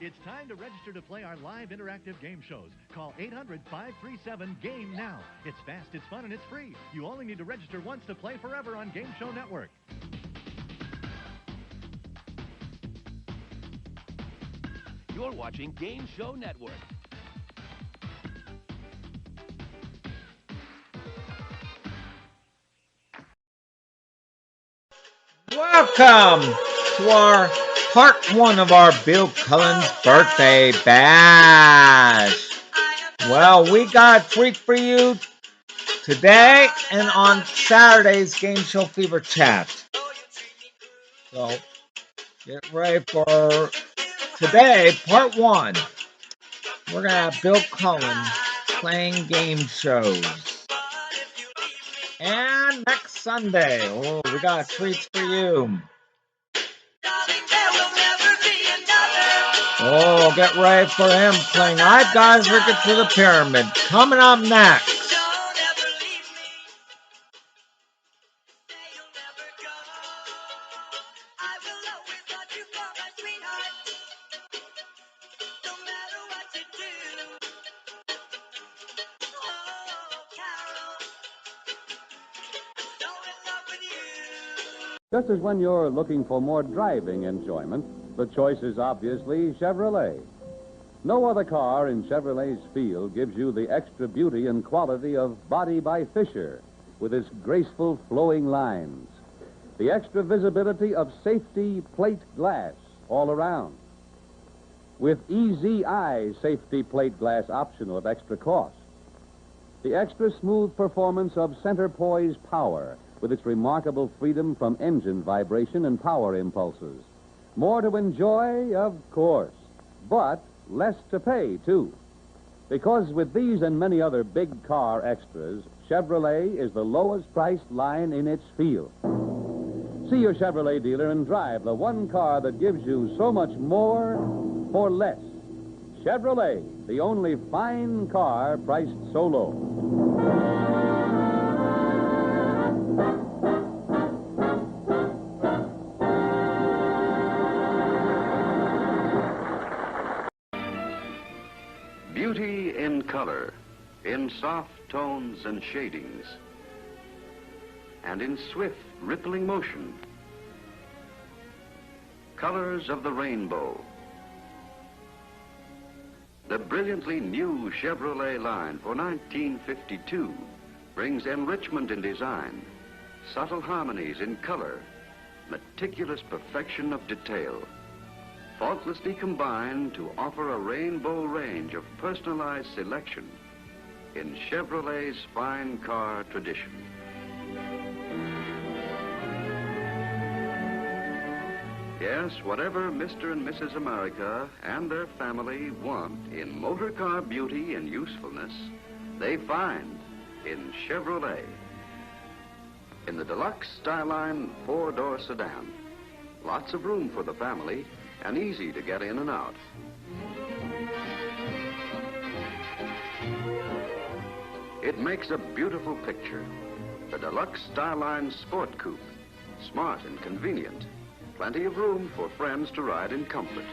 It's time to register to play our live interactive game shows. Call 800-537-GAME now. It's fast, it's fun, and it's free. You only need to register once to play forever on Game Show Network. You're watching Game Show Network. Welcome to our part one of our Bill Cullen's Birthday Bash. Well, we got a treat for you today and on Saturday's Game Show Fever Chat. So, get ready for today, part one. We're going to have Bill Cullen playing game shows. And next Sunday, oh, we got treats for you. Oh, get ready for him playing I've Got to Take It to the Pyramid. Coming up next. Just as when you're looking for more driving enjoyment, the choice is obviously Chevrolet. No other car in Chevrolet's field gives you the extra beauty and quality of Body by Fisher, with its graceful flowing lines. The extra visibility of safety plate glass all around. With Easy Eye safety plate glass optional at extra cost. The extra smooth performance of Center Poise Power, with its remarkable freedom from engine vibration and power impulses. More to enjoy, of course, but less to pay, too. Because with these and many other big car extras, Chevrolet is the lowest priced line in its field. See your Chevrolet dealer and drive the one car that gives you so much more for less. Chevrolet, the only fine car priced so low. Beauty in color, in soft tones and shadings, and in swift, rippling motion. Colors of the rainbow. The brilliantly new Chevrolet line for 1952 brings enrichment in design, subtle harmonies in color, meticulous perfection of detail, faultlessly combined to offer a rainbow range of personalized selection in Chevrolet's fine car tradition. Yes, whatever Mr. and Mrs. America and their family want in motor car beauty and usefulness, they find in Chevrolet. In the deluxe Styline four-door sedan, lots of room for the family and easy to get in and out. It makes a beautiful picture. The deluxe Styline Sport Coupe, smart and convenient. Plenty of room for friends to ride in comfort.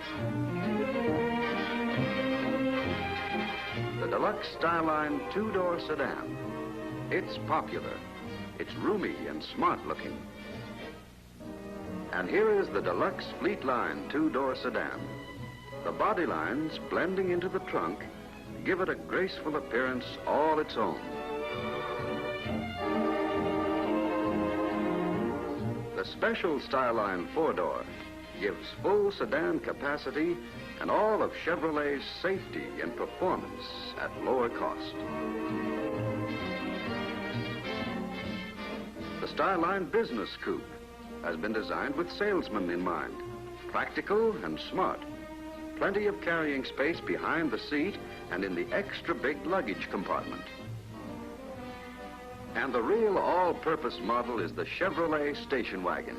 The deluxe Styline two-door sedan. It's popular. It's roomy and smart looking. And here is the deluxe Fleetline two-door sedan. The body lines blending into the trunk give it a graceful appearance all its own. The special Styline four-door gives full sedan capacity and all of Chevrolet's safety and performance at lower cost. The Styline Business Coupe has been designed with salesmen in mind. Practical and smart. Plenty of carrying space behind the seat and in the extra big luggage compartment. And the real all-purpose model is the Chevrolet station wagon.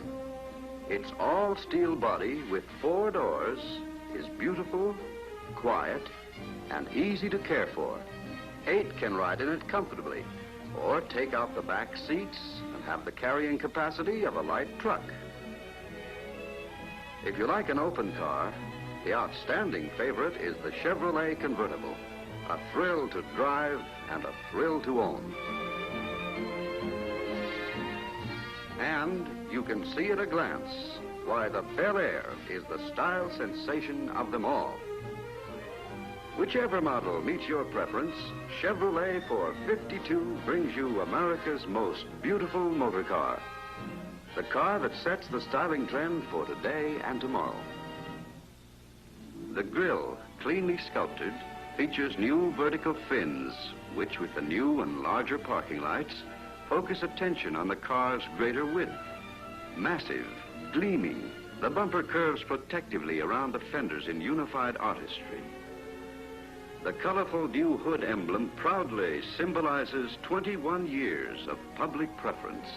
Its all-steel body with four doors is beautiful, quiet, and easy to care for. 8 can ride in it comfortably, or take out the back seats and have the carrying capacity of a light truck. If you like an open car, The outstanding favorite is the Chevrolet convertible, a thrill to drive and a thrill to own. And you can see at a glance why the Bel Air is the style sensation of them all. Whichever model meets your preference, Chevrolet 452 brings you America's most beautiful motor car. The car that sets the styling trend for today and tomorrow. The grille, cleanly sculpted, features new vertical fins, which with the new and larger parking lights, focus attention on the car's greater width. Massive, gleaming, the bumper curves protectively around the fenders in unified artistry. The colorful new hood emblem proudly symbolizes 21 years of public preference,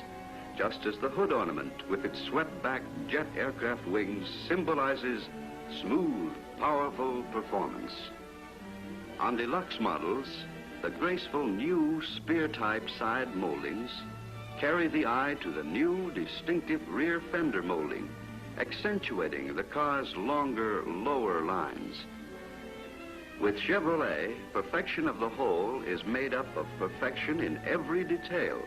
just as the hood ornament with its swept-back jet aircraft wings symbolizes smooth, powerful performance. On deluxe models, the graceful new spear-type side moldings carry the eye to the new distinctive rear fender molding, accentuating the car's longer, lower lines. With Chevrolet, perfection of the whole is made up of perfection in every detail.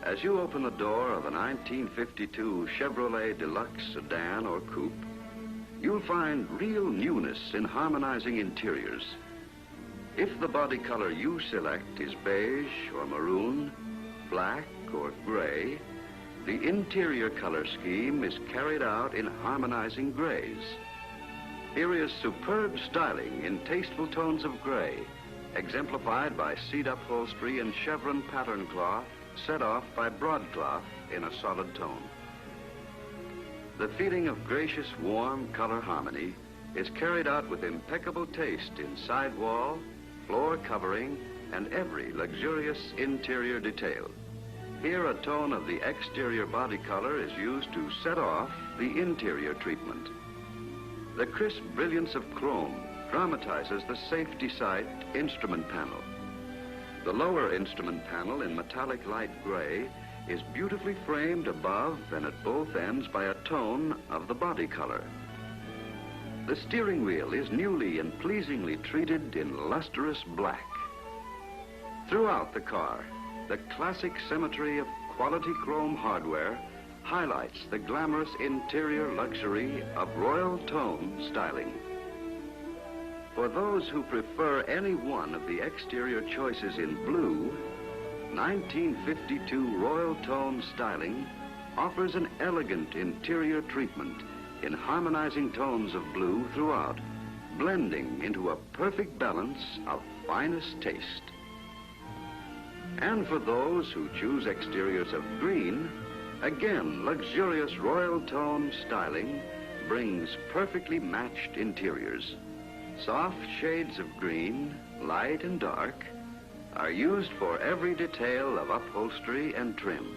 As you open the door of a 1952 Chevrolet Deluxe sedan or coupe, you'll find real newness in harmonizing interiors. If the body color you select is beige or maroon, black or gray, the interior color scheme is carried out in harmonizing grays. Here is superb styling in tasteful tones of gray, exemplified by seat upholstery and chevron pattern cloth, set off by broadcloth in a solid tone. The feeling of gracious, warm color harmony is carried out with impeccable taste in sidewall, floor covering, and every luxurious interior detail. Here, a tone of the exterior body color is used to set off the interior treatment. The crisp brilliance of chrome dramatizes the safety sight instrument panel. The lower instrument panel in metallic light gray is beautifully framed above and at both ends by a tone of the body color. The steering wheel is newly and pleasingly treated in lustrous black. Throughout the car, the classic symmetry of quality chrome hardware highlights the glamorous interior luxury of royal tone styling. For those who prefer any one of the exterior choices in blue, 1952 royal tone styling offers an elegant interior treatment in harmonizing tones of blue throughout, blending into a perfect balance of finest taste. And for those who choose exteriors of green, again, luxurious royal tone styling brings perfectly matched interiors. Soft shades of green, light and dark, are used for every detail of upholstery and trim.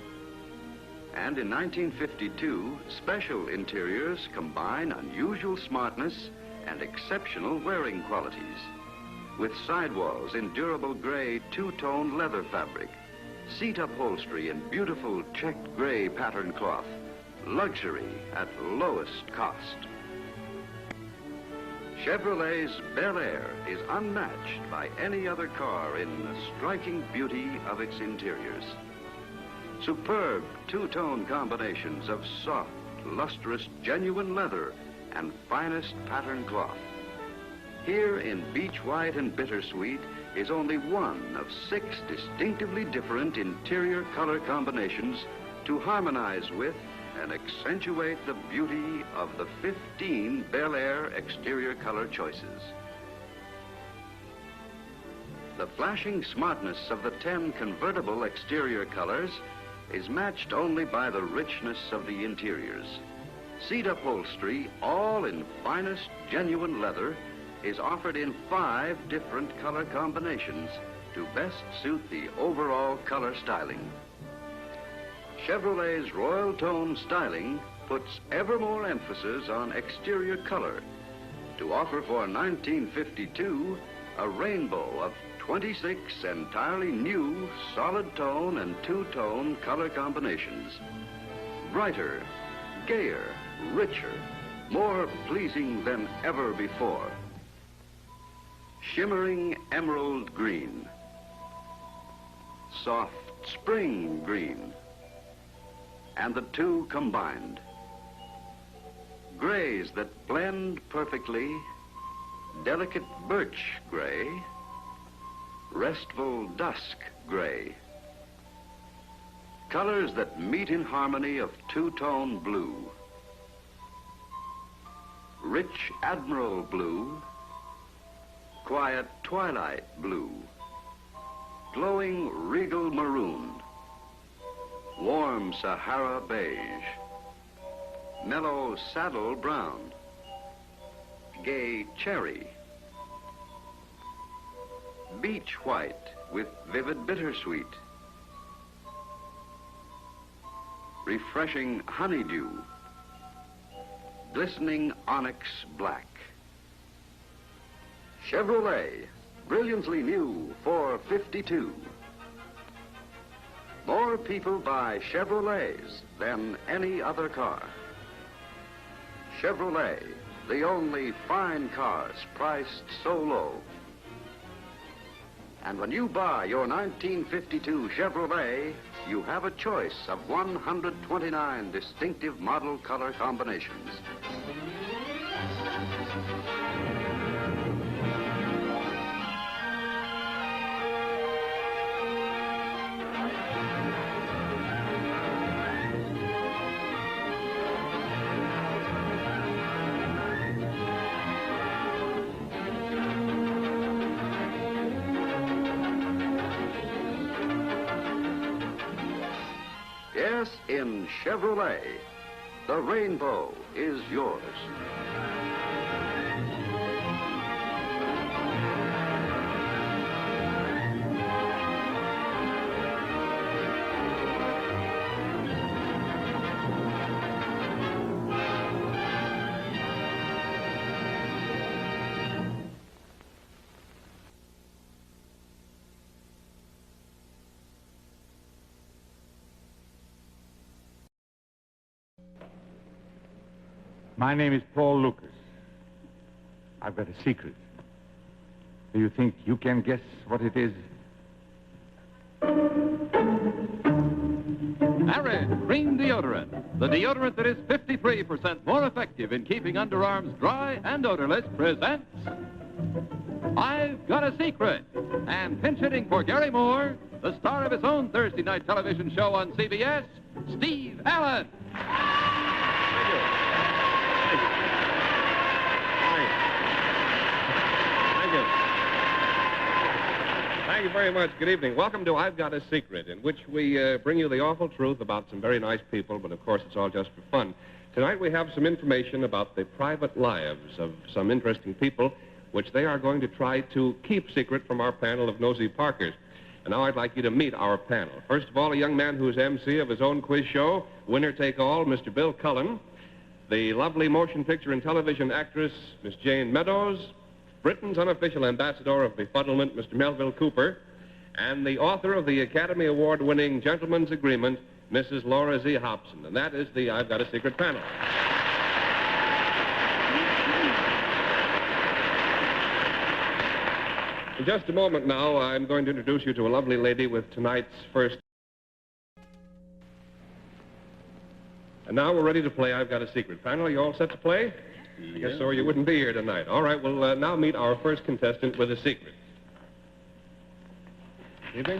And in 1952, special interiors combine unusual smartness and exceptional wearing qualities. With sidewalls in durable gray two-tone leather fabric, seat upholstery in beautiful checked gray pattern cloth, luxury at lowest cost. Chevrolet's Bel Air is unmatched by any other car in the striking beauty of its interiors. Superb two-tone combinations of soft, lustrous, genuine leather and finest pattern cloth. Here in beach white and bittersweet is only one of 6 distinctively different interior color combinations to harmonize with and accentuate the beauty of the 15 Bel Air exterior color choices. The flashing smartness of the 10 convertible exterior colors is matched only by the richness of the interiors. Seat upholstery, all in finest genuine leather, is offered in 5 different color combinations to best suit the overall color styling. Chevrolet's royal tone styling puts ever more emphasis on exterior color to offer for 1952 a rainbow of 26 entirely new solid tone and two-tone color combinations. Brighter, gayer, richer, more pleasing than ever before. Shimmering emerald green, soft spring green, and the two combined. Grays that blend perfectly, delicate birch gray, restful dusk gray. Colors that meet in harmony of two-tone blue. Rich admiral blue, quiet twilight blue, glowing regal maroon, warm Sahara beige, mellow saddle brown, gay cherry, beach white with vivid bittersweet, refreshing honeydew, glistening onyx black. Chevrolet, brilliantly new, 452. More people buy Chevrolets than any other car. Chevrolet, the only fine cars priced so low. And when you buy your 1952 Chevrolet, you have a choice of 129 distinctive model color combinations. Yes, in Chevrolet, the rainbow is yours. My name is Paul Lucas. I've got a secret. Do you think you can guess what it is? Arid Green Deodorant, the deodorant that is 53% more effective in keeping underarms dry and odorless, presents I've Got a Secret. And pinch hitting for Gary Moore, the star of his own Thursday night television show on CBS, Steve Allen. Thank you very much. Good evening. Welcome to I've Got a Secret, in which we bring you the awful truth about some very nice people, but of course it's all just for fun. Tonight we have some information about the private lives of some interesting people, which they are going to try to keep secret from our panel of nosy Parkers. And now I'd like you to meet our panel. First of all, a young man who's MC of his own quiz show, winner take all, Mr. Bill Cullen. The lovely motion picture and television actress, Miss Jane Meadows. Britain's unofficial ambassador of befuddlement, Mr. Melville Cooper, and the author of the Academy Award-winning Gentleman's Agreement, Mrs. Laura Z. Hobson. And that is the I've Got a Secret panel. In just a moment now, I'm going to introduce you to a lovely lady with tonight's first. And now we're ready to play I've Got a Secret. Panel, are you all set to play? I guess so, or you wouldn't be here tonight. All right, we'll now meet our first contestant with a secret. Good evening.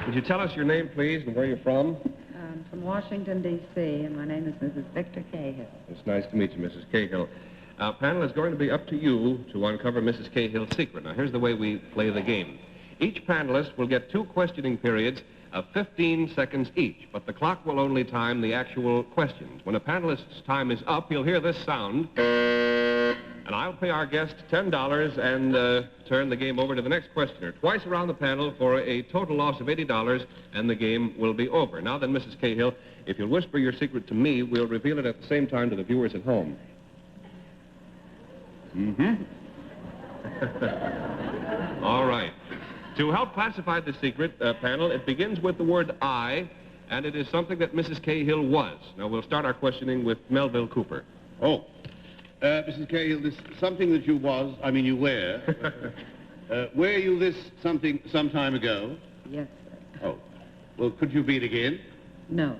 Would you tell us your name, please, and where you're from? I'm from Washington, D.C., and my name is Mrs. Victor Cahill. It's nice to meet you, Mrs. Cahill. Our panel is going to be up to you to uncover Mrs. Cahill's secret. Now, here's the way we play the game. Each panelist will get 2 questioning periods of 15 seconds each, but the clock will only time the actual questions. When a panelist's time is up, he'll hear this sound, and I'll pay our guest $10 and turn the game over to the next questioner. Twice around the panel for a total loss of $80, and the game will be over. Now then, Mrs. Cahill, if you'll whisper your secret to me, we'll reveal it at the same time to the viewers at home. Mm-hmm. All right. To help classify the secret panel, it begins with the word I, and it is something that Mrs. Cahill was. Now, we'll start our questioning with Melville Cooper. Oh. Mrs. Cahill, this something that you were, were you this something some time ago? Yes, sir. Oh. Well, could you be it again? No.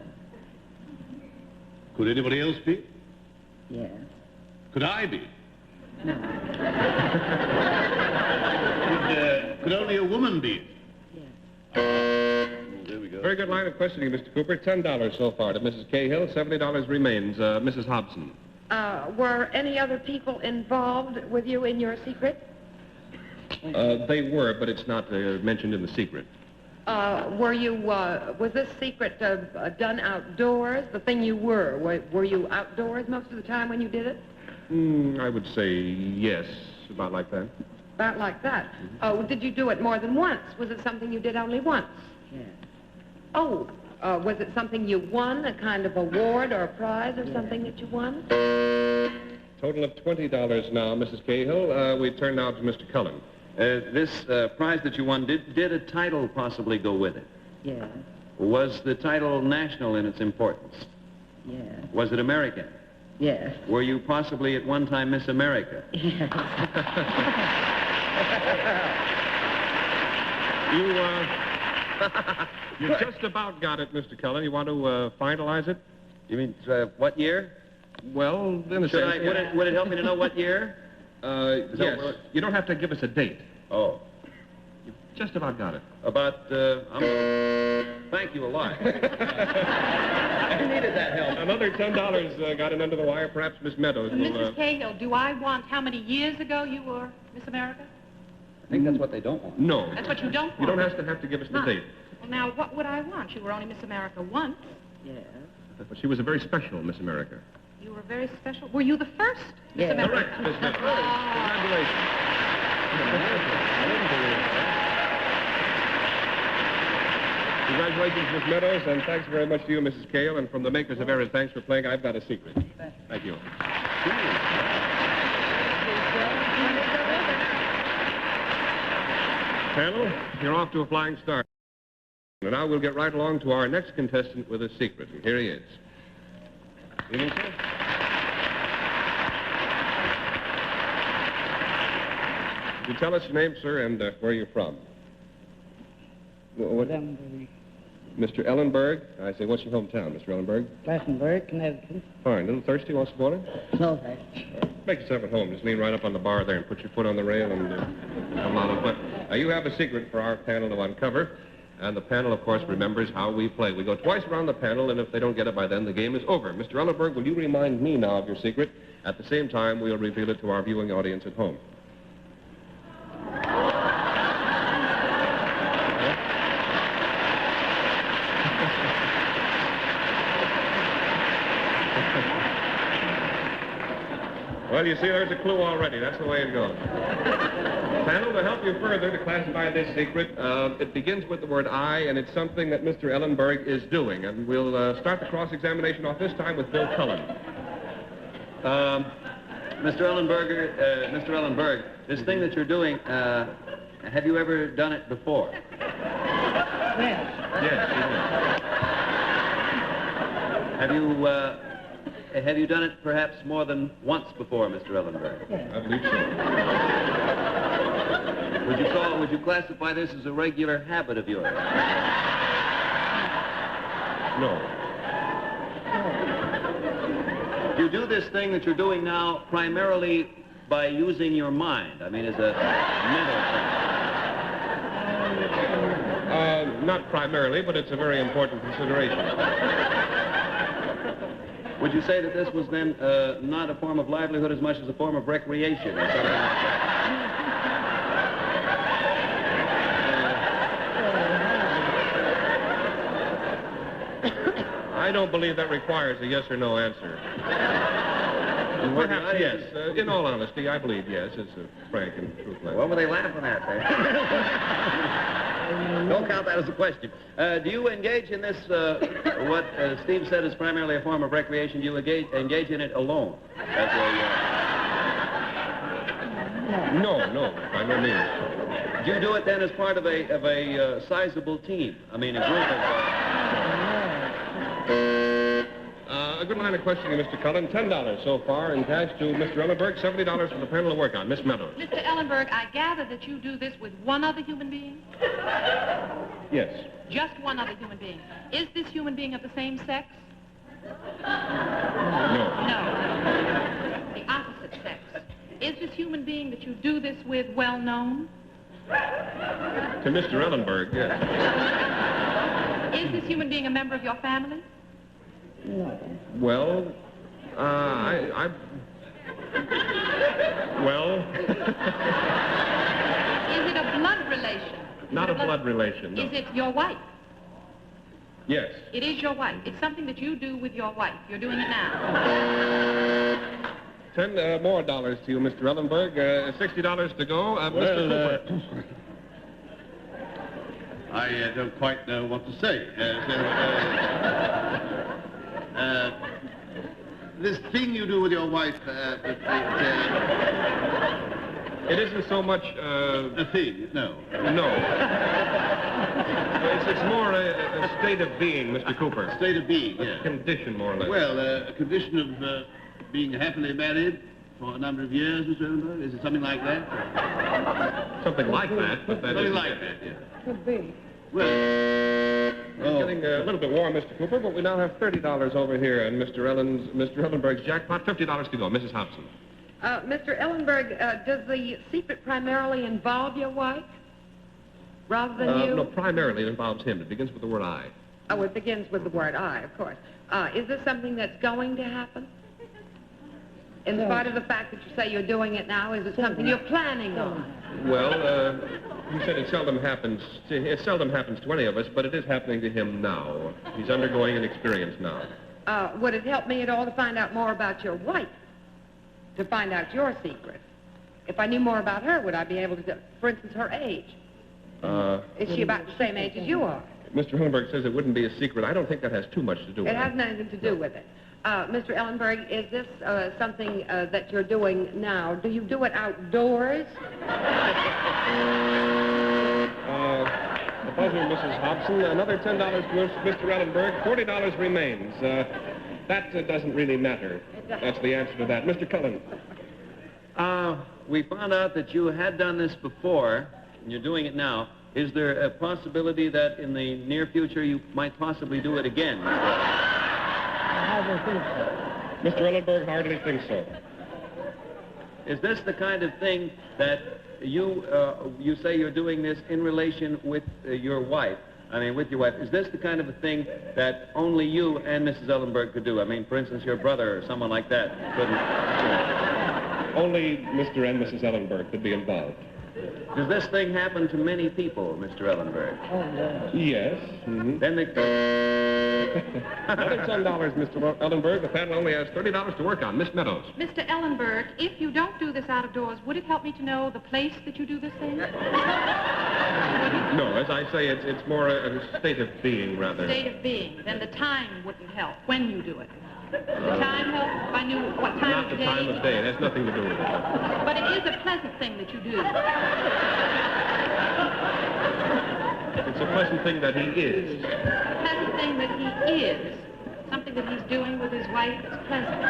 Could anybody else be? Yes. Could I be? No. Could only a woman be it? Yes. There we go. Very good line of questioning, Mr. Cooper. $10 so far to Mrs. Cahill. $70 remains. Mrs. Hobson. Were any other people involved with you in your secret? They were, but it's not mentioned in the secret. Was this secret done outdoors? The thing you were you outdoors most of the time when you did it? I would say yes, about like that. About like that? Oh, did you do it more than once? Was it something you did only once? Yes. Oh, was it something you won, a kind of award or a prize or something that you won? Total of $20 now, Mrs. Cahill. We turn now to Mr. Cullen. This prize that you won, did a title possibly go with it? Yes. Was the title national in its importance? Yes. Was it American? Yes. Were you possibly at one time Miss America? Yes. You just about got it, Mr. Cullen. You want to finalize it? You mean what year? Well, in a sense. Would it help me to know what year? Yes. You don't have to give us a date. Oh. You just about got it. Thank you a lot. I needed that help. Another $10 got in under the wire. Perhaps Miss Meadows will... Mrs. Cahill, do I want how many years ago you were Miss America? I think that's what they don't want. No. That's what you don't want. You don't have to give us the date. Well, now, what would I want? You were only Miss America once. Yes. But she was a very special Miss America. You were very special. Were you the first Miss Yes. America? Correct, Miss Meadows. Congratulations. Congratulations, Miss Meadows, and thanks very much to you, Mrs. Cahill, and from the makers of Errors, thanks for playing I've Got a Secret. Thank you. Panel, you're off to a flying start. And now we'll get right along to our next contestant with a secret, and here he is. Evening, sir. Could you tell us your name, sir, and where you're from? What? Mr. Ellenberg. I say, what's your hometown, Mr. Ellenberg? Glastonbury, Connecticut. Fine. A little thirsty, wants some water? No, thanks. Make yourself at home. Just lean right up on the bar there and put your foot on the rail and have a lot of fun. You have a secret for our panel to uncover. And the panel, of course, remembers how we play. We go twice around the panel, and if they don't get it by then, the game is over. Mr. Ellenberg, will you remind me now of your secret? At the same time, we'll reveal it to our viewing audience at home. Well, you see, there's a clue already. That's the way it goes. Panel, to help you further to classify this secret, it begins with the word I, and it's something that Mr. Ellenberg is doing. And we'll start the cross-examination off this time with Bill Cullen. Mr. Ellenberg, this thing that you're doing, have you ever done it before? Yes. Yes, Have you done it perhaps more than once before, Mr. Ellenberg? Yes. I believe so. Would you classify this as a regular habit of yours? No. Do you do this thing that you're doing now primarily by using your mind? I mean, as a mental thing. Not primarily, but it's a very important consideration. Would you say that this was then not a form of livelihood as much as a form of recreation or something like that? I don't believe that requires a yes or no answer. Perhaps yes. In all honesty, I believe yes. It's a frank and truthful answer. What were they laughing at there? Don't count that as a question. Do you engage in this, what Steve said is primarily a form of recreation? Do you engage in it alone? No, by no means. Do you do it then as part of a sizable team? I mean, a group of... good line of questioning, Mr. Cullen. $10 so far in cash to Mr. Ellenberg, $70 for the panel to work on. Miss Meadows. Mr. Ellenberg, I gather that you do this with one other human being? Yes. Just one other human being. Is this human being of the same sex? No. No. The opposite sex. Is this human being that you do this with well known? To Mr. Ellenberg, yes. Is this human being a member of your family? No. Well, well... Is it a blood relation? Not a blood relation, no. Is it your wife? Yes. It is your wife. It's something that you do with your wife. You're doing it now. $10 more dollars to you, Mr. Ellenberg. $60 to go. Mr. Cooper. I don't quite know what to say. This thing you do with your wife, it isn't so much a thing, no. No. It's more a state of being, Mr. Cooper. State of being, yes. A condition, more or less. Well, a condition of being happily married for a number of years, Mr. Ellenberg? Is it something like that? Something like that, but that something isn't like it. that, yeah. Could be. Well, It's getting a little bit warm, Mr. Cooper, but we now have $30 over here, and Mr. Ellenberg's jackpot, $50 to go. Mrs. Hobson. Mr. Ellenberg, does the secret primarily involve your wife rather than you? No, primarily it involves him. It begins with the word I. Oh, it begins with the word I, of course. Is this something that's going to happen? In spite of the fact that you say you're doing it now, is it something you're planning on? Well, he said it seldom happens to any of us, but it is happening to him now. He's undergoing an experience now. Would it help me at all to find out more about your wife? To find out your secret? If I knew more about her, would I be able to, for instance, her age? Is she about the same age as you are? Mr. Ellenberg says it wouldn't be a secret. I don't think that has too much to do with it. It has nothing to do with it. Mr. Ellenberg, is this something that you're doing now? Do you do it outdoors? A pleasure, Mrs. Hobson. Another $10 to Mr. Ellenberg. $40 remains. That doesn't really matter. That's the answer to that. Mr. Cullen. We found out that you had done this before, and you're doing it now. Is there a possibility that in the near future you might possibly do it again? I don't think so. Mr. Ellenberg hardly thinks so. Is this the kind of thing that you say you're doing this in relation with your wife? I mean, with your wife. Is this the kind of a thing that only you and Mrs. Ellenberg could do? I mean, for instance, your brother or someone like that couldn't. Only Mr. and Mrs. Ellenberg could be involved. Does this thing happen to many people, Mr. Ellenberg? Oh, yeah. Yes. Mm-hmm. Then they... Another $10, Mr. Ellenberg. The panel only has $30 to work on. Miss Meadows. Mr. Ellenberg, if you don't do this out of doors, would it help me to know the place that you do this thing? No, as I say, it's more a state of being, rather. State of being. Then the time wouldn't help when you do it. The time help if I knew what time Not of the day. time of day. It has nothing to do with it. But it is a pleasant thing that you do. It's a pleasant thing that he is. A pleasant thing that he is. Something that he's doing with his wife that's pleasant.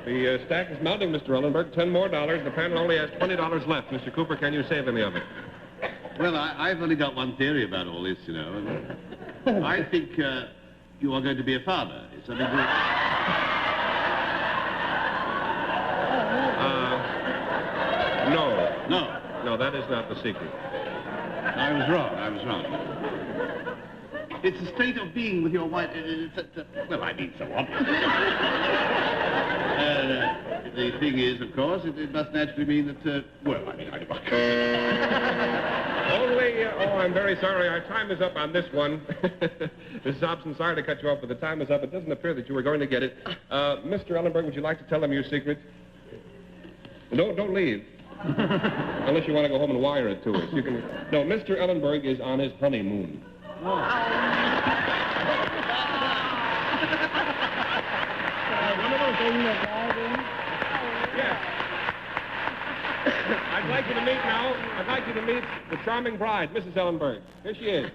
The stack is mounting, Mr. Ellenberg. $10 more. The panel only has $20 left. Mr. Cooper, can you save any of it? well, I've only got one theory about all this, you know. I think you are going to be a father. It's something to... No. No. No, that is not the secret. I was wrong. It's a state of being with your wife. Well, I mean, so on. The thing is, of course, it must naturally mean that, well, I mean, I'm very sorry. Our time is up on this one. Mrs. Hobson, sorry to cut you off, but the time is up. It doesn't appear that you were going to get it. Mr. Ellenberg, would you like to tell them your secret? No, don't leave. Unless you want to go home and wire it to us. You can. No, Mr. Ellenberg is on his honeymoon. Yes. I'd like you to meet the charming bride, Mrs. Ellenberg. Here she is.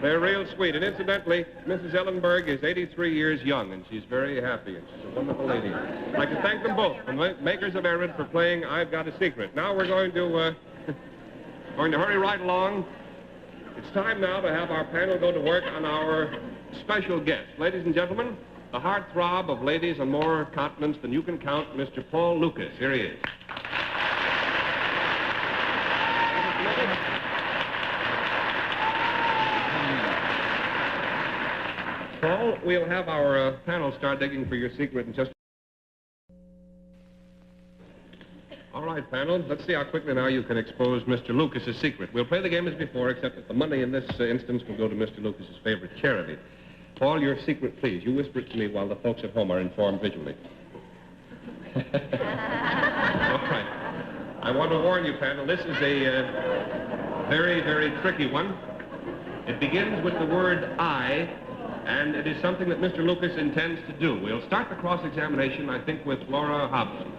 They're real sweet. And incidentally, Mrs. Ellenberg is 83 years young, and she's very happy, and she's a wonderful lady. I'd like to thank them both, the makers of Arid, for playing I've Got a Secret. Now we're going to hurry right along. It's time now to have our panel go to work on our special guest. Ladies and gentlemen, the heartthrob of ladies on more continents than you can count, Mr. Paul Lucas. Here he is. Paul, we'll have our panel start digging for your secret in just... All right, panel, let's see how quickly now you can expose Mr. Lucas's secret. We'll play the game as before, except that the money in this instance will go to Mr. Lucas's favorite charity. Paul, your secret, please. You whisper it to me while the folks at home are informed visually. All right. I want to warn you, panel, this is a very, very tricky one. It begins with the word I, and it is something that Mr. Lucas intends to do. We'll start the cross-examination, I think, with Laura Hobson.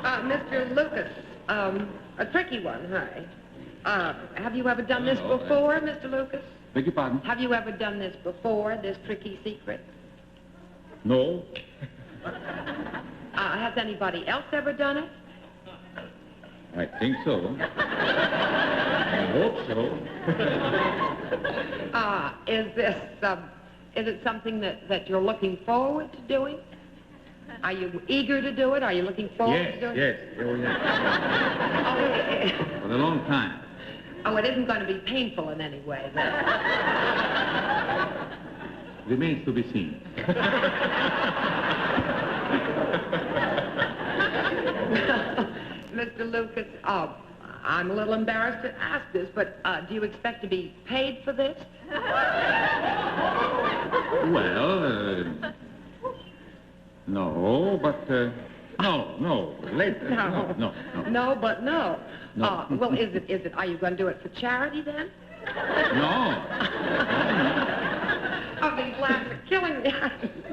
Mr. Lucas, a tricky one, hi. Have you ever done this before, Mr. Lucas? Beg your pardon? Have you ever done this before, this tricky secret? No. Has anybody else ever done it? I think so. I hope so. Is it something that you're looking forward to doing? Are you eager to do it? Are you looking forward to doing it? Yes. Oh, yes. For a long time. Oh, it isn't going to be painful in any way, then. Remains to be seen. Mr. Lucas, I'm a little embarrassed to ask this, but do you expect to be paid for this? Well, no, but, no, later. No. No, but no. No. Well, are you going to do it for charity, then? No. Oh, these laughs are killing me.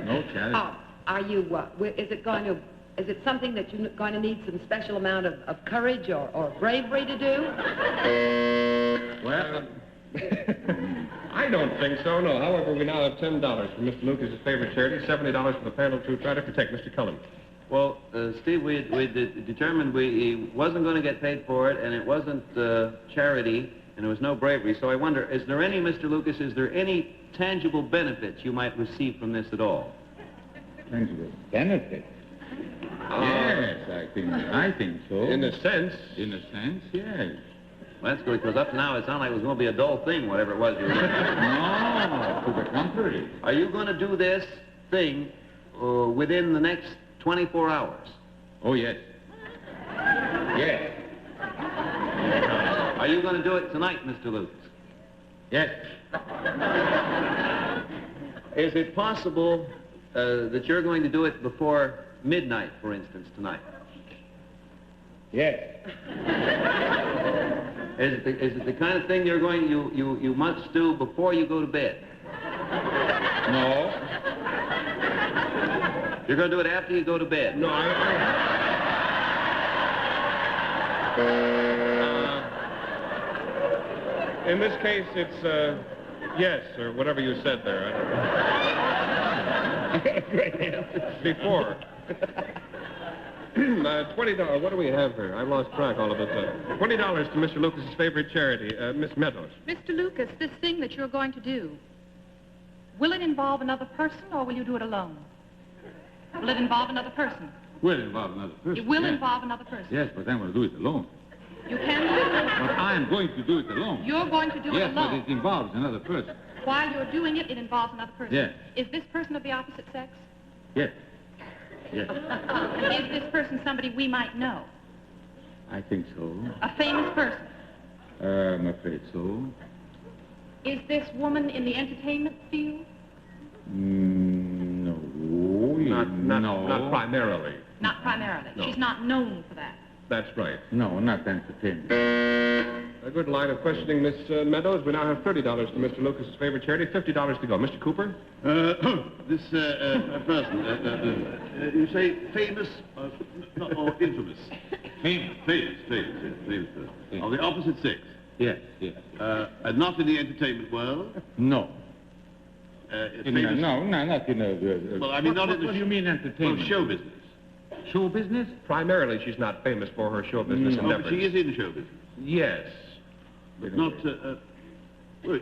No charity. Are you, is it something that you're going to need some special amount of courage or bravery to do? Well, I don't think so, no. However, we now have $10 for Mr. Lucas's favorite charity, $70 for the panel to try to protect Mr. Cullen. Well, Steve, we determined he wasn't going to get paid for it, and it wasn't charity, and there was no bravery. So I wonder, is there any tangible benefits you might receive from this at all? Tangible benefits? Yes, I think so. In a sense? In a sense, yes. Well, that's good, because up to now it sounded like it was going to be a dull thing, whatever it was you were doing. No, to the contrary. Are you going to do this thing within the next 24 hours? Oh, yes. Yes. Are you going to do it tonight, Mr. Lucas? Yes. Is it possible that you're going to do it before midnight, for instance, tonight? Yes. Is it the kind of thing you must do before you go to bed? No. You're going to do it after you go to bed? No, in this case, it's, yes, or whatever you said there. Great answer. Before. $20. What do we have here? I've lost track all of a sudden. $20 to Mr. Lucas's favorite charity, Miss Meadows. Mr. Lucas, this thing that you're going to do, will it involve another person, or will you do it alone? Will it involve another person? Will involve another person. It will yes. involve another person. Yes, but I'm going to do it alone. You can do it. But I'm going to do it alone. You're going to do it yes, alone. Yes, but it involves another person. While you're doing it, it involves another person. Yes. Is this person of the opposite sex? Yes. Yes. Is this person somebody we might know? I think so. A famous person? I'm afraid so. Is this woman in the entertainment field? No. Not primarily. Not primarily. No. She's not known for that. That's right. No, not entertainment. A good line of questioning, Miss Meadows. We now have $30 to Mr. Lucas's favorite charity, $50 to go. Mr. Cooper? This person, you say famous or infamous? Famous. Famous person. Of the opposite sex. Yes, yes. Not in the entertainment world? No. Famous... No, not in a... well, I mean, not in the... What do you mean entertainment? Well, show business. Show business? Primarily, she's not famous for her show business endeavors. But she is in show business. Yes. But not... well,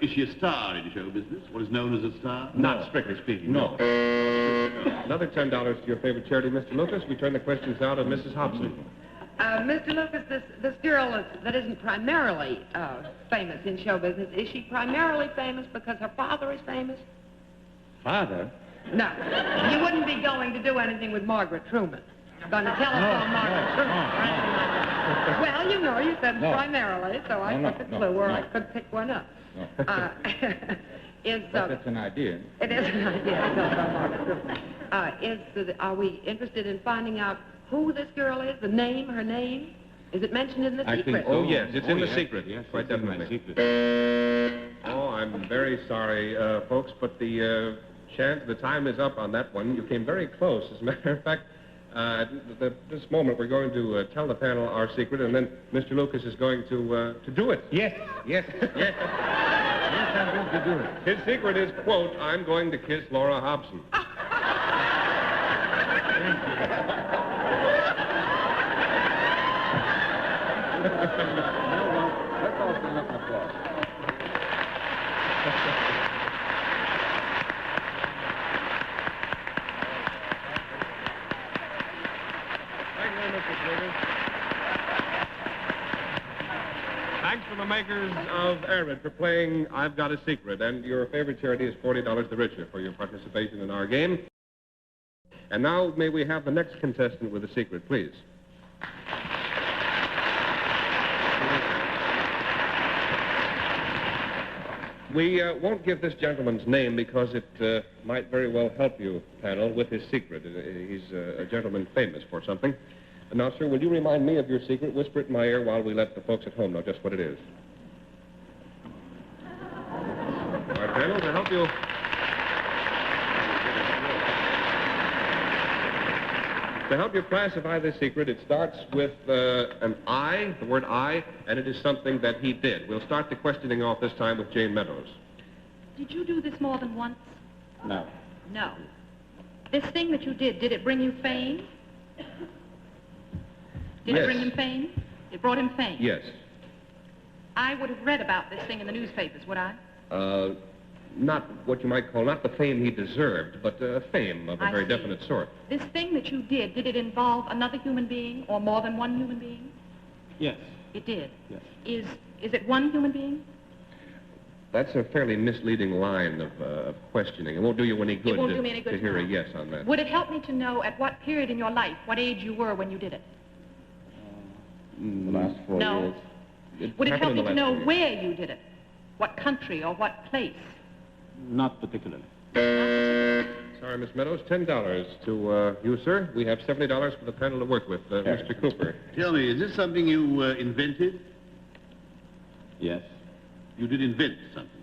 is she a star in show business? What is known as a star? Not strictly speaking, no. Another $10 to your favorite charity, Mr. Lucas. We turn the questions now to Mrs. Hobson. Mr. Lucas, this girl that isn't primarily famous in show business, is she primarily famous because her father is famous? Father? No. You wouldn't be going to do anything with Margaret Truman. Going to telephone Margaret Truman or anything like that. Well, you know, you said primarily, so I took a clue where I could pick one up. That's an idea. It is an idea. Margaret Truman. Are we interested in finding out who this girl is, the name, her name? Is it mentioned in the secret? Think so. Oh, yes, it's in the yes. secret. Yes, quite it's definitely. in my secret. Oh, I'm very sorry, folks, but the time is up on that one. You came very close. As a matter of fact, at this moment, we're going to tell the panel our secret, and then Mr. Lucas is going to do it. Yes. Yes, I'm going to do it. His secret is, quote, I'm going to kiss Laura Hobson. Let's all stand up and applaud. Thank you very much, Mr. Davis. Thanks to the makers of Arid for playing I've Got a Secret, and your favorite charity is $40 the richer for your participation in our game. And now, may we have the next contestant with a secret, please? We won't give this gentleman's name because it might very well help you, panel, with his secret. He's a gentleman famous for something. Now, sir, will you remind me of your secret? Whisper it in my ear while we let the folks at home know just what it is. All right, panel, to help you... To help you classify this secret, it starts with an I, the word I, and it is something that he did. We'll start the questioning off this time with Jane Meadows. Did you do this more than once? No. No. This thing that you did it bring you fame? Did Yes. it bring him fame? It brought him fame? Yes. I would have read about this thing in the newspapers, would I? Not what you might call, not the fame he deserved, but fame of a very definite sort. This thing that you did it involve another human being or more than one human being? Yes. It did? Yes. Is it one human being? That's a fairly misleading line of questioning. It won't do you any good, won't do me any good to hear a now. yes on that. Would it help me to know at what period in your life, what age you were when you did it? The last 4 No. years. Would it help me to know 4 years. where you did it? What country or what place? Not particularly. Sorry, Miss Meadows, $10 to you, sir. We have $70 for the panel to work with. Mr. Cooper. Tell me, is this something you invented? Yes. You did invent something.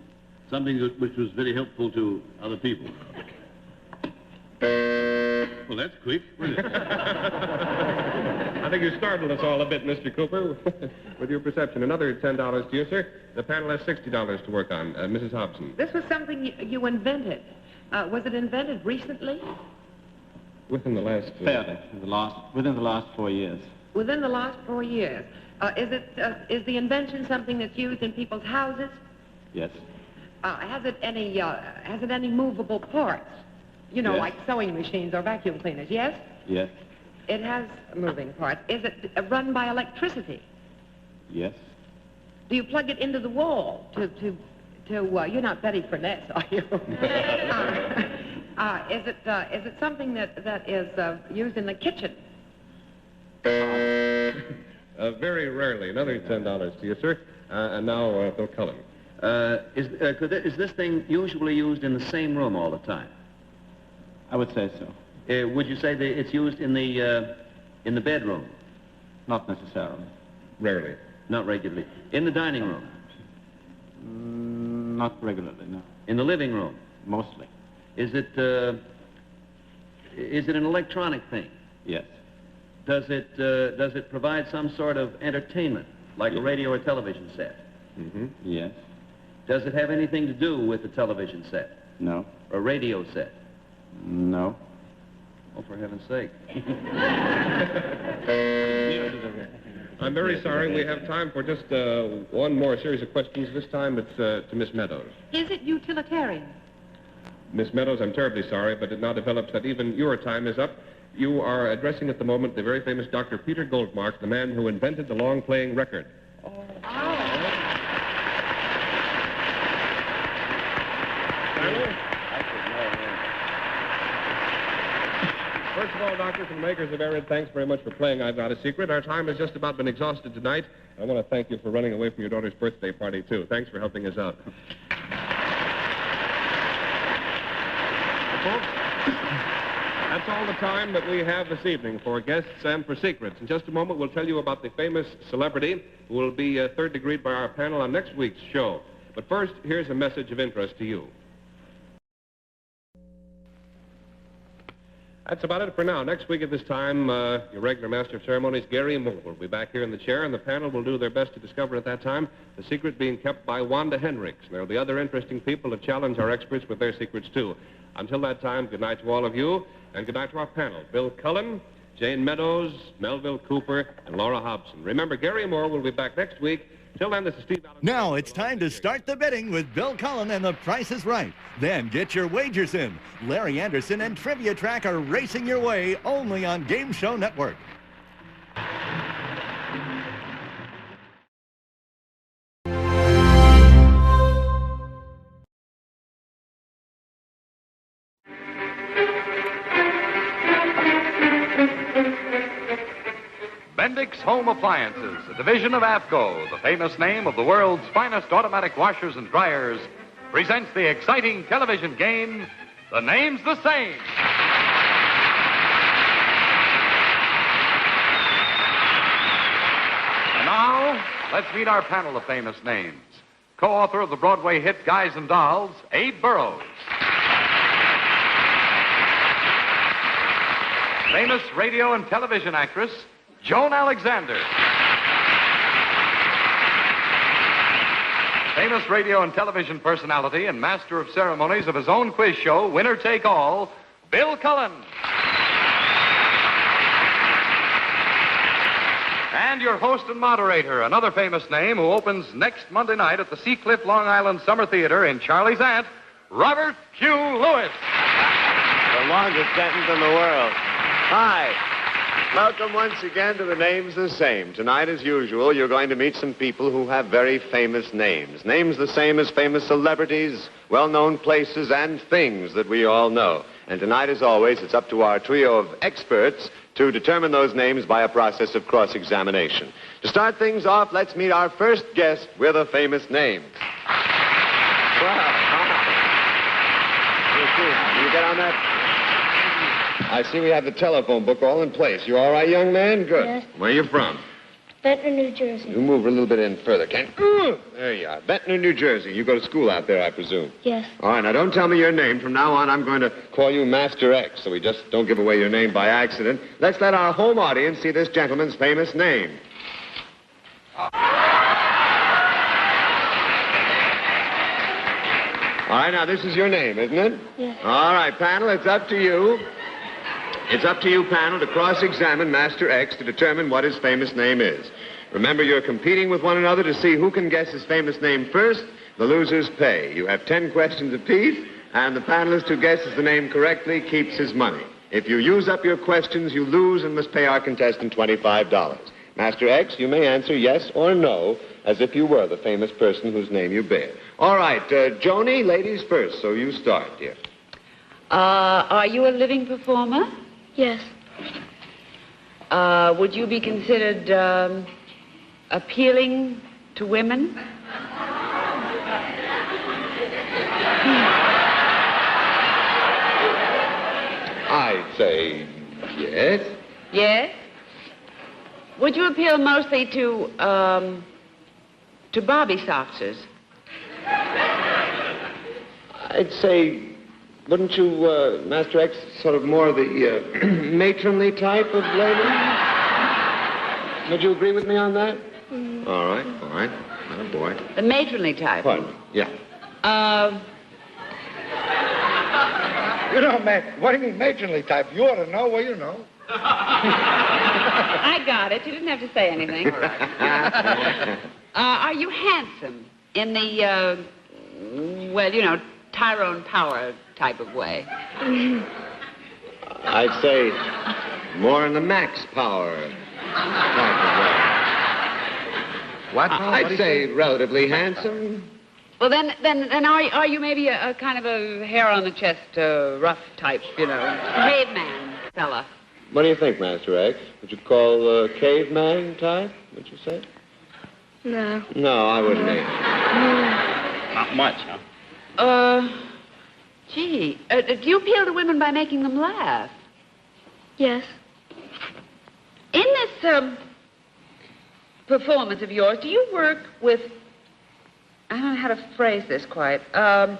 Something which was very helpful to other people. Well, that's quick, wasn't it? I think you startled us all a bit, Mr. Cooper, with your perception. Another $10 to you, sir. The panel has $60 to work on. Mrs. Hobson. This was something you invented. Was it invented recently? Within the last... Within the last 4 years. Within the last 4 years. Is the invention something that's used in people's houses? Yes. Has it any movable parts? You know, Yes. like sewing machines or vacuum cleaners, yes? Yes. It has moving parts. Is it run by electricity? Yes. Do you plug it into the wall you're not Betty Furness, are you? Is it something that is used in the kitchen? Very rarely. Another $10 to you, sir. And now, Bill Cullen. Is this thing usually used in the same room all the time? I would say so. Would you say that it's used in the bedroom? Not necessarily. Rarely. Not regularly. In the dining room? Not regularly, no. In the living room? Mostly. Is it an electronic thing? Yes. Does it provide some sort of entertainment, like a radio or television set? Mm-hmm. Yes. Does it have anything to do with the television set? No. Or radio set? No. Oh, for heaven's sake. I'm very sorry. We have time for just one more series of questions. This time it's to Miss Meadows. Is it utilitarian? Miss Meadows, I'm terribly sorry, but it now develops that even your time is up. You are addressing at the moment the very famous Dr. Peter Goldmark, the man who invented the long-playing record. First of all, Doctor, from the makers of Arid, thanks very much for playing I've Got a Secret. Our time has just about been exhausted tonight. I want to thank you for running away from your daughter's birthday party, too. Thanks for helping us out. Folks, that's all the time that we have this evening for guests and for secrets. In just a moment, we'll tell you about the famous celebrity who will be third degreed by our panel on next week's show. But first, here's a message of interest to you. That's about it for now. Next week at this time, your regular master of ceremonies, Gary Moore, will be back here in the chair, and the panel will do their best to discover at that time the secret being kept by Wanda Hendricks. There will be other interesting people to challenge our experts with their secrets, too. Until that time, good night to all of you, and good night to our panel, Bill Cullen, Jane Meadows, Melville Cooper, and Laura Hobson. Remember, Gary Moore will be back next week. Till then, this is Steve Allen. Now it's time to start the bidding with Bill Cullen and The Price is Right. Then get your wagers in. Larry Anderson and Trivia Track are racing your way only on Game Show Network. Bendix Home Appliances, a division of AFCO, the famous name of the world's finest automatic washers and dryers, presents the exciting television game, The Name's the Same. And now, let's meet our panel of famous names. Co-author of the Broadway hit Guys and Dolls, Abe Burrows. Famous radio and television actress, Joan Alexander. Famous radio and television personality and master of ceremonies of his own quiz show, Winner Take All, Bill Cullen. And your host and moderator, another famous name who opens next Monday night at the Seacliff, Long Island Summer Theater in Charlie's Aunt, Robert Q. Lewis. The longest sentence in the world. Hi. Welcome once again to The Name's the Same. Tonight, as usual, you're going to meet some people who have very famous names. Names the same as famous celebrities, well-known places, and things that we all know. And tonight, as always, it's up to our trio of experts to determine those names by a process of cross-examination. To start things off, let's meet our first guest with a famous name. Wow. Can you get on that? I see we have the telephone book all in place. You all right, young man? Good. Yes. Where are you from? Ventnor, New Jersey. You move a little bit in further, Ken. There you are. Ventnor, New Jersey. You go to school out there, I presume. Yes. All right, now don't tell me your name. From now on, I'm going to call you Master X, so we just don't give away your name by accident. Let's let our home audience see this gentleman's famous name. All right, now this is your name, isn't it? Yes. All right, panel, it's up to you. It's up to you, panel, to cross-examine Master X to determine what his famous name is. Remember, you're competing with one another to see who can guess his famous name first. The losers pay. You have 10 questions apiece, and the panelist who guesses the name correctly keeps his money. If you use up your questions, you lose and must pay our contestant $25. Master X, you may answer yes or no, as if you were the famous person whose name you bear. All right, Joni, ladies first, so you start, dear. Are you a living performer? Yes. Would you be considered appealing to women? I'd say yes. Yes? Would you appeal mostly to Bobby Soxers? I'd say, wouldn't you, Master X, sort of more the matronly type of lady? Would you agree with me on that? Mm. All right, all right. Oh, boy. The matronly type. Pardon? Yeah. You know, what do you mean matronly type? You ought to know. Well, you know. I got it. You didn't have to say anything. Are you handsome in the, well, you know, Tyrone Power type of way? I'd say more in the Max Power type of way. What? I'd say relatively handsome. Well, then are you maybe a kind of a hair on the chest, rough type, you know, caveman fella? What do you think, Master X? Would you call caveman type, would you say? No. No, I wouldn't either. Not much, huh? Gee, do you appeal to women by making them laugh? Yes. In this performance of yours, do you work with... I don't know how to phrase this quite. Want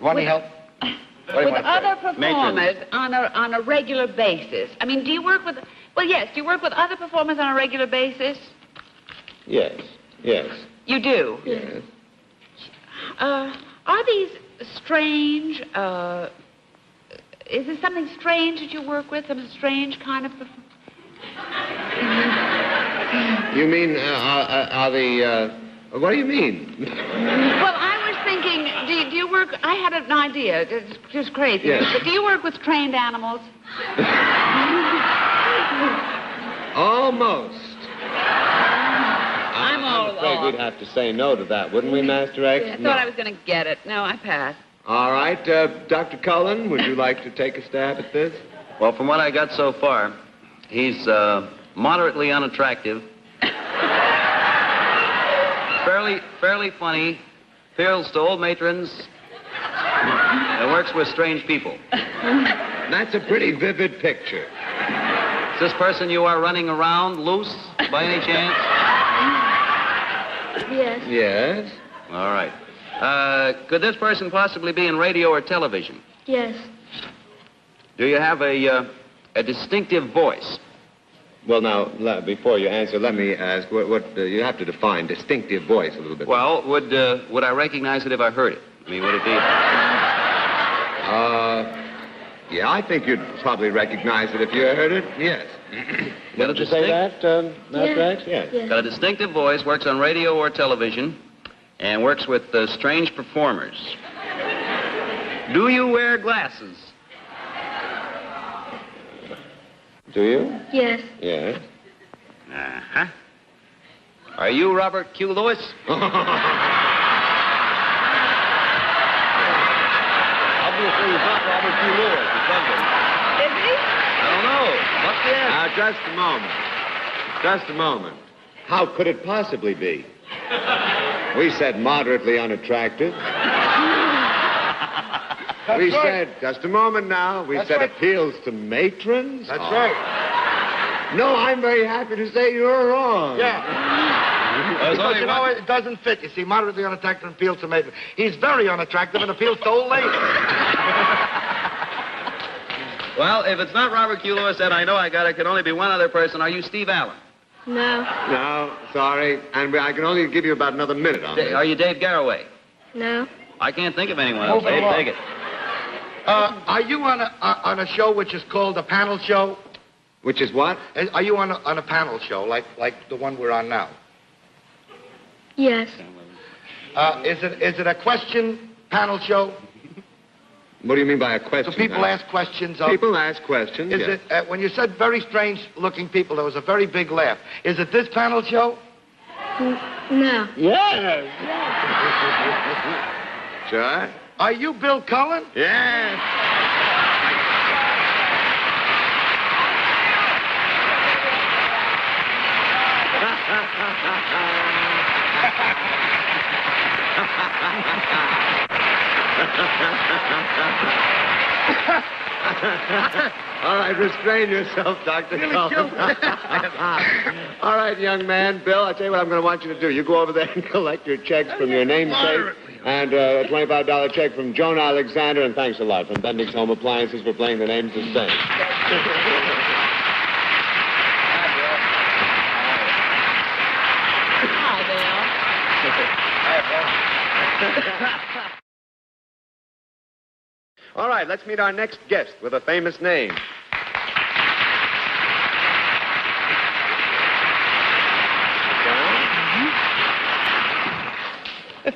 any help? With other performers on a regular basis. I mean, do you work with... Well, yes, do you work with other performers on a regular basis? Yes. You do? Yes. Are these strange, is there something strange that you work with? Some strange kind of... You mean, are the, what do you mean? Well, I was thinking, do you work... I had an idea, it's just crazy. Yes. But do you work with trained animals? Almost. I'm afraid all we'd have to say no to that, wouldn't we, Master X? I thought I was going to get it. No, I passed. All right, Dr. Cullen, would you like to take a stab at this? Well, from what I got so far, he's moderately unattractive, fairly funny, appeals to old matrons, and works with strange people. That's a pretty vivid picture. Is this person you are running around loose, by any chance? Yes. Yes. All right. Could this person possibly be in radio or television? Yes. Do you have a distinctive voice? Well, now, before you answer, let me ask, what you have to define distinctive voice a little bit. Well, would I recognize it if I heard it? I mean, would it be... Yeah, I think you'd probably recognize it if you heard it, yes. Did you say that, Master X? Yes. Got a distinctive voice, works on radio or television, and works with strange performers. Do you wear glasses? Do you? Yes. Yes. Uh-huh. Are you Robert Q. Lewis? Obviously, he's not Robert Q. Lewis. Is he? I don't know. What's the answer? Now, just a moment. How could it possibly be? We said moderately unattractive. We said, just a moment now, we said appeals to matrons. That's right. No, I'm very happy to say you're wrong. Yeah. Because, you know, it doesn't fit. You see, moderately unattractive appeals to matrons. He's very unattractive and appeals to old ladies. Well, if it's not Robert Q. Lewis, then I know it can only be one other person. Are you Steve Allen? No. No, sorry. And I can only give you about another minute on this. Are you Dave Garroway? No. I can't think of anyone else. Move it Dave, along. take it. Are you on a show which is called a panel show? Which is what? Are you on a panel show like the one we're on now? Yes. Is it a question panel show? What do you mean by a question? Do people ask questions? People ask questions, Is yes. it, when you said very strange-looking people, there was a very big laugh. Is it this panel show? No. Yes. Sure. Are you Bill Cullen? Yes. All right, restrain yourself, Dr. Cullen. All right, young man. Bill, I'll tell you what I'm going to want you to do. You go over there and collect your checks from your namesake and a $25 check from Joan Alexander, and thanks a lot from Bendix Home Appliances for playing the names the same. Hi, Bill. All right, let's meet our next guest with a famous name. All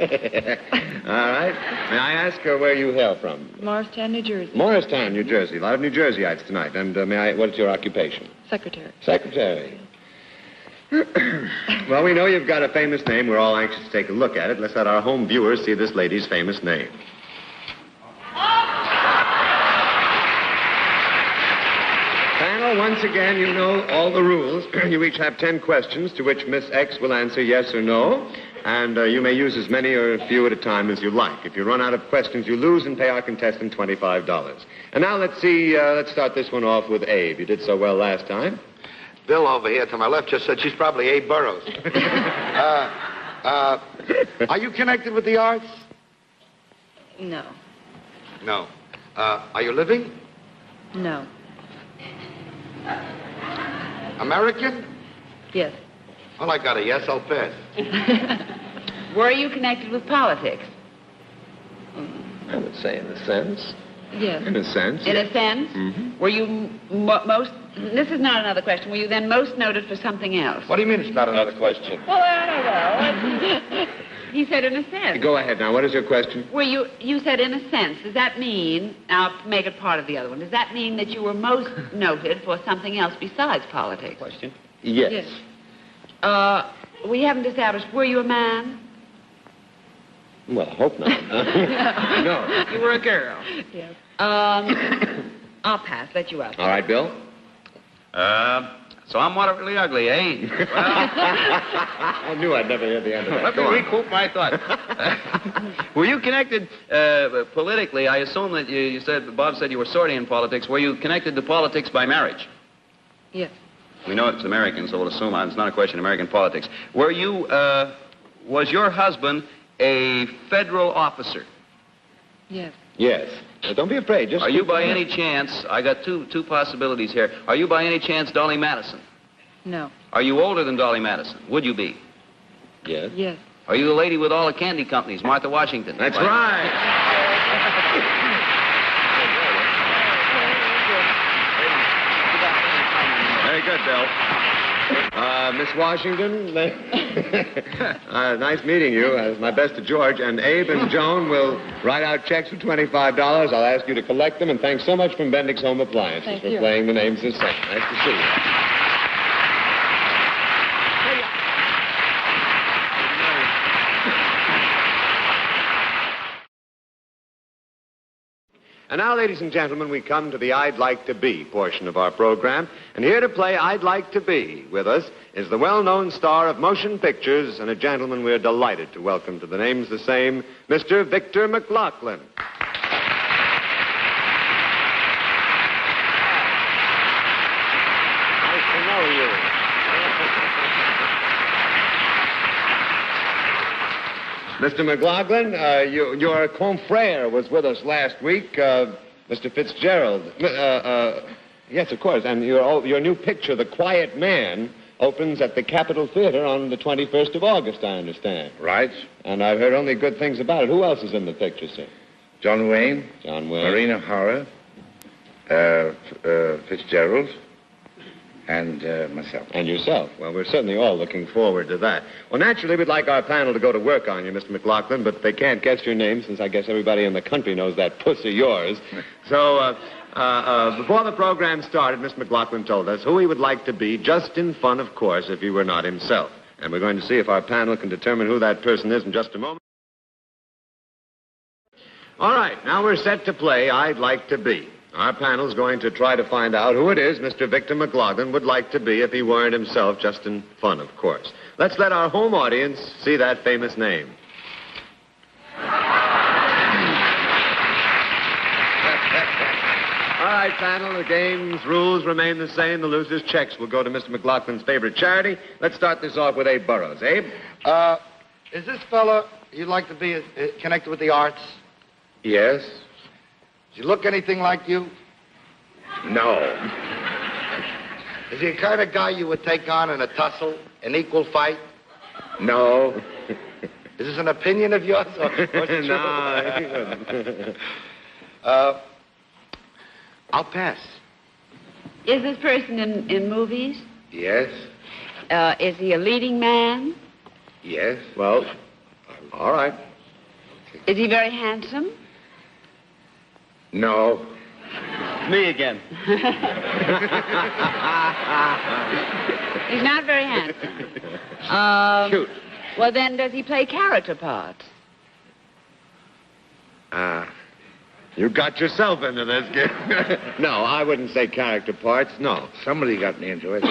right. May I ask where you hail from? Morristown, New Jersey. Morristown, New Jersey. A lot of New Jerseyites tonight. And what's your occupation? Secretary. Secretary. Well, we know you've got a famous name. We're all anxious to take a look at it. Let's let our home viewers see this lady's famous name. Panel, once again, you know all the rules. You each have 10 questions to which Miss X will answer yes or no. And you may use as many or a few at a time as you like. If you run out of questions, you lose and pay our contestant $25. And now let's see, let's start this one off with Abe. You did so well last time. Bill over here to my left just said she's probably Abe Burrows. Are you connected with the arts? No. No. Are you living? No. American? Yes. Well, I got a yes, I'll pass. Were you connected with politics? I would say in a sense. Yes. In a sense. In a sense? Mm-hmm. Were you most... This is not another question. Were you then most noted for something else? What do you mean it's not another question? Well, I don't know. He said in a sense. Go ahead now. What is your question? Were you said in a sense. Does that mean... Now, make it part of the other one. Does that mean that you were most noted for something else besides politics? Question? Yes. We haven't established... Were you a man? Well, I hope not. No. You were a girl. Yes. I'll pass. Let you out. All right, Bill. So I'm moderately ugly, eh? Well, I knew I'd never hear the end of that. let me recoup my thought. Were you connected politically? I assume that you said, Bob said you were sorting in politics. Were you connected to politics by marriage? Yes. We know it's American, so we'll assume it's not a question of American politics. Were you, was your husband a federal officer? Yes. Yes. Don't be afraid. Just Are you by any chance, I got two possibilities here. Are you by any chance Dolly Madison? No. Are you older than Dolly Madison? Would you be? Yes. Yes. Are you the lady with all the candy companies, Martha Washington? That's right. Very good, Bill. Miss Washington, nice meeting you. My best to George. And Abe and Joan will write out checks for $25. I'll ask you to collect them. And thanks so much from Bendix Home Appliances for playing the names this second. Nice to see you. And now, ladies and gentlemen, we come to the I'd Like to Be portion of our program. And here to play I'd Like to Be with us is the well-known star of motion pictures and a gentleman we're delighted to welcome to the names the same, Mr. Victor McLaughlin. Nice to know you. Mr. McLaughlin, your confrère was with us last week, Mr. Fitzgerald. Yes, of course. And your new picture, The Quiet Man, opens at the Capitol Theater on the 21st of August, I understand. Right. And I've heard only good things about it. Who else is in the picture, sir? John Wayne. John Wayne. Marina Hara. Fitzgerald. And myself. And yourself. Well, we're certainly all looking forward to that. Well, naturally, we'd like our panel to go to work on you, Mr. McLaughlin, but they can't guess your name since I guess everybody in the country knows that puss of yours. So, before the program started, Mr. McLaughlin told us who he would like to be, just in fun, of course, if he were not himself. And we're going to see if our panel can determine who that person is in just a moment. All right, now we're set to play I'd Like to Be. Our panel's going to try to find out who it is Mr. Victor McLaughlin would like to be if he weren't himself, just in fun, of course. Let's let our home audience see that famous name. All right, panel, the game's rules remain the same. The loser's checks will go to Mr. McLaughlin's favorite charity. Let's start this off with Abe Burrows. Abe? Is this fella you'd like to be connected with the arts? Yes. Does he look anything like you? No. Is he the kind of guy you would take on in a tussle, an equal fight? No. Is this an opinion of yours? Or is it No. I'll pass. Is this person in movies? Yes. Is he a leading man? Yes. Well, all right. Is he very handsome? No. Me again. He's not very handsome. Shoot. Well, then, does he play character parts? You got yourself into this, kid. No, I wouldn't say character parts, no. Somebody got me into it.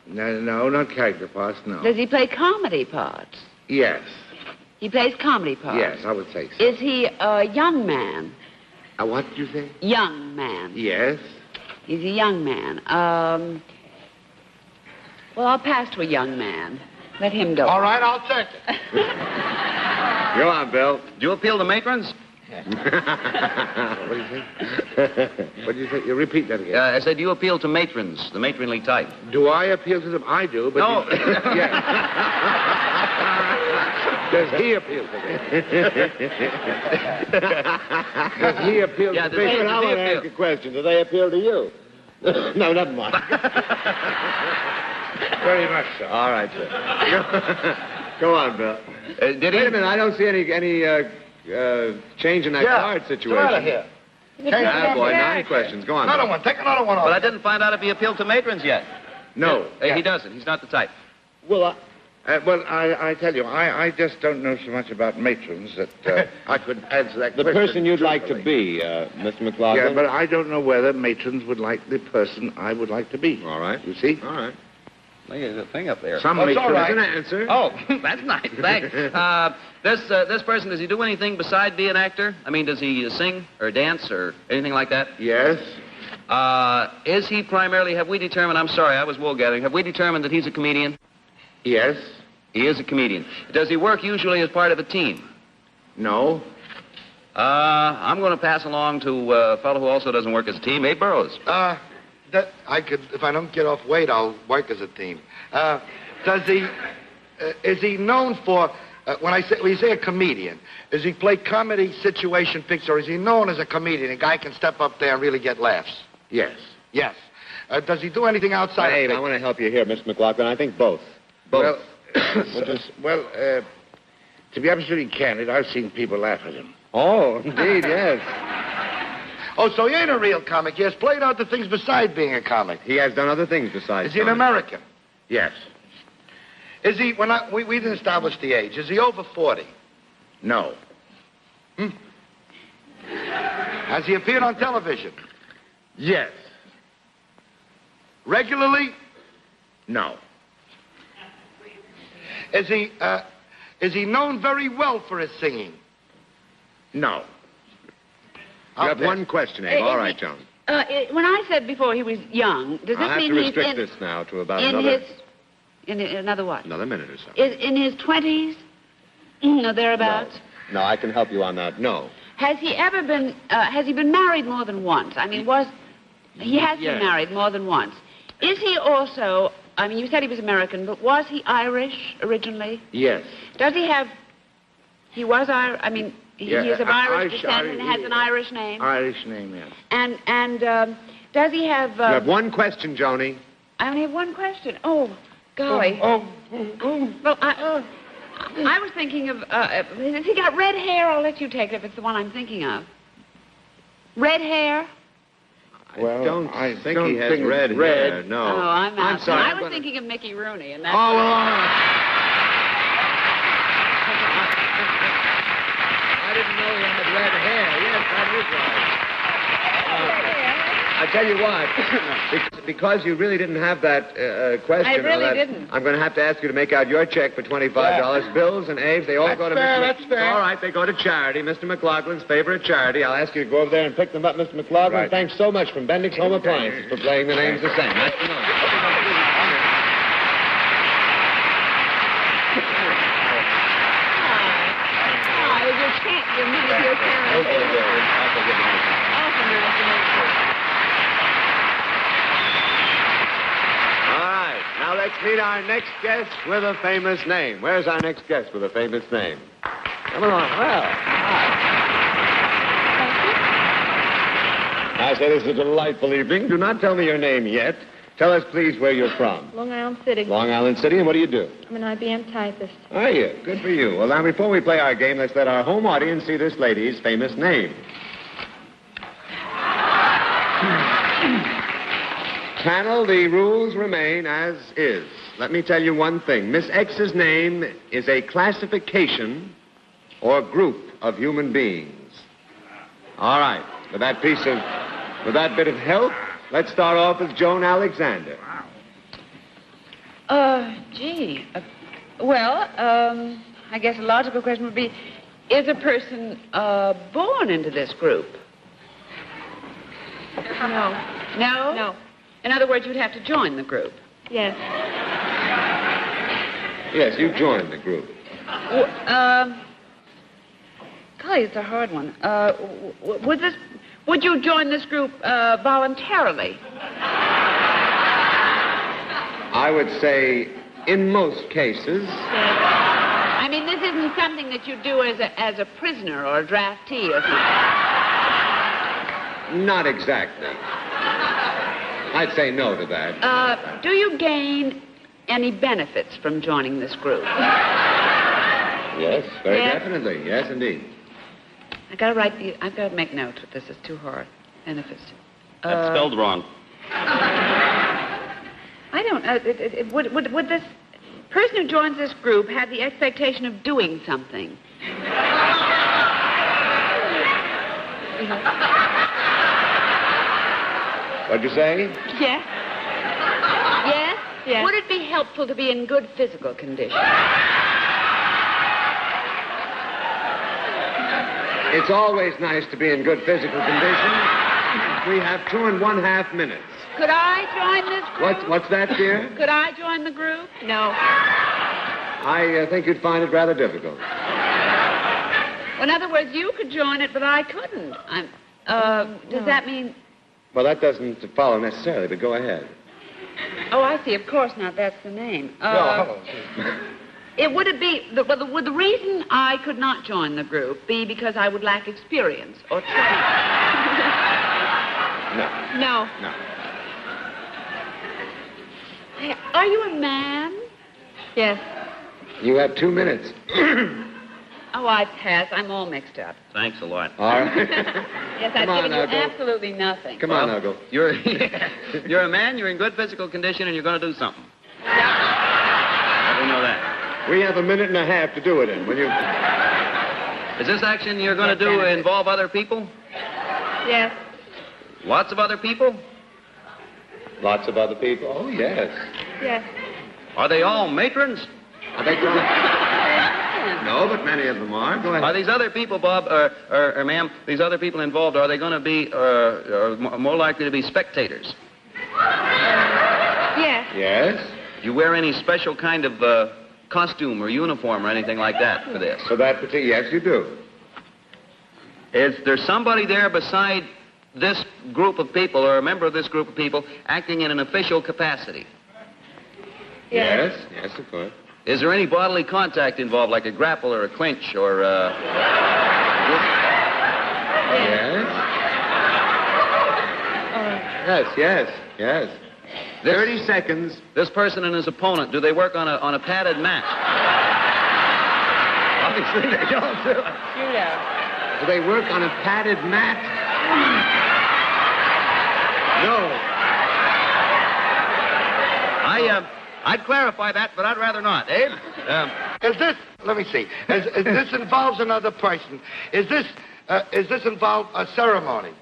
No, not character parts, no. Does he play comedy parts? Yes. He plays comedy parts? Yes, I would say so. Is he a young man? A what did you say? Young man. Yes. He's a young man. Well, I'll pass to a young man. Let him go. All right, I'll take it. Go on, Bill. Do you appeal to matrons? What do you say? What did you say? You repeat that again. I said you appeal to matrons, the matronly type. Do I appeal to them? I do, but... No. Yes. Does he appeal to them? Does he appeal to them? I want to ask a question. Do they appeal to you? No, never mind. Very much so. All right, sir. Go on, Bill. Wait a minute. I don't see any change in that card situation. Get out of here. Boy, 9 questions. Go on. Another Bill. one. Take another one off. But I didn't find out if he appealed to matrons yet. No. He doesn't. He's not the type. Well, I tell you, I just don't know so much about matrons that I could answer that The question. person you'd like to be, Mr. McLaughlin. Yeah, but I don't know whether matrons would like the person I would like to be. All right. You see? All right. There's a thing up there. Some That's matrons... all right. An answer. Oh, that's nice. Thanks. This person, does he do anything beside be an actor? I mean, does he sing or dance or anything like that? Yes. Is he primarily, have we determined, I'm sorry, I was wool gathering, have we determined that he's a comedian? Yes. He is a comedian. Does he work usually as part of a team? No. I'm going to pass along to a fellow who also doesn't work as a team, Abe Burrows. That I could, if I don't get off weight, I'll work as a team. Does he? Is he known for? When you say a comedian, does he play comedy situation picture? Or is he known as a comedian? A guy can step up there and really get laughs. Yes. Yes. Does he do anything outside? Abe, I want to help you here, Mr. McLaughlin. I think both. Well, to be absolutely candid, I've seen people laugh at him. Oh, indeed, yes. Oh, so he ain't a real comic. He has played out the things beside being a comic. He has done other things besides. Is he an comic. American? Yes. Is he? We didn't establish the age. Is he over 40? No. Has he appeared on television? Yes. Regularly? No. Is he known very well for his singing? No. You have one question, Abe. All right, John. When I said before he was young, does I'll this have mean to he's restrict in, this now to about in another... another what? Another minute or so. Is in his 20s? Or thereabouts? No, I can help you on that. No. Has he ever been, has he been married more than once? I mean, he has been married more than once. Is he also, I mean, you said he was American, but was he Irish originally? Yes. Does he have, he was Irish, I mean, he is of Irish descent and has an Irish name? Irish name, yes. And does he have... You have one question, Joni. I only have one question. Oh, golly. Well, I was thinking of, has he got red hair? I'll let you take it if it's the one I'm thinking of. Red hair? Well, I don't think he has red hair. No. Oh, I'm out. sorry. I was thinking of Mickey Rooney, and that's... Oh, well, I didn't know he had red hair. Yes, that is right. I tell you what, because you really didn't have that question. I really didn't. I'm going to have to ask you to make out your check for $25. Bills and Abe's, they all go to fair, Mr. that's fair. All right, they go to charity, Mr. McLaughlin's favorite charity. I'll ask you to go over there and pick them up, Mr. McLaughlin. Right. Thanks so much from Bendix Home Appliances for playing the names the same. Nice to know you. All right, now let's meet our next guest with a famous name. Where's our next guest with a famous name? Come along. Well, hi. I say this is a delightful evening. Do not tell me your name yet. Tell us, please, where you're from. Long Island City. Long Island City, and what do you do? I'm an IBM typist. Are you? Good for you. Well, now, before we play our game, let's let our home audience see this lady's famous name. Panel, the rules remain as is. Let me tell you one thing. Miss X's name is a classification or group of human beings. All right. With that bit of help, let's start off with Joan Alexander. I guess a logical question would be, is a person born into this group? No. No? No. In other words, you'd have to join the group. Yes. Yes, you joined the group. Golly, it's a hard one. Would you join this group voluntarily? I would say in most cases. I mean, this isn't something that you do as a prisoner or a draftee or something. Not exactly. I'd say no to that. Do you gain any benefits from joining this group? Yes, very definitely. Yes, indeed. I've got to make notes, but this is too hard. Benefits. That's spelled wrong. I don't. Would this person who joins this group have the expectation of doing something? What'd you say? Yes. Yes? Yes. Would it be helpful to be in good physical condition? It's always nice to be in good physical condition. We have 2.5 minutes. Could I join this group? What's that, dear? Could I join the group? No. I think you'd find it rather difficult. Well, in other words, you could join it, but I couldn't. Does that mean... Well, that doesn't follow necessarily, but go ahead. Oh, I see. Of course not. That's the name. Would the reason I could not join the group be because I would lack experience or training? No. No. Hey, are you a man? Yes. You have 2 minutes. Oh, I pass. I'm all mixed up. Thanks a lot. All right. Yes, I've given you absolutely nothing. Come on, Uncle. You're a man, you're in good physical condition, and you're going to do something. I don't know that. We have 1.5 minutes to do it in. Will you... Is this action you're going to do involve other people? Yes. Lots of other people? Lots of other people? Oh, yes. Yes. Are they all matrons? I think no, but many of them are. Go ahead. Are these other people, Bob, or ma'am, these other people involved, are they going to be more likely to be spectators? Yes. Yes. Do you wear any special kind of costume or uniform or anything like that for this? For that particular, yes, you do. Is there somebody there beside this group of people, or a member of this group of people, acting in an official capacity? Yes. Yes, of course. Is there any bodily contact involved, like a grapple or a clinch or Yes. Yes. 30 seconds. This person and his opponent, do they work on a padded mat? Obviously they don't do it. Do they work on a padded mat? No. I'd clarify that, but I'd rather not. Abe? Is this, let me see, is this involves another person? Is this involve a ceremony?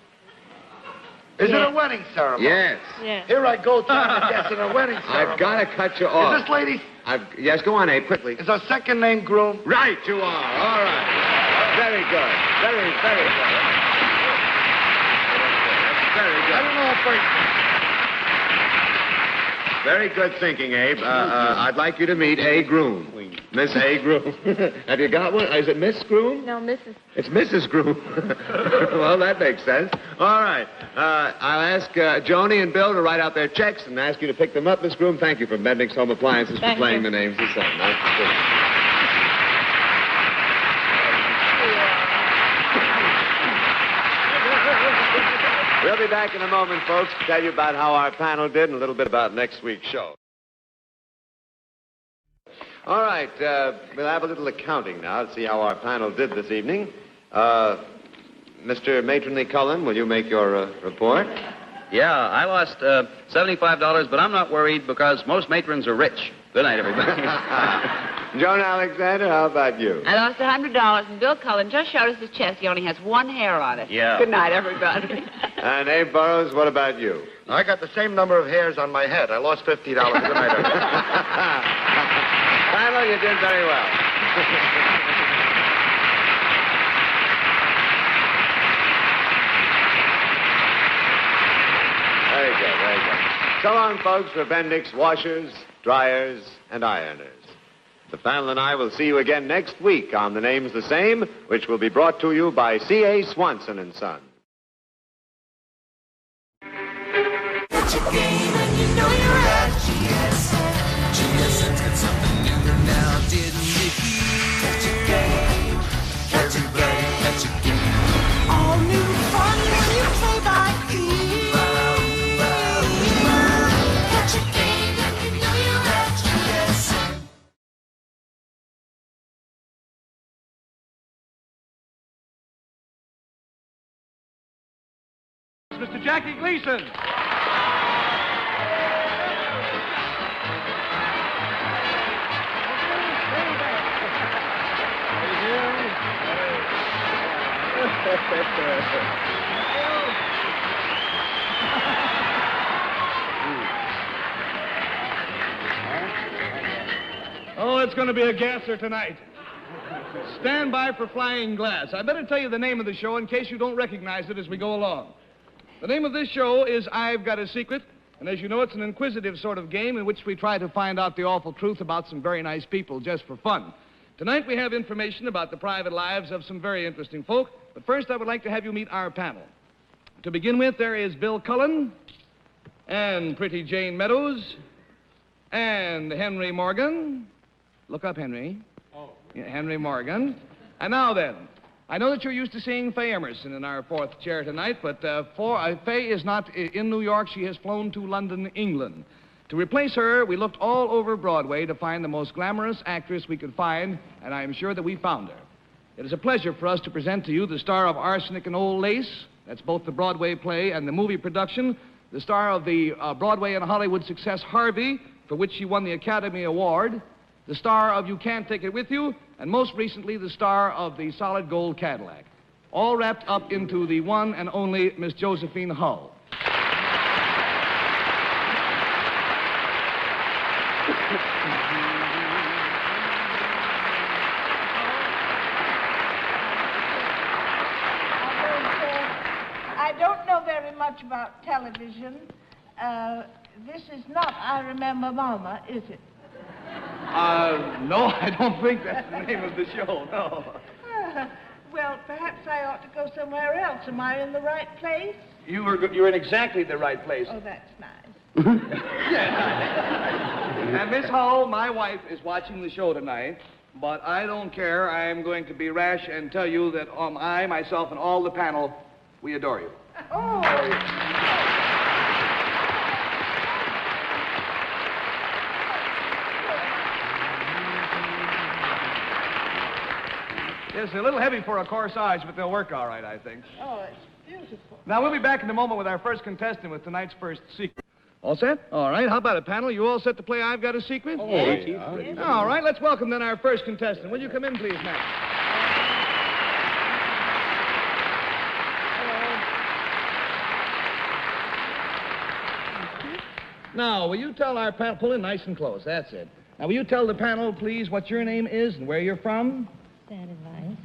Is it a wedding ceremony? Yes. Here I go trying to guess in a wedding ceremony. I've got to cut you off. Is this lady? Yes, go on, Abe, quickly. Is her second name groom? Right, you are. All right. Very good. Very, very good. Very good. I don't know if Very good thinking, Abe. I'd like you to meet A. Groom. Miss A. Groom. Have you got one? Is it Miss Groom? No, Mrs. It's Mrs. Groom. Well, that makes sense. All right. I'll ask Joni and Bill to write out their checks and ask you to pick them up. Miss Groom, thank you from Mednick's Home Appliances for playing the names of the song. Nice to see you. We'll be back in a moment, folks, to tell you about how our panel did and a little bit about next week's show. All right, we'll have a little accounting now to see how our panel did this evening. Mr. Matronly Cullen, will you make your report? Yeah, I lost $75, but I'm not worried because most matrons are rich. Good night, everybody. Joan Alexander, how about you? I lost $100, and Bill Cullen just showed us his chest. He only has one hair on it. Yeah. Good night, everybody. And Abe Burrows, what about you? I got the same number of hairs on my head. I lost $50. Good night, everybody. Panel, you did very well. Very good, very good. So long, folks, for Bendix washers, dryers, and ironers. The panel and I will see you again next week on The Name's the Same, which will be brought to you by C.A. Swanson and Son. It's a game and you know you're at GSN. GSN's got something new now, didn't you hear? Catch a game, catch a game, catch a game. All new fun when you play by ear. Catch a game and you know you're at GSN. Mr. Jackie Gleason. Oh, it's going to be a gasser tonight. Stand by for flying glass. I better tell you the name of the show in case you don't recognize it as we go along. The name of this show is I've Got a Secret, and as you know, it's an inquisitive sort of game in which we try to find out the awful truth about some very nice people just for fun. Tonight we have information about the private lives of some very interesting folk, but first I would like to have you meet our panel. To begin with, there is Bill Cullen, and pretty Jane Meadows, and Henry Morgan. Look up, Henry. Oh. Yeah, Henry Morgan. And now then, I know that you're used to seeing Faye Emerson in our fourth chair tonight, but Faye is not in New York. She has flown to London, England. To replace her, we looked all over Broadway to find the most glamorous actress we could find, and I am sure that we found her. It is a pleasure for us to present to you the star of Arsenic and Old Lace. That's both the Broadway play and the movie production. The star of the Broadway and Hollywood success Harvey, for which she won the Academy Award. The star of You Can't Take It With You, and most recently, the star of the Solid Gold Cadillac. All wrapped up into the one and only Miss Josephine Hull. I don't know very much about television. This is not I Remember Mama, is it? No, I don't think that's the name of the show, no. Well, perhaps I ought to go somewhere else. Am I in the right place? You're in exactly the right place. Oh, that's nice. And Miss Hull, my wife, is watching the show tonight, but I don't care. I'm going to be rash and tell you that I, myself, and all the panel, we adore you. Oh. It's a little heavy for a corsage, but they'll work all right, I think. Oh, it's beautiful. Now, we'll be back in a moment with our first contestant with tonight's first secret. All set? All right. How about it, panel? You all set to play I've Got a Secret? Oh, yeah. All right. Let's welcome then our first contestant. Will you come in, please, ma'am? Now, will you tell our panel... Pull in nice and close. That's it. Now, will you tell the panel, please, what your name is and where you're from? Sarah Weiss.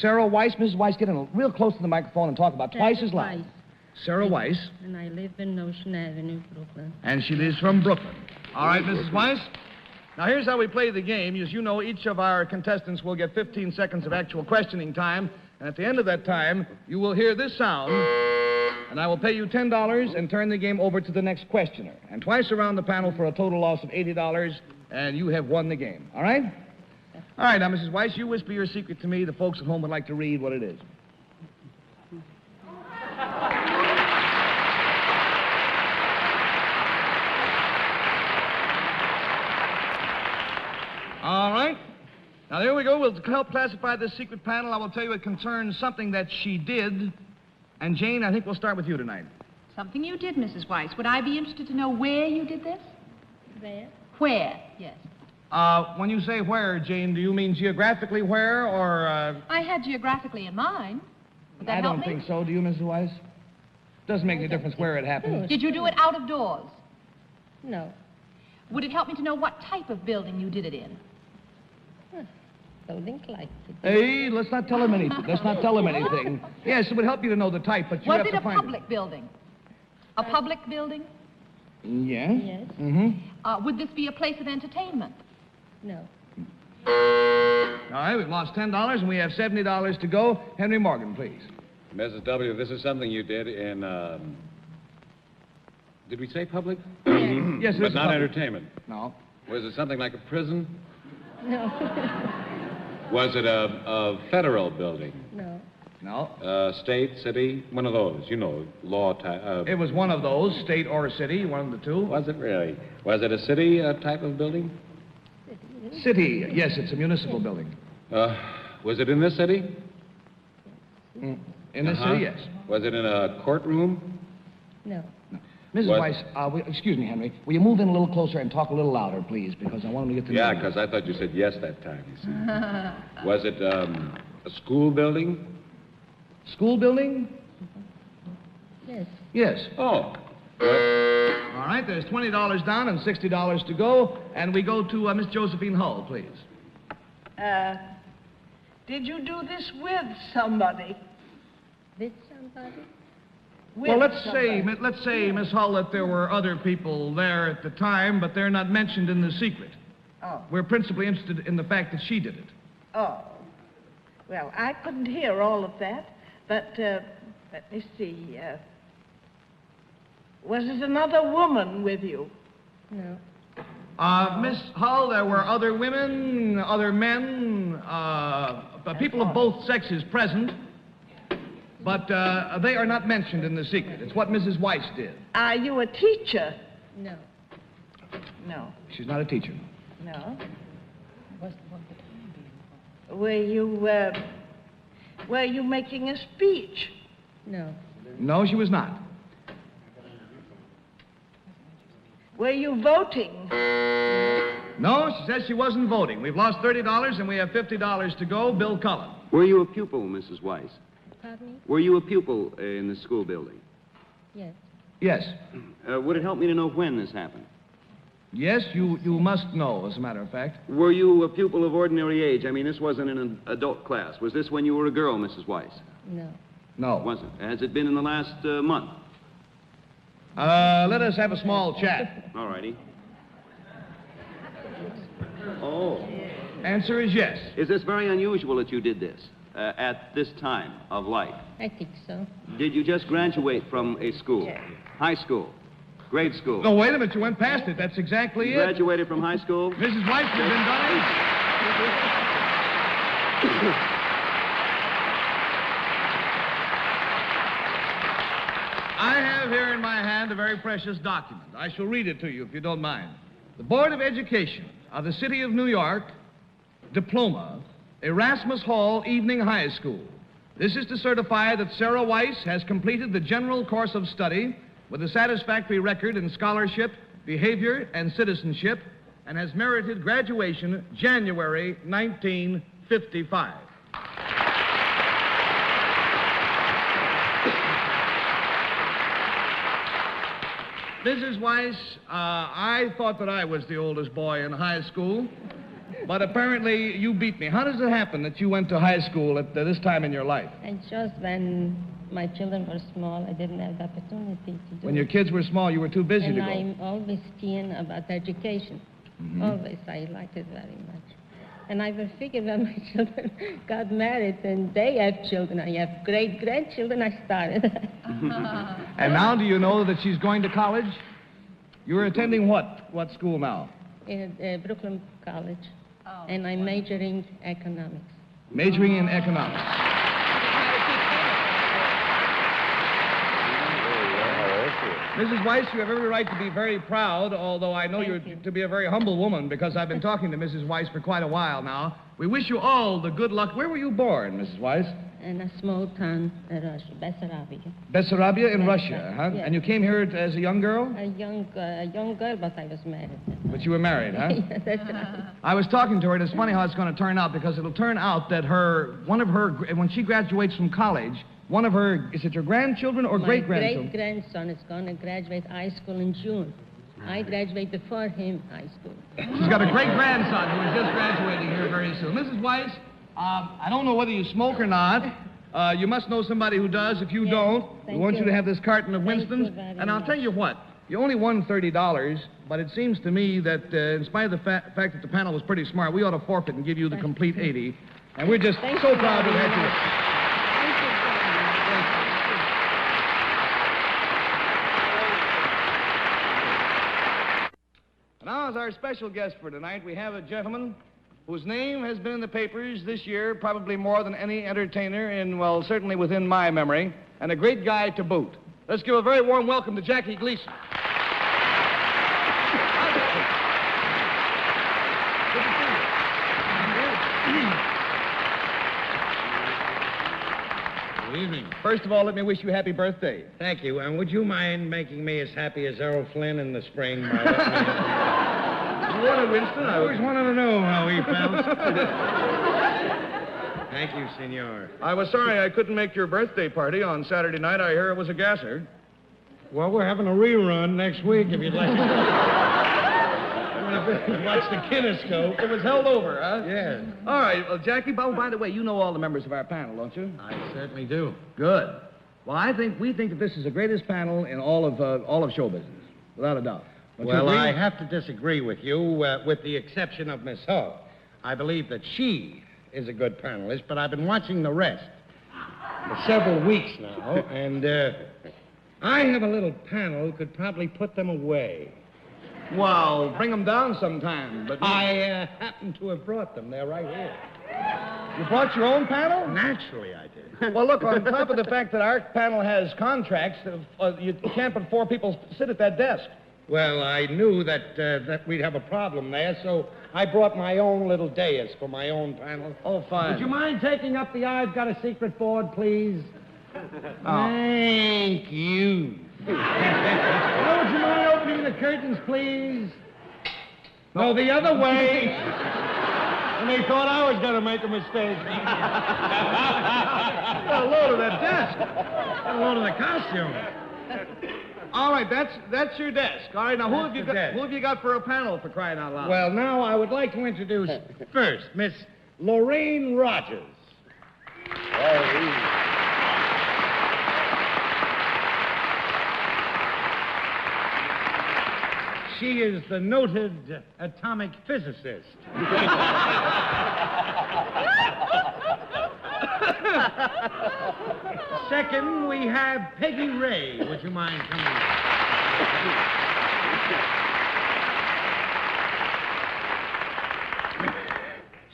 Sarah Weiss. Mrs. Weiss, get in real close to the microphone and talk about twice as loud. Weiss. Sarah Weiss. And I live in Ocean Avenue, Brooklyn. And she lives from Brooklyn. All right, Mrs. Weiss. Now, here's how we play the game. As you know, each of our contestants will get 15 seconds of actual questioning time. And at the end of that time, you will hear this sound, and I will pay you $10 and turn the game over to the next questioner. And twice around the panel for a total loss of $80, and you have won the game. All right? All right, now, Mrs. Weiss, you whisper your secret to me. The folks at home would like to read what it is. All right. Now, there we go. We'll help classify this secret panel. I will tell you it concerns something that she did. And, Jane, I think we'll start with you tonight. Something you did, Mrs. Weiss. Would I be interested to know where you did this? Where? Where, yes. When you say where, Jane, do you mean geographically where, or... I had geographically in mind. Would that I help don't me? think so. Do you, Mrs. Weiss? Doesn't make any difference where it happened. Did you do it out of doors? No. Would it help me to know what type of building you did it in? Building like it. Hey, let's not tell him anything. Let's not tell him anything. Yes, it would help you to know the type, but you Was have it to a find public building? A public building? Yes. Yes. Mm-hmm. Would this be a place of entertainment? No. All right, we've lost $10, and we have $70 to go. Henry Morgan, please. Mrs. W., this is something you did in, did we say public? Yes, But it's not public. entertainment. No. Was it something like a prison? No. Was it a federal building? No. No. State, city, one of those, you know, law type. It was one of those, state or city, one of the two. Was it really? Was it a city type of building? City, yes, it's a municipal building. Was it in this city? In the city, yes. Was it in a courtroom? No. Mrs. Was- Weiss, excuse me, Henry. Will you move in a little closer and talk a little louder, please, because I want him to get to know Yeah, you. because I thought you said yes that time, you see. Was it a school building? School building? Yes. Yes. Oh. All right, there's $20 down and $60 to go, and we go to Miss Josephine Hull, please. Did you do this with somebody? With somebody? Well, let's say, Miss Hull, that there were other people there at the time, but they're not mentioned in the secret. Oh. We're principally interested in the fact that she did it. Oh. Well, I couldn't hear all of that, but let me see. Was it another woman with you? No. Miss Hull, there were other women, other men, people of both sexes present, but they are not mentioned in the secret. It's what Mrs. Weiss did. Are you a teacher? No. No. She's not a teacher. No. Was the Were you making a speech? No. No, she was not. Were you voting? No, she says she wasn't voting. We've lost $30 and we have $50 to go. Bill Cullen. Were you a pupil, Mrs. Weiss? Pardon me? Were you a pupil in the school building? Yes. Yes. Would it help me to know when this happened? Yes, you must know, as a matter of fact. Were you a pupil of ordinary age? I mean, this wasn't in an adult class. Was this when you were a girl, Mrs. Weiss? No. No. Was it? Has it been in the last month? Let us have a small chat. All righty. Oh. Answer is yes. Is this very unusual that you did this at this time of life? I think so. Did you just graduate from a school? High school? Grade school? No, wait a minute. You went past it. That's exactly You it. graduated from high school? Mrs. Weiss, you've been done. I have here in my hand a very precious document. I shall read it to you if you don't mind. The Board of Education of the City of New York, diploma, Erasmus Hall Evening High School. This is to certify that Sarah Weiss has completed the general course of study with a satisfactory record in scholarship, behavior, and citizenship, and has merited graduation January 1955. Mrs. Weiss, I thought that I was the oldest boy in high school, but apparently you beat me. How does it happen that you went to high school at this time in your life? And just when my children were small, I didn't have the opportunity to do When your kids were small, you were too busy and to go. I'm always keen about education. Mhm. Always. I liked it very much. And I will figure when my children got married and they have children, I have great-grandchildren, I started. And now do you know that she's going to college? You're attending what? What school now? In Brooklyn College. And I'm majoring economics. Majoring in economics. Mrs. Weiss, you have every right to be very proud, although I know you're to be a very humble woman because I've been talking to Mrs. Weiss for quite a while now. We wish you all the good luck. Where were you born, Mrs. Weiss? In a small town in Russia, Bessarabia. Bessarabia in Russia, huh? Yes. And you came here as a young girl? A young girl, but I was married. But you were married, huh? Yes, that's right. I was talking to her, and it's funny how it's going to turn out because it'll turn out that when she graduates from college, one of her, is it your grandchildren or My great-grandchildren? great-grandson is going to graduate high school in June. I graduate before him high school. She's got a great-grandson who is just graduating here very soon. Mrs. Weiss, I don't know whether you smoke or not. You must know somebody who does. If you don't, we want you to have this carton of Winston's. And I'll tell you what, you only won $30, but it seems to me that in spite of the fact that the panel was pretty smart, we ought to forfeit and give you the complete 80. And we're just so proud to have you. Now, as our special guest for tonight, we have a gentleman whose name has been in the papers this year probably more than any entertainer in, well, certainly within my memory, and a great guy to boot. Let's give a very warm welcome to Jackie Gleason. Good evening. First of all, let me wish you happy birthday. Thank you. And would you mind making me as happy as Errol Flynn in the spring? You wanted Winston? I always wanted to know how he felt. Thank you, senor. I was sorry I couldn't make your birthday party on Saturday night. I hear it was a gasser. Well, we're having a rerun next week if you'd like to watch the kinescope. It was held over, huh? Yes. All right. Well, Jackie, by the way, you know all the members of our panel, don't you? I certainly do. Good. Well, we think that this is the greatest panel in all of show business, without a doubt. Don't you Well, agree? I have to disagree with you, with the exception of Miss Ho. I believe that she is a good panelist, but I've been watching the rest for several weeks now, and I have a little panel who could probably put them away. Well, bring them down sometime. But I happen to have brought them. They're right here. You brought your own panel? Naturally, I did. Well, look, on top of the fact that our panel has contracts, you can't but 4 people sit at that desk. Well, I knew that we'd have a problem there, so I brought my own little dais for my own panel. Oh, fine. Would you mind taking up the I've Got a Secret board, please? Thank you. Oh, would you mind opening the curtains, please? No, the other way. And they thought I was going to make a mistake. Got a load of that desk. Got a load of the costume. All right, that's your desk. All right, now who have you got for a panel, for crying out loud? Well, now I would like to introduce first Miss Lorraine Rogers. She is the noted atomic physicist. Second, we have Peggy Ray. Would you mind coming?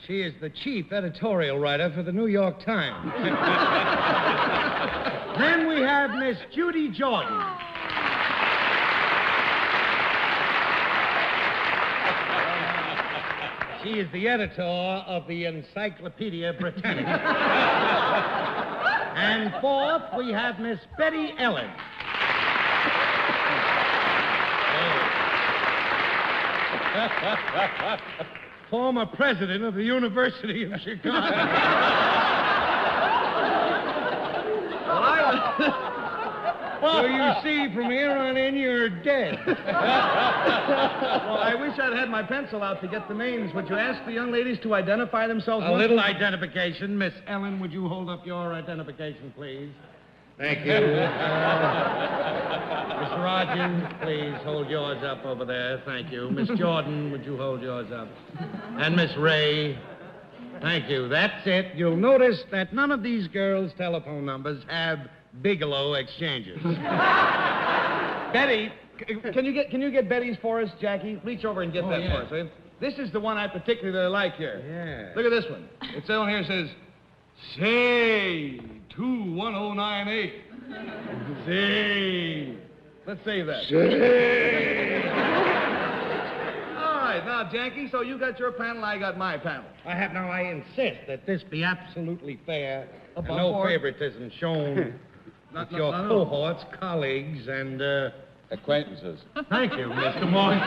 She is the chief editorial writer for the New York Times. Then we have Miss Judy Jordan. She is the editor of the Encyclopedia Britannica. And fourth, we have Miss Betty Ellen. Former president of the University of Chicago. So you see, from here on in, you're dead. Well, I wish I'd had my pencil out to get the names. Would you ask the young ladies to identify themselves? A little identification. Miss Ellen, would you hold up your identification, please? Thank you. Miss Rogers, please hold yours up over there. Thank you. Miss Jordan, would you hold yours up? And Miss Ray. Thank you. That's it. You'll notice that none of these girls' telephone numbers have Bigelow exchanges. Betty, can you get Betty's for us, Jackie? Reach over and get that yeah. for us, will you? This is the one I particularly like here. Yeah. Look at this one. It's on here. It says, say 21098. Say. Let's save that. Say. All right, now, Jackie, so you got your panel, I got my panel. I insist that this be absolutely fair and Above no board. favoritism shown with your no. cohorts, colleagues, and, Acquaintances. Thank you, Mr. Morgan.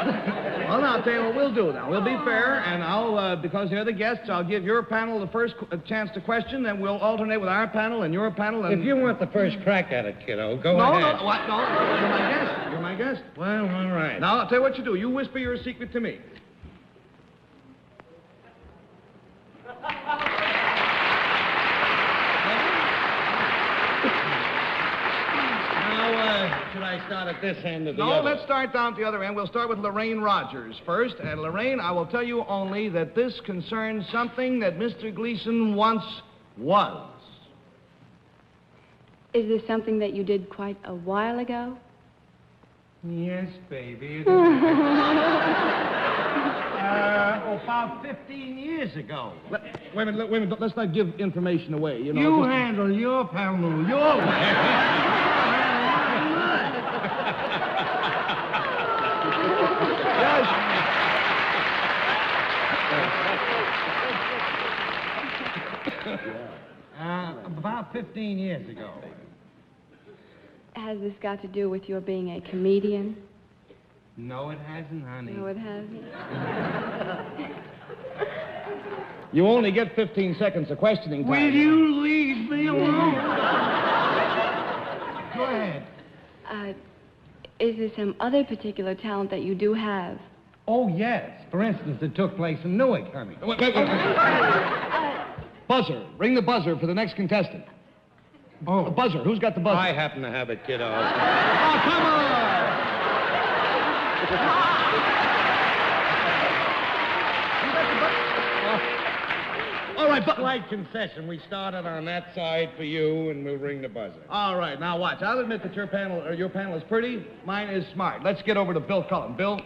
Well, now, I'll tell you what we'll do now. We'll be fair, and I'll, because they're the guests, I'll give your panel the first chance to question, then we'll alternate with our panel and your panel. And... If you want the first crack at it, kiddo, go ahead. No, what? No, you're my guest. You're my guest. Well, all right. Now, I'll tell you what you do. You whisper your secret to me. Should I start at this end or the No, other? let's start down at the other end. We'll start with Lorraine Rogers first. And Lorraine, I will tell you only that this concerns something that Mr. Gleason once was. Is this something that you did quite a while ago? Yes, baby. About 15 years ago. Wait a minute. Let's not give information away. You know. You handle your panel your way. About 15 years ago. Has this got to do with your being a comedian? No, it hasn't, honey. No, it hasn't. You only get 15 seconds of questioning time. Will you leave me alone? Go ahead. Is there some other particular talent that you do have? Oh, yes. For instance, it took place in Newark, honey. Wait. Buzzer. Ring the buzzer for the next contestant. Oh. A buzzer. Who's got the buzzer? I happen to have it, kiddo. Oh, come on! All right, Slight concession. We started on that side for you, and we'll ring the buzzer. All right, now watch. I'll admit that your panel is pretty. Mine is smart. Let's get over to Bill Cullen. Bill?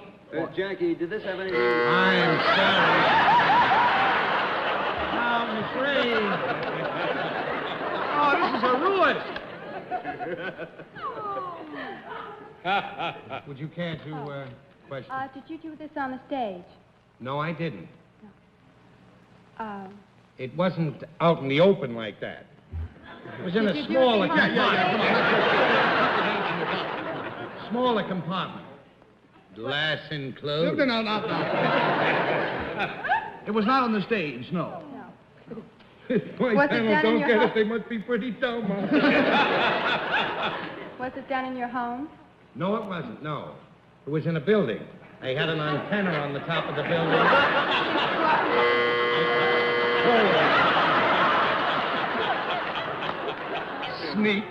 Jackie, did this have anything... I'm sorry. Now, Miss Ray. Oh, this is a ruin. Would you care to question? Did you do this on the stage? No, I didn't. It wasn't out in the open like that. It was in a smaller compartment. Smaller compartment. Glass enclosed. No. It was not on the stage, no. My panel don't get it. They must be pretty dumb. Was it done in your home? No, it wasn't. No. It was in a building. They had an antenna on the top of the building. Sneak.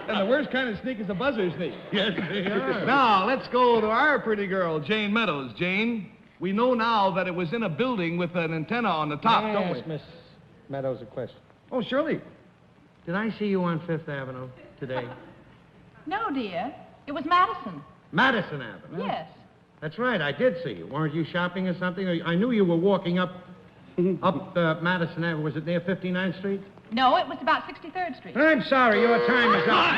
And the worst kind of sneak is a buzzer sneak. Yes, they are. Now, let's go to our pretty girl, Jane Meadows. Jane, we know now that it was in a building with an antenna on the top, don't we? Ask Miss Meadows a question. Oh, surely. Did I see you on Fifth Avenue today? No, dear. It was Madison. Madison Avenue? Yes. That's right, I did see you. Weren't you shopping or something? I knew you were walking up Madison Avenue. Was it near 59th Street? No, it was about 63rd Street. I'm sorry, your time is up.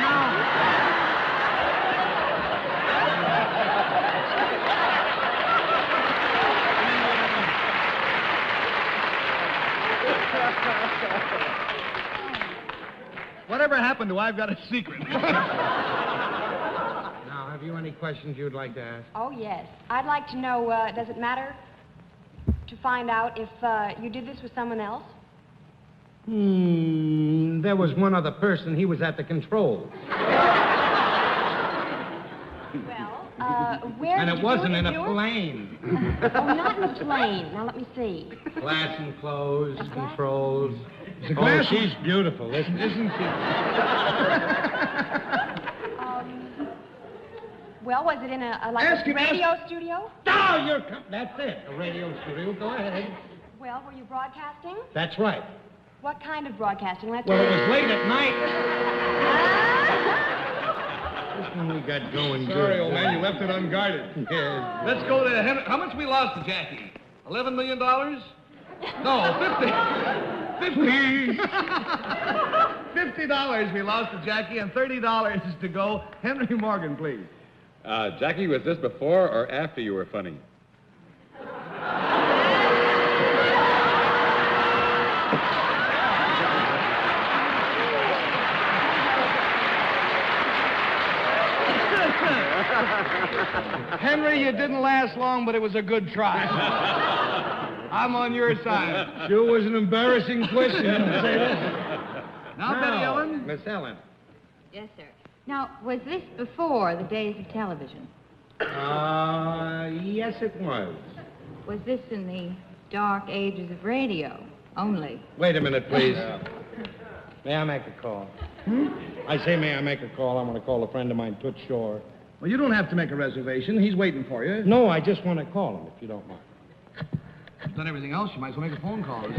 Whatever happened to I've Got a Secret? Now, have you any questions you'd like to ask? Oh, yes. I'd like to know, does it matter to find out if you did this with someone else? There was one other person. He was at the controls. Well, Where And did it you wasn't do it in a Newark? plane. Oh, not in a plane. Now, let me see. Glass enclosed, controls. It's a Oh, glass- she's beautiful, isn't she? Well, was it in a like Ask a him, radio studio? No, that's it. A radio studio. Go ahead. Well, were you broadcasting? That's right. What kind of broadcasting? Let's Well, it hear was late at night. This one we got going good. Sorry, old man, you left it unguarded. Yes. Let's go to Henry. How much we lost to Jackie? $11 million? No, 50. $50 we lost to Jackie and $30 to go. Henry Morgan, please. Jackie, was this before or after you were funny? Henry, you didn't last long, but it was a good try. I'm on your side. Sure was an embarrassing question. Say that. Now, Betty Ellen. Miss Ellen. Yes, sir. Now, was this before the days of television? Yes, it was. Was this in the dark ages of radio only? Wait a minute, please. May I make a call? I say, may I make a call? I'm going to call a friend of mine, Toots Shore. Well, you don't have to make a reservation. He's waiting for you. No, I just want to call him, if you don't mind. You've done everything else. You might as well make a phone call. Well,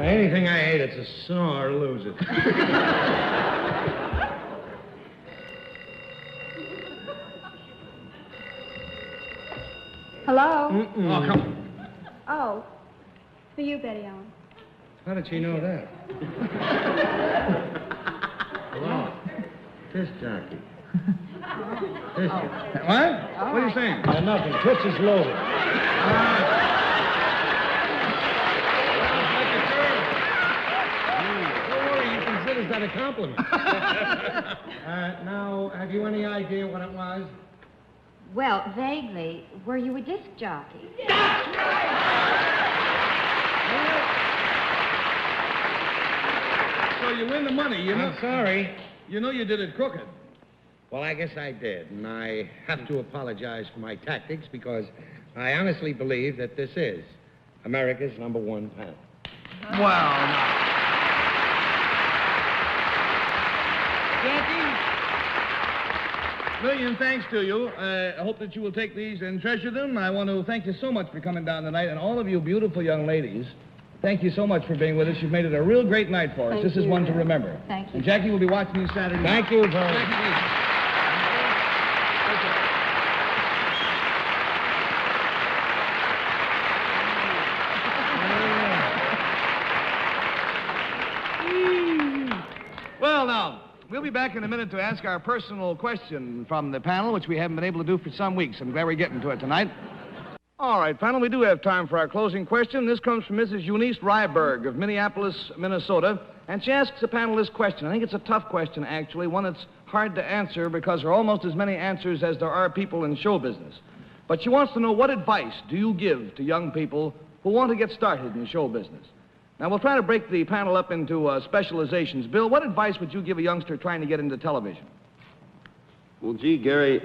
anything I hate, it's a snore, lose it. Hello? Oh, come on. Oh. For you, Betty Ellen. How did she know that? Hello. Disc jockey. Disc jockey. What? What are you saying? Nothing. Toots is loaded. Don't worry, he considers that a compliment. Now, have you any idea what it was? Well, vaguely. Were you a disc jockey? So you win the money, you know? I'm sorry. You know you did it crooked. Well, I guess I did, and I have to apologize for my tactics because I honestly believe that this is America's #1 panel. Well, now. Jackie, million thanks to you. I hope that you will take these and treasure them. I want to thank you so much for coming down tonight, and all of you beautiful young ladies. Thank you so much for being with us. You've made it a real great night for us. Thank This is you. one to remember. Thank you. And Jackie will be watching you Saturday night. Thank you very much. Thank you. Well, now, we'll be back in a minute to ask our personal question from the panel, which we haven't been able to do for some weeks. I'm glad we're getting to it tonight. All right, panel, we do have time for our closing question. This comes from Mrs. Eunice Ryberg of Minneapolis, Minnesota, and she asks the panel this question. I think it's a tough question, actually, one that's hard to answer because there are almost as many answers as there are people in show business. But she wants to know, what advice do you give to young people who want to get started in show business? Now, we'll try to break the panel up into specializations. Bill, what advice would you give a youngster trying to get into television? Well, gee, Gary,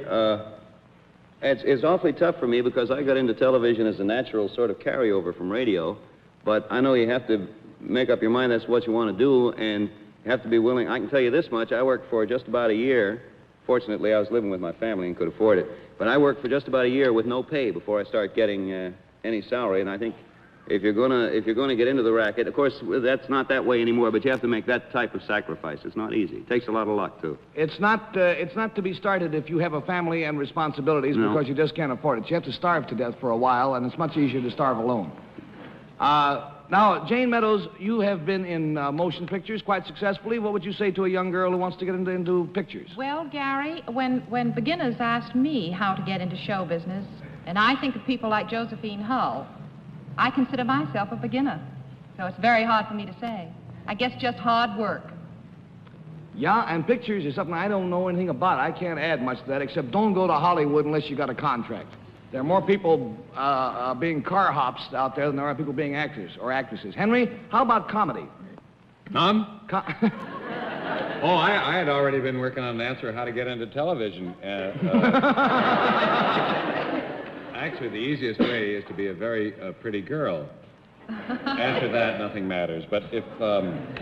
it's awfully tough for me because I got into television as a natural sort of carryover from radio. But I know you have to make up your mind that's what you want to do, and you have to be willing. I can tell you this much. I worked for just about a year. Fortunately, I was living with my family and could afford it. But I worked for just about a year with no pay before I started getting any salary. And I think if you're gonna get into the racket, of course, that's not that way anymore, but you have to make that type of sacrifice. It's not easy. It takes a lot of luck, too. It's not to be started if you have a family and responsibilities because you just can't afford it. You have to starve to death for a while, and it's much easier to starve alone. Now, Jane Meadows, you have been in motion pictures quite successfully. What would you say to a young girl who wants to get into pictures? Well, Gary, when beginners ask me how to get into show business, and I think of people like Josephine Hull, I consider myself a beginner. So it's very hard for me to say. I guess just hard work. Yeah, and pictures is something I don't know anything about. I can't add much to that, except don't go to Hollywood unless you got a contract. There are more people being car hops out there than there are people being actors or actresses. Henry, how about comedy? None? Oh, I had already been working on an answer how to get into television. Actually, the easiest way is to be a very pretty girl. After that, nothing matters. But if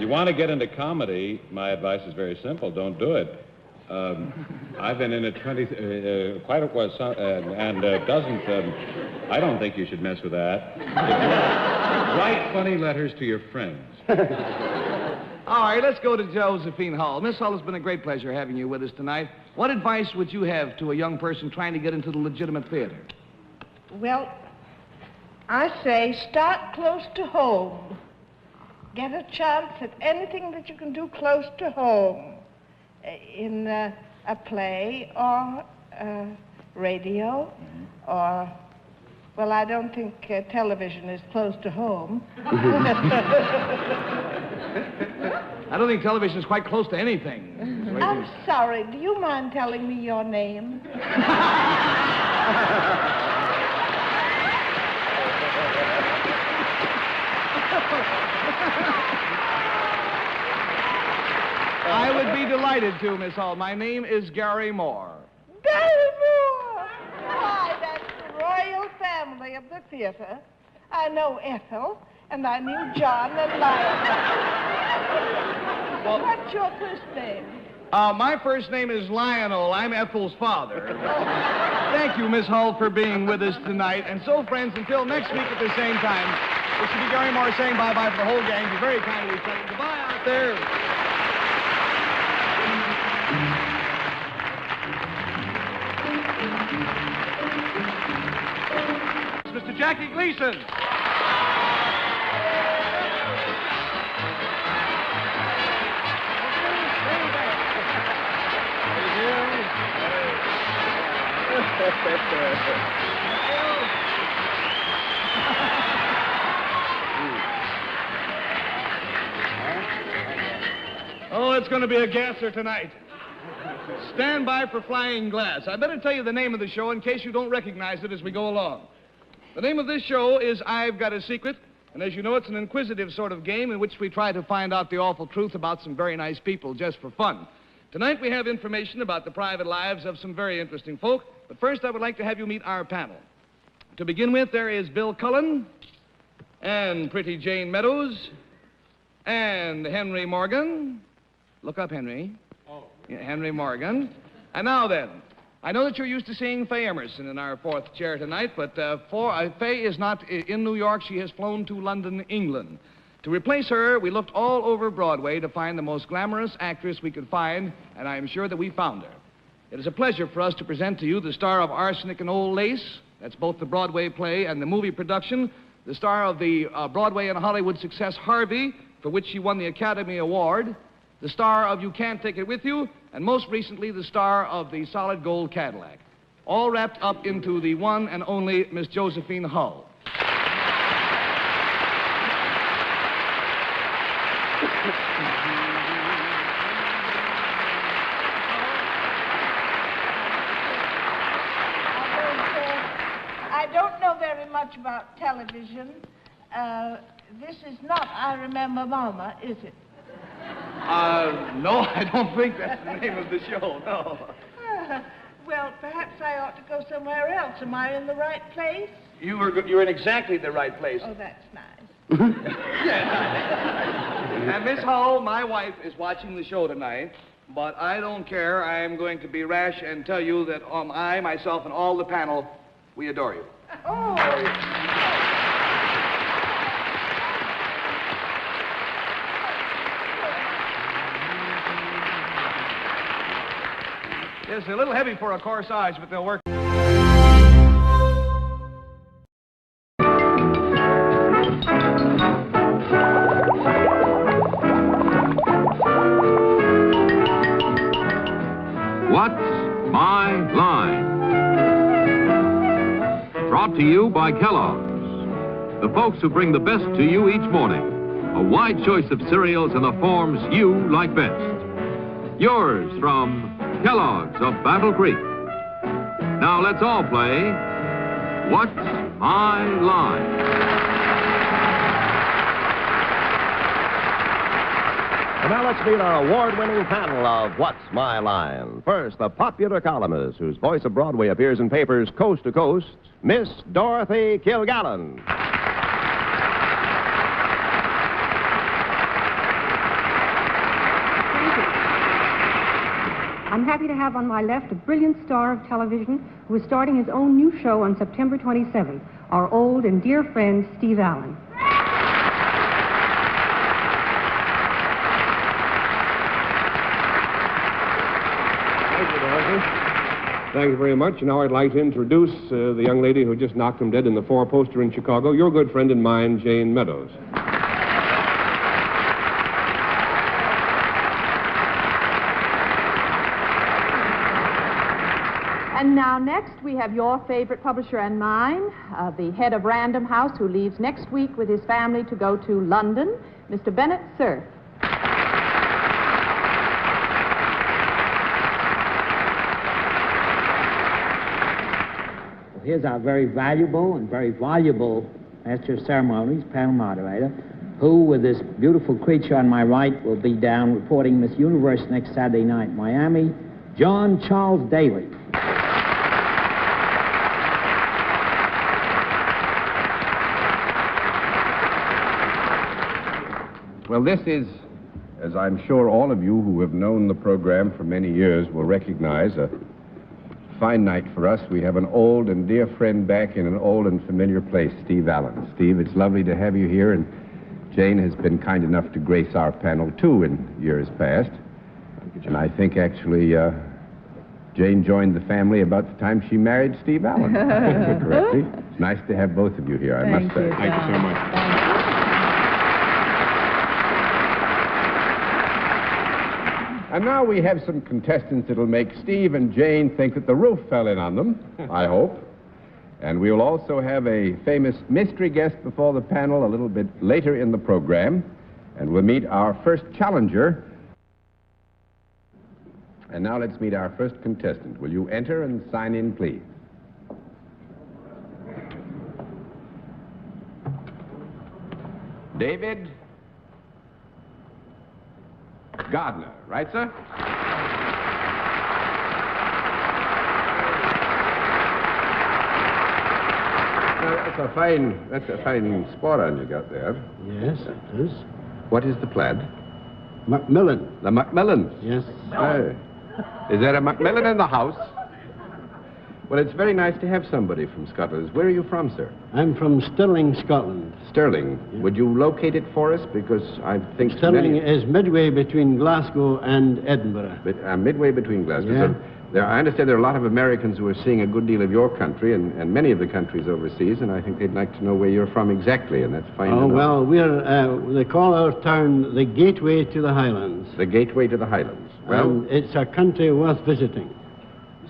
you want to get into comedy, my advice is very simple. Don't do it. I've been in it quite a while, and doesn't. I don't think you should mess with that. Write funny letters to your friends. All right, let's go to Josephine Hull. Miss Hull, it's been a great pleasure having you with us tonight. What advice would you have to a young person trying to get into the legitimate theater? Well, I say start close to home. Get a chance at anything that you can do close to home. In a play or radio or, well, I don't think television is close to home. I don't think television is quite close to anything. I'm sorry, do you mind telling me your name? I would be delighted to, Miss Hull. My name is Gary Moore. Gary Moore! Why, that's the royal family of the theater. I know Ethel, and I knew John and Lionel. What's your first name? My first name is Lionel. I'm Ethel's father. Thank you, Miss Hull, for being with us tonight. And so, friends, until next week at the same time, this will be Gary Moore saying bye-bye for the whole gang. Be very kind to each other. Goodbye out there. Mr. Jackie Gleason. Oh, it's going to be a gasser tonight. Stand by for flying glass. I better tell you the name of the show in case you don't recognize it as we go along. The name of this show is I've Got a Secret, and as you know, it's an inquisitive sort of game in which we try to find out the awful truth about some very nice people just for fun. Tonight we have information about the private lives of some very interesting folk, but first I would like to have you meet our panel. To begin with, there is Bill Cullen, and pretty Jane Meadows, and Henry Morgan. Look up, Henry. Oh. Yeah, Henry Morgan. And now then, I know that you're used to seeing Faye Emerson in our fourth chair tonight, but Faye is not in New York. She has flown to London, England. To replace her, we looked all over Broadway to find the most glamorous actress we could find, and I am sure that we found her. It is a pleasure for us to present to you the star of Arsenic and Old Lace. That's both the Broadway play and the movie production. The star of the Broadway and Hollywood success Harvey, for which she won the Academy Award. The star of You Can't Take It With You, and most recently, the star of the Solid Gold Cadillac. All wrapped up into the one and only Miss Josephine Hull. I don't know very much about television. This is not I Remember Mama, is it? No, I don't think that's the name of the show, no. Well, perhaps I ought to go somewhere else. Am I in the right place? You're in exactly the right place. Oh, that's nice. And Miss Hull, my wife, is watching the show tonight, but I don't care. I am going to be rash and tell you that I, myself, and all the panel, we adore you. Oh. It's a little heavy for a corsage, but they'll work. What's My Line? Brought to you by Kellogg's, the folks who bring the best to you each morning. A wide choice of cereals in the forms you like best. Yours from Kellogg's of Battle Creek. Now let's all play What's My Line? now let's meet our award-winning panel of What's My Line. First, the popular columnist whose voice of Broadway appears in papers coast to coast, Miss Dorothy Kilgallen. I'm happy to have on my left a brilliant star of television who is starting his own new show on September 27th, our old and dear friend, Steve Allen. Thank you, Dorothy. Thank you very much. Now I'd like to introduce the young lady who just knocked him dead in the four-poster in Chicago, your good friend and mine, Jane Meadows. And now next, we have your favorite publisher and mine, the head of Random House, who leaves next week with his family to go to London, Mr. Bennett Cerf. Here's our very valuable and very voluble Master of Ceremonies, panel moderator, who, with this beautiful creature on my right, will be down reporting Miss Universe next Saturday night in Miami, John Charles Daly. Well, this is, as I'm sure all of you who have known the program for many years will recognize, a fine night for us. We have an old and dear friend back in an old and familiar place, Steve Allen. Steve, it's lovely to have you here, and Jane has been kind enough to grace our panel, too, in years past. And I think, actually, Jane joined the family about the time she married Steve Allen. Correctly. It's nice to have both of you here, I must say. Thank you so much. And now we have some contestants that'll make Steve and Jane think that the roof fell in on them, I hope. And we will also have a famous mystery guest before the panel a little bit later in the program. And we'll meet our first challenger. And now let's meet our first contestant. Will you enter and sign in, please? David Gardner, right, sir? That's a fine sporran you got there. Yes, it is. What is the plaid? Macmillan. The Macmillans? Yes. Hey. Is there a Macmillan in the house? Well, it's very nice to have somebody from Scotland. Where are you from, sir? I'm from Stirling, Scotland. Sterling. Yeah. Would you locate it for us? Because I think Stirling is midway between Glasgow and Edinburgh. Midway between Glasgow. Yeah. So I understand there are a lot of Americans who are seeing a good deal of your country and many of the countries overseas, and I think they'd like to know where you're from exactly, and that's fine to know. Well, they call our town the Gateway to the Highlands. The Gateway to the Highlands. Well, and it's a country worth visiting.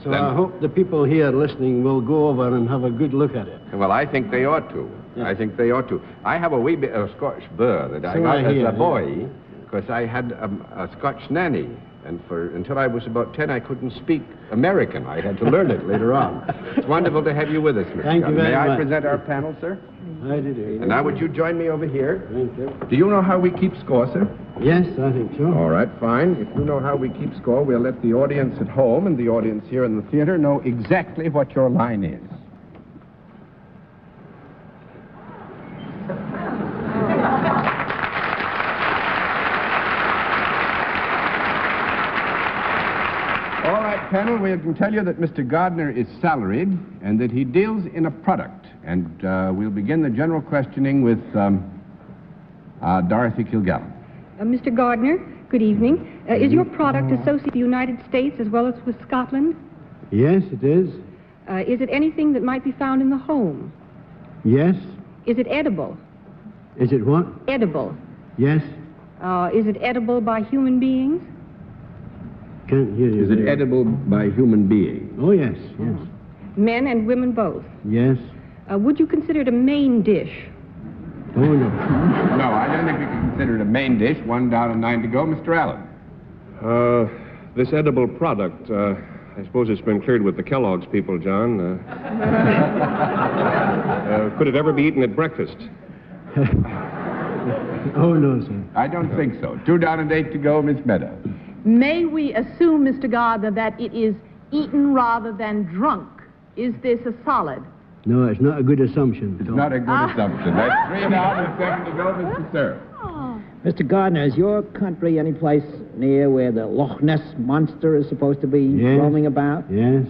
So then, I hope the people here listening will go over and have a good look at it. Well, I think they ought to. Yeah. I think they ought to. I have a wee bit of Scotch burr that I got as a boy, because I had a Scotch nanny. And until I was about 10, I couldn't speak American. I had to learn it later on. It's wonderful to have you with us, Mr. Thank you very much. much. May I present our panel, sir? I do. And now would you join me over here? Thank you. Do you know how we keep score, sir? Yes, I think so. All right, fine. If you know how we keep score, we'll let the audience at home and the audience here in the theater know exactly what your line is. All right, panel, we can tell you that Mr. Gardner is salaried and that he deals in a product. And we'll begin the general questioning with Dorothy Kilgallen. Mr. Gardner, good evening. Is your product associated with the United States as well as with Scotland? Yes, it is. Is it anything that might be found in the home? Yes. Is it edible? Is it what? Edible. Yes. Is it edible by human beings? Can't hear you. Is it edible by human beings? Oh, yes, yes. Men and women both? Yes. Would you consider it a main dish? Oh, no. No, I don't think we can consider it a main dish. 1 down and 9 to go. Mr. Allen. This edible product, I suppose it's been cleared with the Kellogg's people, John. Could it ever be eaten at breakfast? Oh, no, sir. I don't think so. 2 down and 8 to go, Miss Meadows. May we assume, Mr. Gardner, that it is eaten rather than drunk? Is this a solid? No, it's not a good assumption. It's not a good assumption. That's 3 down and 7 to go, Mr. Sir. Mr. Gardner, is your country any place near where the Loch Ness Monster is supposed to be roaming about? Yes.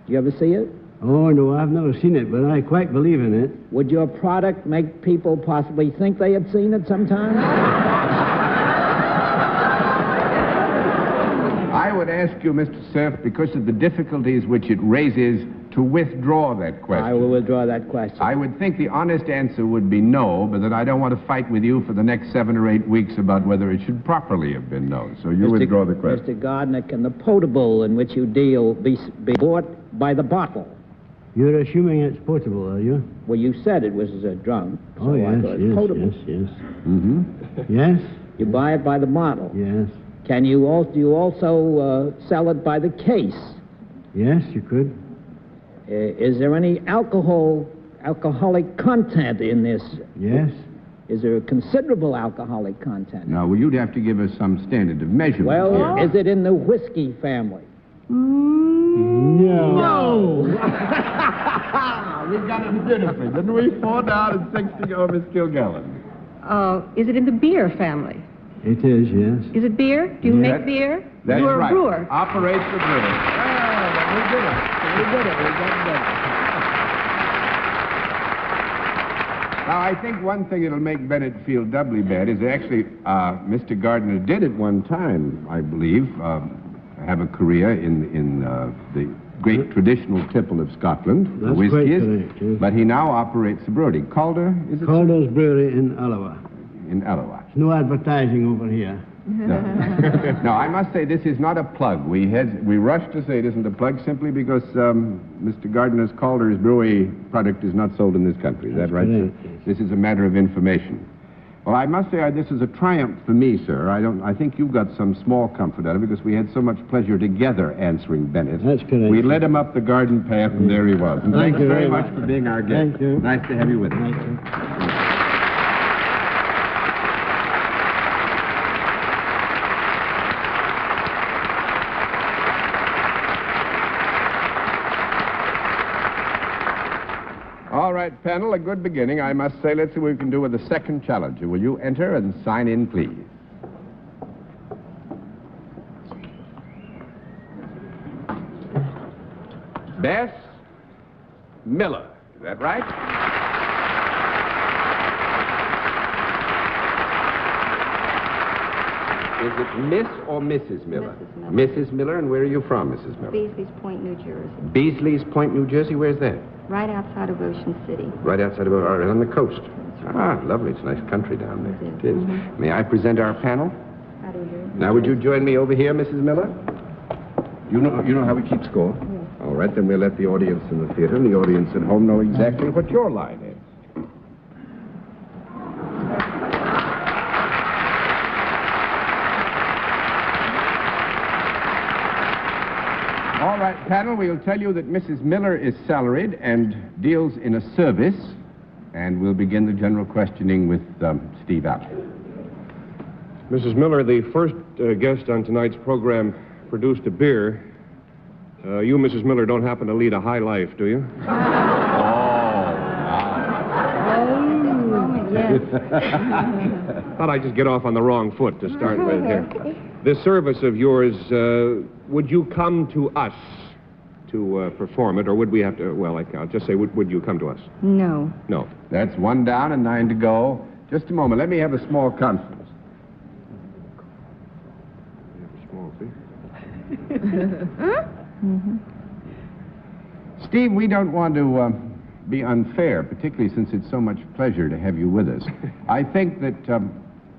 You ever see it? Oh, no, I've never seen it, but I quite believe in it. Would your product make people possibly think they had seen it sometime? I would ask you, Mr. Cerf, because of the difficulties which it raises, to withdraw that question. I will withdraw that question. I would think the honest answer would be no, but that I don't want to fight with you for the next 7 or 8 weeks about whether it should properly have been no. So you withdraw the question. Mr. Gardner, can the potable in which you deal be bought by the bottle? You're assuming it's potable, are you? Well, you said it was drunk. So Oh, I yes, thought it's yes, potable. yes. Mm-hmm. Yes? You buy it by the bottle. Yes. Do you also sell it by the case? Yes, you could. Is there any alcoholic content in this? Yes. Is there a considerable alcoholic content? Now, well, you'd have to give us some standard of measurement. Well, is it in the whiskey family? No. We got it beautifully, didn't we? 4 down and 6 to go, Miss Kilgallen. Is it in the beer family? It is, yes. Is it beer? Do you make beer? That's You're right. a brewer. Operates the brewer. We did it. Now, I think one thing that'll make Bennett feel doubly bad is actually Mr. Gardner did at one time, I believe, have a career in the great traditional tipple of Scotland, the That's whiskey quite is, correct, yes. but he now operates a brewery. Calder, is it? Calder's Brewery in Alloa. In Alloa. There's no advertising over here. Now, I must say this is not a plug. We rushed to say it isn't a plug simply because Mr. Gardner's Calder's brewery product is not sold in this country. Is that right, sir? This is a matter of information. Well, I must say this is a triumph for me, sir. I think you've got some small comfort out of it because we had so much pleasure together answering Bennett. That's correct. We led him up the garden path, and there he was. And Thank thanks you very very much much. for being our guest. Thank you. Nice to have you with us. Thank you. All right, panel, a good beginning, I must say. Let's see what we can do with the second challenger. Will you enter and sign in, please? Bess Miller. Is that right? Is it Miss or Mrs. Miller? Mrs. Miller, and where are you from, Mrs. Miller? Beasley's Point, New Jersey. Beasley's Point, New Jersey. Where's that? Right outside of Ocean City. Right outside of, right on the coast. Ah, lovely. It's a nice country down there. It is. May I present our panel? How do you do? Now, would you join me over here, Mrs. Miller? You know how we keep score? Yes. All right, then we'll let the audience in the theater and the audience at home know exactly what your line is. All right, panel, we'll tell you that Mrs. Miller is salaried and deals in a service, and we'll begin the general questioning with Steve Allen. Mrs. Miller, the first guest on tonight's program produced a beer. You, Mrs. Miller, don't happen to lead a high life, do you? Thought I'd just get off on the wrong foot to start with here. This service of yours, would you come to us to perform it, or would we have to, well, I'll just say, would you come to us? No. No. That's 1 down and 9 to go. Just a moment. Let me have a small conference. Steve, we don't want to be unfair, particularly since it's so much pleasure to have you with us. I think that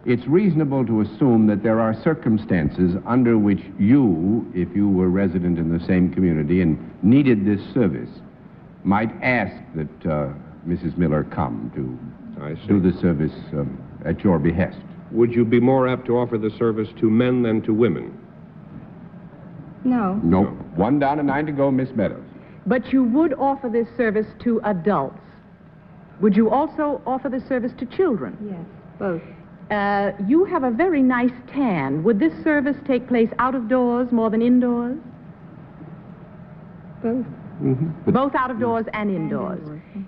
it's reasonable to assume that there are circumstances under which you, if you were resident in the same community and needed this service, might ask that Mrs. Miller come to do the service at your behest. Would you be more apt to offer the service to men than to women? No. No. 1 down and 9 to go, Miss Meadows. But you would offer this service to adults. Would you also offer this service to children? Yes, both. You have a very nice tan. Would this service take place out of doors more than indoors? Both. Both out of doors and indoors.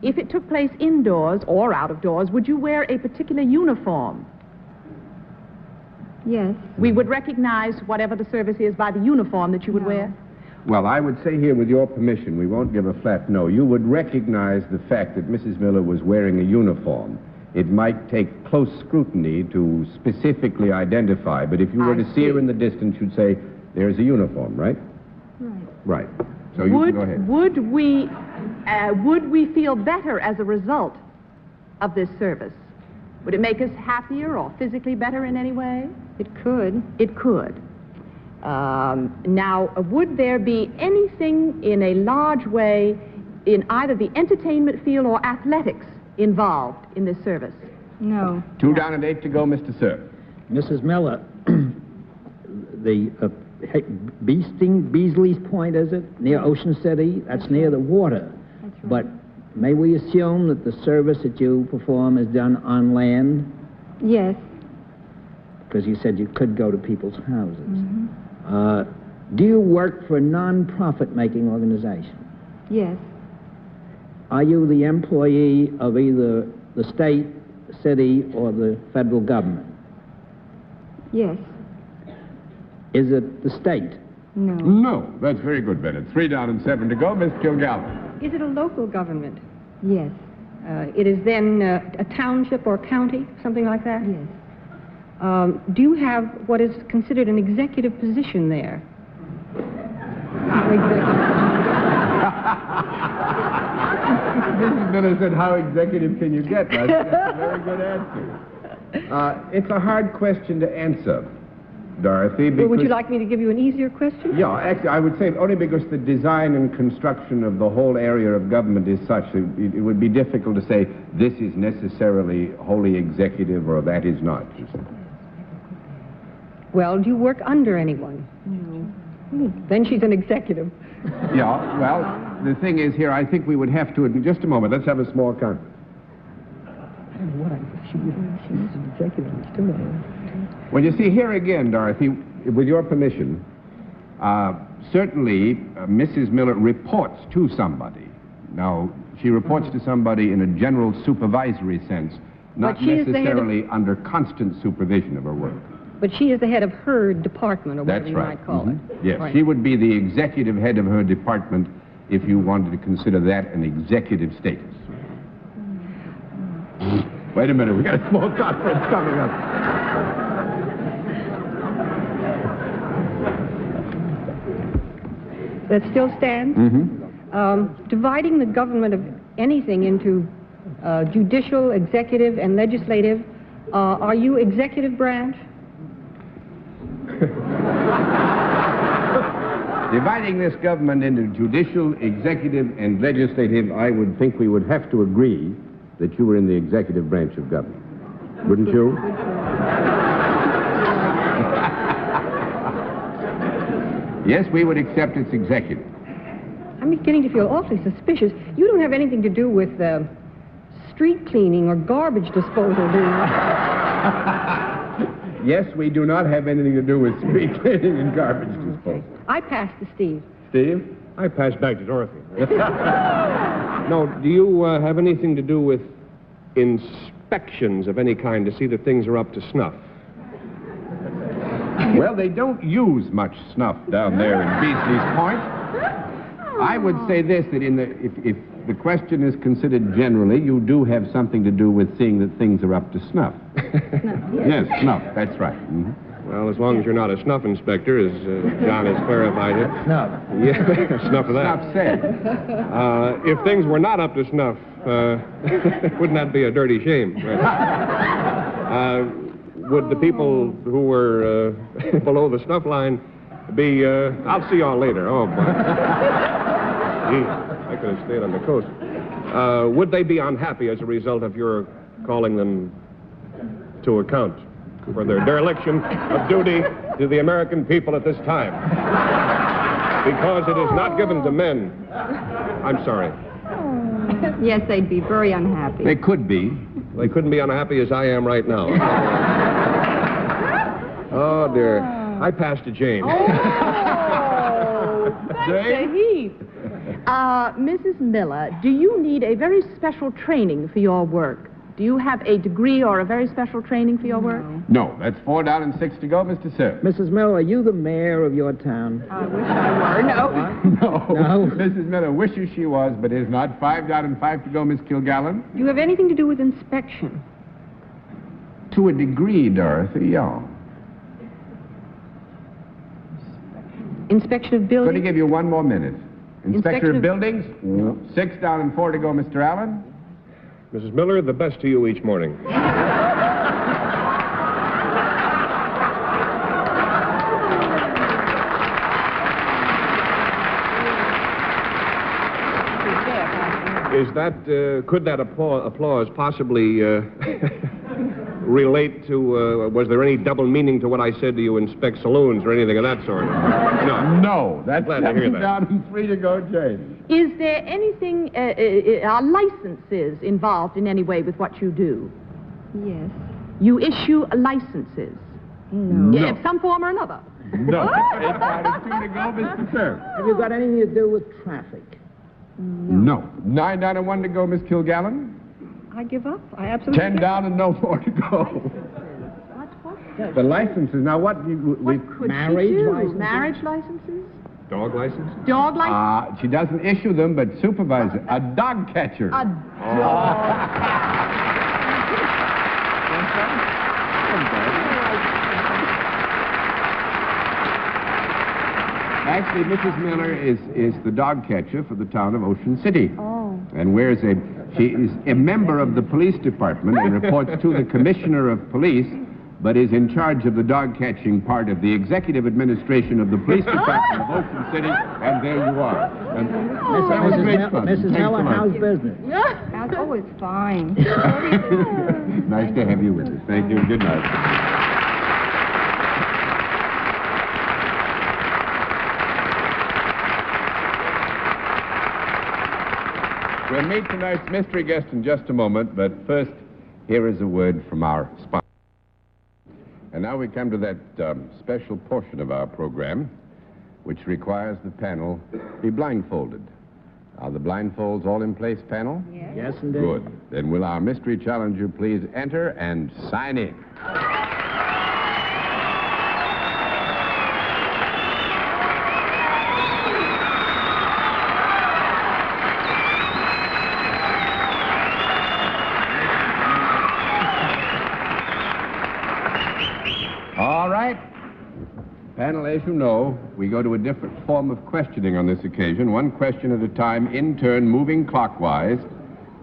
If it took place indoors or out of doors, would you wear a particular uniform? Yes. We would recognize whatever the service is by the uniform that you would wear? Well, I would say here, with your permission, we won't give a flat no. You would recognize the fact that Mrs. Miller was wearing a uniform. It might take close scrutiny to specifically identify, but if you were to see her in the distance, you'd say, there's a uniform, right? Right. So you can go ahead. Would we feel better as a result of this service? Would it make us happier or physically better in any way? It could. It could. Now, would there be anything in a large way in either the entertainment field or athletics involved in this service? No. 2 down and 8 to go, Mr. Sir. Mrs. Miller, the Beasley's Point, is it? Near Ocean City? That's near the water. That's right. But may we assume that the service that you perform is done on land? Yes. Because you said you could go to people's houses. Do you work for a non-profit making organization? Yes. Are you the employee of either the state, city, or the federal government? Yes. Is it the state? No. No. That's very good, Bennett. 3 down and 7 to go, Miss Kilgallen. Is it a local government? Yes. It is then a township or county, something like that? Yes. Do you have what is considered an executive position there? Mrs. Miller said, how executive can you get? That's a very good answer. It's a hard question to answer, Dorothy, because... Well, would you like me to give you an easier question? Yeah, actually, I would say only because the design and construction of the whole area of government is such that it would be difficult to say this is necessarily wholly executive or that is not. Well, do you work under anyone? No. Then she's an executive. Yeah, well, the thing is here, I think we would have to... Just a moment, let's have a small conference. She's an executive. Well, you see, here again, Dorothy, with your permission, certainly Mrs. Miller reports to somebody. Now, she reports to somebody in a general supervisory sense, not necessarily under constant supervision of her work. But she is the head of her department, or whatever you might call it. Yes, Right. she would be the executive head of her department if you wanted to consider that an executive status. Wait a minute, we got a small conference coming up. That still stands? Dividing the government of anything into judicial, executive, and legislative, are you executive branch? Dividing this government into judicial, executive, and legislative, I would think we would have to agree that you were in the executive branch of government. Wouldn't you? Yes, we would accept it's executive. I'm beginning to feel awfully suspicious. You don't have anything to do with street cleaning or garbage disposal, do you? Yes, we do not have anything to do with street cleaning and garbage disposal. I pass to Steve. Steve? I pass back to Dorothy. No, do you have anything to do with inspections of any kind to see that things are up to snuff? Well, they don't use much snuff down there in Beasley's Point. I would say this, that if the question is considered generally, you do have something to do with seeing that things are up to snuff. Yes, snuff, that's right. Well, as long as you're not a snuff inspector, as John has clarified it. Snuff. Yeah, snuff of that. Snuff said. If things were not up to snuff, wouldn't that be a dirty shame? Would the people who were below the snuff line be, I'll see y'all later. Oh, boy. Gee, I could have stayed on the coast. Would they be unhappy as a result of your calling them to account for their dereliction of duty to the American people at this time? Because it is not given to men. I'm sorry. Yes, they'd be very unhappy. They could be. They couldn't be unhappy as I am right now. Oh, dear. I passed to Jane. Oh, that's a heap. Mrs. Miller, do you need a very special training for your work? Do you have a degree or a very special training for your work? No, that's 4 down and 6 to go, Mr. Sir. Mrs. Miller, are you the mayor of your town? I wish I were. No. No. Mrs. Miller wishes she was, but is not. 5 down and 5 to go, Miss Kilgallen. Do you have anything to do with inspection? To a degree, Dorothy, yeah. Inspection of buildings? Going to give you 1 more minute. Inspector of buildings? No. 6 down and 4 to go, Mr. Allen. Mrs. Miller, the best to you each morning. Is that, could that applause possibly relate to, was there any double meaning to what I said to you, inspect saloons or anything of that sort? No. No, that's Glad to hear 7 that. down and 3 to go, Jane. Is there anything, are licenses involved in any way with what you do? Yes. You issue licenses? No. Yeah, of some form or another? No. 8 down and 2 to go, Mr. Sir. Have you got anything to do with traffic? No. 9 down and 1 to go, Miss Kilgallen. I give up. I absolutely 10 down and no more to go. The licenses. Now, what could marriage she do? licenses? Marriage licenses? Dog license? Dog license? She doesn't issue them, but supervise it. A dog catcher. A Actually, Mrs. Miller is the dog catcher for the town of Ocean City. Oh. And she is a member of the police department and reports to the commissioner of police, but is in charge of the dog catching part of the executive administration of the police department of Ocean City. And there you are. And that was great fun. Mrs. Thanks Miller, a lot. how's business? Oh, it's fine. Nice to have you with us. Thank you and good night. We'll meet tonight's mystery guest in just a moment, but first, here is a word from our sponsor. And now we come to that special portion of our program, which requires the panel be blindfolded. Are the blindfolds all in place, panel? Yes, indeed. Good. Then will our mystery challenger please enter and sign in? All right. Panel, as you know, we go to a different form of questioning on this occasion, 1 question at a time, in turn, moving clockwise.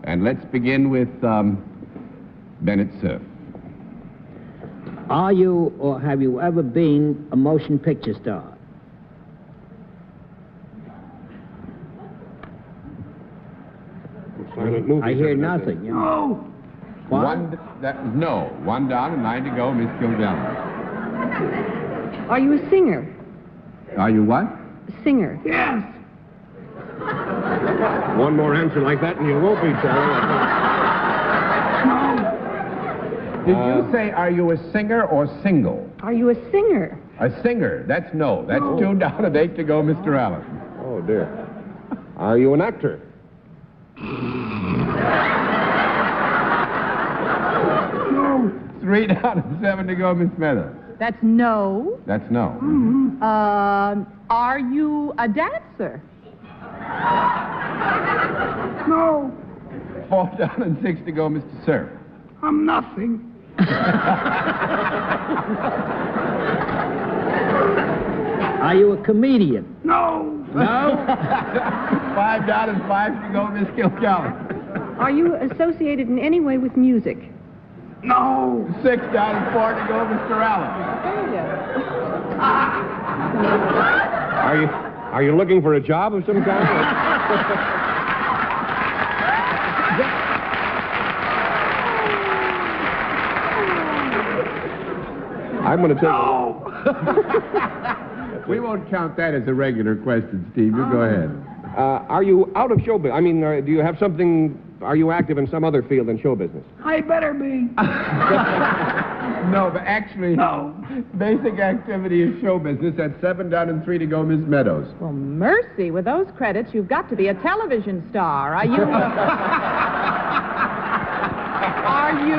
And let's begin with Bennett Cerf. Are you or have you ever been a motion picture star? Silent movie. I hear nothing. You know. What? No. 1 down and 9 to go, Miss Kilgallen. Are you a singer? Are you what? A singer? Yes. One more answer like that and you won't be, Charlie. Did you say, are you a singer or single? Are you a singer? A singer. That's no. That's 2 down and 8 to go, Mr. Allen. Oh, dear. Are you an actor? 3 down and 7 to go, Miss Smithers. That's no. That's no. Are you a dancer? No, 4 down and 6 to go, Mr. Cerf. I'm nothing. Are you a comedian? No. No? 5 down and 5 to go, Miss Kilgallen. Are you associated in any way with music? No. 6 down and 4 to go, Mr. Allen. Are you looking for a job of some kind? I'm going to take. We won't count that as a regular question, Steve. You go ahead. Are you out of showbiz? I mean, do you have something are you active in some other field than show business? I better be. No, but actually, No. basic activity is show business. That's 7 down and 3 to go, Miss Meadows. Well, mercy, with those credits, you've got to be a television star. Are you... are you,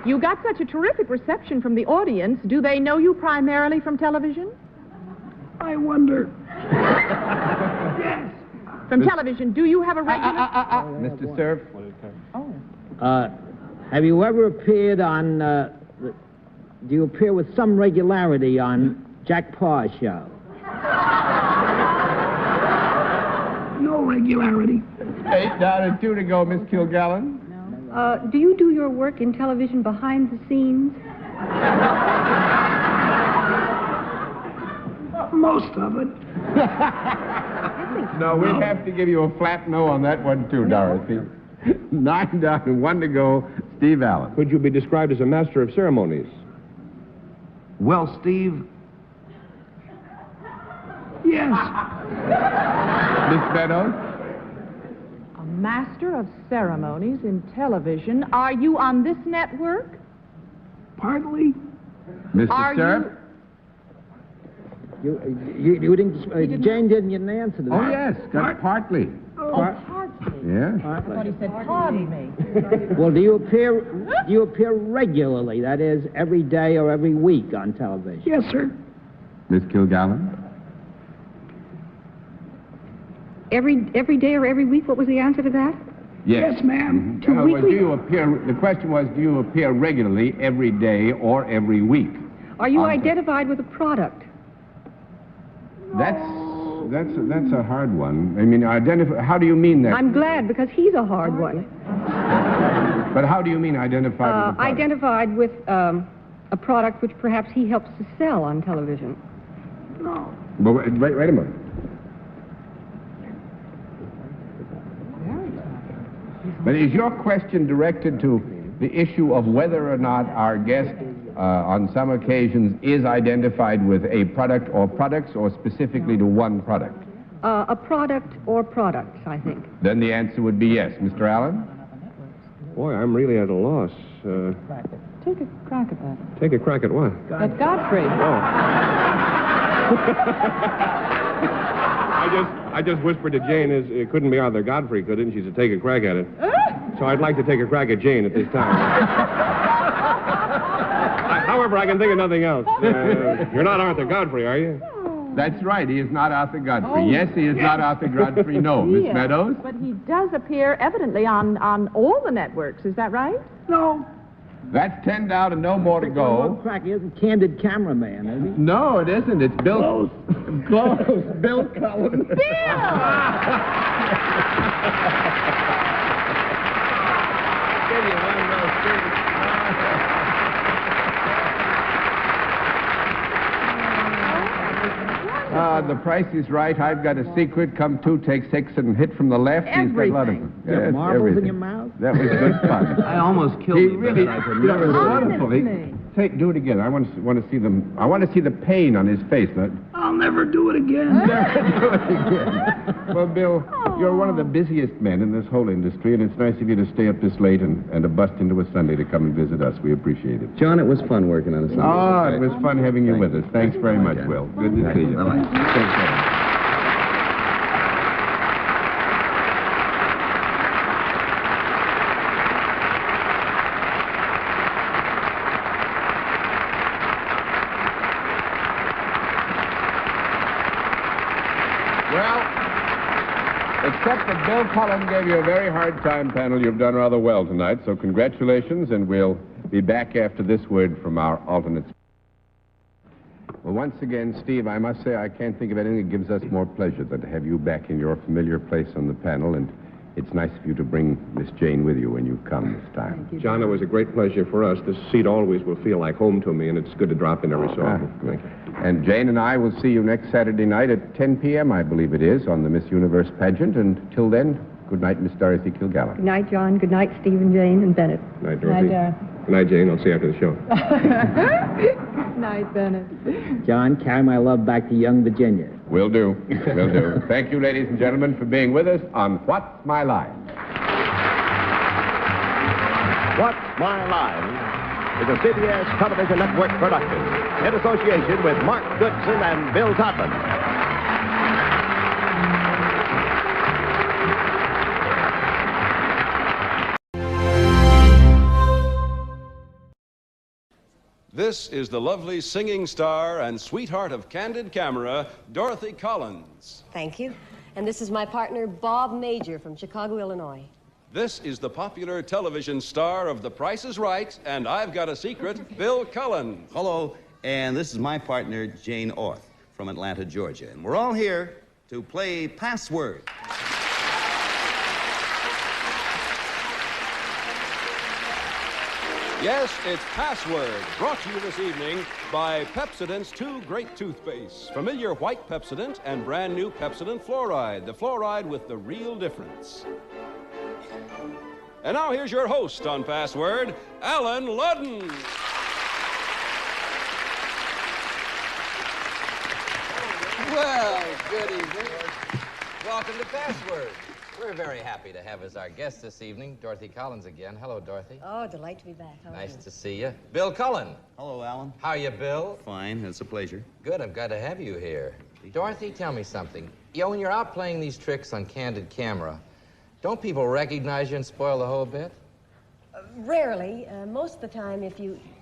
You got such a terrific reception from the audience. Do they know you primarily from television? I wonder. Yes. From television. Do you have a regular... Mr. Cerf. Have you ever appeared on, do you appear with some regularity on Jack Parr's show? No regularity. 8 down and 2 to go, Miss Kilgallen. Do you do your work in television behind the scenes? Most of it. No, we'd have to give you a flat no on that one, too, Dorothy. 9 down and 1 to go, Steve Allen. Could you be described as a master of ceremonies? Well, Steve. Yes. Miss Meadows. A master of ceremonies in television. Are you on this network? Partly. Mr. Are Cerf. You didn't, Jane didn't answer to that. Oh, yes, that's partly. Partly. Yeah. I thought he said pardon me. Well, do you appear regularly, that is, every day or every week on television? Yes, sir. Miss Kilgallen. Every day or every week? What was the answer to that? Yes, Yes, ma'am. Well, do you appear, the question was, do you appear regularly every day or every week? Are you identified with a product? That's a hard one. I mean, how do you mean that? I'm glad, because he's a hard one. But how do you mean identified with a product? Identified with a product which perhaps he helps to sell on television. No. But wait a minute. But is your question directed to the issue of whether or not our guest, on some occasions, is identified with a product or products, or specifically to one product? A product or products, I think. Then the answer would be yes. Mr. Allen? Boy, I'm really at a loss. Take a crack at that. Take a crack at what? At Godfrey. I just whispered to Jane, it couldn't be Arthur Godfrey, could it? And she said, take a crack at it. So I'd like to take a crack at Jane at this time. However, I can think of nothing else. You're not Arthur Godfrey, are you? That's right. He is not Arthur Godfrey. Yes, he is not Arthur Godfrey. No. Miss Meadows? But he does appear evidently on all the networks. Is that right? No. That's 10 down and no more to go. Crack, he isn't Candid Cameraman, is he? No, it isn't. It's Bill. Close. Bill Cullen. The price is right. I've got a secret. Come 2, take 6, and hit from the left. Everything. He's got a lot of them. You have marbles in your mouth? That was good fun. I almost killed He him. really, but I could you know, it was never wonderful. Do it again. I want to see them. I want to see the pain on his face. I'll never do it again. Never do it again. Well, Bill, you're one of the busiest men in this whole industry, and it's nice of you to stay up this late and to bust into a Sunday to come and visit us. We appreciate it. John, it was fun working on a Sunday. Oh, it was fun having you with us. Thanks very much, Will. Good to see you. Bye-bye. Take care. Except that Bill Cullen gave you a very hard time, panel. You've done rather well tonight, so congratulations, and we'll be back after this word from our alternates. Well, once again, Steve, I must say I can't think of anything that gives us more pleasure than to have you back in your familiar place on the panel, and it's nice of you to bring Miss Jane with you when you come this time. John, it was a great pleasure for us. This seat always will feel like home to me, and it's good to drop in every so often. Thank you. And Jane and I will see you next Saturday night at 10 p.m., I believe it is, on the Miss Universe pageant. And till then, good night, Miss Dorothy Kilgallen. Good night, John. Good night, Steve and Jane and Bennett. Good night, Dorothy. Good night, Jane. I'll see you after the show. night, Bennett. John, carry my love back to young Virginia. Will do. Will do. Thank you, ladies and gentlemen, for being with us on What's My Line. What's My Line is a CBS television network production in association with Mark Goodson and Bill Todman. This is the lovely singing star and sweetheart of candid camera, Dorothy Collins. Thank you. And this is my partner, Bob Major from Chicago, Illinois. This is the popular television star of The Price is Right, and I've Got a Secret, Bill Cullen. Hello, and this is my partner, Jane Orth from Atlanta, Georgia. And we're all here to play Password. Yes, it's Password, brought to you this evening by Pepsodent's two great toothpastes, familiar white Pepsodent and brand new Pepsodent Fluoride, the fluoride with the real difference. And now here's your host on Password, Alan Ludden. Well, good evening. Welcome to Password. We're very happy to have as our guest this evening Dorothy Collins again. Hello, Dorothy. Oh, delight to be back. How are Nice you? to see you. Bill Cullen. Hello, Alan. How are you, Bill? Fine, it's a pleasure. Good, I'm glad to have you here. Dorothy, tell me something. You know, when you're out playing these tricks on candid camera, don't people recognize you and spoil the whole bit? Rarely. Most of the time,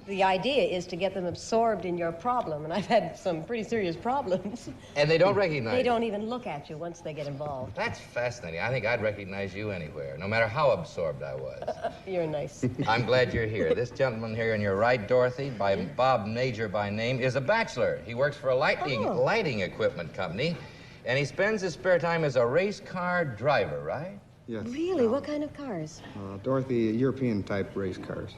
the idea is to get them absorbed in your problem, and I've had some pretty serious problems. And they don't recognize They you? don't even look at you once they get involved. That's fascinating. I think I'd recognize you anywhere, no matter how absorbed I was. You're nice. I'm glad you're here. This gentleman here on your right, Dorothy, by Bob Major by name, is a bachelor. He works for a lighting equipment company, and he spends his spare time as a race car driver, right? Yes. Really? What kind of cars? Dorothy, European-type race cars.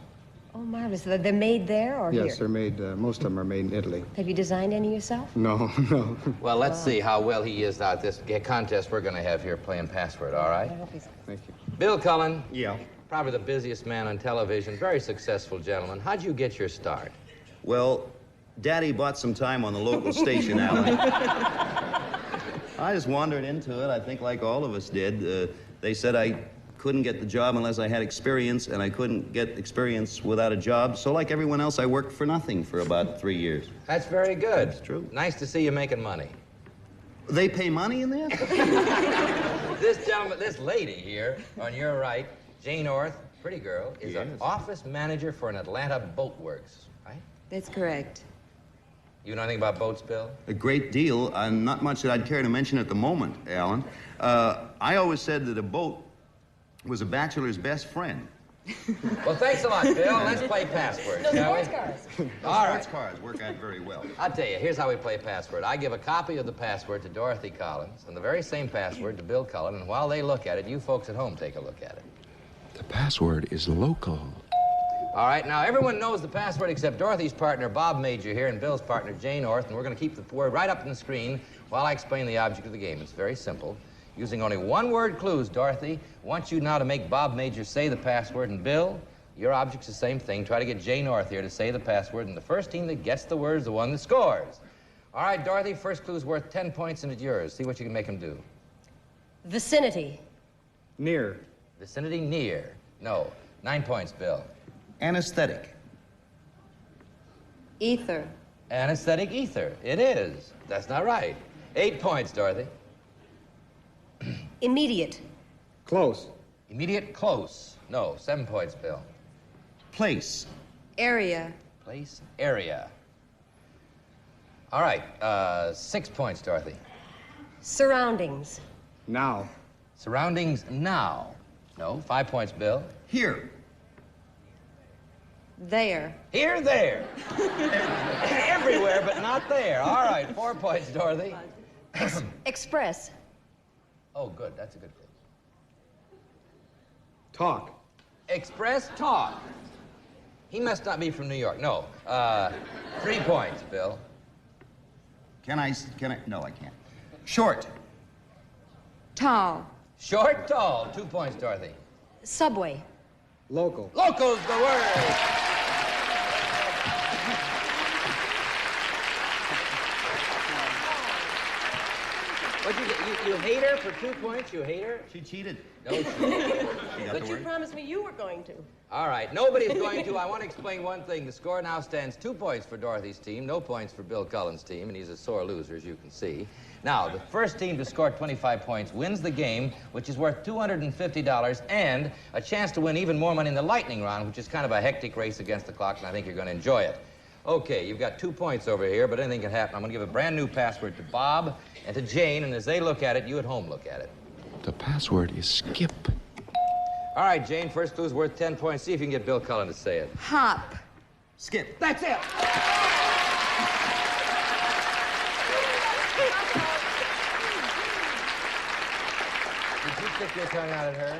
Oh, marvelous. They're made there or here? Yes, they're made, most of them are made in Italy. Have you designed any yourself? No, no. Well, let's see how well he is out this contest we're going to have here playing Password, all right? I hope he's... Thank you. Bill Cullen. Yeah. Probably the busiest man on television, very successful gentleman. How'd you get your start? Well, Daddy bought some time on the local station, Alan. I just wandered into it, I think like all of us did. They said I couldn't get the job unless I had experience, and I couldn't get experience without a job. So like everyone else, I worked for nothing for about 3 years. That's very good. That's true. Nice to see you making money. They pay money in this? This gentleman, this lady here on your right, Jane Orth, pretty girl, is an office manager for an Atlanta boat works, right? That's correct. You know anything about boats, Bill? A great deal, and not much that I'd care to mention at the moment, Alan. I always said that a boat was a bachelor's best friend. Well, thanks a lot, Bill. Let's play Password, shall we? Sports cars. All right. Sports cars work out very well. I'll tell you, here's how we play Password. I give a copy of the password to Dorothy Collins and the very same password to Bill Cullen, and while they look at it, you folks at home take a look at it. The password is local. All right, now everyone knows the password except Dorothy's partner, Bob Major here, and Bill's partner, Jane Orth, and we're going to keep the word right up on the screen while I explain the object of the game. It's very simple. Using only one-word clues, Dorothy, I want you now to make Bob Major say the password, and Bill, your object's the same thing. Try to get Jane Orth here to say the password, and the first team that gets the word is the one that scores. All right, Dorothy, first clue's worth 10 points, and it's yours. See what you can make him do. Vicinity. Near. Vicinity, near. No. 9 points, Bill. Anesthetic. Ether. Anesthetic ether. It is. That's not right. 8 points, Dorothy. Immediate. Close. Immediate, close. No. 7 points, Bill. Place. Area. Place, area. All right. 6 points, Dorothy. Surroundings. Now. Surroundings, now. No. 5 points, Bill. Here. There. Here, there. Everywhere, but not there. All right. 4 points, Dorothy. Express. Oh, good. That's a good clue. Talk. Express talk. He must not be from New York. No. 3 points, Bill. Can I? No, I can't. Short. Tall. Short, tall. 2 points, Dorothy. Subway. Local. Local's the word. you hate her for 2 points? You hate her? She cheated. No, she But you promised me you were going to. All right, nobody's going to. I want to explain one thing. The score now stands 2 points for Dorothy's team, no points for Bill Cullen's team, and he's a sore loser, as you can see. Now, the first team to score 25 points wins the game, which is worth $250, and a chance to win even more money in the lightning round, which is kind of a hectic race against the clock, and I think you're going to enjoy it. Okay, you've got 2 points over here, but anything can happen. I'm going to give a brand new password to Bob and to Jane, and as they look at it, you at home look at it. The password is skip. All right, Jane, first clue's worth 10 points. See if you can get Bill Cullen to say it. Hop. Skip. That's it. Did you stick your tongue out at her?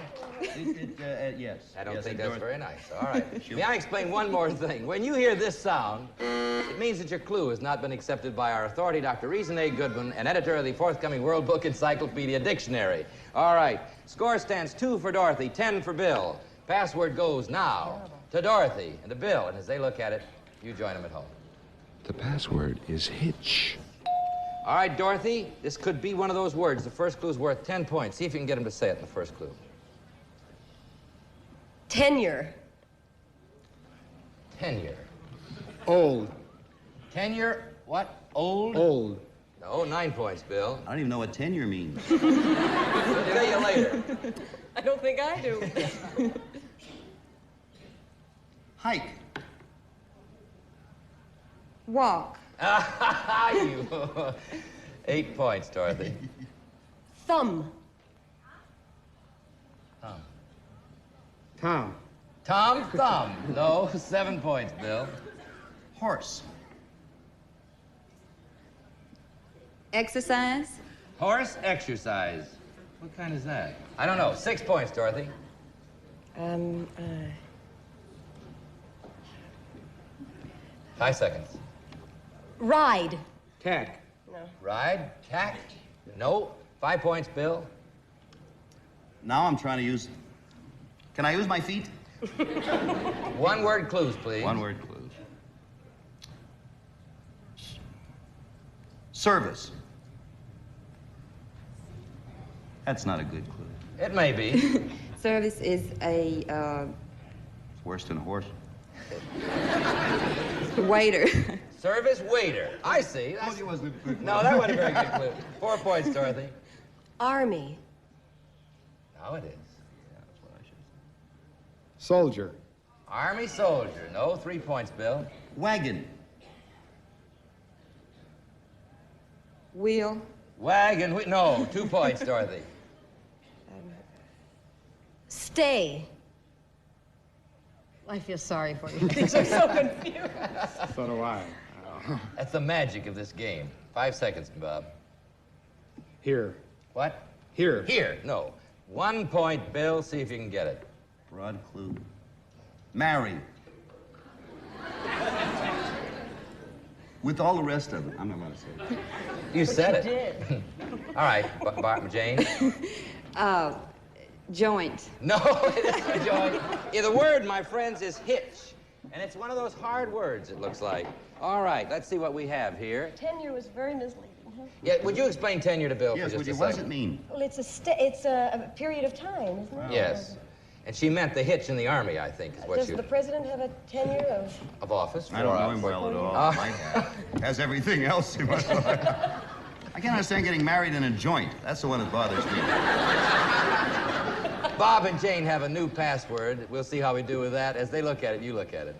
Yes. I don't Yes, think I that's do. very nice. All right. May I explain one more thing? When you hear this sound, it means that your clue has not been accepted by our authority, Dr. Reason A. Goodman, and editor of the forthcoming World Book Encyclopedia Dictionary. All right. Score stands 2 for Dorothy, 10 for Bill. Password goes now to Dorothy and to Bill, and as they look at it, you join them at home. The password is hitch. All right, Dorothy, this could be one of those words. The first clue's worth 10 points. See if you can get him to say it in the first clue. Tenure. Tenure. Old. Tenure, what? Old? Old. No, 9 points, Bill. I don't even know what tenure means. We'll tell you later. I don't think I do. Hike. Walk. You. 8 points, Dorothy. Thumb. Tom. Tom Thumb. No, 7 points, Bill. Horse. Exercise. Horse exercise. What kind is that? I don't know. 6 points, Dorothy. 5 seconds. Ride. Tack. No. Ride. Tack. No. 5 points, Bill. Now I'm trying to use... Can I use my feet? 1 word clues, please. 1 word clues. Service. That's not a good clue. It may be. Service is a It's worse than a horse. waiter. Service waiter. I see. That's... No, that wasn't a very good clue. 4 points, Dorothy. Army. No, it is. Soldier. Army soldier. No, 3 points, Bill. Wagon. Wheel. Wagon. No, 2 points, Dorothy. Stay. I feel sorry for you. Things are so confused. So do I. That's the magic of this game. 5 seconds, Bob. Here. What? Here. Here. No. 1 point, Bill. See if you can get it. Broad clue. Marry. With all the rest of it. I'm not going to say it. You said You it. did. All right, Jane. Joint. No, it isn't joint. Yeah, the word, my friends, is hitch. And it's one of those hard words, it looks like. All right, let's see what we have here. Tenure was very misleading. Yeah, would you explain tenure to Bill Yes, for would just you? a What second? does it mean? Well, it's a period of time, isn't it? Yes. And she meant the hitch in the Army, I think, is what Does you... the president have a tenure Of office? I don't know him well at all. Has everything else in my life. I can't understand getting married in a joint. That's the one that bothers me. Bob and Jane have a new password. We'll see how we do with that. As they look at it, you look at it.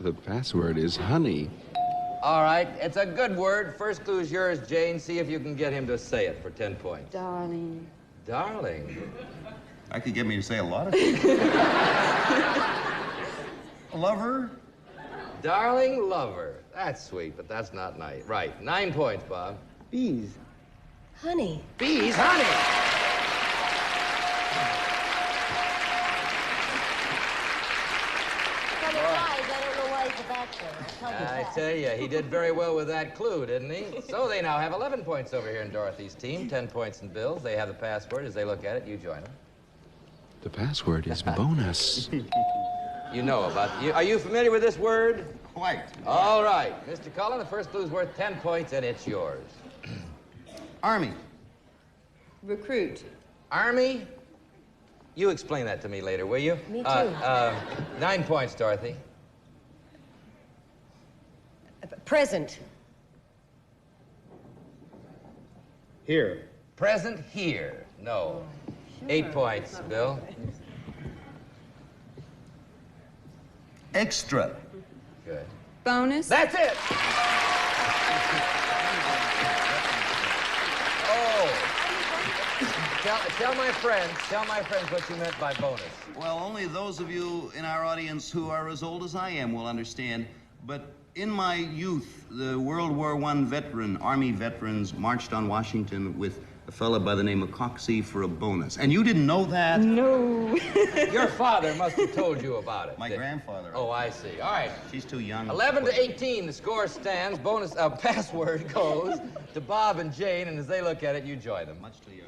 The password is honey. All right, it's a good word. First clue is yours, Jane. See if you can get him to say it for 10 points. Darling. Darling. That could get me to say a lot of things. Lover? Darling lover. That's sweet, but that's not nice. Right, 9 points, Bob. Bees. Honey. Bees, honey. I don't know why he's a bachelor. I'll tell you I that. tell you, he did very well with that clue, didn't he? So they now have 11 points over here in Dorothy's team, 10 points in Bill's. They have the password. As they look at it, you join them. The password is bonus. You know about... Are you familiar with this word? Quite. All right. Mr. Cullen, the first clue's worth 10 points, and it's yours. Army. Recruit. Army? You explain that to me later, will you? Me too. 9 points, Dorothy. Present. Here. Present here. No. 8 points, Bill. Extra. Good. Bonus. That's it! Oh. Tell my friends what you meant by bonus. Well, only those of you in our audience who are as old as I am will understand. But in my youth, the World War I veteran, Army veterans, marched on Washington with a fellow by the name of Coxey for a bonus. And you didn't know that? No. Your father must have told you about it. My grandfather. Oh, I see. All right. She's too young. 11 to 18, the score stands. Bonus password goes to Bob and Jane, and as they look at it, you join them. Much too young.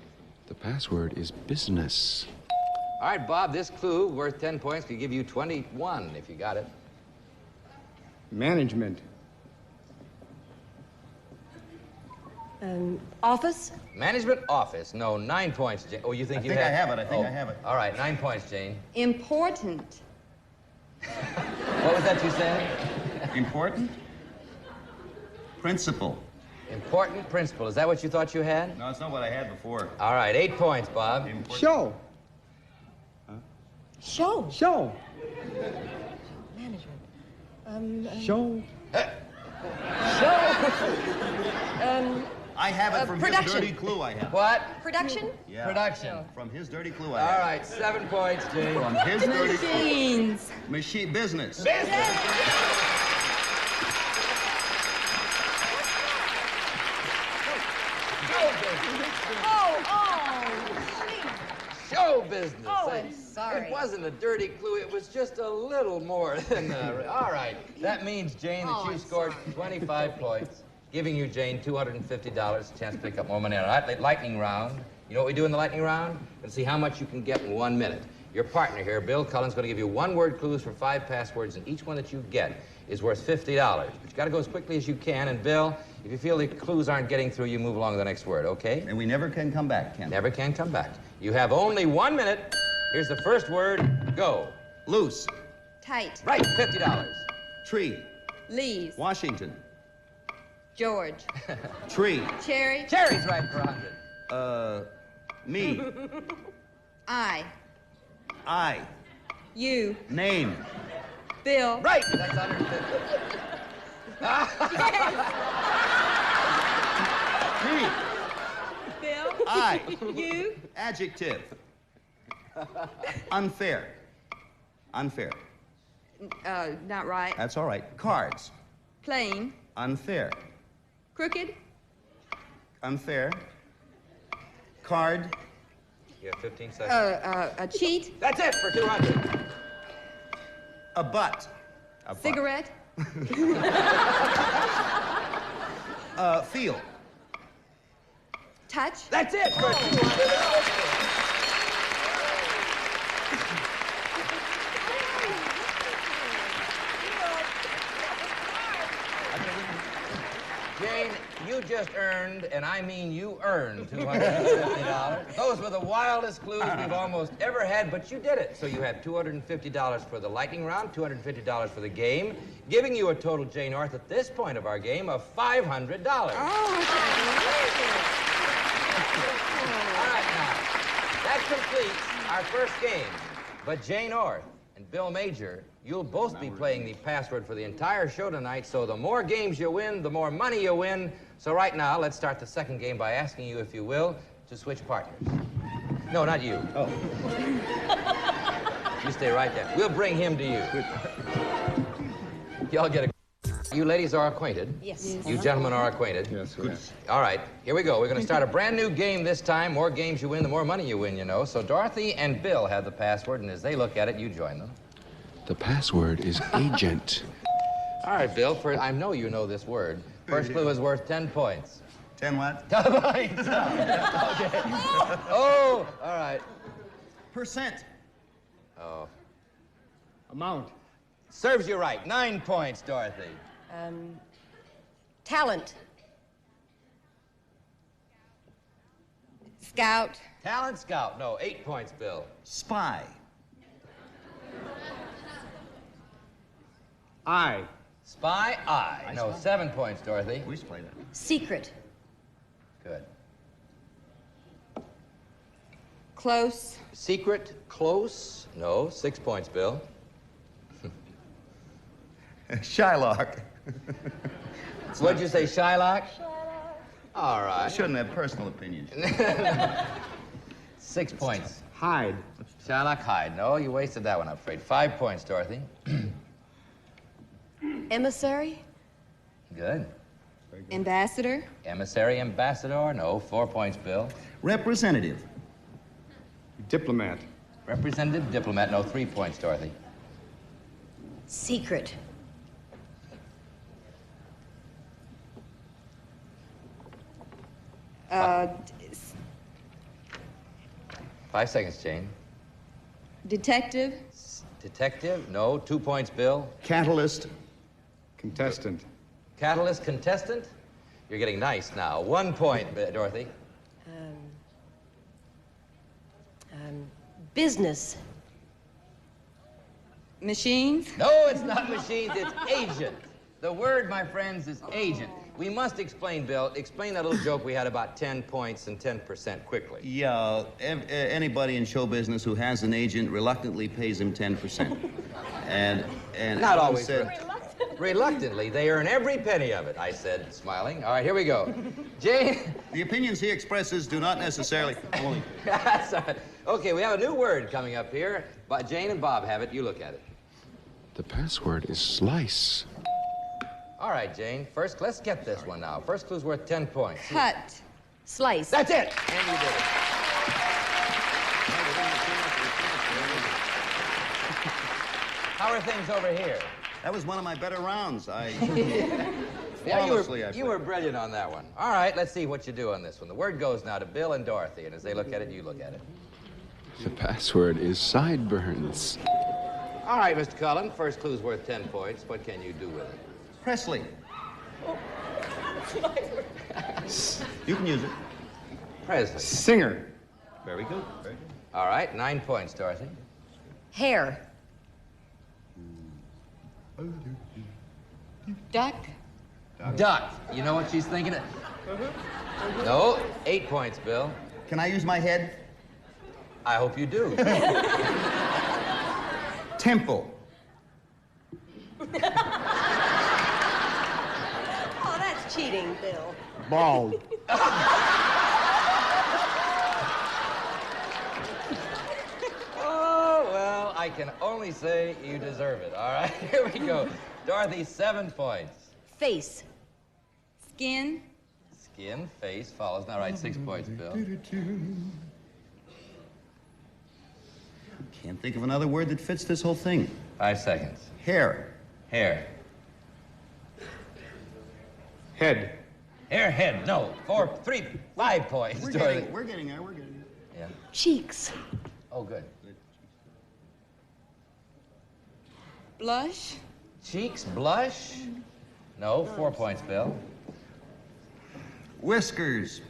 The password is business. All right, Bob, this clue worth 10 points could give you 21 if you got it. Management. Office? Management office. No, 9 points, Jane. Oh, you think I you think I have? have it. I think I have it. All right, 9 points, Jane. Important. What was that you said? Important? Principal. Important principle. Is that what you thought you had? No, it's not what I had before. All right, 8 points, Bob. Show. Show. Show. Management. Show. I have it from production. his dirty clue I have. What? Production? Yeah. Production. From his dirty clue I All have. right, 7 points, Jane. From his dirty clue. Machines. Machine business. Show business. Oh, Hey, I'm sorry. It wasn't a dirty clue. It was just a little more than. All right. That means, Jane, that you scored 25 points, giving you, Jane, $250, a chance to pick up more money. All right, lightning round. You know what we do in the lightning round? Let's see how much you can get in 1 minute. Your partner here, Bill Cullen's going to give you one-word clues for 5 passwords, and each one that you get is worth $50. But you got to go as quickly as you can. And Bill, if you feel the clues aren't getting through, you move along to the next word, okay? And we never can come back, can we? Never can come back. You have only 1 minute. Here's the first word. Go. Loose. Tight. Right, $50. Tree. Leaves. Washington. George. Tree. Cherry. Cherry's right for 100. Me. I. You. Name. Bill. Right, that's 150. Me. Bill. You. Adjective. Unfair. Unfair. Not right. That's all right. Cards. Plain. Unfair. Crooked. Unfair. Card. You have 15 seconds. A cheat. That's it for 200. A butt. A butt. Cigarette. Feel. Touch. That's it for 250. Jane, you just earned, and I mean you earned, $250. Those were the wildest clues we've almost ever had, but you did it. So you have $250 for the lightning round, $250 for the game, giving you a total, Jane North, at this point of our game, of $500. All right, now, that completes our first game. But Jane North and Bill Major, you'll both be playing the password for the entire show tonight, so the more games you win, the more money you win. So right now, let's start the second game by asking you, if you will, to switch partners. No, not you. Oh. You stay right there. We'll bring him to you. Y'all get a... You ladies are acquainted. Yes. You gentlemen are acquainted. Yes, we are. All right, here we go. We're going to start a brand new game this time. More games you win, the more money you win, you know. So Dorothy and Bill have the password, and as they look at it, you join them. The password is agent. All right, Bill, I know you know this word. First clue is worth 10 points. 10 what? 10 points. Okay. Oh, all right. Percent. Oh. Amount. Serves you right. 9 points, Dorothy. Talent. Scout. Talent scout. No, 8 points, Bill. Spy. I. Spy, I. No, 7 points, Dorothy. We used to play that. Secret. Good. Close. Secret, close. No, 6 points, Bill. Shylock. What'd you say, Shylock? All I right. shouldn't have personal opinions. 6 points. Hyde. Shylock Hyde. No, you wasted that one, I'm afraid. 5 points, Dorothy. Emissary. Good. Ambassador. Emissary, ambassador. No, 4 points, Bill. Representative. Diplomat. Representative, diplomat. No, 3 points, Dorothy. Secret. Uh, 5 seconds, Jane. detective. Detective. No, 2 points, Bill. Catalyst. Contestant. Catalyst, contestant. You're getting nice now. 1 point, Dorothy. Business. Machines. No, it's not machines, it's agent. The word, my friends, is agent. We must explain, Bill. Explain that little joke we had about 10 points and 10% quickly. Yeah, anybody in show business who has an agent reluctantly pays him 10%. And Not Alan always. said, Reluctantly, they earn every penny of it, I said, smiling. All right, here we go. Jane. the opinions he expresses do not necessarily only. That's all right. Okay, we have a new word coming up here. But Jane and Bob have it. You look at it. The password is slice. All right, Jane. First, let's get this one now. First clue's worth 10 points. Cut. Slice. That's it. And you did it. How are things over here? That was one of my better rounds. Yeah, Flawlessly, you were brilliant on that one. All right, let's see what you do on this one. The word goes now to Bill and Dorothy, and as they look at it, you look at it. The password is sideburns. All right, Mr. Cullen, first clue's worth 10 points. What can you do with it? Presley. You can use it. Presley. Singer. Very good. Very good. All right, 9 points, Dorothy. Hair. Duck. Duck. You know what she's thinking of? No, 8 points, Bill. Can I use my head? I hope you do. Temple. Oh, that's cheating, Bill. Bald. Oh, well, I can only say you deserve it. All right, here we go. Dorothy, 7 points. Face. Skin. Skin, face, follows. All right, 6 points, Bill. Can't think of another word that fits this whole thing. 5 seconds. Hair. Hair. Head. Hair, head. No, 4, 3, 5 points, We're Dorothy. getting there. We're getting there. Yeah. Cheeks. Oh, good. Blush. Cheeks, blush. No, 4 points, Bill. Whiskers.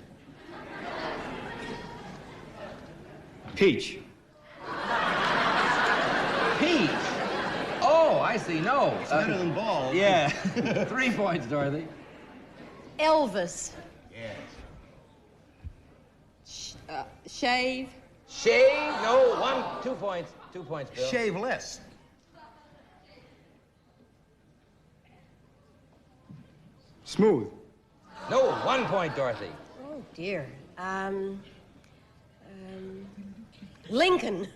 Peach. Peach. Oh, I see. No. It's better than bald. Yeah. 3 points, Dorothy. Elvis. Yes. Shave. Shave. No. 2 points. 2 points, Bill. Shave less. Smooth. No. 1 point, Dorothy. Oh, dear. Lincoln.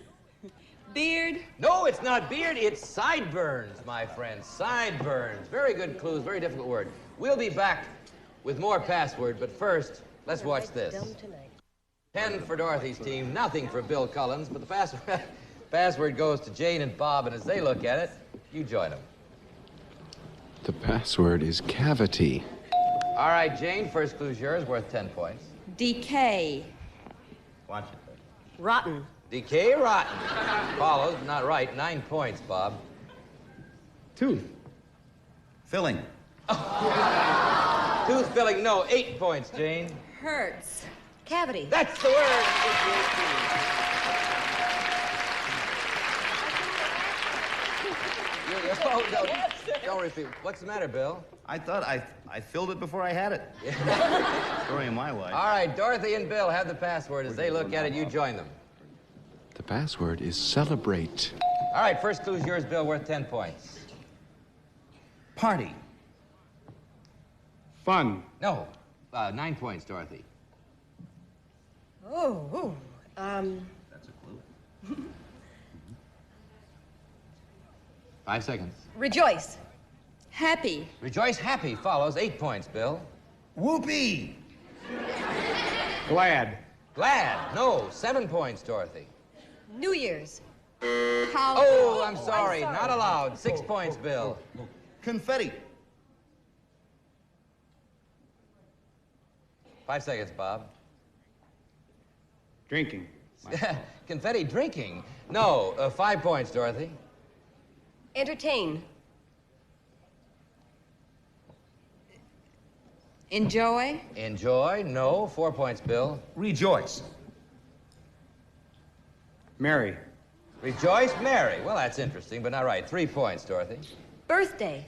Beard. No, it's not beard. It's sideburns, my friend. Sideburns. Very good clues. Very difficult word. We'll be back with more password, but first, let's watch this. 10 for Dorothy's team, nothing for Bill Cullen's, but the password goes to Jane and Bob, and as they look at it, you join them. The password is cavity. All right, Jane, first clue's yours, worth 10 points. Decay. Watch it. Rotten. Decay, rotten. Follows, not right. 9 points, Bob. Tooth. Filling. Tooth filling, no. 8 points, Jane. Hurts. Cavity. That's the word. Don't repeat. What's the matter, Bill? I thought I filled it before I had it. Story of my life. All right, Dorothy and Bill have the password. As they look at it, you join them. The password is celebrate. All right, first clue's yours, Bill, worth 10 points. Party. Fun. No, 9 points, Dorothy. Oh, That's a clue. 5 seconds. rejoice. Happy. Rejoice happy follows. 8 points, Bill. Whoopee. Glad. Glad. No, 7 points, Dorothy. New Year's. Oh, I'm sorry. Not allowed. 6 points, Bill. Confetti. 5 seconds, Bob. Drinking. Confetti drinking. No, 5 points, Dorothy. Entertain. Enjoy. Enjoy. No, 4 points, Bill. Rejoice. Merry. Rejoice, merry. Well, that's interesting, but not right. 3 points, Dorothy. Birthday.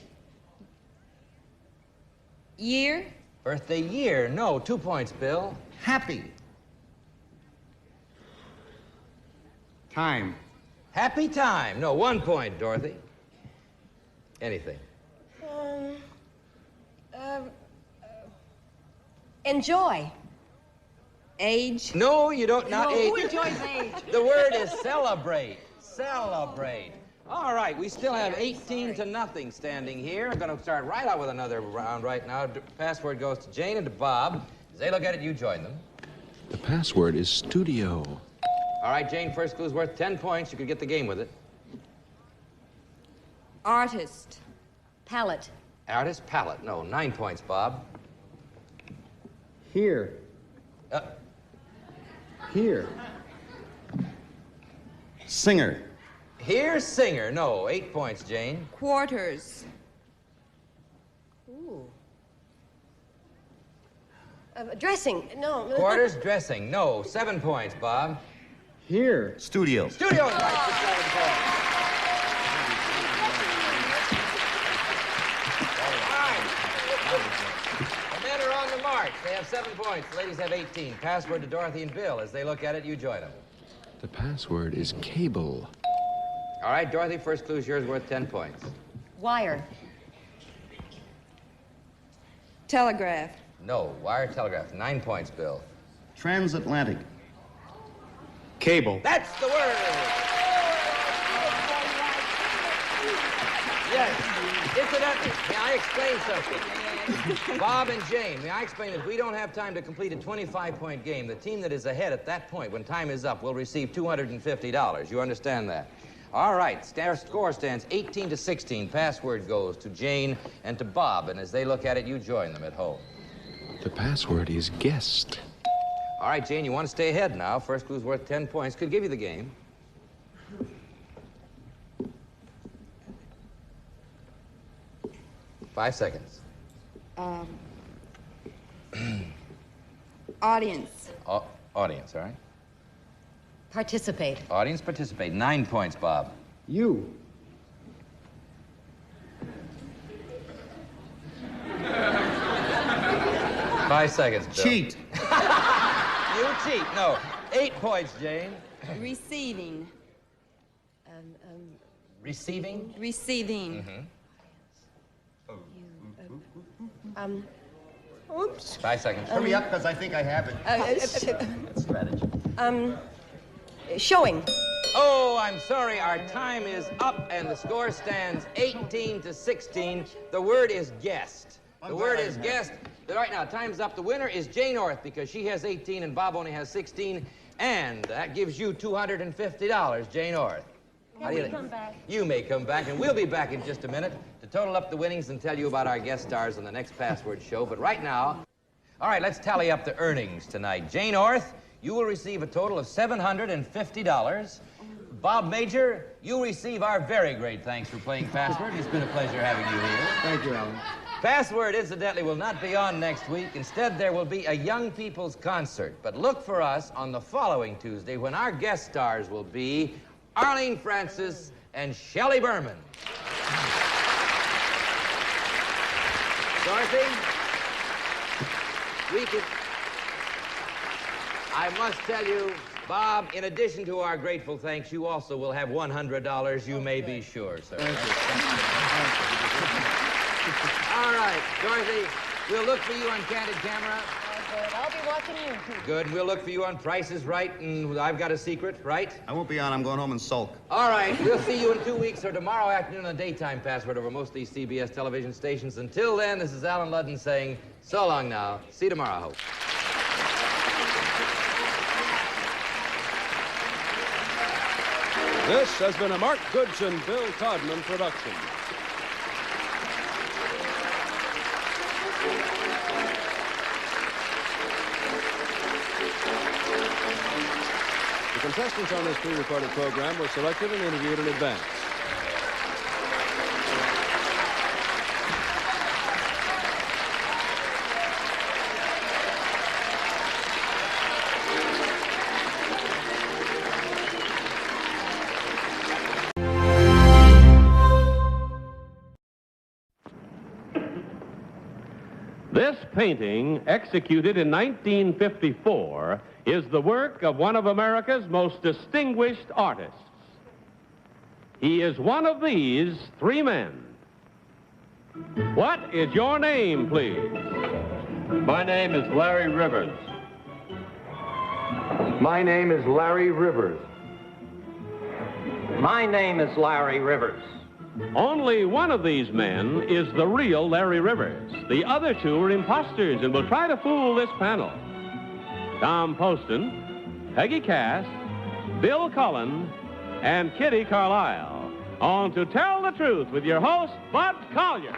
Year. Birthday year. No, 2 points, Bill. Happy. Time. Happy time. No, 1 point, Dorothy. Anything. Enjoy. Age. No, you don't. Not No, age. who enjoys age? The word is celebrate. Celebrate. All right, we still have 18 to nothing standing here. I'm going to start right out with another round right now. Password goes to Jane and to Bob. As they look at it, you join them. The password is studio. All right, Jane, first clue's worth 10 points. You could get the game with it. Artist. Palette. Artist palette. No, 9 points, Bob. Here. Here. Singer. Here, singer. No, 8 points, Jane. Quarters. Ooh. Dressing. No. Quarters, dressing. No, 7 points, Bob. Here. Studio. Studio is right for 7 points. The men are on the march. They have 7 points. The ladies have 18. Password to Dorothy and Bill. As they look at it, you join them. The password is cable. All right, Dorothy, first clue's yours, worth 10 points. Wire. Telegraph. No, wire telegraph. 9 points, Bill. Transatlantic. Cable. That's the word. Yes. Incidentally, may I explain something? Bob and Jane, may I explain that if we don't have time to complete a 25-point game, the team that is ahead at that point, when time is up, will receive $250. You understand that? All right, score stands 18 to 16. Password goes to Jane and to Bob, and as they look at it, you join them at home. The password is guest. All right, Jane, you want to stay ahead now. First clue's worth 10 points. Could give you the game. Five seconds. Audience. Audience, all right? Participate. Audience participate. 9 points, Bob. You. Five seconds, Bill. Cheat. You cheat. No. 8 points, Jane. Receiving. Receiving? Receiving. Oops. 5 seconds. Hurry up, because I think I have it. That's strategy. Showing. Oh, I'm sorry. Our time is up, and the score stands 18 to 16. The word is guest. The word is guest. Right now, time's up. The winner is Jane Orth because she has 18 and Bob only has 16. And that gives you $250, Jane Orth. Can we come back? You may come back, and we'll be back in just a minute to total up the winnings and tell you about our guest stars on the next Password show. But right now, all right, let's tally up the earnings tonight. Jane Orth, you will receive a total of $750. Bob Major, you receive our very great thanks for playing Password. It's been a pleasure having you here. Thank you, Alan. Password, incidentally, will not be on next week. Instead, there will be a young people's concert. But look for us on the following Tuesday when our guest stars will be Arlene Francis and Shelley Berman. Dorothy, I must tell you, Bob, in addition to our grateful thanks, you also will have $100, you may be sure, sir. Thank you. All right, Dorothy, we'll look for you on Candid Camera. Good. I'll be watching you, too. Good, and we'll look for you on Price is Right and I've Got a Secret, right? I won't be on. I'm going home and sulk. All right, we'll see you in 2 weeks or tomorrow afternoon on Daytime Password over most of these CBS television stations. Until then, this is Alan Ludden saying so long now. See you tomorrow, I hope. This has been a Mark Goodson, Bill Codman production. The contestants on this pre-recorded program were selected and interviewed in advance. This painting, executed in 1954, is the work of one of America's most distinguished artists. He is one of these three men. What is your name, please? My name is Larry Rivers. My name is Larry Rivers. My name is Larry Rivers. Only one of these men is the real Larry Rivers. The other two are imposters and will try to fool this panel. Tom Poston, Peggy Cass, Bill Cullen, and Kitty Carlisle. On To Tell the Truth with your host, Bud Collyer.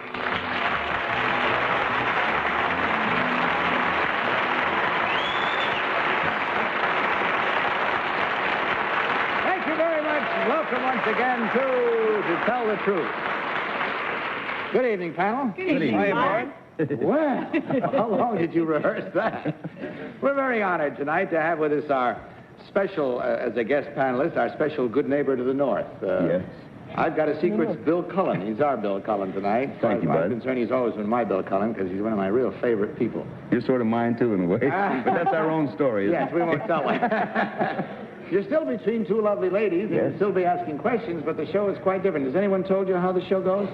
Thank you very much. Welcome once again to Tell the Truth. Good evening, panel. Good evening. Hi, Bart. Well, how long did you rehearse that? We're very honored tonight to have with us our special, as a guest panelist, our special good neighbor to the north. Yes. I've Got a Secret's Bill Cullen. He's our Bill Cullen tonight. Thank you, I'm Bud. concerned he's always been my Bill Cullen because he's one of my real favorite people. You're sort of mine, too, in a way. But that's our own story, isn't Yes, it? we won't tell it. You're still between two lovely ladies, and Yes. you'll still be asking questions, but the show is quite different. Has anyone told you how the show goes?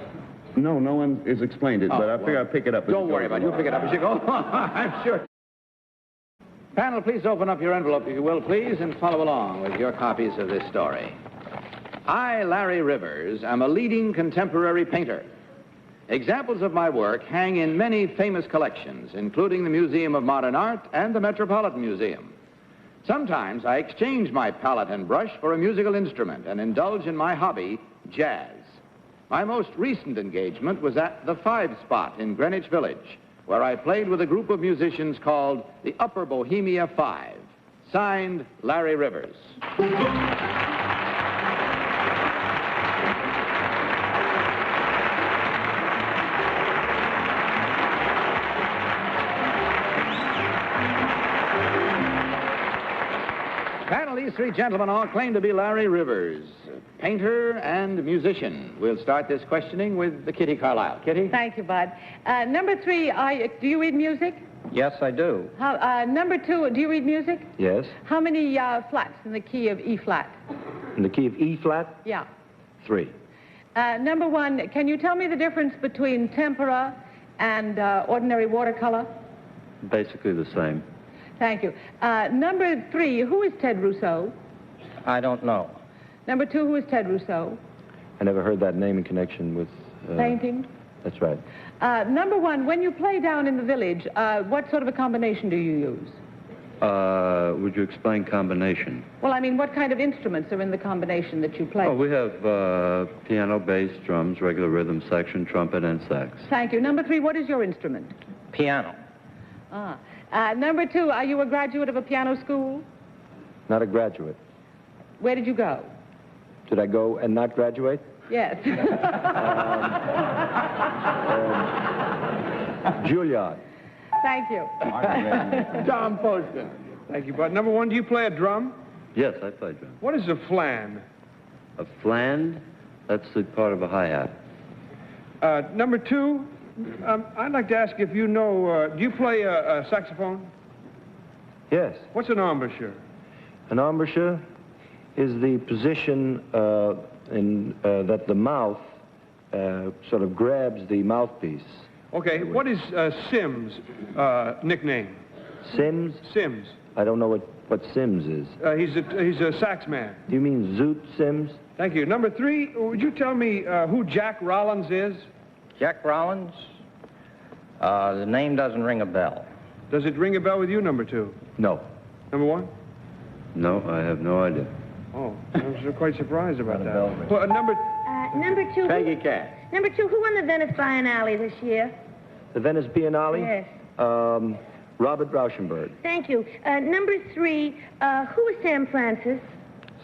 No, no one has explained it, but I figure I'll pick it up as Don't it worry goes about it. You'll along. pick it up as you go. I'm sure. Panel, please open up your envelope, if you will, please, and follow along with your copies of this story. I, Larry Rivers, am a leading contemporary painter. Examples of my work hang in many famous collections, including the Museum of Modern Art and the Metropolitan Museum. Sometimes I exchange my palette and brush for a musical instrument and indulge in my hobby, jazz. My most recent engagement was at the Five Spot in Greenwich Village, where I played with a group of musicians called the Upper Bohemia Five. Signed, Larry Rivers. Panel, these three gentlemen all claim to be Larry Rivers, painter and musician. We'll start this questioning with the Kitty Carlisle. Kitty? Thank you, Bud. Number three, do you read music? Yes, I do. Number two, do you read music? Yes. How many flats in the key of E flat? In the key of E flat, Yeah. 3. Number one, can you tell me the difference between tempera and ordinary watercolor? Basically the same. Thank you. Number three, who is Ted Rousseau? I don't know. Number two, who is Ted Rousseau? I never heard that name in connection with... Painting? That's right. Number one, when you play down in the village, what sort of a combination do you use? Would you explain combination? Well, I mean, what kind of instruments are in the combination that you play? Oh, we have piano, bass, drums, regular rhythm section, trumpet, and sax. Thank you. Number three, what is your instrument? Piano. Number two, are you a graduate of a piano school? Not a graduate. Where did you go? Should I go and not graduate? Yes. Juilliard. Thank you. Tom Poston. Thank you, Bud. Number one, do you play a drum? Yes, I play drum. What is a flan? A flan? That's the part of a hi-hat. Number two, I'd like to ask if you know, do you play a saxophone? Yes. What's an embouchure? An embouchure is the position that the mouth sort of grabs the mouthpiece. Okay, what is Sim's nickname? Sims? Sims. I don't know what Sims is. He's a sax man. Do you mean Zoot Sims? Thank you. Number three, would you tell me who Jack Rollins is? Jack Rollins? The name doesn't ring a bell. Does it ring a bell with you, number two? No. Number one? No, I have no idea. Oh, I was quite surprised about that. Well, Number two. Peggy Cat. Number two, who won the Venice Biennale this year? The Venice Biennale? Yes. Robert Rauschenberg. Thank you. Number three, who is Sam Francis?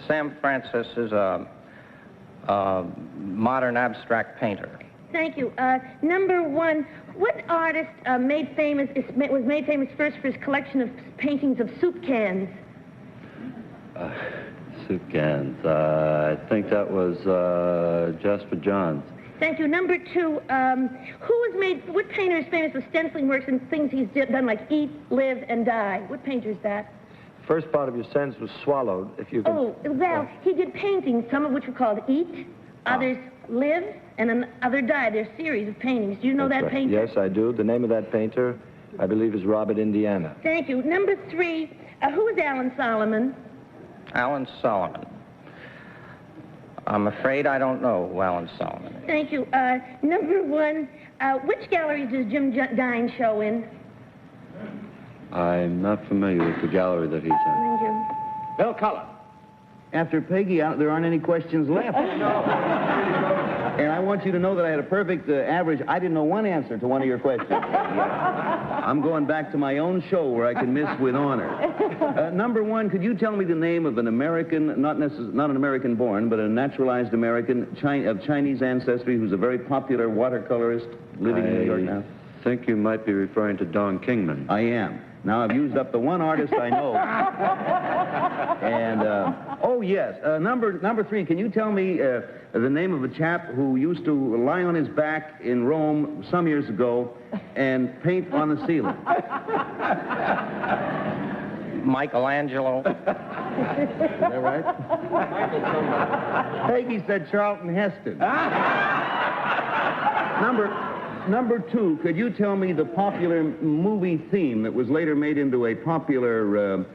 Sam Francis is a modern abstract painter. Thank you. Number one, what artist was made famous first for his collection of paintings of soup cans? Soup cans. I think that was Jasper Johns. Thank you. Number two, what painter is famous for stenciling works and things he's done like eat, live, and die? What painter is that? First part of your sentence was swallowed, if you can... Oh, well, he did paintings, some of which were called Eat, others Live, and another Die. They're a series of paintings. Do you know that painter? Yes, I do. The name of that painter, I believe, is Robert Indiana. Thank you. Number three, who is Alan Solomon? Alan Solomon. I'm afraid I don't know who Alan Solomon is. Thank you. Number one, which gallery does Jim Dine show in? I'm not familiar with the gallery that he's in. Thank you. Bill Cullen. After Peggy, there aren't any questions left. And I want you to know that I had a perfect average. I didn't know one answer to one of your questions. I'm going back to my own show where I can miss with honor. Number one, could you tell me the name of an American, not an American born, but a naturalized American of Chinese ancestry who's a very popular watercolorist living in New York now? I think you might be referring to Don Kingman. I am. Now, I've used up the one artist I know. And, oh, yes, number three, can you tell me the name of a chap who used to lie on his back in Rome some years ago and paint on the ceiling? Michelangelo. Is that right? Peggy said Charlton Heston. Number two, could you tell me the popular movie theme that was later made into a popular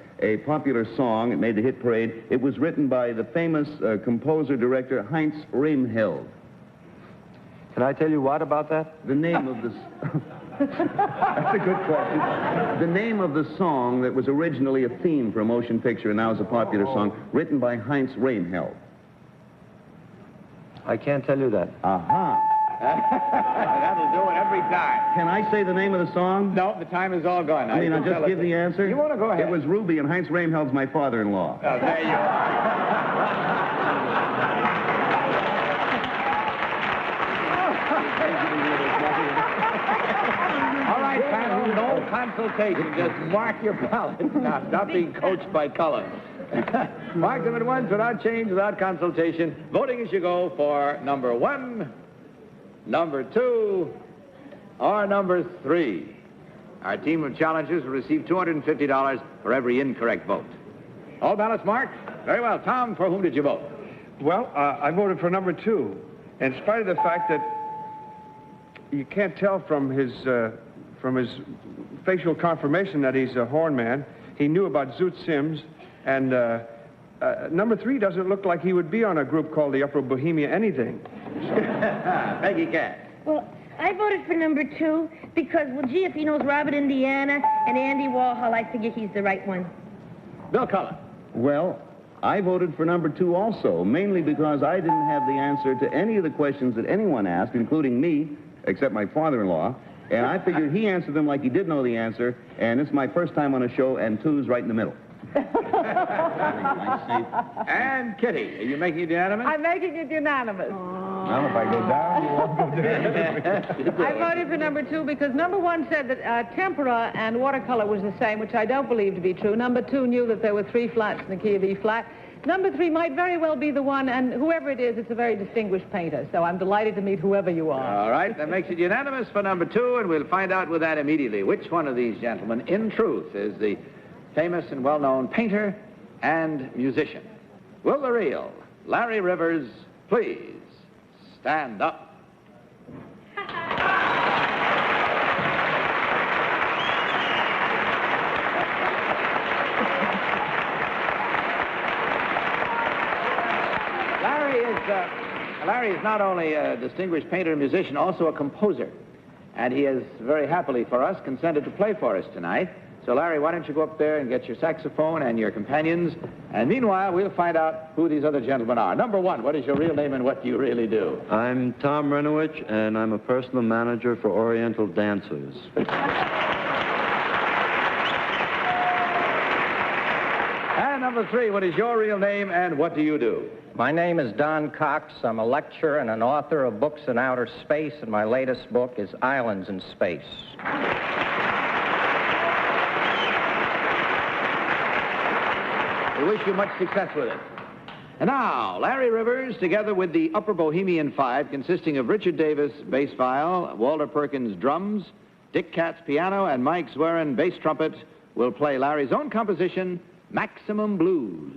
song? It made the hit parade. It was written by the famous composer-director Heinz Rehmheld. Can I tell you what about that? The name of the... That's a good question. The name of the song that was originally a theme for a motion picture and now is a popular song, written by Heinz Rehmheld. I can't tell you that. Aha. That'll do it every time. Can I say the name of the song? No, the time is all gone. I mean, I'll just give the answer? You want to go ahead? It was Ruby, and Heinz Rehmheld's my father-in-law. Oh, there you are. All right, panel, no consultation. Just mark your ballot. Not being coached by Cullen. Mark them at once without change, without consultation. Voting as you go for number one, number two, or number three. Our team of challengers will receive $250 for every incorrect vote. All ballots marked? Very well. Tom, for whom did you vote? Well, I voted for number two, in spite of the fact that you can't tell from his facial confirmation that he's a horn man. He knew about Zoot Sims. And number three doesn't look like he would be on a group called the Upper Bohemia anything. Peggy Cat. Well, I voted for number two because, well, gee, if he knows Robert Indiana and Andy Warhol, I figure he's the right one. Bill Cullen. Well, I voted for number two also, mainly because I didn't have the answer to any of the questions that anyone asked, including me, except my father-in-law. And I figured he answered them like he did know the answer, and it's my first time on a show, and two's right in the middle. And Kitty, are you making it unanimous? I'm making it unanimous. Well, if I go down, you won't go down. I voted for number 2 because number 1 said that tempera and watercolor was the same, which I don't believe to be true. Number 2 knew that there were 3 flats in the key of E flat. Number 3 might very well be the one, and whoever it is, it's a very distinguished painter. So I'm delighted to meet whoever you are. All right, that makes it unanimous for number 2, and we'll find out with that immediately which one of these gentlemen, in truth, is the famous and well-known painter and musician. Will the real Larry Rivers please stand up? Larry is not only a distinguished painter and musician, also a composer. And he has very happily for us consented to play for us tonight. So, Larry, why don't you go up there and get your saxophone and your companions? And meanwhile, we'll find out who these other gentlemen are. Number 1, what is your real name and what do you really do? I'm Tom Renowich, and I'm a personal manager for Oriental dancers. And number 3, what is your real name and what do you do? My name is Don Cox. I'm a lecturer and an author of books in outer space, and my latest book is Islands in Space. We wish you much success with it. And now, Larry Rivers, together with the Upper Bohemian Five, consisting of Richard Davis, bass viol, Walter Perkins, drums, Dick Katz, piano, and Mike Zwerin, bass trumpet, will play Larry's own composition, Maximum Blues.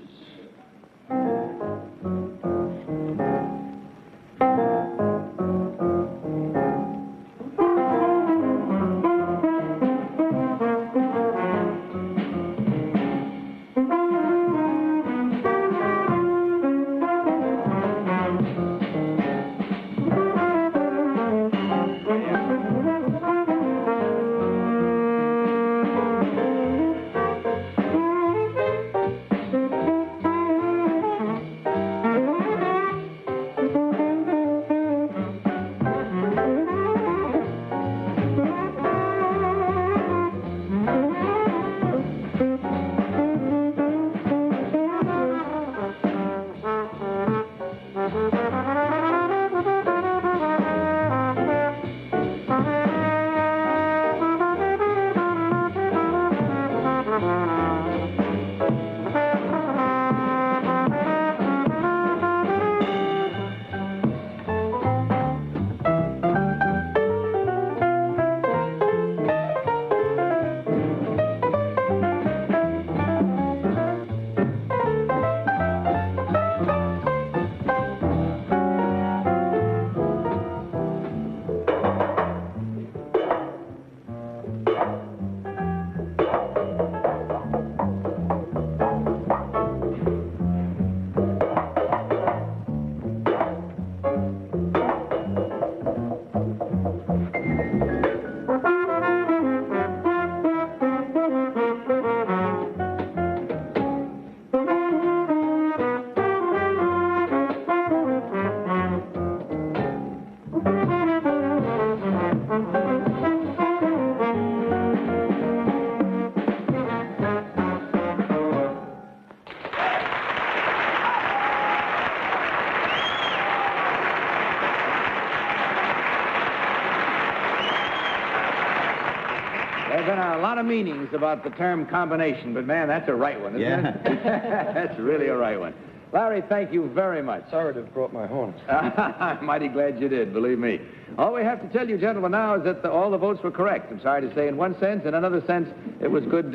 There's been a lot of meanings about the term combination, but man, that's a right one, isn't it? That's really a right one. Larry, thank you very much. Sorry to have brought my horns. I'm mighty glad you did, believe me. All we have to tell you, gentlemen, now is that all the votes were correct. I'm sorry to say, in one sense. In another sense, it was good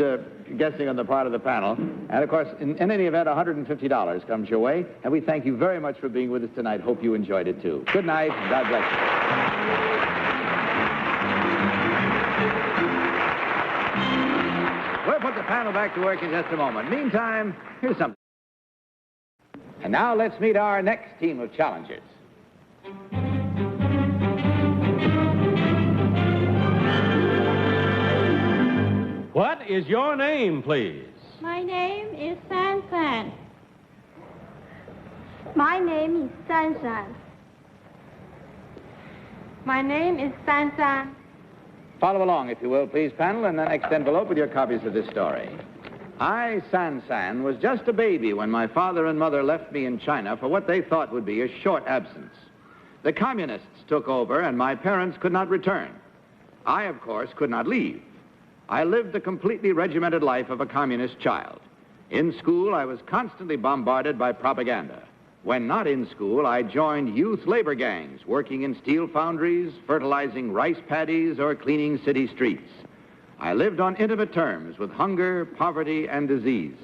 guessing on the part of the panel. And, of course, in any event, $150 comes your way. And we thank you very much for being with us tonight. Hope you enjoyed it, too. Good night. God bless you. We'll put the panel back to work in just a moment. Meantime, here's something. And now let's meet our next team of challengers. What is your name, please? My name is San San. My name is San San. My name is San San. Follow along, if you will, please, panel, and the next envelope with your copies of this story. I, San, was just a baby when my father and mother left me in China for what they thought would be a short absence. The communists took over, and my parents could not return. I, of course, could not leave. I lived the completely regimented life of a communist child. In school, I was constantly bombarded by propaganda. When not in school, I joined youth labor gangs, working in steel foundries, fertilizing rice paddies, or cleaning city streets. I lived on intimate terms with hunger, poverty, and disease.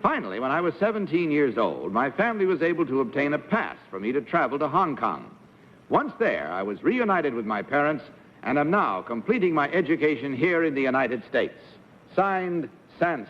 Finally, when I was 17 years old, my family was able to obtain a pass for me to travel to Hong Kong. Once there, I was reunited with my parents and am now completing my education here in the United States. Signed, San.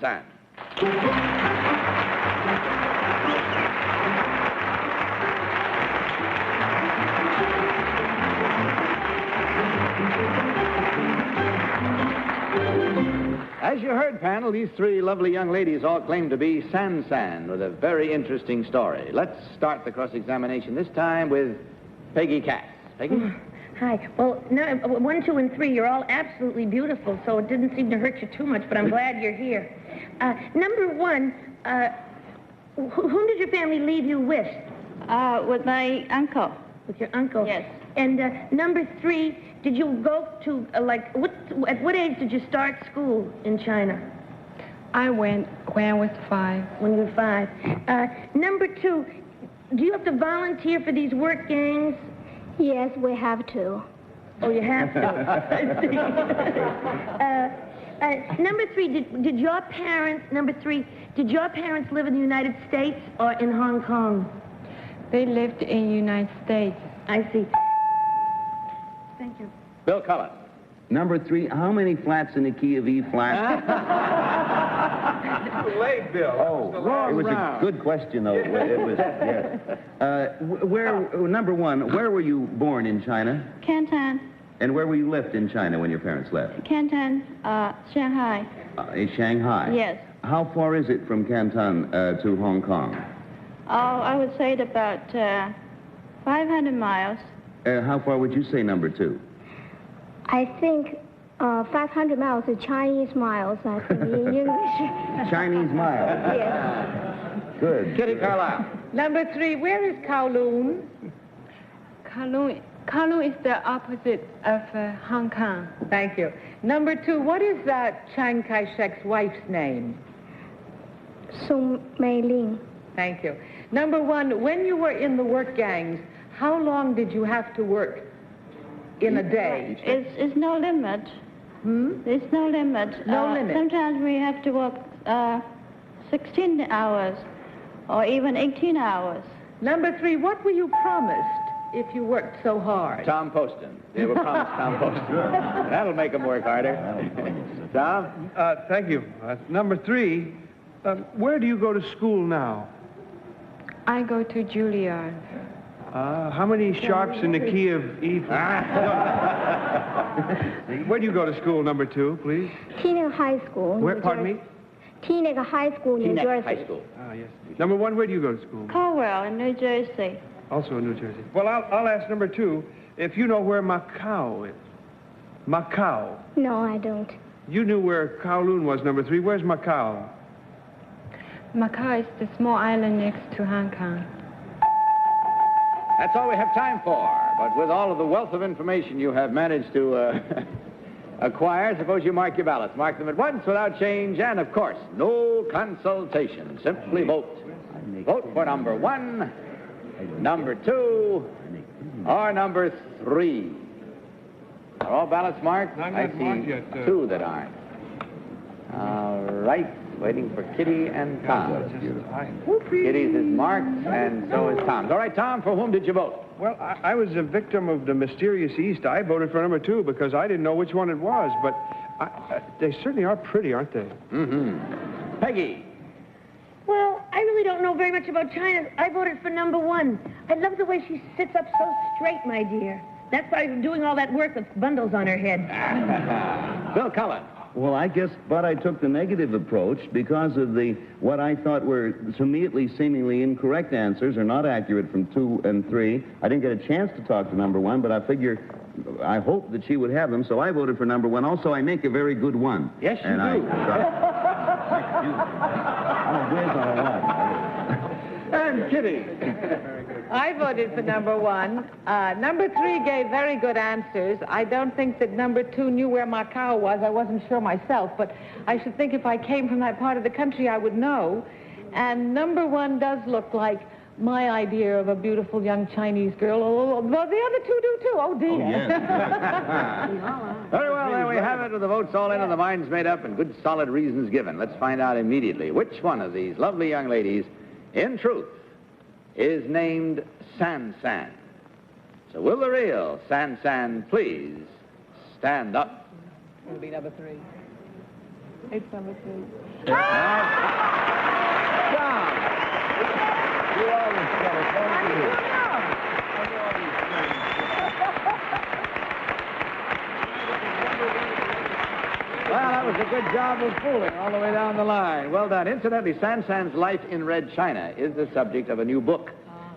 As you heard, panel, these three lovely young ladies all claim to be San with a very interesting story. Let's start the cross-examination this time with Peggy Cass. Peggy? Hi. Well, no, 1, 2, and 3, you're all absolutely beautiful, so it didn't seem to hurt you too much, but I'm glad you're here. Number 1, whom did your family leave you with? With my uncle. With your uncle? Yes. And number 3, did you go to, at what age did you start school in China? I went when I was 5. When you were 5. Number 2, do you have to volunteer for these work gangs? Yes, we have to. Oh, you have to. Number 3, did your parents live in the United States or in Hong Kong? They lived in the United States. I see. Thank you. Bill Cullen. Number 3, how many flats in the key of E flat? Too late, Bill. Oh, it was a good question, though. It was, yes. Number 1, where were you born in China? Canton. And where were you left in China when your parents left? Canton, Shanghai. In Shanghai? Yes. How far is it from Canton to Hong Kong? Oh, I would say it about 500 miles. How far would you say, number 2? I think 500 miles is Chinese miles, I think, in English. Chinese miles? Yes. Good. Kitty Carlisle. Number 3, where is Kowloon? Kowloon is the opposite of Hong Kong. Thank you. Number 2, what is Chiang Kai-shek's wife's name? Sung Mei Ling. Thank you. Number 1, when you were in the work gangs, how long did you have to work in a day? It's no limit. There's no limit. No limit. Sometimes we have to work 16 hours or even 18 hours. Number 3, what were you promised if you worked so hard? Tom Poston. They were promised Tom Poston. That'll make them work harder. Tom? Thank you. Number 3, where do you go to school now? I go to Juilliard. How many sharps in the key of E? Where do you go to school, number 2, please? Teaneck High School. Where, pardon me? Teaneck High School, New Jersey. High School. Ah, yes. Number 1, where do you go to school? Caldwell in New Jersey. Also in New Jersey. Well, I'll ask number 2, if you know where Macau is. Macau. No, I don't. You knew where Kowloon was, number 3. Where's Macau? Macau is the small island next to Hong Kong. That's all we have time for. But with all of the wealth of information you have managed to acquire, suppose you mark your ballots. Mark them at once without change, and of course, no consultation. Simply vote. Vote for number 1, number 2, or number 3. Are all ballots marked? I see 2 that aren't. All right. Waiting for Kitty and Tom. Kitty's is marked, and so is Tom's. All right, Tom, for whom did you vote? Well, I was a victim of the mysterious East. I voted for number 2 because I didn't know which one it was, but they certainly are pretty, aren't they? Mm-hmm. Peggy. Well, I really don't know very much about China. I voted for number 1. I love the way she sits up so straight, my dear. That's why I'm doing all that work with bundles on her head. Bill Cullen. Well, I guess, but I took the negative approach because of what I thought were, to me at least, seemingly incorrect answers or not accurate from 2 and 3. I didn't get a chance to talk to number 1, but I hoped that she would have them, so I voted for number 1. Also, I make a very good one. Yes, you do. I'm a whiz on a what? And Kitty. I voted for number 1. Number 3 gave very good answers. I don't think that number 2 knew where Macau was. I wasn't sure myself, but I should think if I came from that part of the country, I would know. And number 1 does look like my idea of a beautiful young Chinese girl. Well, the other 2 do too. Oh, dear. Oh, yes. Very well, there we have it with the votes all in and the minds made up and good solid reasons given. Let's find out immediately which one of these lovely young ladies, in truth, is named San San. So will the real San San please stand up? It'll be number 3. It's number 3. You always get it, don't you? Well, that was a good job of fooling all the way down the line. Well done. Incidentally, San San's life in Red China is the subject of a new book.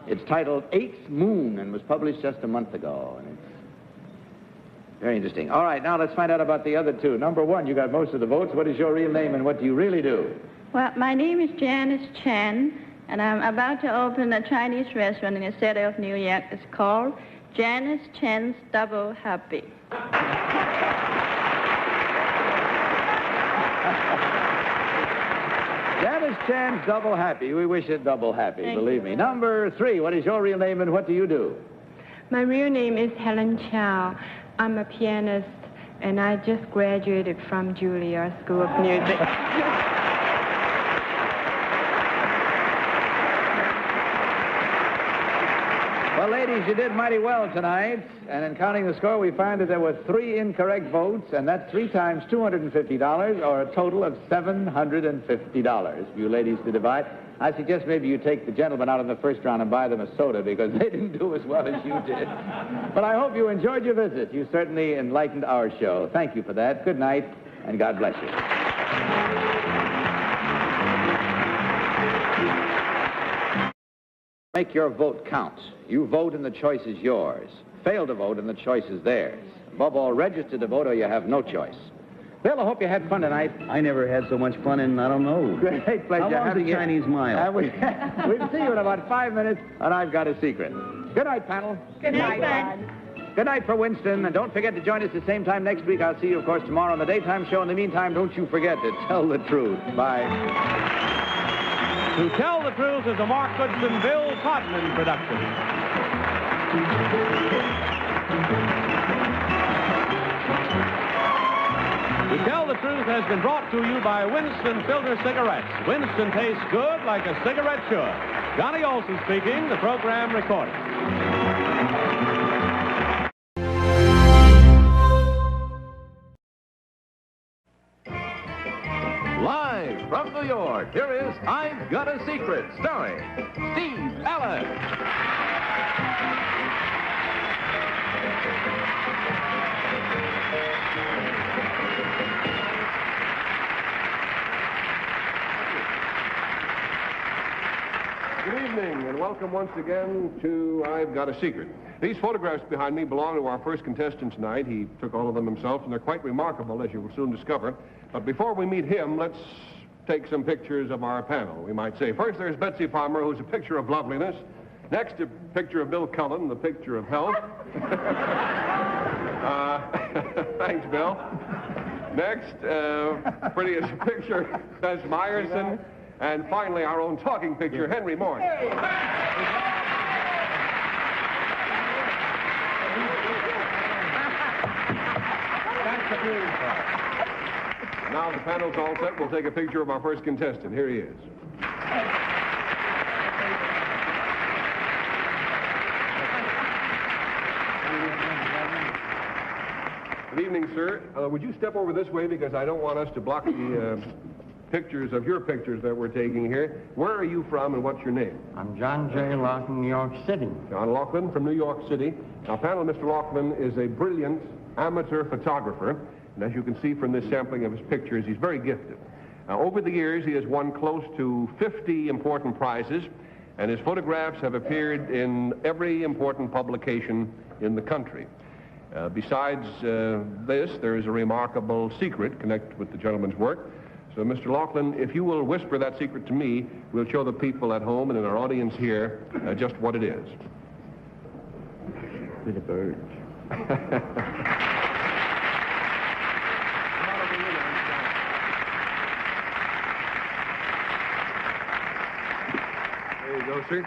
It's titled Eighth Moon and was published just a month ago. And it's very interesting. All right, now let's find out about the other 2. Number 1, you got most of the votes. What is your real name and what do you really do? Well, my name is Janice Chen, and I'm about to open a Chinese restaurant in the city of New York. It's called Janice Chen's Double Happy. Janice Chan's Double Happy. We wish it double happy, believe me. Number 3, what is your real name and what do you do? My real name is Helen Chow. I'm a pianist, and I just graduated from Juilliard School of Music. Well, ladies, you did mighty well tonight. And in counting the score, we find that there were 3 incorrect votes, and that's 3 times $250, or a total of $750 for you ladies to divide. I suggest maybe you take the gentlemen out in the first round and buy them a soda because they didn't do as well as you did. But I hope you enjoyed your visit. You certainly enlightened our show. Thank you for that. Good night, and God bless you. Make your vote count. You vote and the choice is yours. Fail to vote and the choice is theirs. Above all, register to vote or you have no choice. Bill, I hope you had fun tonight. I never had so much fun in, I don't know. Great pleasure. How long's the Chinese mile? We'll see you in about 5 minutes, and I've got a secret. Good night, panel. Good night, Bud. Good night for Winston, and don't forget to join us at the same time next week. I'll see you, of course, tomorrow on the daytime show. In the meantime, don't you forget to tell the truth. Bye. To Tell the Truth is a Mark Goodson, Bill Codman production. To Tell the Truth has been brought to you by Winston Filter Cigarettes. Winston tastes good like a cigarette should. Johnny Olson speaking, the program recorded. Live from New York, here is I've Got a Secret, starring Steve Allen. Good evening, and welcome once again to I've Got a Secret. These photographs behind me belong to our first contestant tonight. He took all of them himself, and they're quite remarkable, as you will soon discover. But before we meet him, let's take some pictures of our panel, we might say. First, there's Betsy Palmer, who's a picture of loveliness. Next, a picture of Bill Cullen, the picture of health. Thanks, Bill. Next, prettiest picture, Bess Meyerson. And finally, our own talking picture, Henry Morris. Now the panel's all set. We'll take a picture of our first contestant. Here he is. Good evening, sir. Would you step over this way because I don't want us to block the pictures of your pictures that we're taking here. Where are you from and what's your name? I'm John J. Laughlin, New York City. John Laughlin from New York City. Now, panel, Mr. Laughlin is a brilliant amateur photographer, and as you can see from this sampling of his pictures, he's very gifted. Over the years, he has won close to 50 important prizes, and his photographs have appeared in every important publication in the country. Besides this, there is a remarkable secret connected with the gentleman's work. So, Mr. Laughlin, if you will whisper that secret to me, we'll show the people at home and in our audience here just what it is. With the birds. There you go, sir.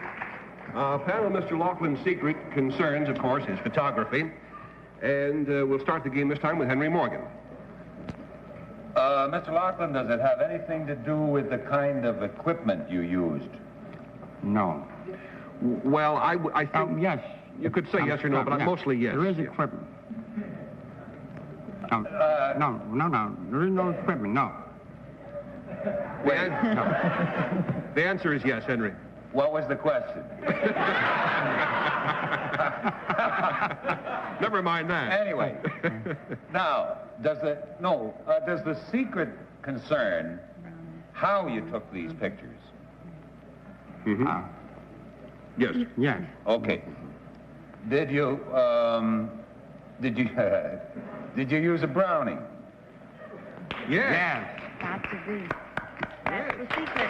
Panel, Mr. Laughlin's secret concerns, of course, his photography. And we'll start the game this time with Henry Morgan. Mr. Laughlin, does it have anything to do with the kind of equipment you used? No. Well, I think... yes. You could say yes or no, but mostly yes. There is equipment. No, there is no equipment, no. The answer is yes, Henry. What was the question? Never mind that. Anyway, now, does the secret concern how you took these pictures? Mm-hmm. Yes. Yes. Okay. Did you use a Browning? Yes. Yes. Got to be. That's the secret.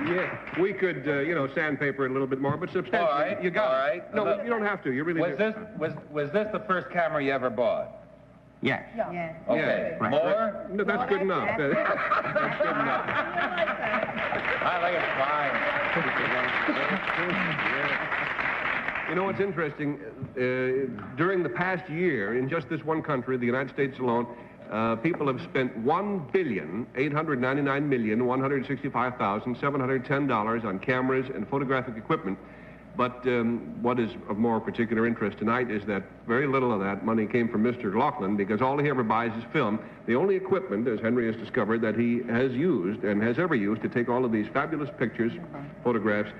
Yeah, we could, sandpaper it a little bit more, but substantially, All right, you got all it. right. No, you don't have to. You really was do. Was this the first camera you ever bought? Yes. Yes. Okay. Right. More? No, that's good enough. That's good enough. I think it's fine. You know what's interesting? During the past year, in just this one country, the United States alone, people have spent $1,899,165,710 on cameras and photographic equipment. But what is of more particular interest tonight is that very little of that money came from Mr. Laughlin, because all he ever buys is film. The only equipment, as Henry has discovered, that he has used and has ever used to take all of these fabulous pictures, photographs,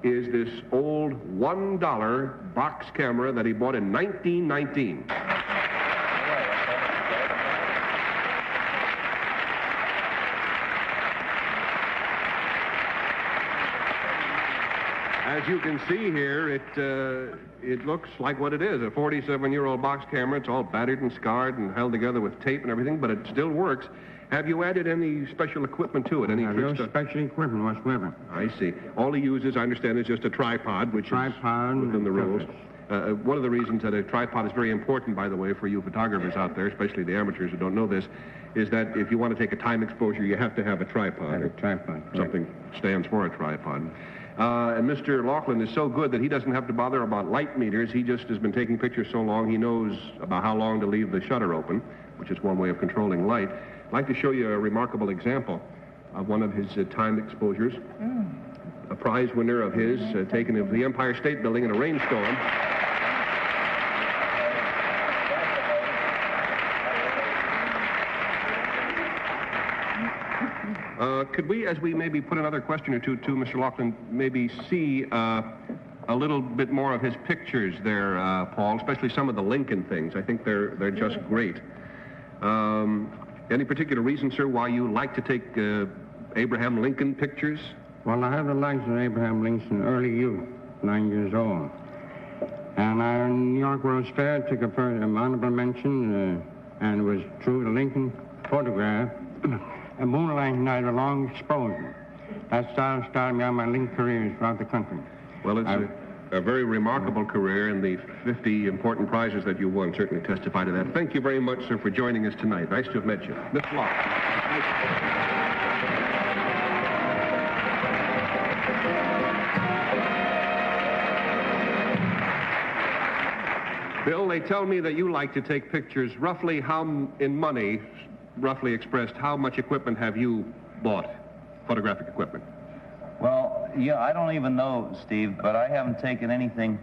is this old $1 box camera that he bought in 1919. As you can see here, it looks like what it is, a 47-year-old box camera. It's all battered and scarred and held together with tape and everything, but it still works. Have you added any special equipment to it? No special equipment whatsoever. I see. All he uses, I understand, is just a tripod, which is within the rules. One of the reasons that a tripod is very important, by the way, for you photographers out there, especially the amateurs who don't know this, is that if you want to take a time exposure, you have to have a tripod. A tripod. Something stands for a tripod. And Mr. Laughlin is so good that he doesn't have to bother about light meters. He just has been taking pictures so long, he knows about how long to leave the shutter open, which is one way of controlling light. I'd like to show you a remarkable example of one of his time exposures. A prize winner of his, taken of the Empire State Building in a rainstorm. Could we, as we maybe put another question or two to Mr. Laughlin, maybe see a little bit more of his pictures there, Paul, especially some of the Lincoln things. I think they're just great. Any particular reason, sir, why you like to take Abraham Lincoln pictures? Well, I have the likeness of Abraham Lincoln early youth, 9 years old. And I, in New York World's Fair, took a honorable mention, and it was through the Lincoln photograph, a moonlight night, a long exposure. That started me on my Lincoln careers throughout the country. Well, it's a very remarkable career, and the 50 important prizes that you won certainly testify to that. Thank you very much, sir, for joining us tonight. Nice to have met you. Mr. Locke. Bill, they tell me that you like to take pictures. Roughly how, in money, roughly expressed, how much equipment have you bought, photographic equipment? Well, yeah, I don't even know, Steve, but I haven't taken anything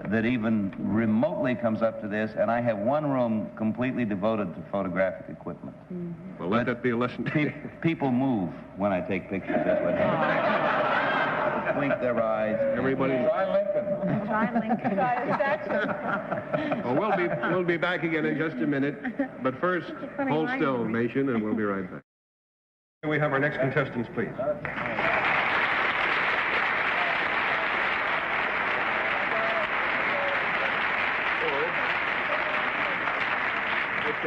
that even remotely comes up to this, and I have one room completely devoted to photographic equipment. Mm-hmm. Well, let that be a lesson. People move when I take pictures. That's what happens. Blink their eyes. Everybody. Try Lincoln. Try Lincoln. Try a statue. Well, we'll be back again in just a minute. But first, hold still, nation, and we'll be right back. Can we have our next contestants, please?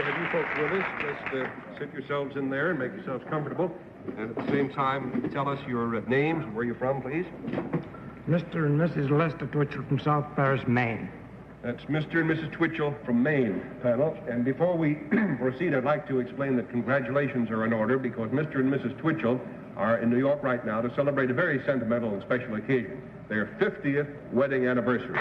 to have you folks with us. Just sit yourselves in there and make yourselves comfortable. And at the same time, tell us your names and where you're from, please. Mr. and Mrs. Lester Twitchell from South Paris, Maine. That's Mr. and Mrs. Twitchell from Maine, panel. And before we proceed, I'd like to explain that congratulations are in order because Mr. and Mrs. Twitchell are in New York right now to celebrate a very sentimental and special occasion, their 50th wedding anniversary.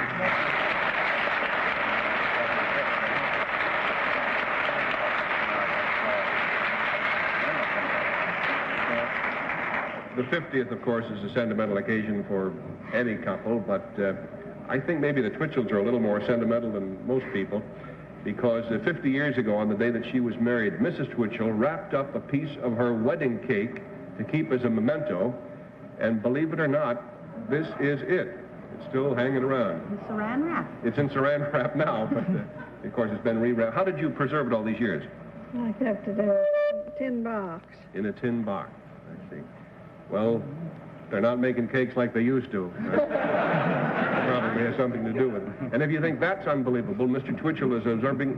The 50th, of course, is a sentimental occasion for any couple, but I think maybe the Twitchells are a little more sentimental than most people because 50 years ago, on the day that she was married, Mrs. Twitchell wrapped up a piece of her wedding cake to keep as a memento, and believe it or not, this is it. It's still hanging around. In saran wrap. It's in saran wrap now, but of course it's been rewrapped. How did you preserve it all these years? I kept it in a tin box. In a tin box, I see. Well, they're not making cakes like they used to. Probably has something to do with it. And if you think that's unbelievable, Mr. Twitchell is observing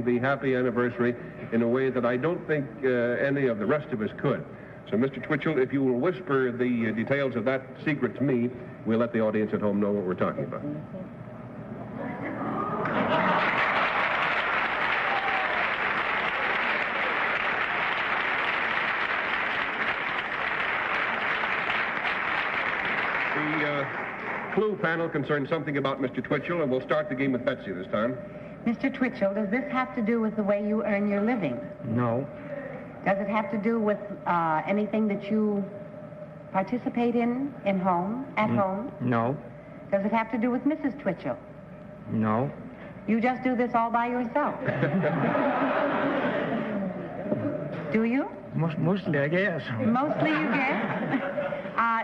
the happy anniversary in a way that I don't think any of the rest of us could. So, Mr. Twitchell, if you will whisper the details of that secret to me, we'll let the audience at home know what we're talking about. The clue panel concerns something about Mr. Twitchell, and we'll start the game with Betsy this time. Mr. Twitchell, does this have to do with the way you earn your living? No. Does it have to do with anything that you participate in home, at home? No. Does it have to do with Mrs. Twitchell? No. You just do this all by yourself? Do you? Mostly, I guess. Mostly you guess?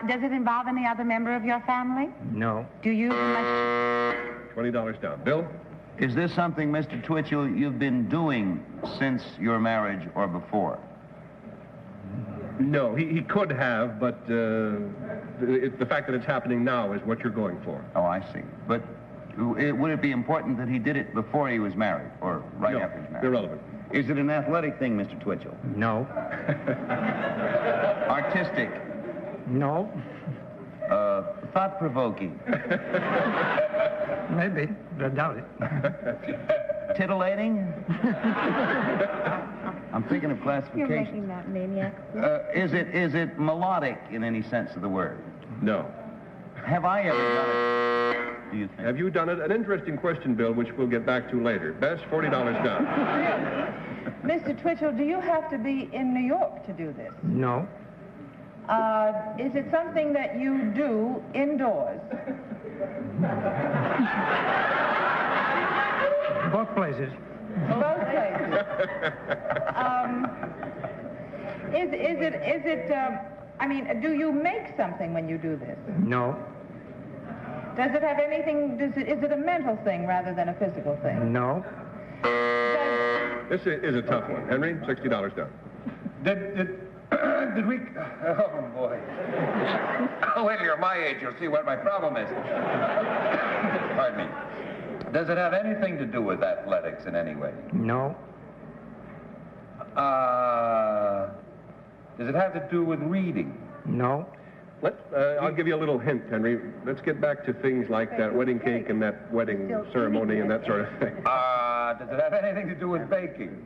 Does it involve any other member of your family? No. Do you... $20 down. Bill? Is this something, Mr. Twitchell, you've been doing since your marriage or before? No, he could have, but the fact that it's happening now is what you're going for. Oh, I see. But would it be important that he did it before he was married or right after he was married? Irrelevant. Is it an athletic thing, Mr. Twitchell? No. Artistic? No. Thought-provoking? Maybe, but I doubt it. Titillating? I'm thinking of You're classification. making that maniac. Is it melodic in any sense of the word? No. Have I ever done it, do you think? Have you done it? An interesting question, Bill, which we'll get back to later. Bess, $40 down. Mr. Twitchell, do you have to be in New York to do this? No. Is it something that you do indoors? Both places. Both places. Do you make something when you do this? No. Does it have anything, is it a mental thing rather than a physical thing? No. This is a tough one. Henry, $60 down. Did we... Oh, boy. Oh, when you're my age, you'll see what my problem is. Pardon me. Does it have anything to do with athletics in any way? No. Does it have to do with reading? No. I'll give you a little hint, Henry. Let's get back to things like that wedding cake and that wedding ceremony and that sort of thing. Does it have anything to do with baking?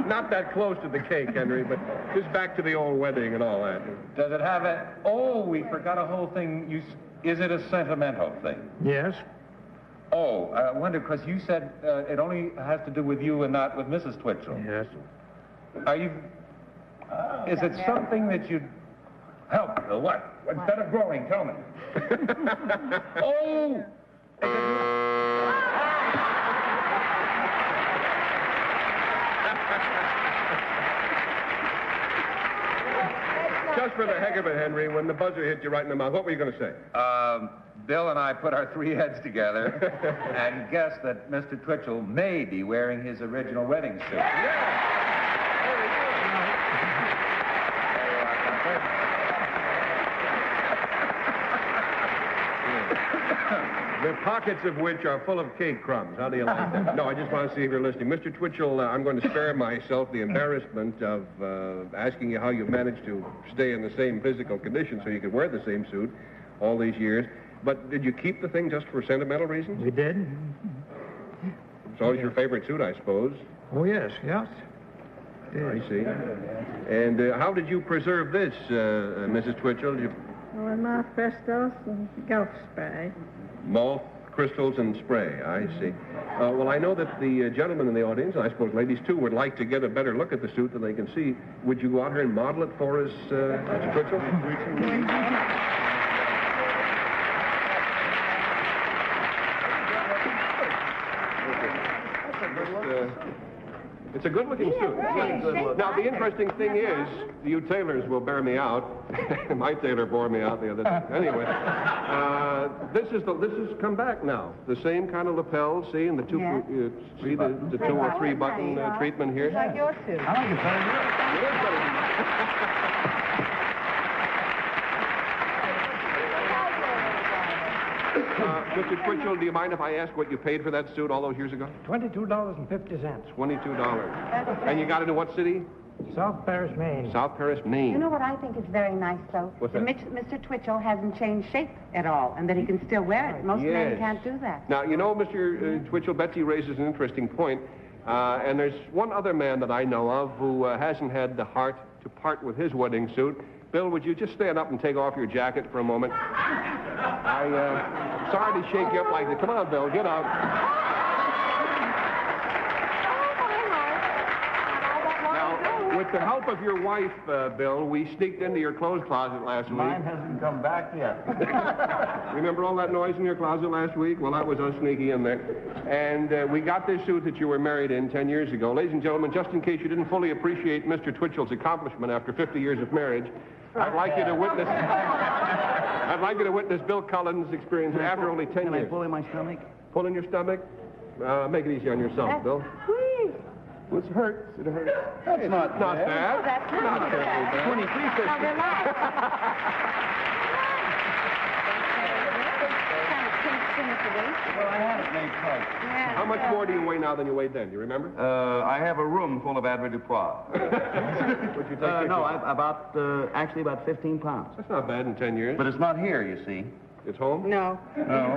Not that close to the cake, Henry, but just back to the old wedding and all that. Does it have a... Oh, we forgot a whole thing. Is it a sentimental thing? Yes. Oh, I wonder, because you said it only has to do with you and not with Mrs. Twitchell. Yes. Are you... is it something that you'd help? What? Instead of growing, tell me. Oh! Just for the heck of it, Henry, when the buzzer hit you right in the mouth, what were you going to say? Bill and I put our three heads together and guessed that Mr. Twitchell may be wearing his original wedding suit. pockets of which are full of cake crumbs. How do you like that? No, I just want to see if you're listening. Mr. Twitchell, I'm going to spare myself the embarrassment of asking you how you managed to stay in the same physical condition so you could wear the same suit all these years. But did you keep the thing just for sentimental reasons? We did. It's always your favorite suit, I suppose. Oh, yes. I see. And how did you preserve this, Mrs. Twitchell? Did you... Well, in my crystals and golf spray. Moth, crystals, and spray. I see. Well, I know that the gentlemen in the audience, and I suppose ladies too, would like to get a better look at the suit than they can see. Would you go out here and model it for us, Mr. Twitchell? It's a good-looking suit. Now, the interesting thing is, you tailors will bear me out. My tailor bore me out the other day. Anyway, this has come back now. The same kind of lapel, see, and the two, see the 2 or 3 button treatment here. Like your suit. I like it better than yours. It is better than Mr. Twitchell, do you mind if I ask what you paid for that suit all those years ago? $22.50. $22. And you got it in what city? South Paris, Maine. South Paris, Maine. You know what I think is very nice, though? What's that that? Mr. Twitchell hasn't changed shape at all, and that he can still wear it. Most men can't do that. Now, you know, Mr. Twitchell, Betsy raises an interesting point. And there's one other man that I know of who hasn't had the heart to part with his wedding suit. Bill, would you just stand up and take off your jacket for a moment? Sorry to shake you up like that. Come on, Bill, get out. Now, with the help of your wife, Bill, we sneaked into your clothes closet last week. Mine hasn't come back yet. Remember all that noise in your closet last week? Well, that was us sneaking in there. And we got this suit that you were married in 10 years ago. Ladies and gentlemen, just in case you didn't fully appreciate Mr. Twitchell's accomplishment after 50 years of marriage, I'd like you to witness Bill Cullen's experience after only 10 years. Can I pull in my stomach? Pull in your stomach? Make it easy on yourself, Bill. Please. It hurts. It hurts. That's not bad. That's not terribly bad. 23.50. Well, I had it made tight. How much more do you weigh now than you weighed then? Do you remember? I have a room full of avoirdupois. Would you take no, actually about 15 pounds. That's not bad in 10 years. But it's not here, you see. It's home? No. No.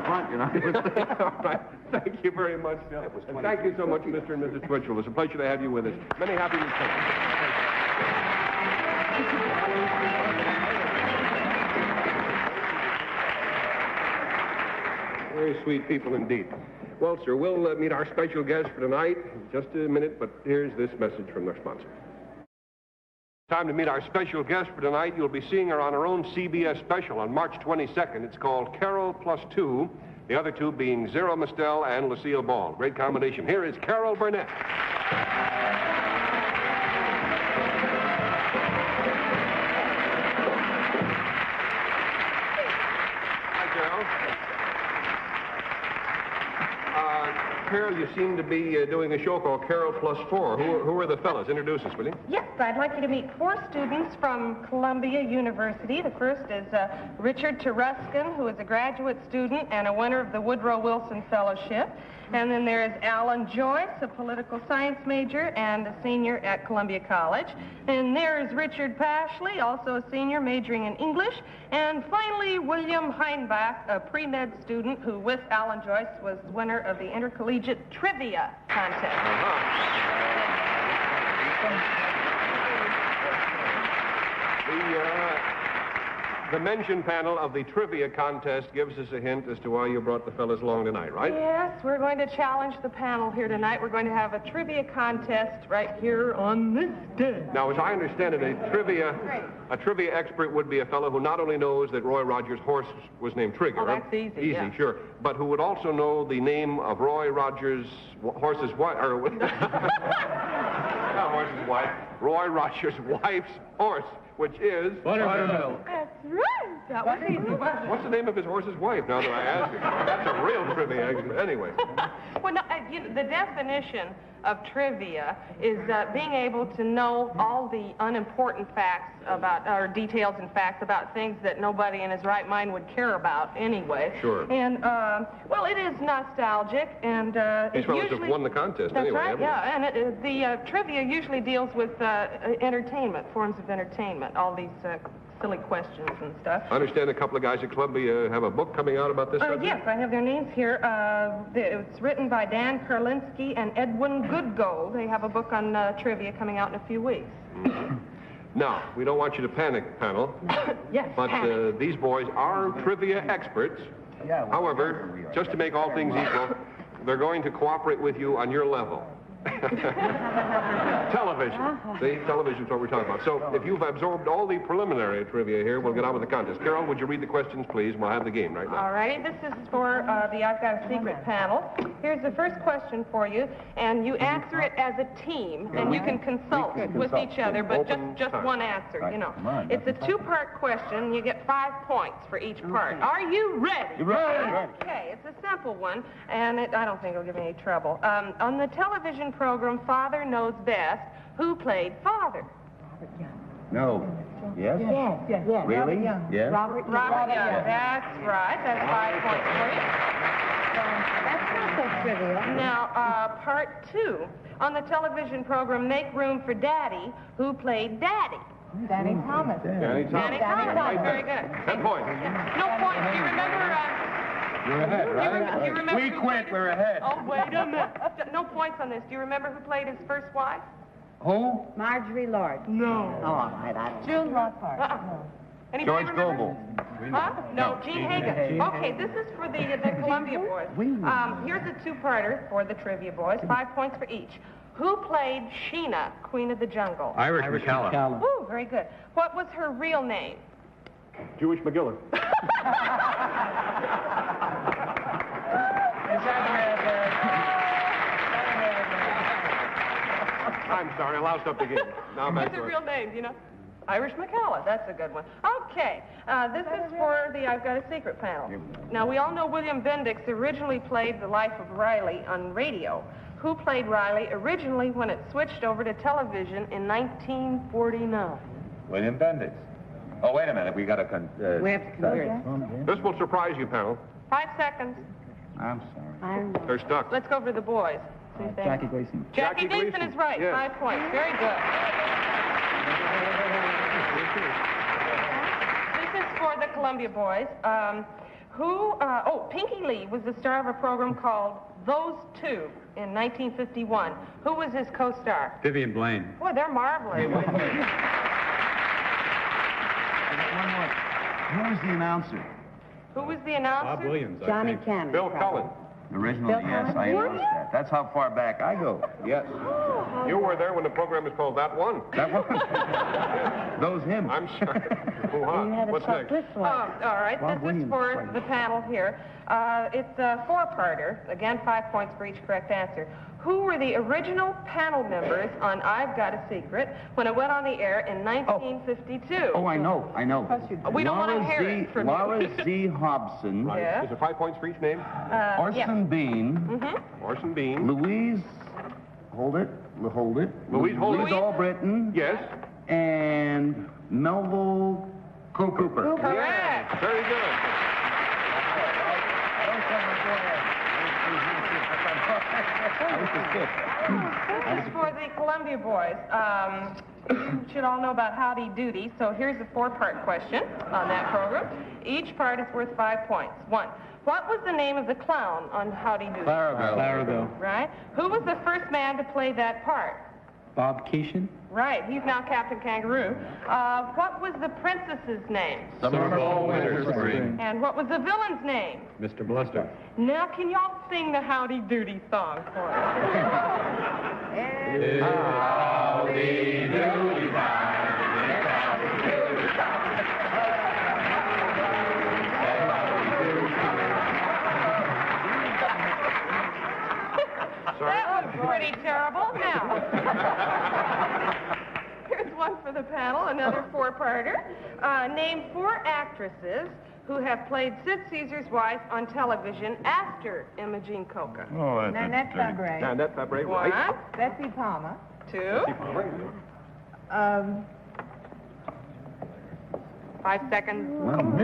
Front, you know. All right. Thank you very much, Bill. And thank you so much, Mr. and Mrs. Twitchell. It's a pleasure to have you with us. Many happy returns. Very sweet people indeed. Well, sir, we'll meet our special guest for tonight in just a minute, but here's this message from their sponsor. Time to meet our special guest for tonight. You'll be seeing her on her own CBS special on March 22nd. It's called Carol Plus 2, the other two being Zero Mistel and Lucille Ball. Great combination. Here is Carol Burnett. Hi, Carol. Carol, you seem to be doing a show called Carol Plus 4. Who are the fellas? Introduce us, will you? Yes, I'd like you to meet 4 students from Columbia University. The first is Richard Taruskin, who is a graduate student and a winner of the Woodrow Wilson Fellowship. And then there is Alan Joyce, a political science major and a senior at Columbia College. And there is Richard Pashley, also a senior majoring in English. And finally, William Heinbach, a pre-med student who, with Alan Joyce, was winner of the Intercollegiate Trivia Contest. The mention panel of the trivia contest gives us a hint as to why you brought the fellas along tonight, right? Yes, we're going to challenge the panel here tonight. We're going to have a trivia contest right here on this day. Now, as I understand it, a trivia expert would be a fellow who not only knows that Roy Rogers' horse was named Trigger. Oh, that's easy. Easy, yeah. Sure. But who would also know the name of Roy Rogers' horse's wife, or not horse's wife, Roy Rogers' wife's horse, which is Buttermilk. That's right. That was easy. What's the name of his horse's wife, now that I ask you? That's a real trivia. Anyway. Well, no, the definition of trivia is being able to know all the unimportant facts about, or details and facts about things that nobody in his right mind would care about anyway. Sure. And, well, it is nostalgic, and These it fellows usually... have won the contest That's anyway, right, haven't yeah, and the trivia usually deals with entertainment, forms of entertainment, all these silly questions and stuff. I understand a couple of guys at Columbia have a book coming out about this subject? Yes, I have their names here. It's written by Dan Karlinski and Edwin Goodgold. They have a book on trivia coming out in a few weeks. Now, we don't want you to panic, panel. Yes, but panic. these boys are trivia experts. However, just to make all things equal, they're going to cooperate with you on your level. Television. See, television's what we're talking about. So if you've absorbed all the preliminary trivia here, we'll get on with the contest. Carol, would you read the questions, please? We'll have the game right now. All right, this is for the I've Got a Secret panel. Here's the first question for you, and you answer it as a team, and you can consult with each other, but just one answer, you know. It's a two-part question. You get 5 points for each part. Are you ready? Ready. Okay, it's a simple one, and I don't think it'll give me any trouble. On the television program Father Knows Best, who played Father? No. Yes? Yes. Really? Yes? Robert Robert Young. That's right. That's 5 points for you. That's not so trivial. Now, part 2. On the television program Make Room for Daddy, who played Daddy? Danny Thomas. Danny Thomas. Danny Thomas. Very good. 10 points. No points. Do you remember... You're ahead, right? you remember We quit. We're ahead. Oh, wait a minute. No points on this. Do you remember who played his first wife? Who? Marjorie Lord. No. Oh, all right. June Lockhart. Anybody George remember? Goebel. Huh? No, Gene Hagen. Okay, this is for the Columbia boys. Here's a two-parter for the trivia boys. 5 points for each. Who played Sheena, Queen of the Jungle? Irish McCallum. Ooh, very good. What was her real name? Jewish McGillis. I'm sorry, I loused up the game. Now I'm back What's to her it. real name, do you know? Irish McCallum, that's a good one. Okay, this is for the I've Got a Secret panel. Now, we all know William Bendix originally played The Life of Riley on radio. Who played Riley originally when it switched over to television in 1949? William Bendix. Oh, wait a minute. We got to... We have to convert. This will surprise you, panel. 5 seconds. I'm sorry. They're stuck. Let's go for the boys. See if they- Jackie Gleason. Jackie Gleason is right. Yes. 5 points. Very good. This is for the Columbia boys. Pinky Lee was the star of a program called Those Two in 1951. Who was his co-star? Vivian Blaine. Boy, they're marvelous. One more. Who was the announcer? Who was the announcer? Bob Williams, I Johnny think. Cannon. Bill Cullen. Original, yes, I noticed that. That's how far back I go. Yes. You were there when the program was called That One. That one? Those him. I'm sorry. What's next? All right, Bob this Williams is for played. the panel here. It's a 4-parter. Again, 5 points for each correct answer. Who were the original panel members on I've Got a Secret when it went on the air in 1952? Oh, I know. We don't want to hear it from you. Laura Z. Hobson. Right. Yeah. Is it 5 points for each name? Orson Bean. Orson Bean. Louise. Hold it. Louise Albritton. Yes. And Melville Cooper. Correct. Very good. This is for the Columbia boys. You should all know about Howdy Doody, so here's a 4-part question on that program. Each part is worth 5 points. 1. What was the name of the clown on Howdy Doody? Clarabelle. Right. Who was the first man to play that part? Bob Keeshan. Right. He's now Captain Kangaroo. What was the princess's name? Summer, fall, winter, spring. And what was the villain's name? Mr. Bluster. Now, can y'all sing the Howdy Doody song for us? Howdy doody That was pretty terrible. Now, here's one for the panel, another 4-parter. Name 4 actresses who have played Sid Caesar's wife on television after Imogene Coca? Oh, that's Nanette Fabre. Nanette Fabre, One, right. Betsy Palmer. two, 5 seconds. One more.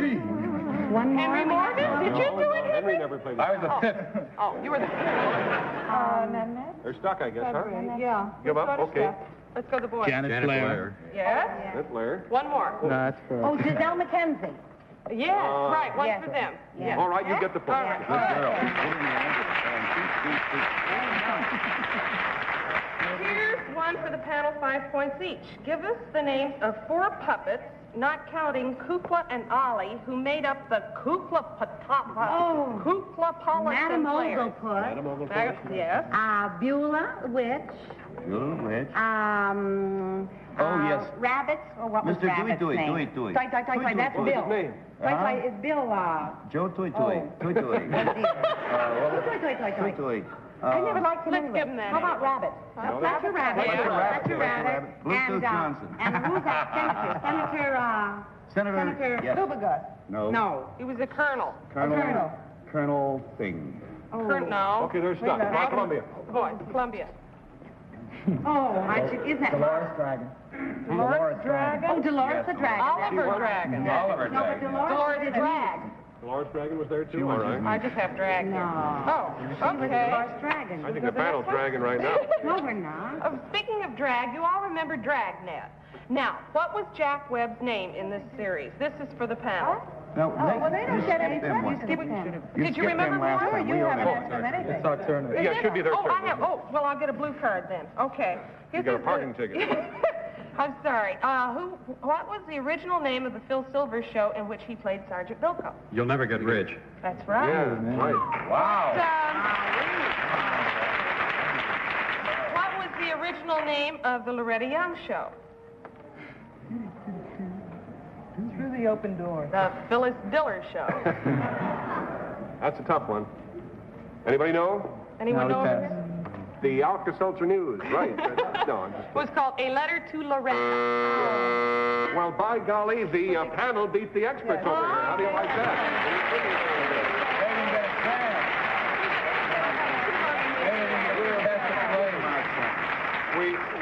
Henry Morgan? Did you do it, Henry Henry? never played I was the fifth. Oh, you were the Nanette They're stuck, I guess, huh? Fabre. Yeah. Give up? Okay. Let's go to the boys. Janet Blair. Yes? That's Blair. One more. No, that's correct. Oh, Giselle McKenzie. Yes, right. One Yes. for them. Yes. All right, you get the point. All right. Here's one for the panel, 5 points each. Give us the names of 4 puppets, not counting Kukla and Ollie, who made up the Kuklapolitan Madame Players. Ogleput. Yes. Beulah the Witch. Yes. Rabbits, or what was Mr. Rabbit's Dewey, name? Dewey. That's What's Bill. his name? It's Bill, Joe Tui Tui. Oh. Tui Tui. Tui Tui. I never liked him Let's anyway. give him that How about anyway. Rabbit? That's a rabbit. Yeah. That's a rabbit. Bluetooth Johnson. And who's that senator? Senator Yes. Lubagut. No. He was a colonel. Colonel Thing. No. Okay, they're stuck. Now, Columbia. Boys, Columbia. Isn't that Dolores Dragon. Dolores Dragon. Oh, Dolores the Dragon. Oliver Dragon. Oliver No, but Dragon. Dolores the Drag. Dolores Dragon was there, too? All right. I just have drag here. Oh, okay. Dolores Dragon. I think the panel's dragging right now. No, we're not. Speaking of drag, you all remember Dragnet. Now, what was Jack Webb's name in this series? This is for the panel. No, They don't get any credit. Did you remember last more? time. You We haven't owe asked them anything. It's our turn. Yeah, it should be their Oh, turn. I have. Oh, well, I'll get a blue card then. Okay. You got a parking ticket. I'm sorry. What was the original name of the Phil Silvers show in which he played Sergeant Bilko? You'll never get rich. That's right. Yeah, right. Wow. What was the original name of the Loretta Young show? Through the open door. The Phyllis Diller show. That's a tough one. Anybody know? Anyone know? The Alka-Seltzer News, right. No, I'm just It was called A Letter to Loretta. Well, by golly, the panel beat the experts over here. How do you like that?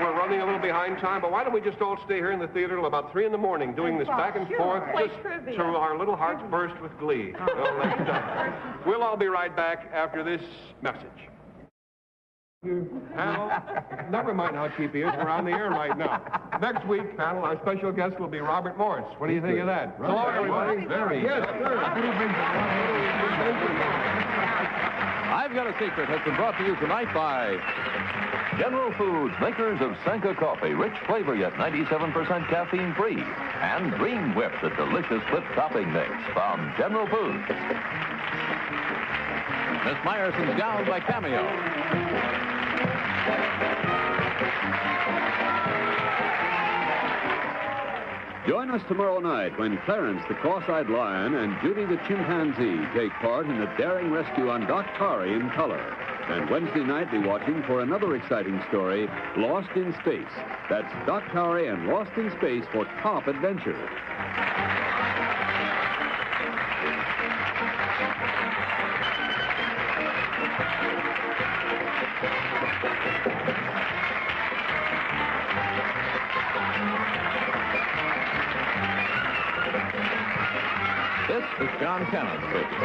We're running a little behind time, but why don't we just all stay here in the theater till about 3 in the morning doing this back and forth just till our little hearts burst with glee. Well, let's done. We'll all be right back after this message. Panel, never mind how cheap he is. We're on the air right now. Next week, panel, our special guest will be Robert Morris. What do you think of that? So long, everybody. Very. Yes, sir. I've Got a Secret has been brought to you tonight by General Foods, makers of Sanka Coffee, rich flavor yet 97% caffeine free, and Green Whip, the delicious whipped topping mix from General Foods. Miss Meyerson's gown by Cameo. Join us tomorrow night when Clarence the Cross-Eyed Lion and Judy the Chimpanzee take part in a daring rescue on Doc Tari in color. And Wednesday night, be watching for another exciting story, Lost in Space. That's Doc Tari and Lost in Space for top adventure. This is John Cannon speaking.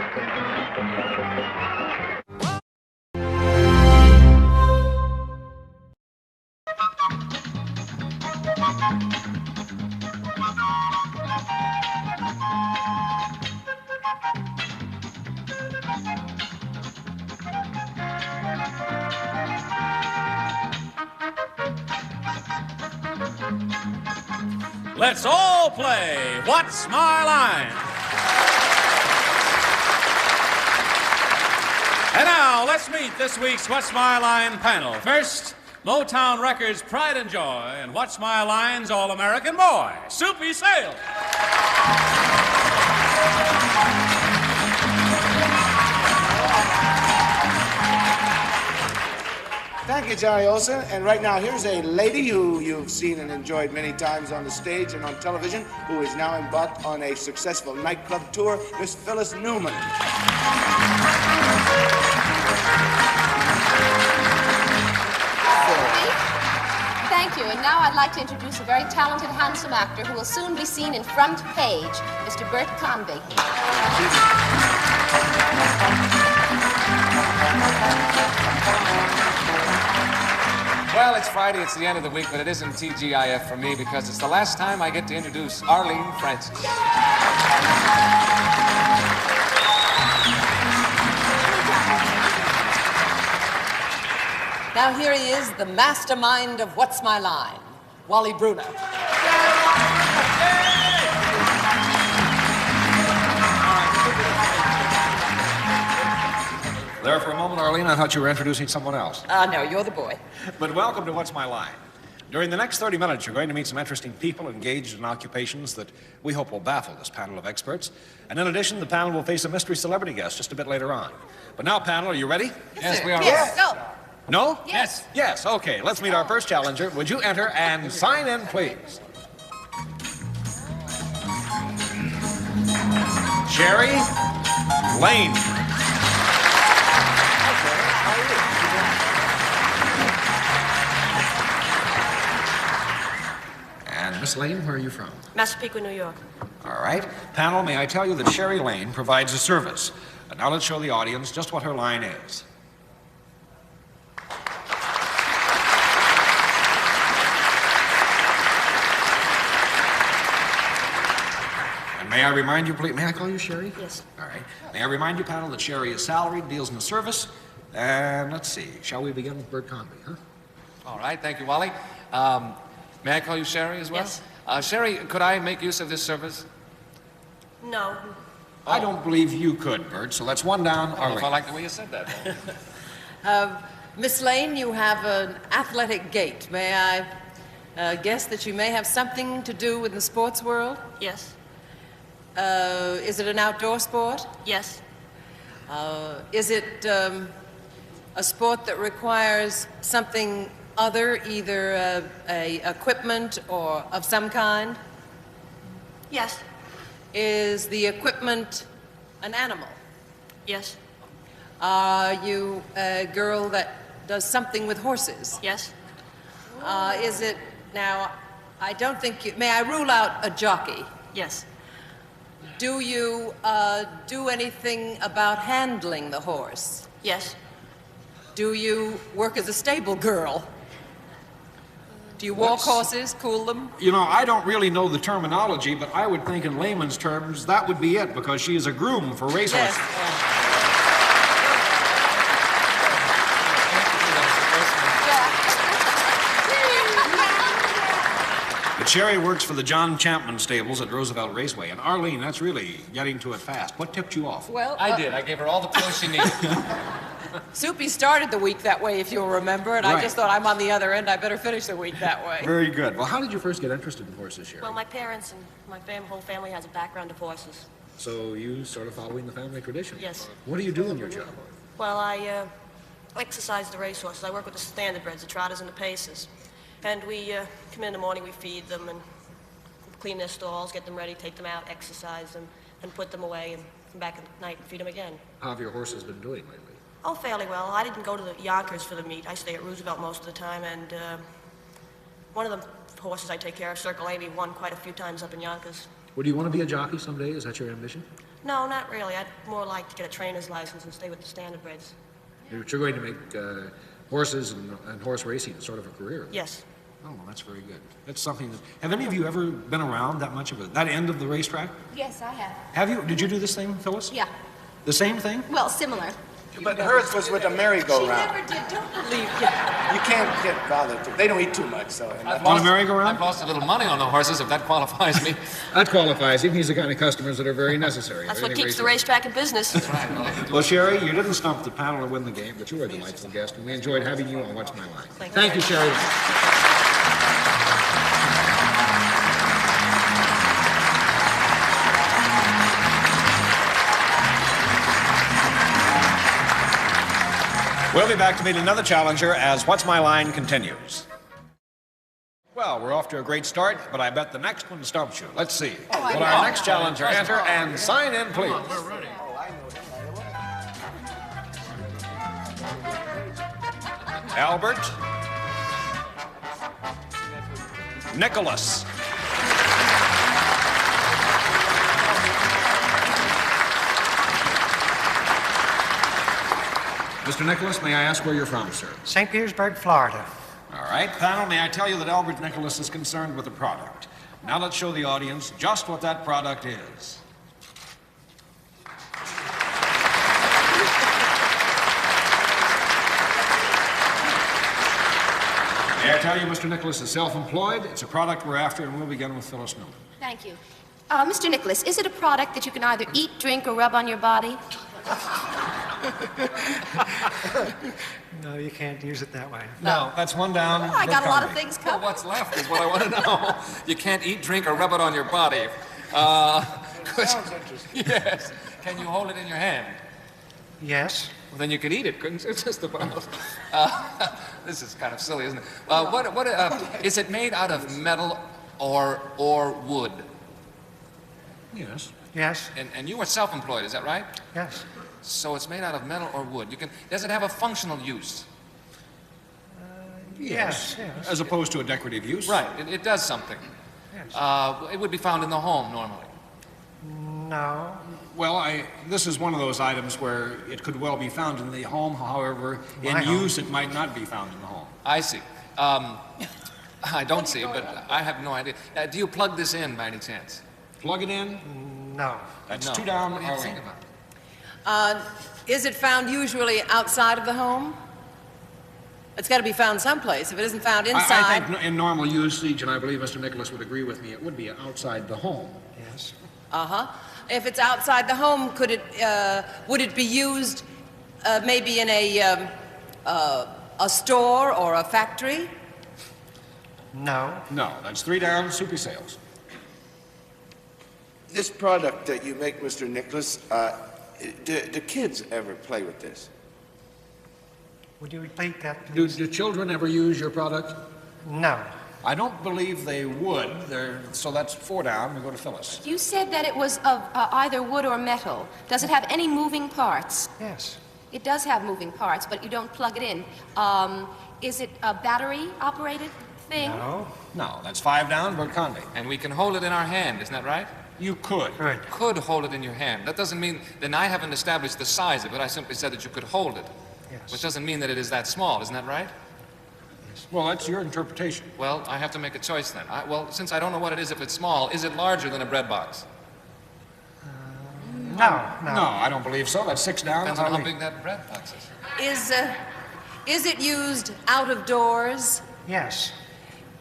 Let's all play What's My Line? And now, let's meet this week's What's My Line panel. First, Motown Records' Pride and Joy and What's My Line's All-American Boy, Soupy Sales. Thank you, Jerry Olson. And right now, here's a lady who you've seen and enjoyed many times on the stage and on television, who is now embarked on a successful nightclub tour, Miss Phyllis Newman. Thank you. And now I'd like to introduce a very talented, handsome actor who will soon be seen in Front Page, Mr. Bert Convy. Well, it's Friday, it's the end of the week, but it isn't TGIF for me because it's the last time I get to introduce Arlene Francis. Now here he is, the mastermind of What's My Line, Wally Bruner. There for a moment, Arlene, I thought you were introducing someone else. No, you're the boy. But welcome to What's My Line. During the next 30 minutes, you're going to meet some interesting people engaged in occupations that we hope will baffle this panel of experts. And in addition, the panel will face a mystery celebrity guest just a bit later on. But now, panel, are you ready? Yes, we are. Yes, go. No? Yes. Yes, okay. Let's meet our first challenger. Would you enter and sign in, please? Sherry Lane. And Miss Lane, where are you from? Massapequa, New York. All right. Panel, may I tell you that Sherry Lane provides a service. And now let's show the audience just what her line is. And may I remind you, please, may I call you Sherry? Yes. All right. May I remind you, panel, that Sherry is salaried, deals in the service. And let's see, shall we begin with Bert Convy, huh? All right, thank you, Wally. May I call you Sherry as well? Yes. Sherry, could I make use of this service? No. I don't believe you could, Bert, so that's one down. I don't know if I like the way you said that. Miss Lane, you have an athletic gait. May I guess that you may have something to do with the sports world? Yes. Is it an outdoor sport? Yes. Is it a sport that requires something other, either a equipment or of some kind? Yes. Is the equipment an animal? Yes. Are you a girl that does something with horses? Yes. Is it, now, I don't think you, may I rule out a jockey? Yes. Do you do anything about handling the horse? Yes. Do you work as a stable girl? Do you walk horses, cool them? You know, I don't really know the terminology, but I would think in layman's terms that would be it, because she is a groom for racehorses. But Sherry works for the John Champman stables at Roosevelt Raceway. And Arlene, that's really getting to it fast. What tipped you off? Well, I did. I gave her all the points she needed. Soupy started the week that way, if you'll remember, and I Right. just thought, I'm on the other end, I better finish the week that way. Very good. Well, how did you first get interested in horses, Sherry? Well, my parents and my whole family has a background of horses. So you sort of following the family tradition? Yes. What do you do in your job? Well, I exercise the racehorses. I work with the standardbreds, the trotters and the paces. And we come in the morning, we feed them and clean their stalls, get them ready, take them out, exercise them, and put them away, and come back at night and feed them again. How have your horses been doing lately? Oh, fairly well. I didn't go to the Yonkers for the meet. I stay at Roosevelt most of the time, and one of the horses I take care of, Circle Amy, won quite a few times up in Yonkers. Well, do you want to be a jockey someday? Is that your ambition? No, not really. I'd more like to get a trainer's license and stay with the standardbreds. But you're going to make horses and horse racing sort of a career? Yes. Oh, well, that's very good. That's something that... Have any of you ever been around that much of that end of the racetrack? Yes, I have. Have you? Did you do this thing, Phyllis? Yeah. The same thing? Well, similar. But hers was with a merry-go-round. She never did. Don't believe You can't get bothered to. They don't eat too much, so. On a merry-go-round? I've lost a little money on the horses, if that qualifies me. That qualifies him. He's the kind of customers that are very necessary. That's what keeps the racetrack in business. That's right. Well, Sherry, you didn't stump the panel to win the game, but you were a delightful guest, and we enjoyed having you on What's My Line. Thank you, Sherry. We'll be back to meet another challenger as What's My Line continues. Well, we're off to a great start, but I bet the next one stumps you. Let's see. Will our next challenger enter and sign in, please? We're ready. Albert Nicholas. Mr. Nicholas, may I ask where you're from, sir? St. Petersburg, Florida. All right, panel, may I tell you that Albert Nicholas is concerned with a product. Now let's show the audience just what that product is. May I tell you, Mr. Nicholas is self-employed. It's a product we're after, and we'll begin with Phyllis Newman. Thank you. Mr. Nicholas, is it a product that you can either eat, drink, or rub on your body? No, you can't use it that way. No, that's one down. Oh, I got a lot of things Well, covered. what's left is what I want to know. You can't eat, drink, or rub it on your body. Sounds interesting. Yes. Can you hold it in your hand? Yes. Well, then you could eat it, couldn't you? It's just about. This is kind of silly, isn't it? Is it made out of metal or wood? Yes. Yes. And you are self-employed, is that right? Yes. So it's made out of metal or wood. Does it have a functional use? Yes. As opposed to a decorative use? Right. It does something. Yes. It would be found in the home normally. No. Well, this is one of those items where it could well be found in the home. However, My in home. use, it might not be found in the home. I see. I don't see, but I have no idea. Do you plug this in by any chance? Plug it in? No. That's No. two down. What do you think about it? Is it found usually outside of the home? It's got to be found someplace. If it isn't found inside... I think in normal usage, and I believe Mr. Nicholas would agree with me, it would be outside the home. Yes. Uh-huh. If it's outside the home, would it be used maybe in a store or a factory? No. No, that's three down, soupy sales. This product that you make, Mr. Nicholas, do kids ever play with this? Would you repeat that, Do please? children ever use your product? No. I don't believe they would. So that's four down. We go to Phyllis. You said that it was of either wood or metal. Does it have any moving parts? Yes. It does have moving parts, but you don't plug it in. Is it a battery-operated thing? No. No, that's five down, Bert Conley. And we can hold it in our hand, isn't that right? You could. Good. Could hold it in your hand. That doesn't mean, then I haven't established the size of it. I simply said that you could hold it. Yes. Which doesn't mean that it is that small, isn't that right? Well, that's your interpretation. Well, I have to make a choice then. Well, since I don't know what it is if it's small, is it larger than a bread box? No. No, I don't believe so. That's six down. Depends on how big that bread box is. Is it used out of doors? Yes.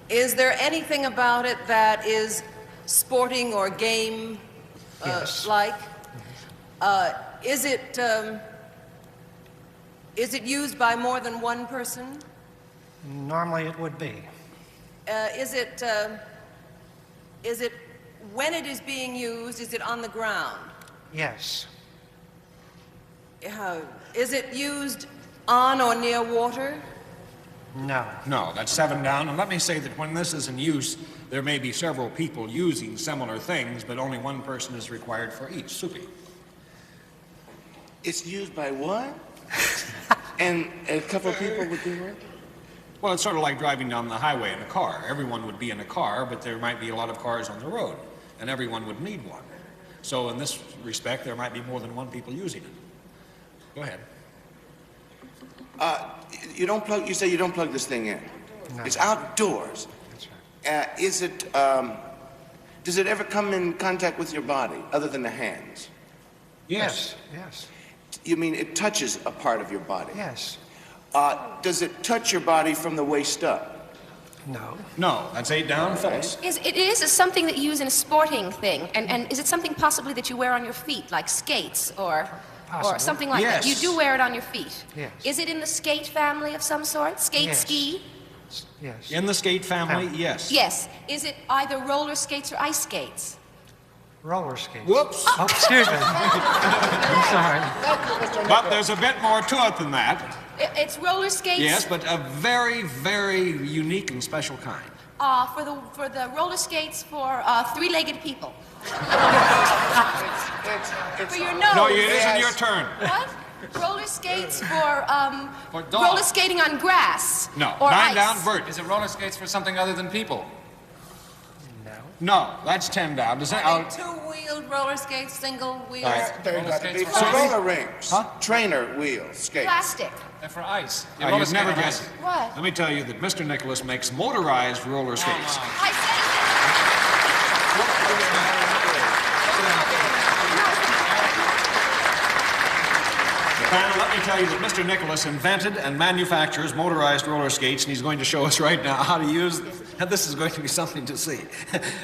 Is there anything about it that is sporting or game Yes. like? Is it used by more than one person? Normally it would be. Is it when it is being used, is it on the ground? Yes. Is it used on or near water? No. No, that's seven down. And let me say that when this is in use, there may be several people using similar things, but only one person is required for each. Soupy. It's used by one? And a couple of people would do it? Well, it's sort of like driving down the highway in a car. Everyone would be in a car, but there might be a lot of cars on the road, and everyone would need one. So in this respect, there might be more than one people using it. Go ahead. You say you don't plug this thing in. No. It's outdoors. That's right. Does it ever come in contact with your body other than the hands? Yes. Yes. You mean it touches a part of your body? Yes. Does it touch your body from the waist up? No. No, that's eight down, Phyllis. It is something that you use in a sporting thing, and is it something possibly that you wear on your feet, like skates or Possible. something like that? You do wear it on your feet. Yes. Is it in the skate family of some sort? Skate, Yes. ski? Yes. In the skate family, yes. Yes. Is it either roller skates or ice skates? Roller skates. Whoops. Oh, excuse me. I'm sorry. But there's a bit more to it than that. It's roller skates. Yes, but a very, very unique and special kind. For the roller skates for three-legged people. For your nose. No, it isn't your turn. What? Roller skates for dogs. roller skating on grass. No. Or 9 ice. down, Bert. Is it roller skates for something other than people? No, that's 10 down. Does that? Are they two-wheeled roller skates, single wheels? They're Roller got to skates be for for ice? roller rinks. Trainer wheel skates. Plastic. They're for ice. You Oh, roller you've skate never on guessed ice. it. What? Let me tell you that Mr. Nicholas makes motorized roller skates. I Panel, let me tell you that Mr. Nicholas invented and manufactures motorized roller skates, and he's going to show us right now how to use them. And this is going to be something to see.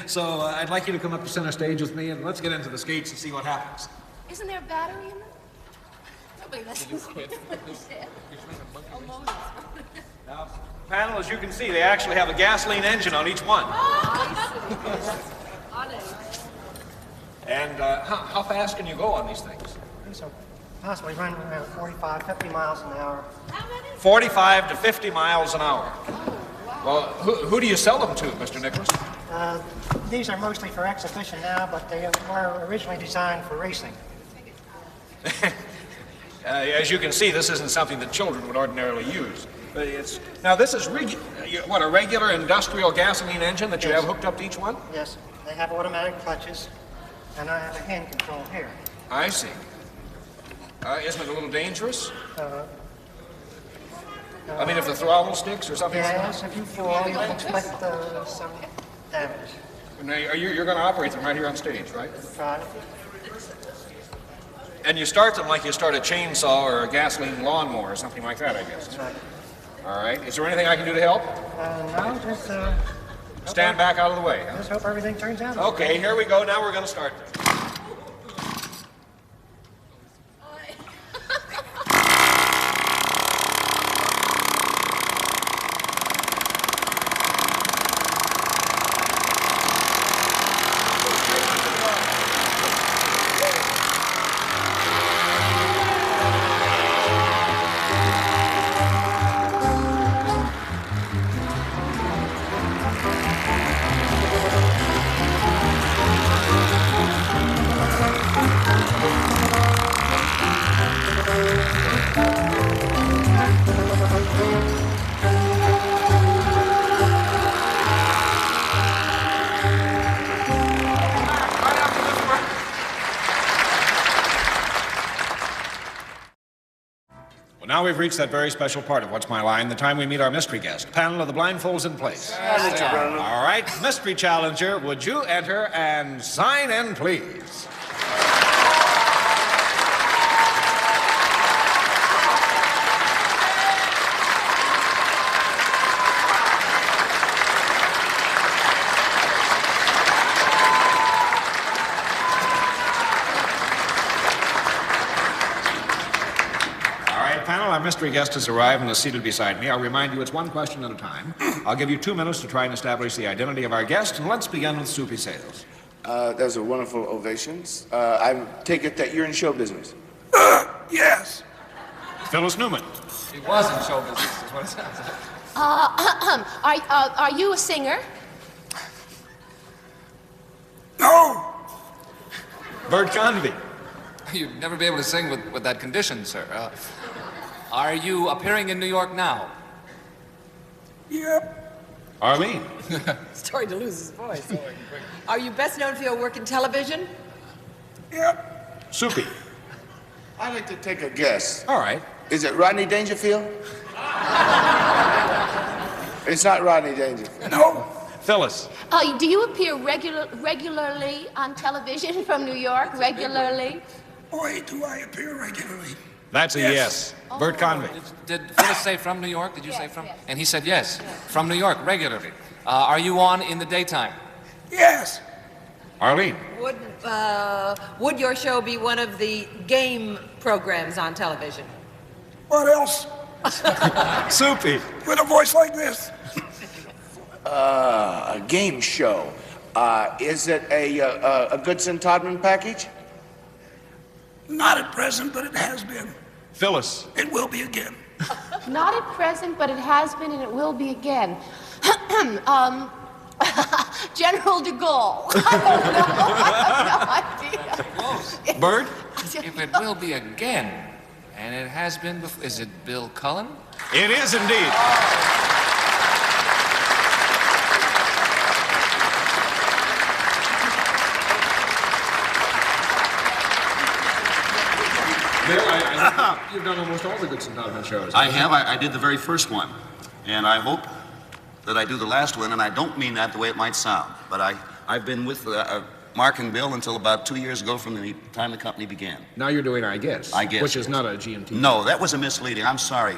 So I'd like you to come up to center stage with me, and let's get into the skates and see what happens. Isn't there a battery in them? Nobody listens. Now, panel, as you can see, they actually have a gasoline engine on each one. And how fast can you go on these things? So possibly run around 45, 50 miles an hour. 45 to 50 miles an hour. Well, who do you sell them to, Mr. Nicholas? These are mostly for exhibition now, but they were originally designed for racing. As you can see, this isn't something that children would ordinarily use. Now, this is, a regular industrial gasoline engine that you have hooked up to each one? Yes, they have automatic clutches, and I have a hand control here. I see. Isn't it a little dangerous? I mean, if the throttle sticks or something like that? Yes, if you fall, you can expect some damage. Now, you're going to operate them right here on stage, right? Right. And you start them like you start a chainsaw or a gasoline lawnmower or something like that, I guess. That's right. All right. Is there anything I can do to help? No, just stand back out of the way. Huh? Just hope everything turns out. Okay, here we go. Now we're going to start. Now we've reached that very special part of What's My Line, the time we meet our mystery guest. Panel of the blindfolds in place. All right, mystery challenger, would you enter and sign in, please? Our mystery guest has arrived and is seated beside me. I'll remind you it's one question at a time. I'll give you 2 minutes to try and establish the identity of our guest, and let's begin with Soupy Sales. Those are wonderful ovations. I take it that you're in show business. Yes. Phyllis Newman. He was in show business, is what it sounds like. Are you a singer? No. Bert Convey. You'd never be able to sing with that condition, sir. Are you appearing in New York now? Yep. Arlene. Starting to lose his voice. Are you best known for your work in television? Yep. Soupy. I'd like to take a guess. All right. Is it Rodney Dangerfield? It's not Rodney Dangerfield. No. Phyllis. Do you appear regularly on television from New York? Regularly? Boy, do I appear regularly. That's a yes. Bert Convey. Did Phyllis say from New York? Did you say from? Yes. And he said yes, from New York, regularly. Are you on in the daytime? Yes. Arlene. Would your show be one of the game programs on television? What else? Soupy. With a voice like this. A game show. Is it a Goodson-Todman package? Not at present, but it has been. Phyllis. It will be again. Not at present, but it has been and it will be again. General de Gaulle. I have no idea. Bird? If it will be again, and it has been before, is it Bill Cullen? It is indeed. Bill, I think you've done almost all the Goodson Donovan shows. I have. I did the very first one. And I hope that I do the last one, and I don't mean that the way it might sound. But I've been with Mark and Bill until about 2 years ago from the time the company began. Now you're doing I Guess. I Guess. Which is not a GMT. No, that was a misleading. I'm sorry,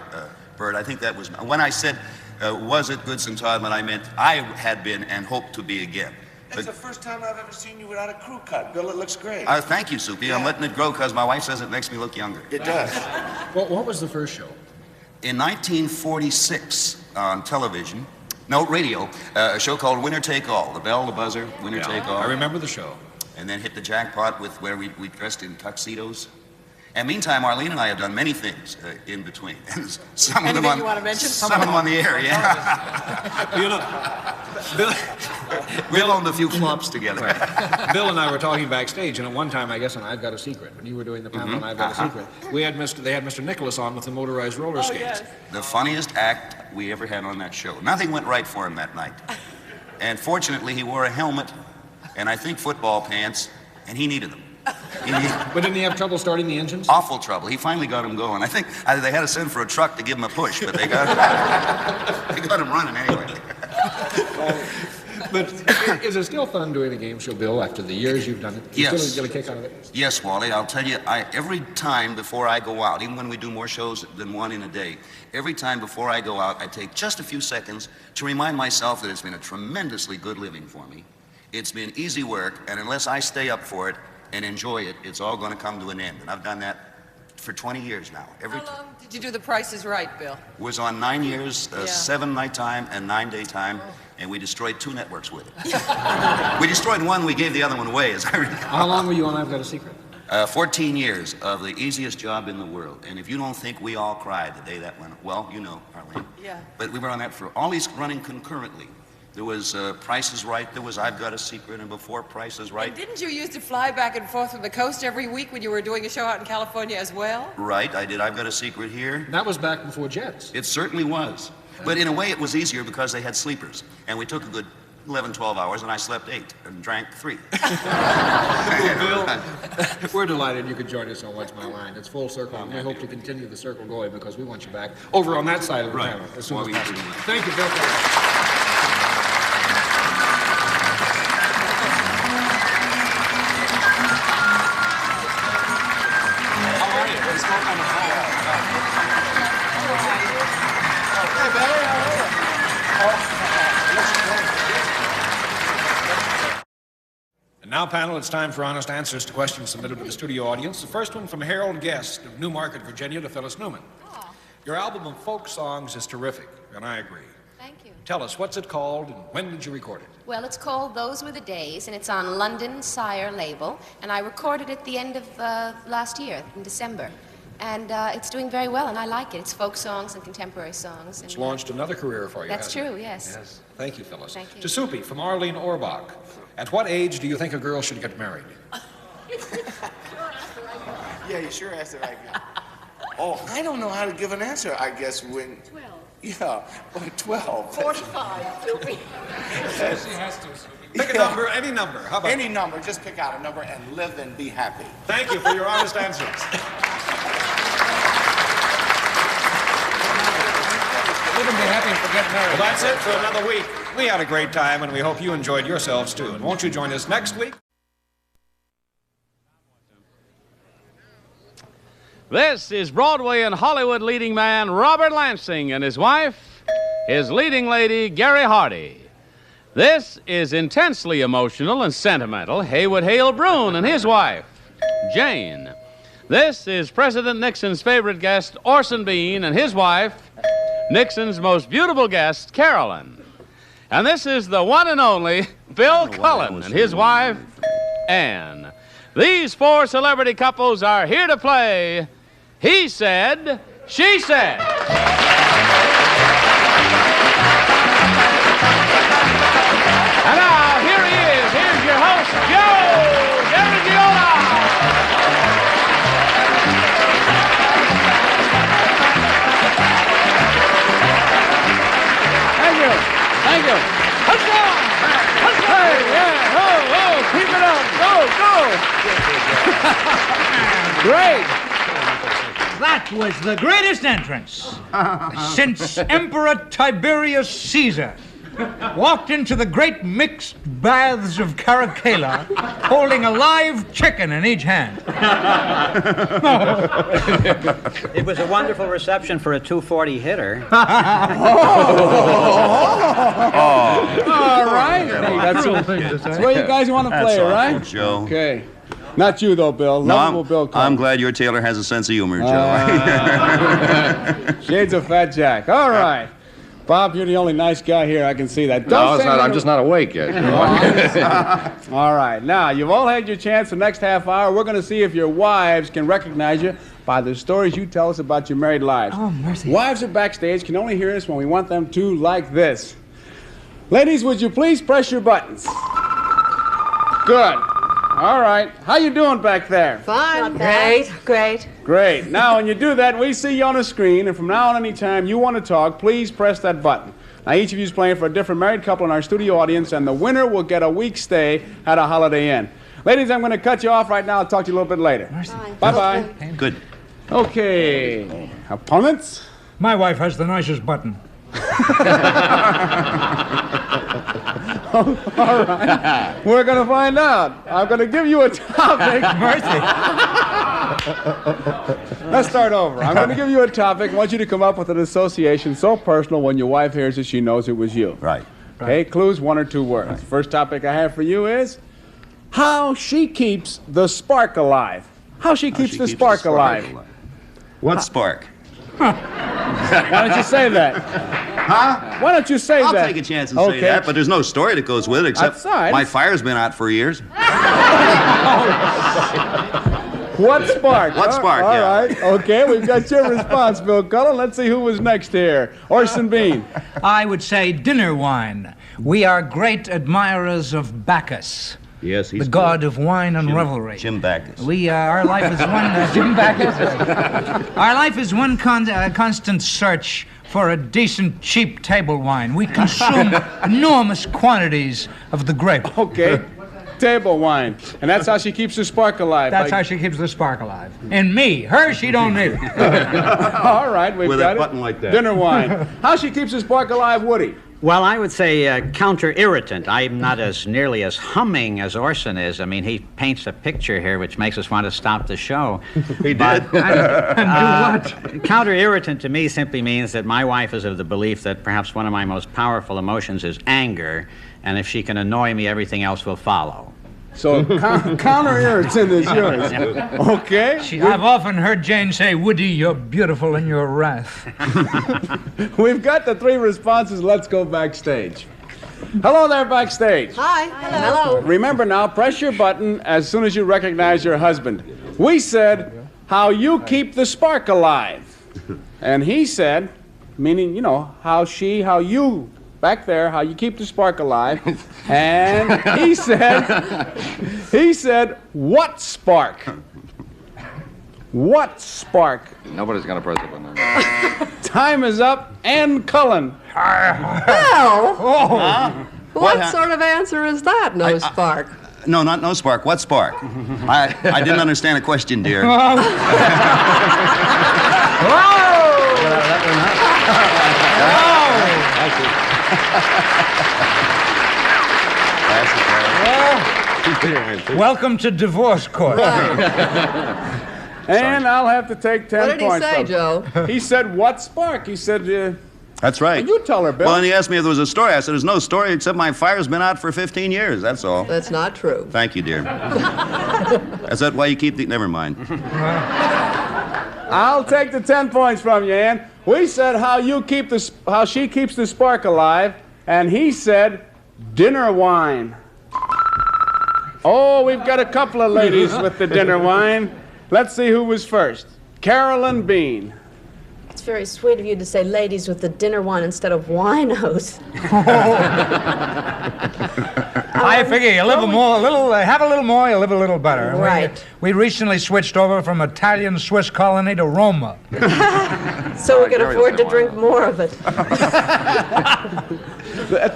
Bert. I think that was... When I said, was it Goodson Todman, I meant I had been and hoped to be again. It's the first time I've ever seen you without a crew cut. Bill, it looks great. Thank you, Soupy. I'm letting it grow because my wife says it makes me look younger. It does. Well, what was the first show? In 1946 on television, no, radio, a show called Winner Take All. The bell, the buzzer, Winner Take All. I remember the show. And then hit the jackpot with where we dressed in tuxedos. And meantime, Arlene and I have done many things in between. And some of them on, you want to mention? Some of them on the air, yeah. You know, Bill... We've owned a few flops together. Bill and I were talking backstage, and at one time, I guess, on I've Got a Secret, when you were doing the panel on I've Got a Secret, they had Mr. Nicholas on with the motorized roller skates. Yes. The funniest act we ever had on that show. Nothing went right for him that night. And fortunately, he wore a helmet and I think football pants, and he needed them. But didn't he have trouble starting the engines? Awful trouble. He finally got him going. I think they had to send for a truck to give him a push, but they got him running anyway. But is it still fun doing a game show, Bill, after the years you've done it? You Yes. still get a kick out of it? Yes, Wally. I'll tell you, every time before I go out, even when we do more shows than one in a day, every time before I go out, I take just a few seconds to remind myself that it's been a tremendously good living for me. It's been easy work, and unless I stay up for it and enjoy it, it's all going to come to an end. And I've done that for 20 years now. How long did you do The Price is Right, Bill? Was on 9 years, 7 nighttime and 9 daytime, and we destroyed 2 networks with it. We destroyed one, we gave the other one away, as I recall. How long were you on I've Got a Secret? 14 years of the easiest job in the world. And if you don't think we all cried the day that went, well, you know, Arlene. Yeah. But we were on that for all these running concurrently. There was Price is Right, there was I've Got a Secret, and before Price is Right. And didn't you used to fly back and forth from the coast every week when you were doing a show out in California as well? Right, I did I've Got a Secret here. That was back before jets. It certainly was. But in a way, it was easier because they had sleepers. And we took a good 11, 12 hours, and I slept 8 and drank 3. Bill, we're delighted you could join us on What's My Line. It's full circle, and we hope to continue the circle going because we want you back over on that side of the panel as soon as possible. Thank you, Bill. And now, panel, it's time for honest answers to questions submitted to the studio audience. The first one from Harold Guest of Newmarket, Virginia, to Phyllis Newman. Oh, Your album of folk songs is terrific, and I agree. thank you. Tell us, what's it called, and when did you record it? Well, it's called Those Were the Days, and it's on London Sire label, and I recorded it at the end of last year, in December. And it's doing very well, and I like it. It's folk songs and contemporary songs. And, It's launched another career for you, That's hasn't true, it? yes. Yes. Thank you, Phyllis. Thank you. To Soupy from Arlene Orbach. At what age do you think a girl should get married? Yeah, you sure asked the right guy. Oh, I don't know how to give an answer, I guess, when... 12. Yeah, well, 12. 45, Soupy. Yes, she has to, Soupy. Pick a number, any number. How about Any number, just pick out a number and live and be happy. Thank you for your honest answers. Live and be happy and forget marriage. Well, that's it for another week. We had a great time, and we hope you enjoyed yourselves, too. And won't you join us next week? This is Broadway and Hollywood leading man Robert Lansing and his wife, his leading lady, Gary Hardy. This is intensely emotional and sentimental Haywood Hale Broun and his wife, Jane. This is President Nixon's favorite guest, Orson Bean, and his wife, Nixon's most beautiful guest, Carolyn. And this is the one and only Bill Cullen and his wife, Anne. These 4 celebrity couples are here to play He Said, She Said. And now, here he is. Here's your host, Joe Garagiola. Thank you. Thank you. Let's go. Hey, yeah. Oh, keep it up. Go. Great. That was the greatest entrance since Emperor Tiberius Caesar walked into the great mixed baths of Caracalla holding a live chicken in each hand. It was a wonderful reception for a 240 hitter. All right. That's where you guys want to play, right? Joe. Okay. Not you, though, Bill. No, Lovable Bill Cullen. I'm glad your tailor has a sense of humor, Joe. Shades of Fat Jack. All right. Bob, you're the only nice guy here. I can see that. No, it's not. I'm just not awake yet. All right. Now, you've all had your chance the next half hour. We're going to see if your wives can recognize you by the stories you tell us about your married lives. Oh, mercy. Wives are backstage, can only hear us when we want them to, like this. Ladies, would you please press your buttons? Good. All right. How you doing back there? Fine. Great. Great. Now, when you do that, we see you on the screen, and from now on, anytime you want to talk, please press that button. Now, each of you is playing for a different married couple in our studio audience, and the winner will get a week's stay at a Holiday Inn. Ladies, I'm going to cut you off right now. I'll talk to you a little bit later. Bye-bye. Good. Okay. Opponents? My wife has the nicest button. All right. We're going to find out. I'm going to give you a topic. Mercy. Let's start over. I'm going to give you a topic. I want you to come up with an association so personal when your wife hears it, she knows it was you. Right. Okay, clues, 1 or 2 words. Right. First topic I have for you is how she keeps the spark alive. How she keeps the spark alive. What spark? Why don't you say that? Huh? Why don't you say that? I'll take a chance and say that, but there's no story that goes with it except my fire's been out for years. What spark? What spark, All yeah. right. Okay, we've got your response, Bill Cullen. Let's see who was next here. Orson Bean. I would say dinner wine. We are great admirers of Bacchus. Yes, he's the god of wine and revelry. Jim Bacchus. Our life is one Jim Bacchus. Our life is one constant search for a decent, cheap table wine. We consume enormous quantities of the grape. Okay, table wine, and that's how she keeps the spark alive. That's how she keeps the spark alive. And me, her, she don't need it. All right, we've with got a button like that. Dinner wine. How she keeps the spark alive, Woody? Well, I would say counter-irritant. I'm not as nearly as humming as Orson is. I mean, he paints a picture here which makes us want to stop the show. He did. Counter-irritant to me simply means that my wife is of the belief that perhaps one of my most powerful emotions is anger, and if she can annoy me, everything else will follow. So counter-irritant is yours. Okay. I've often heard Jane say, Woody, you're beautiful in your wrath. We've got the 3 responses. Let's go backstage. Hello there, backstage. Hi. Hello. Remember now, press your button as soon as you recognize your husband. We said, how you keep the spark alive. And he said, meaning, how you, back there, how you keep the spark alive. And he said, what spark? What spark? Nobody's going to press the button. Time is up. And Cullen. What sort of answer is that, no spark? No, not no spark. What spark? I didn't understand the question, dear. Welcome to divorce court. And I'll have to take 10 What did he points. say, Joe? He said, what spark? He said, That's right. You tell her, Bill. Well, and he asked me if there was a story. I said, there's no story except my fire's been out for 15 years. That's all. That's not true. Thank you, dear. Is that why you keep the... Never mind. I'll take the 10 points from you, Ann. We said how she keeps the spark alive, and he said dinner wine. Oh, we've got a couple of ladies with the dinner wine. Let's see who was first. Carolyn Bean. very sweet of you to say ladies with the dinner wine instead of winos. I figure you live have a little more, you live a little better. Right. We recently switched over from Italian Swiss colony to Roma. So we can afford to drink more of it.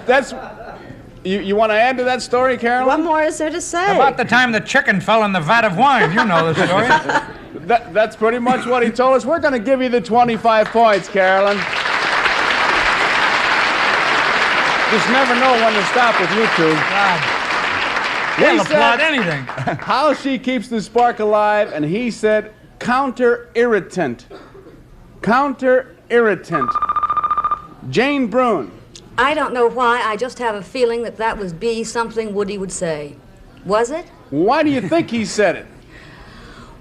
That's... You want to add to that story, Carolyn? What more is there to say? About the time the chicken fell in the vat of wine. You know the story. That's pretty much what he told us. We're going to give you the 25 points, Carolyn. Just never know when to stop with you two. They'll applaud anything. How she keeps the spark alive, and he said counter-irritant. Counter-irritant. Jane Brune. I don't know why. I just have a feeling that was be something Woody would say. Was it? Why do you think he said it?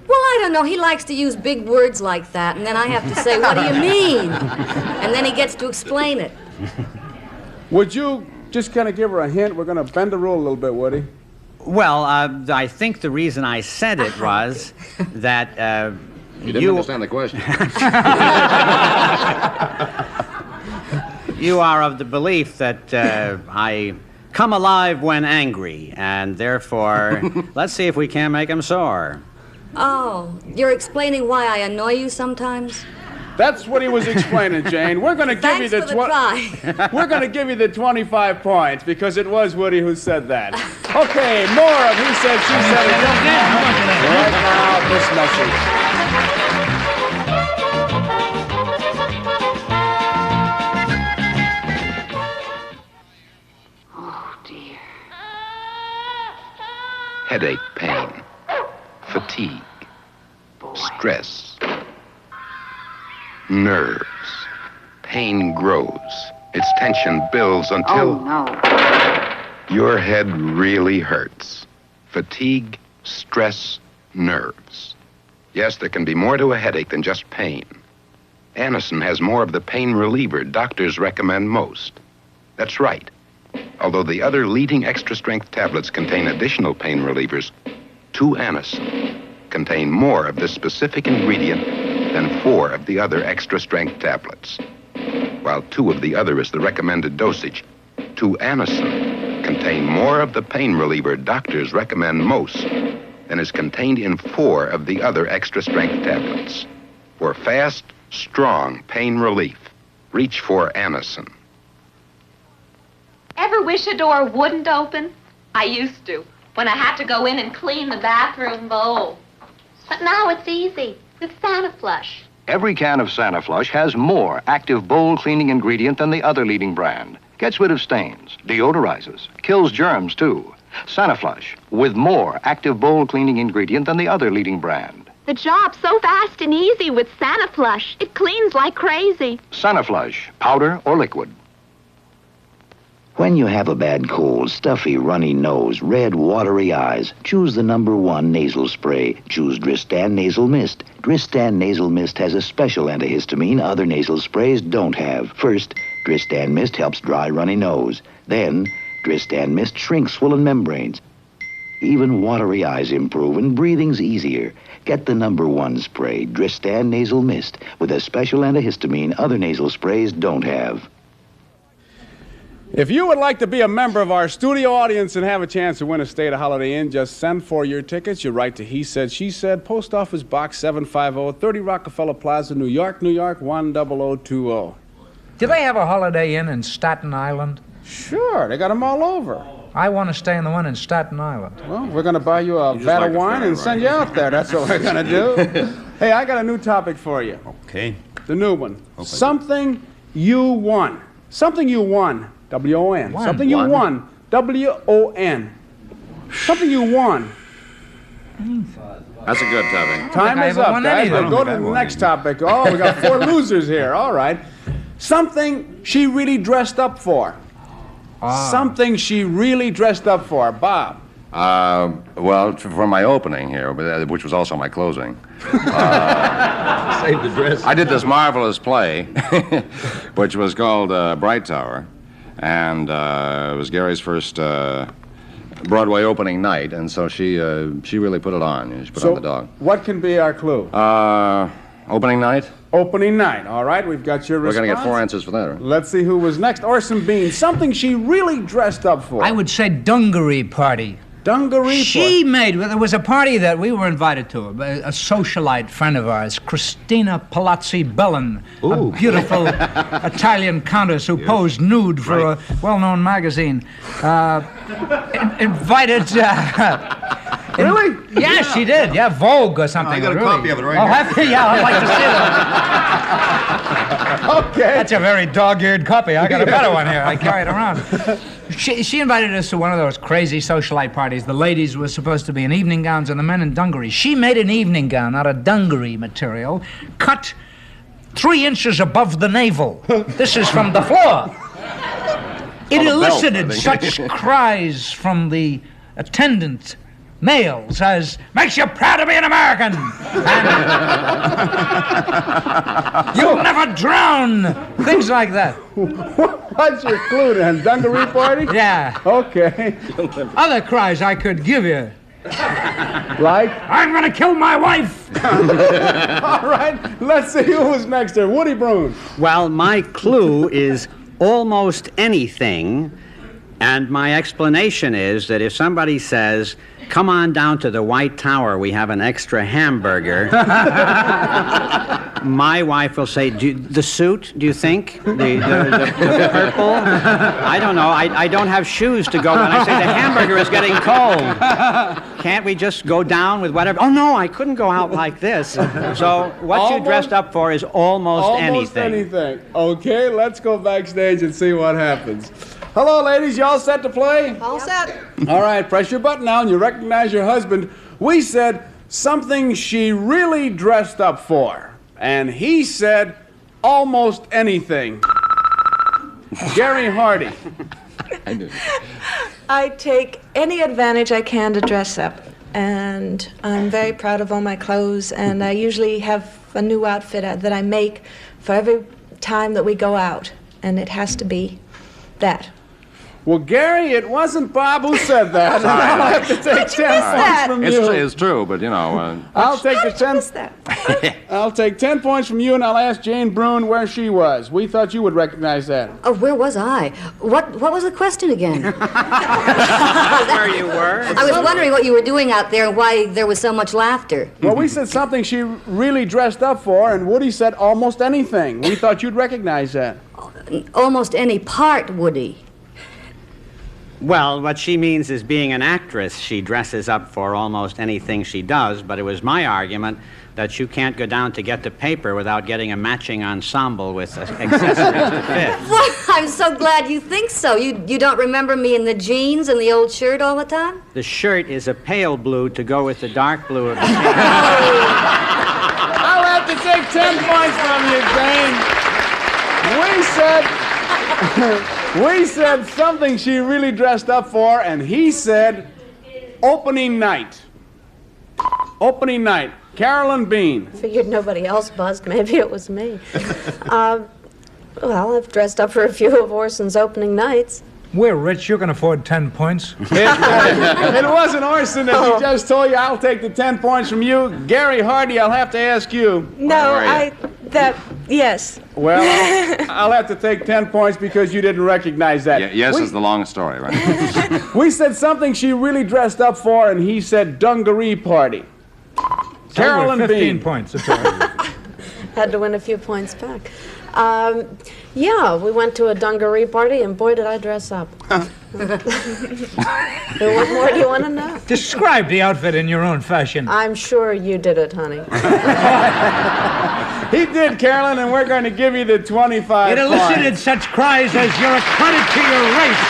Well, I don't know. He likes to use big words like that, and then I have to say, what do you mean? And then he gets to explain it. Would you just kind of give her a hint? We're going to bend the rule a little bit, Woody. Well, I think the reason I said it was that you didn't understand the question. You are of the belief that I come alive when angry, and therefore, let's see if we can't make him sore. Oh, you're explaining why I annoy you sometimes? That's what he was explaining, Jane. We're going to give you the We're going to give you the 25 points because it was Woody who said that. Okay, more of he said, she said it. Right now, this message. Headache, pain, fatigue, stress, nerves. Pain grows. Its tension builds until your head really hurts. Fatigue, stress, nerves. Yes, there can be more to a headache than just pain. Anacin has more of the pain reliever doctors recommend most. That's right. Although the other leading extra-strength tablets contain additional pain relievers, 2-Anacin contain more of this specific ingredient than 4 of the other extra-strength tablets. While 2 of the other is the recommended dosage, 2-Anacin contain more of the pain reliever doctors recommend most than is contained in 4 of the other extra-strength tablets. For fast, strong pain relief, reach for Anacin. Ever wish a door wouldn't open? I used to, when I had to go in and clean the bathroom bowl. But now it's easy with SaniFlush. Every can of SaniFlush has more active bowl cleaning ingredient than the other leading brand. Gets rid of stains, deodorizes, kills germs too. SaniFlush with more active bowl cleaning ingredient than the other leading brand. The job's so fast and easy with SaniFlush. It cleans like crazy. SaniFlush, powder or liquid. When you have a bad cold, stuffy, runny nose, red, watery eyes, choose the #1 nasal spray. Choose Dristan Nasal Mist. Dristan Nasal Mist has a special antihistamine other nasal sprays don't have. First, Dristan Mist helps dry, runny nose. Then, Dristan Mist shrinks swollen membranes. Even watery eyes improve and breathing's easier. Get the #1 spray, Dristan Nasal Mist, with a special antihistamine other nasal sprays don't have. If you would like to be a member of our studio audience and have a chance to win a stay at a Holiday Inn, just send for your tickets. You write to He Said, She Said, Post Office Box 750, 30 Rockefeller Plaza, New York, New York, 10020. Do they have a Holiday Inn in Staten Island? Sure, they got them all over. I want to stay in the one in Staten Island. Well, we're going to buy you a vat of wine and send you out there. That's what we're going to do. Hey, I got a new topic for you. Okay. The new one. Something you won. Something you won. W-O-N. Something you won. W-O-N. Something you won. That's a good topic. Time is up, guys. We'll go to the next topic. Oh, we got 4 losers here. All right. Something she really dressed up for. Something she really dressed up for. Bob. Well, for my opening here, which was also my closing. Save the dress. I did this marvelous play, which was called Bright Tower. And it was Gary's first Broadway opening night, and so she really put it on. She put on the dog. What can be our clue? Opening night? Opening night. All right, we've got your We're response. going to get 4 answers for that, right? Let's see who was next. Orson Bean, something she really dressed up for. I would say dungaree party. Dungaree She made, there was a party that we were invited to, a socialite friend of ours, Christina Palazzi Bellin, a beautiful Italian countess who posed nude for a well-known magazine. Invited... Really? Yeah, she did. Yeah, Vogue or something. I got a really. copy of it right Oh, here. have you? Yeah, I'd like to see that. Okay. That's a very dog-eared copy. I got a better one here. I carry it around. She invited us to one of those crazy socialite parties. The ladies were supposed to be in evening gowns and the men in dungarees. She made an evening gown out of dungaree material, cut 3 inches above the navel. This is from the floor. It elicited such cries from the attendant males as, makes you proud to be an American, and you'll never drown, things like that. What's your clue then? Dungaree party? Yeah. Okay. Other cries I could give you. Like? I'm gonna kill my wife! All right, let's see who was next there. Woody Broom. Well, my clue is almost anything, and my explanation is that if somebody says, come on down to the White Tower, we have an extra hamburger, my wife will say, the suit, do you think? The purple? I don't know. I don't have shoes to go on. I say, the hamburger is getting cold. Can't we just go down with whatever? Oh, no, I couldn't go out like this. So what you dressed up for is almost anything. Almost anything. Okay, let's go backstage and see what happens. Hello, ladies. You all set to play? All set. All right, press your button now and you recognize your husband. We said something she really dressed up for. And he said almost anything. Gary Hardy. I take any advantage I can to dress up. And I'm very proud of all my clothes. And I usually have a new outfit that I make for every time that we go out. And it has to be that. Well, Gary, it wasn't Bob who said that. Sorry. I'll have to take 10 points from you. It's true, but you know. I'll take the 10. I'll take 10 points from you, and I'll ask Jane Brune where she was. We thought you would recognize that. Oh, where was I? What was the question again? Where you were? I was wondering what you were doing out there and why there was so much laughter. Well, we said something she really dressed up for, and Woody said almost anything. We thought you'd recognize that. Almost any part, Woody. Well, what she means is being an actress, she dresses up for almost anything she does, but it was my argument that you can't go down to get the paper without getting a matching ensemble with accessories to fit. Well, I'm so glad you think so. You don't remember me in the jeans and the old shirt all the time? The shirt is a pale blue to go with the dark blue of the I'll have to take 10 points from you, Jane. We said something she really dressed up for, and he said opening night. Opening night. Carolyn Bean. Figured nobody else buzzed. Maybe it was me. Well, I've dressed up for a few of Orson's opening nights. We're rich. You can afford 10 points. It wasn't Orson, as he just told you. I'll take the 10 points from you. Gary Hardy, I'll have to ask you. No, yes. Well, I'll have to take 10 points because you didn't recognize that. Yes is the long story, right? We said something she really dressed up for, and he said dungaree party. Carolyn 15 Bean. points. That's all right. Had to win a few points back. Yeah, we went to a dungaree party, and boy, did I dress up. What more do you want to know? Describe the outfit in your own fashion. I'm sure you did it, honey. He did, Carolyn, and we're going to give you the 25 It elicited points. such cries as, you're a credit to your race.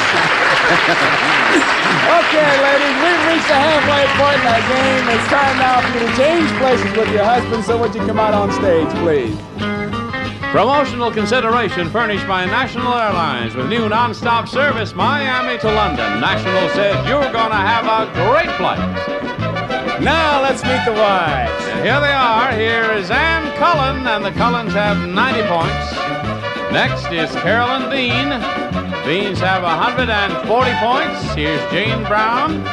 Okay, ladies, we've reached the halfway point in our game. It's time now for you to change places with your husband, so would you come out on stage, please? Promotional consideration furnished by National Airlines with new non-stop service Miami to London. National said you're going to have a great flight. Now let's meet the wives. And here they are. Here is Ann Cullen, and the Cullens have 90 points. Next is Carolyn Bean. Beans have 140 points. Here's Jane Brune.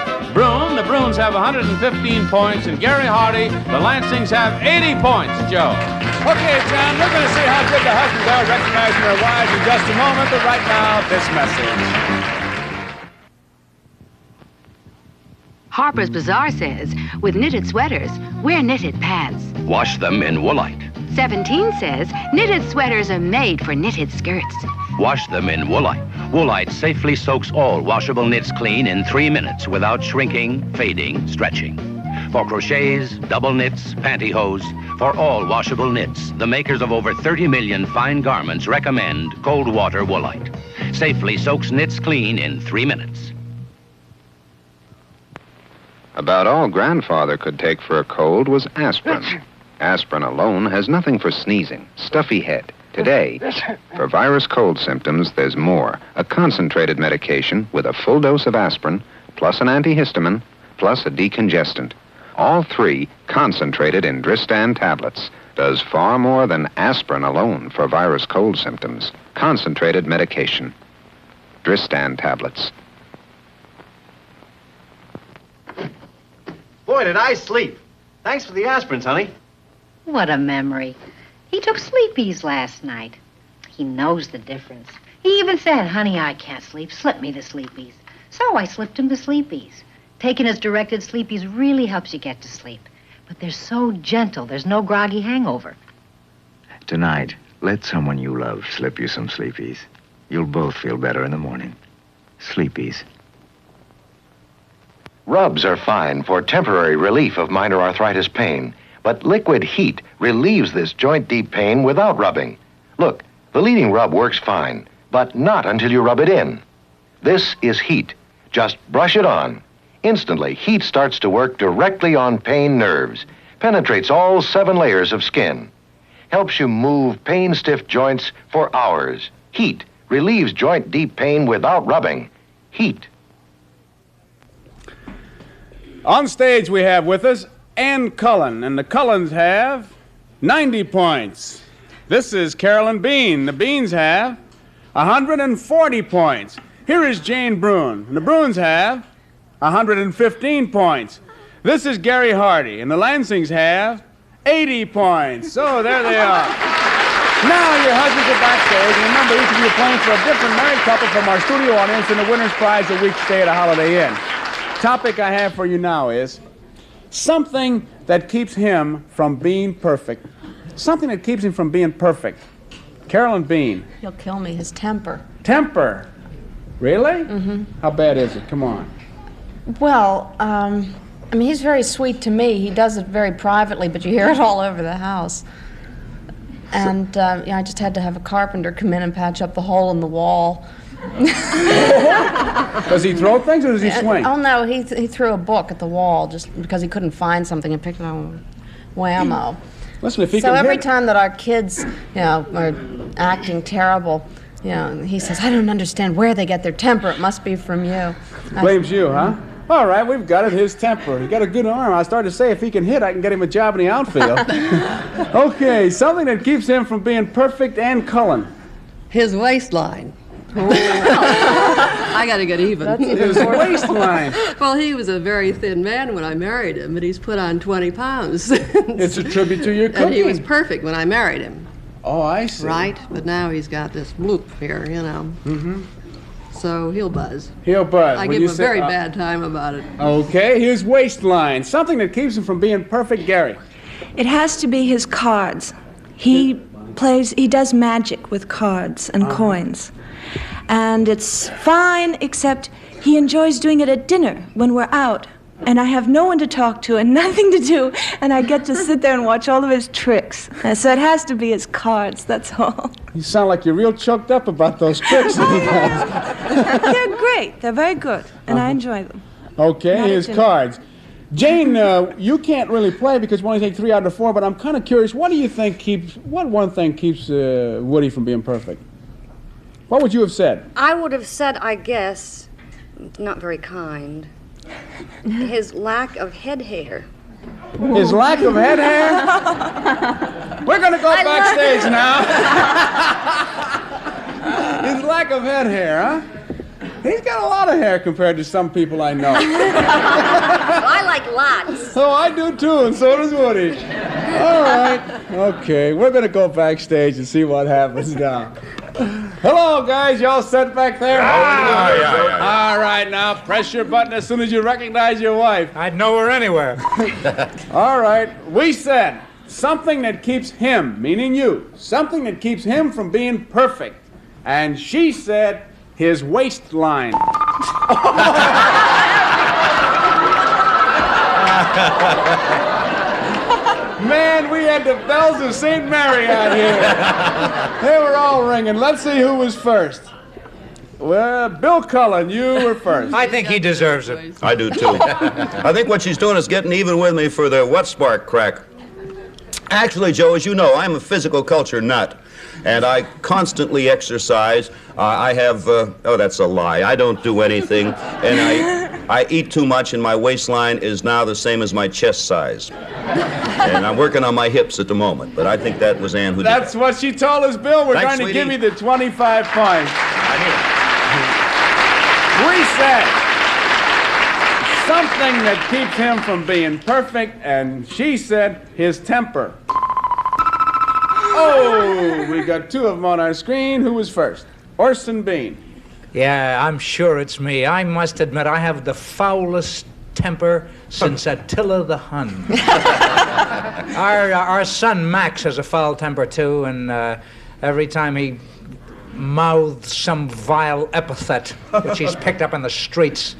The Brunes have 115 points. And Gary Hardy, the Lansings have 80 points, Joe. Okay, John, we're going to see how good the husbands are recognizing their wives in just a moment, but right now, this message. Harper's Bazaar says, with knitted sweaters, wear knitted pads. Wash them in Woolite. 17 says, knitted sweaters are made for knitted skirts. Wash them in Woolite. Woolite safely soaks all washable knits clean in 3 minutes without shrinking, fading, stretching. For crochets, double knits, pantyhose, for all washable knits, the makers of over 30 million fine garments recommend cold water Woolite. Safely soaks knits clean in 3 minutes. About all Grandfather could take for a cold was aspirin. Aspirin alone has nothing for sneezing, stuffy head. Today, for virus cold symptoms, there's more. A concentrated medication with a full dose of aspirin, plus an antihistamine, plus a decongestant. All three concentrated in Dristan tablets. Does far more than aspirin alone for virus cold symptoms. Concentrated medication. Dristan tablets. Boy, did I sleep. Thanks for the aspirins, honey. What a memory. He took Sleepies last night. He knows the difference. He even said, honey, I can't sleep. Slip me the Sleepies. So I slipped him the Sleepies. Taking his directed Sleepies really helps you get to sleep. But they're so gentle, there's no groggy hangover. Tonight, let someone you love slip you some Sleepies. You'll both feel better in the morning. Sleepies. Rubs are fine for temporary relief of minor arthritis pain, but liquid heat relieves this joint deep pain without rubbing. Look, the leading rub works fine, but not until you rub it in. This is heat. Just brush it on. Instantly, heat starts to work directly on pain nerves, penetrates all 7 layers of skin, helps you move pain-stiff joints for hours. Heat relieves joint deep pain without rubbing. Heat. On stage, we have with us Ann Cullen, and the Cullens have 90 points. This is Carolyn Bean. The Beans have 140 points. Here is Jane Bruin, and the Bruins have 115 points. This is Gary Hardy, and the Lansings have 80 points. So there they are. Now your husbands are backstage, and remember, each of you are playing for a different married couple from our studio audience in the winner's prize a week stay at a Holiday Inn. Topic I have for you now is something that keeps him from being perfect. Something that keeps him from being perfect. Carolyn Bean. He'll kill me. His temper. Temper. Really? Mm-hmm. How bad is it? Come on. Well, I mean, he's very sweet to me. He does it very privately, but you hear it all over the house. And yeah, I just had to have a carpenter come in and patch up the hole in the wall. Does he throw things or does he swing? Oh, no, he threw a book at the wall just because he couldn't find something and picked it up. Whammo. Listen, if he so can every hit... time that our kids, are acting terrible, he says, I don't understand where they get their temper. It must be from you. Blames you, huh? All right, we've got it. His temper. He got a good arm. I started to say if he can hit, I can get him a job in the outfield. Okay, something that keeps him from being perfect. Ann Cullen. His waistline. I got to get even. His waistline. Well, he was a very thin man when I married him, but he's put on 20 pounds. It's a tribute to your cooking. And he was perfect when I married him. Oh, I see. Right? But now he's got this bloop here, Mm-hmm. So he'll buzz. He'll buzz. I give him a very bad time about it. Okay, his waistline. Something that keeps him from being perfect, Gary. It has to be his cards. He does magic with cards and coins. And it's fine, except he enjoys doing it at dinner when we're out. And I have no one to talk to and nothing to do, and I get to sit there and watch all of his tricks. And so it has to be his cards, that's all. You sound like you're real choked up about those tricks that he does. They're great. They're very good, and I enjoy them. Okay, his cards. Jane, you can't really play because we only take 3 out of 4, but I'm kind of curious, what one thing keeps Woody from being perfect? What would you have said? I would have said, I guess, not very kind, his lack of head hair. His lack of head hair? We're going to go backstage now. His lack of head hair, huh? He's got a lot of hair compared to some people I know. Well, I like lots. Oh, I do too, and so does Woody. All right. Okay, we're going to go backstage and see what happens now. Hello, guys. Y'all set back there? All right, now press your button as soon as you recognize your wife. I'd know her anywhere. All right. We said something that keeps him, meaning you, something that keeps him from being perfect. And she said his waistline. Man, we had the bells of St. Mary out here. They were all ringing. Let's see who was first. Well, Bill Cullen, you were first. I think he deserves it. I do, too. I think what she's doing is getting even with me for the wet spark crack. Actually, Joe, as you know, I'm a physical culture nut, and I constantly exercise. I have, oh, that's a lie. I don't do anything, and I eat too much, and my waistline is now the same as my chest size. And I'm working on my hips at the moment, but I think that was Ann who did That's what she told us, Bill. We're Thanks, going to give sweetie. you the 25 points. We said something that keeps him from being perfect, and she said his temper. Oh, we got two of them on our screen. Who was first? Orson Bean. Yeah, I'm sure it's me. I must admit I have the foulest temper since Attila the Hun. Our son Max has a foul temper too, and every time he mouths some vile epithet which he's picked up in the streets,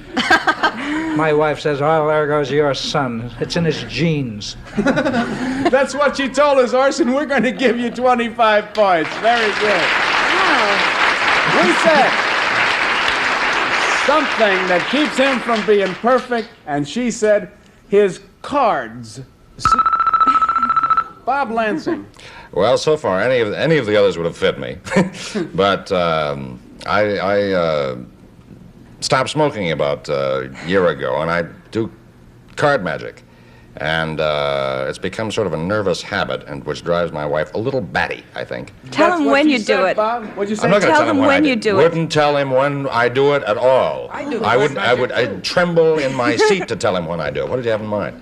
my wife says, "Oh, there goes your son. It's in his genes." That's what she told us, Orson. We're going to give you 25 points. Very good. We said something that keeps him from being perfect, and she said his cards. Bob Lansing. Well, so far, any of the others would have fit me. But I stopped smoking about a year ago, and I do card magic. And it's become sort of a nervous habit, and which drives my wife a little batty, I think. Tell him when you do it. Bob? What'd you say? I'm not going to Tell him when you do it. Wouldn't tell him when I do it at all. I'd tremble in my seat to tell him when I do it. What did you have in mind?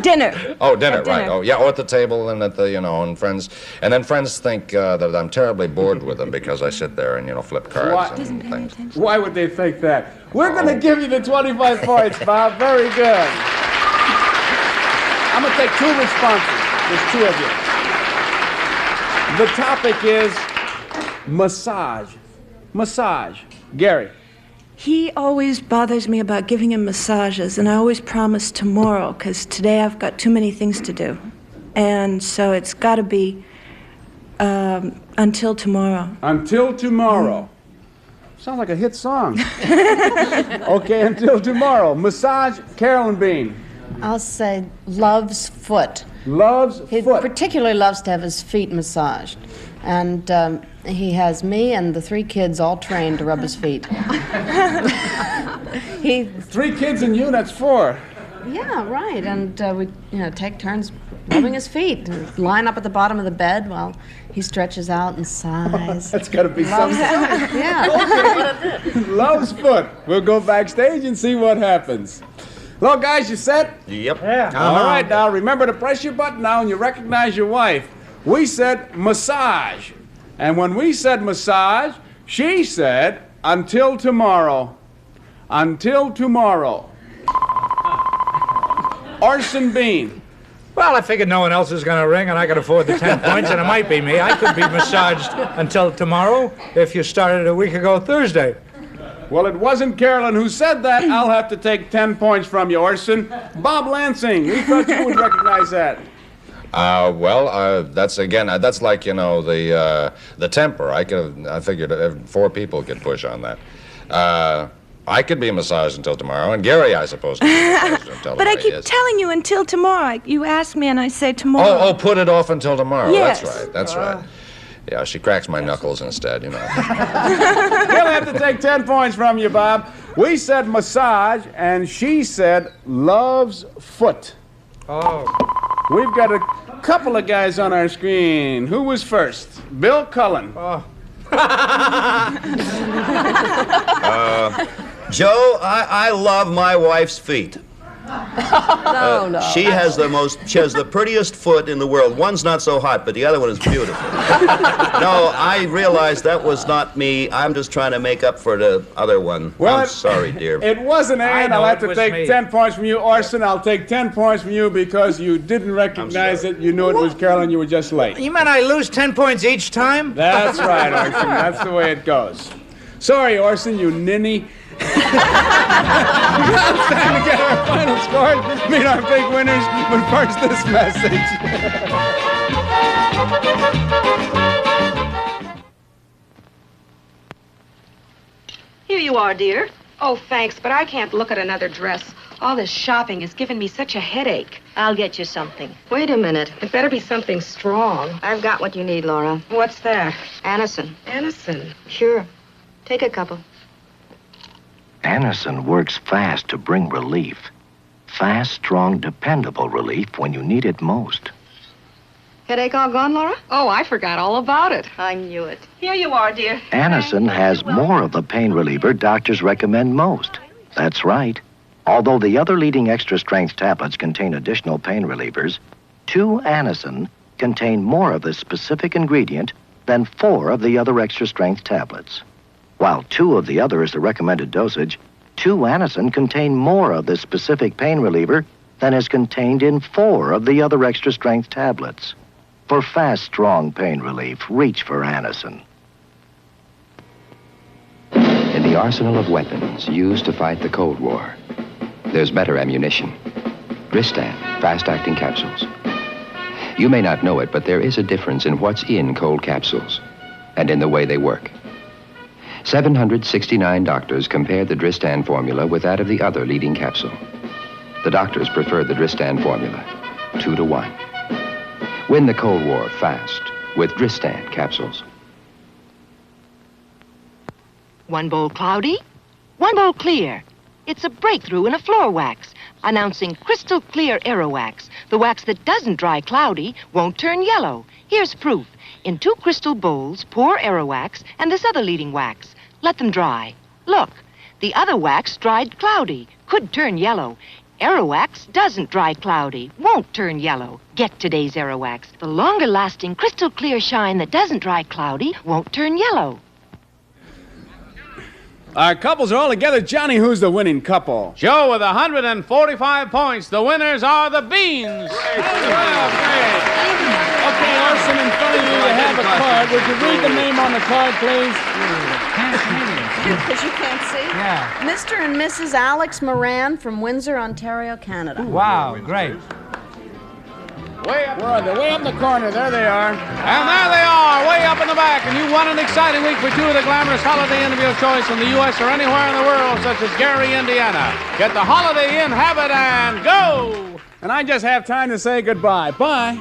Dinner. Oh, dinner, At right. dinner. Oh, yeah, or at the table and at the, and friends. And then friends think that I'm terribly bored with them because I sit there and, flip cards and things. Why would they think that? We're going to give you the 25 points, Bob. Very good. I'm going to take two responses. There's two of you. The topic is massage. Massage. Gary. He always bothers me about giving him massages, and I always promise tomorrow, because today I've got too many things to do. And so it's got to be until tomorrow. Until tomorrow. Sounds like a hit song. Okay, until tomorrow. Massage, Carolyn Bean. I'll say loves foot. Loves He foot. particularly loves to have his feet massaged. And he has me and the three kids all trained to rub his feet. Three kids and you, that's four. Yeah, right. And we, take turns rubbing his feet. And line up at the bottom of the bed while he stretches out and sighs. That's got to be Loves something. it. Yeah. Okay. Loves foot. We'll go backstage and see what happens. Hello, guys, you set? Yep. Yeah. All right, now remember to press your button now and you recognize your wife. We said massage. And when we said massage, she said until tomorrow. Until tomorrow. Orson Bean. Well, I figured no one else is going to ring, and I could afford the 10 points, and it might be me. I could be massaged until tomorrow if you started a week ago Thursday. Well, it wasn't Carolyn who said that. I'll have to take 10 points from you, Orson. Bob Lansing, we thought you would recognize that. That's like, the temper. I figured 4 people could push on that. I could be massaged until tomorrow, and Gary, I suppose, could be massaged until tomorrow. But I keep telling you until tomorrow. You ask me and I say tomorrow. Oh, put it off until tomorrow. Yes. That's right. Yeah, she cracks my knuckles instead, We'll have to take 10 points from you, Bob. We said massage, and she said loves foot. Oh. We've got a couple of guys on our screen. Who was first? Bill Cullen. Oh. Joe, I love my wife's feet. No. She has the prettiest foot in the world. One's not so hot, but the other one is beautiful. No, I realized that was not me. I'm just trying to make up for the other one. Well, I'm sorry, dear. It wasn't Ann. I'll have to take 10 points from you. Orson, I'll take 10 points from you because you didn't recognize it. You knew it was Carolyn. You were just late. You meant I lose 10 points each time? That's right, Orson. That's the way it goes. Sorry, Orson, you ninny. Now it's time to get our final scores, meet our big winners, but first this message. Here you are, dear. Oh, thanks, but I can't look at another dress. All this shopping has given me such a headache. I'll get you something. Wait a minute. It better be something strong. I've got what you need, Laura. What's that? Anison. Anison. Sure. Take a couple. Anison works fast to bring relief. Fast, strong, dependable relief when you need it most. Headache all gone, Laura? Oh, I forgot all about it. I knew it. Here you are, dear. Anison has more of the pain reliever doctors recommend most. That's right. Although the other leading extra-strength tablets contain additional pain relievers, 2 Anison contain more of this specific ingredient than 4 of the other extra-strength tablets. While 2 of the other is the recommended dosage, 2 Anison contain more of this specific pain reliever than is contained in 4 of the other extra-strength tablets. For fast, strong pain relief, reach for Anison. In the arsenal of weapons used to fight the Cold War, there's better ammunition. Dristan, fast-acting capsules. You may not know it, but there is a difference in what's in cold capsules and in the way they work. 769 doctors compared the Dristan formula with that of the other leading capsule. The doctors preferred the Dristan formula, 2 to 1. Win the Cold War fast with Dristan capsules. 1 bowl cloudy, 1 bowl clear. It's a breakthrough in a floor wax, announcing crystal clear Aero Wax. The wax that doesn't dry cloudy won't turn yellow. Here's proof. In 2 crystal bowls, pour Aero Wax and this other leading wax. Let them dry. Look, the other wax dried cloudy, could turn yellow. Aero Wax doesn't dry cloudy, won't turn yellow. Get today's Aero Wax. The longer-lasting crystal clear shine that doesn't dry cloudy, won't turn yellow. Our couples are all together. Johnny, who's the winning couple? Joe with 145 points. The winners are the Beans. Okay, Orson, in front of you, you have a card. Would you read the name on the card, please? Because you can't see? Yeah. Mr. and Mrs. Alex Moran from Windsor, Ontario, Canada. Wow, great. Way up. Where are they? Way up in the corner. There they are. And there they are, way up in the back. And you won an exciting week for 2 of the glamorous Holiday Inn of your choice in the U.S. or anywhere in the world, such as Gary, Indiana. Get the Holiday Inn habit and go! And I just have time to say goodbye. Bye.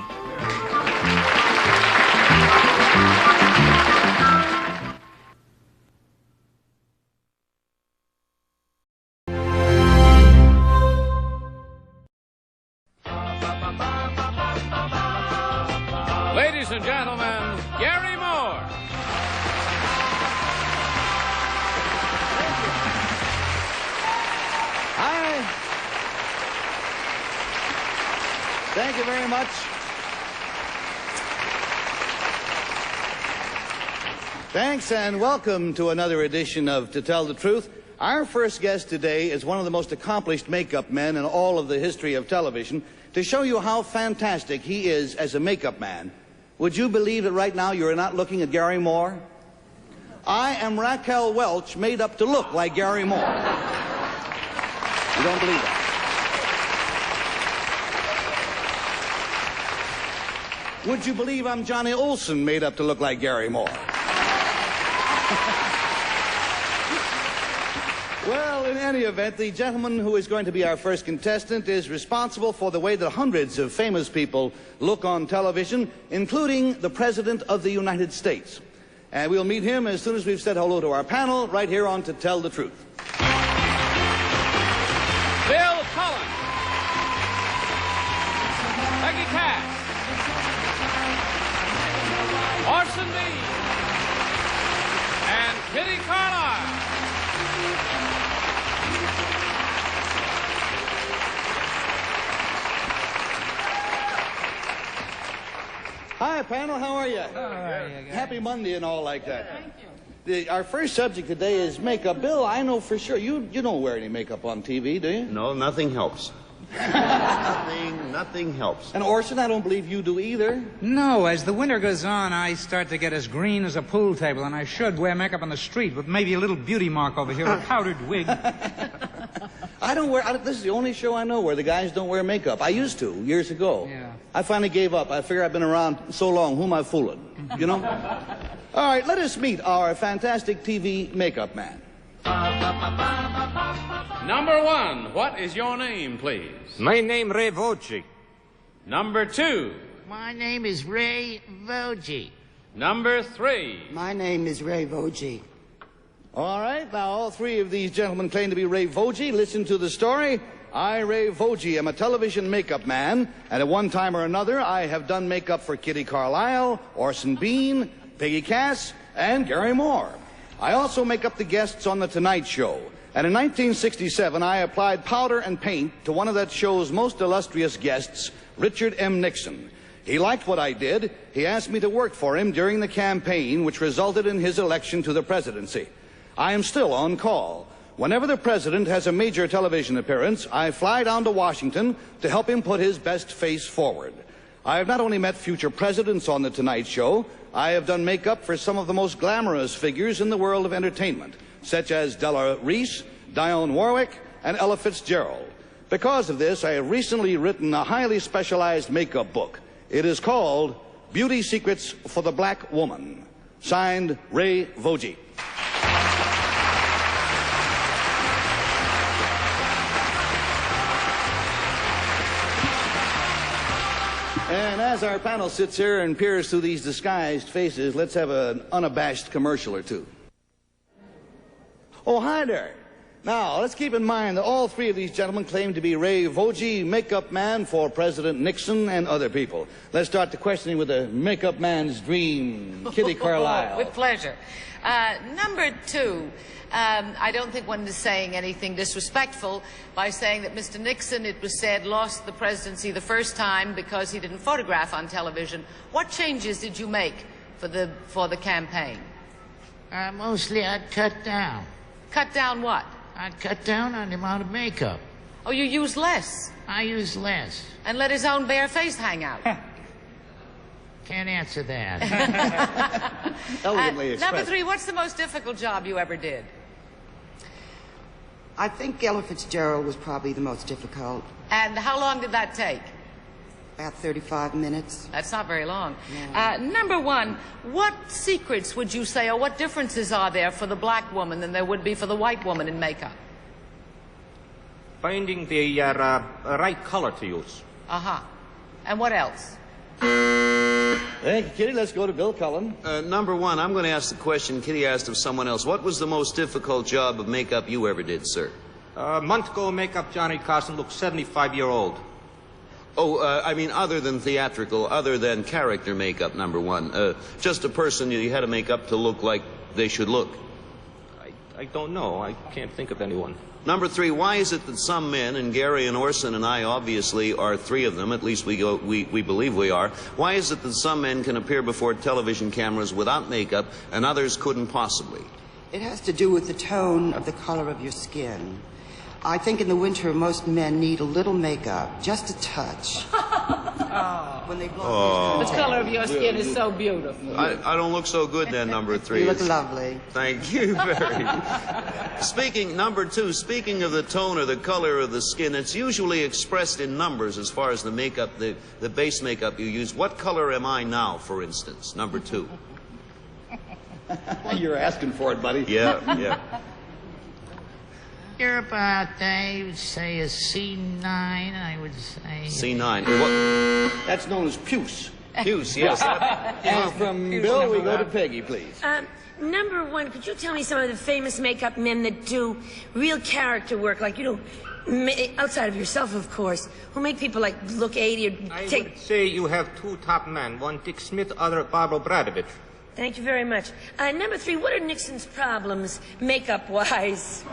Ladies and gentlemen, Gary Moore. Hi. Thank you very much. Thanks and welcome to another edition of To Tell the Truth. Our first guest today is one of the most accomplished makeup men in all of the history of television. To show you how fantastic he is as a makeup man, would you believe that right now you're not looking at Gary Moore? I am Raquel Welch, made up to look like Gary Moore. You don't believe that? Would you believe I'm Johnny Olson, made up to look like Gary Moore? Well, in any event, the gentleman who is going to be our first contestant is responsible for the way that hundreds of famous people look on television, including the President of the United States. And we'll meet him as soon as we've said hello to our panel right here on To Tell the Truth. Bill Cullen. Peggy Cass. Orson Bean. And Kitty Carlisle. panel. How are you? Happy Monday and all like that. Thank you. Our first subject today is makeup. Bill, I know for sure. You don't wear any makeup on TV, do you? No, nothing helps. Nothing helps. And Orson, I don't believe you do either. No, as the winter goes on, I start to get as green as a pool table, and I should wear makeup on the street with maybe a little beauty mark over here, a powdered wig. I don't wear... this is the only show I know where the guys don't wear makeup. I used to, years ago. Yeah. I finally gave up. I figure I've been around so long, who am I fooling? You know? All right, let us meet our fantastic TV makeup man. Number 1, what is your name, please? My name Ray Voci. Number 2. My name is Ray Voci. Number 3. My name is Ray Voci. All right, now all three of these gentlemen claim to be Ray Voci. Listen to the story. I, Ray Voci, am a television makeup man, and at one time or another, I have done makeup for Kitty Carlisle, Orson Bean, Peggy Cass, and Gary Moore. I also make up the guests on The Tonight Show. And in 1967, I applied powder and paint to one of that show's most illustrious guests, Richard M. Nixon. He liked what I did. He asked me to work for him during the campaign, which resulted in his election to the presidency. I am still on call. Whenever the president has a major television appearance, I fly down to Washington to help him put his best face forward. I have not only met future presidents on The Tonight Show, I have done makeup for some of the most glamorous figures in the world of entertainment, such as Della Reese, Dionne Warwick, and Ella Fitzgerald. Because of this, I have recently written a highly specialized makeup book. It is called Beauty Secrets for the Black Woman. Signed, Ray Voci. And as our panel sits here and peers through these disguised faces, let's have an unabashed commercial or two. Oh, hi there. Now, let's keep in mind that all three of these gentlemen claim to be Ray Voci, makeup man for President Nixon and other people. Let's start the questioning with the makeup man's dream, Kitty Carlisle. With pleasure. Number 2, I don't think one is saying anything disrespectful by saying that Mr. Nixon, it was said, lost the presidency the first time because he didn't photograph on television. What changes did you make for the campaign? Mostly I'd cut down. Cut down what? I'd cut down on the amount of makeup. Oh, you use less? I use less. And let his own bare face hang out? Can't answer that. Elegantly expressed. Number 3, what's the most difficult job you ever did? I think Ella Fitzgerald was probably the most difficult. And how long did that take? About 35 minutes. That's not very long. No. Number 1, what secrets would you say, or what differences are there for the black woman than there would be for the white woman in makeup? Finding the right color to use. Uh-huh. And what else? Thank you, Kitty. Let's go to Bill Cullen. Number 1, I'm going to ask the question Kitty asked of someone else. What was the most difficult job of makeup you ever did, sir? A month ago, makeup Johnny Carson looked 75-year-old. Oh, I mean, other than theatrical, other than character makeup, number 1. Just a person you had to make up to look like they should look. I don't know. I can't think of anyone. Number 3, why is it that some men, and Gary and Orson and I obviously are 3 of them, at least we believe we are, why is it that some men can appear before television cameras without makeup and others couldn't possibly? It has to do with the tone of the color of your skin. I think in the winter most men need a little makeup, just a touch. When they blow The color of your skin is so beautiful. I don't look so good then, number 3. You look lovely. Thank you very much. Number 2, speaking of the tone or the color of the skin, it's usually expressed in numbers as far as the makeup, the base makeup you use. What color am I now, for instance, number 2? You're asking for it, buddy. Yeah. You're about, I would say, a C9, I would say. C9. That's known as puce. Puce, yes. And from Bill, we go to Peggy, please. Number 1, could you tell me some of the famous makeup men that do real character work, like, outside of yourself, of course, who make people, like, look 80 or I would say you have 2 top men, one Dick Smith, other Barbara Bradovich. Thank you very much. Number 3, what are Nixon's problems, makeup-wise?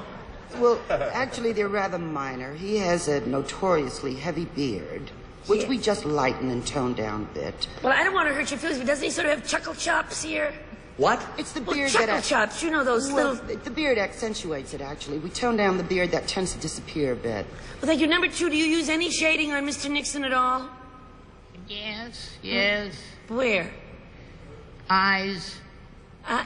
Well, actually, they're rather minor. He has a notoriously heavy beard. which we just lighten and tone down a bit. Well, I don't want to hurt your feelings, but doesn't he sort of have chuckle chops here? What? It's the Well, beard chuckle that... chops, you know those Well, little... the beard accentuates it, actually. We tone down the beard, that tends to disappear a bit. Well, thank you. Number 2, do you use any shading on Mr. Nixon at all? Yes, yes. Where? Eyes.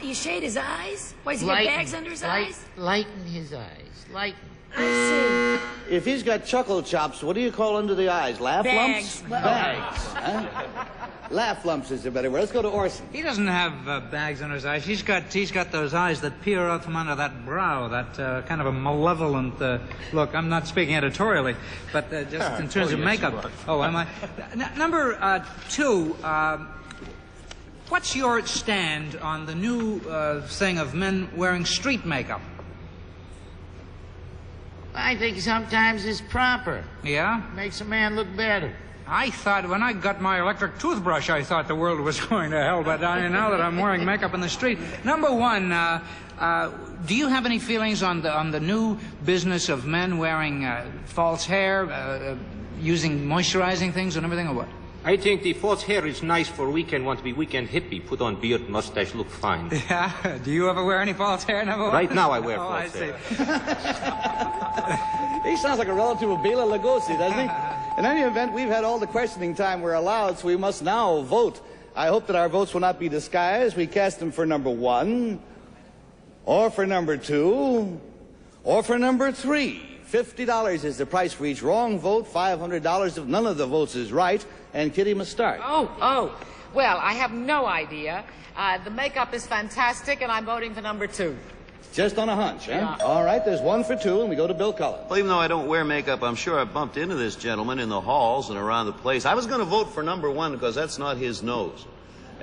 You shade his eyes? Why, does he get bags under his eyes? Lighten his eyes. Lighten. I see. If he's got chuckle chops, what do you call under the eyes? Laugh Bags. lumps? Bags. Huh? Laugh lumps is a better word. Let's go to Orson. He doesn't have bags under his eyes. He's got those eyes that peer out from under that brow, that kind of a malevolent look. I'm not speaking editorially, but just in terms of makeup. Oh, am I? Number 2, what's your stand on the new thing of men wearing street makeup? I think sometimes it's proper. Yeah? Makes a man look better. I thought, when I got my electric toothbrush, I thought the world was going to hell, but now that I'm wearing makeup in the street. Number 1, do you have any feelings on the new business of men wearing false hair, using moisturizing things and everything, or what? I think the false hair is nice for weekend, want to be weekend hippie. Put on beard, mustache, look fine. Yeah? Do you ever wear any false hair, number 1? Right now I wear Oh, false I hair. He sounds like a relative of Bela Lugosi, doesn't he? In any event, we've had all the questioning time we're allowed, so we must now vote. I hope that our votes will not be disguised. We cast them for number 1, or for number 2, or for number 3. $50 is the price for each wrong vote, $500 if none of the votes is right, and Kitty must start. Oh. Well, I have no idea. The makeup is fantastic, and I'm voting for number 2. Just on a hunch, huh? Yeah. All right, there's 1 for 2, and we go to Bill Cullen. Well, even though I don't wear makeup, I'm sure I bumped into this gentleman in the halls and around the place. I was going to vote for number 1 because that's not his nose.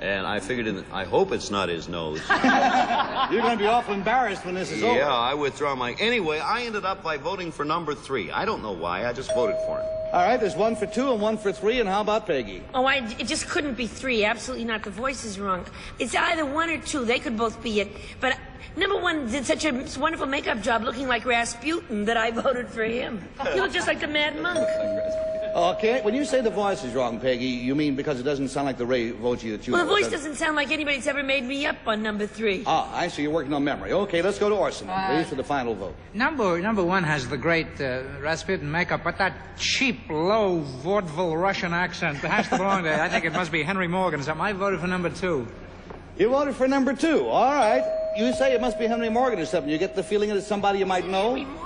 And I figured, I hope it's not his nose. You're going to be awful embarrassed when this is over. Yeah, I withdraw my... Anyway, I ended up by voting for number 3. I don't know why, I just voted for him. All right, there's 1 for 2 and 1 for 3, and how about Peggy? Oh, it just couldn't be 3. Absolutely not. The voice is wrong. It's either 1 or 2. They could both be it. But number 1 did such a wonderful makeup job looking like Rasputin that I voted for him. You look just like the Mad Monk. Okay, when you say the voice is wrong, Peggy, you mean because it doesn't sound like the Ray Voci that you... Well, the voice doesn't sound like anybody's ever made me up on number 3. Ah, I see. You're working on memory. Okay, let's go to Orson, please, for the final vote. Number 1 has the great Rasputin makeup, but that cheap, low, vaudeville Russian accent has to belong to, I think it must be Henry Morgan or something. I voted for number 2. You voted for number 2. All right. You say it must be Henry Morgan or something. You get the feeling that it's somebody you might know? Henry Morgan?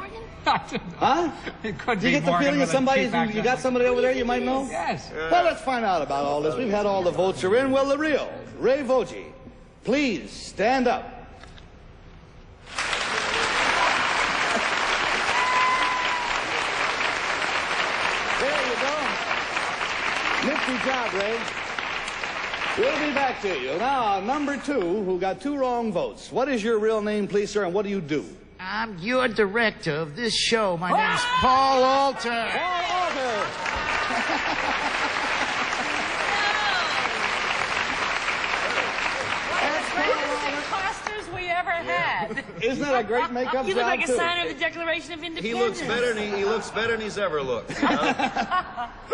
Huh? It could Do you be get the Morgan feeling that with a somebody, cheap accent. you got somebody over there you might know? Yes. Well, let's find out about all this. We've had all the votes are in. Well, the real Ray Voci, please stand up. There you go. Nifty job, Ray. We'll be back to you. Now, number 2, who got 2 wrong votes. What is your real name, please, sir, and what do you do? I'm your director of this show. My name's Paul Alter. Paul Alter. Costers we ever had. Isn't that a great makeup You look job, like a too? signer of the Declaration of He Independence. looks better than he's ever looked. You know?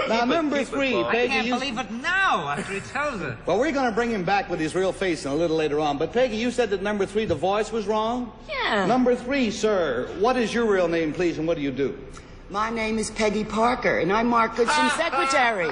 Now, number keep it, 3, Paul. I Peggy, can't you... believe it now after he tells it. Well, we're going to bring him back with his real face in a little later on. But, Peggy, you said that number 3, the voice was wrong? Yeah. Number 3, sir, what is your real name, please, and what do you do? My name is Peggy Parker, and I'm Mark Goodson's secretary.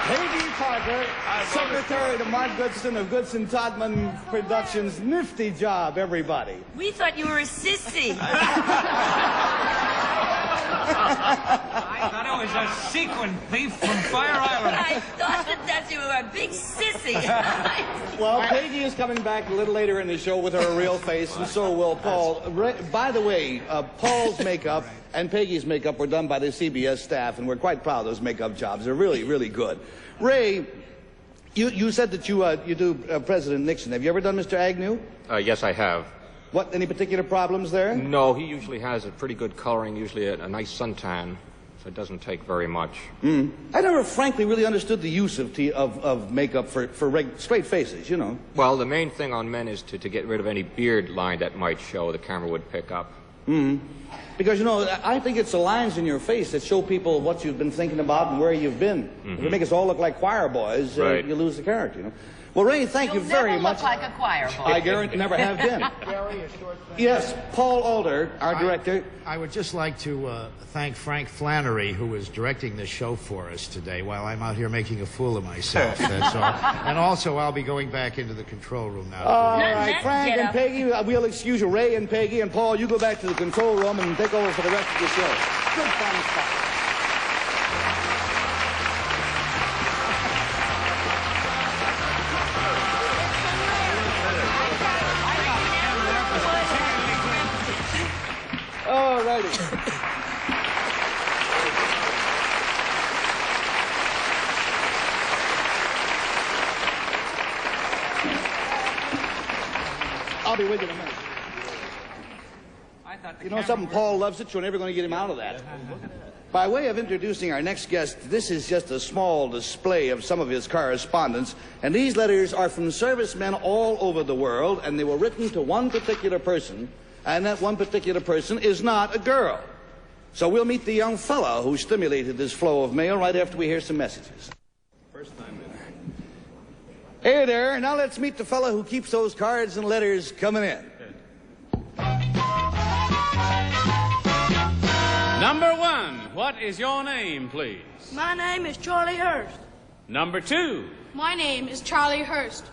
Peggy Parker, secretary to Mark Goodson of Goodson Todman Productions. Nifty job, everybody. We thought you were a sissy. I thought it was a sequin thief from Fire Island. I thought that you were a big sissy. Well, Peggy is coming back a little later in the show with her real face, and so will Paul. By the way, Paul's makeup and Peggy's makeup were done by the CBS staff, and we're quite proud of those makeup jobs. They're really, really good. Ray, you said that you do President Nixon. Have you ever done Mr. Agnew? Yes, I have. What, any particular problems there? No, he usually has a pretty good coloring, usually a nice suntan. So it doesn't take very much. I never, frankly, really understood the use of makeup for straight faces, you know. Well, the main thing on men is to get rid of any beard line that might show the camera would pick up. Because, you know, I think it's the lines in your face that show people what you've been thinking about and where you've been. If you make us all look like choir boys, Right. you lose the character, you know. Well, Ray, thank you very much. Look like a choir boy. I guarantee never have been. Yes, Paul Alder, our director. I would just like to thank Frank Flannery, who is directing this show for us today, while I'm out here making a fool of myself, that's all. And also, I'll be going back into the control room now. All right, Frank and Peggy, we'll excuse you. Ray and Peggy and Paul, you go back to the control room and take over for the rest of the show. Good fun stuff. All righty. I'll be with you in a minute. You know something? Paul loves it. You're never going to get him out of that. By way of introducing our next guest, this is just a small display of some of his correspondence. And these letters are from servicemen all over the world, and they were written to one particular person, and that one particular person is not a girl. So we'll meet the young fella who stimulated this flow of mail right after we hear some messages. First time in. Hey there, now let's meet the fella who keeps those cards and letters coming in. Number 1, what is your name, please? My name is Charlie Hurst. Number 2. My name is Charlie Hurst.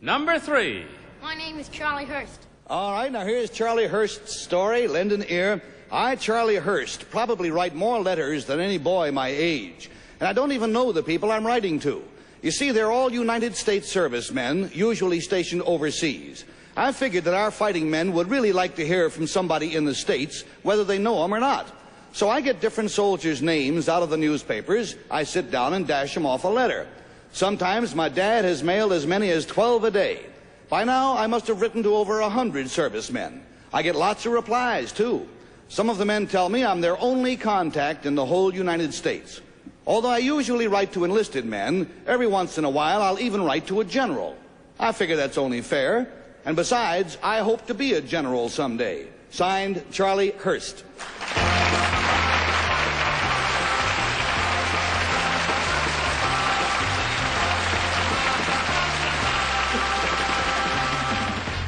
Number 3. My name is Charlie Hurst. All right, now here's Charlie Hurst's story. Lend an ear. I, Charlie Hurst, probably write more letters than any boy my age. And I don't even know the people I'm writing to. You see, they're all United States servicemen, usually stationed overseas. I figured that our fighting men would really like to hear from somebody in the States, whether they know them or not. So I get different soldiers' names out of the newspapers. I sit down and dash them off a letter. Sometimes my dad has mailed as many as 12 a day. By now, I must have written to over 100 servicemen. I get lots of replies, too. Some of the men tell me I'm their only contact in the whole United States. Although I usually write to enlisted men, every once in a while I'll even write to a general. I figure that's only fair. And besides, I hope to be a general someday. Signed, Charlie Hurst.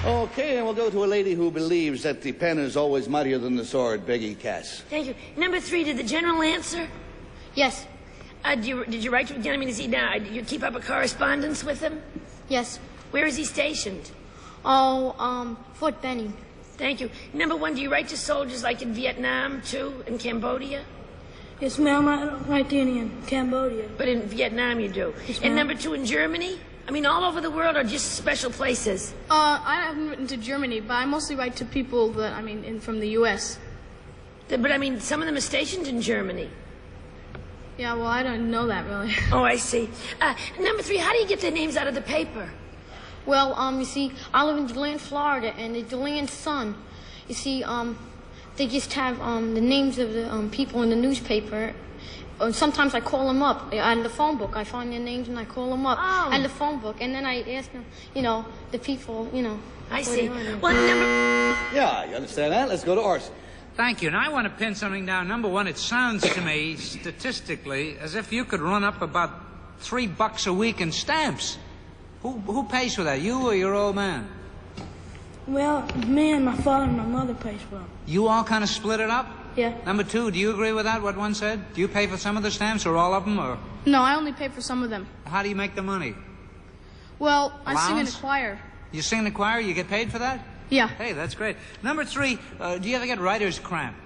Okay, and we'll go to a lady who believes that the pen is always mightier than the sword, Peggy Cass. Thank you. Number 3, did the general answer? Yes. Did you write to him again? I mean, is he now? You keep up a correspondence with him? Yes. Where is he stationed? Oh, Fort Benning. Thank you. Number 1, do you write to soldiers like in Vietnam, too, in Cambodia? Yes, ma'am, I write in Cambodia. But in Vietnam you do. Yes, and ma'am. number 2, in Germany? I mean, all over the world or just special places? I haven't written to Germany, but I mostly write to people that, from the U.S. But, I mean, some of them are stationed in Germany. Yeah, well, I don't know that, really. Oh, I see. Number 3, how do you get their names out of the paper? Well, you see, I live in DeLand, Florida, and the DeLand Sun, you see, they just have the names of the people in the newspaper. Sometimes I call them up on the phone book. I find their names and I call them up on the phone book, and then I ask them, the people, I see. Well, number... Yeah, you understand that? Let's go to Orson. Thank you. Now, I want to pin something down. Number 1, it sounds to me, statistically, as if you could run up about $3 a week in stamps. Who pays for that, you or your old man? Well, me and my father and my mother pays for them. You all kind of split it up? Yeah. Number 2, do you agree with that, what one said? Do you pay for some of the stamps or all of them, or? No, I only pay for some of them. How do you make the money? Well, I sing in a Allowance? choir. You sing in the choir, you get paid for that? Yeah. Hey, that's great. Number 3, do you ever get writer's cramp?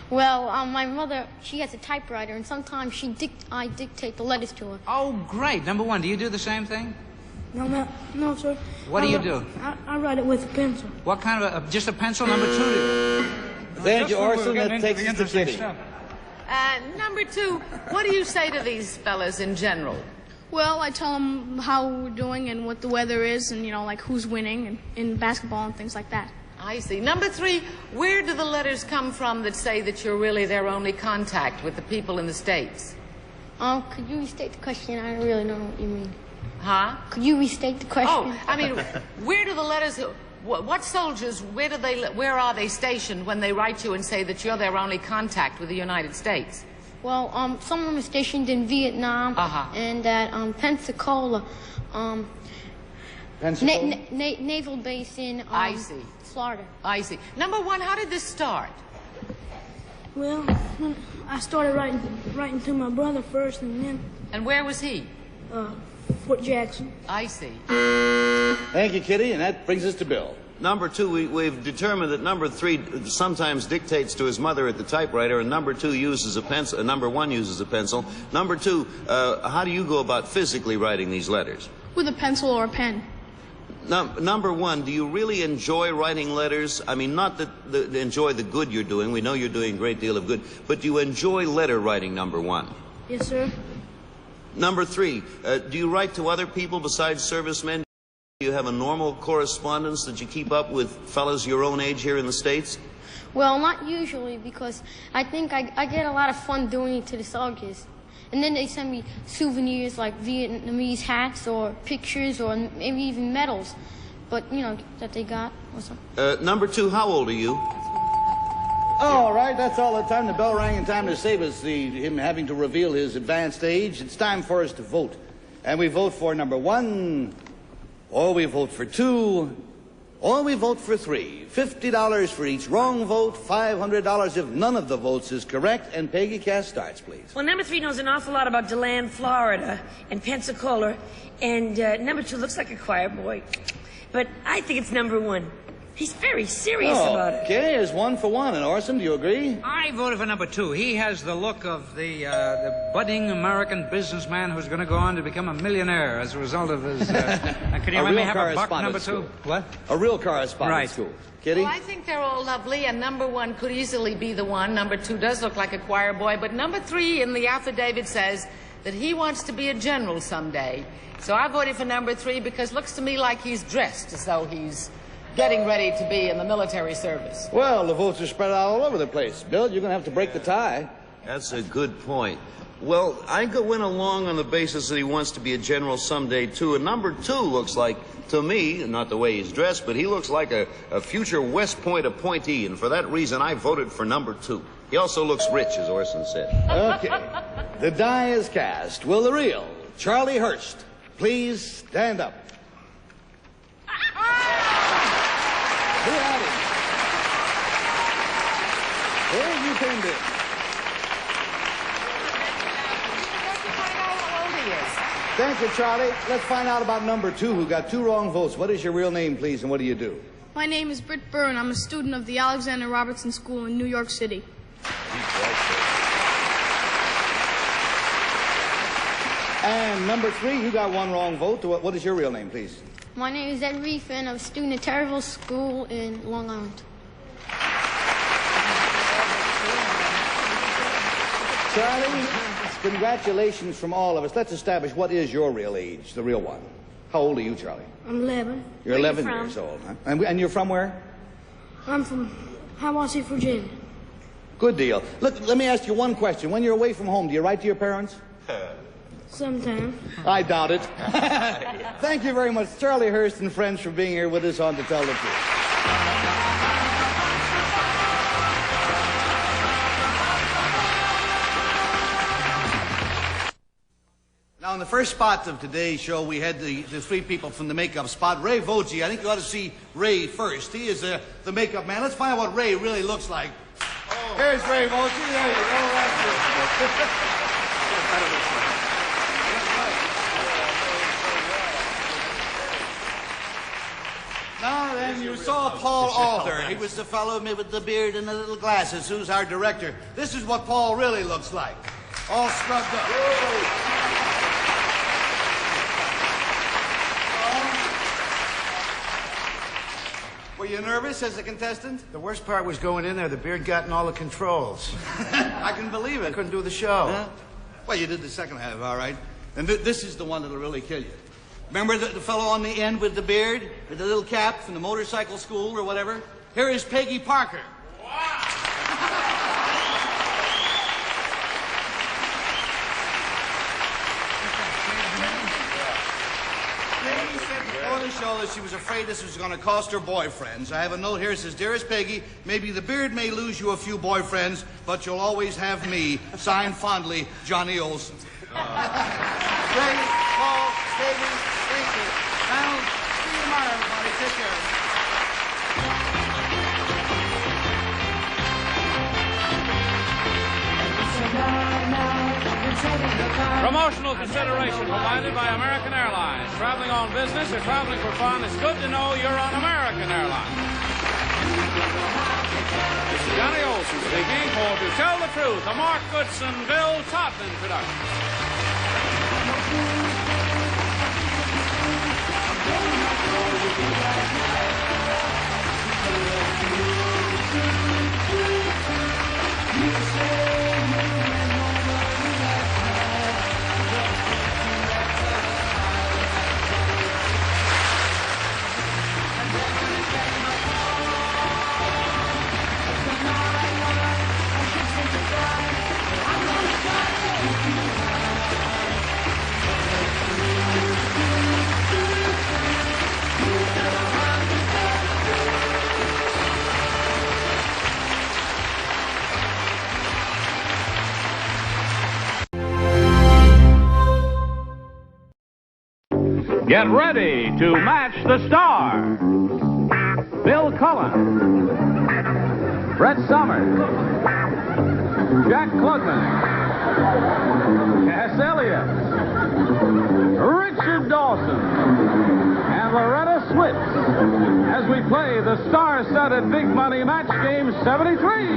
Well, my mother, she has a typewriter, and sometimes I dictate the letters to her. Oh, great. Number 1, do you do the same thing? No, ma'am. No, sir. What do you do? I write it with a pencil. What kind of just a pencil? Number 2? Thank you, Orson. That takes us to Kitty. Number 2, what do you say to these fellas in general? Well, I tell them how we're doing and what the weather is and, like who's winning and in basketball and things like that. I see. Number 3, where do the letters come from that say that you're really their only contact with the people in the States? Could you restate the question? I don't really know what you mean. Huh? Could you restate the question? Oh, I mean, where do the letters... What soldiers, where are they stationed when they write you and say that you're their only contact with the United States? Well, some of them are stationed in Vietnam and at Pensacola, naval base in I see. Florida. I see. Number 1, how did this start? Well, I started writing to my brother first, and then... And where was he? Fort Jackson. I see. Thank you, Kitty, and that brings us to Bill. Number 2, we've determined that number 3 sometimes dictates to his mother at the typewriter, and number 2 uses a pencil. Number 1 uses a pencil. Number 2, how do you go about physically writing these letters? With a pencil or a pen. Number 1, do you really enjoy writing letters? I mean, not that enjoy the good you're doing. We know you're doing a great deal of good, but do you enjoy letter writing? Number 1. Yes, sir. Number 3, do you write to other people besides servicemen? Do you have a normal correspondence that you keep up with fellows your own age here in the States? Well, not usually, because I think I get a lot of fun doing it to the soldiers. And then they send me souvenirs like Vietnamese hats or pictures or maybe even medals, but, you know, that they got or something. Number 2, how old are you? All right, that's all the time. The bell rang in time to save us him having to reveal his advanced age. It's time for us to vote. And we vote for number 1, or we vote for 2, or we vote for 3. $50 for each wrong vote, $500 if none of the votes is correct. And Peggy Cass starts, please. Well, number 3 knows an awful lot about DeLand, Florida, and Pensacola, and number 2 looks like a choir boy. But I think it's number 1. He's very serious about it. Okay, it's 1 for 1. And Orson, do you agree? I voted for number 2. He has the look of the budding American businessman who's going to go on to become a millionaire as a result of his... can you let me have a buck, number 2? What? A real correspondence school. Kitty? Well, I think they're all lovely, and number 1 could easily be the one. Number 2 does look like a choir boy, but number 3 in the affidavit says that he wants to be a general someday. So I voted for number 3 because it looks to me like he's dressed as though he's getting ready to be in the military service. Well, the votes are spread out all over the place. Bill, you're going to have to break the tie. That's a good point. Well, I went along on the basis that he wants to be a general someday, too. And number 2 looks like, to me, not the way he's dressed, but he looks like a future West Point appointee. And for that reason, I voted for number 2. He also looks rich, as Orson said. Okay. The die is cast. Will the real Charlie Hurst please stand up? Who had it? Where you came in? Thank you, Charlie. Let's find out about number 2, who got 2 wrong votes. What is your real name, please, and what do you do? My name is Britt Byrne. I'm a student of the Alexander Robertson School in New York City. And number 3, you got 1 wrong vote. What is your real name, please? My name is Ed Reef, and I'm a student at Terryville School in Long Island. Charlie, congratulations from all of us. Let's establish what is your real age, the real one. How old are you, Charlie? I'm 11. You're 11 years old, huh? And you're from where? I'm from Hiawassee, Virginia. Good deal. Look, let me ask you one question. When you're away from home, do you write to your parents? Sometime. I doubt it. Thank you very much, Charlie Hurst and friends, for being here with us on To Tell the Truth. Now, in the first spot of today's show, we had the 3 people from the makeup spot. Ray Voci, I think you ought to see Ray first. He is the makeup man. Let's find out what Ray really looks like. Oh. Here's Ray Voci. There you go. That's it. Now then, you saw Paul Alder. He was the fellow with the beard and the little glasses who's our director. This is what Paul really looks like. All scrubbed up. Were you nervous as a contestant? The worst part was going in there. The beard got in all the controls. I can believe it. I couldn't do the show. Huh? Well, you did the second half, all right. And this is the one that'll really kill you. Remember the fellow on the end with the beard, with the little cap from the motorcycle school or whatever? here is Peggy Parker. Peggy said before the show that she was afraid this was going to cost her boyfriends. I have a note here that says, Dearest Peggy, maybe the beard may lose you a few boyfriends, but you'll always have me. Signed fondly, Johnny Olson. Ray, Paul, Peggy, thank you. Donald, see you tomorrow, everybody. Take care. Promotional consideration provided by American Airlines. Traveling on business or traveling for fun, it's good to know you're on American Airlines. This is Johnny Olson speaking for To Tell the Truth, a Mark Goodson, Bill Todman production. Get ready to match the star. Bill Cullen, Brett Summers, Jack Klugman, Cass Elliott, Richard Dawson, and Loretta Switz as we play the star-studded Big Money Match Game 73.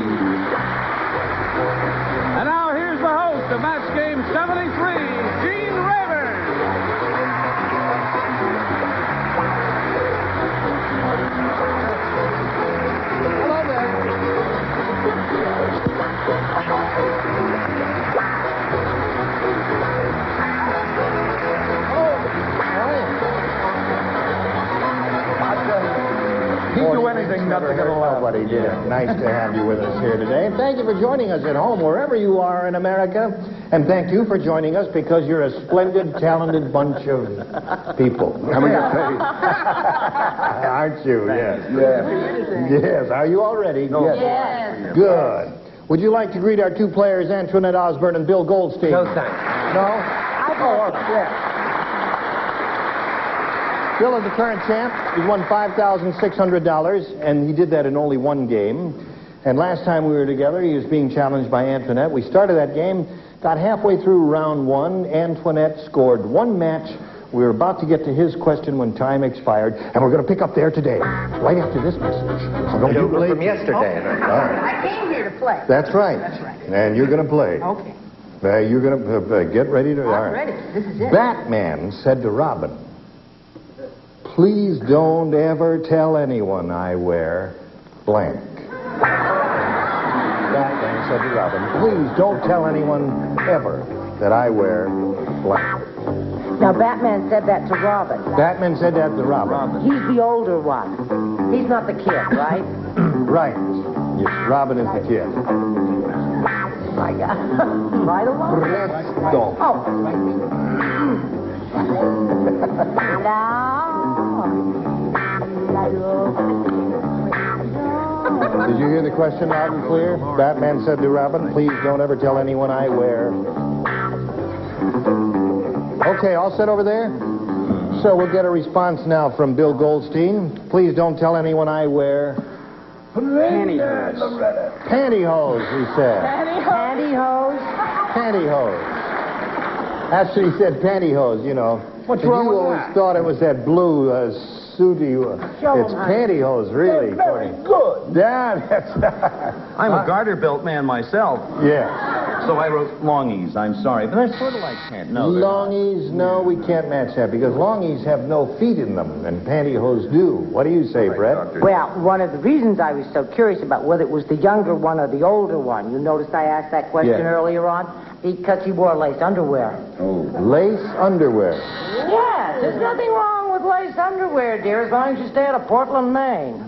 And now here's the host of Match Game 73, Gene Rayburn. Hello there. He'd do anything not to get along. What he did. Nice to have you with us here today. And thank you for joining us at home, wherever you are in America. And thank you for joining us because you're a splendid, talented bunch of people. I mean, aren't you? Yes. Yes. Yes. Are you all ready? No. Yes. Good. Would you like to greet our two players, Antoinette Osborne and Bill Goldstein? No, thanks. No? All right. Yeah. Bill is the current champ. He's won $5,600, and he did that in only one game. And last time we were together, he was being challenged by Antoinette. We started that game, got halfway through round one. Antoinette scored one match. We were about to get to his question when time expired, and we're going to pick up there today, right after this message. You played from yesterday. Okay. All right. I came here to play. That's right. That's right. And you're going to play. Okay. You're going to get ready to... I'm ready. This is it. Batman said to Robin, please don't ever tell anyone I wear blank. Batman said to Robin, please don't tell anyone ever that I wear blank. Now, Batman said that to Robin. Batman said that to Robin. He's the older one. He's not the kid, right? Right. Yes, Robin is the kid. My God. Right along. Presto. Oh. Now. Did you hear the question loud and clear? Batman said to Robin, please don't ever tell anyone I wear. Okay, all set over there? So we'll get a response now from Bill Goldstein. Please don't tell anyone I wear... Pantyhose. Pantyhose, he said. Pantyhose? Pantyhose. Actually, he said pantyhose, you know. What's wrong with with that? You always thought it was that blue suit you... It's pantyhose, really. They're very good. Yeah, that's... I'm a garter-built man myself. Yeah. So I wrote longies. I'm sorry, but they're sort of like pants. No, longies? No, we can't match that because longies have no feet in them, and pantyhose do. What do you say, Brett? Well, one of the reasons I was so curious about whether it was the younger one or the older one, you noticed I asked that question earlier on? Because he wore lace underwear. Oh. Lace underwear? Yes. There's nothing wrong with lace underwear, dear, as long as you stay out of Portland, Maine.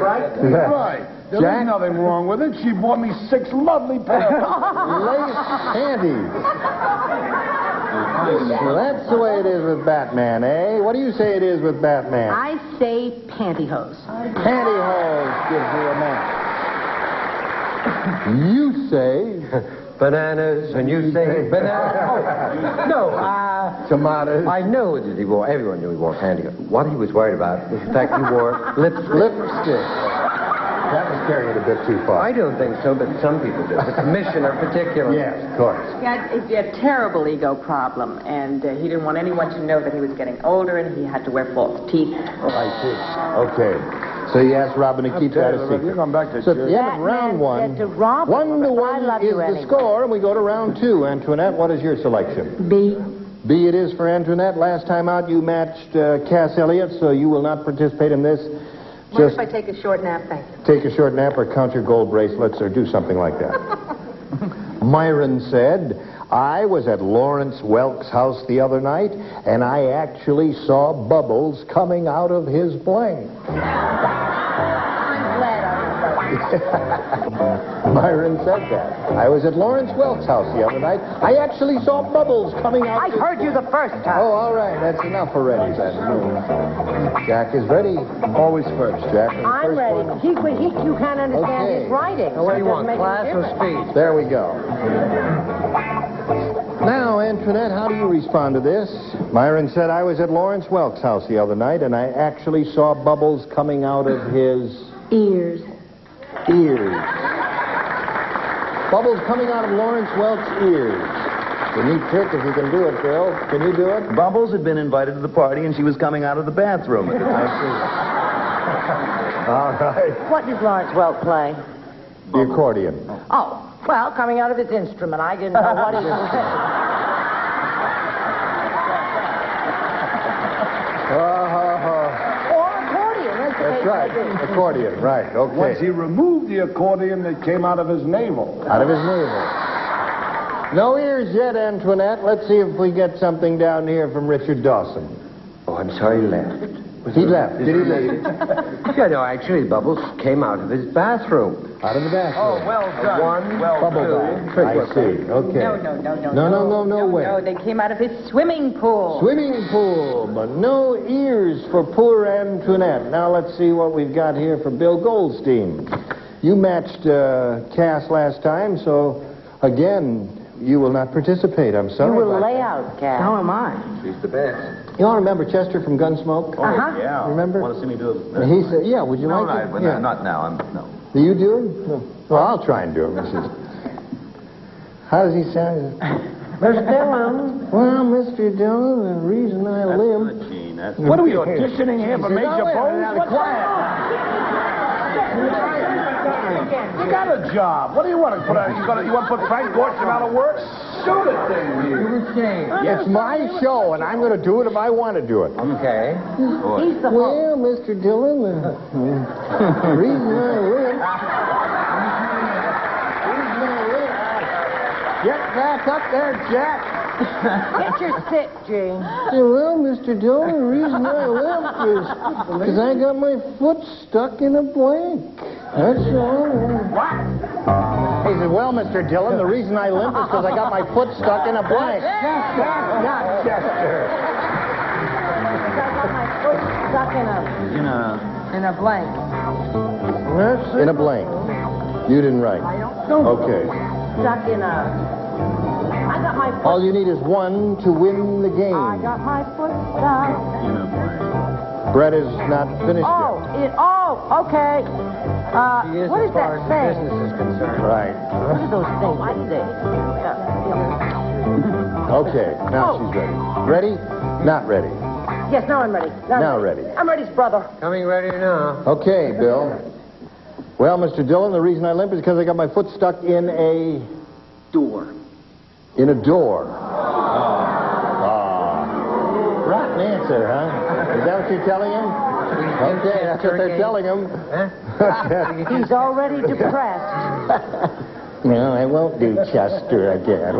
Right? Right. There ain't nothing wrong with it. She bought me 6 lovely pairs. Lace panties. Well, that's the way it is with Batman, eh? What do you say it is with Batman? I say pantyhose. Pantyhose gives you a match. You say... Bananas, and you say bananas. No, tomatoes. I know that everyone knew he wore pantyhose. What he was worried about was the fact he wore lipstick. That was carrying it a bit too far. I don't think so, but some people do. The commissioner particularly. Yes, of course. He had a terrible ego problem, and he didn't want anyone to know that he was getting older, and he had to wear false teeth. Oh, I see. Okay. So you asked Robin to keep that a secret. You're going back to so at the end of round one, 1-1 is the score, and we go to round 2. Antoinette, what is your selection? B. B it is for Antoinette. Last time out, you matched Cass Elliott, so you will not participate in this. What if I take a short nap? Thank you. Take a short nap or count your gold bracelets or do something like that. Myron said, I was at Lawrence Welk's house the other night, and I actually saw bubbles coming out of his blank. I'm glad Myron said that. I was at Lawrence Welk's house the other night. I actually saw bubbles coming out. I heard you the first time. Oh, all right. That's enough already, then. Jack is ready. Always first, Jack. I'm ready. You can't understand his writing. Now, what do you want, class or speed? There we go. Now, Antoinette, how do you respond to this? Myron said, I was at Lawrence Welk's house the other night, and I actually saw bubbles coming out of his... Ears. Bubbles coming out of Lawrence Welk's ears. It's a neat trick if you can do it, Bill. Can you do it? Bubbles had been invited to the party, and she was coming out of the bathroom. I see. All right. What does Lawrence Welk play? The accordion. Oh, well, coming out of his instrument. I didn't know what he was Or accordion. That's right. Accordion, right. Okay. Once he removed the accordion that came out of his navel. Out of his navel. No ears yet, Antoinette. Let's see if we get something down here from Richard Dawson. Oh, I'm sorry he left. He left. Did he leave? Yeah, no, actually, bubbles came out of his bathroom. Out of the bathroom. Oh, well done. Bubble bath. I see. Okay. No way. No, they came out of his swimming pool. Swimming pool, but no ears for poor Antoinette. Now let's see what we've got here for Bill Goldstein. You matched Cass last time, so again, you will not participate. I'm sorry. You will lay out, Cass. So am I. She's the best. You all remember Chester from Gunsmoke? Oh, yeah. Remember? Want to see me do it? He said, yeah, would you like to? No, Yeah. not now. No. Do you do it? No. Well, I'll try and do it, Mrs. How does he sound? Mr. Dillon. Well, Mr. Dillon, the reason I limp... Good, Gene. That's What are we auditioning here for Major Bowes? What's You got a job. What do you want to put? You want to put Frank Gorshin out of work? Shoot it, then. You were saying. It's my show, and I'm going to do it if I want to do it. Okay. He's the Well, Mr. Dillon, the reason I limp... Get back up there, Jack. Get your stick, Gene. Well, Mr. Dillon, the reason I limp is because I got my foot stuck in a blank. That's all. What? He said, well, Mr. Dillon, the reason I limp is because I got my foot stuck in a blank. Chester, not Chester. I got my foot stuck in a blank. In a blank. You didn't write. Okay. Stuck in a... I got my foot... All you need is one to win the game. I got my foot stuck. Brett is not finished okay. What is that thing? Business is concerned. Right. What are those things? I Okay, now she's ready. Ready? Not ready. Yes, now I'm ready. Now ready. I'm ready, brother. Coming ready now. Okay, Bill. Well, Mr. Dillon, the reason I limp is because I got my foot stuck in a... Door. In a door. Rotten answer, huh? Is that what you're telling him? Okay, that's what they're telling him. He's already depressed. No, I won't do Chester again.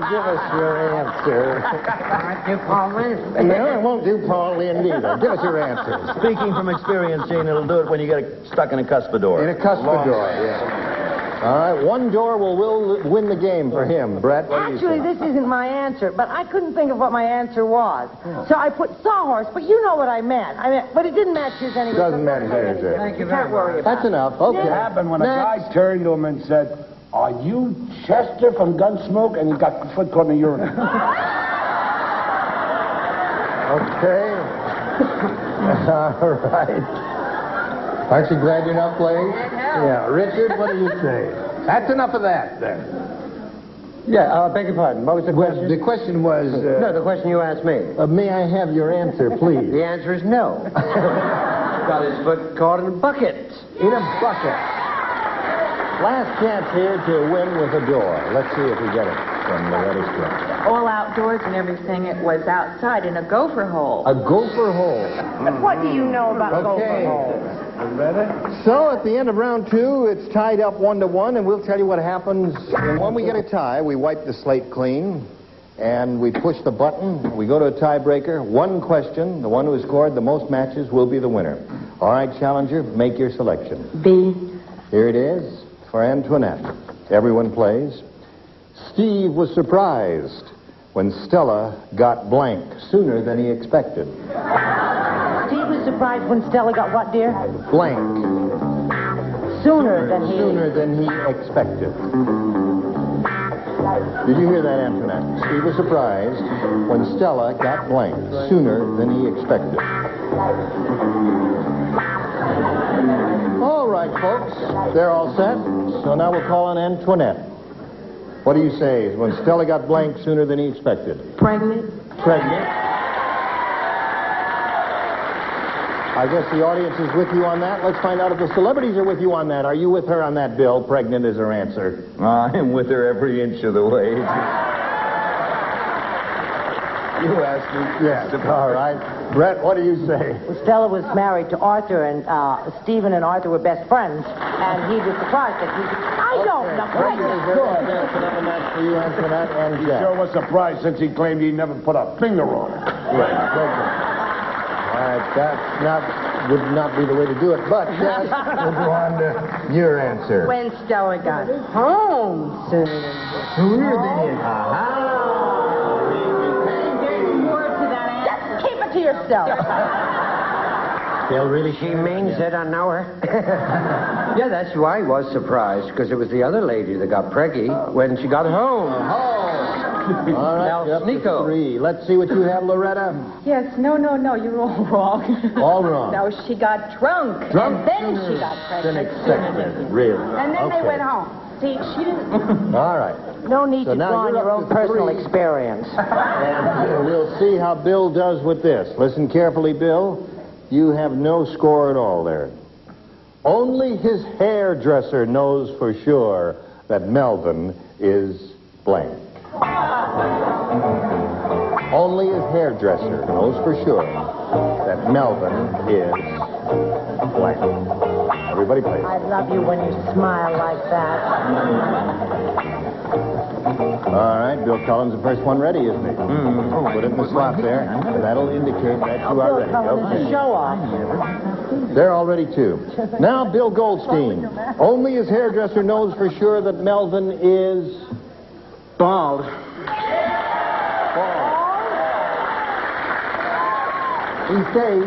give us your answer. Can't do Paul Lynde. No, I won't do Paul Lynde either. Give us your answer. Speaking from experience, Gene, it'll do it when you get stuck in a cuspidor. In a cuspidor, yeah. All right, one door will win the game for him. Brett, what do you Actually, think? this isn't my answer, but I couldn't think of what my answer was. So I put sawhorse, but you know what I meant. But it didn't match yours anyway. Doesn't match yours. Thank you can't worry about That's enough. Okay. What happened when a guy turned to him and said, "Are you Chester from Gunsmoke?" And he got his foot caught in the urinal. Okay. All right. Aren't you glad you're not playing? Yeah. Richard, what do you say? That's enough of that, then. Yeah, beg your pardon. What was the question? The question was... no, the question you asked me. May I have your answer, please? The answer is no. Got his foot caught in a bucket. In a bucket. Last chance here to win with a door. Let's see if we get it from Loretta's club. All outdoors and everything. It was outside in a gopher hole. A gopher hole. What do you know about gopher holes? So at the end of round 2, it's tied up 1-1, and we'll tell you what happens. And when we get a tie, we wipe the slate clean, and we push the button. We go to a tiebreaker. One question. The one who has scored the most matches will be the winner. All right, challenger, make your selection. B. Here it is for Antoinette. Everyone plays. Steve was surprised when Stella got blank sooner than he expected. Steve was surprised when Stella got what, dear? Blank. Sooner than he expected. Did you hear that, Antoinette? Steve was surprised when Stella got blank sooner than he expected. All right, folks. They're all set. So now we'll call on Antoinette. What do you say when Stella got blank sooner than he expected? Pregnant. Pregnant. I guess the audience is with you on that. Let's find out if the celebrities are with you on that. Are you with her on that, Bill? Pregnant is her answer. I'm with her every inch of the way. You asked me. Yes. All right. Brett, what do you say? Well, Stella was married to Arthur, and Stephen and Arthur were best friends, and he was surprised that he... I don't know. Pregnant is good. That's another match for you, Antoinette, and He Jack. sure was surprised since he claimed he never put a finger on it. Right. Pregnant. All right, that would not be the way to do it, but Jack, we'll go on to your answer. When Stella got home sooner than Just keep it to yourself. Still, really, she means it. I know her. Yeah, that's why I was surprised, because it was the other lady that got preggy when she got home. All right, up to 3. Let's see what you have, Loretta. Yes, no, you're all wrong. All wrong. No, she got drunk. Drunk? And then she got Than pregnant. expected. Really? And then they went home. See, she didn't... All right. No need So to now draw on you're your up own to personal 3. experience. And we'll see how Bill does with this. Listen carefully, Bill. You have no score at all there. Only his hairdresser knows for sure that Melvin is blank. Only his hairdresser knows for sure that Melvin is blank. Everybody plays. I love you when you smile like that. All right, Bill Cullen's the first one ready, isn't he? Put it in the slot there. That'll indicate that you are ready. Okay. Show off. They're all ready, too. Now, Bill Goldstein. Only his hairdresser knows for sure that Melvin is... Bald. He says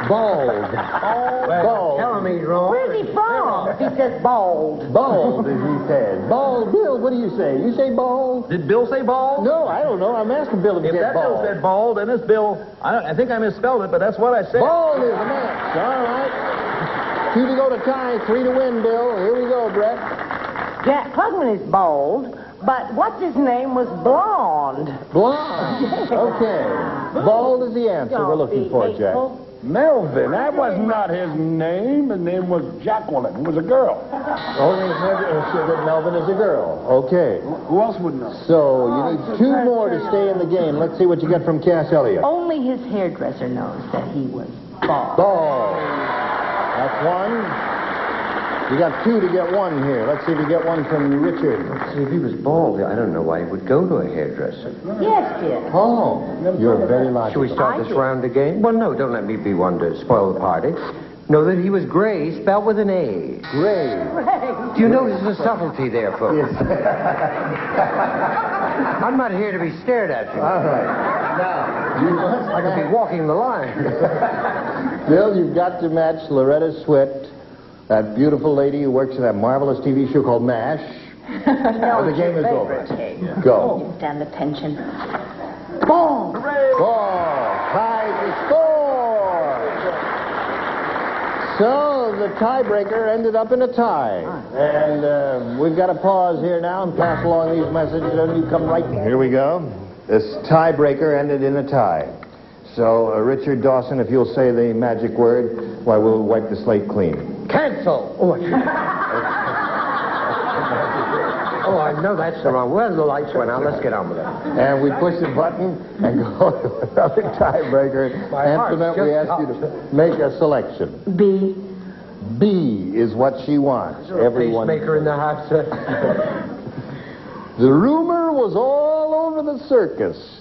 bald. Bald. Tell him he's wrong. Where's he from? He says bald. Bald, as he says. Bald. Bill, what do you say? You say bald? Did Bill say bald? No, I don't know. I'm asking Bill if he If said that Bill bald. said bald, then it's Bill. I think I misspelled it, but that's what I said. Bald is the match. All right. 2 to go to tie, 3 to win, Bill. Here we go, Brett. Jack Klugman is bald, but what's his name was blonde. Blonde. Okay. Bald is the answer we're looking for, Jack. Melvin, that was not his name. His name was Jacqueline, who was a girl. Only his hairdresser that Melvin is a girl. Okay. Who else would know? So you need 2 more to stay in the game. Let's see what you get from Cass Elliott. Only his hairdresser knows that he was bald. Bald. That's 1. You got 2 to get 1 here. Let's see if you get one from Richard. See, if he was bald, I don't know why he would go to a hairdresser. Yes, dear. Oh, you're very logical. Should we start this round again? Well, no, don't let me be one to spoil the party. Know that he was gray, spelled with an A. Gray. Do you notice the subtlety there, folks? Yes. I'm not here to be stared at. All right. Now, you must... I could be walking the line. Bill, you've got to match Loretta Swit, that beautiful lady who works in that marvelous TV show called MASH. No, the game is over. Game. Go. You stand the tension. Ball! Ball! Tie to score! So the tiebreaker ended up in a tie. And we've got to pause here now and pass along these messages, and you come right... Here we go. This tiebreaker ended in a tie. So, Richard Dawson, if you'll say the magic word, why, we'll wipe the slate clean. Cancel! Oh, oh, I know that's the wrong. Well, the lights went out. Let's get on with it. And we push the button and go to another tiebreaker. Antoinette, we ask you to make a selection. B. B is what she wants. Everyone. Pacemaker in the house. The rumor was all over the circus.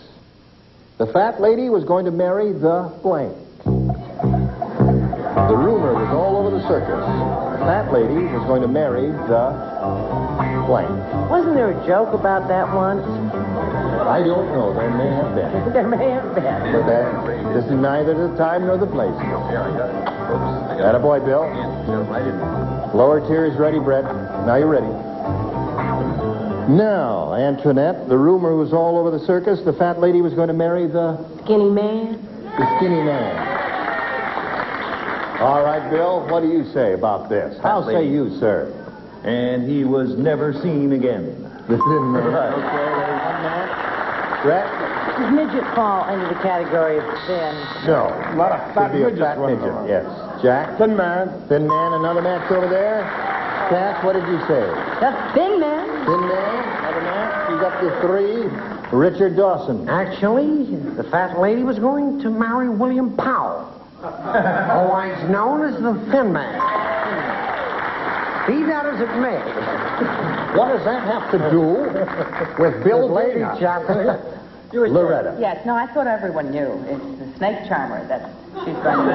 The fat lady was going to marry the blank. The rumor was all over the circus. The fat lady was going to marry the blank. Wasn't there a joke about that once? I don't know. There may have been. There may have been. But this is neither the time nor the place. Attaboy, Bill. Lower tier is ready, Brett. Now you're ready. Now, Antoinette, the rumor was all over the circus. The fat lady was going to marry the... Skinny man? The skinny man. All right, Bill, what do you say about this? How say you, sir? And he was never seen again. The thin man. Okay, there's one man. Brett? Does midget fall into the category of thin? No. A lot of fat Could be a midgets fat running midget, around. yes. Jack? Thin man. Thin man, another match over there. Cass, what did you say? The thin man? Thin man, another match. You got the 3. Richard Dawson. Actually, the fat lady was going to marry William Powell. Otherwise known as the Thin Man. Be that as it may. What does that have to do with Bill Lady Gates? Loretta. Yes, no, I thought everyone knew. It's the snake charmer that she's going to...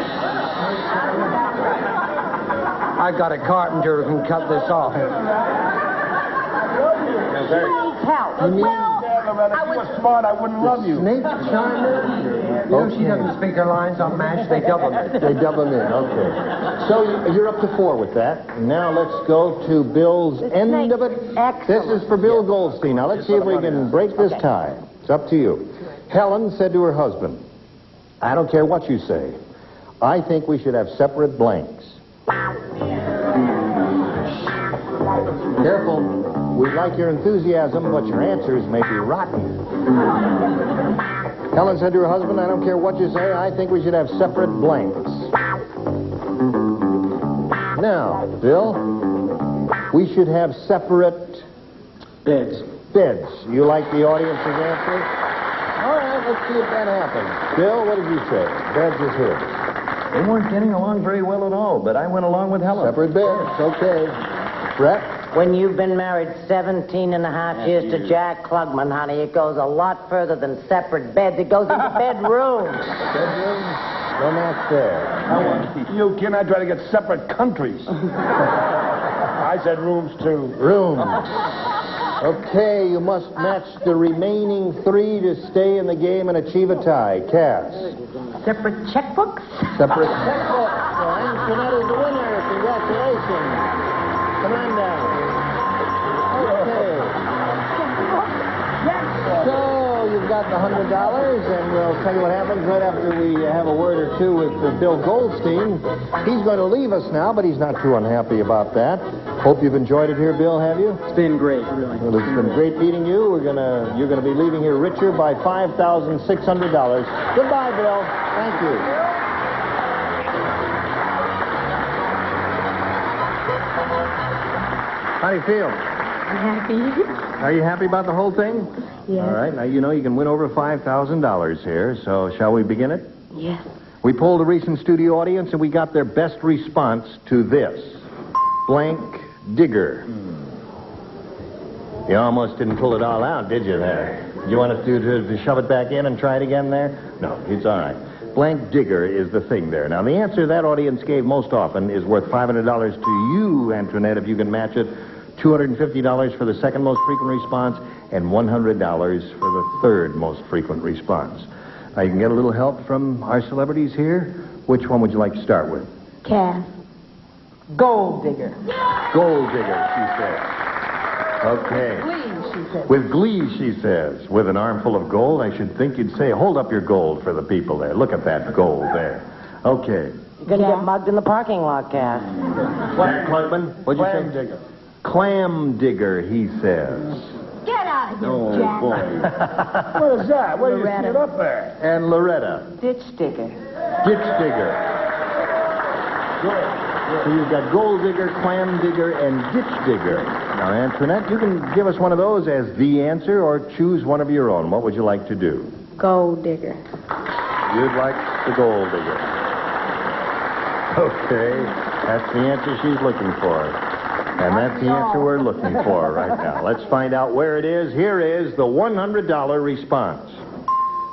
I've got a carpenter who can cut this off. Help. You mean... Loretta, if you were smart, I wouldn't love you. Snake charmer? You know, she doesn't speak her lines on MASH. They dub them. They dub them in, okay. So you're up to 4 with that. Now let's go to Bill's end of it. Excellent. This is for Bill Goldstein. Now let's see if we can break this tie. It's up to you. Helen said to her husband, I don't care what you say. I think we should have separate blanks. Careful. We like your enthusiasm, but your answers may be rotten. Helen said to her husband, I don't care what you say, I think we should have separate blanks. Now, Bill, we should have separate... Beds. Beds. You like the audience's answer? All right, let's see if that happens. Bill, what did you say? Beds is here. They weren't getting along very well at all, but I went along with Helen. Separate beds, okay. Brett? When you've been married 17 and a half years to Jack Klugman, honey, it goes a lot further than separate beds. It goes into bedrooms. Bedrooms? No match there. You cannot try to get separate countries. I said rooms, too. Rooms. Okay, you must match the remaining 3 to stay in the game and achieve a tie. Cass? Separate checkbooks? Separate checkbooks. Well, Antoinette is the winner. Congratulations. Come on down. Okay. So, you've got the $100, and we'll tell you what happens right after we have a word or two with Bill Goldstein. He's going to leave us now, but he's not too unhappy about that. Hope you've enjoyed it here, Bill, have you? It's been great, really. Well, it's been great meeting you. You're gonna be leaving here richer by $5,600. Goodbye, Bill. Thank you. How do you feel? I'm happy. Are you happy about the whole thing? Yes. All right. Now, you know you can win over $5,000 here, so shall we begin it? Yes. We polled a recent studio audience, and we got their best response to this. blank digger. You almost didn't pull it all out, did you there? Do you want us to shove it back in and try it again there? No, it's all right. Blank digger is the thing there. Now, the answer that audience gave most often is worth $500 to you, Antoinette, if you can match it. $250 for the second most frequent response, and $100 for the third most frequent response. Now, you can get a little help from our celebrities here. Which one would you like to start with? Cass. Gold digger. Gold digger, she says. Okay. Please, she said. With glee, she says. With an armful of gold, I should think you'd say, hold up your gold for the people there. Look at that gold there. Okay. You're going to get mugged in the parking lot, Cass. Jack Klugman, what'd you Clam say? digger. Clam digger, he says. Get out of here, Oh, Jack. boy. What is that? Where do you see Loretta. it up there? And Loretta. Ditch digger. Ditch digger. So you've got gold digger, clam digger, and ditch digger. Now, Antoinette, you can give us one of those as the answer or choose one of your own. What would you like to do? Gold digger. You'd like the gold digger. Okay, that's the answer she's looking for. And that's the answer we're looking for right now. Let's find out where it is. Here is the $100 response.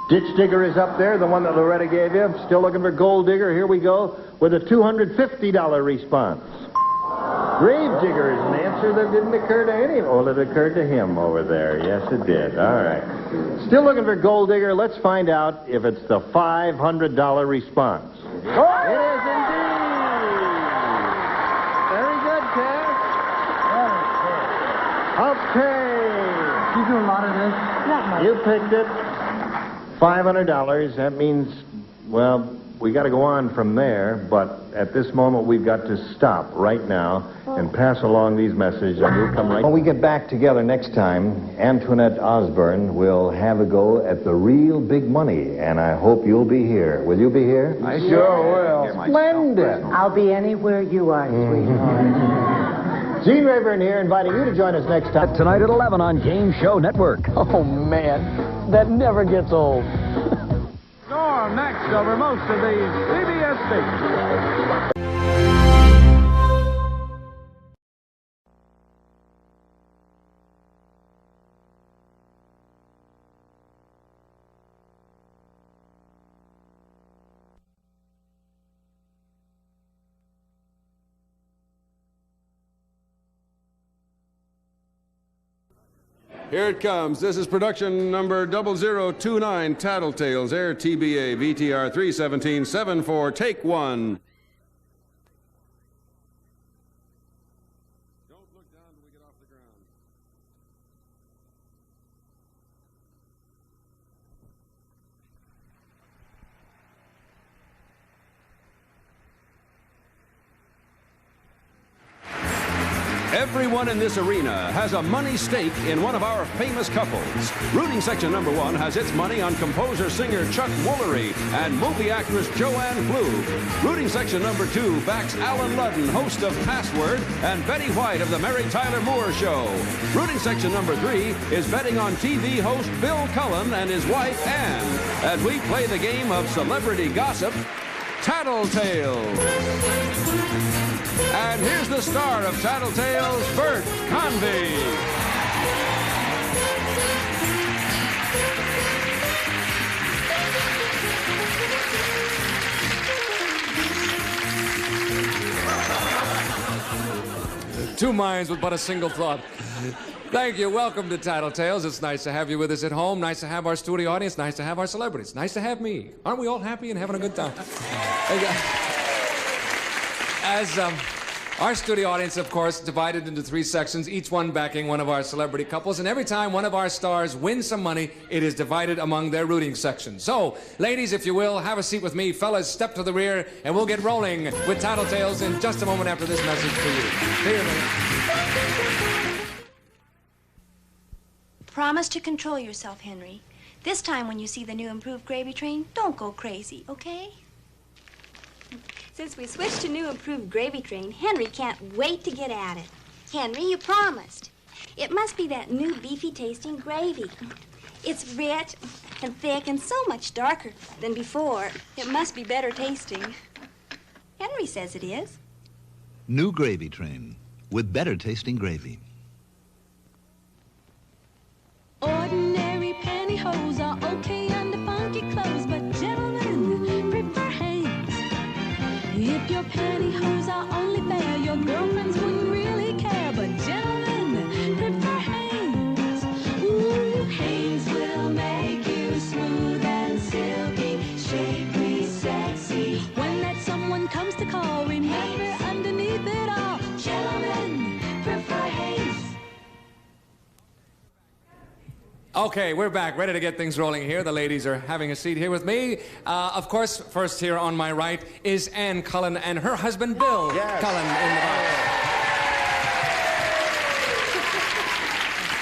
Ditch digger is up there, the one that Loretta gave you. Still looking for gold digger. Here we go with a $250 response. Grave digger is an answer that didn't occur to any. Well, it occurred to him over there. Yes, it did. All right. Still looking for gold digger. Let's find out if it's the $500 response. It is indeed. Very good, Cass. Okay. You do a lot of this? Not much. You picked it. $500. That means, well, we got to go on from there, but at this moment we've got to stop right now and pass along these messages, and we'll come right. When we get back together next time, Antoinette Osborne will have a go at the real big money, and I hope you'll be here. Will you be here? I sure will. Splendid. I'll be anywhere you are, sweetheart. Gene Rayburn here, inviting you to join us next time. Tonight at 11 on Game Show Network. Oh, man. That never gets old. Storm next over most of these CBS stations. Here it comes. This is production number 0029, Tattletales, Air TBA, VTR 31774, take one. Don't look down till we get off the ground. Everyone in this arena has a money stake in one of our famous couples. Rooting section number 1 has its money on composer-singer Chuck Woolery and movie actress Joanne Flug. Rooting section number 2 backs Alan Ludden, host of Password, and Betty White of the Mary Tyler Moore Show. Rooting section number 3 is betting on TV host Bill Cullen and his wife Ann as we play the game of celebrity gossip, Tattletales. And here's the star of Tattletales, Bert Convy. Two minds with but a single thought. Thank you. Welcome to Tattletales. It's nice to have you with us at home. Nice to have our studio audience. Nice to have our celebrities. Nice to have me. Aren't we all happy and having a good time? As our studio audience, of course, divided into 3 sections, each one backing one of our celebrity couples. And every time one of our stars wins some money, it is divided among their rooting sections. So, ladies, if you will, have a seat with me. Fellas, step to the rear, and we'll get rolling with Tattletales in just a moment after this message for you. Here, ladies. Promise to control yourself, Henry. This time when you see the new improved gravy train, don't go crazy, okay? Since we switched to new improved gravy train, Henry can't wait to get at it. Henry, you promised. It must be that new beefy tasting gravy. It's rich and thick and so much darker than before. It must be better tasting. Henry says it is. New gravy train. with better tasting gravy. Ordinary pantyhose are okay under funky clothes, but gentlemen prefer Hanes. If your pantyhose are only fair, your girlfriends wouldn't really care, but gentlemen prefer Hanes. Ooh, Hanes will make you smooth and silky, shapely, sexy. When that someone comes to call, remember underneath it all, gentlemen prefer Hanes. Okay, we're back, ready to get things rolling here. The ladies are having a seat here with me. Of course, first here on my right is Ann Cullen and her husband, Bill Cullen, in the box.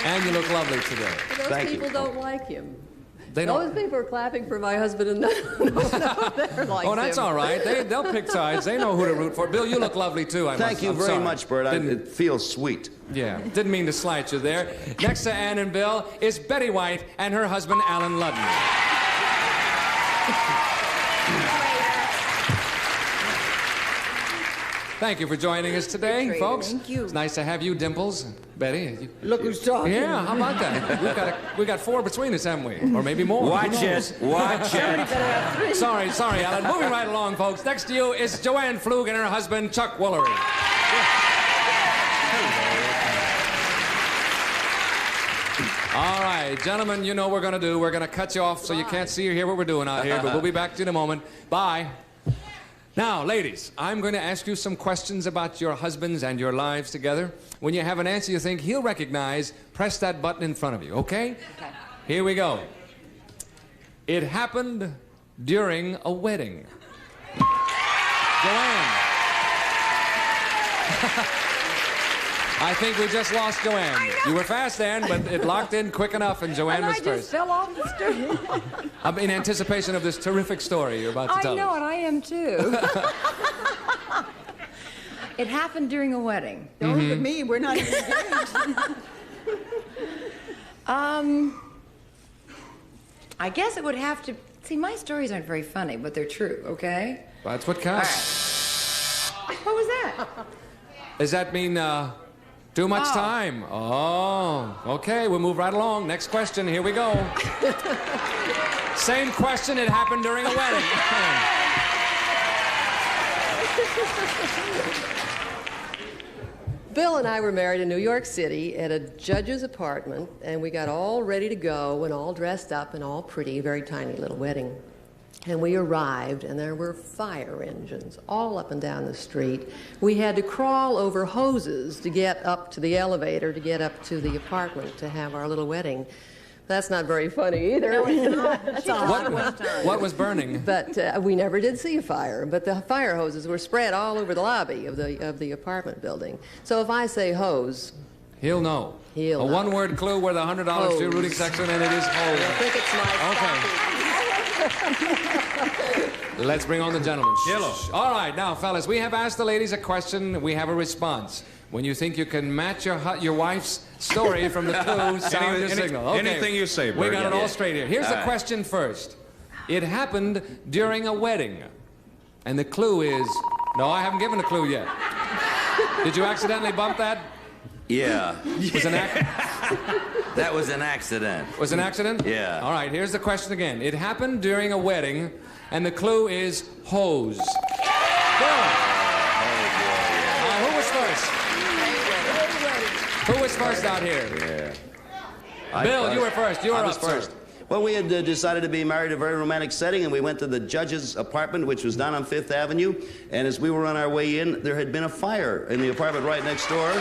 And you look lovely today. Those people don't like him. They don't. Those people are clapping for my husband and they're like Oh, that's all right. They'll pick sides. They know who to root for. Bill, you look lovely, too. Thank you very much, Bert. It feels sweet. Yeah, didn't mean to slight you there. Next to Ann and Bill is Betty White and her husband, Alan Ludden. Thank you for joining us today, folks. Thank you. It's nice to have you, Dimples. Betty. Look who's talking. Yeah, how about that? we got 4 between us, haven't we? Or maybe more. Watch it. Watch it. Sorry, Alan. Moving right along, folks. Next to you is Joanne Flug and her husband, Chuck Woolery. All right, gentlemen, you know what we're going to do. We're going to cut you off so you can't see or hear what we're doing out here, but we'll be back to you in a moment. Bye. Now, ladies, I'm going to ask you some questions about your husbands and your lives together. When you have an answer you think he'll recognize, press that button in front of you, okay? Okay. Here we go. It happened during a wedding. Joanne. I think we just lost Joanne. You were fast, Ann, but it locked in quick enough, and Joanne was I just first. fell off the stool. I'm in anticipation of this terrific story you're about to tell us. I know, and I am too. It happened during a wedding. Don't look at me. We're not even engaged. I guess it would have to... See, my stories aren't very funny, but they're true, okay? That's what counts. All right. What was that? Does that mean too much time? Oh, okay. We'll move right along. Next question. Here we go. Same question. It happened during a wedding. Bill and I were married in New York City at a judge's apartment, and we got all ready to go and all dressed up and all pretty, very tiny little wedding. And we arrived, and there were fire engines all up and down the street. We had to crawl over hoses to get up to the elevator, to get up to the apartment to have our little wedding. That's not very funny either. No, it's not. That's a lot of What, what was burning? But we never did see a fire. But the fire hoses were spread all over the lobby of the apartment building. So if I say hose, He'll know. He'll a know. one-word clue where the $100 to your rooting section, and it is hose. I think it's my Okay. Let's bring on the gentlemen. Hello. All right, now, fellas, we have asked the ladies a question. We have a response. When you think you can match your wife's story from the clue, sound your signal. Okay. Anything you say, Bert. We got it all straight here. Here's the question first. It happened during a wedding. And the clue is... No, I haven't given a clue yet. Did you accidentally bump that? Yeah. Was an That was an accident. Was an accident? Yeah. All right, here's the question again. It happened during a wedding, and the clue is hose. Bill. Who was first? Who was first out here? Yeah. Bill, you were first. You were up first. Well, we had decided to be married in a very romantic setting, and we went to the judge's apartment, which was down on 5th Avenue. And as we were on our way in, there had been a fire in the apartment right next door.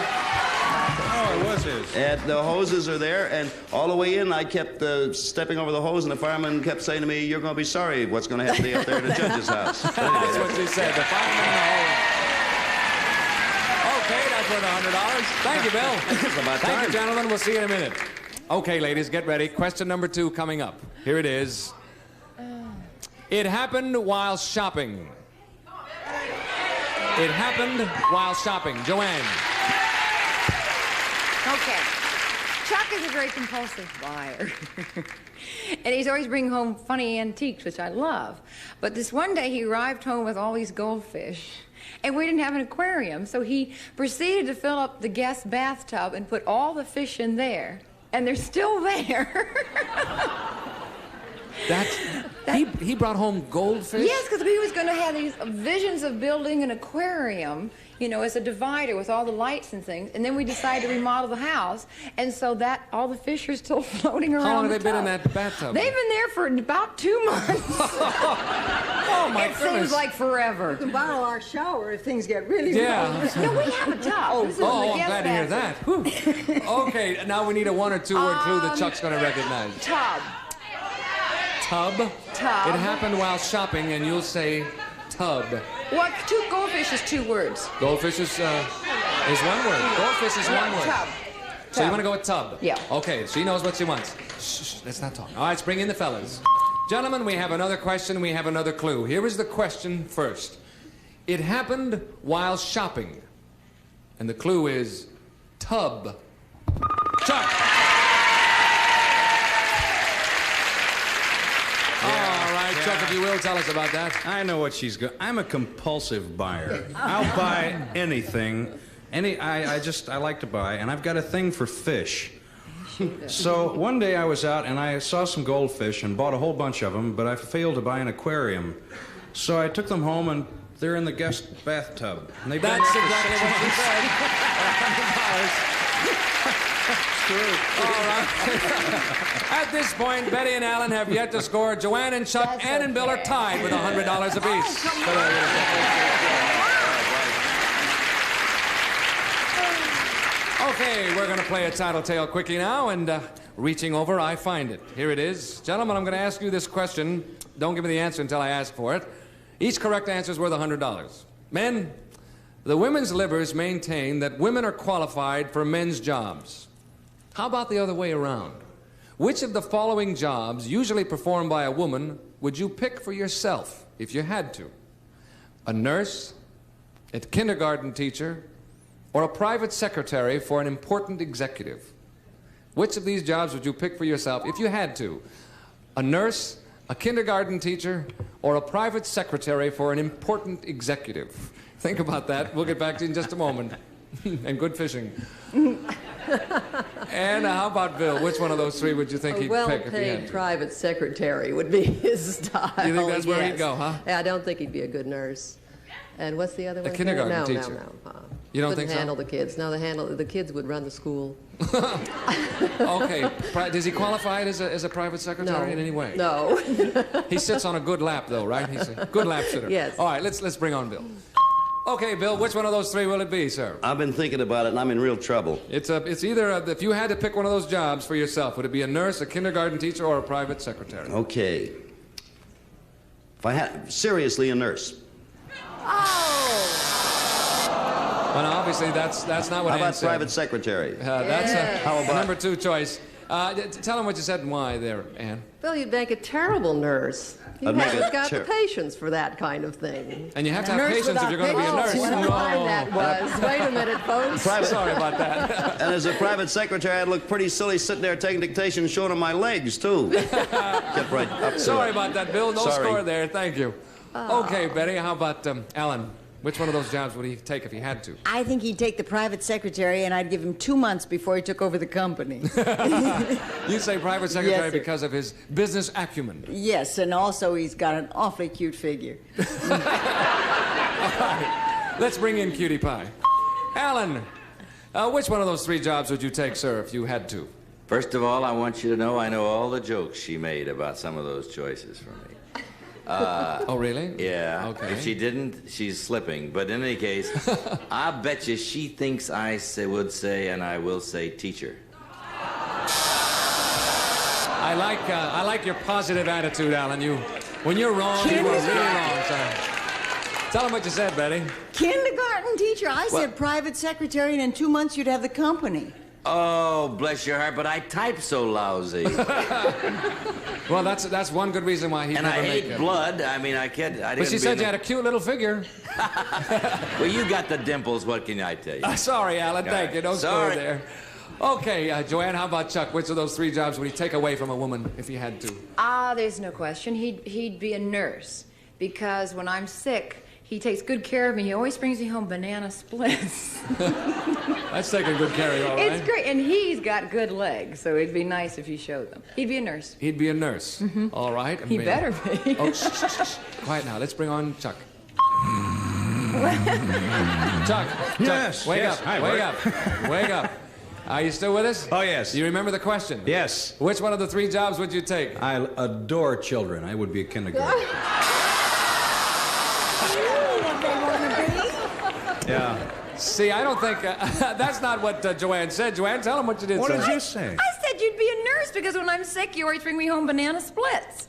Oh, it was his. And the hoses are there, and all the way in, I kept stepping over the hose, and the fireman kept saying to me, "You're going to be sorry what's going to happen to you up there at the judge's house." But anyway, That's what she said. The fireman in the hose. Okay, that's worth $100. Thank you, Bill. It's about Thank you, time. gentlemen. We'll see you in a minute. Okay, ladies, get ready. Question number 2 coming up. Here it is. It happened while shopping. It happened while shopping. Joanne. Okay. Chuck Jack is a very compulsive buyer. And he's always bringing home funny antiques, which I love. But this one day he arrived home with all these goldfish. And we didn't have an aquarium, so he proceeded to fill up the guest bathtub and put all the fish in there. And they're still there. He brought home goldfish? Yes, because we was going to have these visions of building an aquarium, you know, as a divider with all the lights and things. And then we decided to remodel the house, and so that all the fish are still floating around. How long have the they been in tub. that bathtub? They've been there for about 2 months. Oh my it goodness! seems like forever. You can borrow our shower if things get really Yeah. wrong. No, we have a tub. This is Oh, the I'm guest glad to hear bathroom. that. Whew. Okay, now we need a 1 or 2 word clue that Chuck's going to recognize. Tub. Tub? Tub. It happened while shopping, and you'll say tub. What? Goldfish is 2 words. Goldfish is 1 word. Goldfish is 1 word. Tub. So you want to go with tub? Yeah. Okay, she knows what she wants. Shh, let's not talk. All right, let's bring in the fellas. Gentlemen, we have another question. We have another clue. Here is the question first. It happened while shopping. And the clue is tub. Chuck! Chuck, if you will, tell us about that. I know what she's going. I'm a compulsive buyer. I'll buy anything. I like to buy, and I've got a thing for fish. So one day I was out and I saw some goldfish and bought a whole bunch of them, but I failed to buy an aquarium. So I took them home and they're in the guest bathtub. And they've been That's there for exactly 6 what she months. said. All right. At this point, Betty and Alan have yet to score. Joanne and Chuck and Bill are tied with $100 apiece. Okay, we're going to play a tattletale quickie now, and reaching over, I find it. Here it is. Gentlemen, I'm going to ask you this question. Don't give me the answer until I ask for it. Each correct answer is worth $100. Men, the women's livers maintain that women are qualified for men's jobs. How about the other way around? Which of the following jobs, usually performed by a woman, would you pick for yourself if you had to? A nurse, a kindergarten teacher, or a private secretary for an important executive? Which of these jobs would you pick for yourself if you had to? A nurse, a kindergarten teacher, or a private secretary for an important executive? Think about that. We'll get back to you in just a moment. And good fishing. And how about Bill? Which one of those three would you think he'd pick if he had well-paid to? private secretary would be his style. You think that's where yes. he'd go, huh? Yeah, I don't think he'd be a good nurse. And what's the other one? kindergarten teacher. No. You don't Couldn't think so? handle the kids. No, the kids would run the school. Okay. Does he qualify as a private secretary No. in any way? No. He sits on a good lap, though, right? He's a good lap sitter. Yes. All right, let's bring on Bill. Okay, Bill, which one of those three will it be, sir? I've been thinking about it, and I'm in real trouble. It's either, if you had to pick one of those jobs for yourself, would it be a nurse, a kindergarten teacher, or a private secretary? Okay. If I had... Seriously, a nurse. Well, now, obviously, that's not what How Ann about said. private secretary? That's How a about... number 2 choice. Tell him what you said and why there, Ann. Well, you'd make a terrible nurse. You I'd make haven't a got the ter- patience for that kind of thing. And you have to have patience if you're going to be a nurse. What a line that was. Wait a minute, folks. Sorry about that. And as a private secretary, I'd look pretty silly sitting there taking dictation and showing him my legs, too. Get right up to Sorry it. about that, Bill. No Sorry. score there. Thank you. Okay, Betty, how about Alan? Which one of those jobs would he take if he had to? I think he'd take the private secretary, and I'd give him 2 months before he took over the company. You say private secretary Yes, sir. because of his business acumen. Yes, and also he's got an awfully cute figure. All right. Let's bring in Cutie Pie. Alan, which one of those 3 jobs would you take, sir, if you had to? First of all, I want you to know I know all the jokes she made about some of those choices for me. Oh, really? Yeah. Okay. If she didn't, she's slipping. But in any case, I bet you she thinks I would say, and I will say, teacher. I like your positive attitude, Alan. When you're wrong, you are really wrong, sir. Tell him what you said, Betty. Kindergarten teacher. I said private secretary, and in 2 months you'd have the company. Oh, bless your heart, but I type so lousy. Well, that's one good reason why he and never I make hate it. blood. I mean, I can't... But she said you had a cute little figure. Well, you got the dimples. What can I tell you? Sorry, Alan. Thank you. No score Sorry. there. Okay, Joanne, how about Chuck? Which of those 3 jobs would he take away from a woman if he had to? There's no question. He'd be a nurse, because when I'm sick, he takes good care of me. He always brings me home banana splits. That's taking good care of you, all right? It's great, and he's got good legs, so it'd be nice if he showed them. He'd be a nurse. He'd be a nurse. All right. He better be. Oh, shh. Quiet now. Let's bring on Chuck. Chuck, Yes, wake yes. up, Hi, wake Bert. up, wake up. Are you still with us? Oh, yes. Do you remember the question? Yes. Which one of the 3 jobs would you take? I adore children. I would be a kindergarten. Yeah. See, I don't think... that's not what Joanne said. Joanne, tell him what you did say. What did you say? I said you'd be a nurse, because when I'm sick, you always bring me home banana splits.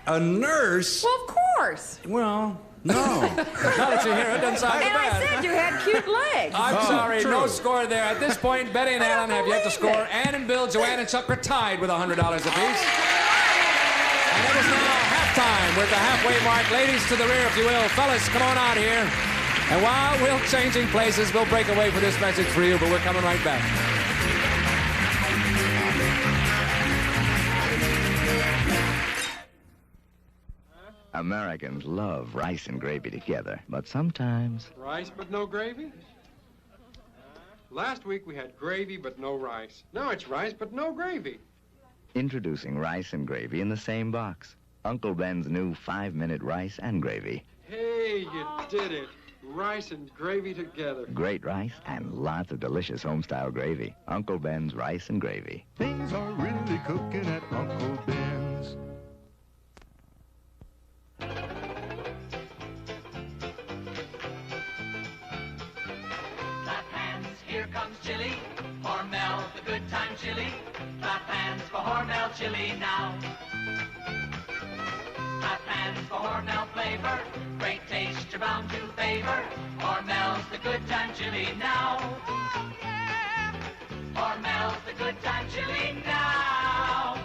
A nurse? Well, of course. Well, no. Now that you hear it, it doesn't sound And bad. I said you had cute legs. I'm sorry, true. no score there. At this point, Betty and Alan have yet to score. Ann and Bill, Joanne and Chuck are tied with $100 apiece. And it is now halftime. We're at the halfway mark. Ladies to the rear, if you will. Fellas, come on out here. And while we're changing places, we'll break away for this message for you, but we're coming right back. Americans love rice and gravy together, but sometimes... Rice but no gravy? Last week we had gravy but no rice. Now it's rice but no gravy. Introducing rice and gravy in the same box. Uncle Ben's new 5-minute rice and gravy. Hey, you did it. Rice and gravy together. Great rice and lots of delicious home-style gravy. Uncle Ben's rice and gravy. Things are really cooking at Uncle Ben's. Clap hands, here comes chili. Hormel, the good time chili. Clap hands for Hormel chili now. Clap hands for Hormel flavor. Great taste you're bound to favor. Hormel's the good time chili now. Hormel's the good time chili now.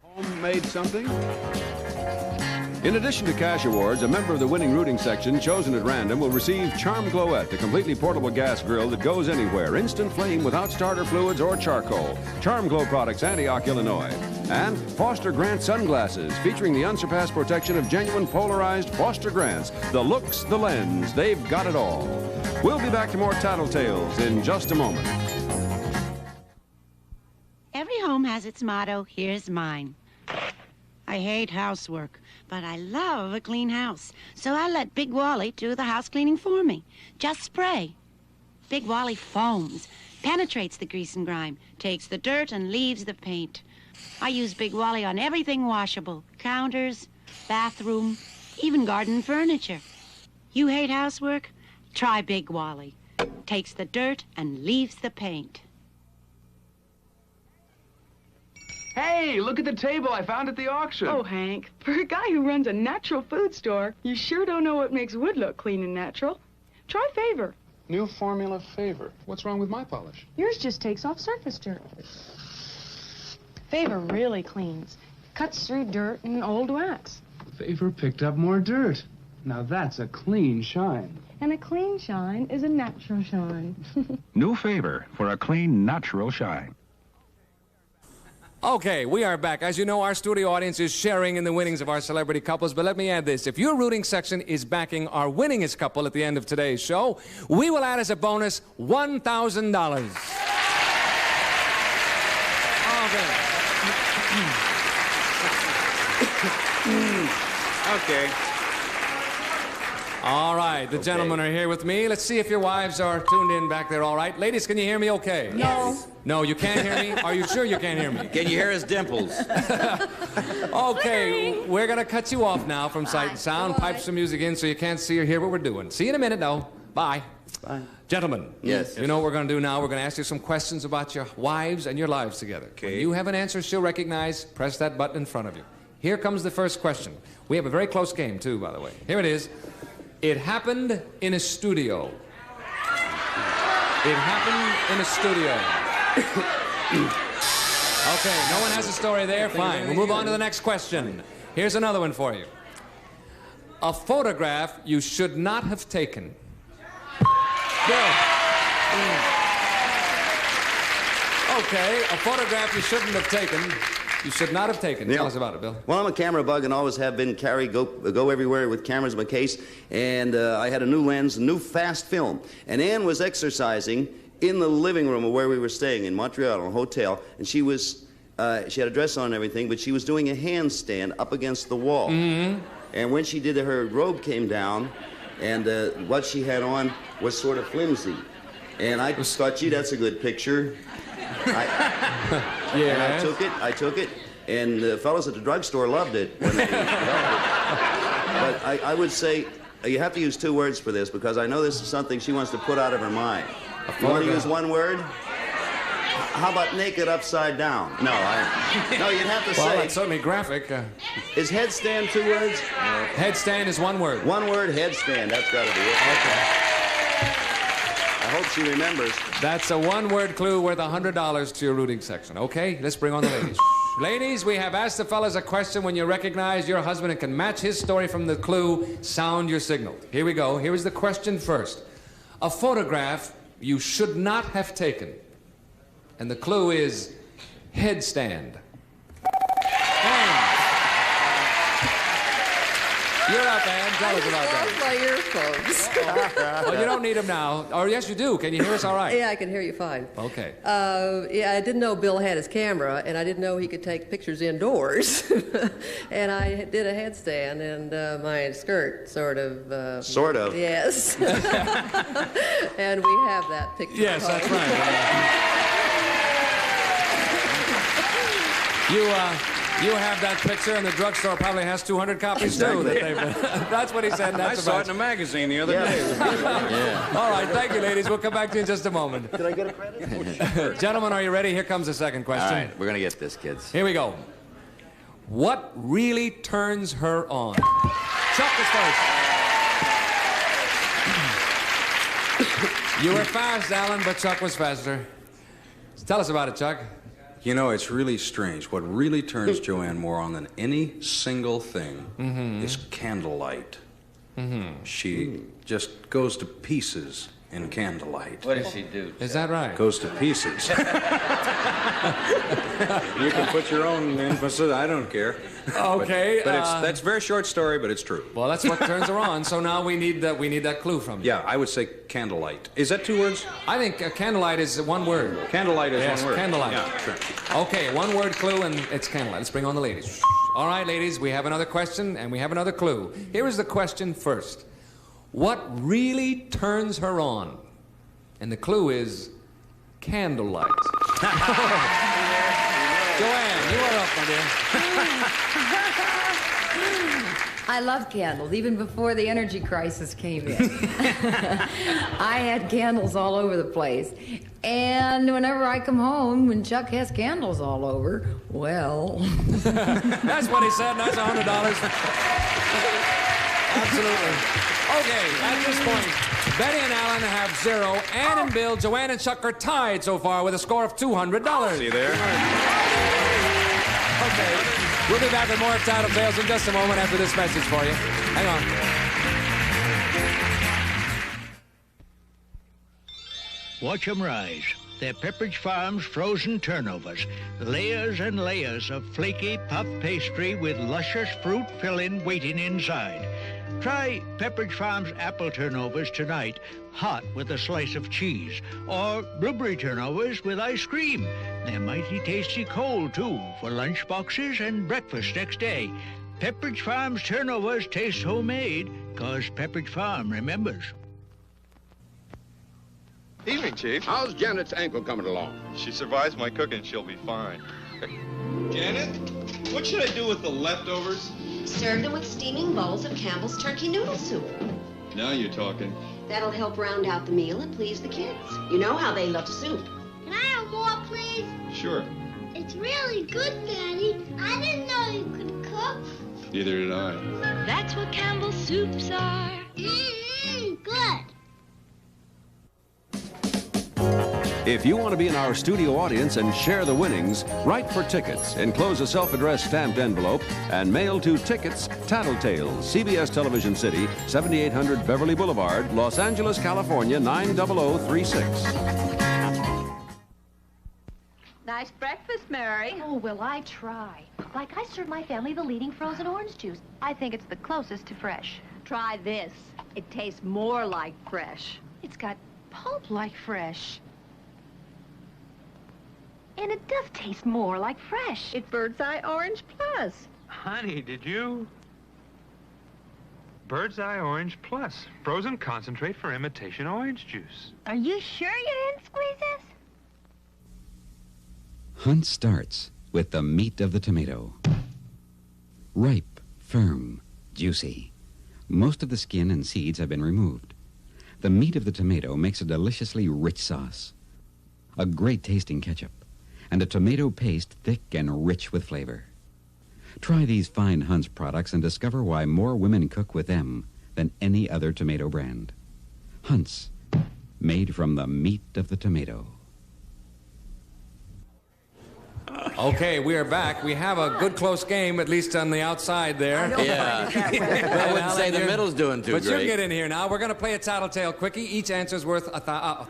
Homemade something? In addition to cash awards, a member of the winning rooting section chosen at random will receive Charm Glowette, the completely portable gas grill that goes anywhere. Instant flame without starter fluids or charcoal. Charm Glow Products, Antioch, Illinois. And Foster Grant sunglasses, featuring the unsurpassed protection of genuine polarized Foster Grants. The looks, the lens, they've got it all. We'll be back to more Tattletales in just a moment. Every home has its motto. Here's mine. I hate housework, but I love a clean house. So I let Big Wally do the house cleaning for me. Just spray. Big Wally foams, penetrates the grease and grime, takes the dirt and leaves the paint. I use Big Wally on everything washable. Counters, bathroom, even garden furniture. You hate housework? Try Big Wally. Takes the dirt and leaves the paint. Hey, look at the table I found at the auction. Oh, Hank, for a guy who runs a natural food store, you sure don't know what makes wood look clean and natural. Try Favor. New formula Favor. What's wrong with my polish? Yours just takes off surface dirt. Favor really cleans. Cuts through dirt and old wax. Favor picked up more dirt. Now that's a clean shine. And a clean shine is a natural shine. New Favor for a clean, natural shine. Okay, we are back. As you know, our studio audience is sharing in the winnings of our celebrity couples, but let me add this. If your rooting section is backing our winningest couple at the end of today's show, we will add as a bonus $1,000. Okay. All right, the gentlemen are here with me. Let's see if your wives are tuned in back there, all right? Ladies, can you hear me okay? No. No, you can't hear me? Are you sure you can't hear me? Can you hear his dimples? Okay, we're going to cut you off now from Sight and Sound. Pipe some music in so you can't see or hear what we're doing. See you in a minute, though. Bye. Bye. Gentlemen. Yes. You know what we're going to do now? We're going to ask you some questions about your wives and your lives together. Okay. When you have an answer she'll recognize, press that button in front of you. Here comes the first question. We have a very close game, too, by the way. Here it is. It happened in a studio. It happened in a studio. Okay, no one has a story there. Fine. We'll move on to the next question. Here's another one for you. A photograph you should not have taken. Bill. Okay, a photograph you shouldn't have taken. You should not have taken. Yeah. Tell us about it, Bill. Well, I'm a camera bug and always have been. Go everywhere with cameras in my case. And I had a new lens, a new fast film. And Ann was exercising in the living room of where we were staying in Montreal, in a hotel. And she had a dress on and everything, but she was doing a handstand up against the wall. Mm-hmm. And when she did it, her robe came down, and what she had on was sort of flimsy. And I thought, gee, that's a good picture. Yeah. And I took it, and the fellows at the drugstore loved it. When they But I would say you have to use 2 words for this, because I know this is something she wants to put out of her mind. You want to use 1 word? How about naked upside down? No, you'd have to say. Well, that's certainly graphic. Is headstand 2 words? Headstand is 1 word. 1 word, headstand. That's got to be it. Okay. I hope she remembers. That's a 1-word clue worth $100 to your rooting section. Okay, let's bring on the ladies. Ladies, we have asked the fellas a question. When you recognize your husband and can match his story from the clue, sound your signal. Here we go. Here is the question first. A photograph you should not have taken. And the clue is headstand. You're up, Ann. Tell us about that. My earphones. Well, you don't need them now. Or yes, you do. Can you hear us all right? Yeah, I can hear you fine. Okay. Yeah, I didn't know Bill had his camera, and I didn't know he could take pictures indoors. And I did a headstand, and my skirt sort of... Sort of? Yes. And we have that picture. Yes, that's right. You have that picture, and the drugstore probably has 200 copies, too. That's what he said. I saw it in a magazine the other day. Yeah. All right, thank you, ladies. We'll come back to you in just a moment. Did I get a credit? Gentlemen, are you ready? Here comes the second question. All right, we're going to get this, kids. Here we go. What really turns her on? Chuck is first. You were fast, Alan, but Chuck was faster. Tell us about it, Chuck. You know, it's really strange. What really turns Joanne more on than any single thing is candlelight. She just goes to pieces in candlelight. What does she do? Is that right? Goes to pieces. You can put your own emphasis. I don't care. Okay. But that's a very short story, but it's true. Well, that's what turns her on. So now we need that clue from you. Yeah, I would say candlelight. Is that 2 words? I think candlelight is 1 word. Candlelight is 1 word. Candlelight. Yeah, sure. Okay, 1-word clue, and it's candlelight. Let's bring on the ladies. All right, ladies, we have another question, and we have another clue. Here is the question first. What really turns her on? And the clue is candlelight. Joanne, you are up, my dear. I love candles, even before the energy crisis came in. I had candles all over the place. And whenever I come home, when Chuck has candles all over, well... That's what he said, and that's $100. Absolutely. Okay, at this point, Betty and Alan have 0. Ann and Bill, Joanne and Chuck are tied so far with a score of $200. See there? Okay, we'll be back with more Title Tales in just a moment after this message for you. Hang on. Watch 'em rise. They're Pepperidge Farm's frozen turnovers. Layers and layers of flaky puff pastry with luscious fruit filling waiting inside. Try Pepperidge Farm's apple turnovers tonight, hot with a slice of cheese. Or blueberry turnovers with ice cream. They're mighty tasty cold, too, for lunch boxes and breakfast next day. Pepperidge Farm's turnovers taste homemade, 'cause Pepperidge Farm remembers. Evening, Chief. How's Janet's ankle coming along? She survives my cooking, she'll be fine. Janet, what should I do with the leftovers? Serve them with steaming bowls of Campbell's turkey noodle soup. Now you're talking. That'll help round out the meal and please the kids. You know how they love soup. Can I have more, please? Sure. It's really good, Daddy. I didn't know you could cook. Neither did I. That's what Campbell's soups are. Good. If you want to be in our studio audience and share the winnings, write for tickets, enclose a self-addressed stamped envelope, and mail to Tickets, Tattletales, CBS Television City, 7800 Beverly Boulevard, Los Angeles, California, 90036. boy. Oh, well, I try. Like, I serve my family the leading frozen orange juice. I think it's the closest to fresh. Try this. It tastes more like fresh. It's got pulp like fresh. And it does taste more like fresh. It's Bird's Eye Orange Plus. Honey, did you? Bird's Eye Orange Plus. Frozen concentrate for imitation orange juice. Are you sure you didn't squeeze this? Hunt starts with the meat of the tomato. Ripe, firm, juicy. Most of the skin and seeds have been removed. The meat of the tomato makes a deliciously rich sauce, a great tasting ketchup, and a tomato paste thick and rich with flavor. Try these fine Hunt's products and discover why more women cook with them than any other tomato brand. Hunt's, made from the meat of the tomato. Okay, we are back. We have a good close game, at least on the outside there. Yeah. I wouldn't say the middle's doing too but great. But you'll get in here now. We're going to play a tattletale quickie. Each answer's worth little What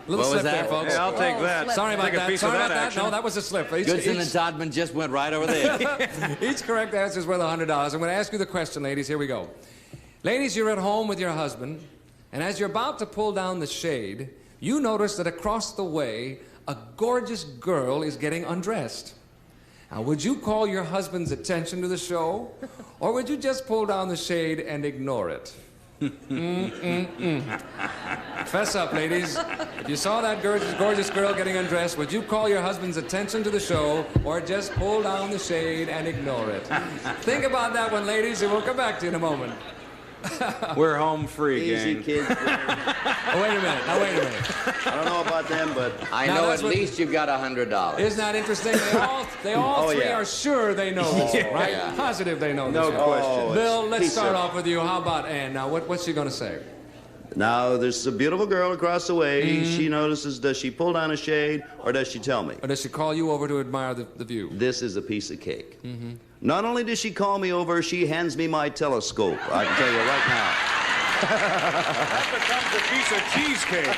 slip was that? there, folks. Hey, I'll take that. Sorry about Take a that. piece Sorry of about that that. action. No, that was a slip. Goodson and Todman just went right over there. Each correct answer is worth $100. I'm going to ask you the question, ladies. Here we go. Ladies, you're at home with your husband, and as you're about to pull down the shade, you notice that across the way, a gorgeous girl is getting undressed. Now, would you call your husband's attention to the show, or would you just pull down the shade and ignore it? Fess up, ladies. If you saw that gorgeous girl getting undressed, would you call your husband's attention to the show, or just pull down the shade and ignore it? Think about that one, ladies, and we'll come back to you in a moment. We're home free, Easy, gang. kids. Oh, wait a minute. Now, wait a minute. I don't know about them, but I Now, know that's at what- least you've got $100. Isn't that interesting? They all Oh, three yeah. are sure they know this, Yeah. right? Yeah. Positive they know No this. question. Bill, let's Piece start of- off with you. How about Ann? Now, what's she going to say? now there's a beautiful girl across the way. She notices, does she pull down a shade or does she tell me? Or does she call you over to admire the view? This is a piece of cake. Not only does she call me over, she hands me my telescope. I can tell you right now. That becomes a piece of cheesecake.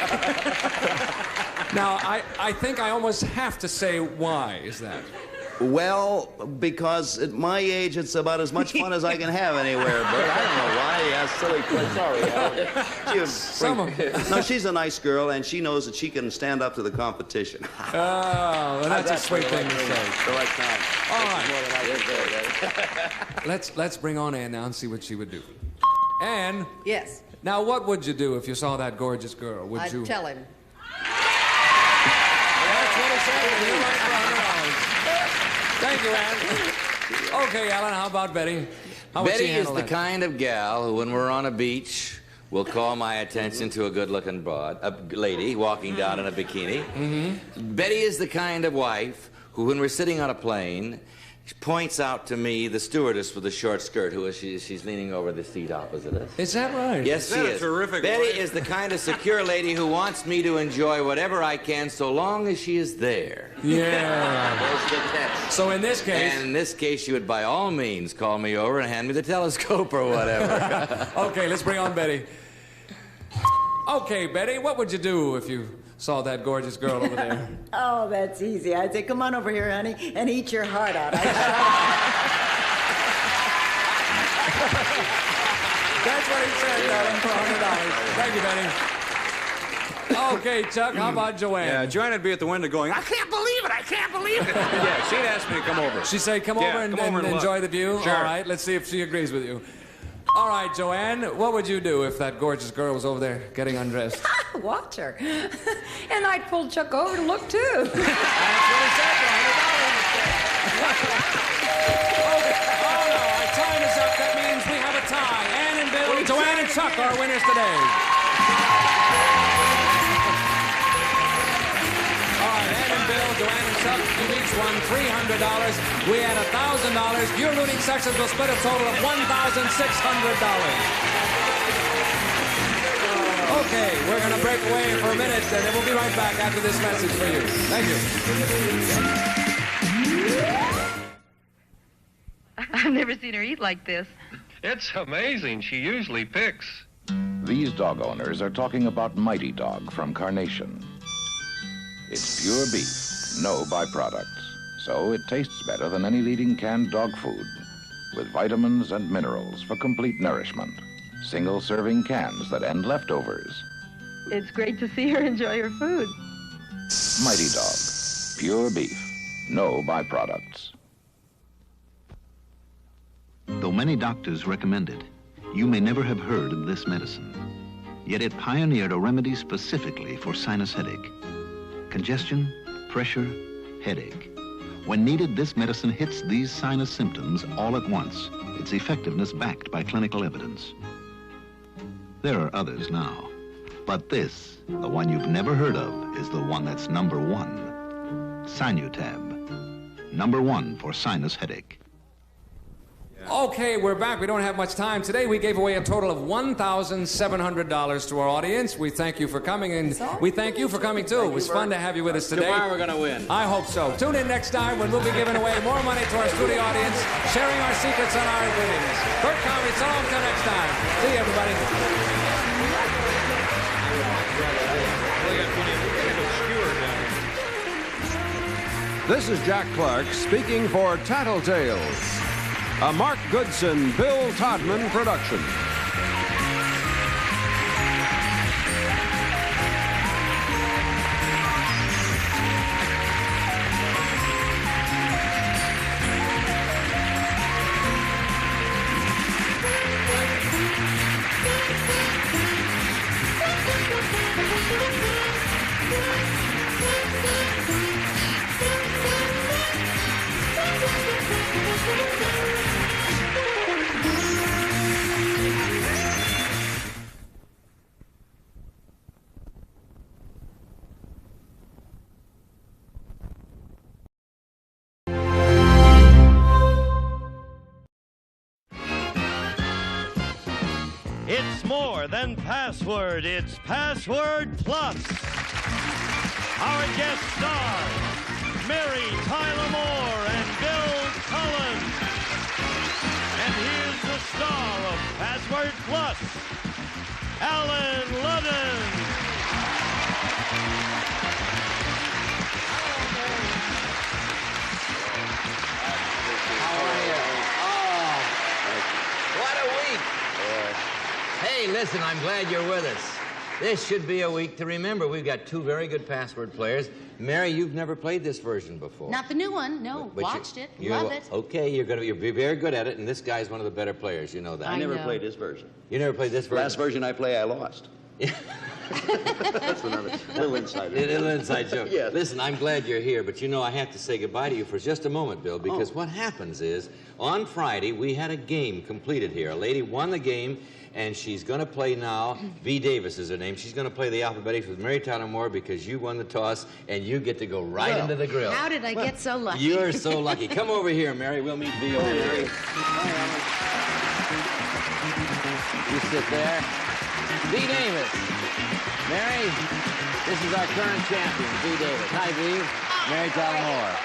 Now, I think I almost have to say why is that? Well, because at my age, it's about as much fun as I can have anywhere, but I don't know why. Yeah, silly. Sorry. No, she's a nice girl, and she knows that she can stand up to the competition. Oh, well, that's a sweet thing to say. The right time. All right. Let's bring on Ann now and see what she would do. Ann? Yes. Now, what would you do if you saw that gorgeous girl? Would I'd you? tell him. That's what he said. And you're right for $100. Thank you, Ann. Okay, Alan, how about Betty? How would she Betty is handle the that? kind of gal who, when we're on a beach, will call my attention to a good-looking lady walking down in a bikini. Betty is the kind of wife who, when we're sitting on a plane, points out to me the stewardess with the short skirt who is she's leaning over the seat opposite us. Is that right? Yes, she is. Terrific Betty wife? is the kind of secure lady who wants me to enjoy whatever I can so long as she is there. Yeah. There's the catch. So in this case... And in this case, she would by all means call me over and hand me the telescope or whatever. Okay, let's bring on Betty. Okay, Betty, what would you do if you saw that gorgeous girl over there? Oh, that's easy. I'd say, come on over here, honey, and eat your heart out. That's what he said, darling, for $100. Thank you, Betty. Okay, Chuck, how about Joanne? Yeah, Joanne would be at the window going, I can't believe it, I can't believe it. Yeah, she'd ask me to come over. She'd say, come Yeah, over and, come over and enjoy look. the view? Sure. All right, let's see if she agrees with you. All right, Joanne, what would you do if that gorgeous girl was over there getting undressed? Watch her. And I'd pull Chuck over to look, too. That's what he said, for $100. Oh, no, our time is up. That means we have a tie. Ann and Bill, Joanne and Chuck are winners today. All right, Ann and Bill, Joanne and Chuck, you each won $300. We had $1,000. Your looting sections will split a total of $1,600. Okay, we're going to break away for a minute, and then we'll be right back after this message for you. Thank you. I've never seen her eat like this. It's amazing. She usually picks. These dog owners are talking about Mighty Dog from Carnation. It's pure beef, no byproducts. So it tastes better than any leading canned dog food, with vitamins and minerals for complete nourishment. Single-serving cans that end leftovers. It's great to see her enjoy her food. Mighty Dog. Pure beef. No byproducts. Though many doctors recommend it, you may never have heard of this medicine. Yet it pioneered a remedy specifically for sinus headache. Congestion, pressure, headache. When needed, this medicine hits these sinus symptoms all at once, its effectiveness backed by clinical evidence. There are others now, but this, the one you've never heard of, is the one that's number one. Sinutab, number one for sinus headache. Okay, we're back. We don't have much time. Today we gave away a total of $1,700 to our audience. We thank you for coming, and we thank you for coming too. It was fun to have you with us today. Tomorrow we're going to win. I hope so. Tune in next time when we'll be giving away more money to our studio audience, sharing our secrets on our winnings. Bert Conway, so long till next time. See you, everybody. This is Jack Clark speaking for Tattletales, a Mark Goodson, Bill Todman production. It's more than password, it's Password Plus. Our guest stars, Mary Tyler Moore and Bill Cullen. And here's the star of Password Plus, Alan Ludden. How are you? Oh, what a week. Hey, listen, I'm glad you're with us. This should be a week to remember. We've got two very good password players. Mary, you've never played this version before. Not the new one, no. But Watched it, love it. Okay, you'll be very good at it, and this guy's one of the better players. You know that. I never played this version. You never played this version? Last version I lost. That's another little inside. Little inside joke. Yes. Listen, I'm glad you're here, but you know I have to say goodbye to you for just a moment, Bill, because what happens is, on Friday, we had a game completed here. A lady won the game, and she's going to play now. V. Davis is her name. She's going to play the alphabetics with Mary Tyler Moore because you won the toss, and you get to go right into the grill. How did I get so lucky? You're so lucky. Come over here, Mary. We'll meet V over here. You sit there. V. Davis. Mary, this is our current champion, V. Davis. Hi, V. Mary Tyler Moore.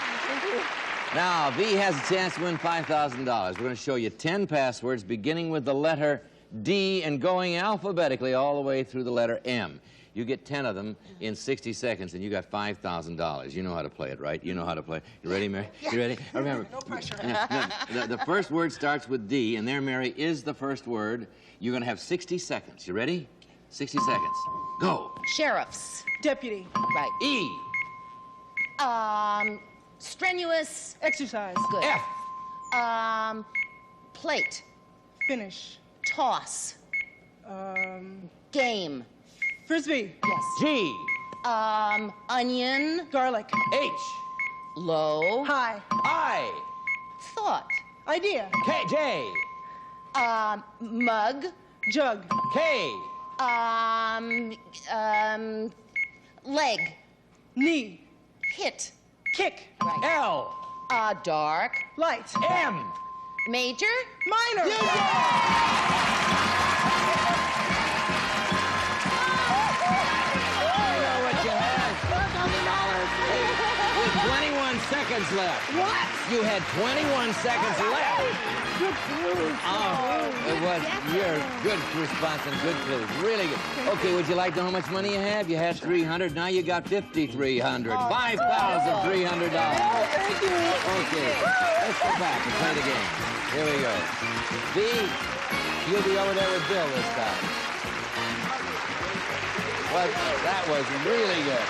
Now, V has a chance to win $5,000. We're going to show you 10 passwords beginning with the letter D and going alphabetically all the way through the letter M. You get 10 of them in 60 seconds, and you got $5,000. You know how to play it, right? You know how to play. You ready, Mary? You ready? Remember. No pressure. The first word starts with D, and there, Mary, is the first word. You're going to have 60 seconds. You ready? 60 seconds. Go. Sheriffs. Deputy. Right. E. Strenuous. Exercise. Good. F. Plate. Finish. Toss. Game. Frisbee. Yes. G. Onion. Garlic. H. Low. High. I. Thought. Idea. K. J. Mug. Jug. K. Leg. Knee. Hit. Kick. Right. L. Dark. Light. M. Major. Minor. You know what you have. $4,000. With 21 seconds left. What? you had 21 seconds left. Good clues. Oh, it was your good response and good clues. Really good. Okay, would you like to know how much money you have? You had 300. Now you got 5,300. $5,300. Thank you. Okay, let's go back and play the game. Here we go. B, you'll be over there with Bill this time. Well, that was really good.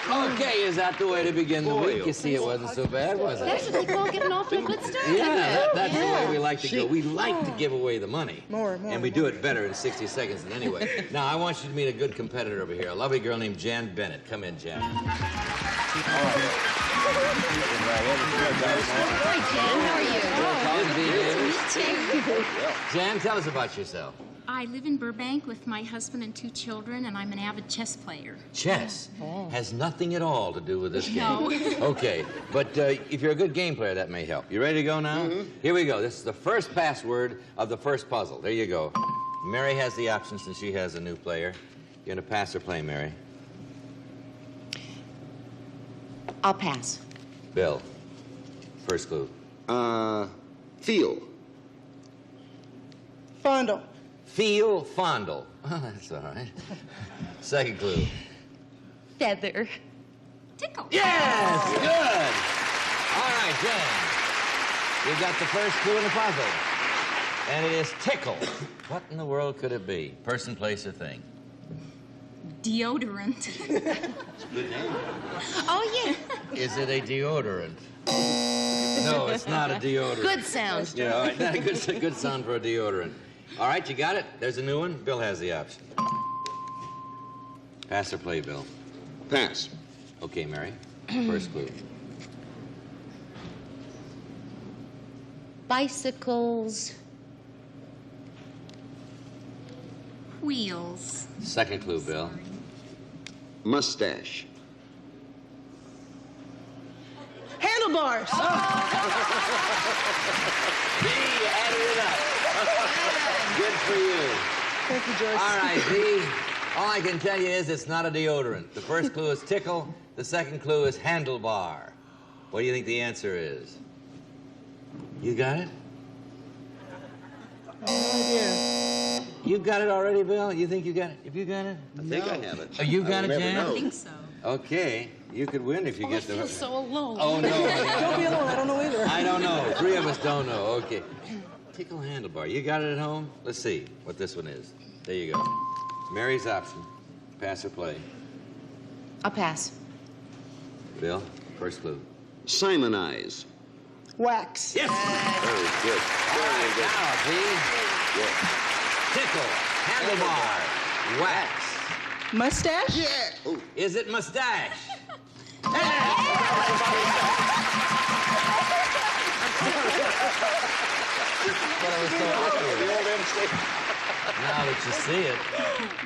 Okay, is that the way to begin the week? You see, it wasn't so bad, was it? Actually, Paul, getting off to a good start. Yeah, that's the way we like to go. We like to give away the money. More. And we do it better in 60 seconds than anyway. Now, I want you to meet a good competitor over here, a lovely girl named Jan Bennett. Come in, Jan. Hi, Jan. How are you? Nice to meet you. Jan, tell us about yourself. I live in Burbank with my husband and 2 children, and I'm an avid chess player. Chess has nothing at all to do with this game. No. Okay, but if you're a good game player, that may help. You ready to go now? Here we go. This is the first password of the first puzzle. There you go. Mary has the option since she has a new player. You're going to pass or play, Mary? I'll pass. Bill, first clue. Feel. Fondle. Feel, fondle. Oh, that's all right. Second clue. Feather. Tickle. Yes! Good! All right, Jen. You got the first clue in the puzzle. And it is tickle. What in the world could it be? Person, place, or thing? Deodorant. Good name. Oh, yeah. Is it a deodorant? No, it's not a deodorant. Good sound. Yeah, all right. Good sound for a deodorant. All right, you got it? There's a new one. Bill has the option. Pass or play, Bill? Pass. Okay, Mary. First clue. Bicycles. Wheels. Second clue, Bill. Mustache. Handlebars. B, you added it up. Good for you. Thank you, Joyce. All right, B. All I can tell you is it's not a deodorant. The first clue is tickle. The second clue is handlebar. What do you think the answer is? You got it? Yeah. You got it already, Bill? You think you got it? Have you got it? I think I have it. Oh, you got it, Jan? I think so. Okay. You could win if you I get the... feel so alone. Oh, no. Don't be alone. I don't know either. I don't know. 3 of us don't know. Okay. Tickle handlebar. You got it at home? Let's see what this one is. There you go. Mary's option. Pass or play. I'll pass. Bill, first clue. Simonize. Wax. Yes! Very good. Very good. Now, B. Yes. Tickle, handlebar, wax. Mustache? Yeah. Ooh. Is it mustache? Now that you see it,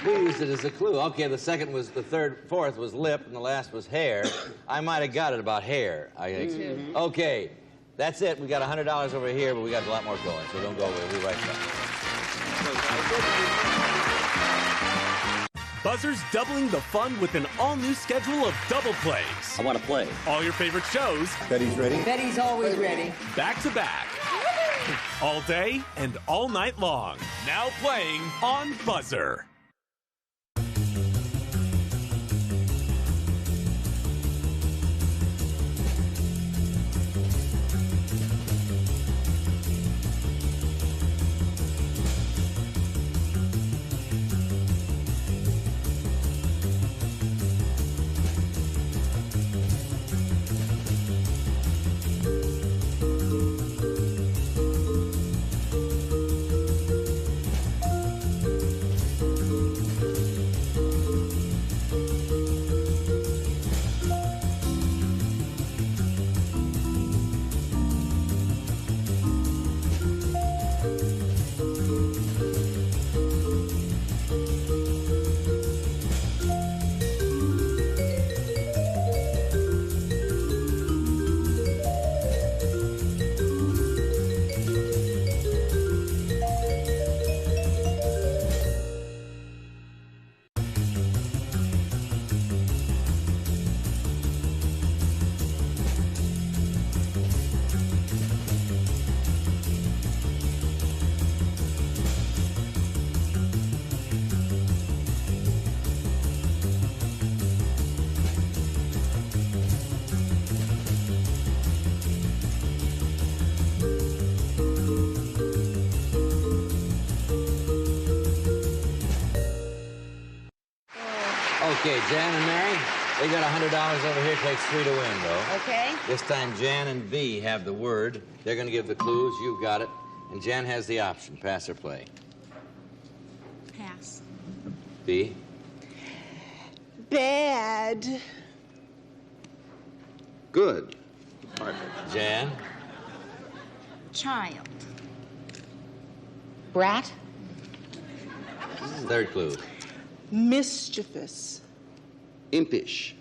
we used it as a clue. Okay, the second was, the fourth was lip, and the last was hair. I might have got it about hair, I think. Okay, that's it. We got $100 over here, but we got a lot more going, so don't go away. We'll be right back. Buzzer's doubling the fun with an all-new schedule of double plays. I want to play. All your favorite shows. Betty's ready? Betty's always ready. Back to back. All day and all night long. Now playing on Buzzer. Okay, Jan and Mary, they got $100 over here. Takes 3 to win, though. Okay. This time, Jan and V have the word. They're going to give the clues. You've got it. And Jan has the option, pass or play. Pass. V? Bad. Good. Jan? Child. Brat. This is the third clue. Mischievous. Impish.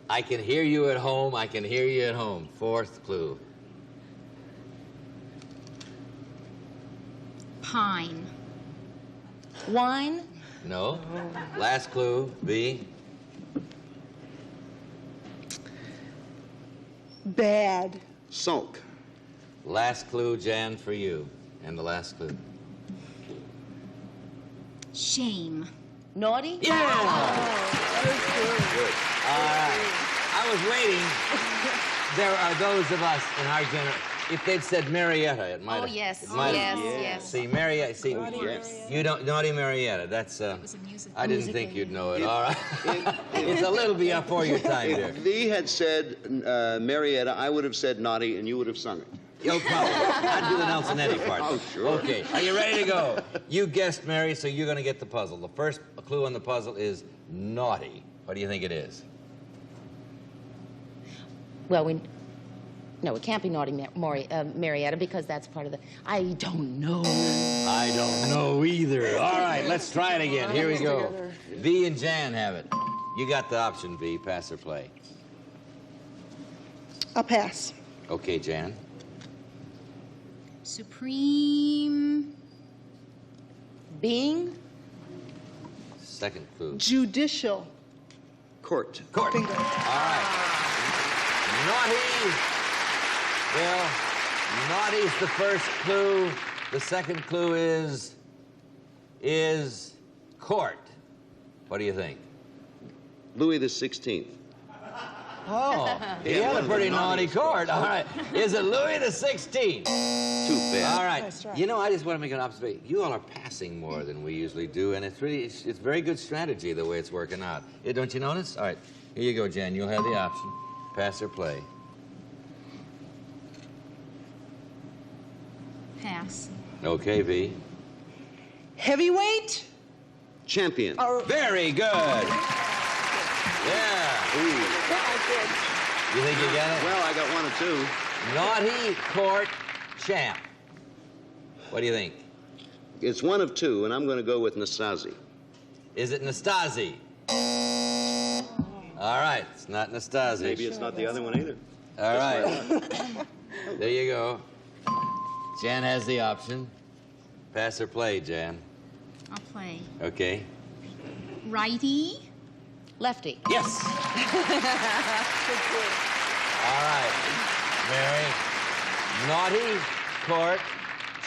I can hear you at home. I can hear you at home. Fourth clue. Pine. Wine. No. Last clue, V. Bad. Sulk. Last clue, Jan, for you. And the last clue. Shame. Naughty. Yeah! Good. I was waiting. There are those of us in our generation. If they'd said Marietta, it might have. Oh, yes. it might have- Yes. See, Marietta. See, you don't. Naughty Marietta. That's. I didn't think you'd know it. All right. It's a little before your time, dear. If V had said Marietta, I would have said naughty, and you would have sung it. No problem. I'd do the Nelson Eddy part. Oh, sure. Okay. Are you ready to go? You guessed Mary, so you're going to get the puzzle. The first clue on the puzzle is naughty. What do you think it is? Well, no, it can't be naughty Marietta because that's part of the. I don't know. I don't know either. All right, let's try it again. Here we go. V and Jan have it. You got the option, V. Pass or play. I'll pass. Okay, Jan. Supreme. Being. Second clue. Judicial. Court. Court. Bingo. All right. Naughty. Well, naughty's the first clue. The second clue is court. What do you think? Louis the 16th. Oh, he had a pretty naughty court. All right. Is it Louis the 16th? Too bad. All right. You know, I just want to make an observation. You all are passing more than we usually do, and it's really, it's very good strategy the way it's working out. Don't you notice? All right. Here you go, Jan. You'll have the option. Pass or play. Pass. Okay, V. Heavyweight. Champion. Very good. Yeah. You think you get it? Well, I got 1 or 2. Naughty court champ. What do you think? It's 1 of 2, and I'm going to go with Nastasi. Is it Nastasi? All right, it's not Nastasi. Maybe it's not the other one either. All right. There you go. Jan has the option. Pass or play, Jan. I'll play. Okay. Righty. Lefty. Yes. All right, Mary. Naughty court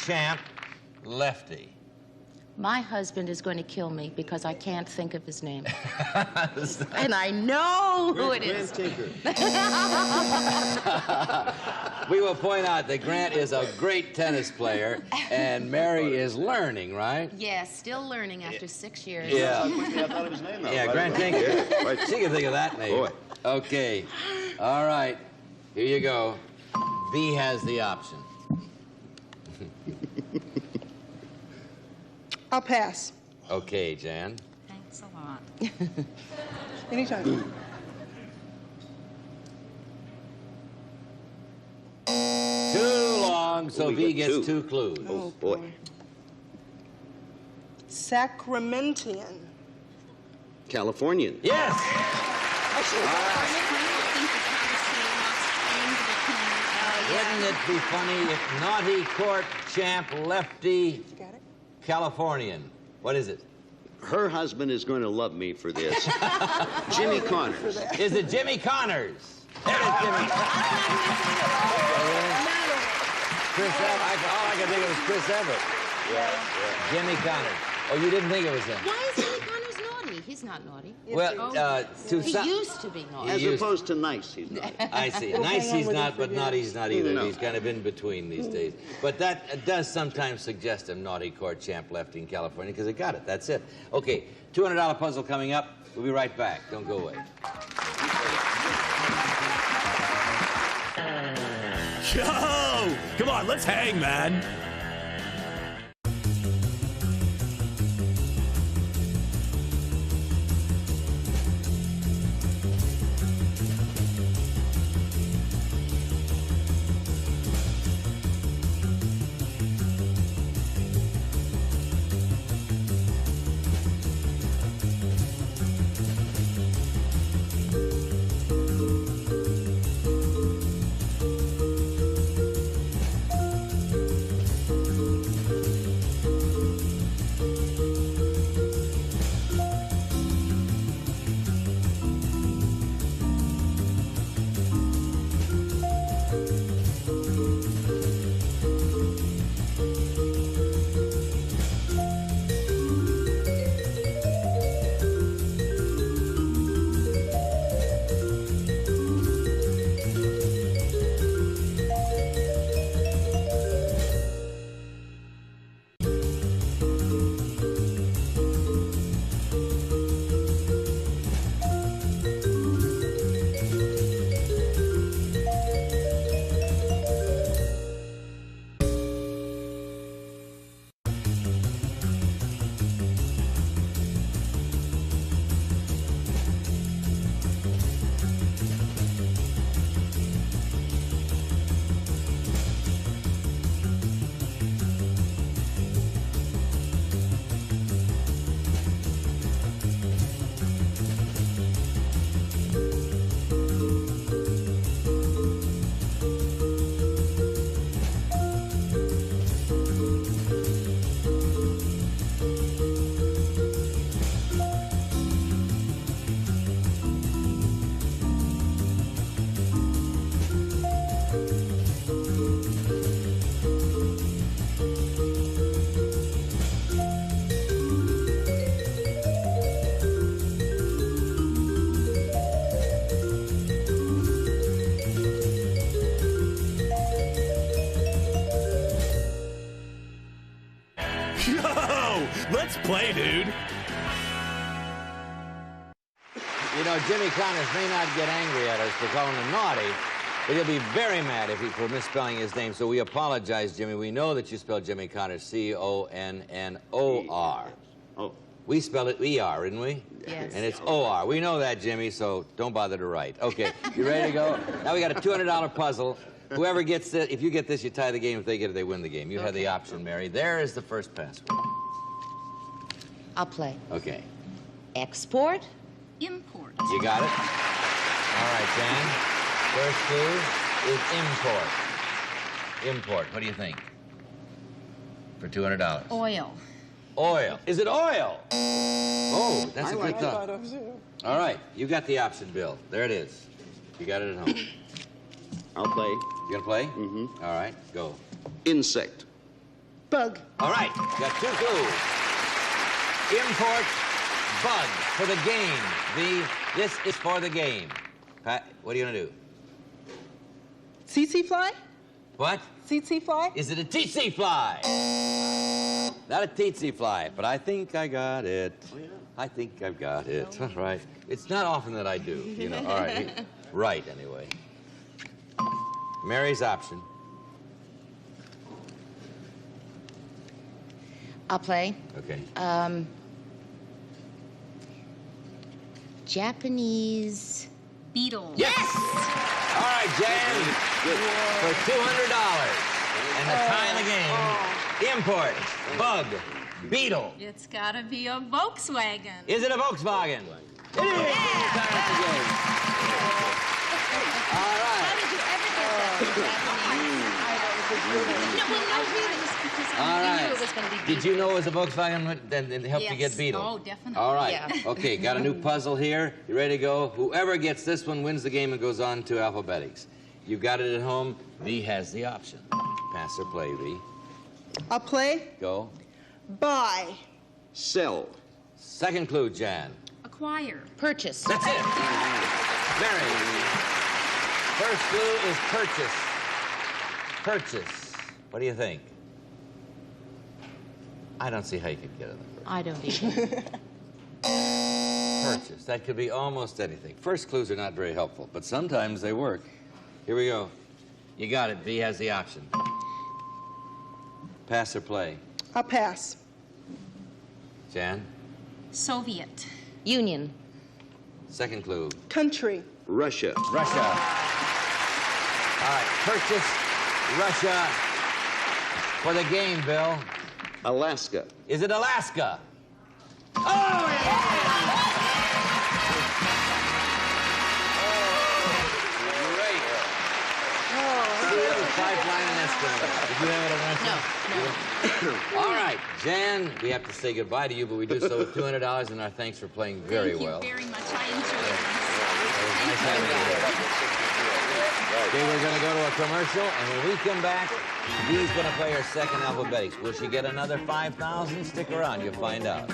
champ lefty. My husband is going to kill me because I can't think of his name. And I know who it is. We will point out that Grant is a great tennis player, and Mary is learning, right? Yes, still learning after 6 years. Yeah. I thought of his name, though. Yeah, Grant Tinker. She can think of that name. Boy. Okay. All right. Here you go. V has the option. I'll pass. Okay, Jan. Thanks a lot. Anytime. Too long, so we V get gets 2. 2 clues. Oh, boy. Sacramentian. Californian. Yes! Wouldn't it be funny if naughty court champ lefty Californian? What is it? Her husband is going to love me for this. Jimmy Connors. Is it Jimmy Connors? There it is, Jimmy. Chris Everett. All I could think of was Chris Everett. Yeah. Jimmy Connors. Oh, you didn't think it was him? Why is Jimmy Connors naughty? He's not naughty. Well, he used to be naughty. As opposed to nice, he's not. I see. Nice he's not, but naughty he's not either. No. He's kind of in between these days. But that does sometimes suggest a naughty court champ lefty in California, because it got it. That's it. Okay, $200 puzzle coming up. We'll be right back. Don't go away. Yo! Come on, let's hang, man. Let's play, dude. You know, Jimmy Connors may not get angry at us for calling him naughty, but he'll be very mad if for misspelling his name. So we apologize, Jimmy. We know that you spelled Jimmy Connors C-O-N-N-O-R. Oh. We spelled it E-R, didn't we? Yes. And it's O-R. We know that, Jimmy, so don't bother to write. Okay, you ready to go? Now we got a $200 puzzle. Whoever gets it, if you get this, you tie the game. If they get it, they win the game. You have the option, Mary. There is the first password. I'll play. Okay. Export? Import. You got it? All right, Jan. First clue is import. Import. What do you think? For $200. Oil. Oil. Is it oil? Oh, that's a good thought. All right, you got the option, Bill. There it is. You got it at home. I'll play. You gonna play? Mm-hmm. All right, go. Insect. Bug. All right, got two clues. Import, bug for the game. This is for the game. Pat, what are you gonna do? tsetse fly? What? Tsetse fly? Is it a tsetse fly? Not a tsetse fly, but I think I got it. Oh, yeah. I think I've got it. All right. It's not often that I do, you know. All right. Right, anyway. Mary's option. I'll play. Okay. Japanese beetle. Yes! All right, Jan. For $200. And the tie in the game. Import, bug, beetle. It's gotta be a Volkswagen. Is it a Volkswagen? It is! Tie in the game. All right. How did you ever get that? All right. Knew it was gonna be Did you know it was a Volkswagen that helped you get Beetle? Oh, definitely. All right. Yeah. Okay, got a new puzzle here. You ready to go? Whoever gets this one wins the game and goes on to alphabetics. You got it at home. V has the option. Pass or play, V. I'll play. Go. Buy. Sell. Second clue, Jan. Acquire. Purchase. That's it. Mary. First clue is purchase. Purchase. What do you think? I don't see how you could get it. I don't either. purchase. That could be almost anything. First clues are not very helpful, but sometimes they work. Here we go. You got it. B has the option. Pass or play? I'll pass. Jan? Soviet. Union. Second clue. Country. Russia. Russia. All right, purchase Russia for the game, Bill. Alaska. Is it Alaska? Oh, yeah! Great. Pipeline and escalator. Did you have it, Alaska? No. All right, Jan, we have to say goodbye to you, but we do so with $200 and our thanks for playing very well. Thank you very much. I enjoyed it. Nice having you here. Okay, we're going to go to a commercial, and when we come back, Dee's going to play her second alphabetics. Will she get another 5,000? Stick around, you'll find out.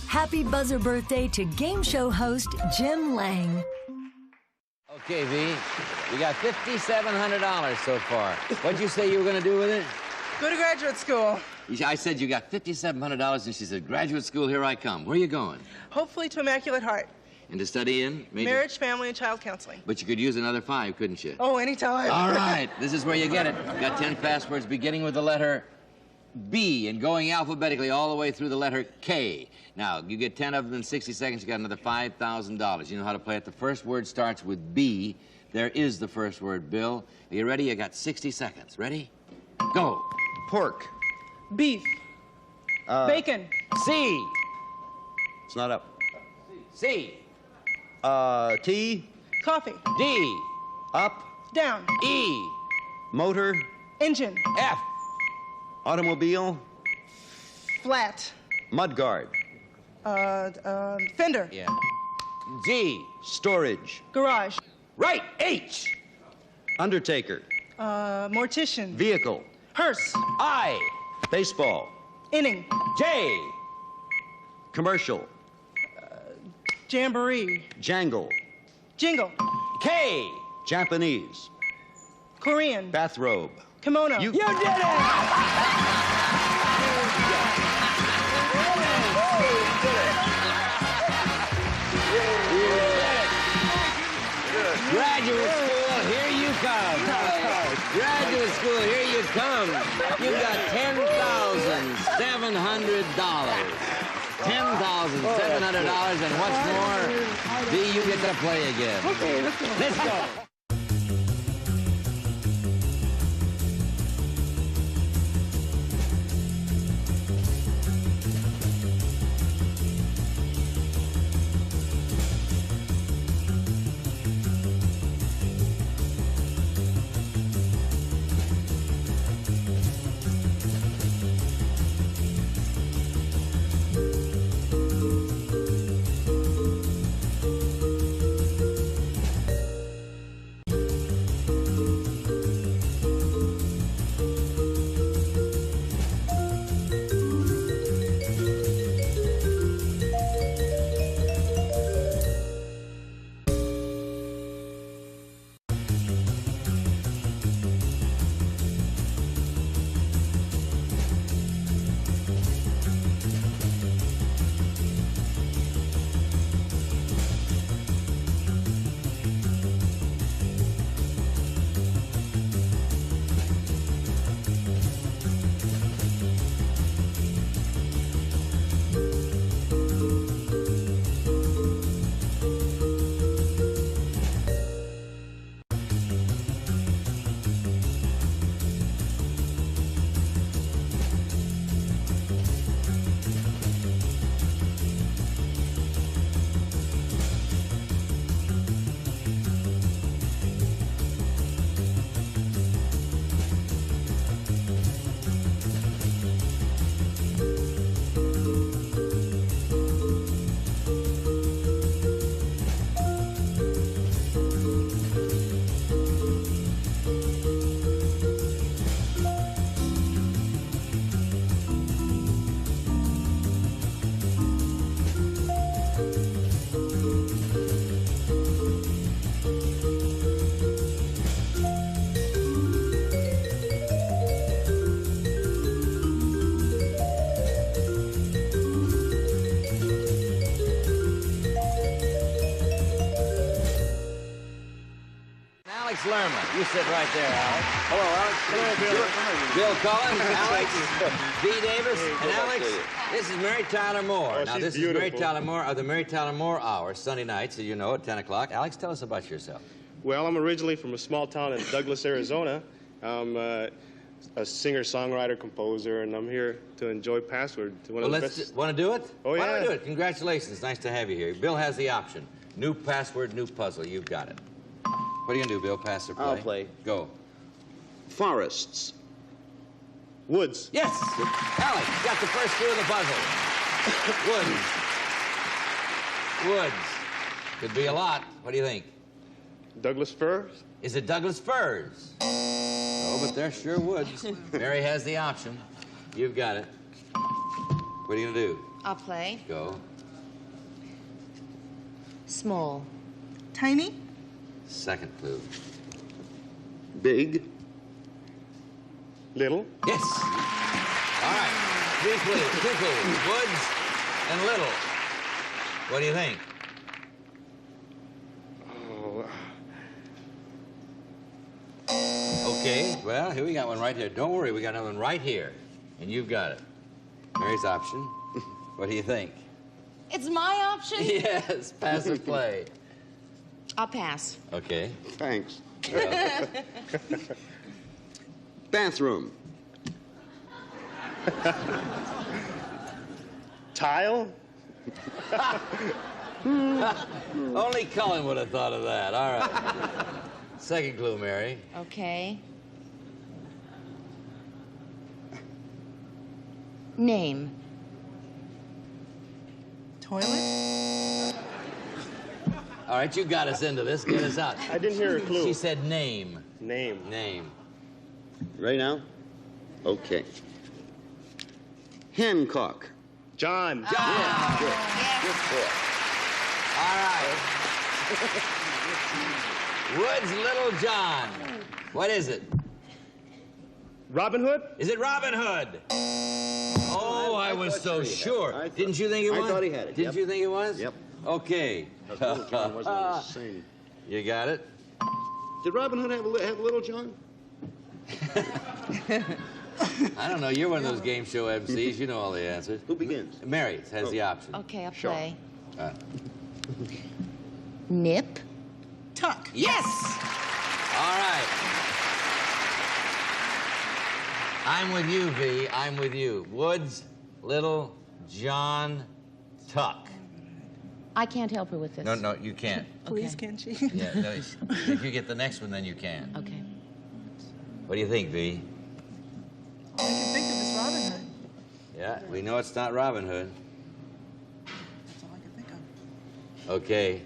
Happy buzzer birthday to game show host Jim Lang. Okay, V, we got $5,700 so far. What'd you say you were going to do with it? Go to graduate school. I said you got $5,700, and she said, graduate school, here I come. Where are you going? Hopefully to Immaculate Heart. And to study in? Marriage, family, and child counseling. But you could use another 5, couldn't you? Oh, anytime. All right, this is where you get it. Got 10 fast words beginning with the letter B and going alphabetically all the way through the letter K. Now, you get 10 of them in 60 seconds, you got another $5,000. You know how to play it. The first word starts with B. There is the first word, Bill. Are you ready? You got 60 seconds. Ready? Go. Pork. Beef. Bacon. C. It's not up. C. T. Coffee. D. Up. Down. E. Motor. Engine. F. Automobile. Flat. Mudguard. Fender. Yeah. G. Storage. Garage. Right. H. Undertaker. Mortician. Vehicle. Hearse. I. Baseball. Inning. J. Commercial. Jamboree. Jangle. Jingle. K. Japanese. Korean. Bathrobe. Kimono. You did it! Graduate school, here you come. Graduate school, here you come. You've got $10,700. $10,700, and what's more, B, you get to play again. Okay, let's go. Let's go. Lerman. You sit right there, Alex. Hello, Alex. Hello, Bill Cullen, Alex, B. Davis, and Alex, this is Mary Tyler Moore. Oh, now, this is Mary Tyler Moore of the Mary Tyler Moore Hour, Sunday nights, as you know, at 10 o'clock. Alex, tell us about yourself. Well, I'm originally from a small town in Douglas, Arizona. I'm a singer, songwriter, composer, and I'm here to enjoy Password. Want to do it? Oh, yeah. Why don't we do it? Congratulations. Nice to have you here. Bill has the option. New password, new puzzle. You've got it. What are you going to do, Bill? Pass or play? I'll play. Go. Forests. Woods. Yes! Alex, got the first clue of the puzzle. Woods. Woods. Could be a lot. What do you think? Douglas firs? Is it Douglas firs? Oh, but they're sure woods. Mary has the option. You've got it. What are you going to do? I'll play. Go. Small. Tiny? Second clue. Big. Little. Yes. All right. Three clues. Two clues. Woods and little. What do you think? Okay. Well, here we got one right here. Don't worry. We got another one right here. And you've got it. Mary's option. What do you think? It's my option? Yes. Pass or play. I'll pass. Okay. Thanks. Bathroom. Tile? Only Cullen would have thought of that. All right. Second clue, Mary. Okay. Name. Toilet? All right, you got us into this. Get us out. I didn't hear a clue. She said name. Name. Name. Right now? Okay. Hancock. John. John. Yeah, good. Good boy. All right. Woods Little John. What is it? Robin Hood? Is it Robin Hood? Oh, I was so sure. Didn't you think it was? I thought he had it. Didn't you think it was? Yep. Okay. Little John wasn't the same. You got it? Did Robin Hood have Little John? I don't know. You're one of those game show MCs. You know all the answers. Who begins? Mary has the option. Okay, I'll play. Nip. Tuck. Yes! All right. I'm with you, V. I'm with you. Woods, Little, John, Tuck. I can't help her with this. No, you can't. Please, can she? Yeah, no, if you get the next one, then you can. Okay. What do you think, V? All I can think of is Robin Hood. Yeah, we know it's not Robin Hood. That's all I can think of. Okay.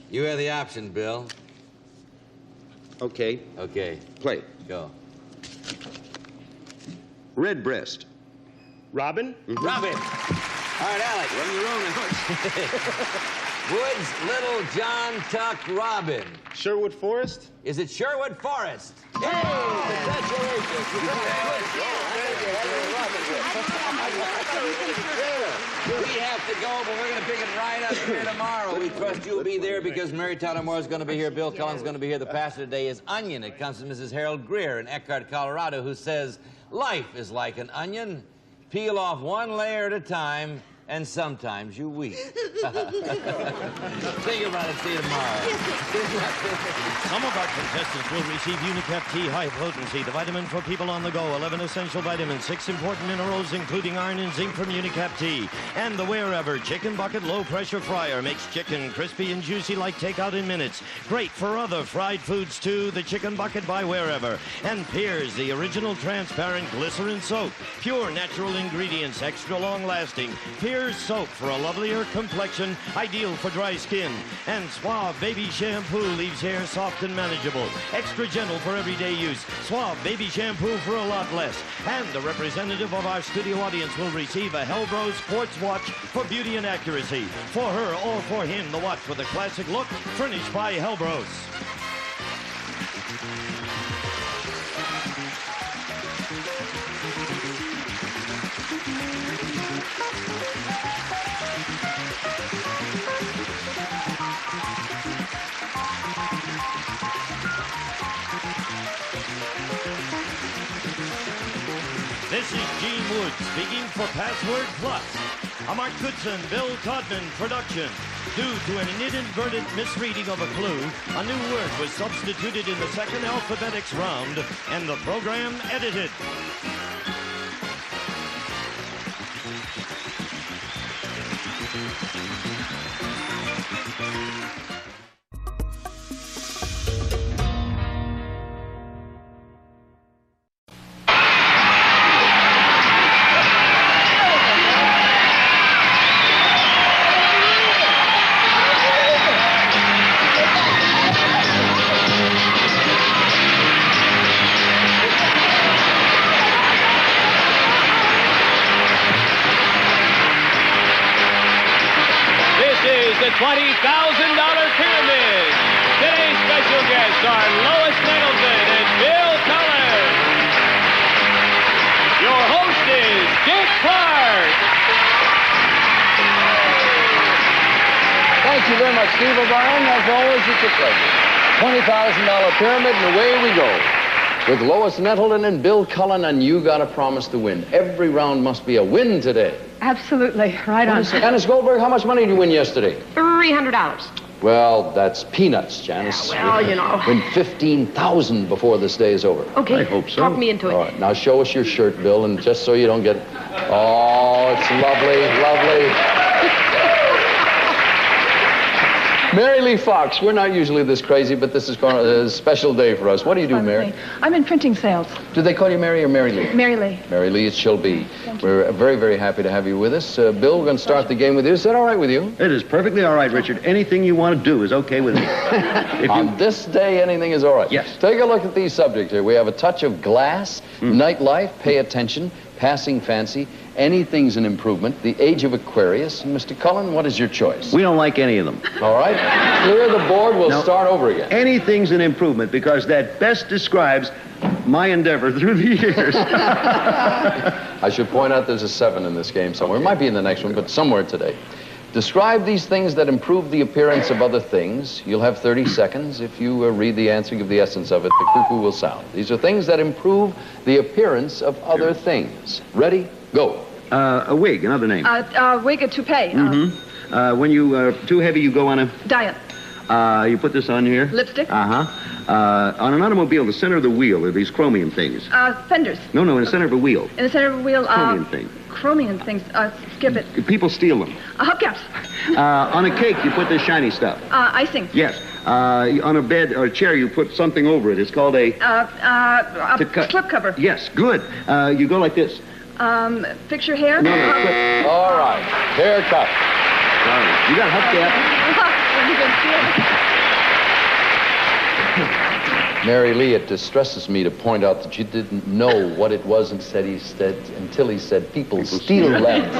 You have the option, Bill. Okay. Okay. Play. Go. Redbreast. Robin? Robin. All right, Alec. Run your own Woods, Little, John, Tuck, Robin. Sherwood Forest? Is it Sherwood Forest? Hey, congratulations. We have to go, but we're going to pick it right up here tomorrow. We trust you'll be there because Mary Tyler Moore is going to be here. Bill Cullen's going to be here. The pastor today is Onion. It comes from Mrs. Harold Greer in Eckhart, Colorado, who says, life is like an onion. Peel off one layer at a time, and sometimes you weep. Think about it. See you tomorrow. Some of our contestants will receive Unicap Tea High Potency, the vitamin for people on the go. 11 essential vitamins, 6 important minerals, including iron and zinc from Unicap Tea. And the Wherever Chicken Bucket Low Pressure Fryer makes chicken crispy and juicy like takeout in minutes. Great for other fried foods too. The Chicken Bucket by Wherever. And Piers, the original transparent glycerin soap. Pure natural ingredients, extra long lasting. Piers soap for a lovelier complexion, ideal for dry skin. And Suave Baby Shampoo leaves hair soft and manageable. Extra gentle for everyday use. Suave Baby Shampoo for a lot less. And the representative of our studio audience will receive a Hellbro sports watch for beauty and accuracy. For her or for him, the watch with a classic look, furnished by Hellbros. This is Gene Wood speaking for Password Plus, a Mark Goodson, Bill Codman production. Due to an inadvertent misreading of a clue, a new word was substituted in the second alphabetics round, and the program edited. The $20,000 Pyramid. Today's special guests are Lois Nettleton and Bill Cullen. Your host is Dick Clark. Thank you very much, Steve O'Brien. As always, it's a pleasure. $20,000 Pyramid, and away we go. With Lois Nettleton and Bill Cullen, and you got to promise to win. Every round must be a win today. Absolutely. Right on. Janice Goldberg, how much money did you win yesterday? $300. Well, that's peanuts, Janice. Yeah, well, you know. Win $15,000 before this day is over. Okay. I hope so. Talk me into it. All right. Now show us your shirt, Bill, and just so you don't get... Oh, it's lovely, lovely. Mary Lee Fox, we're not usually this crazy, but this is a special day for us. What do you do, Mary? I'm in printing sales. Do they call you Mary or Mary Lee? Mary Lee. Mary Lee, it shall be. We're very, very happy to have you with us. Bill, we're going to start the game with you. Is that all right with you? It is perfectly all right, Richard. Anything you want to do is okay with me. On this day, anything is all right. Yes. Take a look at these subjects here. We have a touch of glass, nightlife, pay attention, passing fancy, anything's an improvement, the age of Aquarius. And Mr. Cullen, what is your choice? We don't like any of them. All right. Clear the board. We'll start over again. Anything's an improvement because that best describes my endeavor through the years. I should point out there's a 7 in this game somewhere. It might be in the next one, but somewhere today. Describe these things that improve the appearance of other things. You'll have 30 seconds. If you read the answer, give the essence of it, the cuckoo will sound. These are things that improve the appearance of other things. Ready? Go. A wig, another name. Wig, a toupee. When you are too heavy, you go on a... Diet. You put this on here. Lipstick. On an automobile, the center of the wheel are these chromium things. Fenders. No, in the center of a wheel. In the center of a wheel, Chromium thing. chromium things. Skip it. People steal them. Hubcaps. On a cake, you put this shiny stuff. Icing. Yes. On a bed or a chair, you put something over it. It's called a... slip cover. Yes, good. You go like this. Fix your hair. No, clip. All right. Haircut. You got hubcap. Mary Lee, it distresses me to point out that you didn't know what it was until he said people steal lamps.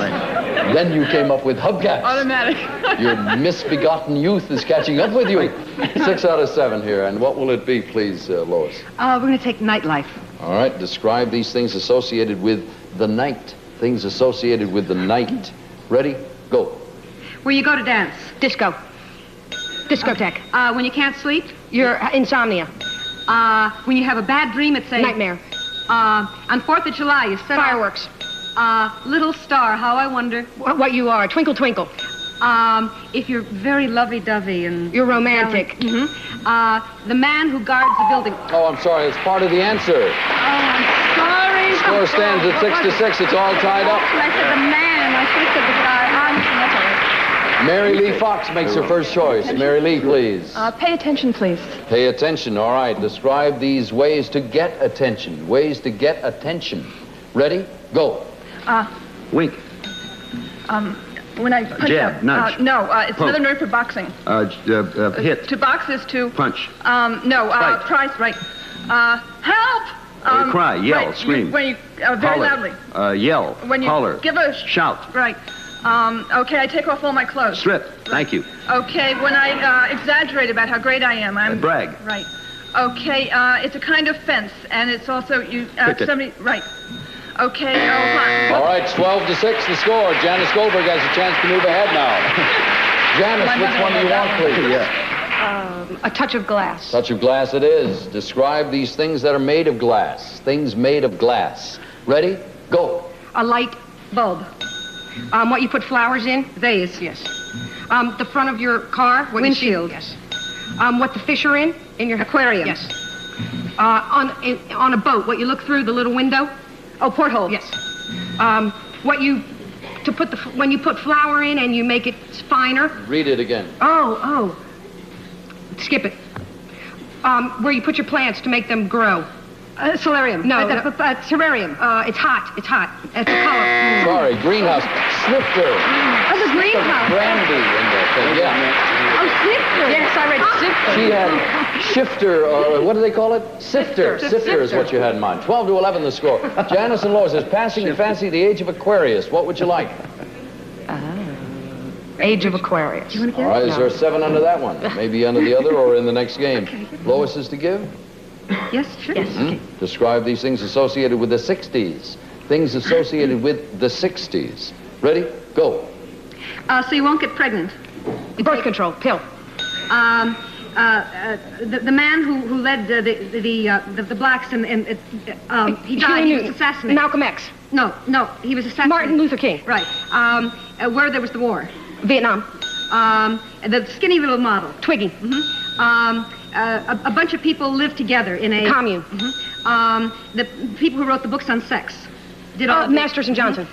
Then you came up with hubcaps. Automatic. Your misbegotten youth is catching up with you. 6 out of 7 here. And what will it be, please, Lois? We're going to take nightlife. All right. Describe these things associated with the night. Things associated with the night. Ready? Go. Where you go to dance. Disco. Discotheque. When you can't sleep. Your insomnia. When you have a bad dream, it's a... Nightmare. On 4th of July, you set fireworks. Little star, how I wonder... What you are, twinkle, twinkle. If you're very lovey-dovey and... You're romantic. The man who guards the building. Oh, I'm sorry. It's part of the answer. Oh, I'm sorry. Score stands at 6-6. It's all tied up. I said the man. I should have said the guy. That's all right. Mary Lee Fox makes her first choice. Mary Lee, please. Pay attention, please. Pay attention. All right. Describe these ways to get attention. Ways to get attention. Ready? Go. Wink. When I punch Jab, out. nudge. No, it's Poke. another word for boxing. Hit. To box is to... Punch. No, Fight. price, right. Help! Cry, yell, right, scream. When you, very Holler. loudly. Yell. When you Holler. give a... Shout. Right. Okay, I take off all my clothes. Strip. Thank you. Okay, when I exaggerate about how great I am, I'm... brag. Right. Okay, it's a kind of fence, and it's also, you... Picket. somebody... Right. Okay, All right, 12-6 the score. Janice Goldberg has a chance to move ahead now. Janice, which one do you want, please? a touch of glass. Touch of glass it is. Describe these things that are made of glass. Things made of glass. Ready? Go. A light bulb. What you put flowers in? Vase. Yes. The front of your car? Windshield. Yes. What the fish are in? In your aquarium. Yes. On a boat, what you look through the little window? Oh, porthole. Yes. When you put flour in and you make it finer. Read it again. Oh. Skip it. Where you put your plants to make them grow. Solarium. No, terrarium. It's hot. It's hot. It's a color. Sorry, greenhouse. Snifter. Oh, the greenhouse. Brandy in there thing, yeah. Oh, snifter. Yes, I read sifter. She had shifter, or what do they call it? Sifter. Sifter is what you had in mind. 12-11 the score. Janice and Lois is passing in fancy the age of Aquarius. What would you like? Age of Aquarius. All right, is there a 7 under that one? Maybe under the other or in the next game. Lois is to give? Yes, sure. Yes. Describe these things associated with the 60s. Things associated with the 60s. Ready? Go. So you won't get pregnant. Birth control pill. The man who led the blacks and he died. He was assassinated. Malcolm X. No, he was assassinated. Martin Luther King. Right. Where there was the war. Vietnam. The skinny little model. Twiggy. A bunch of people lived together in a commune. The people who wrote the books on sex did all Masters and Johnson.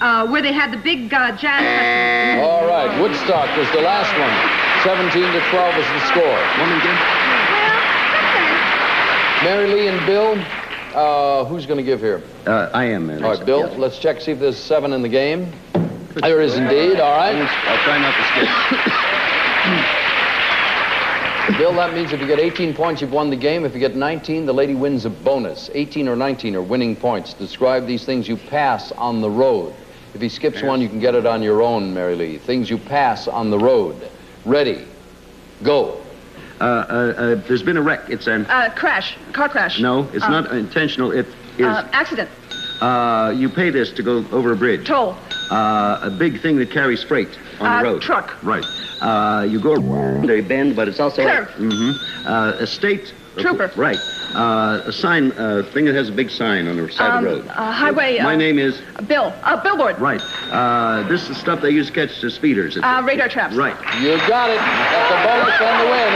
Where they had the big jazz festival. All right, Woodstock was the last one. 17-12 is the score. Woman again? Mary Lee and Bill, who's going to give here? I am, man. All right, Bill, let's check, see if there's 7 in the game. There is indeed, all right. I'll try not to skip. Bill, that means if you get 18 points, you've won the game. If you get 19, the lady wins a bonus. 18 or 19 are winning points. Describe these things you pass on the road. If he skips one, you can get it on your own, Mary Lee. Things you pass on the road. Ready. Go. There's been a wreck. It's an... Crash. Car crash. No, it's not intentional. It is... Accident. You pay this to go over a bridge. Toll. A big thing that carries freight on the road. Truck. Right. You go they bend, but it's also Curve. a state Trooper. Right. A sign, thing that has a big sign on the side of the road. Highway. My name is Bill. Billboard. Right. This is stuff they use to catch the speeders. Radar traps. Right. You got it. That's the bonus and the win.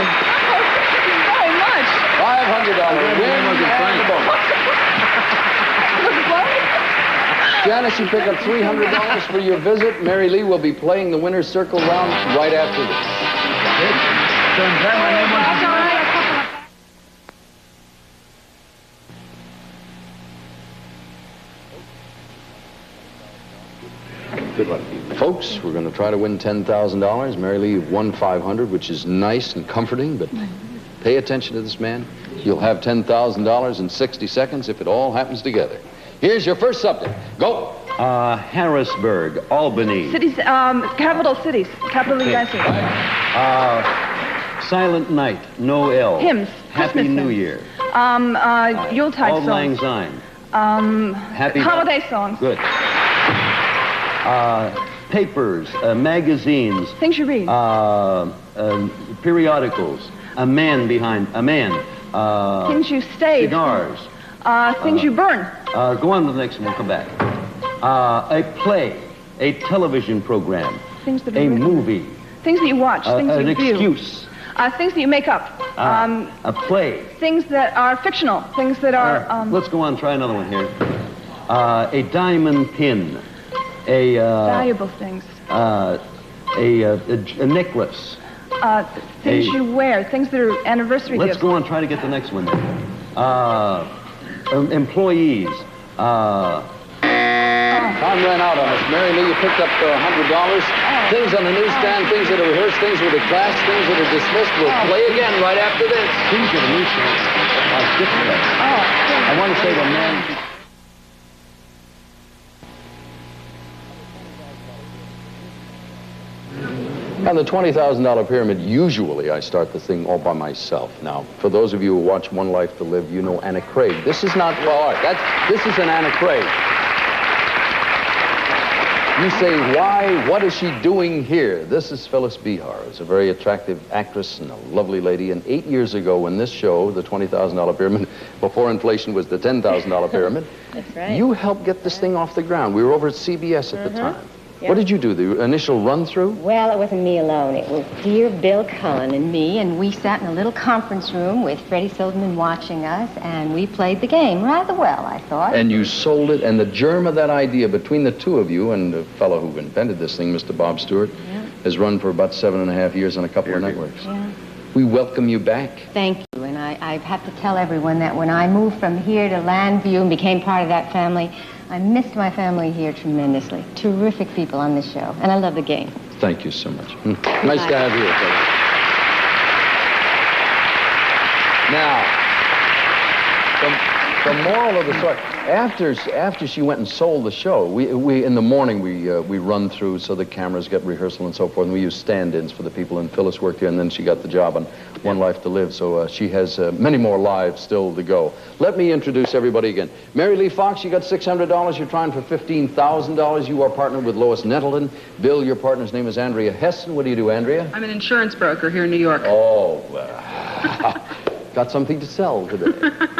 So much. $500 win and the bonus. Janice, you pick up $300 for your visit. Mary Lee will be playing the winner's circle round right after this. Good luck. Folks, we're going to try to win $10,000. Mary Lee, you've won $500, which is nice and comforting, but pay attention to this man. You'll have $10,000 in 60 seconds if it all happens together. Here's your first subject. Go. Harrisburg, Albany. Cities, capital cities. Capital of the United States. Silent Night, Noel. Hymns. Happy Christmas New hymns. Year. Yuletide Auld Lang songs. Syne. Happy Holiday songs. Good. Papers, magazines. Things you read. Periodicals. A man behind a man. Things you save. Cigars. Things you burn. Go on to the next one. We'll come back. A play. A television program. Things that a movie. Things that you watch. Things that an you view. excuse. Things that you make up. A play. Things that are fictional. Things that are. Let's go on. Try another one here. A diamond pin. A valuable things. A necklace. Things you wear. Things that are anniversary Let's gifts. go on. Try to get the next one. Employees. Time ran out on us. Mary Lee, you picked up $100. Things on the newsstand, things that are rehearsed, things that are classed, things that are dismissed. We'll play again right after this. Things on the newsstand are different. I want to say the man... On the $20,000 pyramid, usually I start the thing all by myself. Now, for those of you who watch One Life to Live, you know Anna Craig. This is not, well, all right, this is an Anna Craig. You say, why? What is she doing here? This is Phyllis Behar, who's a very attractive actress and a lovely lady. And 8 years ago, when this show, the $20,000 pyramid, before inflation was the $10,000 pyramid, That's right. you helped get this thing off the ground. We were over at CBS at the time. Yep. What did you do, the initial run-through? Well, it wasn't me alone. It was dear Bill Cullen and me, and we sat in a little conference room with Freddie Silverman watching us, and we played the game rather well, I thought. And you sold it, and the germ of that idea between the two of you and the fellow who invented this thing, Mr. Bob Stewart, has run for about 7.5 years on a couple of networks. Yeah. We welcome you back. Thank you, and I have to tell everyone that when I moved from here to Landview and became part of that family, I missed my family here tremendously. Terrific people on this show, and I love the game. Thank you so much. Nice to have you here, fellas. Now, the moral of the story, after she went and sold the show, we in the morning we run through so the cameras get rehearsal and so forth, and we use stand-ins for the people, and Phyllis worked here, and then she got the job on One Life to Live, so she has many more lives still to go. Let me introduce everybody again. Mary Lee Fox, you got $600. You're trying for $15,000. You are partnered with Lois Nettleton. Bill, your partner's name is Andrea Heston. What do you do, Andrea? I'm an insurance broker here in New York. Oh, got something to sell today.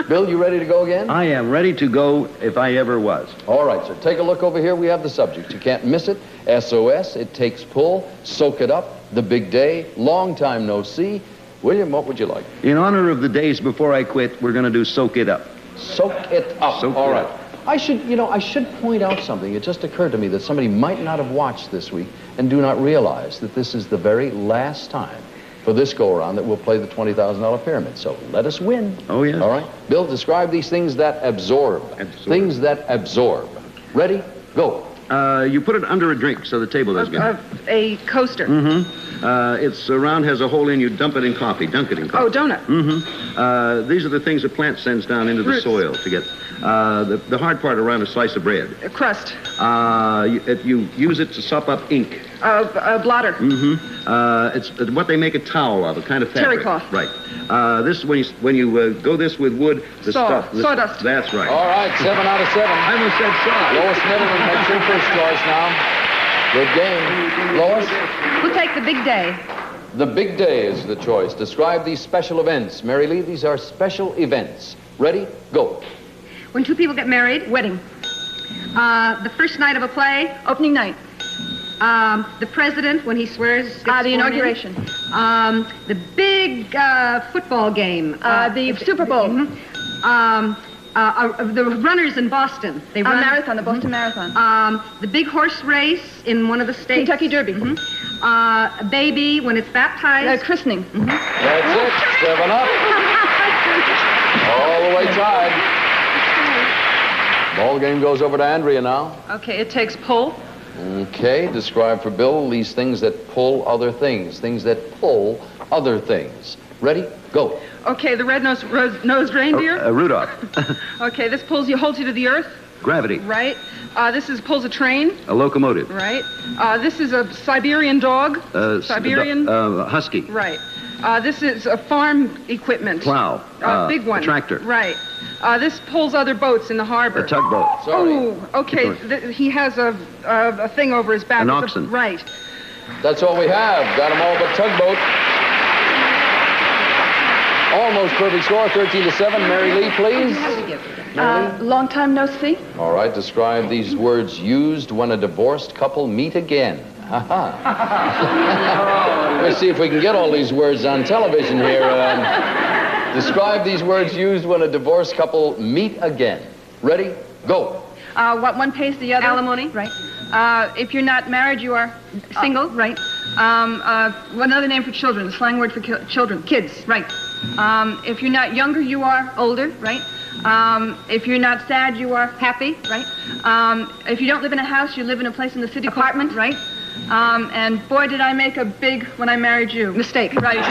Bill, you ready to go again? I am ready to go if I ever was. All right, sir. Take a look over here. We have the subject. You can't miss it. SOS, it takes pull. Soak it up. The big day. Long time no see. William, what would you like? In honor of the days before I quit, we're going to do Soak It Up. Soak it up. All right. I should point out something. It just occurred to me that somebody might not have watched this week and do not realize that this is the very last time for this go-around that we'll play the $20,000 pyramid. So let us win. Oh, yes. All right. Bill, describe these things that absorb. Things that absorb. Ready? Go. You put it under a drink so the table doesn't get... A coaster. It's round, has a hole in, you dump it in coffee, dunk it in coffee. Oh, donut. These are the things the plant sends down into the soil to get... the hard part around a slice of bread. A crust. You use it to sop up ink. A blotter. It's what they make a towel of, a kind of fabric. Terry cloth. Right. This, when you go this with wood, the stuff... Sawdust. That's right. All right, 7 out of 7. I almost said saw. Lois Nettleton makes her first choice now. Good game. Lois? We'll take the big day. The big day is the choice. Describe these special events. Mary Lee, these are special events. Ready? Go. When two people get married, wedding. The first night of a play, opening night. The president, when he swears, the inauguration. The big football game. The Super Bowl. The runners in Boston. They run marathon, the Boston Marathon. The big horse race in one of the states. Kentucky Derby. A baby when it's baptized. Christening. That's it. 7 up. All the way tied. Ball game goes over to Andrea now. Okay, it takes pull. Okay, describe for Bill these things that pull other things. Things that pull other things. Ready? Go. Okay, the red-nosed reindeer. Rudolph. Okay, this holds you to the earth. Gravity. Right. This pulls a train. A locomotive. Right. This is a Siberian dog. Siberian. Husky. Right. This is a farm equipment. Plow. Big one. A tractor. Right. This pulls other boats in the harbor. A tugboat. Oh, okay. He has a thing over his back. An oxen. Right. That's all we have. Got them all but tugboat. Almost perfect score, 13-7. Mary Lee, please. Long time no see. All right, describe these words used when a divorced couple meet again. Let's see if we can get all these words on television here. Describe these words used when a divorced couple meet again. Ready? Go. What one pays the other. Alimony. Right. If you're not married, you are single. Right. Another name for children, the slang word for children. Kids. Right. If you're not younger, you are older. Right. If you're not sad, you are happy. Right. If you don't live in a house, you live in a place in the city. Apartment. Right. And boy, did I make a big when I married you. Mistake. Right.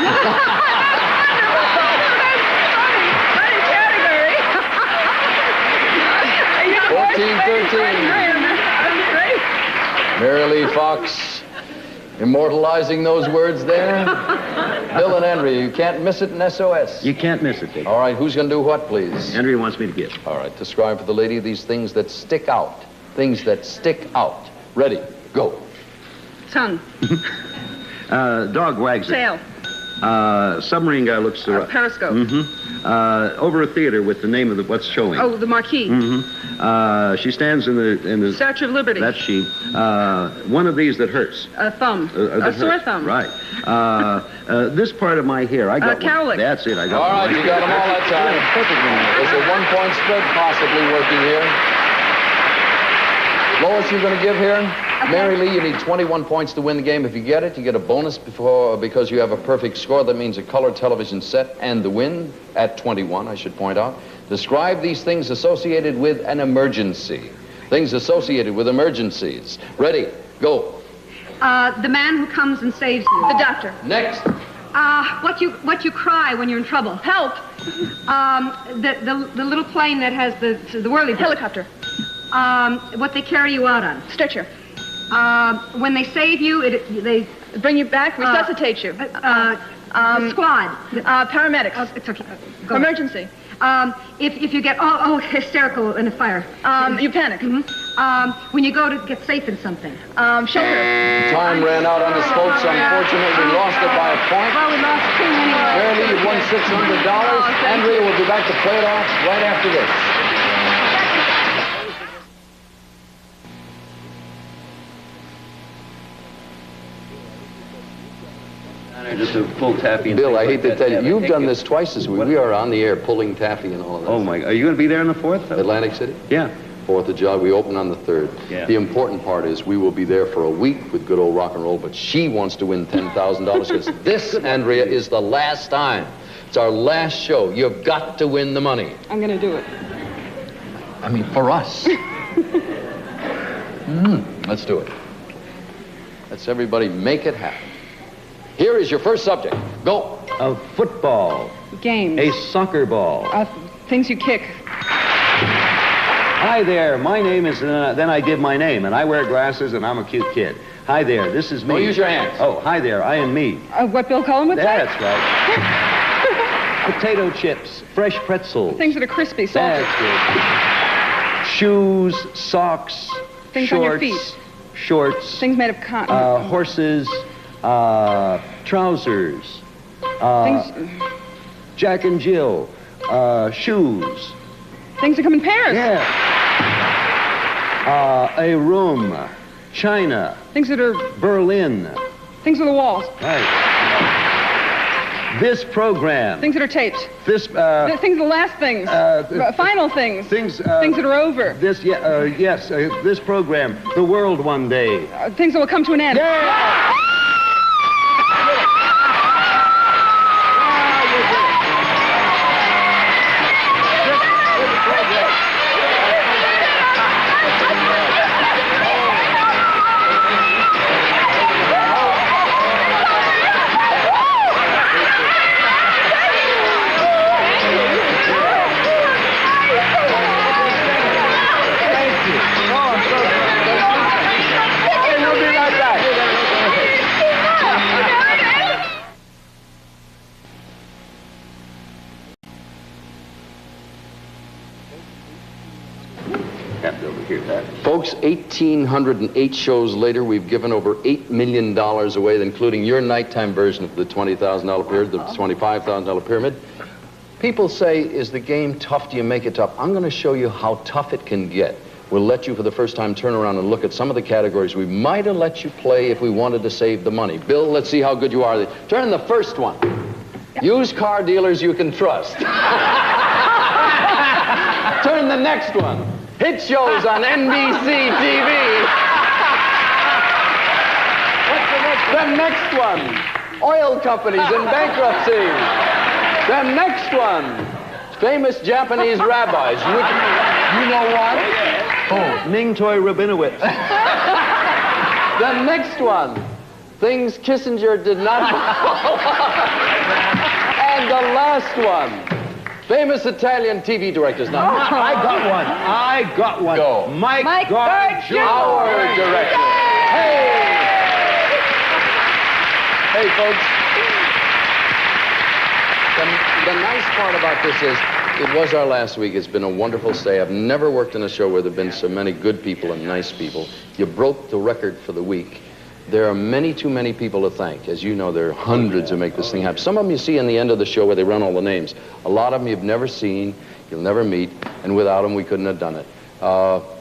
14-13. Mary Lee Fox immortalizing those words there. Bill and Andrea, you can't miss it in SOS. You can't miss it, Dick. All right, who's going to do what, please? Andrea wants me to give. All right, describe for the lady these things that stick out. Things that stick out. Ready, go. Tongue. Dog wags it. Tail. Submarine guy looks the periscope. Over a theater with the name of what's showing. Oh, the marquee. She stands in the Statue of Liberty. That's she. One of these that hurts. A thumb. A sore thumb. Right. This part of my hair, I got cowlick. That's it. I got. All right, you got them all that time. There's a 1-point spread possibly working here. Lois, you're going to give here. Okay. Mary Lee, you need 21 points to win the game. If you get it, you get a bonus because you have a perfect score. That means a color television set and the win at 21, I should point out. Describe these things associated with an emergency. Things associated with emergencies. Ready, go. The man who comes and saves you. The doctor. Next. What you cry when you're in trouble. Help. The little plane that has the whirly. Helicopter. What they carry you out on. Stretcher. When they save you, they bring you back, resuscitate you. Squad. Paramedics. It's okay. Go emergency. If you get hysterical in a fire, you panic. When you go to get safe in something, shelter. Time ran out on us, folks. Unfortunately, we lost it by a point. Well, we lost 2 anyway. Mary Lee, you've won $600. Andrea will be back to play it off right after this. Just a full taffy. Bill, I hate to tell you, you've done this twice this week. We are on the air pulling taffy and all of that. Oh, my. Are you going to be there on the 4th? Atlantic City? Yeah. 4th of July. We open on the 3rd. Yeah. The important part is we will be there for a week with good old rock and roll, but she wants to win $10,000 because this, Andrea, is the last time. It's our last show. You've got to win the money. I'm going to do it. I mean, for us. Let's do it. Let's everybody make it happen. Here is your first subject. Go. A football. Game. A soccer ball. Things you kick. Hi there, my name is, then I give my name, and I wear glasses, and I'm a cute kid. Hi there, this is me. Oh, use your hands. Oh, hi there, I am me. What Bill Cullen would say? That's right. Potato chips, fresh pretzels. Things that are crispy, salty. That's good. Shoes, socks, things shorts, on your feet. shorts. Things made of cotton. Horses, trousers. Jack and Jill, shoes. Things that come in pairs. Yeah. A room, China. Things that are... Berlin. Things on the walls. Right. This program. Things that are taped. This, things, the last things. Final things. Things, things that are over. This, yes, this program. The world one day. Things that will come to an end. Yeah! Folks, 1,808 shows later, we've given over $8 million away, including your nighttime version of the $20,000 pyramid, the $25,000 pyramid. People say, is the game tough? Do you make it tough? I'm going to show you how tough it can get. We'll let you, for the first time, turn around and look at some of the categories we might have let you play if we wanted to save the money. Bill, let's see how good you are. Turn the first one. Used car dealers you can trust. Turn the next one. Hit shows on NBC TV. What's the next one? Oil companies in bankruptcy. The next one. Famous Japanese rabbis. You know what? Oh, Ming-Toy Rabinowitz. The next one. Things Kissinger did not follow. And the last one. Famous Italian TV directors. Now, I got one. Go. Mike Gargiulo. Our director. Hey, folks. The nice part about this is, it was our last week. It's been a wonderful stay. I've never worked in a show where there have been so many good people and nice people. You broke the record for the week. There are too many people to thank. As you know, there are hundreds who make this thing happen. Some of them you see in the end of the show where they run all the names. A lot of them you've never seen, you'll never meet, and without them we couldn't have done it.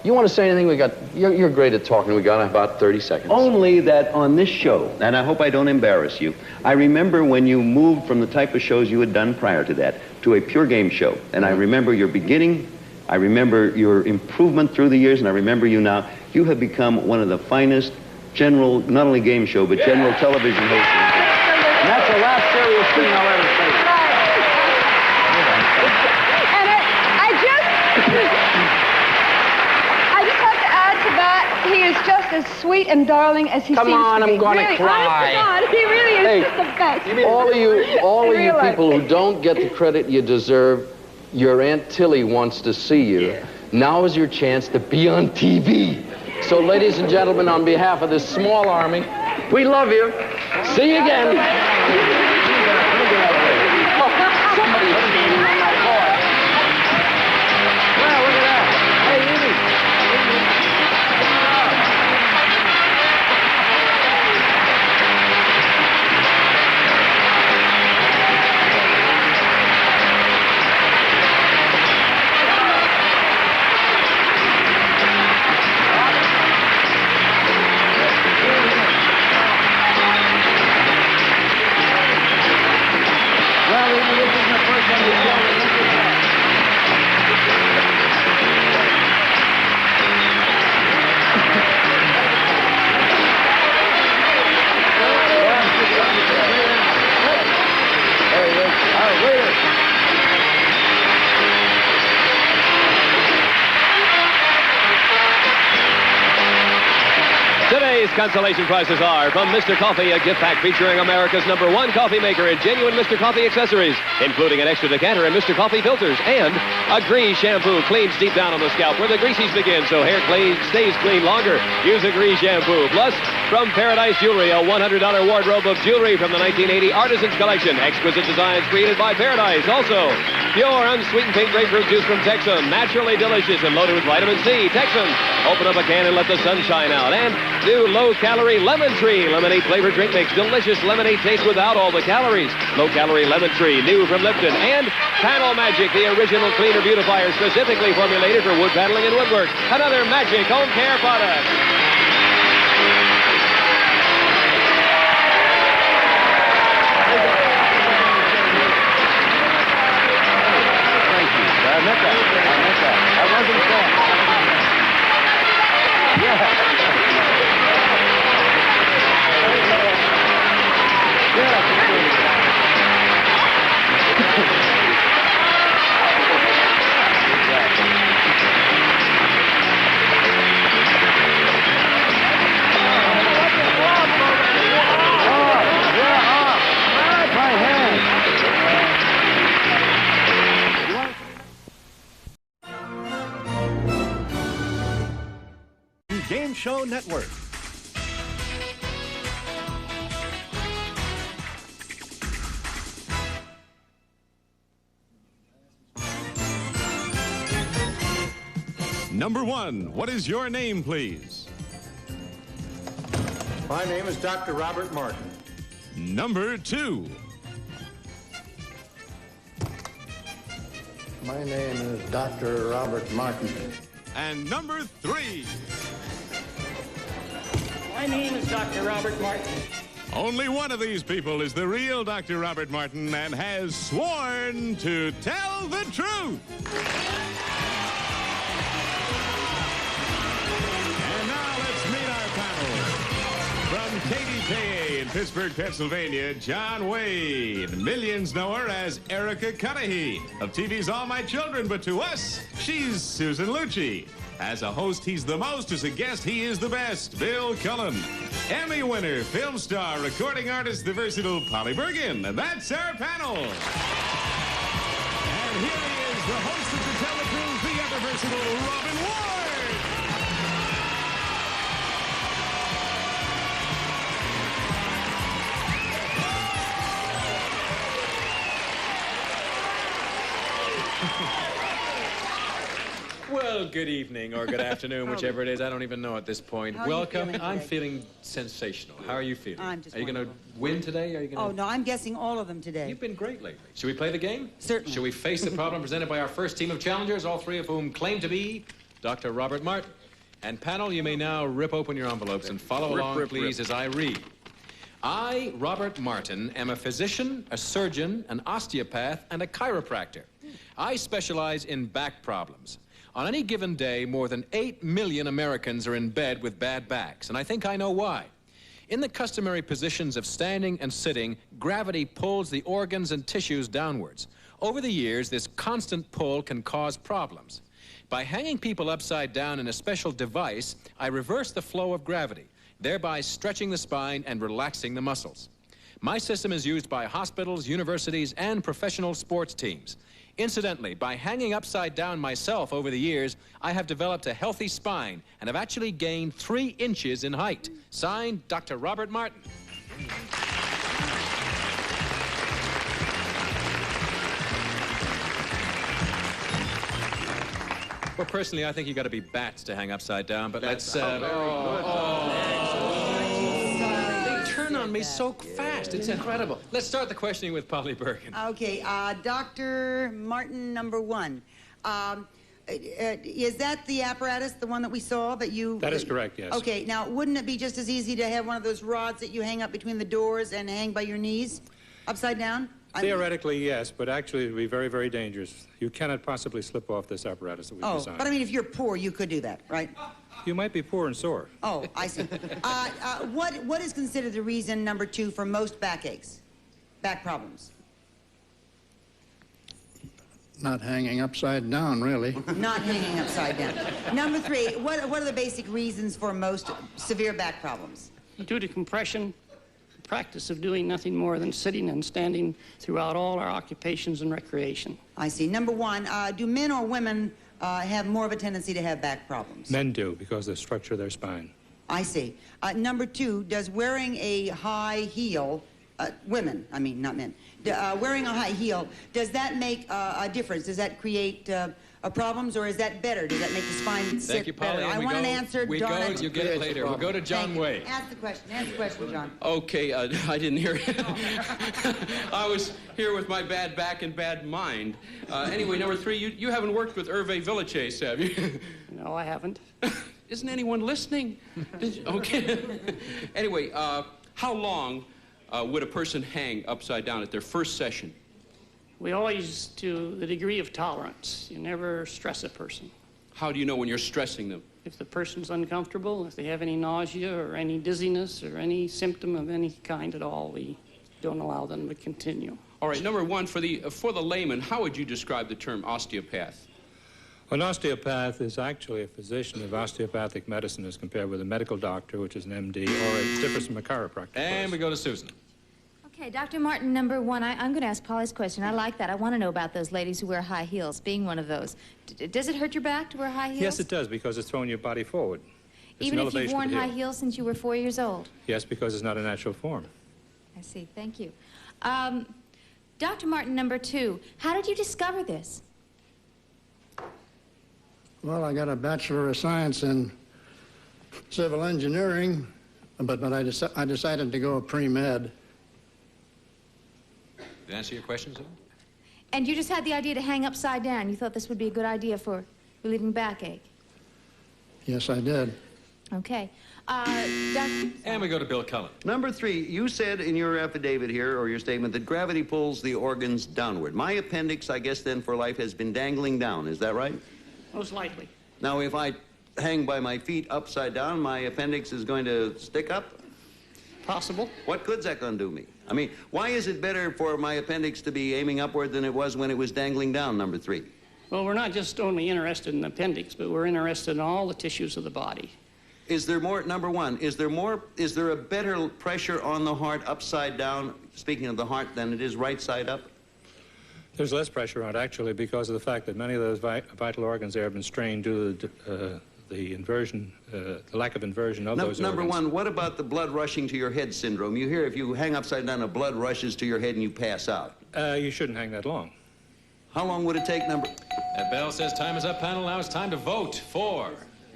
You want to say anything? You're great at talking. We got about 30 seconds. Only that on this show, and I hope I don't embarrass you, I remember when you moved from the type of shows you had done prior to that to a pure game show. And I remember your beginning, I remember your improvement through the years, and I remember you now. You have become one of the finest general, not only game show, but general television hosts. And that's the last serious thing I'll ever say. And I just have to add to that, he is just as sweet and darling as he seems to be. Come on, I'm going to cry. God, he really is just the best. All of you people who don't get the credit you deserve, your Aunt Tilly wants to see you. Yeah. Now is your chance to be on TV. So, ladies and gentlemen, on behalf of this small army, we love you. See you again. Somebody's standing on my boy. Well, look at that. Hey, Edie. Today's consolation prizes are from Mr. Coffee, a gift pack featuring America's #1 coffee maker and genuine Mr. Coffee accessories, including an extra decanter and Mr. Coffee filters, and a Grease shampoo cleans deep down on the scalp where the greases begin, so hair stays clean longer. Use a Grease shampoo. Plus, from Paradise Jewelry, a $100 wardrobe of jewelry from the 1980 Artisans Collection. Exquisite designs created by Paradise. Also, Pure, unsweetened pink grapefruit juice from Texan. Naturally delicious and loaded with vitamin C. Texan. Open up a can and let the sun shine out. And new low-calorie Lemon Tree lemonade flavored drink mix. Delicious lemonade taste without all the calories. Low-calorie Lemon Tree, new from Lipton. And Panel Magic, the original cleaner beautifier specifically formulated for wood paneling and woodwork. Another Magic home care product. I meant that. I wasn't saying. Game Show Network. Number 1, what is your name, please? My name is Dr. Robert Martin. Number 2. My name is Dr. Robert Martin. And number 3. My name is Dr. Robert Martin. Only one of these people is the real Dr. Robert Martin and has sworn to tell the truth. And now let's meet our panel. From KDKA in Pittsburgh, Pennsylvania, John Wade. Millions know her as Erica Cudahy of TV's All My Children, but to us, she's Susan Lucci. As a host, he's the most. As a guest, he is the best. Bill Cullen. Emmy winner, film star, recording artist, the versatile Polly Bergen. And that's our panel. And here he is, the host of the Tell the Truth, the ever versatile Robin Ward. Well, good evening or good afternoon, whichever it is. I don't even know at this point. How are you Welcome. feeling I'm today? feeling sensational. How are you feeling? I'm just Are you going to wonderful. win today? Are you going Oh, no, I'm guessing all of them today. You've been great lately. Should we play the game? Certainly. Should we face the problem presented by our first team of challengers, all three of whom claim to be Dr. Robert Martin? And panel, you may now rip open your envelopes and follow along, please, as I read. I, Robert Martin, am a physician, a surgeon, an osteopath, and a chiropractor. I specialize in back problems. On any given day, more than 8 million Americans are in bed with bad backs, and I think I know why. In the customary positions of standing and sitting, gravity pulls the organs and tissues downwards. Over the years, this constant pull can cause problems. By hanging people upside down in a special device, I reverse the flow of gravity, thereby stretching the spine and relaxing the muscles. My system is used by hospitals, universities, and professional sports teams. Incidentally, by hanging upside down myself over the years, I have developed a healthy spine and have actually gained 3 inches in height. Signed, Dr. Robert Martin. Well, personally, I think you got to be bats to hang upside down, but let's... They turn on me so fast. It's incredible. Let's start the questioning with Polly Bergen. Okay, Dr. Martin, number 1. Is that the apparatus, the one that we saw that you... That is correct, yes. Okay, now, wouldn't it be just as easy to have one of those rods that you hang up between the doors and hang by your knees, upside down? Theoretically, yes, but actually it would be very, very dangerous. You cannot possibly slip off this apparatus that we've designed. But I mean, if you're poor, you could do that, right? You might be poor and sore. Oh, I see. What is considered the reason, number 2, for most backaches, back problems? Not hanging upside down, really. Not hanging upside down. Number 3, what are the basic reasons for most severe back problems? Due to compression, practice of doing nothing more than sitting and standing throughout all our occupations and recreation. I see. Number 1, do men or women have more of a tendency to have back problems? Men do, because of the structure of their spine. I see. Number 2, does wearing a high heel women, I mean, not men, wearing a high heel, does that make a difference? Does that create problems, or is that better? Does that make the spine sit Thank you, Polly. better? I want an answer, darn it. You get it later. We'll go to John Way. Ask the question, John. Okay, I didn't hear it. I was here with my bad back and bad mind. Anyway, number 3, you haven't worked with Hervé Villechaize, have you? No, I haven't. Isn't anyone listening? Okay. Anyway, how long would a person hang upside down at their first session? We always, to the degree of tolerance, you never stress a person. How do you know when you're stressing them? If the person's uncomfortable, if they have any nausea or any dizziness or any symptom of any kind at all, we don't allow them to continue. All right, number 1, for the layman, how would you describe the term osteopath? An osteopath is actually a physician of osteopathic medicine as compared with a medical doctor, which is an MD, or it differs from a chiropractor. And we go to Susan. Okay, Dr. Martin, number 1, I'm going to ask Polly's question. I like that. I want to know about those ladies who wear high heels, being one of those. Does it hurt your back to wear high heels? Yes, it does, because it's throwing your body forward. It's even if you've worn high heels since you were 4 years old? Yes, because it's not a natural form. I see. Thank you. Dr. Martin, number 2, how did you discover this? Well, I got a Bachelor of Science in Civil Engineering, but I decided to go pre-med. Did that answer your question, sir? And you just had the idea to hang upside down. You thought this would be a good idea for relieving backache. Yes, I did. Okay. And we go to Bill Cullen. Number 3, you said in your affidavit here, or your statement, that gravity pulls the organs downward. My appendix, I guess then for life, has been dangling down. Is that right? Most likely. Now, if I hang by my feet upside down, my appendix is going to stick up? Possible. What good's that going to do me? I mean, why is it better for my appendix to be aiming upward than it was when it was dangling down, number 3? Well, we're not just only interested in the appendix, but we're interested in all the tissues of the body. Is there more, number 1, is there a better pressure on the heart upside down, speaking of the heart, than it is right side up? There's less pressure on it, actually, because of the fact that many of those vital organs there have been strained due to the inversion, the lack of inversion of those Number organs. 1, what about the blood rushing to your head syndrome? You hear if you hang upside down, the blood rushes to your head and you pass out. You shouldn't hang that long. How long would it take, number... That bell says time is up, panel. Now it's time to vote for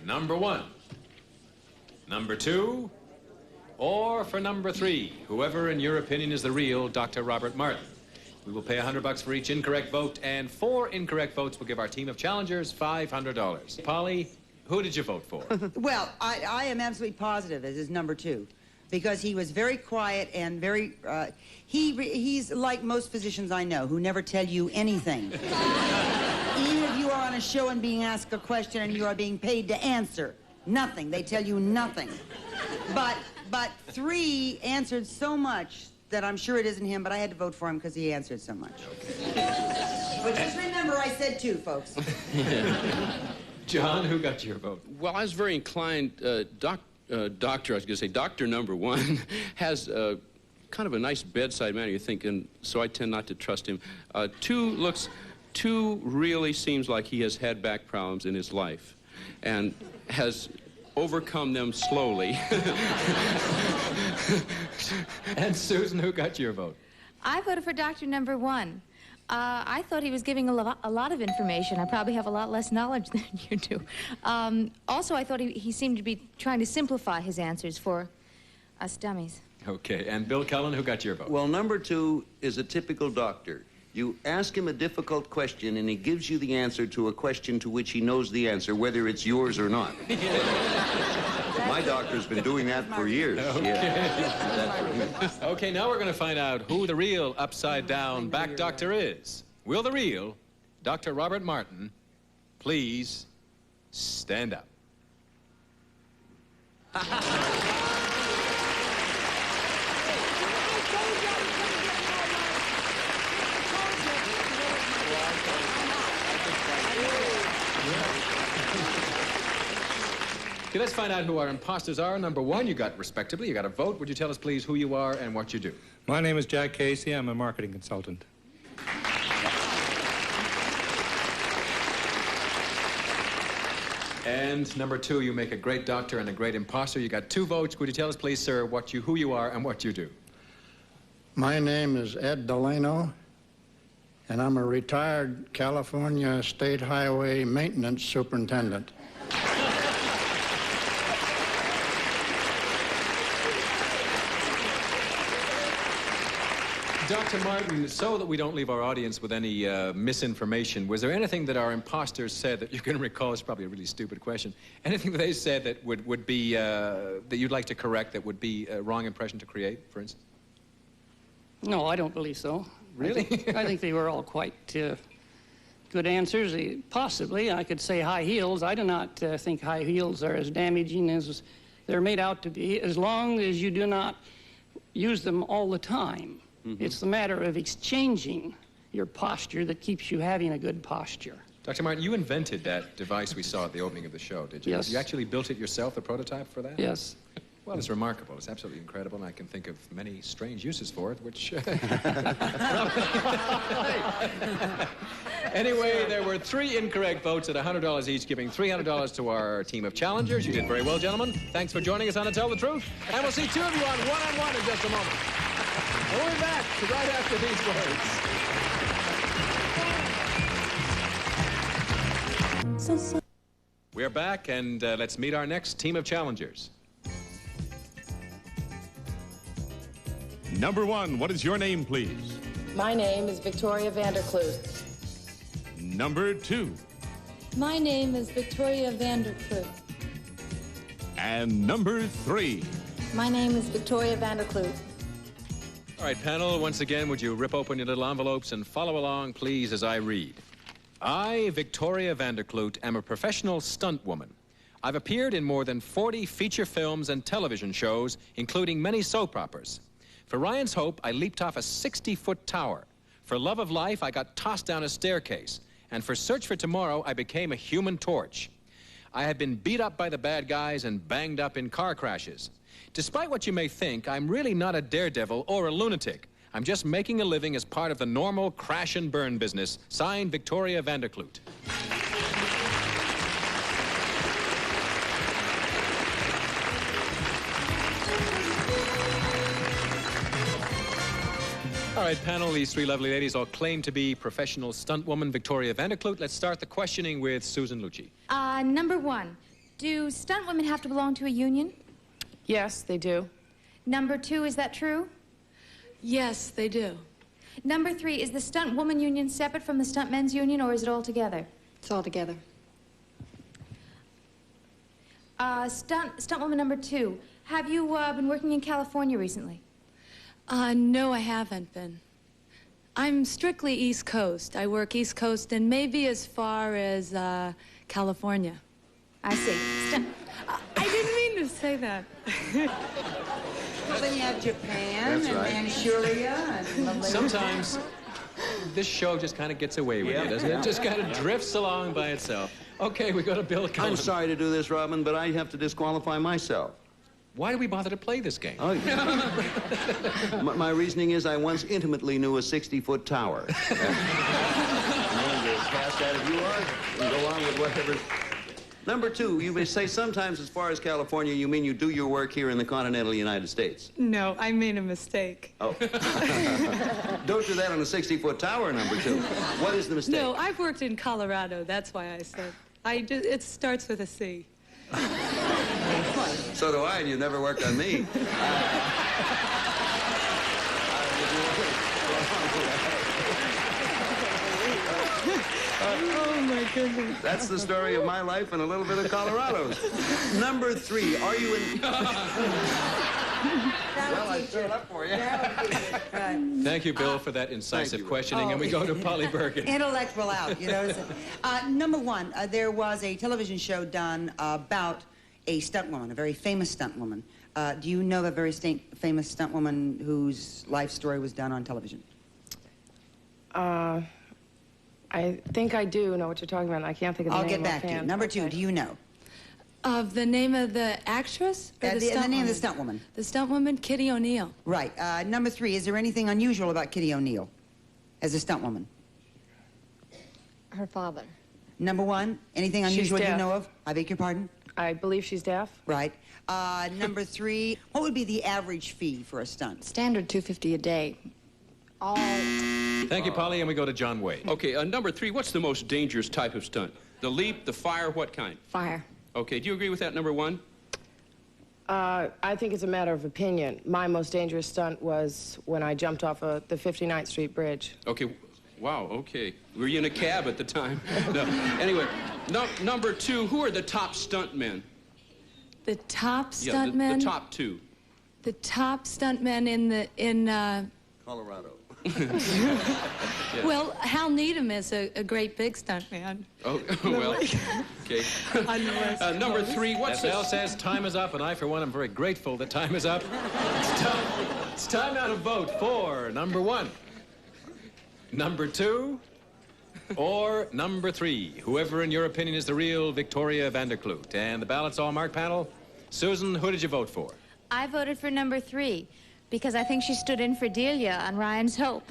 number 1, number 2, or for number 3, whoever in your opinion is the real Dr. Robert Martin. We will pay $100 for each incorrect vote, and 4 incorrect votes will give our team of challengers $500. Polly, who did you vote for? Well, I am absolutely positive it is number 2, because he was very quiet and very, he's like most physicians I know who never tell you anything. Even if you are on a show and being asked a question and you are being paid to answer, nothing. They tell you nothing. But 3 answered so much that I'm sure it isn't him, but I had to vote for him because he answered so much. But just remember I said 2, folks. John, who got your vote? Well, I was very inclined, Doctor number 1 has kind of a nice bedside manner, you think, and so I tend not to trust him. 2 really seems like he has had back problems in his life and has overcome them slowly. And Susan, who got your vote? I voted for Dr. Number 1. I thought he was giving a lot of information. I probably have a lot less knowledge than you do. Also, I thought he seemed to be trying to simplify his answers for us dummies. Okay, and Bill Cullen, who got your vote? Well, number 2 is a typical doctor. You ask him a difficult question, and he gives you the answer to a question to which he knows the answer, whether it's yours or not. My doctor's been doing that for years. Okay. Yeah. Okay, now we're going to find out who the real upside-down back doctor is. Will the real Dr. Robert Martin please stand up? Okay, let's find out who our imposters are. Number 1, you got respectably, you got a vote. Would you tell us, please, who you are and what you do? My name is Jack Casey. I'm a marketing consultant. And number 2, you make a great doctor and a great imposter. You got 2 votes. Would you tell us, please, sir, who you are and what you do? My name is Ed Delano, and I'm a retired California State Highway Maintenance Superintendent. Dr. Martin, so that we don't leave our audience with any misinformation, was there anything that our imposters said that you can recall? It's probably a really stupid question. Anything that they said that would be, that you'd like to correct, that would be a wrong impression to create, for instance? No, I don't believe so. Really? I think they were all quite good answers. Possibly, I could say high heels. I do not think high heels are as damaging as they're made out to be, as long as you do not use them all the time. Mm-hmm. It's the matter of exchanging your posture that keeps you having a good posture. Dr. Martin, you invented that device we saw at the opening of the show, did you? Yes. You actually built it yourself, the prototype for that? Yes. Well, it's remarkable. It's absolutely incredible, and I can think of many strange uses for it, which... Anyway, there were 3 incorrect votes at $100 each, giving $300 to our team of challengers. You did very well, gentlemen. Thanks for joining us on To Tell the Truth. And we'll see 2 of you on one-on-one in just a moment. And we'll be back right after these words. We're back, and let's meet our next team of challengers. Number 1, what is your name, please? My name is Victoria Vanderkloot. Number 2. My name is Victoria Vanderkloot. And number 3. My name is Victoria Vanderkloot. All right, panel, once again, would you rip open your little envelopes and follow along, please, as I read. I, Victoria Vanderkloot, am a professional stunt woman. I've appeared in more than 40 feature films and television shows, including many soap operas. For Ryan's Hope, I leaped off a 60-foot tower. For Love of Life, I got tossed down a staircase. And for Search for Tomorrow, I became a human torch. I have been beat up by the bad guys and banged up in car crashes. Despite what you may think, I'm really not a daredevil or a lunatic. I'm just making a living as part of the normal crash and burn business. Signed, Victoria Vanderkloot. All right, panel, these 3 lovely ladies all claim to be professional stunt woman Victoria Vanderkloot. Let's start the questioning with Susan Lucci. Number 1, do stunt women have to belong to a union? Yes, they do. Number 2, is that true? Yes, they do. Number 3, is the stunt woman union separate from the stunt men's union, or is it all together? It's all together. Stunt woman number 2, have you been working in California recently? No, I haven't been. I'm strictly East Coast. I work East Coast and maybe as far as California. I see. I didn't mean to say that. Well, then you have Japan That's and right. Manchuria and Malaysia. Sometimes this show just kind of gets away with you, doesn't it? It just kind of drifts along by itself. Okay, we go to Bill Cullen. I'm sorry to do this, Robin, but I have to disqualify myself. Why do we bother to play this game? Oh, my reasoning is I once intimately knew a 60-foot tower. And as fast as you are, and go on with whatever. Number 2, you may say sometimes as far as California, you mean you do your work here in the continental United States. No, I made a mistake. Oh. Don't do that on a 60-foot tower, number 2. What is the mistake? No, I've worked in Colorado. That's why I said. It starts with a C. So do I, and you've never worked on me. Oh, my goodness. That's the story of my life and a little bit of Colorado's. Number 3, are you in... Well, I threw it up for you. Thank you, Bill, for that incisive questioning. And we go to Polly Bergen. Intellect will out, you know. Number 1, there was a television show done about a stunt woman, a very famous stunt woman. Do you know of a very famous stunt woman whose life story was done on television? I think I do know what you're talking about. I can't think of the name. I'll get back to you. Number 2, do you know? Of the name of the actress? Or the stunt name woman? of the stunt woman. The stunt woman, Kitty O'Neill. Right. Number 3, is there anything unusual about Kitty O'Neill as a stunt woman? Her father. Number 1, anything unusual you deaf. know of? I beg your pardon? I believe she's deaf. Right. Number 3, what would be the average fee for a stunt? Standard $250 a day. All. Thank you, Polly, and we go to John Wade. Okay, number 3, what's the most dangerous type of stunt? The leap, the fire, what kind? Fire. Okay, do you agree with that, number 1? I think it's a matter of opinion. My most dangerous stunt was when I jumped off the 59th Street Bridge. Okay, wow, okay. Were you in a cab at the time? No. Anyway, number 2, who are the top stuntmen? The top Yeah, stuntmen? the top 2. The top stuntmen in Colorado. Well, Hal Needham is a great big stuntman. Oh, well, okay. Number 3, what's As Al says, time is up, and I, for one, am very grateful that time is up. It's time now to vote for number 1, number 2, or number 3. Whoever, in your opinion, is the real Victoria Vanderkloot. And the ballot's all marked, panel. Susan, who did you vote for? I voted for number 3 because I think she stood in for Delia on Ryan's Hope.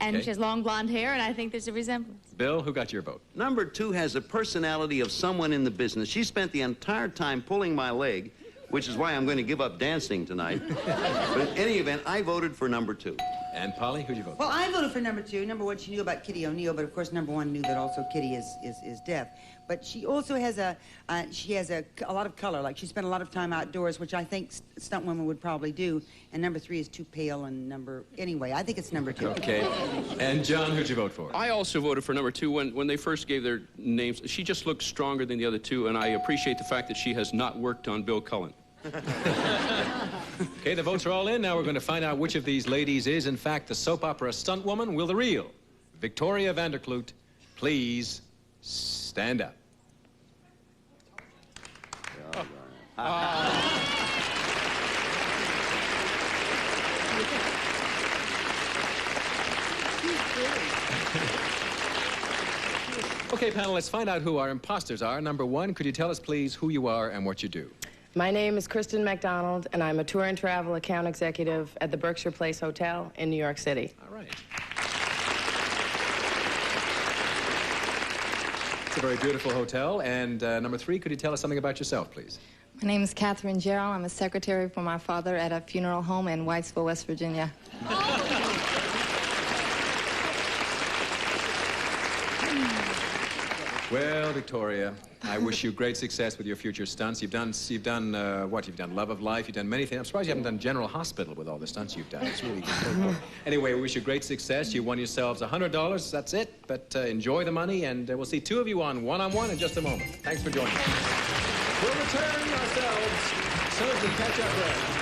And Okay. she has long blonde hair, and I think there's a resemblance. Bill, who got your vote? Number 2 has the personality of someone in the business. She spent the entire time pulling my leg, which is why I'm going to give up dancing tonight. But in any event, I voted for number 2. And Polly, who'd you vote for? Well, I voted for number 2. Number 1, she knew about Kitty O'Neill, but of course, number 1 knew that also Kitty is deaf. But she also has a lot of color. Like she spent a lot of time outdoors, which I think stunt women would probably do. And number 3 is too pale. And anyway, I think it's number 2. Okay. And John, who'd you vote for? I also voted for number 2 when they first gave their names. She just looked stronger than the other 2, and I appreciate the fact that she has not worked on Bill Cullen. Okay, the votes are all in. Now we're going to find out which of these ladies is, in fact, the soap opera stunt woman. Will the real Victoria Vanderkloot please stand up? Okay, panel, let's find out who our imposters are. Number 1, could you tell us, please, who you are and what you do? My name is Kristen McDonald, and I'm a tour and travel account executive at the Berkshire Place Hotel in New York City. All right. It's a very beautiful hotel. And number 3, could you tell us something about yourself, please? My name is Catherine Gerald. I'm a secretary for my father at a funeral home in Whitesville, West Virginia. Well, Victoria, I wish you great success with your future stunts. You've done what? You've done Love of Life. You've done many things. I'm surprised you haven't done General Hospital with all the stunts you've done. It's really good. Anyway, we wish you great success. You won yourselves $100. That's it. But enjoy the money, and we'll see 2 of you on one-on-one in just a moment. Thanks for joining us. We'll return ourselves as soon as we catch our breath.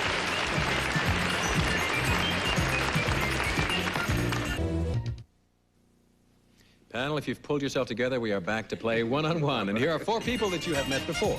Panel, if you've pulled yourself together, we are back to play one-on-one. And here are 4 people that you have met before.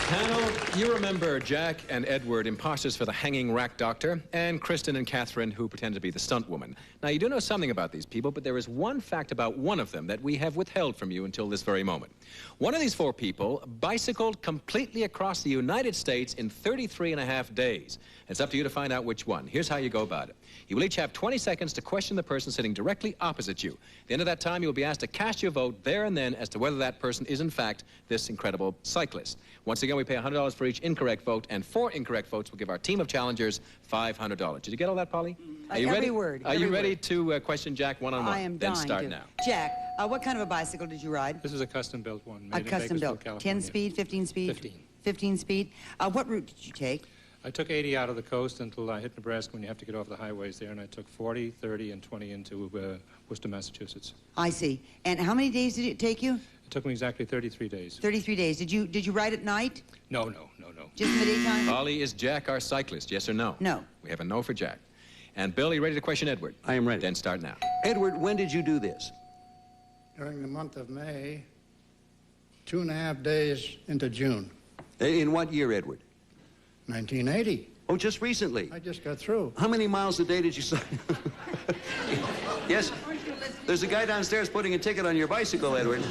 Panel, you remember Jack and Edward, imposters for the hanging rack doctor, and Kristen and Catherine, who pretend to be the stunt woman. Now, you do know something about these people, but there is one fact about one of them that we have withheld from you until this very moment. One of these 4 people bicycled completely across the United States in 33.5 days. It's up to you to find out which one. Here's how you go about it. You will each have 20 seconds to question the person sitting directly opposite you. At the end of that time, you will be asked to cast your vote there and then as to whether that person is, in fact, this incredible cyclist. Once again, we pay $100 for each incorrect vote, and 4 incorrect votes will give our team of challengers $500. Did you get all that, Polly? Are you Every ready? word, Are you every ready word. to question Jack one-on-one? I am Then dying start to. now. Jack, what kind of a bicycle did you ride? This is a custom-built one. A custom-built. 10 speed, 15 speed? 15. 15 speed. What route did you take? I took 80 out of the coast until I hit Nebraska when you have to get off the highways there, and I took 40, 30, and 20 into Worcester, Massachusetts. I see. And how many days did it take you? It took me exactly 33 days. 33 days. Did you ride at night? No. Just in the daytime? Polly, is Jack our cyclist, yes or no? No. We have a no for Jack. And Bill, are you ready to question Edward? I am ready. Then start now. Edward, when did you do this? During the month of May, 2.5 days into June. In what year, Edward? 1980. Oh, just recently. I just got through. How many miles a day did you cycle? Yes, there's a guy downstairs putting a ticket on your bicycle, Edward.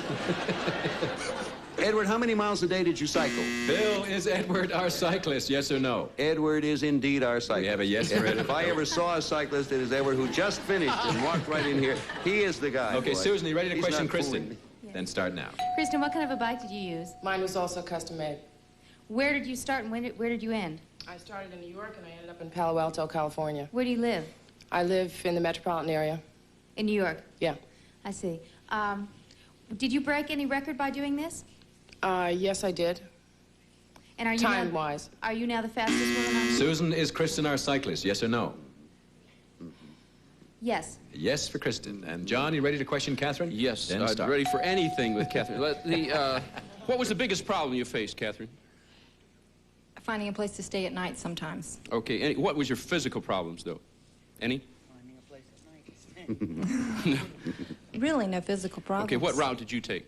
Edward, how many miles a day did you cycle? Bill, is Edward our cyclist, yes or no? Edward is indeed our cyclist. We have a yes for And Edward. if I ever saw a cyclist, it is Edward, who just finished and walked right in here. He is the guy. Okay, boy. Susan, you ready to He's question not Kristen? fooling me. Then start now. Kristen, what kind of a bike did you use? Mine was also custom made. Where did you start and where did you end? I started in New York and I ended up in Palo Alto, California. Where do you live? I live in the metropolitan area. In New York? Yeah. I see. Did you break any record by doing this? Yes, I did. And are you Time-wise. Are you now the fastest woman on? Susan, is Kristen our cyclist, yes or no? Yes. Yes for Kristen. And John, you ready to question Catherine? Yes, Then I'm start. ready for anything with Catherine. What was the biggest problem you faced, Catherine? Finding a place to stay at night sometimes. Okay, what was your physical problems, though? Any? Finding a place at night. Really, no physical problems. Okay, what route did you take?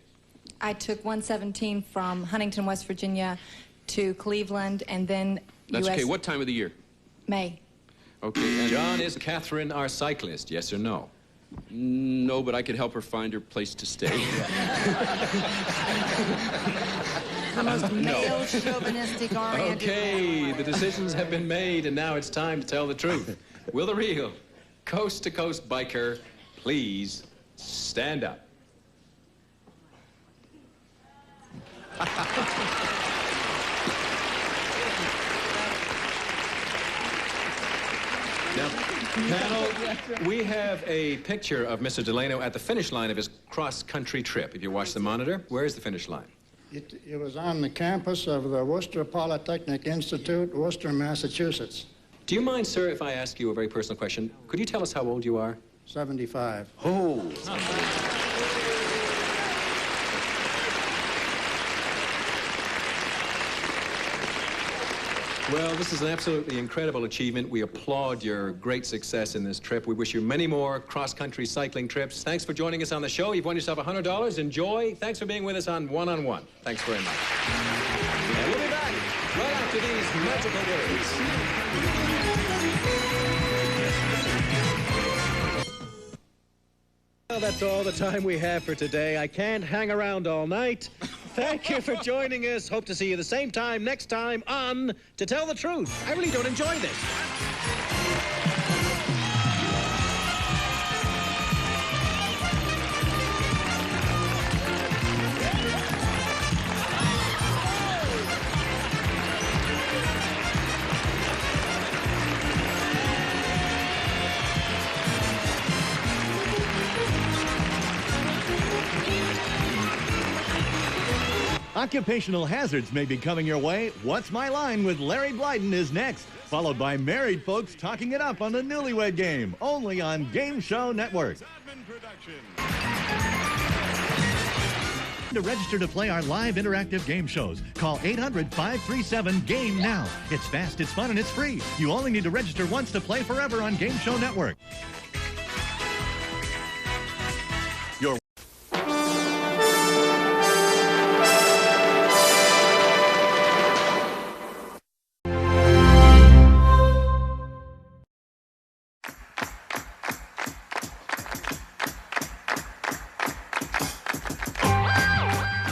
I took 117 from Huntington, West Virginia to Cleveland, and then That's okay. What time of the year? May. Okay, and John, is Catherine our cyclist, yes or no? No, but I could help her find her place to stay. The most male chauvinistic oriented. Okay, the decisions have been made, and now it's time to tell the truth. Will the real coast-to-coast biker please stand up? Now, panel, we have a picture of Mr. Delano at the finish line of his cross-country trip. If you watch the monitor, where is the finish line? It was on the campus of the Worcester Polytechnic Institute, Worcester, Massachusetts. Do you mind, sir, if I ask you a very personal question? Could you tell us how old you are? 75. Oh. Well, this is an absolutely incredible achievement. We applaud your great success in this trip. We wish you many more cross-country cycling trips. Thanks for joining us on the show. You've won yourself $100. Enjoy. Thanks for being with us on One on One. Thanks very much. And we'll be back right after these magical words. Well, that's all the time we have for today. I can't hang around all night. Thank you for joining us. Hope to see you the same time next time on To Tell the Truth. I really don't enjoy this. Occupational hazards may be coming your way. What's My Line with Larry Blyden is next, followed by married folks talking it up on the Newlywed Game, only on Game Show Network. To register to play our live interactive game shows, call 800-537-GAME now. It's fast, it's fun, and it's free. You only need to register once to play forever on Game Show Network. Your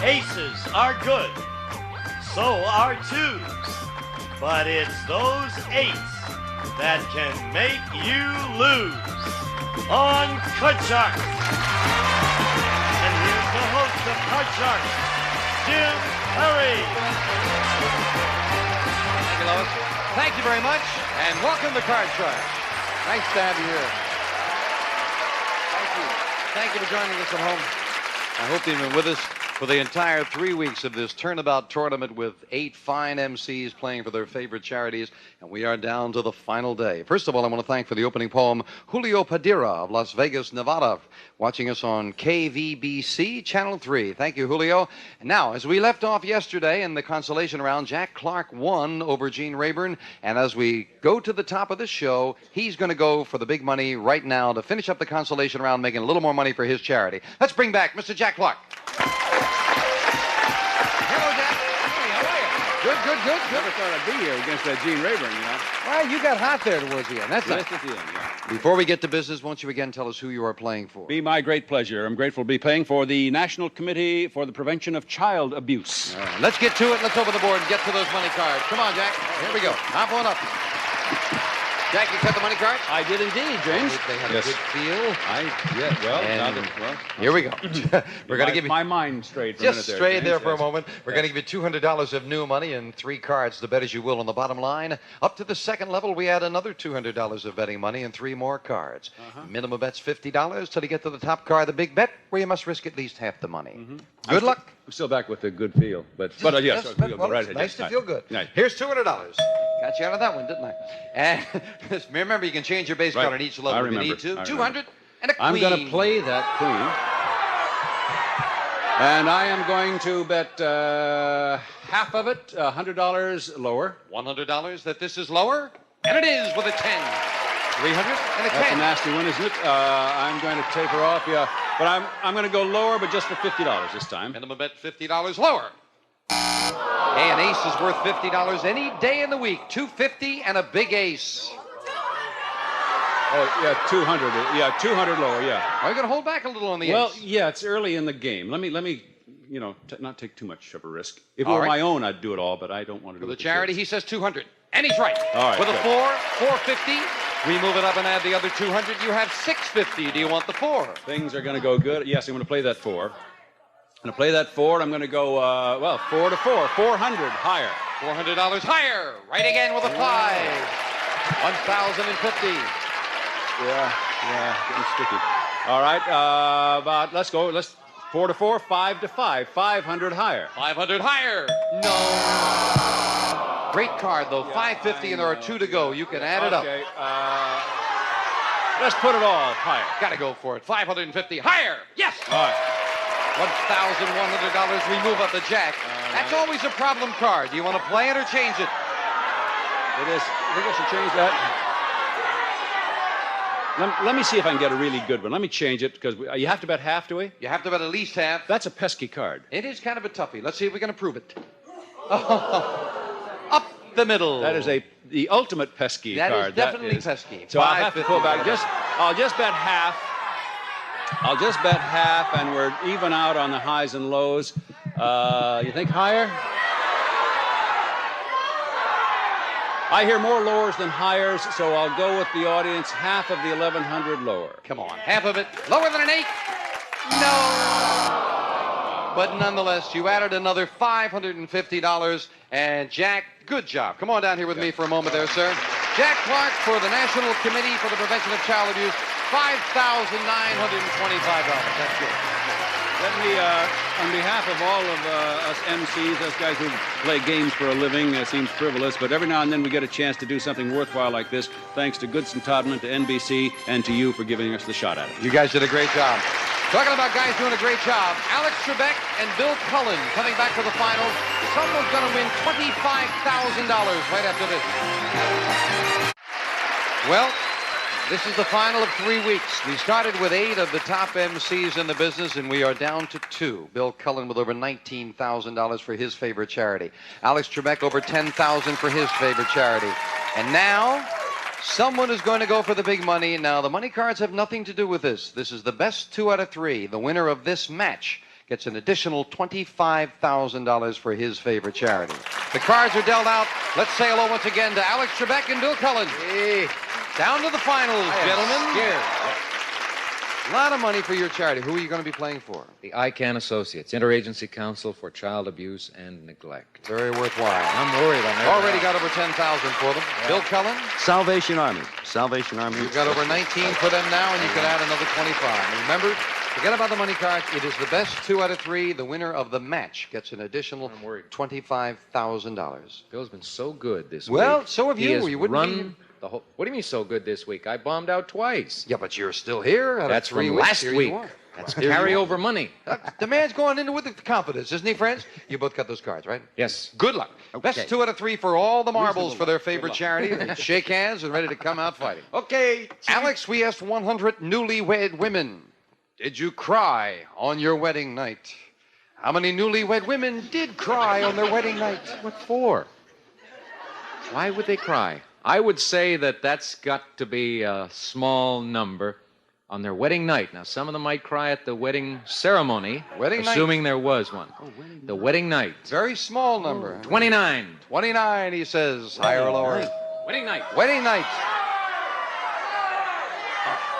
Aces are good, so are twos, but it's those eights that can make you lose on Card Sharks. And here's the host of Card Sharks, Jim Perry. Thank you, Lois. Thank you very much, and welcome to Card Sharks. Nice to have you here. Thank you. Thank you for joining us at home. I hope you've been with us for the entire 3 weeks of this turnabout tournament with 8 fine MCs playing for their favorite charities, and we are down to the final day. First of all, I want to thank for the opening poem Julio Padilla of Las Vegas, Nevada, watching us on KVBC Channel 3. Thank you, Julio. And now, as we left off yesterday in the consolation round, Jack Clark won over Gene Rayburn, and as we go to the top of the show, he's going to go for the big money right now to finish up the consolation round, making a little more money for his charity. Let's bring back Mr. Jack Clark. Good. Never thought I'd be here against that Gene Rayburn, you know. Well, you got hot there towards the end. That's just at the end, yeah. Before we get to business, won't you again tell us who you are playing for? Be my great pleasure. I'm grateful to be playing for the National Committee for the Prevention of Child Abuse. All right, let's get to it. Let's open the board and get to those money cards. Come on, Jack. Here we go. Hop on up. Jack, you cut the money card? I did indeed, James. They had a good feel. Well, here we go. We're going to give you my mind straight for just a minute there, straight James. there for a Yes. moment. We're going to give you $200 of new money and 3 cards to bet as you will on the bottom line. Up to the second level, we add another $200 of betting money and 3 more cards. Minimum bet's $50 till you get to the top card, the big bet, where you must risk at least half the money. Good luck. I'm still back with the good feel, but yes, Yes, we'll go right it's ahead. nice Yes, to feel good. Nice. Here's $200. Got you out of that one, didn't I? And remember, you can change your base card on each level I if you remember. need to. I 200 and a queen. I'm going to play that queen. And I am going to bet half of it, $100 lower. $100 that this is lower, and it is with a 10. 300 and a 10. That's a nasty one, isn't it? I'm going to taper off, yeah. But I'm going to go lower, but just for $50 this time. Minimum bet $50 lower. Hey, an ace is worth $50 any day in the week. $250 and a big ace. Oh, yeah, 200. Yeah, 200 lower, yeah. Are you going to hold back a little on the Well, ace? yeah, it's early in the game. Let me, you know, not take too much of a risk. If it All were right. my own, I'd do it all, but I don't want to do For it the charity, he says 200. And he's right. All right, With a good. 450. We move it up and add the other 200. You have 650. Do you want the 4? Things are going to go good. Yes, I'm going to play that 4. I'm going to play that 4. I'm going to go, 4 to 4. 400 higher. $400 higher. Right again with a 5. 1,050. Yeah, getting sticky. All right, but let's go. Let's 4 to 4, 5 to 5. 500 higher. 500 higher. No. Great card, though. 550, and there are 2 to go. You can add it up. Okay, let's put it all higher. Got to go for it. 550 higher. Yes. All right. $1,100. We move up the jack. That's always a problem card. Do you want to play it or change it? It is. I think I should change that. Let me see if I can get a really good one. Let me change it, because you have to bet half, do we? You have to bet at least half. That's a pesky card. It is kind of a toughie. Let's see if we can improve it. Up the middle. That is the ultimate pesky That card. is definitely pesky. So I'll have to pull back. I'll just bet half. I'll just bet half, and we're even out on the highs and lows. You think higher? I hear more lowers than highers, so I'll go with the audience. Half of the 1,100 lower. Come on. Half of it. Lower than an 8? No. But nonetheless, you added another $550. And Jack, good job. Come on down here with me for a moment there, sir. Jack Clark for the National Committee for the Prevention of Child Abuse. $5,925. That's good. Let me, on behalf of all of us MCs, us guys who play games for a living, seems frivolous, but every now and then we get a chance to do something worthwhile like this, thanks to Goodson Todman, to NBC, and to you for giving us the shot at it. You guys did a great job. Talking about guys doing a great job, Alex Trebek and Bill Cullen coming back to the finals. Someone's going to win $25,000 right after this. Well, this is the final of 3 weeks. We started with 8 of the top MCs in the business, and we are down to 2. Bill Cullen with over $19,000 for his favorite charity. Alex Trebek over $10,000 for his favorite charity. And now, someone is going to go for the big money. Now, the money cards have nothing to do with this. This is the best 2 out of 3. The winner of this match gets an additional $25,000 for his favorite charity. The cards are dealt out. Let's say hello once again to Alex Trebek and Bill Cullen. Hey. Down to the finals, gentlemen. Scared. A lot of money for your charity. Who are you going to be playing for? The ICANN Associates, Interagency Council for Child Abuse and Neglect. Very worthwhile. I'm worried. Already got over $10,000 for them. Yeah. Bill Cullen? Salvation Army. Salvation Army. You've got over 19 for them now, and you can add another 25. And remember, forget about the money cards. It is the best 2 out of 3. The winner of the match gets an additional $25,000. Bill's been so good this week. Well, so have you. He has You wouldn't run the whole. What do you mean so good this week? I bombed out twice. Yeah, but you're still here. That's from last week. That's carryover money. The man's going into it with confidence, isn't he, friends? You both got those cards, right? Yes. Good luck. Okay. Best 2 out of 3 for all the marbles for their favorite charity. Shake hands and ready to come out fighting. Okay. Alex, we asked 100 newlywed women. Did you cry on your wedding night? How many newlywed women did cry on their wedding night? What for? Why would they cry I would say that that's got to be a small number on their wedding night. Now, some of them might cry at the wedding ceremony, assuming there was one. The wedding night. Very small number. 29. 29, he says. Higher or lower? Wedding night. Wedding night.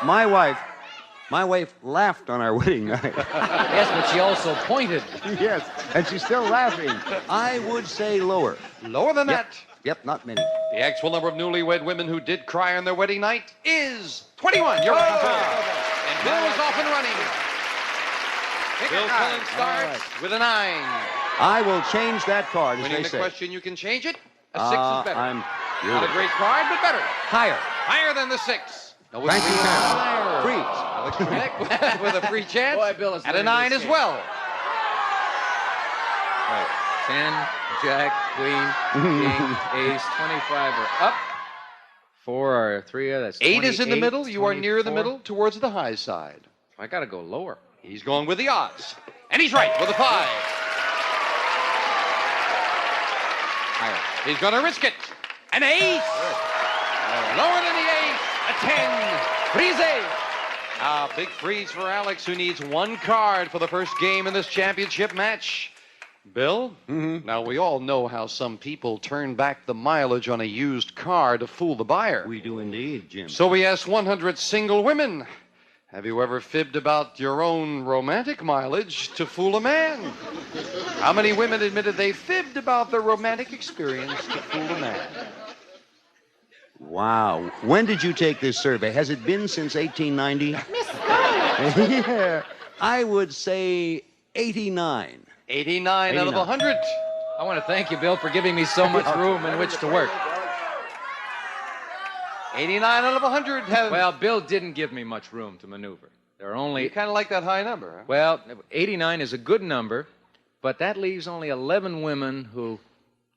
My wife laughed on our wedding night. Yes, but she also pointed. Yes, and she's still laughing. I would say lower. Lower than that? Yep, not many. The actual number of newlywed women who did cry on their wedding night is 21. You're right. And Bill is off and running. Bill Cullen starts with a 9. I will change that card, as Winning they the say. question, you can change it. A 6 is better. You're Not a great card, but better. Higher. Higher than the 6. No, Thank you, higher. Freeze. Alex Trebek with a free chance. Boy, Bill is at a winning 9 this as game. well. Right. 10, Jack, Queen, King, Ace, 25 are up. 4 are 3, that's 8 is in the 28, middle. You are near the 24. middle, towards the high side. I got to go lower. He's going with the odds. And he's right with a 5. Higher. He's going to risk it. An ace. Lower than the ace. A 10. Freeze. Big freeze for Alex, who needs 1 card for the first game in this championship match. Bill, now we all know how some people turn back the mileage on a used car to fool the buyer. We do indeed, Jim. So we asked 100 single women, have you ever fibbed about your own romantic mileage to fool a man? How many women admitted they fibbed about their romantic experience to fool a man? Wow. When did you take this survey? Has it been since 1890? Yeah. I would say 89. 89 out of 100. I want to thank you, Bill, for giving me so much room in which to work. 89 out of 100 have... Well, Bill didn't give me much room to maneuver. There are only... You kind of like that high number, huh? Well, 89 is a good number, but that leaves only 11 women who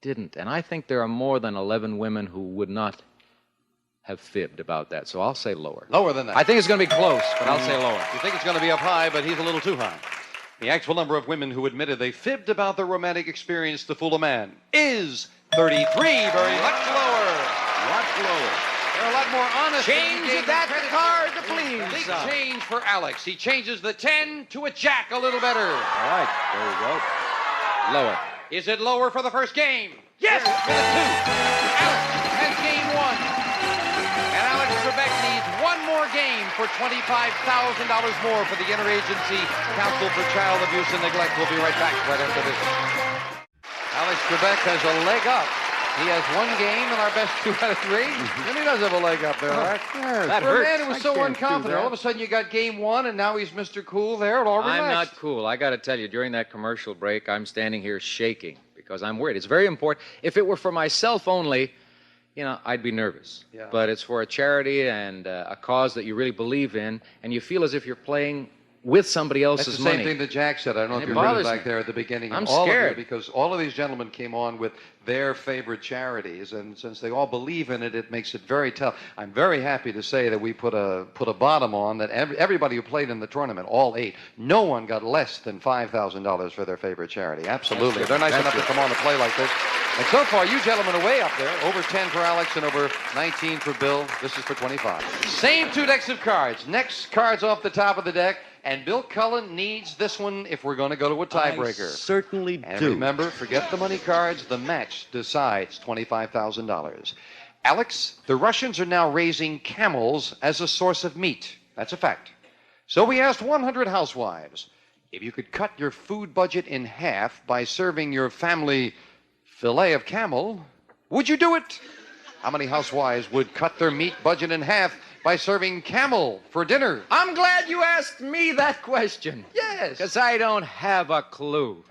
didn't. And I think there are more than 11 women who would not have fibbed about that. So I'll say lower. Lower than that. I think it's going to be close, but I'll say lower. You think it's going to be up high, but he's a little too high. The actual number of women who admitted they fibbed about their romantic experience to fool a man is 33, very much lower. Much lower. They're a lot more honest. Change that card, please. Big change for Alex. He changes the 10 to a jack, a little better. All right, there you go. Lower. Is it lower for the first game? Yes, with a 2. Alex has game 1. And Alex Trebek needs 1 more game for $25,000 more for the Interagency Council for Child Abuse and Neglect. We'll be right back right after this. Alex Trebek has a leg up. He has 1 game in our best 2 out of 3. And he does have a leg up there, right? That For a hurts. man who was so unconfident, all of a sudden you got game 1, and now he's Mr. Cool there, all relaxed. I'm not cool. I got to tell you, during that commercial break, I'm standing here shaking because I'm worried. It's very important. If it were for myself only, you know, I'd be nervous. Yeah. But it's for a charity and a cause that you really believe in, and you feel as if you're playing with somebody else's That's the money. same thing that Jack said. I don't know And if it you heard bothers back me. there at the beginning. I'm all scared. Of you, because all of these gentlemen came on with their favorite charities, and since they all believe in it, it makes it very tough. I'm very happy to say that we put a bottom on that. Everybody who played in the tournament, all 8, no one got less than $5,000 for their favorite charity. Absolutely, they're nice enough to come on and play like this. And so far, you gentlemen are way up there. Over 10 for Alex and over 19 for Bill. This is for 25. Same 2 decks of cards. Next card's off the top of the deck. And Bill Cullen needs this one if we're going to go to a tiebreaker. I certainly And do. remember, forget the money cards. The match decides $25,000. Alex, the Russians are now raising camels as a source of meat. That's a fact. So we asked 100 housewives, if you could cut your food budget in half by serving your family fillet of camel, would you do it? How many housewives would cut their meat budget in half by serving camel for dinner? I'm glad you asked me that question. Yes. Because I don't have a clue.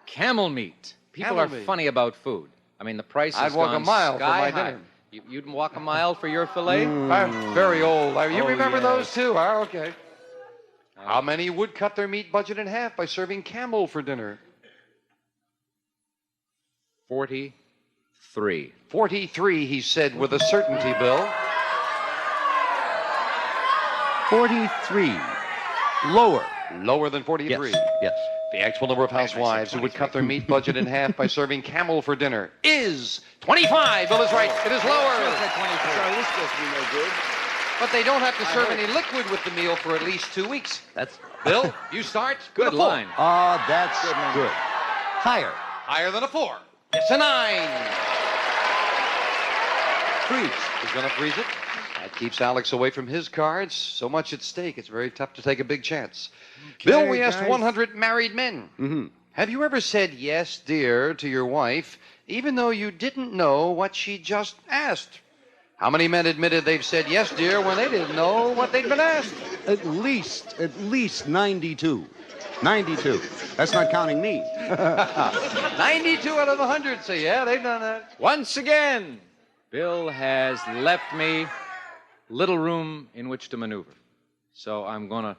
Camel meat. People Camel are meat. funny about food. I mean, the price has I'd walk gone a mile for sky my high. dinner. You'd walk a mile for your fillet? I'm very old. You Oh, remember yes. those too? Oh, okay. How many would cut their meat budget in half by serving camel for dinner? 43. 43, he said with a certainty, Bill. 43. Lower. Lower than 43. Yes. The actual number of housewives who would cut their meat budget in half by serving camel for dinner is 25. Bill is right. It is lower. Sorry, this does me no good. But they don't have to serve any liquid with the meal for at least 2 weeks. That's Bill, you start. Good line. Ah, that's good. Higher. Higher than a 4. It's a 9. Freeze. He's going to freeze it. That keeps Alex away from his cards. So much at stake. It's very tough to take a big chance. Okay, Bill, we asked guys. 100 married men. Mm-hmm. Have you ever said yes, dear, to your wife, even though you didn't know what she just asked? How many men admitted they've said yes, dear, when they didn't know what they'd been asked? At least 92. 92. That's not counting me. 92 out of 100 say, yeah, they've done that. Once again, Bill has left me little room in which to maneuver. So I'm going to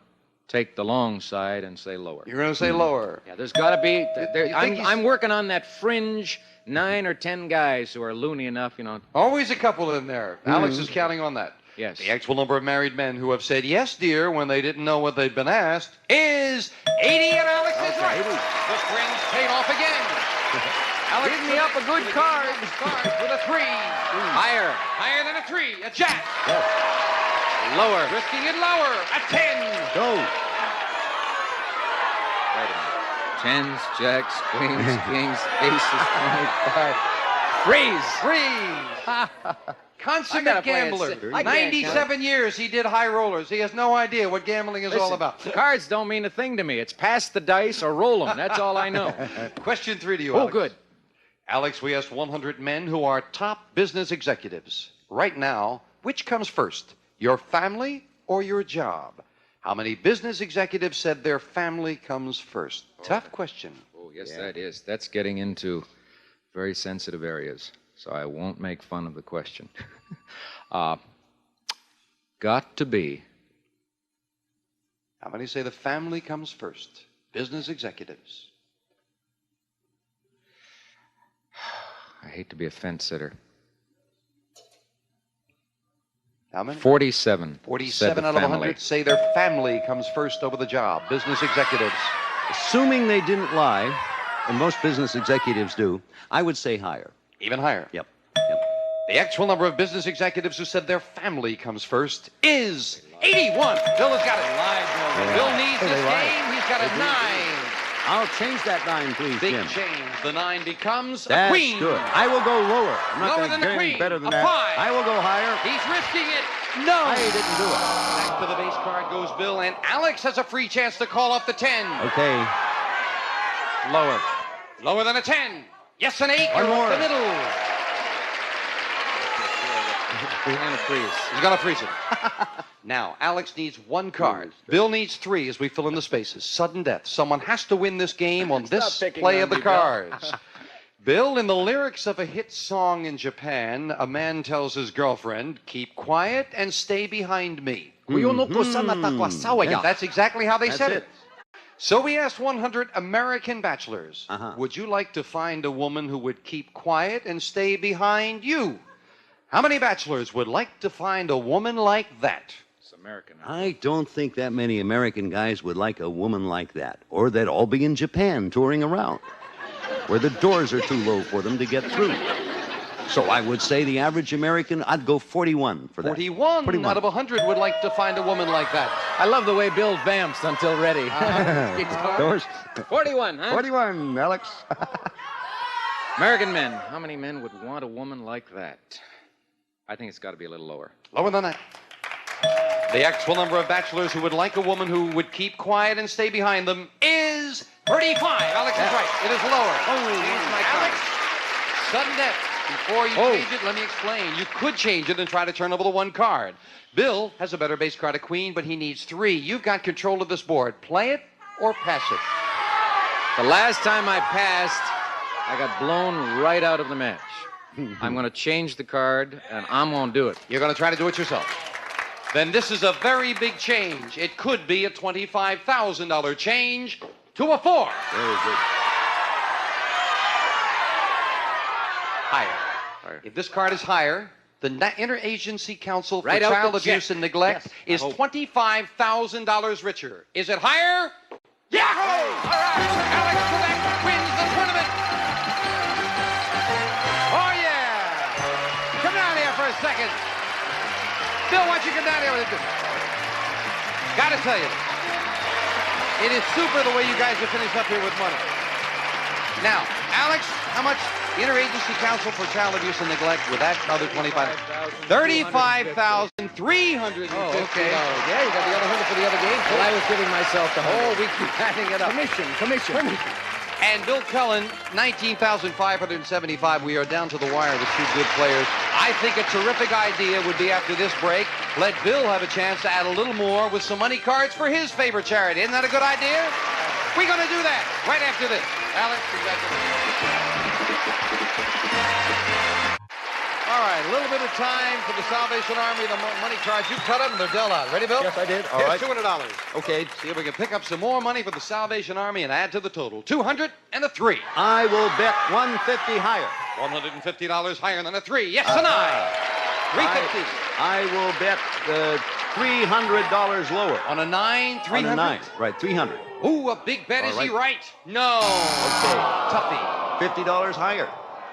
take the long side and say lower. You're going to say lower. Yeah, there's got to be... think he's- I'm working on that fringe 9 or 10 guys who are loony enough, you know. Always a couple in there. Alex is counting on that. Yes. The actual number of married men who have said yes, dear, when they didn't know what they'd been asked is 80, and Alex is right. The fringe paid off again. Alex, Give me up a good card. Start with a 3. Higher. Higher than a 3. A jack. Lower. Risking it lower. A 10. Go. Tens, jacks, queens, kings, aces, 25. Freeze. Freeze. Consummate gambler. I can't 97 years he did high rollers. He has no idea what gambling is all about. Cards don't mean a thing to me. It's pass the dice or roll them. That's all I know. Question 3 to you, Oh, Alex. good. Alex, we asked 100 men who are top business executives. Right now, which comes first, your family or your job? How many business executives said their family comes first? Tough question. Oh, yes, that is. That's getting into very sensitive areas, so I won't make fun of the question. Got to be. How many say the family comes first? Business executives. I hate to be a fence sitter. How many? 47. 47 out of 100 say their family comes first over the job. Business executives. Assuming they didn't lie, and most business executives do, I would say higher. Even higher. Yep. The actual number of business executives who said their family comes first is 81. Bill has got it. Bill needs this game. He's got a 9. I'll change that 9, please, Big Jim. change. The 9 becomes That's a queen. good. I will go lower. I'm not Lower going than to the get any queen. better than A that. 5. I will go higher. He's risking it. No. I didn't do it. Back to the base card goes Bill, and Alex has a free chance to call up the 10. Okay. Lower. Lower than a 10. Yes, an 8. One You're more. up the middle. He's going to freeze. He's going to freeze it. Now, Alex needs 1 card. Bill needs 3 as we fill in the spaces. Sudden death. Someone has to win this game on this play of the cards. Bill, in the lyrics of a hit song in Japan, a man tells his girlfriend, keep quiet and stay behind me. And that's exactly how they said it. So we asked 100 American bachelors, would you like to find a woman who would keep quiet and stay behind you? How many bachelors would like to find a woman like that? It's American. I don't think that many American guys would like a woman like that. Or they'd all be in Japan touring around, where the doors are too low for them to get through. So I would say the average American, I'd go 41 for that. 41 out of 100 would like to find a woman like that. I love the way Bill vamps until ready. Doors. 41, huh? 41, Alex. American men. How many men would want a woman like that? I think it's got to be a little lower. Lower than that. The actual number of bachelors who would like a woman who would keep quiet and stay behind them is 35. Alex is right. It is lower. Alex, sudden death. Before you change it, let me explain. You could change it and try to turn over the 1 card. Bill has a better base card, a queen, but he needs 3. You've got control of this board. Play it or pass it. The last time I passed, I got blown right out of the match. I'm going to change the card, and I'm going to do it. You're going to try to do it yourself. Then this is a very big change. It could be a $25,000 change to a 4. Very good. Higher. If this card is higher, the Interagency Council for Write out Child the check. Abuse and Neglect is $25,000 richer. Is it higher Yahoo! All right. Alex Trebek wins the tournament. Oh, yeah. Come down here for a second. Bill, why don't you come down here with it? Gotta tell you, it is super the way you guys have finished up here with money. Now, Alex, how much interagency counsel for child abuse and neglect with that other 25? $35,350. Oh, okay. Yeah, you got the other 100 for the other game. Well, I was giving myself the whole. Oh, we keep adding it up. Commission. And Bill Cullen, $19,575. We are down to the wire with two good players. I think a terrific idea would be after this break, let Bill have a chance to add a little more with some money cards for his favorite charity. Isn't that a good idea? We're going to do that right after this. Alex, all right, a little bit of time for the Salvation Army, the money cards. You cut them, and they're dealt out. Ready, Bill? Yes, I did. All Here's right. $200. Okay. See if we can pick up some more money for the Salvation Army and add to the total. 200 and a 3. I will bet $150 higher. $150 higher than a 3. Yes, a 9. 350. I will bet $300 lower. On a 9, 300? On a 9, right, 300. Ooh, a big bet. All Is he right. right? No. Okay. Tuffy. $50 higher.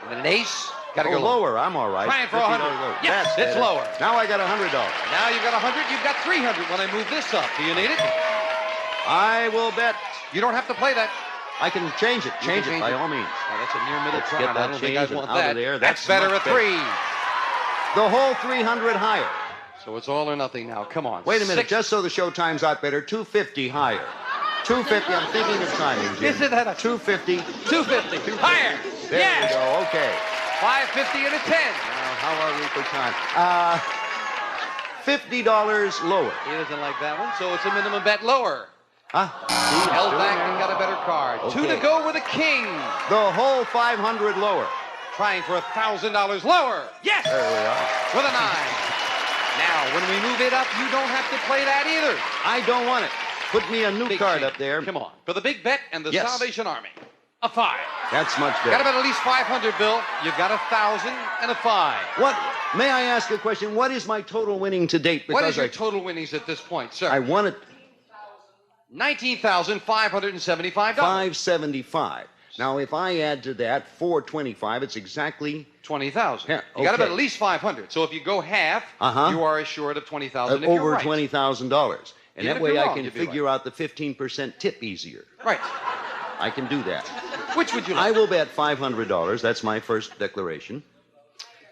And an ace? Gotta go lower. I'm all right. Trying for 100. Lower. Yes, That's it's better. lower. Now I got $100. Now you've got 100. You've got 300 when I move this up. Do you need it? I will bet. You don't have to play that. I can change it. Change it by all means. Oh, that's a near middle Let's try. get I that don't think I change want out that. of there. That's better much at 3. The whole 300 higher. So it's all or nothing now. Come on. Wait a minute, 6. just so the show times out better, 250 higher. 250, I'm thinking of timing, Jim. Isn't that a 250? 250. Higher. There Yes. we go, okay. 550 and a 10. Now, how are we for time? $50 lower. He doesn't like that one, so it's a minimum bet lower. Huh? Held back and got a better card. Okay. 2 to go with a king. The whole 500 lower. Trying for $1,000 lower. Yes. There we are. With a 9. Now, when we move it up, you don't have to play that either. I don't want it. Put me a new Big card change. up there. Come on. For the big bet and the Yes. Salvation Army. A 5. That's much better. Got to bet at least 500, Bill. You've got 1,000 and a 5. What? May I ask a question? What is my total winning to date? What Because is your total winnings at this point, sir? I won it $19,575. $575. Now, if I add to that $425, it's exactly $20,000. Yeah, You got to okay. bet at least 500. So if you go half, Uh-huh. you are assured of $20,000 if you're over right. $20,000. And Even that if way you're I wrong, can you'd be figure out the 15% tip easier. Right. I can do that. Which would you I like? will bet $500. That's my first declaration.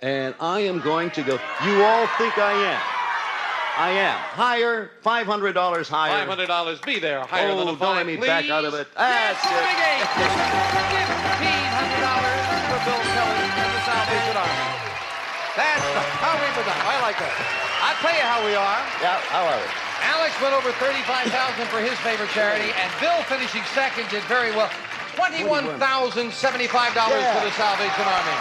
And I am going to go. You all think I am. I am. Higher, $500 higher. $500 be there. Higher than a 5, don't let me please. back out of it. That's Yes, big eight. $1,500 for Bill Cullen and the Salvation Army. That's how we've done. I like that. I'll tell you how we are. Yeah, how are we? Alex went over $35,000 for his favorite charity, and Bill finishing second did very well. $21,075 for the Salvation Army.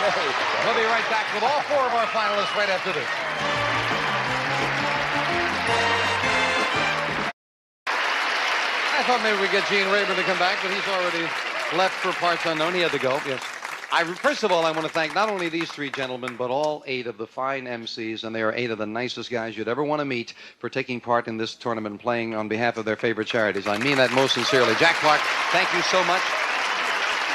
We'll be right back with all 4 of our finalists right after this. I thought maybe we'd get Gene Rayburn to come back, but he's already left for parts unknown. He had to go. Yes. First of all, I want to thank not only these 3 gentlemen, but all 8 of the fine MCs, and they are 8 of the nicest guys you'd ever want to meet for taking part in this tournament and playing on behalf of their favorite charities. I mean that most sincerely. Jack Clark, thank you so much.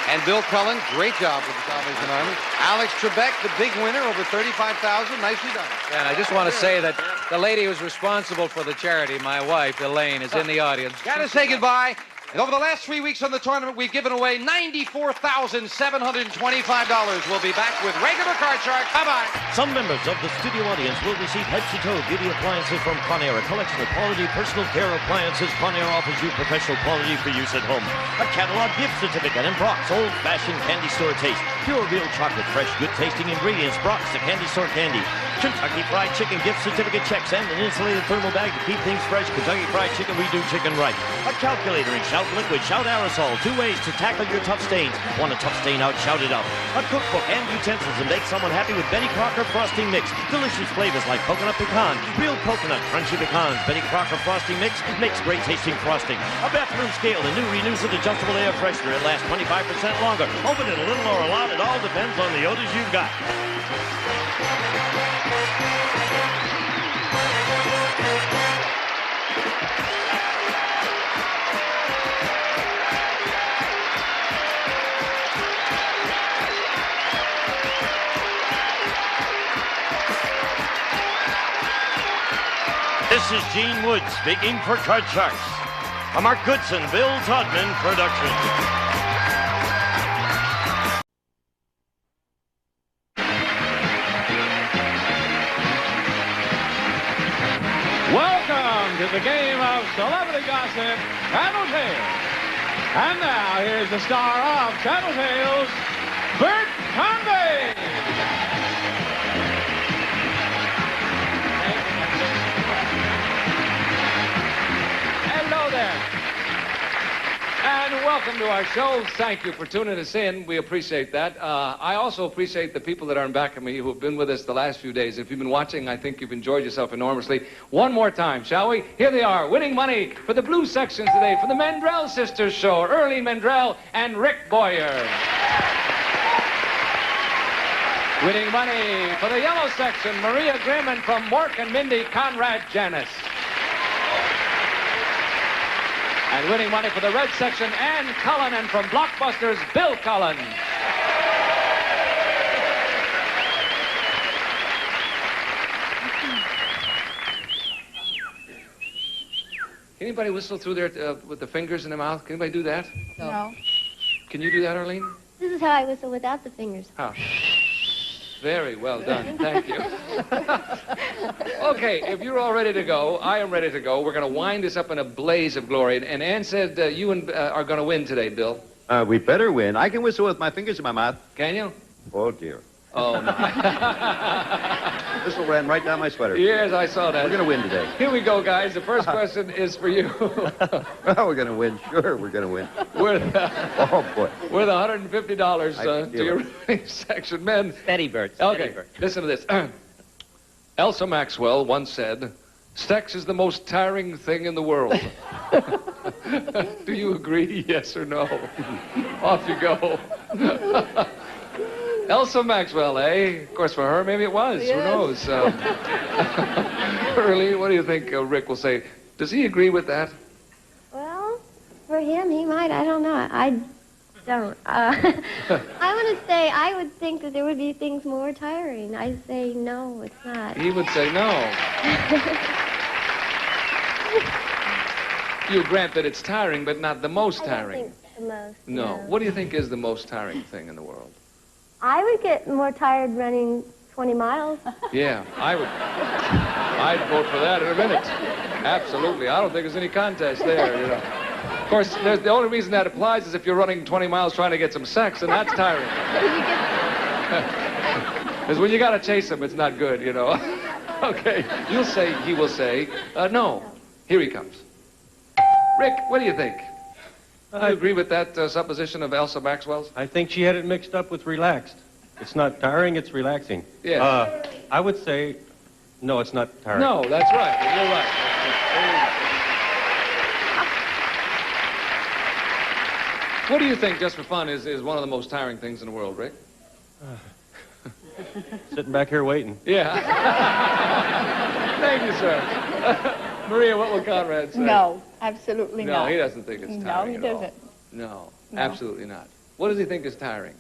And Bill Cullen, great job with the Salvation Army. Alex Trebek, the big winner, over $35,000. Nicely done. And I just want to say that the lady who's responsible for the charity, my wife, Elaine, is in the audience. Got to say goodbye. And over the last 3 weeks on the tournament, we've given away $94,725. We'll be back with regular Card Shark. Bye-bye. Some members of the studio audience will receive head-to-toe beauty appliances from Conair, a collection of quality personal care appliances. Conair offers you professional quality for use at home. A catalog gift certificate and Brock's old-fashioned candy store taste. Pure real chocolate, fresh, good-tasting ingredients. Brock's, the candy store candy. Kentucky Fried Chicken gift certificate checks and an insulated thermal bag to keep things fresh. Kentucky Fried Chicken, we do chicken right. A calculator in Shout Liquid, Shout Aerosol. 2 ways to tackle your tough stains. Want a tough stain out, shout it out. A cookbook and utensils to make someone happy with Betty Crocker Frosting Mix. Delicious flavors like coconut pecan, real coconut, crunchy pecans. Betty Crocker Frosting Mix makes great tasting frosting. A bathroom scale, the new Renewcid adjustable air freshener. It lasts 25% longer. Open it a little or a lot. It all depends on the odors you've got. This is Gene Wood speaking for Card Sharks. A Mark Goodson, Bill Todman production. Welcome to the game of celebrity gossip, Tattletales. And now, here's the star of Tattletales, Bert Convey. Hello there. And welcome to our show. Thank you for tuning us in. We appreciate that. I also appreciate the people that are in back of me who have been with us the last few days. If you've been watching, I think you've enjoyed yourself enormously. One more time, shall we? Here they are, winning money for the blue sections today for the Mandrell Sisters Show. Early Mandrell and Rick Boyer. Winning money for the yellow section, Maria Grimm, and from Mork and Mindy, Conrad Janis. And winning money for the red section, Ann Cullen, and from Blockbusters, Bill Cullen. Can anybody whistle through there with the fingers in the mouth? Can anybody do that? No. Can you do that, Arlene? This is how I whistle without the fingers. How? Very well done. Thank you. Okay, if you're all ready to go, I am ready to go. We're going to wind this up in a blaze of glory. And Ann said you are going to win today, Bill. We better win. I can whistle with my fingers in my mouth. Can you? Oh, dear. Oh, my. Whistle ran right down my sweater. Yes, I saw that. We're going to win today. Here we go, guys. The first question is for you. Well, we're going to win. Sure, we're going to win. Oh, boy. With $150 to your section. Men. Steady, Bert. Okay, listen to this. Elsa Maxwell once said, sex is the most tiring thing in the world. Do you agree, yes or no? Off you go. Elsa Maxwell, eh? Of course, for her, maybe it was. Yes. Who knows? Early, what do you think Rick will say? Does he agree with that? Well, for him, he might. I don't know. I don't. I want to say I would think that there would be things more tiring. I say no, it's not. He would say no. You grant that it's tiring, but not the most tiring. I don't think the most. No. What do you think is the most tiring thing in the world? I would get more tired running 20 miles. Yeah, I'd vote for that in a minute. Absolutely. I don't think there's any contest there, you know. Of course, the only reason that applies is if you're running 20 miles trying to get some sex, and that's tiring. Because when you got to chase them, it's not good, you know. Okay, he will say, no. Here he comes. Rick, what do you think? Do you agree with that supposition of Elsa Maxwell's? I think she had it mixed up with relaxed. It's not tiring, it's relaxing. Yes. I would say, no, it's not tiring. No, that's right. You're right. What do you think, just for fun, is one of the most tiring things in the world, Rick? Sitting back here waiting. Yeah. Thank you, sir. Maria, what will Conrad say? No, absolutely not. No, he doesn't think it's tiring. No, he doesn't. No, absolutely not. What does he think is tiring?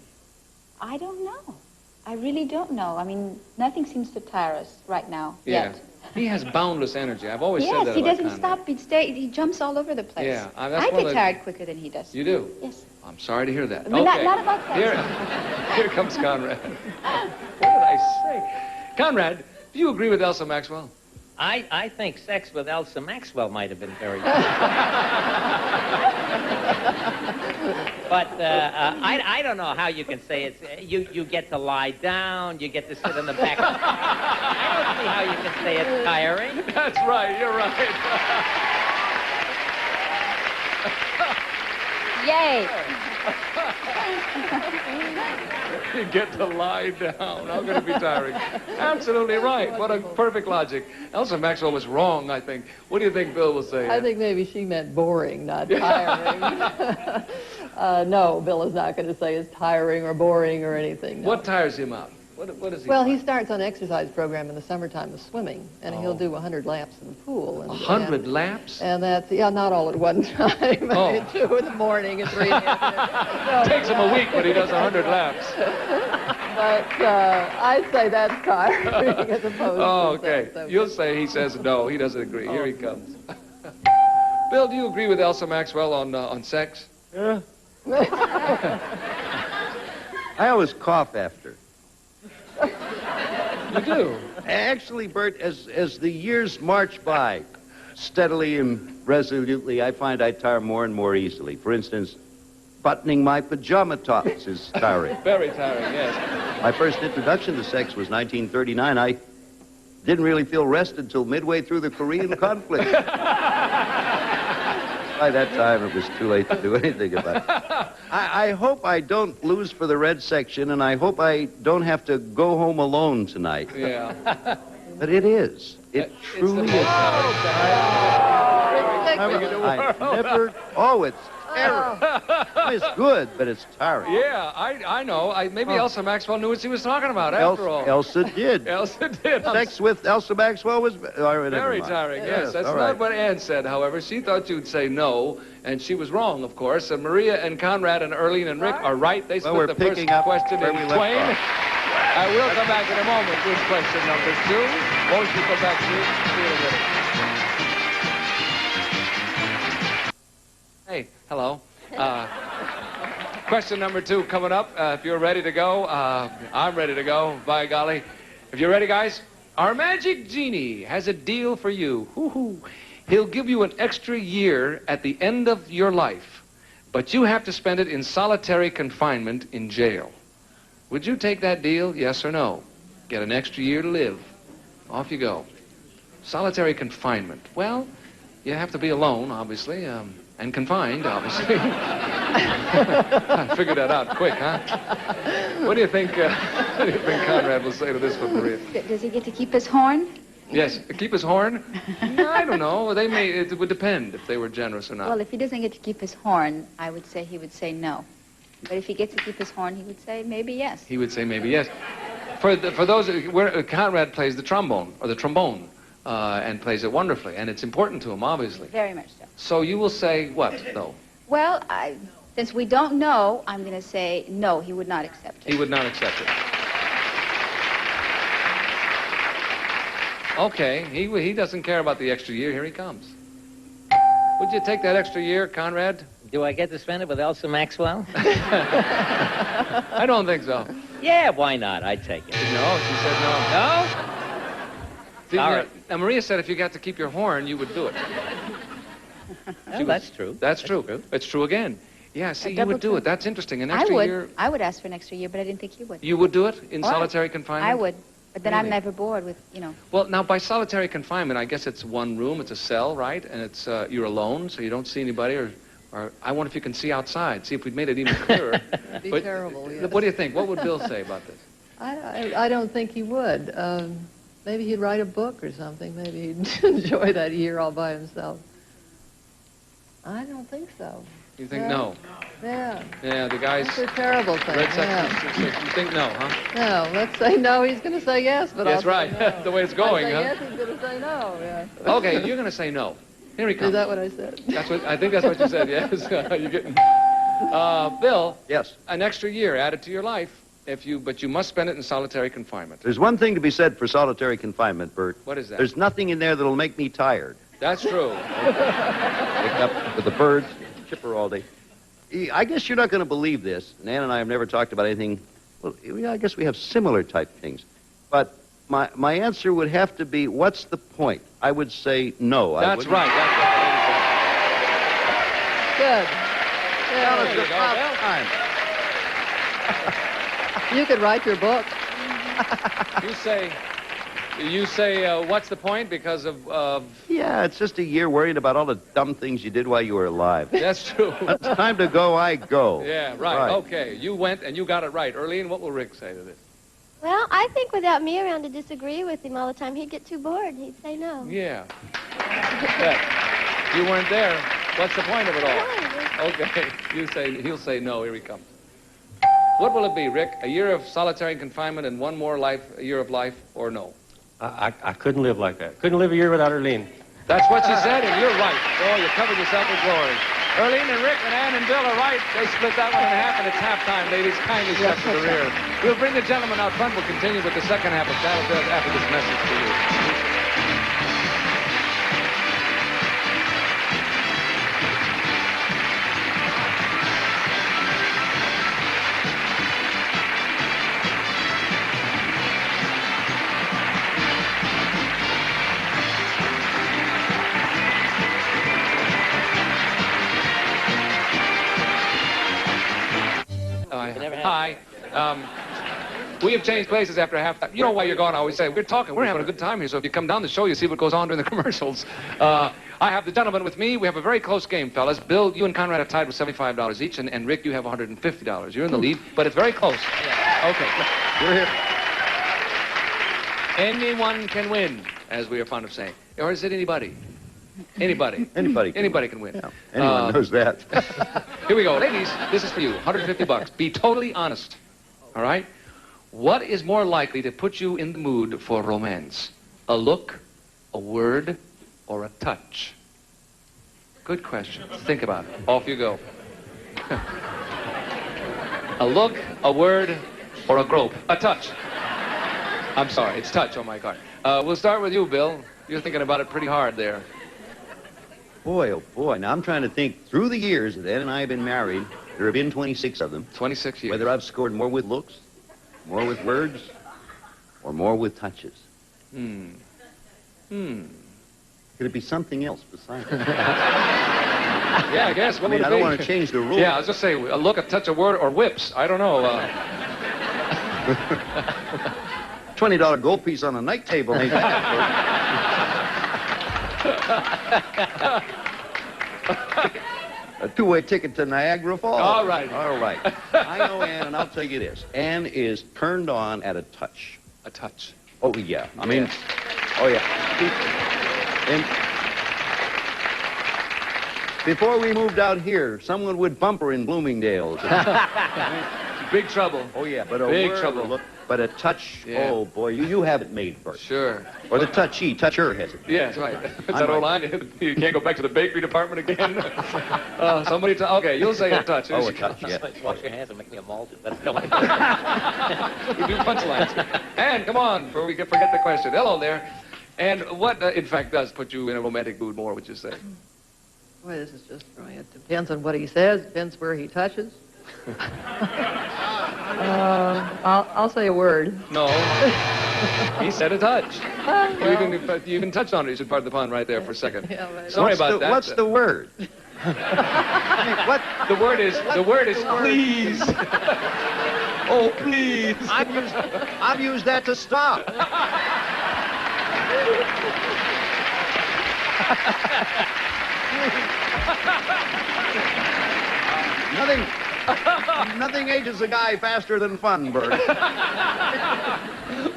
I don't know. I really don't know. I mean, nothing seems to tire us right now. Yeah. Yet. He has boundless energy. I've always said that Yes, he about doesn't Conrad. stop. He jumps all over the place. Yeah, I that's one get of tired quicker than he does. You do? Yes. I'm sorry to hear that. But Okay. not about that. Here comes Conrad. What did I say? Conrad, do you agree with Elsa Maxwell? I think sex with Elsa Maxwell might have been very good. But I don't know how you can say it's... You get to lie down, you get to sit in the back. I don't see how you can say it's tiring. That's right, you're right. Yay. You get to lie down. How can it be tiring? Absolutely right. What a perfect logic. Elsa Maxwell was wrong, I think. What do you think Bill will say? I think maybe she meant boring, not tiring. No, Bill is not going to say it's tiring or boring or anything. No. What tires him out? What is he? Well, he starts on an exercise program in the summertime with swimming, and he'll do 100 laps in the pool. 100 laps? And that's, yeah, not all at one time. Oh. 2 in the morning and 3 in the afternoon. Takes him a week, but he does 100 laps. But I'd say that's tiring as opposed Oh, to... okay. So, You'll say he says no. He doesn't agree. Here he comes. Bill, do you agree with Elsa Maxwell on sex? Yeah. I always cough after. You do? Actually, Bert, as the years march by, steadily and resolutely, I find I tire more and more easily. For instance, buttoning my pajama tops is tiring. Very tiring, yes. My first introduction to sex was 1939. I didn't really feel rested until midway through the Korean conflict. By that time, it was too late to do anything about it. I hope I don't lose for the red section, and I hope I don't have to go home alone tonight. Yeah. But it is. It truly is. I never... Oh, it's terrible. It's good, but it's tiring. Yeah, I know. Maybe Elsa Maxwell knew what she was talking about, after all. Elsa did. Elsa did. Sex with Elsa Maxwell was... Very tiring, yes. That's not what Ann said, however. She thought you'd say no, and she was wrong, of course. And Maria and Conrad and Erlene and Rick are right. They split the first question in twain. I will come back in a moment with question number 2. Won't you come back to Hey, hello. Question number 2 coming up. If you're ready to go, I'm ready to go. By golly. If you're ready, guys, our magic genie has a deal for you. Hoo-hoo. He'll give you an extra year at the end of your life, but you have to spend it in solitary confinement in jail. Would you take that deal, yes or no? Get an extra year to live. Off you go. Solitary confinement. Well, you have to be alone, obviously, and confined, obviously. I figured that out quick, huh? What do you think Conrad will say to this one, Maria? Does he get to keep his horn? Yes, keep his horn? I don't know. It would depend if they were generous or not. Well, if he doesn't get to keep his horn, I would say he would say no. But if he gets to keep his horn, he would say maybe yes. He would say maybe yes. For those where Conrad plays the trombone and plays it wonderfully, and it's important to him, obviously. Very much so. So you will say what, though? Well, since we don't know, I'm going to say no, he would not accept it. He would not accept it. Okay, he doesn't care about the extra year. Here he comes. Would you take that extra year, Conrad? Do I get to spend it with Elsa Maxwell? I don't think so. Yeah, why not? I'd take it. No, she said no. No? Sorry. Now, Maria said if you got to keep your horn, you would do it. Well, that's true. That's true. It's true again. Yeah, see, you would do it. That's interesting. An I extra would. year. I would ask for an extra year, but I didn't think you would. You would do it in Well, solitary confinement? I would. But then Really? I'm never bored with, Well, now, by solitary confinement, I guess it's one room, it's a cell, right? And it's you're alone, so you don't see anybody, or I wonder if you can see outside. See if we'd made it even clearer. It'd be terrible, yes. What do you think? What would Bill say about this? I don't think he would. Maybe he'd write a book or something. Maybe he'd enjoy that year all by himself. I don't think so. You think no? Yeah. Yeah, the guys... That's a terrible thing. Red yeah. section, you think no, huh? No, let's say no. He's going to say yes, but That's I'll right. say no. The way it's If I going, say huh? yes, he's going to say no, yeah. Okay, you're going to say no. Here he comes. Is that what I said? I think that's what you said, yes. You're getting... Bill. Yes. An extra year added to your life, but you must spend it in solitary confinement. There's one thing to be said for solitary confinement, Bert. What is that? There's nothing in there that'll make me tired. That's true. Wake up with the birds, chipper all day. I guess you're not going to believe this. Nan and I have never talked about anything. Well, I guess we have similar type things. But my answer would have to be, what's the point? I would say no. That's right. Good. Well, Yeah. it's about time. You could write your book. You say, what's the point? Because of... Yeah, it's just a year worrying about all the dumb things you did while you were alive. That's true. It's time to go, I go. Yeah, right. Okay, you went and you got it right. Erlene, what will Rick say to this? Well, I think without me around to disagree with him all the time, he'd get too bored. He'd say no. Yeah. You weren't there. What's the point of it all? Okay, he'll say no. Here he comes. What will it be, Rick? A year of solitary confinement and one more year of life, or no? I couldn't live like that. Couldn't live a year without Arlene. That's what she said, and you're right. Oh, you covered yourself with glory. Arlene and Rick and Ann and Bill are right. They split that one in half, and it's halftime, ladies. Kindly step to the rear. We'll bring the gentlemen out front. We'll continue with the second half of Battle Bills after this message for you. Hi. We have changed places after halftime. You know why you're gone, I always say. We're having a good time here, so if you come down the show, you see what goes on during the commercials. I have the gentleman with me. We have a very close game, fellas. Bill, you and Conrad have tied with $75 each, and Rick, you have $150. You're in the lead, but it's very close. Okay. You're here. Anyone can win, as we are fond of saying. Or is it anybody? Anybody. Anybody can win. Yeah. Anyone knows that. Here we go. Ladies, this is for you. $150. Be totally honest. All right? What is more likely to put you in the mood for romance? A look, a word, or a touch? Good question. Think about it. Off you go. A look, a word, or a grope? A touch. I'm sorry. It's touch on my card. We'll start with you, Bill. You're thinking about it pretty hard there. Boy, oh boy. Now, I'm trying to think through the years that Ed and I have been married. There have been 26 of them. 26 years. Whether I've scored more with looks, more with words, or more with touches. Could it be something else besides that? Yeah, I guess. What would it I be? don't want to change the rules. Yeah, I was just saying, a look, a touch, a word, or whips. I don't know. $20 gold piece on a night table ain't bad. A two-way ticket to Niagara Falls. All right. All right. I know Ann, and I'll tell you this. Ann is turned on at a touch. A touch. Oh, yeah. I mean, oh, yeah. And before we moved out here, someone would bump her in Bloomingdale's. Big trouble. Oh, yeah. But a Big word, trouble. Look, but a touch, Yeah. oh, boy, you have it made first. Sure. Or the toucher has it. Yeah, that's right. That's that old line. You can't go back to the bakery department again. Okay, you'll say a touch. Oh, a touch, yeah. Wash your hands and make me a malted. That's no We do punchlines. And come on, before we forget the question. Hello there. And what, in fact, does put you in a romantic mood more, would you say? Boy, this is just throwing it. Depends on what he says. Depends where he touches. I'll say a word. No. He said a touch. You even touched on it. You should part of the pun right there for a second. Yeah, right. Sorry about that. What's the word? What? The word is please. Oh, please. I've used that to stop. Nothing ages a guy faster than fun, Bert.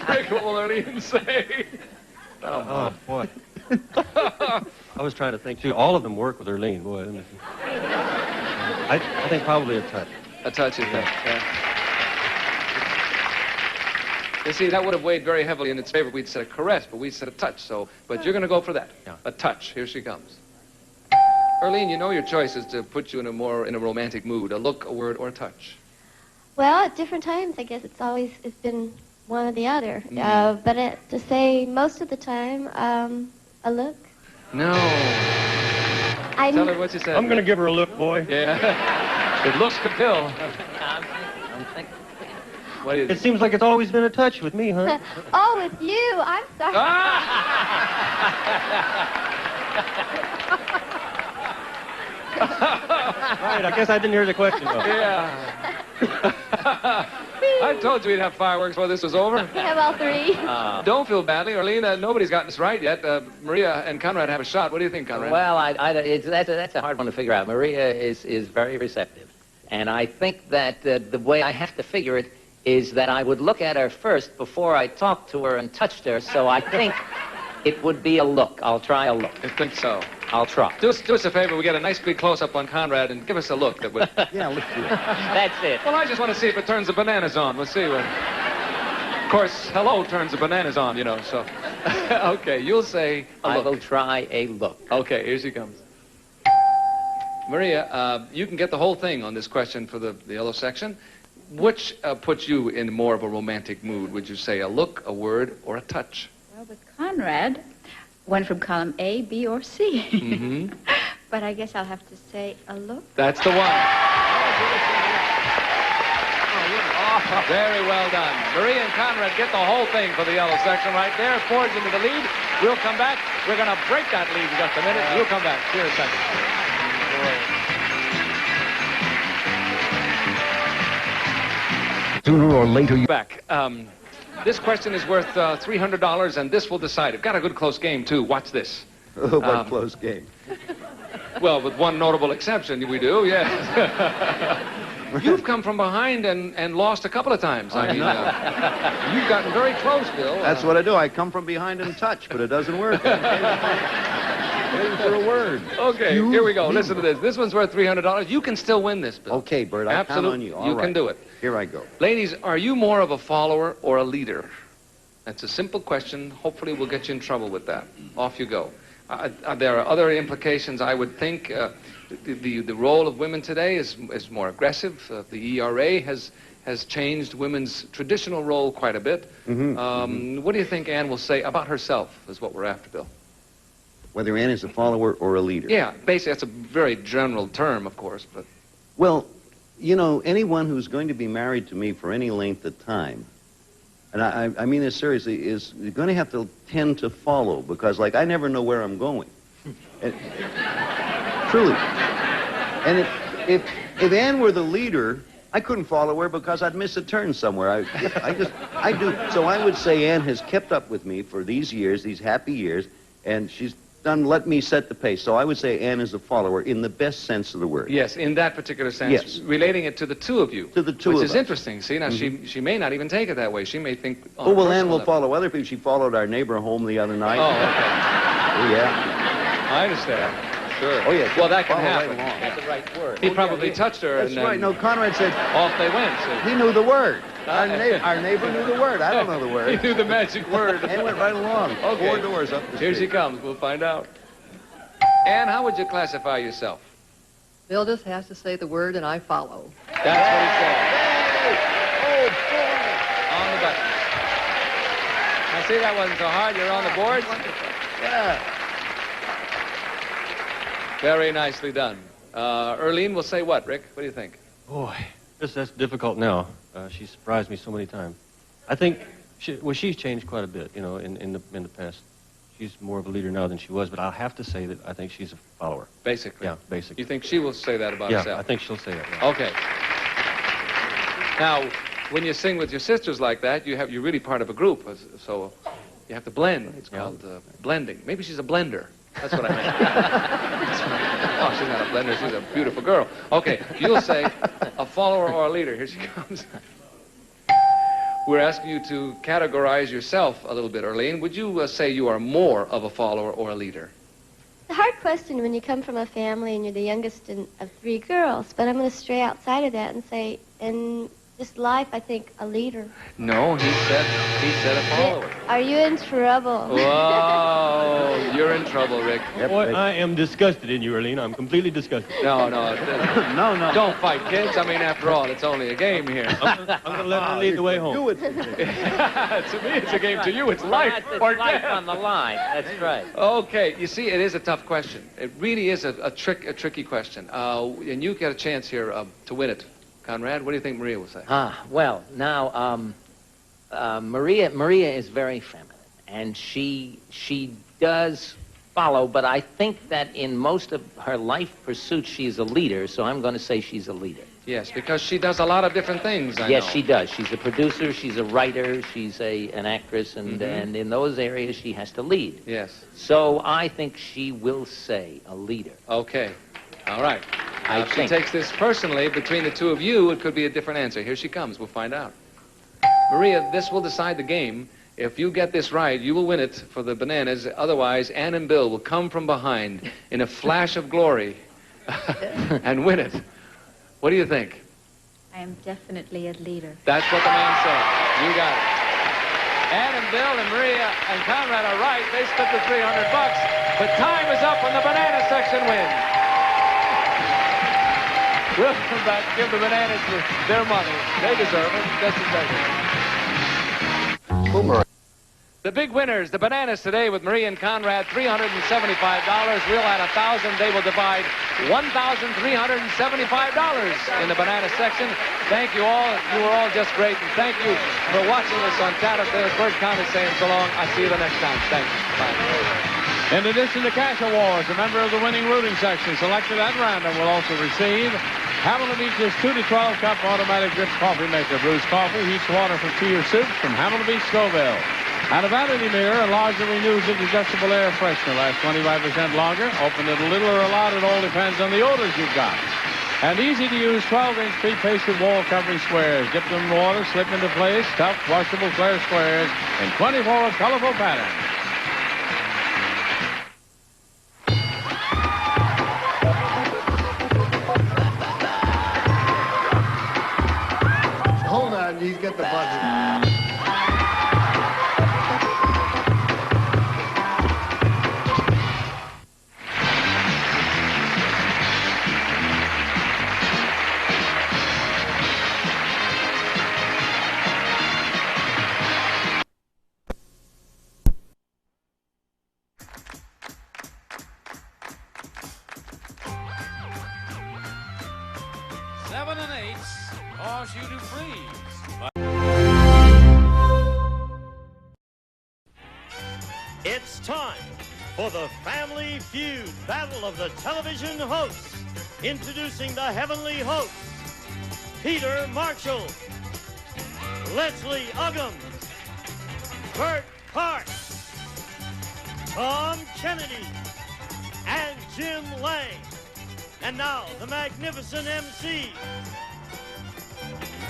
Rick, what will Arlene say? Oh, boy. I was trying to think, too. All of them work with Arlene, boy. I think probably a touch. A touch, you think? Yeah. You see, that would have weighed very heavily in its favor. We'd said a caress, but we said a touch. But you're going to go for that. Yeah. A touch. Here she comes. Arlene, you know your choice is to put you in a romantic mood. A look, a word, or a touch. Well, at different times, I guess it's been one or the other. But to say most of the time, a look. No. Tell her what you said. I'm going to give her a look, boy. Yeah. It looks could kill. I'm thinking. What is It seems like it's always been a touch with me, huh? Oh, with you. I'm sorry. Right, I guess I didn't hear the question, though. Yeah. I told you we'd have fireworks before this was over. We have all three. Don't feel badly, Arlene. Nobody's gotten this right yet. Maria and Conrad have a shot. What do you think, Conrad? Well, that's a hard one to figure out. Maria is very receptive. And I think that the way I have to figure it is that I would look at her first before I talked to her and touched her. So I think It would be a look. I'll try a look. I think so. I'll try. Do us a favor. We get a nice big close-up on Conrad and give us a look that would... Yeah, let's do it. That's it. Well, I just want to see if it turns the bananas on. We'll see. Of course, hello turns the bananas on, you know, so... Okay, you'll say a I look. will try a look. Okay, here she comes. Maria, you can get the whole thing on this question for the yellow section. Which puts you in more of a romantic mood? Would you say a look, a word, or a touch? Well, with Conrad, one from column A, B, or C. Mm-hmm. But I guess I'll have to say a look. That's the one. Very well done. Maria and Conrad get the whole thing for the yellow section right there. Forge into the lead. We'll come back. We're going to break that lead in just a minute. We'll come back. Here in a second. Sooner or later, you... Back. This question is worth $300, and this will decide it. Got a good close game, too. Watch this. Oh, what close game. Well, with one notable exception, we do, yes. You've come from behind and lost a couple of times. I mean, you've gotten very close, Bill. That's what I do. I come from behind and touch, but it doesn't work. Waiting for a word. Okay, here we go. Listen to this. This one's worth $300. You can still win this, Bill. Okay, Bert, I count on you. All You right. can do it. Here I go. Ladies, are you more of a follower or a leader? That's a simple question. Hopefully we'll get you in trouble with that. Off you go. There are other implications, I would think. The role of women today is more aggressive. The ERA has changed women's traditional role quite a bit. What do you think Anne will say about herself is what we're after, Bill? Whether Ann is a follower or a leader. Yeah, basically that's a very general term, of course, but... Well, you know, anyone who's going to be married to me for any length of time, and I mean this seriously, is going to have to tend to follow, because, like, I never know where I'm going. Truly. And if Ann were the leader, I couldn't follow her because I'd miss a turn somewhere. I do. So I would say Ann has kept up with me for these years, these happy years, and she's let me set the pace. So I would say Ann is a follower in the best sense of the word. Yes, in that particular sense. Yes. Relating it to the two of you. To the two of us. Which is interesting. See, now she may not even take it that way. She may think... Oh, well, Ann will follow other people. She followed our neighbor home the other night. Oh, okay. Oh, yeah. I understand. Sure. Oh, yeah. Well, that can Follow right happen. along. That's the right word. He probably touched her. That's and then right. No, Conrad said... Off they went. See. He knew the word. Our neighbor knew the word. I don't know the He word. knew the magic word. Ann went right along. Okay. 4 doors up the Here street. she comes. We'll find out. Anne, how would you classify yourself? Bill just has to say the word and I follow. That's what he said. Oh, boy. On the button. Now, see, that wasn't so hard. You're on the board. Yeah. Very nicely done. Earlene will say what, Rick? What do you think? Boy, that's difficult now. She surprised me so many times. I think she's changed quite a bit, you know, in the past. She's more of a leader now than she was, but I'll have to say that I think she's a follower. Basically. Yeah, basically. You think she will say that about herself? Yeah, I think she'll say that. Yeah. Okay. Now, when you sing with your sisters like that, you're really part of a group, so you have to blend. It's called blending. Maybe she's a blender. That's what I meant. That's what I meant. Oh, she's not a blender. She's a beautiful girl. Okay, you'll say a follower or a leader. Here she comes. We're asking you to categorize yourself a little bit, Earlene. Would you say you are more of a follower or a leader? It's a hard question when you come from a family and you're the youngest of 3 girls, but I'm going to stray outside of that and say, in this life, I think a leader. No, he said a follower. Are you in trouble? Whoa, you're in trouble, Rick. Boy, I am disgusted in you, Earlene. I'm completely disgusted. No. No. Don't fight, kids. I mean, after all, it's only a game here. I'm going to let her lead the way home. To me, it's a game. To you, it's life It's or life death. on the line. That's right. Okay, you see, it is a tough question. It really is a tricky question. And you get a chance here to win it. Conrad, what do you think Maria will say? Well, now, Maria is very feminine, and she does follow, but I think that in most of her life pursuits, she's a leader, so I'm going to say she's a leader. Yes, because she does a lot of different things, I Yes, know. she does. She's a producer, she's a writer, she's an actress, and in those areas, she has to lead. Yes. So I think she will say a leader. Okay. All right. I If she think. takes this personally, between the two of you, it could be a different answer. Here she comes. We'll find out. Maria, this will decide the game. If you get this right, you will win it for the bananas. Otherwise, Ann and Bill will come from behind in a flash of glory and win it. What do you think? I am definitely a leader. That's what the man said. You got it. Ann and Bill and Maria and Conrad are right. They split the $300. But time is up and the banana section wins. We'll come back and give the bananas their money. They deserve it. Just a second. Boomerang. The big winners, the bananas today with Marie and Conrad, $375. We'll add $1,000. They will divide $1,375 in the banana section. Thank you all. You were all just great. And thank you for watching us on Tattletales. Bert Conn is saying so long. I'll see you the next time. Thanks. Bye. In addition to cash awards, a member of the winning rooting section selected at random will also receive Hamilton Beach's 2 to 12 cup automatic drip coffee maker. Bruce Coffee heats water for tea or soup from Hamilton Beach, Scoville. And a vanity mirror, a larger renews it adjustable air freshener. Lasts 25% longer. Open it a little or a lot. It all depends on the odors you've got. And easy-to-use 12-inch pre-pasted wall covering squares. Dip them in water, slip into place. Tough, washable clear squares in 24 colorful patterns. Hold on, he's got the buzzer. Seven and eights cause you to freeze. It's time for the Family Feud Battle of the Television Hosts. Introducing the Heavenly Hosts, Peter Marshall, Leslie Uggam, Bert Parks, Tom Kennedy, and Jim Lang. And now, the magnificent MC,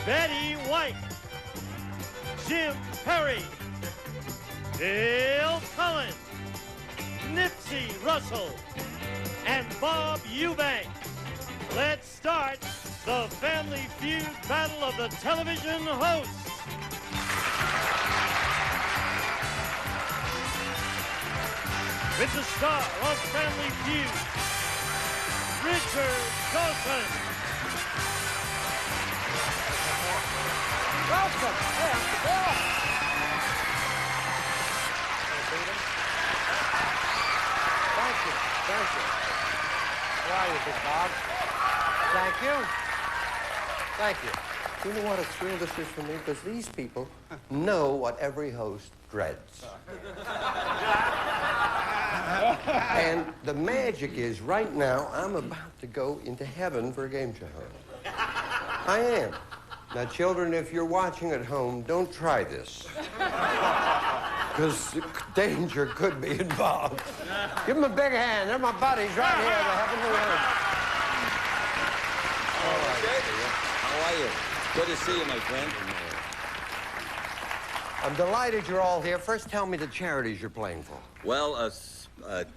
Betty White, Jim Perry, Bill Cullen, Nipsey Russell, and Bob Eubank. Let's start the Family Feud Battle of the Television Hosts. With the star of Family Feud, Richard Dawson. Welcome. Hey, I'm the boss. Thank you. Thank you. How are you, big dog? Thank you. Thank you. You know what a thrill this is for me? Because these people know what every host dreads. And the magic is, right now, I'm about to go into heaven for a game show host. I am. Now, children, if you're watching at home, don't try this. Because danger could be involved. Give them a big hand. They're my buddies right here. The heavenly host. All right. How are you? Good to see you, my friend. I'm delighted you're all here. First, tell me the charities you're playing for. Well, a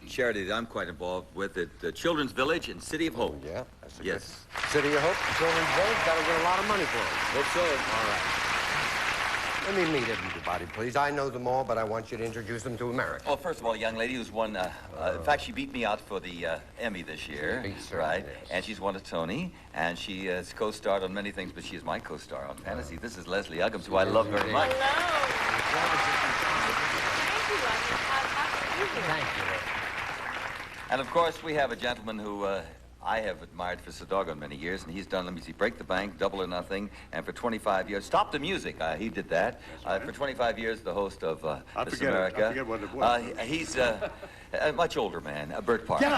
charity that I'm quite involved with at the Children's Village and City of Hope. Oh, yeah? That's a yes. Good. City of Hope, Children's Village, that'll get a lot of money for them. Hope so. All right. Let me meet everybody, please. I know them all, but I want you to introduce them to America. Oh, first of all, a young lady who's won, in fact, she beat me out for the Emmy this year. Right. Yes. And she's won a Tony, and she has co-starred on many things, but she is my co-star on Fantasy. This is Leslie Uggam, who I love very much. Thank you. And of course, we have a gentleman who I have admired for so doggone many years, and he's done, let me see, Break the Bank, Double or Nothing, and for 25 years, Stop the Music, he did that. For 25 years, the host of Miss America. I forget what it was. He's a much older man, Bert Parks. Who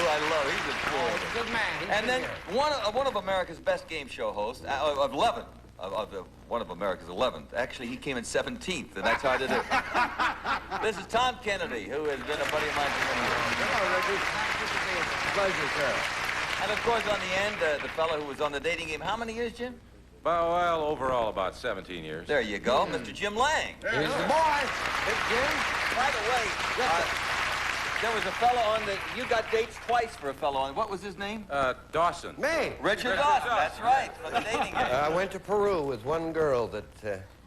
I love, he's a good man. And then one of America's best game show hosts, of 11, one of America's 11th. Actually, he came in 17th, and that's hard to do. This is Tom Kennedy, who has been a buddy of mine for many years. Pleasure, sir. And of course, on the end, the fellow who was on the dating game, how many years, Jim? Well, overall about 17 years. There you go, Mr. Jim Lang. Here's the boy. Big Jim. By the way, there was a fellow on the... You got dates twice for a fellow on... What was his name? Dawson. Me. Richard Dawson, that's right, for the dating game. I went to Peru with one girl that,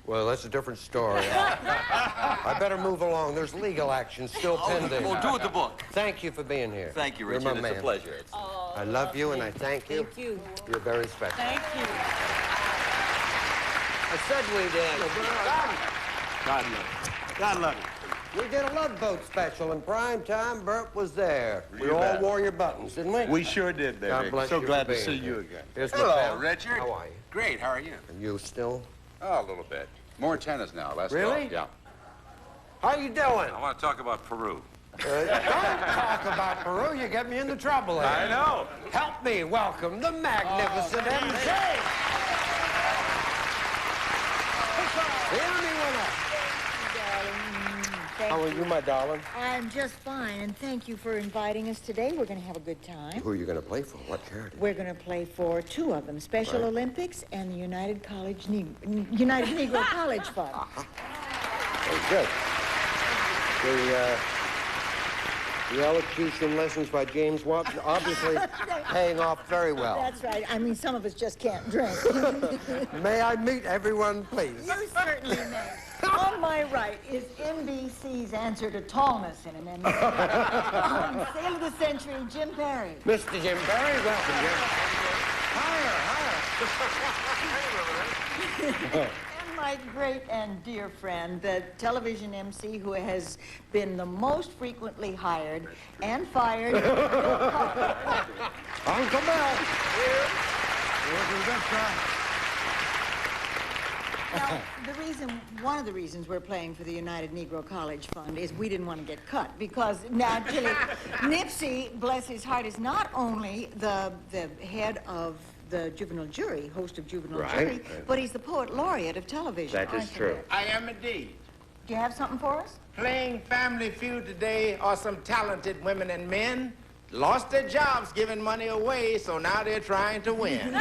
well, that's a different story. I better move along. There's legal action still pending. Well, do with the book. Thank you for being here. Thank you, You're Richard. my It's a man. pleasure. I love you and I thank you. Thank you. You're very special. Thank you. I said we did. God love you. God love you. We did a Love Boat special in prime time. Bert was there. We You all bet. wore your buttons, didn't we? We sure did, baby. God bless So you glad for to see being you here. again. Here's my Hello, pal. Richard. How are you? Great. How are you? Are you still? Oh, a little bit. More tennis now. Let's Really? go. Yeah. How you doing? I want to talk about Peru. Don't talk about Peru. You get me into trouble here. I know. Help me welcome the magnificent MC. The Emmy winner. How are you, my darling? I'm just fine, and thank you for inviting us today. We're going to have a good time. Who are you going to play for? What charity? We're going to play for two of them, Special Right. Olympics and the United Negro College Fund. Very good. The elocution lessons by James Watson obviously paying off very well. That's right. I mean, some of us just can't drink. May I meet everyone, please? You certainly may. On my right is NBC's answer to tallness in an MC. On Sale of the Century, Jim Perry. Mr. Jim Barry, welcome, Jim. And my great and dear friend, the television MC who has been the most frequently hired and fired, Bill Cullen. Uncle Bill. Now, one of the reasons we're playing for the United Negro College Fund is we didn't want to get cut because naturally, Nipsey, bless his heart, is not only the head of the juvenile jury, host of juvenile jury, but he's the poet laureate of television. That is true. I am indeed. Do you have something for us? Playing Family Feud today are some talented women and men. Lost their jobs giving money away, so now they're trying to win.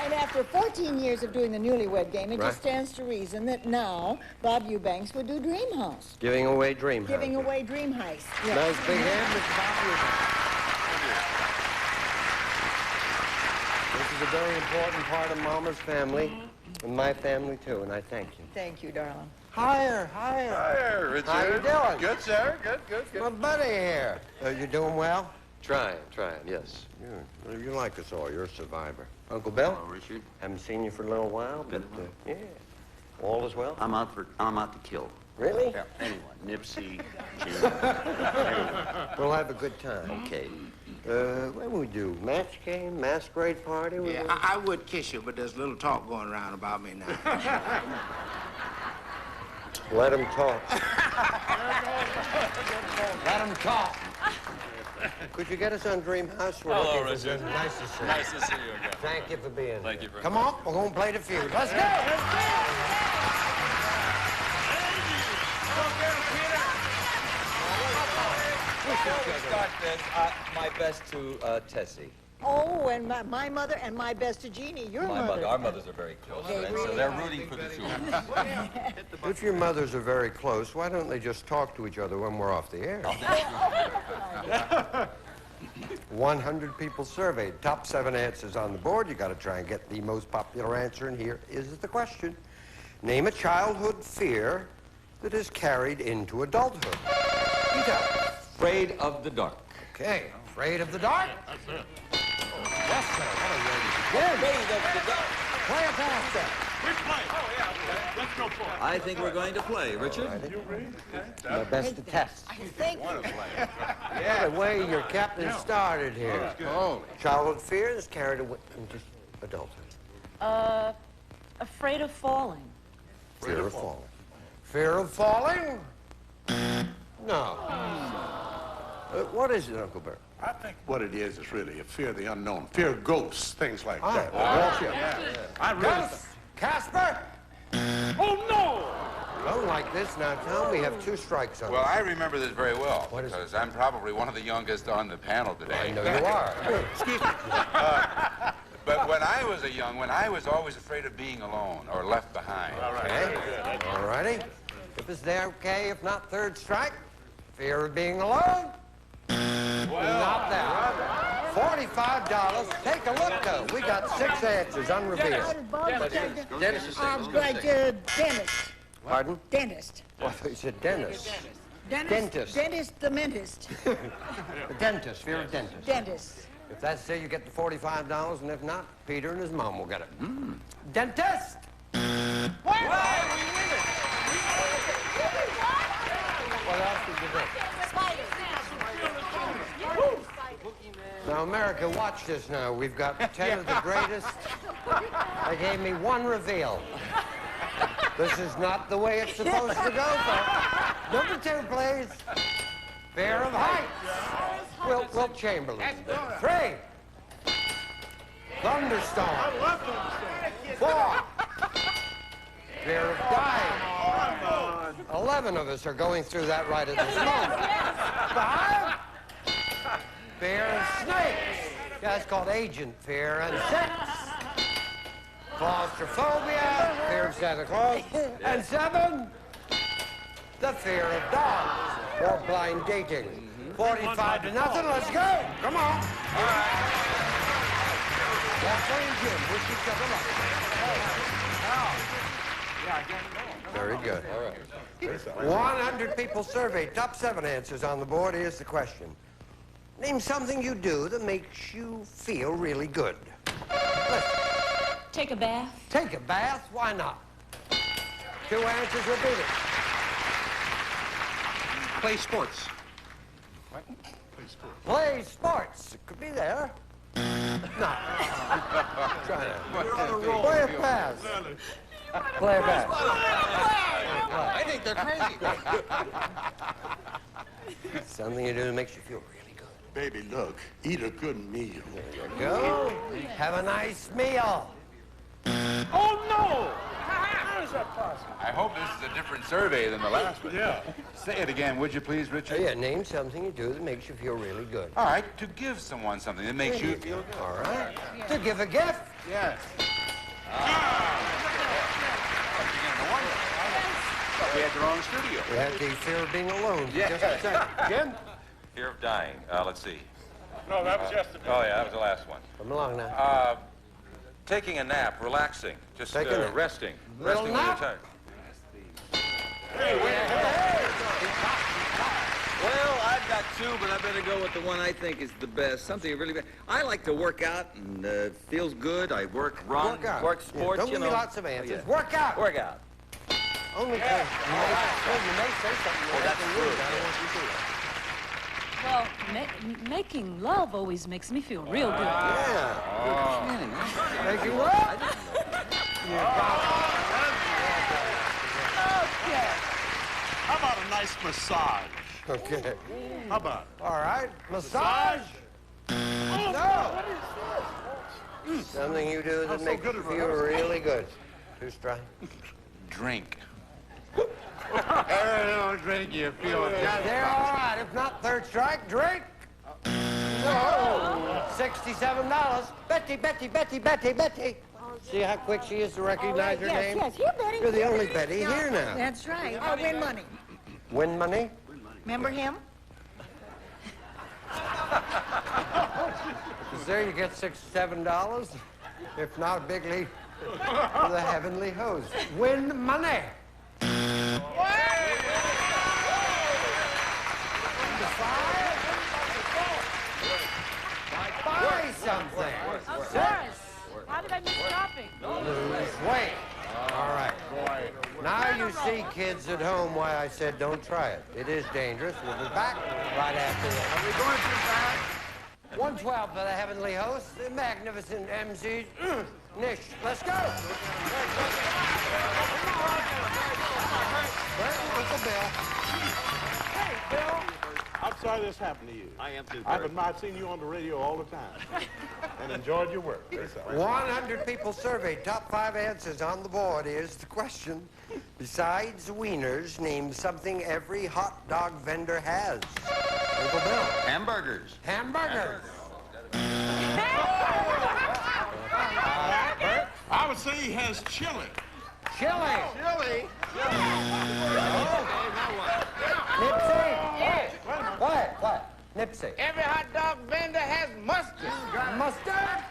And after 14 years of doing the newlywed game, it Right. just stands to reason that now Bob Eubanks would do Dream House. Giving away Dream House. Giving away Dream Heist. Yeah. Nice big hand, Mr. Bob Eubanks. This is a very important part of Mama's family and my family, too, and I thank you. Thank you, darling. Higher. Hi, Richard. How you doing? Good, sir. Good. My buddy here. You doing well? Trying, yes. Yeah. Well, you like us all. You're a survivor. Uncle Bill? Hello, Richard. Haven't seen you for a little while, but yeah. All is well? I'm out to kill. Really? Yeah, anyone. Nipsey, Jim. We'll have a good time. Okay. What do we do? Match game? Masquerade party? Yeah, I would kiss you, but there's a little talk going around about me now. Let him talk. Let him talk. Could you get us on Dream House? We're Hello, looking for- Richard. Nice to see you. Nice to see you again. Thank you for being here. Thank you very Come much. on, we're going to play the feud. Let's go. Before we start this, my best to Tessie. Oh, and my mother and my best to Jeannie, your mother. Our mothers are very close, They and really so they're are. rooting for the two. If your mothers are very close, why don't they just talk to each other when we're off the air? 100 people surveyed. Top 7 answers on the board. You got to try and get the most popular answer, and here is the question. Name a childhood fear that is carried into adulthood. Peter. Afraid of the dark. Okay, afraid of the dark? That's it. Yes, sir. What a way to begin. Afraid of the dark. Play it faster. Which play? Oh, yeah, okay. Let's go for it. I think we're going to play, Richard. My best to test. Thank you. Yeah, the way your captain started here. Oh, childhood fear is carried away into adulthood. Afraid of falling. Fear of falling. Fear of falling? No. What is it, Uncle Bert? I think what it is really a fear of the unknown, fear of ghosts, things like that. Well, I really Casper? Oh, no! Don't like this. Now, Tom, we have 2 strikes on Well, us. I remember this very well What is it? because I'm probably one of the youngest on the panel today. I know you are. Excuse me. But when I was a young one, I was always afraid of being alone or left behind. Okay. All righty. If it's there, okay. If not, 3rd strike. Fear of being alone. Not that. $45. Take a look, though. We got 6 answers unrevealed. Dentist. Dentist. Pardon? Dentist. Well, I thought you said dentist. Dentist. Dentist, the mentist. The dentist. Fear of dentist. Dentist. If that's it, you get the $45, and if not, Peter and his mom will get it. Dentist! What else did you think? Now, America, watch this now. We've got 10 of the greatest. They gave me 1 reveal. This is not the way it's supposed to go, folks. Number 2, please. Fear of heights. Wilt Chamberlain. 3. Thunderstorm. 4. Fear of dying. 11 of us are going through that right at this moment. 5. Fear of snakes. That's called agent fear. And 6. Claustrophobia. Fear of Santa Claus. And 7. The fear of dogs or blind dating. 45 to nothing. Let's go. Come on. All right. Walter and Jim, wish each other luck. Very good. All right. 100 people surveyed. Top 7 answers on the board. Here's the question. Name something you do that makes you feel really good. Listen. Take a bath. Take a bath? Why not? 2 answers repeated. Play sports. What? Play sports. It could be there. No. Try that. Play a pass. Play a pass. I think they're crazy. Something you do that makes you feel really good. Baby, look, eat a good meal. There you go. Have a nice meal. Oh, no! How is that possible? I hope this is a different survey than the last one. Yeah. Say it again, would you please, Richard? Yeah, name something you do that makes you feel really good. All right, to give someone something that makes you feel good. All right. To give a gift. Yes. We had the wrong studio. We had the fear of being alone. Yeah. Just a second. Jim? Fear of dying. Let's see. No, that was yesterday. Oh, yeah, that was the last one. Come along now. Taking a nap, relaxing, just Taking a nap. resting. Little Resting when you're nap? tired. Well, I've got 2, but I better go with the one I think is the best. Something really bad. I like to work out, and feels good. I run, Work out. work Yeah, sports, don't you give me know. lots of answers. Yeah. Work out. Work out. Only because you may say something. Oh, that's true. I don't want you to do that. Well, making love always makes me feel real good. Yeah. Making love? Okay. How about a nice massage? Okay. How about it? All right. Massage? No. Something you do that makes you feel really good. 2 strikes. Drink. Don't drink, you feel good. They're all right. If not, 3rd strike, drink. No. $67. Betty, Betty, Betty, Betty, Betty. See how quick she is to recognize her name? Yes, here, Betty. You're the only Betty here now. That's right. Oh, win money. Win money? Remember him? Because there you get $6, $7. If not, a big leap for the heavenly host. Win money. Buy something. Of course. How did I miss shopping? Lose weight. All right. Now you see, kids at home, why I said don't try it. It is dangerous. We'll be back right after this. Are we going too fast? 112 for the heavenly host, the magnificent MC Nish. Let's go. Where's the bill? Hey, Bill, I I'm sorry this happened to you. I am too, I've Bert. admired seeing you on the radio all the time and enjoyed your work. Very sorry. 100 people surveyed. Top 5 answers on the board. Here's the question. Besides wieners, name something every hot dog vendor has. Uncle Bill. Hamburgers. Hamburgers. I would say he has chili. Chili. Chili? Nipsey. What? Nipsey. Every hot dog vendor has mustard. Mustard?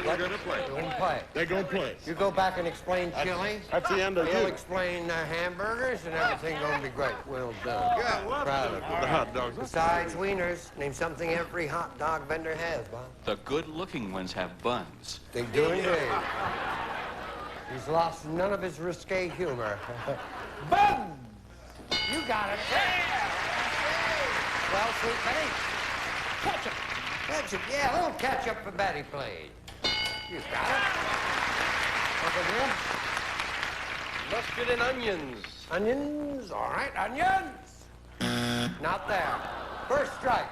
We're going to play. They're going to play. You go back and explain chili. That's the end of He'll you. explain hamburgers, and everything going to be great. Well done. Proud of you. The hot dogs. Besides wieners, name something every hot dog vendor has, Bob. The good-looking ones have buns. They do indeed. He's lost none of his risque humor. Boom! You got it. Well, sweet Betty. Ketchup. Ketchup, yeah, a little ketchup for Betty, please. You got it. Uncle Bill? Mustard and onions. Onions, all right, onions. Not there. First strike.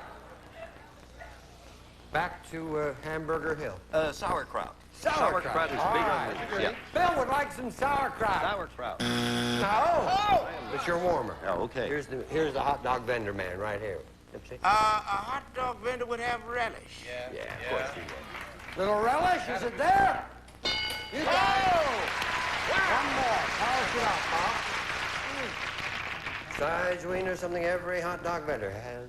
Back to Hamburger Hill. Sauerkraut. Sauerkraut is all big right. on this. Yeah. Bill would like some sauerkraut. Sauerkraut. No. It's your warmer. Oh, okay. Here's the hot dog vendor man right here. Nipsey. A hot dog vendor would have relish. Yeah, of course he would. Little relish, is it there? You got it. One more. Polish it up, Bob. Besides wiener, something every hot dog vendor has.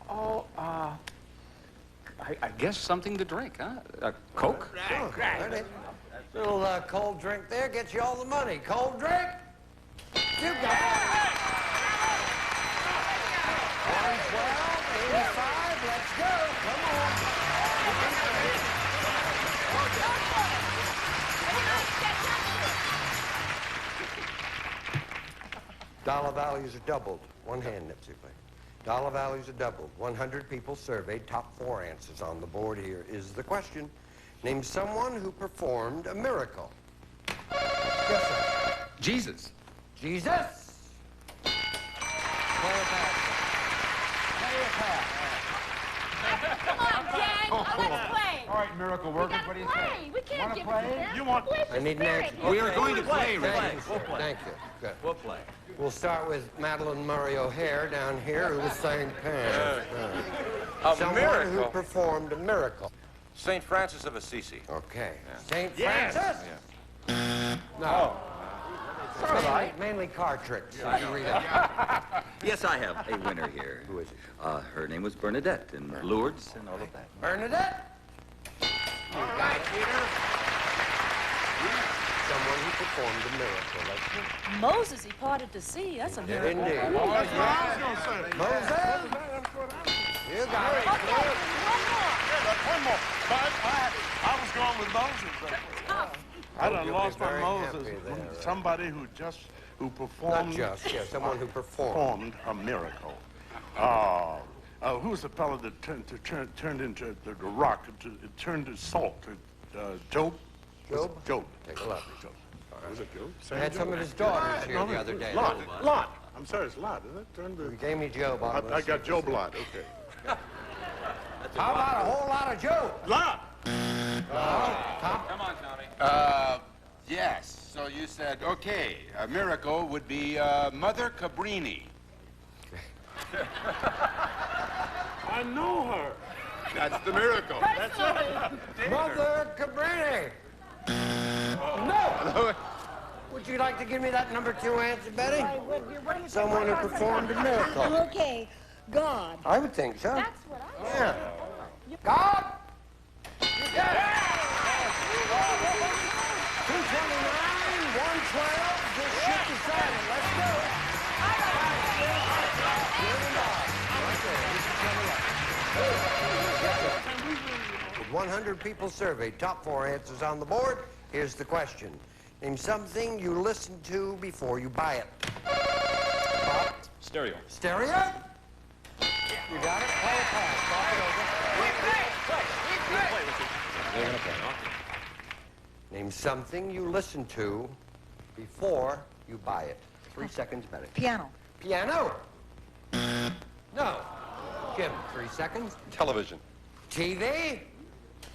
Oh, I guess something to drink, huh? Coke? Right. Little cold drink there gets you all the money. Cold drink? You got it. 112, 85, let's go. Come on. Dollar values are doubled. One hand, Nipsey, please. Dollar values are doubled. 100 people surveyed. Top 4 answers on the board here is the question. Name someone who performed a miracle. Yes, sir. Jesus. Jesus. Play a pass. Play a pass. Come on, Dad. Let's play. All right, miracle workers, what do you say? We can't give play? it to them. You want... I need an answer. We are going to play, Thank you, sir. Thank you. Good. We'll play. We'll start with Madeline Murray O'Hare down here, who was saying pass. Someone who miracle? performed a miracle. St. Francis of Assisi. Okay. St. Yes. Francis? No. Mainly car tricks. You read out. Yes, I have a winner here. Who is it? Her name was Bernadette in Lourdes and all of that. Bernadette? All right, Peter. Someone who performed a miracle. Let's see. Moses, he parted the sea. That's a miracle. Indeed. That's what I was going to say. Moses? You got it. Okay, one more. One more. But I was going with Moses. I done You'll lost be my very Moses. happy there, Somebody who performed... Not just, yeah, someone who performed a miracle. Who's the fellow that turned into the rock? It turned to salt. Job? Job? Job. Take a look. Was it Job? I had some of his daughters here the other day. Lot. I'm sorry, it's Lot, isn't it? You gave me Job. I got Job Lot, okay. How about a whole lot of Job? Lot! Come on, Tommy. Yes. So you said, okay, a miracle would be Mother Cabrini. I know her. That's the miracle. That's it. Mother Cabrini. No. Would you like to give me that number 2 answer, Betty? Someone who performed a miracle. Okay, God. I would think so. That's what I Yeah. God. Yeah. 229, 112. This ship decided. Let's go. With 100 people surveyed, top 4 answers on the board. Here's the question. Name something you listen to before you buy it. Bob? Stereo. Stereo? You got it? Play a pass. Talk it over. They're going to play. Name something you listen to before you buy it. 3 seconds, Betty. Piano. Piano. No. Jim, 3 seconds. Television. TV.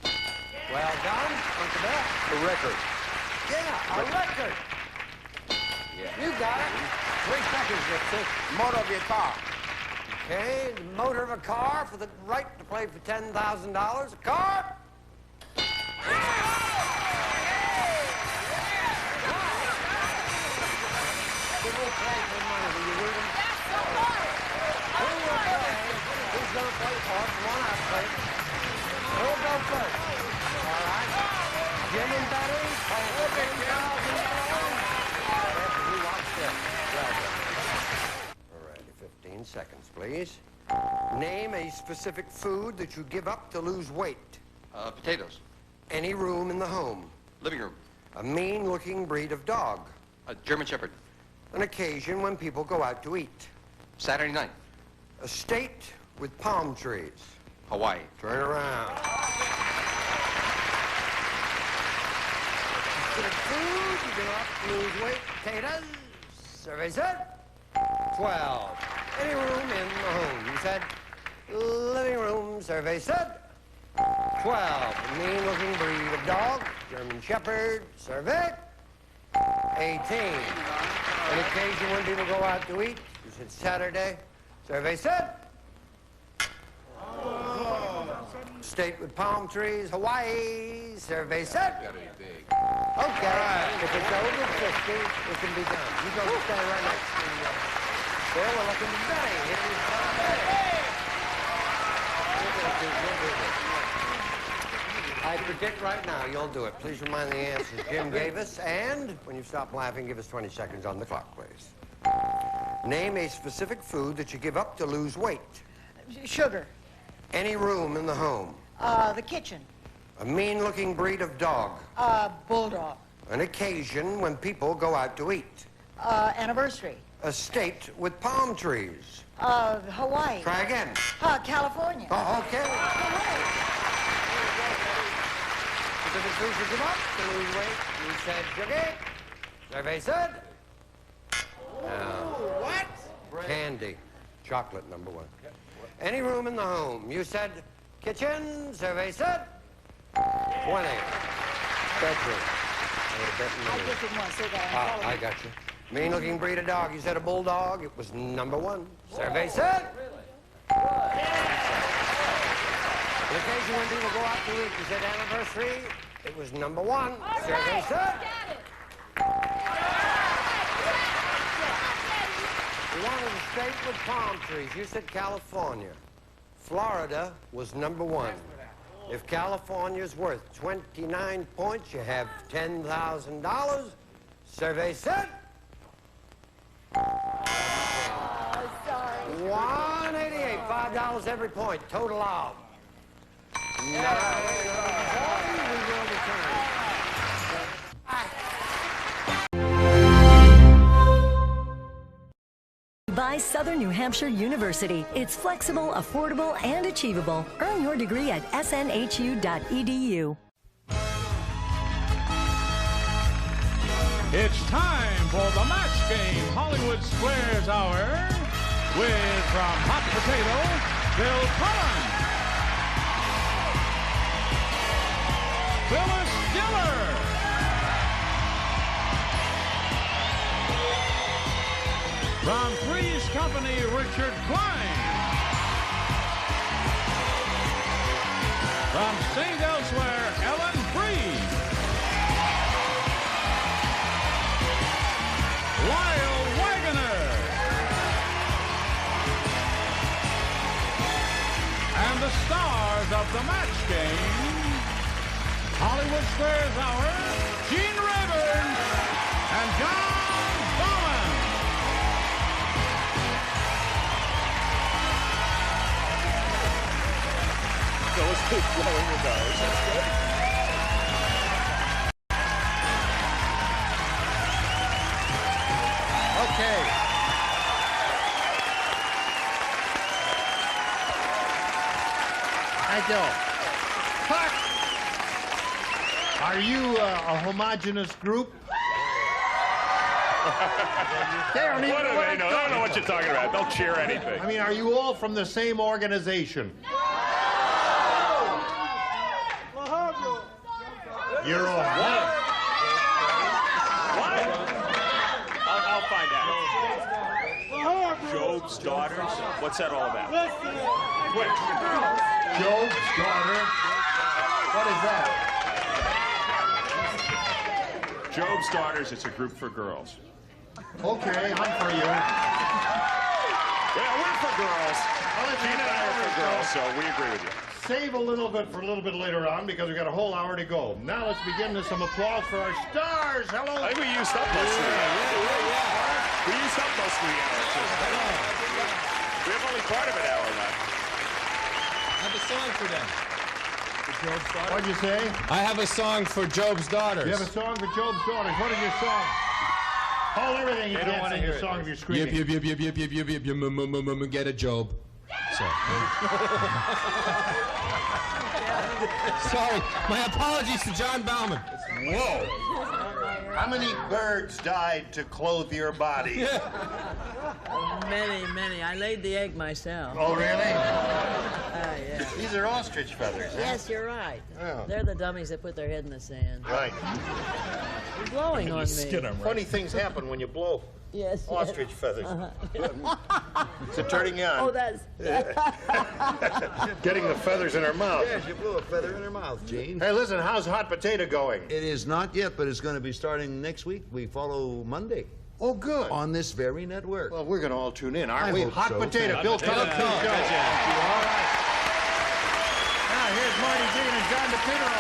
Well done. Uncle Bill. A record. Yeah, a record. Yeah. You got it. 3 seconds, Nipsey. Motor of your car. Okay, the motor of a car for the right to play for $10,000. A car. Who will play for money? Will you read them? Who will play? Who's going to play for? Come on out, play. Who will go first? All right. Jim and Betty play for $10,000. Who wants this? Well done. All righty, 15 seconds, please. Name a specific food that you give up to lose weight. Potatoes. Any room in the home. Living room. A mean-looking breed of dog. A German Shepherd. An occasion when people go out to eat. Saturday night. A state with palm trees. Hawaii. Turn around. Good food, you give up, lose weight, potatoes. Survey said 12. Any room in the home. You said living room. Survey said 12. A mean-looking breed of dog. German Shepherd. Survey 18. An occasion when people go out to eat. You said Saturday. Survey said state with palm trees, Hawaii. Survey said. Okay. If it's over 50, it can be done. You go stay right next to Bill. We're looking to Betty. I predict right now you'll do it. Please remind the answers Jim gave us. And when you stop laughing, give us 20 seconds on the clock, please. Name a specific food that you give up to lose weight. Sugar. Any room in the home. The kitchen. A mean-looking breed of dog. Bulldog. An occasion when people go out to eat. Anniversary. A state with palm trees. Hawaii. Try again. California. Oh, okay. Specific food you give up to lose weight. You said sugar. Survey said. What? Candy. Chocolate, number 1. Any room in the home. You said kitchen. Survey said 20. Bedroom. I just didn't want to say that. I got you. Mean-looking breed of dog. You said a bulldog. It was number 1. Survey said. On occasion when people go out to eat, you said anniversary. It was number 1. Survey said. You wanted a state with palm trees. You said California. Florida was number 1. If California's worth 29 points, you have $10,000. Survey said. 188, $5 every point, total out. We will return. By Southern New Hampshire University. It's flexible, affordable, and achievable. Earn your degree at snhu.edu. It's time for the match game, Hollywood Squares Hour, with from Hot Potato, Bill Cullen, Phyllis Diller, from Three's Company, Richard Klein, from St. Elsewhere, Ellen Freed, Lyle Wagoner, and the stars of the match game, Hollywood Squares Hour, Gene Rayburn and John Bowman. Those keep blowing your nose. That's good. Okay. Hi, Joe. Puck. Are you a homogenous group? They don't even What do they know? They don't know what you're talking about. They'll cheer anything. I mean, are you all from the same organization? You're all one. What? I'll find out. Job's daughters? What's that all about? Quick. Job's daughter? What is that? Job's daughters, it's a group for girls. Okay, I'm for you. Yeah, we're for girls. Gene and I are for girls, so we agree with you. Save a little bit for a little bit later on because we've got a whole hour to go. Now let's begin with some applause for our stars. Hello. I think we used up most of the hour. We used up most of the hour. We have only part of an hour left. I have a song for them. What'd you say? I have a song for Job's daughters. You have a song for Job's daughters. What is your song? Hold everything you can't sing the song if you're screaming. Yip, get a Job. Sorry, my apologies to John Bauman. Whoa. How many birds died to clothe your body? Many, many. I laid the egg myself. Oh, really? Yeah. These are ostrich feathers. Huh? Yes, you're right. Oh. They're the dummies that put their head in the sand. Right. You're blowing on me. Funny things happen when you blow. Yes. Ostrich feathers. Is it turning you on? Oh, that's... Getting the feathers in her mouth. Yes, you blew a feather in her mouth, Gene. Hey, listen, how's Hot Potato going? It is not yet, but it's going to be starting next week. We follow Monday. Oh, good. On this very network. Well, we're going to all tune in, aren't I we? hope Hot so. Potato, Bill Cullen. Show. All right. Now, here's Marty Dean and John DePinto.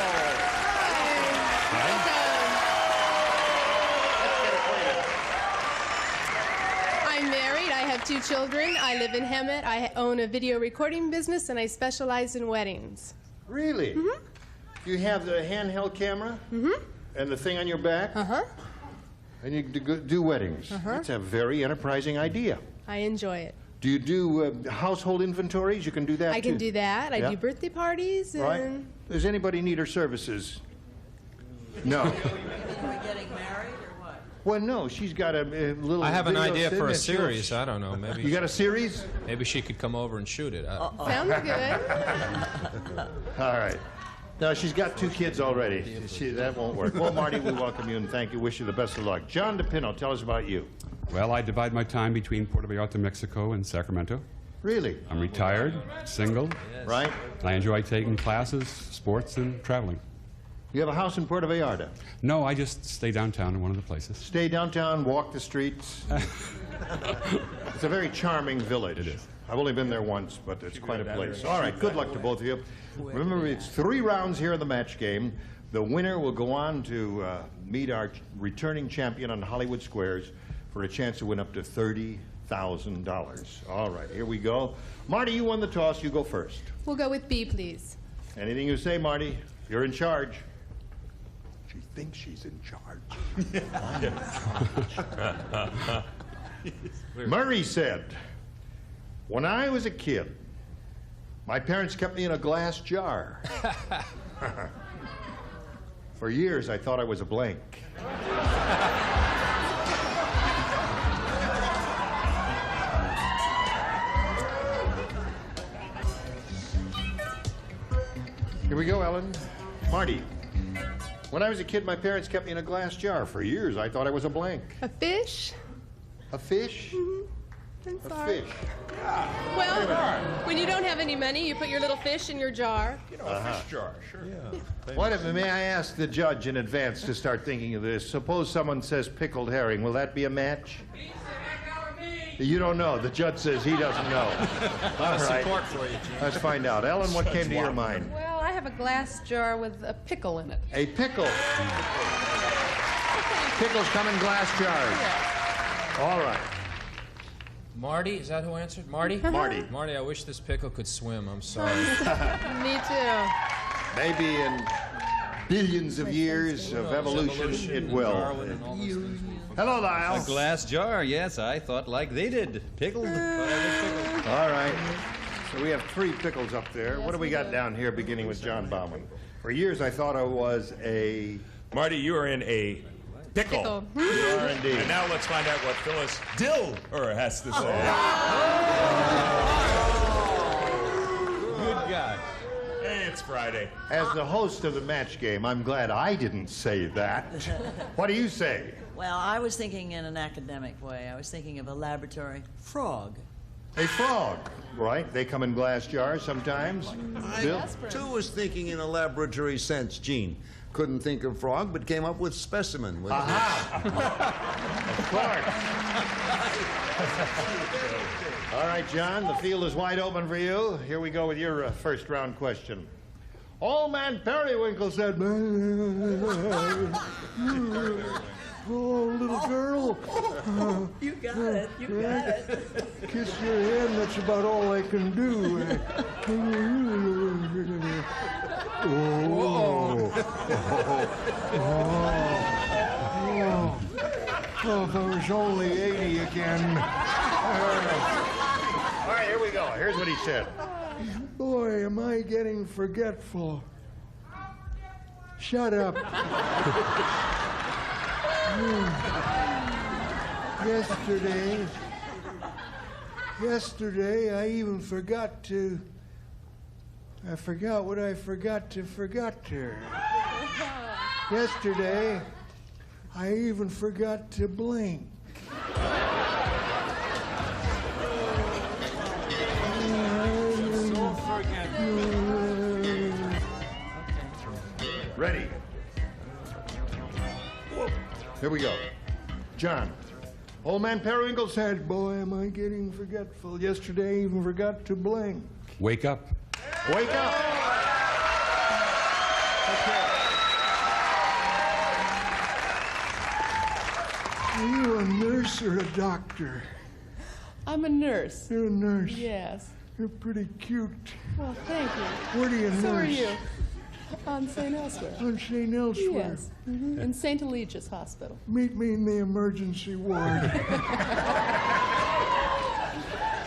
I'm married. I have 2 children. I live in Hemet. I own a video recording business, and I specialize in weddings. Really? Mm-hmm. You have the handheld camera? Mm-hmm. And the thing on your back? Uh-huh. And you do weddings. Uh-huh. That's a very enterprising idea. I enjoy it. Do you do household inventories? You can do that, I can do that. I do birthday parties. And... Right. Does anybody need her services? No. Are we getting married or what? Well, no. She's got a little... I have an video idea thing for a that she'll- series. I don't know. Maybe You got a series? Maybe she could come over and shoot it. Sounds good. All right. No, she's got 2 kids already. That won't work. Well, Marty, we welcome you and thank you. Wish you the best of luck. John DePinto, tell us about you. Well, I divide my time between Puerto Vallarta, Mexico, and Sacramento. Really? I'm retired, single. Right. I enjoy taking classes, sports, and traveling. You have a house in Puerto Vallarta? No, I just stay downtown in one of the places. Stay downtown, walk the streets. It's a very charming village. It is. I've only been there once, but it's quite a place. All right, good luck to both of you. Remember, it's 3 rounds here in the match game. The winner will go on to meet our returning champion on Hollywood Squares for a chance to win up to $30,000. All right, here we go. Marty, you won the toss. You go first. We'll go with B, please. Anything you say, Marty. You're in charge. She thinks she's in charge. Murray said, when I was a kid, my parents kept me in a glass jar. For years, I thought I was a blank. Here we go, Ellen. Marty. When I was a kid, my parents kept me in a glass jar. For years, I thought I was a blank. A fish? A fish? I'm A sorry. fish. Well, when you don't have any money, you put your little fish in your jar. You know, a fish jar, sure. What if, may I ask the judge in advance to start thinking of this? Suppose someone says pickled herring. Will that be a match? You don't know. The judge says he doesn't know. All right. Support for you, Gene. Let's find out. Ellen, what came to your mind? Well, I have a glass jar with a pickle in it. A pickle. Pickles come in glass jars. All right. Marty, is that who answered? Marty? Marty. Marty, I wish this pickle could swim. I'm sorry. Me too. Maybe in billions of years of evolution, it will. Hello, Lyle. A glass jar, yes, I thought like they did. Pickled. All right. So we have 3 pickles up there. What do we got down here, beginning with John Bauman? For years, I thought I was a... Marty, you are in a pickle. You are indeed. And now let's find out what Phyllis Diller has to say. Good God. Hey, it's Friday. As the host of the match game, I'm glad I didn't say that. What do you say? Well, I was thinking in an academic way. I was thinking of a laboratory frog. A frog, right? They come in glass jars sometimes. Bill? I, too, was thinking in a laboratory sense, Gene. Couldn't think of frog, but came up with specimen. Aha! Of course. All right, John, the field is wide open for you. Here we go with your first round question. Old Man Periwinkle said, "Oh, little girl." You got it. You got it. Kiss your hand, that's about all I can do. Oh, if I was only 80 again. All right, here we go. Here's what he said. Boy, am I getting forgetful. Shut up. Yesterday, I even forgot to... I forgot what I forgot to. Yesterday, I even forgot to blink. Ready? Here we go. John. Old Man Periwinkle said, boy, am I getting forgetful. Yesterday, I even forgot to blink. Wake up. Wake up. Okay. Are you a nurse or a doctor? I'm a nurse. You're a nurse. Yes. You're pretty cute. Well, thank you. Where do you nurse? So are you. On St. Elsewhere. On St. Elsewhere? Yes. Mm-hmm. In St. Eligius Hospital. Meet me in the emergency ward.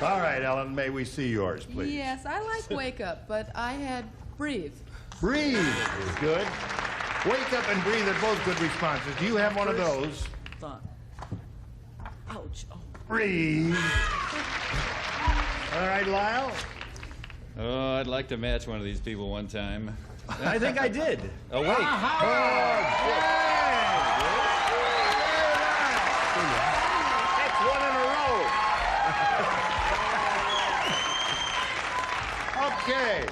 All right, Ellen, may we see yours, please? Yes, I like Wake Up, but I had Breathe. Breathe is good. Wake Up and Breathe are both good responses. Do you have one of those? Thought. Ouch. Oh. Breathe. All right, Lyle? Oh, I'd like to match one of these people one time. I think I did. Oh, wait. That's one in a row. Okay.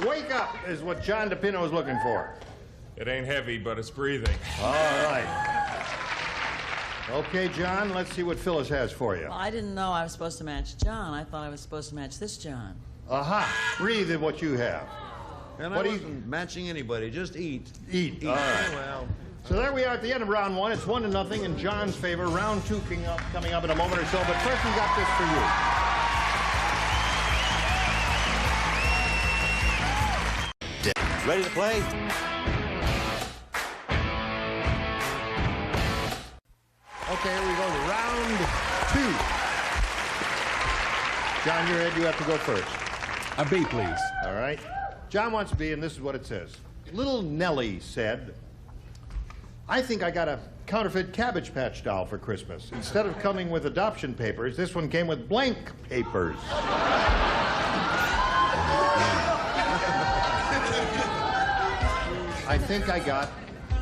Wake Up is what John DePino is looking for. It ain't heavy, but it's breathing. All right. Okay, John, let's see what Phyllis has for you. Well, I didn't know I was supposed to match John. I thought I was supposed to match this John. Aha. Breathe is what you have. And What I do you- wasn't matching anybody, just eat. Eat. All right. Well, So there we are at the end of round one. It's 1-0 in John's favor. Round two coming up in a moment or so. But first, we got this for you. ready to play? Okay, here we go to round two. John, you're ahead. You have to go first. A B, please. All right. John wants to be, and this is what it says. Little Nellie said, I think I got a counterfeit Cabbage Patch doll for Christmas. Instead of coming with adoption papers, this one came with blank papers. I think I got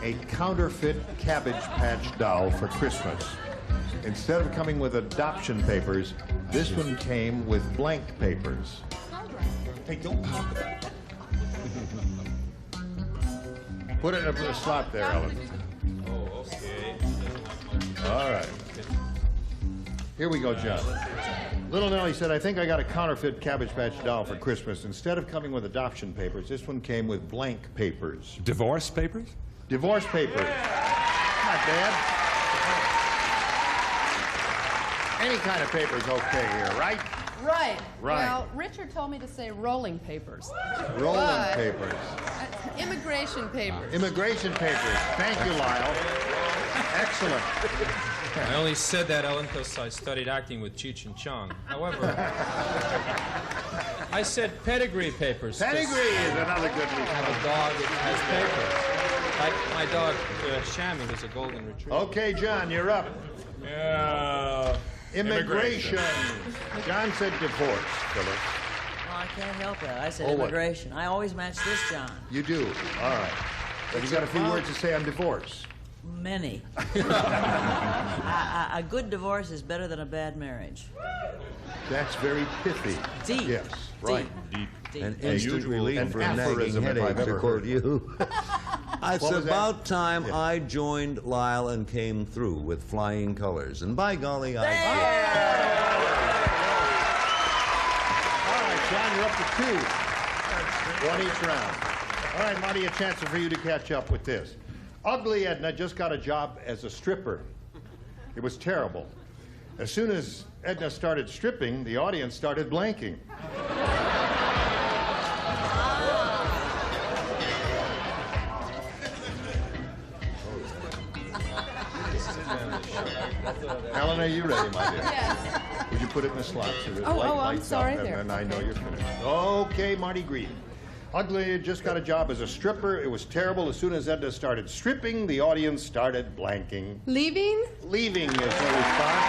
a counterfeit Cabbage Patch doll for Christmas. Instead of coming with adoption papers, this one came with blank papers. Hey, don't pop it. Put it in a slot there, Ellen. Oh, okay. All right. Here we go, John. Little Nellie said, I think I got a counterfeit Cabbage Patch doll for Christmas. Instead of coming with adoption papers, this one came with blank papers. Divorce papers? Divorce papers. Not bad. Any kind of paper is okay here, right? Right. Right. Well, Richard told me to say rolling papers. Rolling papers. Immigration papers. Immigration papers. Thank you, Lyle. Excellent. I only said that, Ellen, because I studied acting with Cheech and Chong. However, I said pedigree papers. Pedigree is another good I have response. a dog that has papers. Like my dog, Shammy, who's a golden retriever. Okay, John, you're up. Yeah. Immigration. John said divorce, Phyllis. Well, I can't help that. I said Oh, what? immigration. I always match this, John. You do. All right. But you got a few words to say on divorce. Many. a good divorce is better than a bad marriage. That's very pithy. Deep. Yes, right. Deep. An A instant usual- relief an for nagging aphorism, if I've headaches, ever to quote heard. you. It's What was that? about time Yeah. I joined Lyle and came through with flying colors. And by golly, I did. All right, John, you're up to 2. One each round. All right, Marty, a chance for you to catch up with this. Ugly Edna just got a job as a stripper. It was terrible. As soon as Edna started stripping, the audience started blanking. Alan, are you ready, my dear? Yes. Would you put it in the slot so that Oh, light I'm lights sorry, up, there. and then I know you're finished. Okay, Marty Green. Ugly just got a job as a stripper. It was terrible. As soon as Edna started stripping, the audience started blanking. Leaving? Leaving is the response.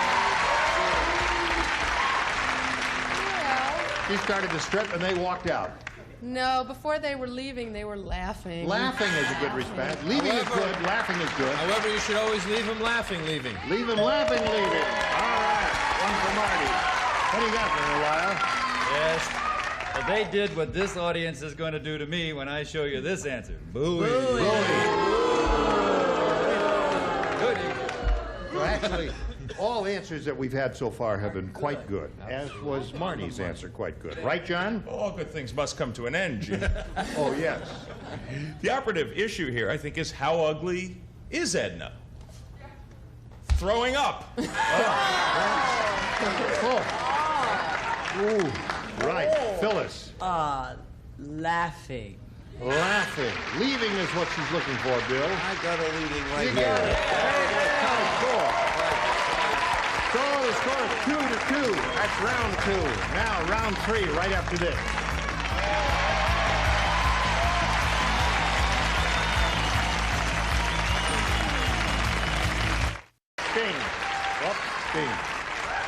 She started to strip, and they walked out. No, before they were leaving, they were laughing. Laughing is a good response. Leaving is good. Laughing is good. However, you should always leave him laughing, leaving. Leave him laughing, leaving. All right, one for Marty. What do you got for a while? Yes. Well, they did what this audience is going to do to me when I show you this answer. Booey. Good. Well, actually, all answers that we've had so far have been quite good, as was Marty's answer quite good. Right, John? All good things must come to an end, Gene. Oh, yes. The operative issue here, I think, is how ugly is Edna? Throwing up. Ooh, right. Phyllis. Laughing. Laughing. Leaving is what she's looking for, Bill. I got a leading right You here. got it. Very good. High score. So the score is 2-2. That's round 2. Now round 3, right after this. Sting. Up, Sting.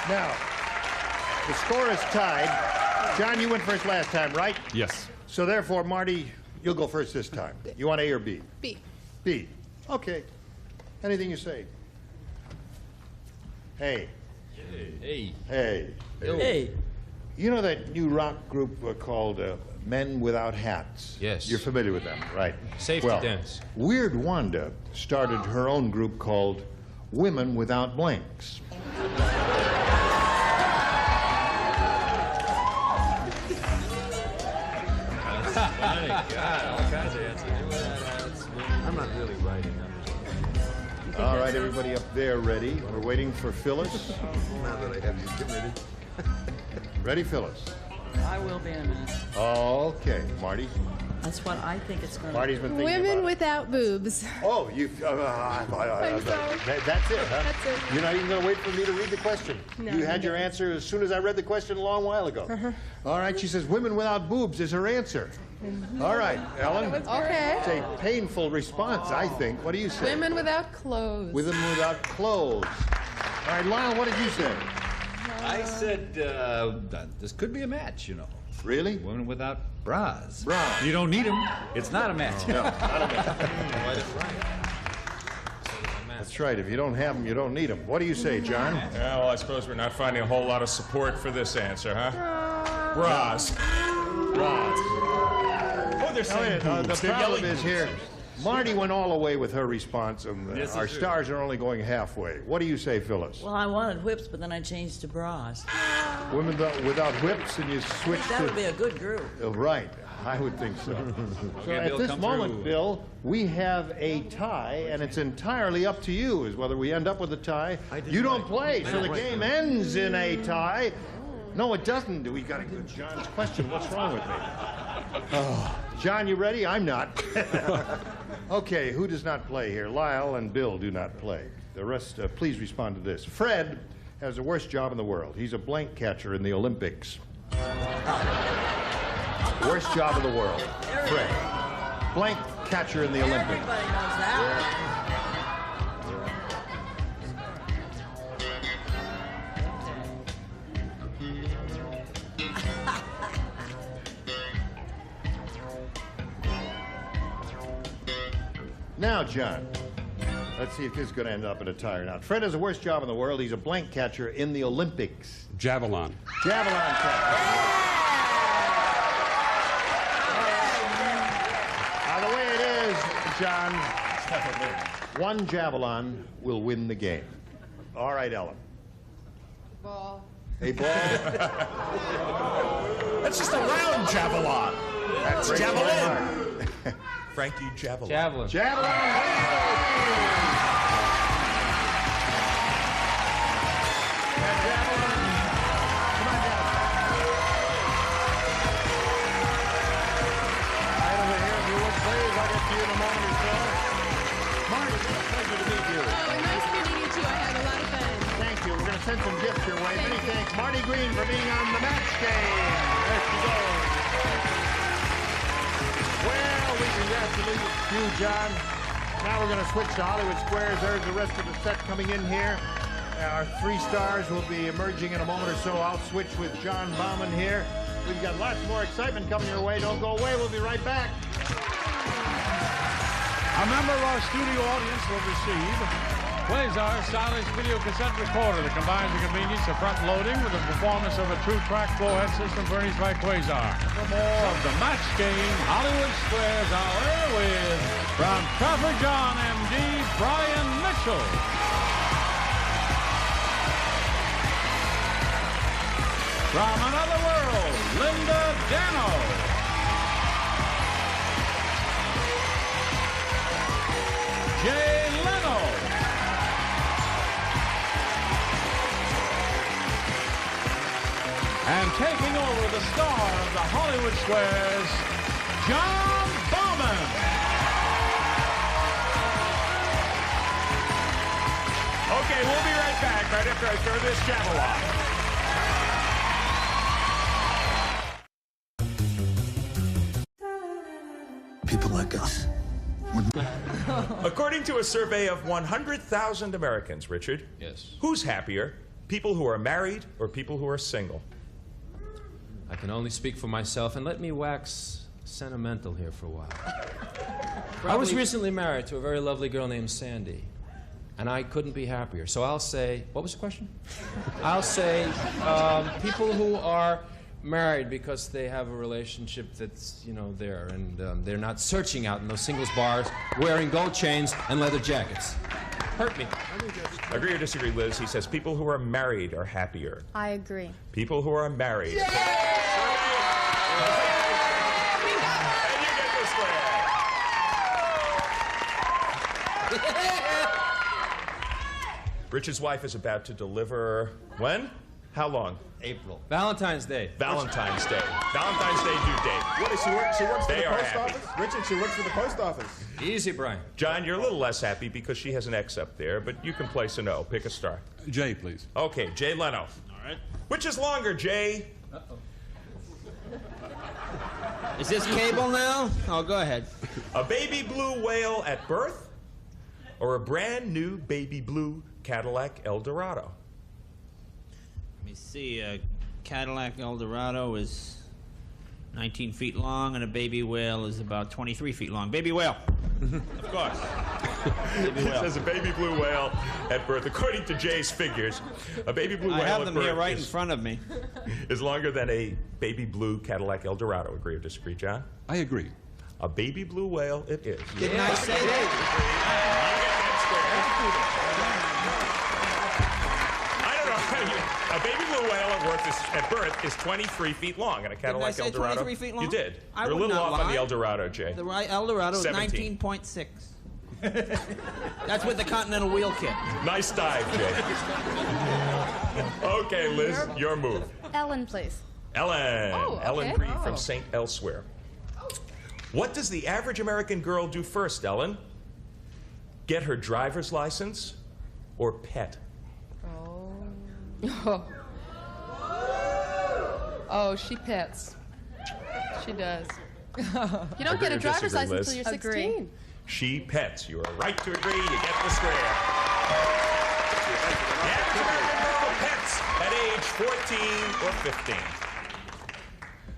Now, the score is tied. John, you went first last time, right? Yes. So therefore, Marty, you'll go first this time. You want A or B? B. B. Okay. Anything you say. Hey. Hey. Hey. Hey. You know that new rock group called Men Without Hats? Yes. You're familiar with them, right? Safety well, dance. Weird Wanda started her own group called Women Without Blanks. Funny. God, all kinds of answers. I'm not really writing. All right, everybody up there ready? We're waiting for Phyllis. Now that I have you committed. Ready, Phyllis? I will be in a minute. Okay, Marty. That's what I think it's going to Marty's been thinking Women about it. without boobs. Oh, you. I'm sorry. That's it, huh? That's it. You're not even going to wait for me to read the question. No, you had no. your answer as soon as I read the question a long while ago. All right, she says women without boobs is her answer. All right, Ellen. Okay. It's a painful response, I think. What do you say? Women without clothes. Women without clothes. All right, Lyle, what did you say? I said this could be a match, you know. Really? Women without bras. Bras. You don't need them. It's not a match. No, not a match. That's right. If you don't have them, you don't need them. What do you say, John? Yeah, well, I suppose we're not finding a whole lot of support for this answer, huh? Bras. Bras. Oh, they're saying The boobs. They're problem yelling is here, Marty went all the way with her response, and Yes, our it's true. stars are only going halfway. What do you say, Phyllis? Well, I wanted whips, but then I changed to bras. Women without whips, and you switch That would be to... a good group. Right, I would think so. So Okay, at Bill, this come moment, through. Bill, we have a tie, and it's entirely up to you as whether we end up with a tie. You don't play, so the game ends in a tie. No, it doesn't. We got to go to John's question. What's wrong with me? Oh. John, you ready? I'm not. Okay, who does not play here? Lyle and Bill do not play. The rest, please respond to this. Fred has the worst job in the world. He's a blank catcher in the Olympics. Worst job in the world. Fred. Blank catcher in the Olympics. Everybody knows that. Now, John, let's see if this is going to end up in a tie or not. Fred has the worst job in the world. He's a blank catcher in the Olympics. Javelin. Javelin catcher. Now, the way it is, John, one javelin will win the game. All right, Ellen. Ball. A ball. That's just a round javelin. That's javelin. Frankie Javelin. Javelin. Javelin. Come on down. Right over here, if you would please, I'll get to you in a moment or so. Marty, it's a pleasure to meet you. Oh, nice meeting you too. I had a lot of fun. Thank you. We're going to send some gifts your way. Many thanks, Marty Green, for being on the match game. There she goes. Well, we congratulate you, John. Now we're going to switch to Hollywood Squares. There's the rest of the set coming in here. Our three stars will be emerging in a moment or so. I'll switch with John Bauman here. We've got lots more excitement coming your way. Don't go away. We'll be right back. A member of our studio audience will receive Quasar's stylish video cassette recorder that combines the convenience of front loading with the performance of a true track flowhead system furnished by Quasar. For more of the match game, Hollywood Squares Hour with, from Trapper John M.D., Brian Mitchell. From another world, Linda Dano. Jay Leno. And taking over the star of the Hollywood Squares, John Bauman. Okay, we'll be right back right after I throw this javelin. People like us. According to a survey of 100,000 Americans, Richard, Yes. who's happier, people who are married or people who are single? I can only speak for myself, and let me wax sentimental here for a while. I was recently married to a very lovely girl named Sandy, and I couldn't be happier. So I'll say, what was the question? I'll say people who are married because they have a relationship that's, you know, there, and they're not searching out in those singles bars wearing gold chains and leather jackets. Hurt me. Agree or disagree, Liz? He says people who are married are happier. I agree. People who are married. Yeah! And you get this one. Richard's wife is about to deliver when? How long? April. Valentine's Day. Valentine's Day. Valentine's Day due date. What is she work? She works for They the are post happy. office? Richard, she works for the post office. Easy, Brian. John, you're a little less happy because she has an X up there, but you can place a no. Pick a star. Jay, please. Okay, Jay Leno. All right. Which is longer, Jay? Is this cable now? Oh, go ahead. A baby blue whale at birth or a brand new baby blue Cadillac Eldorado? Let me see. A Cadillac Eldorado is 19 feet long, and a baby whale is about 23 feet long. Baby whale. Of course. Baby It whale. says a baby blue whale at birth. According to Jay's figures, a baby blue whale I have at them birth here right in is, front of me. is longer than a baby blue Cadillac Eldorado. Agree or disagree, John? I agree. A baby blue whale it is. Didn't I say that? I don't know. A baby blue whale at birth is 23 feet long, and a Cadillac say Eldorado. 23 feet long? You did. I You're a would little not off on the lie. Eldorado, Jay. The right Eldorado is 17. 19.6. That's with the Continental wheel kit. Nice dive, Jay. Okay, Liz, your move. Ellen, please. Ellen. Oh, okay. Ellen Green Oh. from St. Elsewhere. What does the average American girl do first, Ellen? Get her driver's license or pet? Oh. Oh, she pets. She does. You don't Agree get a or driver's disagree, license Liz? until you're 16. She pets. You are right to agree. You get the square. The average American girl pets at age 14 or 15.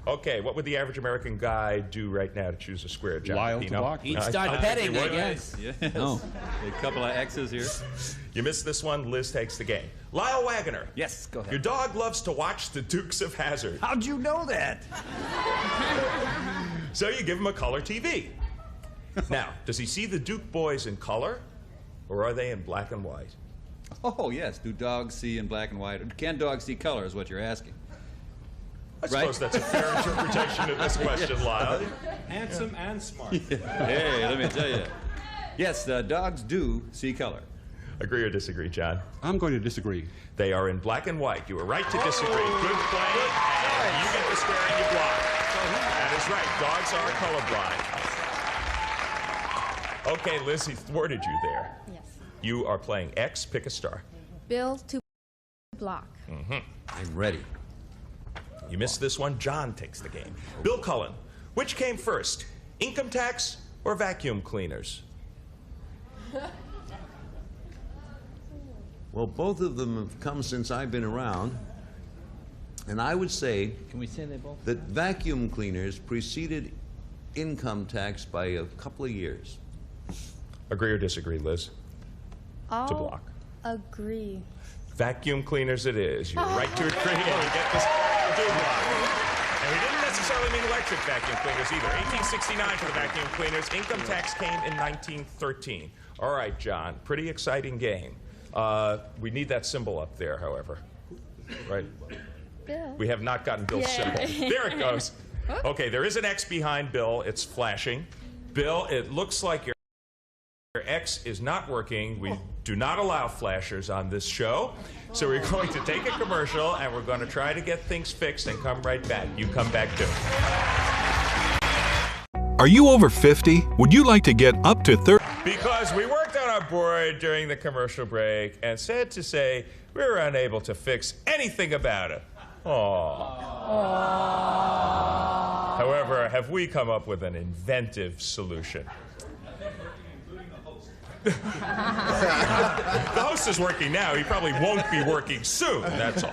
Okay, what would the average American guy do right now to choose a square, John? Lyle to Pino? block. He'd start petting, I would. guess. Yes. Oh. A couple of X's here. You missed this one. Liz takes the game. Lyle Wagoner. Yes, go ahead. Your dog loves to watch the Dukes of Hazzard. How'd you know that? So you give him a color TV. Now, does he see the Duke boys in color, or are they in black and white? Oh, yes. Do dogs see in black and white? Can dogs see color is what you're asking. I suppose that's a fair interpretation of this question, Lyle. Handsome and smart. Hey, let me tell you. Yes, dogs do see color. Agree or disagree, John? I'm going to disagree. They are in black and white. You were right to disagree. Good play, and you get the square and you block. That is right. Dogs are colorblind. Okay, Liz, he thwarted you there. Yes. You are playing X. Pick a star. Bill to block. I'm ready. You missed this one. John takes the game. Bill Cullen, which came first, income tax or vacuum cleaners? Well, both of them have come since I've been around. And I would say Can we say they both? that vacuum cleaners preceded income tax by a couple of years. Agree or disagree, Liz? I'll To block. agree. Vacuum cleaners it is. You're right to agree, and you get this to block. And we didn't necessarily mean electric vacuum cleaners either. 1869 for the vacuum cleaners. Income tax came in 1913. All right, John, pretty exciting game. We need that symbol up there, however. Right? Bill. We have not gotten Bill's Yeah. symbol. There it goes. Okay, there is an X behind Bill. It's flashing. Bill, it looks like your X is not working. We do not allow flashers on this show. So we're going to take a commercial, and we're going to try to get things fixed and come right back. You come back too. Are you over 50? Would you like to get up to 30? Because we worked on our board during the commercial break, and sad to say, we were unable to fix anything about it. Aww. However, have we come up with an inventive solution? The host is working now. He probably won't be working soon, that's all.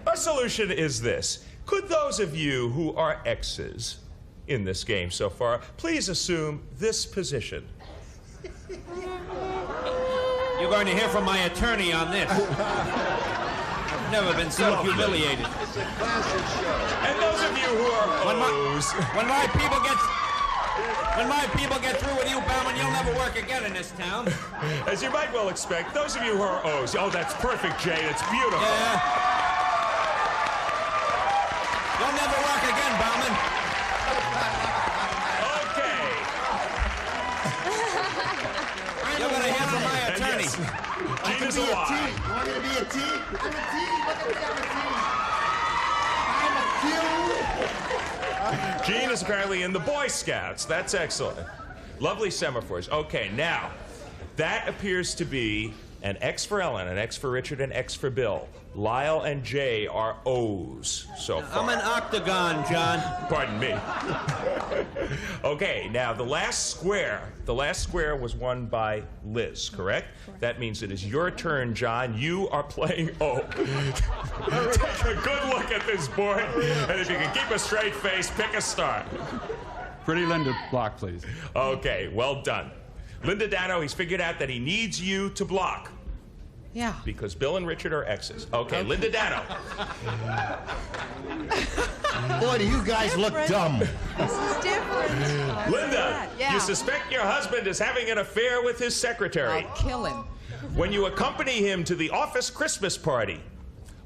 Our solution is this. Could those of you who are X's in this game so far please assume this position? You're going to hear from my attorney on this. I've never been so humiliated. It's a classic show. And those of you who are O's... When my people get through with you, Bowman, you'll never work again in this town. As you might well expect, those of you who are O's... Oh, that's perfect, Jay. It's beautiful. Yeah. You'll never work again, Bowman. Okay. You're going to hear from my And attorney. yes, Gene is a Y. You want me to be a T? I'm a T. Look at me, I'm a T. Gene is apparently in the Boy Scouts. That's excellent. Lovely semaphores. Okay, now, that appears to be an X for Ellen, an X for Richard, an X for Bill. Lyle and Jay are O's so far. I'm an octagon, John. Pardon me. Okay, now the last square was won by Liz, correct? That means it is your turn, John. You are playing O. Take a good look at this board, and if you can keep a straight face, pick a star. Pretty Linda block, please. Okay, well done. Linda Dano, he's figured out that he needs you to block. Yeah. Because Bill and Richard are X's. Okay, Linda Dano. Boy, do you guys look dumb. This is different. Linda, Yeah. you suspect your husband is having an affair with his secretary. I'll kill him. When you accompany him to the office Christmas party,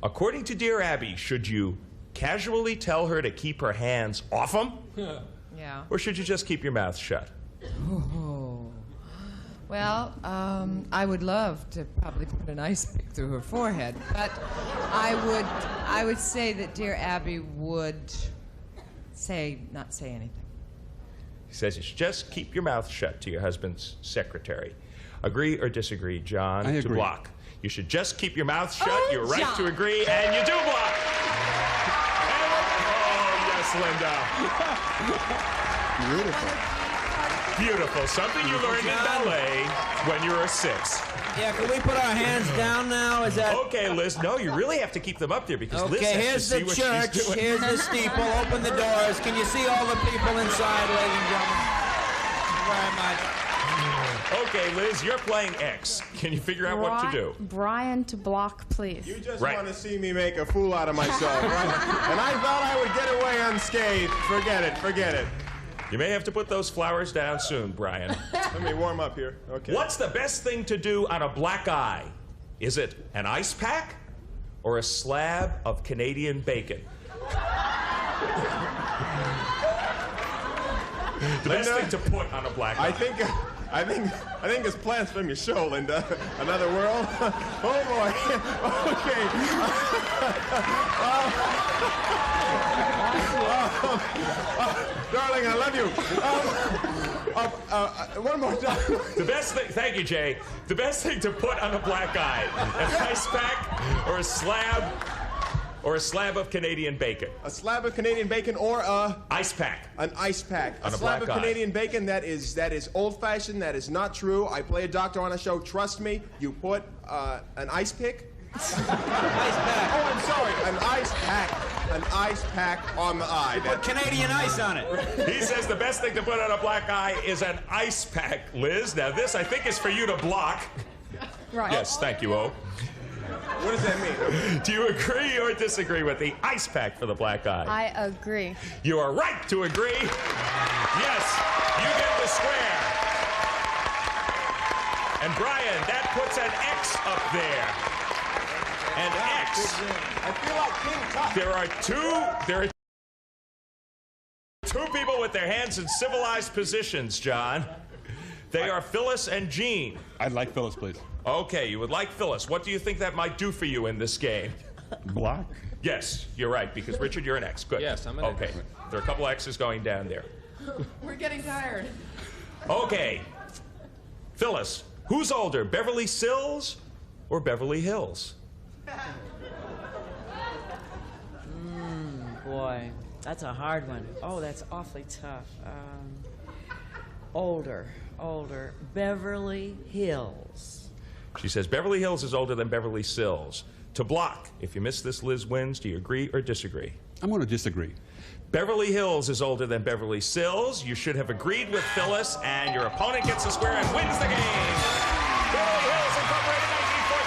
according to Dear Abby, should you casually tell her to keep her hands off him? Yeah. Or should you just keep your mouth shut? Well, I would love to probably put an ice pick through her forehead, but I would say that dear Abby would not say anything. He says you should just keep your mouth shut to your husband's secretary. Agree or disagree, John? I To agree. block. You should just keep your mouth shut. Oh, You're right John. to agree, and you do block. Oh, yes, Linda. Beautiful. Beautiful. Something you learned in ballet when you were 6. Yeah, can we put our hands down now? Is that... Okay, Liz. No, you really have to keep them up there because Liz Okay, has here's to see the what church. she's doing. Here's the steeple. Open the doors. Can you see all the people inside, ladies and gentlemen? Thank you very much. Okay, Liz, you're playing X. Can you figure out what to do? Brian to block, please. You just Right. want to see me make a fool out of myself, right? And I thought I would get away unscathed. Forget it, forget it. You may have to put those flowers down soon, Brian. Let me warm up here. Okay. What's the best thing to do on a black eye? Is it an ice pack or a slab of Canadian bacon? The best thing to put on a black eye. I think it's plans from your show, Linda. Another world. Oh boy. Okay. Darling, I love you. One more time. The best thing, thank you, Jay. The best thing to put on a black eye: an ice pack or a slab of Canadian bacon. A slab of Canadian bacon or a ice pack. An ice pack. On a slab black of eye. Canadian bacon. That is old-fashioned. That is not true. I play a doctor on a show. Trust me. You put an ice pick. Ice pack. Oh, I'm sorry. An ice pack. An ice pack on the eye. Put Canadian ice on it. He says the best thing to put on a black eye is an ice pack, Liz. Now this, I think, is for you to block. Right. Yes, thank you, O. What does that mean? Do you agree or disagree with the ice pack for the black eye? I agree. You are right to agree. Yes, you get the square. And Brian, that puts an X up there. An X. I feel like King Tut. There are two people with their hands in civilized positions, John. They are Phyllis and Jean. I'd like Phyllis, please. Okay, you would like Phyllis. What do you think that might do for you in this game? Block? Yes, you're right, because Richard, you're an X. Good. Yes, I'm an X. Okay, there are a couple X's going down there. We're getting tired. Okay, Phyllis, who's older, Beverly Sills or Beverly Hills? Boy, that's a hard one. Oh, that's awfully tough. Older. Beverly Hills. She says Beverly Hills is older than Beverly Sills. To block, if you miss this, Liz wins. Do you agree or disagree? I'm going to disagree. Beverly Hills is older than Beverly Sills. You should have agreed with Phyllis, and your opponent gets a square and wins the game. Beverly Hills Incorporated,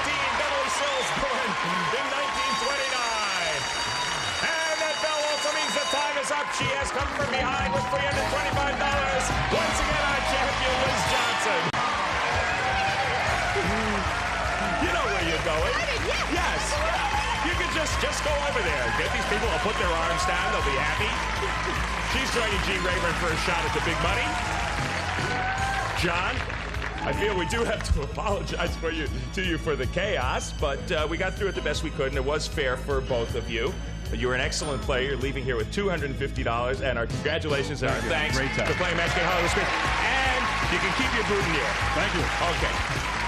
1914. Beverly Sills born in 1929. And that bell also means that time is up. She has come from behind with $325. Once again, our champion, Liz Johnson. You know where you're going. Yes. You can just go over there. Get these people to put their arms down. They'll be happy. She's joining Gene Rayburn for a shot at the big money. John, I feel we do have to apologize to you for the chaos, but we got through it the best we could, and it was fair for both of you. You were an excellent player. You're leaving here with $250, and our congratulations and our thanks Great time. for playing Match Game Hollywood Street. And you can keep your boutonniere. Thank you. Okay.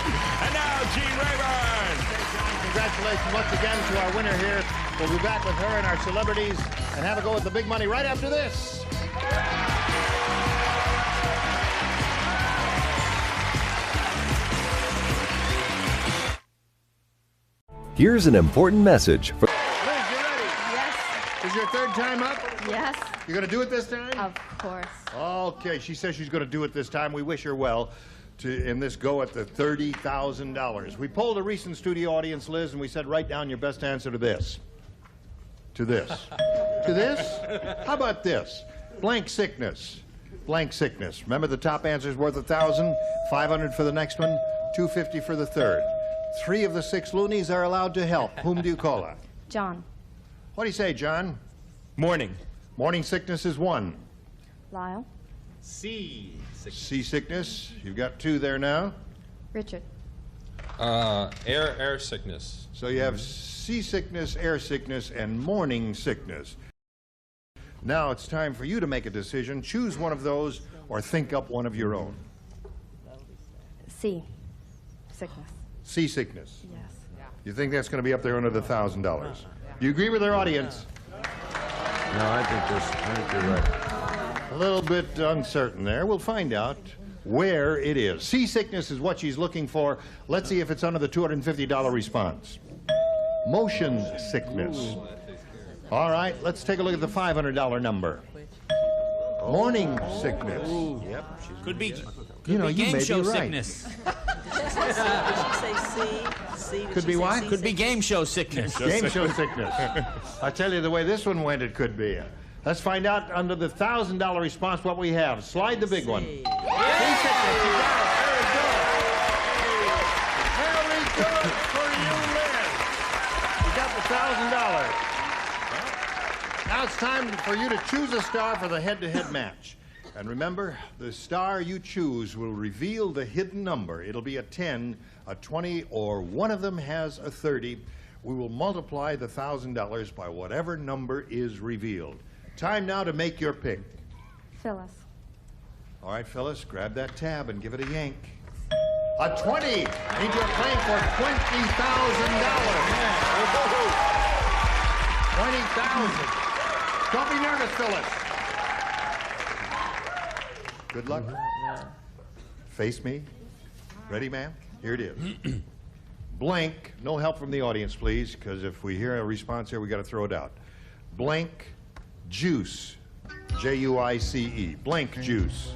And now, Gene Rayburn. Congratulations once again to our winner here. We'll be back with her and our celebrities and have a go at the big money right after this. Here's an important message for... Liz, you ready? Yes. Is your third time up? Yes. You're going to do it this time? Of course. Okay, she says she's going to do it this time. We wish her well in this go at the $30,000. We polled a recent studio audience, Liz, and we said, write down your best answer to this. To this. To this? How about this? Blank sickness. Blank sickness. Remember, the top answer is worth $1,000, $500 for the next one, $250 for the third. 3 of the 6 loonies are allowed to help. Whom do you call her? John. What do you say, John? Morning. Morning sickness is 1. Lyle. Seasickness. You've got 2 there now. Richard. Air sickness. So you have seasickness, air sickness, and morning sickness. Now it's time for you to make a decision. Choose one of those or think up one of your own. C. Sickness. Seasickness. Yes. You think that's going to be up there under the $1,000? Do you agree with our audience? No, I think you're right. A little bit uncertain there. We'll find out where it is. Seasickness is what she's looking for. Let's see if it's under the $250 response. Motion sickness. All right, let's take a look at the $500 number. Morning sickness. Yep. Could be. You know, you game may be show right. sickness. Did she say C? Could be what? Could be game show sickness. Game show sickness. I tell you, the way this one went, it could be. Let's find out under the $1,000 response what we have. Slide the big one. Seasickness. You got it. Very good for you, Liz. You got the $1,000. Now it's time for you to choose a star for the head-to-head match. And remember, the star you choose will reveal the hidden number. It'll be a 10, a 20, or one of them has a 30. We will multiply the $1,000 by whatever number is revealed. Time now to make your pick. Phyllis. All right, Phyllis, grab that tab and give it a yank. A 20. Means you're playing for $20,000. $20,000. Don't be nervous, Phyllis. Good luck. Face me. Ready, ma'am? Here it is. Blank. No help from the audience, please, because if we hear a response here, we got to throw it out. Blank juice. J-U-I-C-E. Blank juice.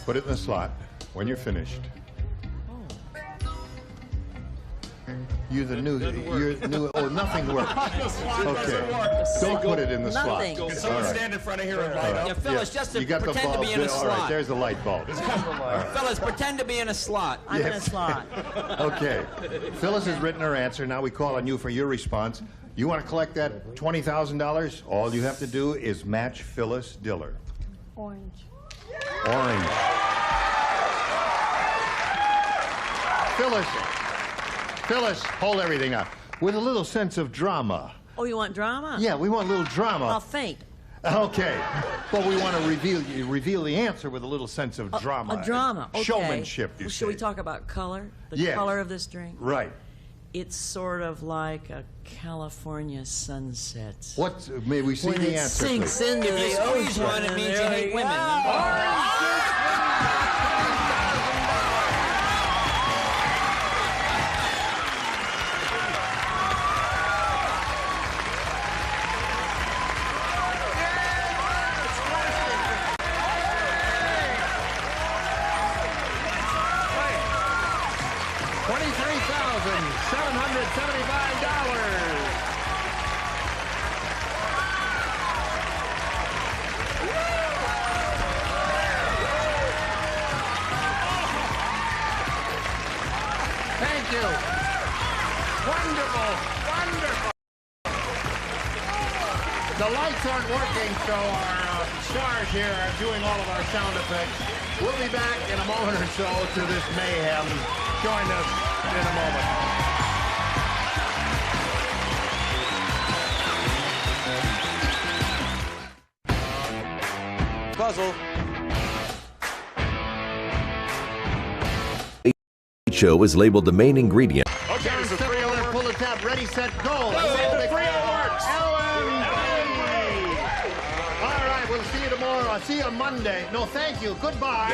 Put it in the slot when you're finished. You're new. Oh, nothing works. Okay. Don't put it in the slot. Can someone stand in front of here and light up? Yeah, Phyllis, just you got pretend the bulb. to be in a slot. All right, there's the light bulb. Phyllis, pretend to be in a slot. I'm in a slot. Okay. Phyllis has written her answer. Now we call on you for your response. You want to collect that $20,000? All you have to do is match Phyllis Diller. Orange. Orange. Phyllis, hold everything up. With a little sense of drama. Oh, you want drama? Yeah, we want a little drama. I'll faint. Okay. But we want to reveal the answer with a little sense of drama. A drama, okay. Showmanship, you Well, say. should we talk about color? The Yes. color of this drink? Right. It's sort of like a California sunset. What? May we see when the it answer, sinks please? into If you the squeeze ocean. one, it means you hate women. $23,775. Thank you. Wonderful, wonderful. The lights aren't working, so our stars here are doing all of our sound effects. We'll be back in a moment or so to this mayhem. Join us in a moment. Puzzle. Show is labeled the main ingredient. Okay, so pull the tab. Ready, set, go. The Frio works. All right, we'll see you tomorrow. I'll see you on Monday. No, thank you. Goodbye.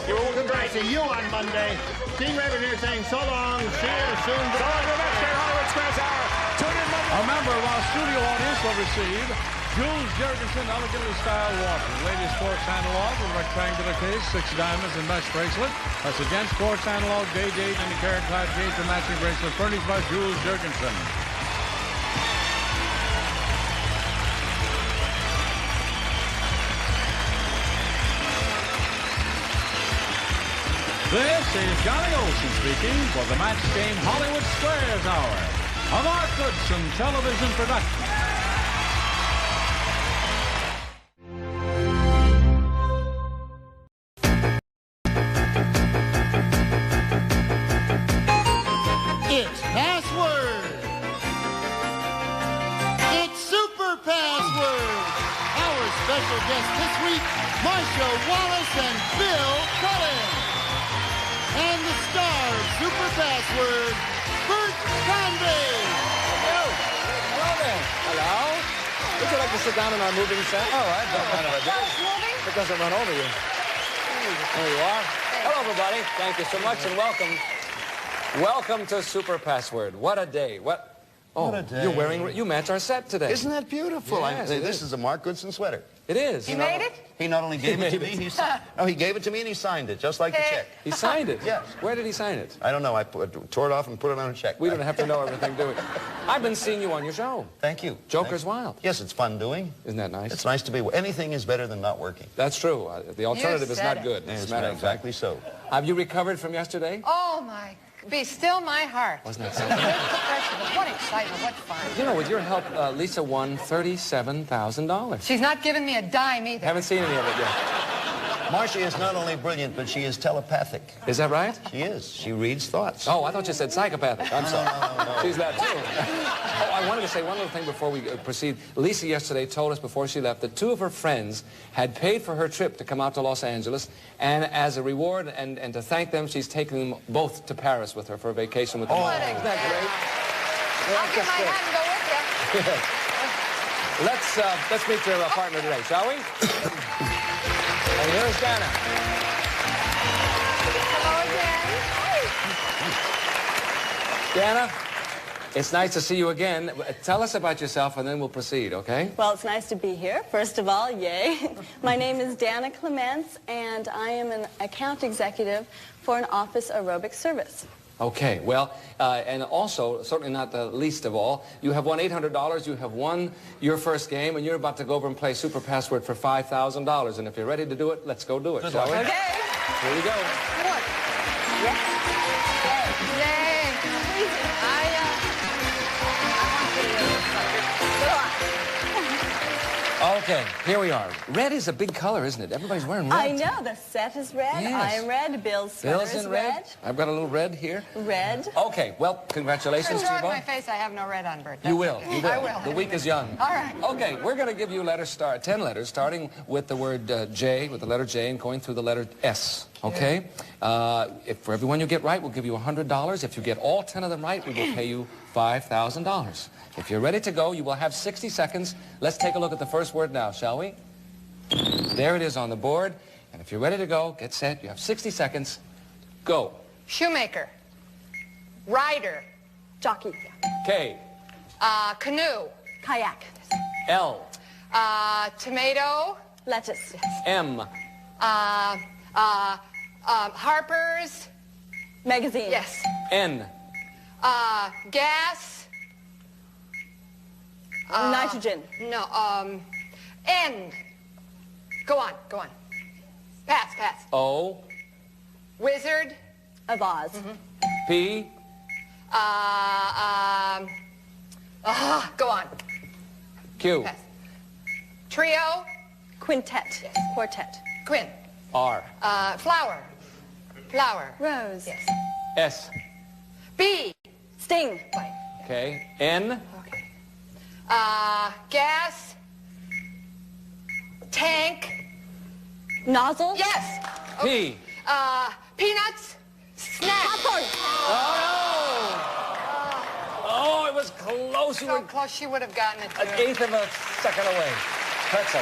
Goodbye. See you on Monday. Gene Raven here saying so long. See you soon. So long, your next Hollywood Squares Hour. Tune in Monday. Remember, while studio audience will receive Jules Jurgensen Elegantly Style Watch, Ladies Sports Analog with rectangular case, 6 diamonds and mesh bracelet. That's against Sports Analog, day gauge, and the carat clad gauge and matching bracelet furnished by Jules Jurgensen. This is Johnny Olson speaking for the Match Game Hollywood Squares Hour, a Mark Goodson television production. It's Password. It's Super Password. Our special guests this week, Marcia Wallace and Bill Cullen. And the star of Super Password, Bert Convey. Hello there. Hello. Would you like to sit down in our moving set? All right. Don't mind if I do. moving? It doesn't run over you. There you are. Hello, everybody. Thank you so much, and welcome. Welcome to Super Password. What a day. Oh, What a day. you're wearing, you match our set today. Isn't that beautiful? Yes, it This is. is a Mark Goodson sweater. It is. He made it? He not only gave it to me, he gave it to me and he signed it, just like the check. He signed it? Yes. Where did he sign it? I don't know. I tore it off and put it on a check. We don't have to know everything, do we? I've been seeing you on your show. Thank you. Joker's Wild. Yes, it's fun doing. Isn't that nice? It's nice to be. Anything is better than not working. That's true. The alternative is not good. Yes, As a matter of fact. exactly so. Have you recovered from yesterday? Oh, my. Be still my heart. Wasn't that something? What excitement. What fun. You know, with your help, Lisa won $37,000. She's not giving me a dime either. Haven't seen any of it yet. Marcia is not only brilliant, but she is telepathic. Is that right? She is. She reads thoughts. Oh, I thought you said psychopathic. I'm sorry. No. She's that too. Oh, I wanted to say one little thing before we proceed. Lisa yesterday told us before she left that 2 of her friends had paid for her trip to come out to Los Angeles, and as a reward and to thank them, she's taking them both to Paris with her for a vacation with them. What a Isn't that great? I'll get my hat and go with you. Let's meet your partner today, shall we? And here's Dana. Hello again. Dana, it's nice to see you again. Tell us about yourself and then we'll proceed, okay? Well, it's nice to be here, first of all, yay. My name is Dana Clements, and I am an account executive for an office aerobic service. Okay, well, and also, certainly not the least of all, you have won $800, you have won your first game, and you're about to go over and play Super Password for $5,000. And if you're ready to do it, let's go do it, shall we? Okay. Here we go. Okay, here we are. Red is a big color, isn't it? Everybody's wearing red. I know, the set is red, Yes. I am red, Bill's sweater Bill's is in red. red. I've got a little red here. Red. Okay, well, congratulations to you Turn both. my face. I have no red on, Bert. You will. That's okay. You will. I will. The week is young. All right. Okay, we're going to give you 10 letters, starting with the word J, with the letter J, and going through the letter S. Okay? If for every one you get right, we'll give you $100. If you get all 10 of them right, we will pay you $5,000. If you're ready to go, you will have 60 seconds. Let's take a look at the first word now, shall we? There it is on the board. And if you're ready to go, get set. You have 60 seconds. Go. Shoemaker. Rider. Jockey. K. Canoe. Kayak. L. Tomato. Lettuce. M. Harper's. Magazine. Yes. N. Gas. Nitrogen. No. End. Go on. Go on. Pass. Pass. O. Wizard. Of Oz. P. Go on. Q. Pass. Trio. Quintet. Yes. Quartet. Quinn. R. Flower. Flower. Rose. Yes. S. B. Sting. Okay. N. Gas. Tank. Nozzle. Yes. P. Peanuts. Snack. Popcorn. Oh, it was close. You So were close she would have gotten it too. an eighth of a second away. Pretzel.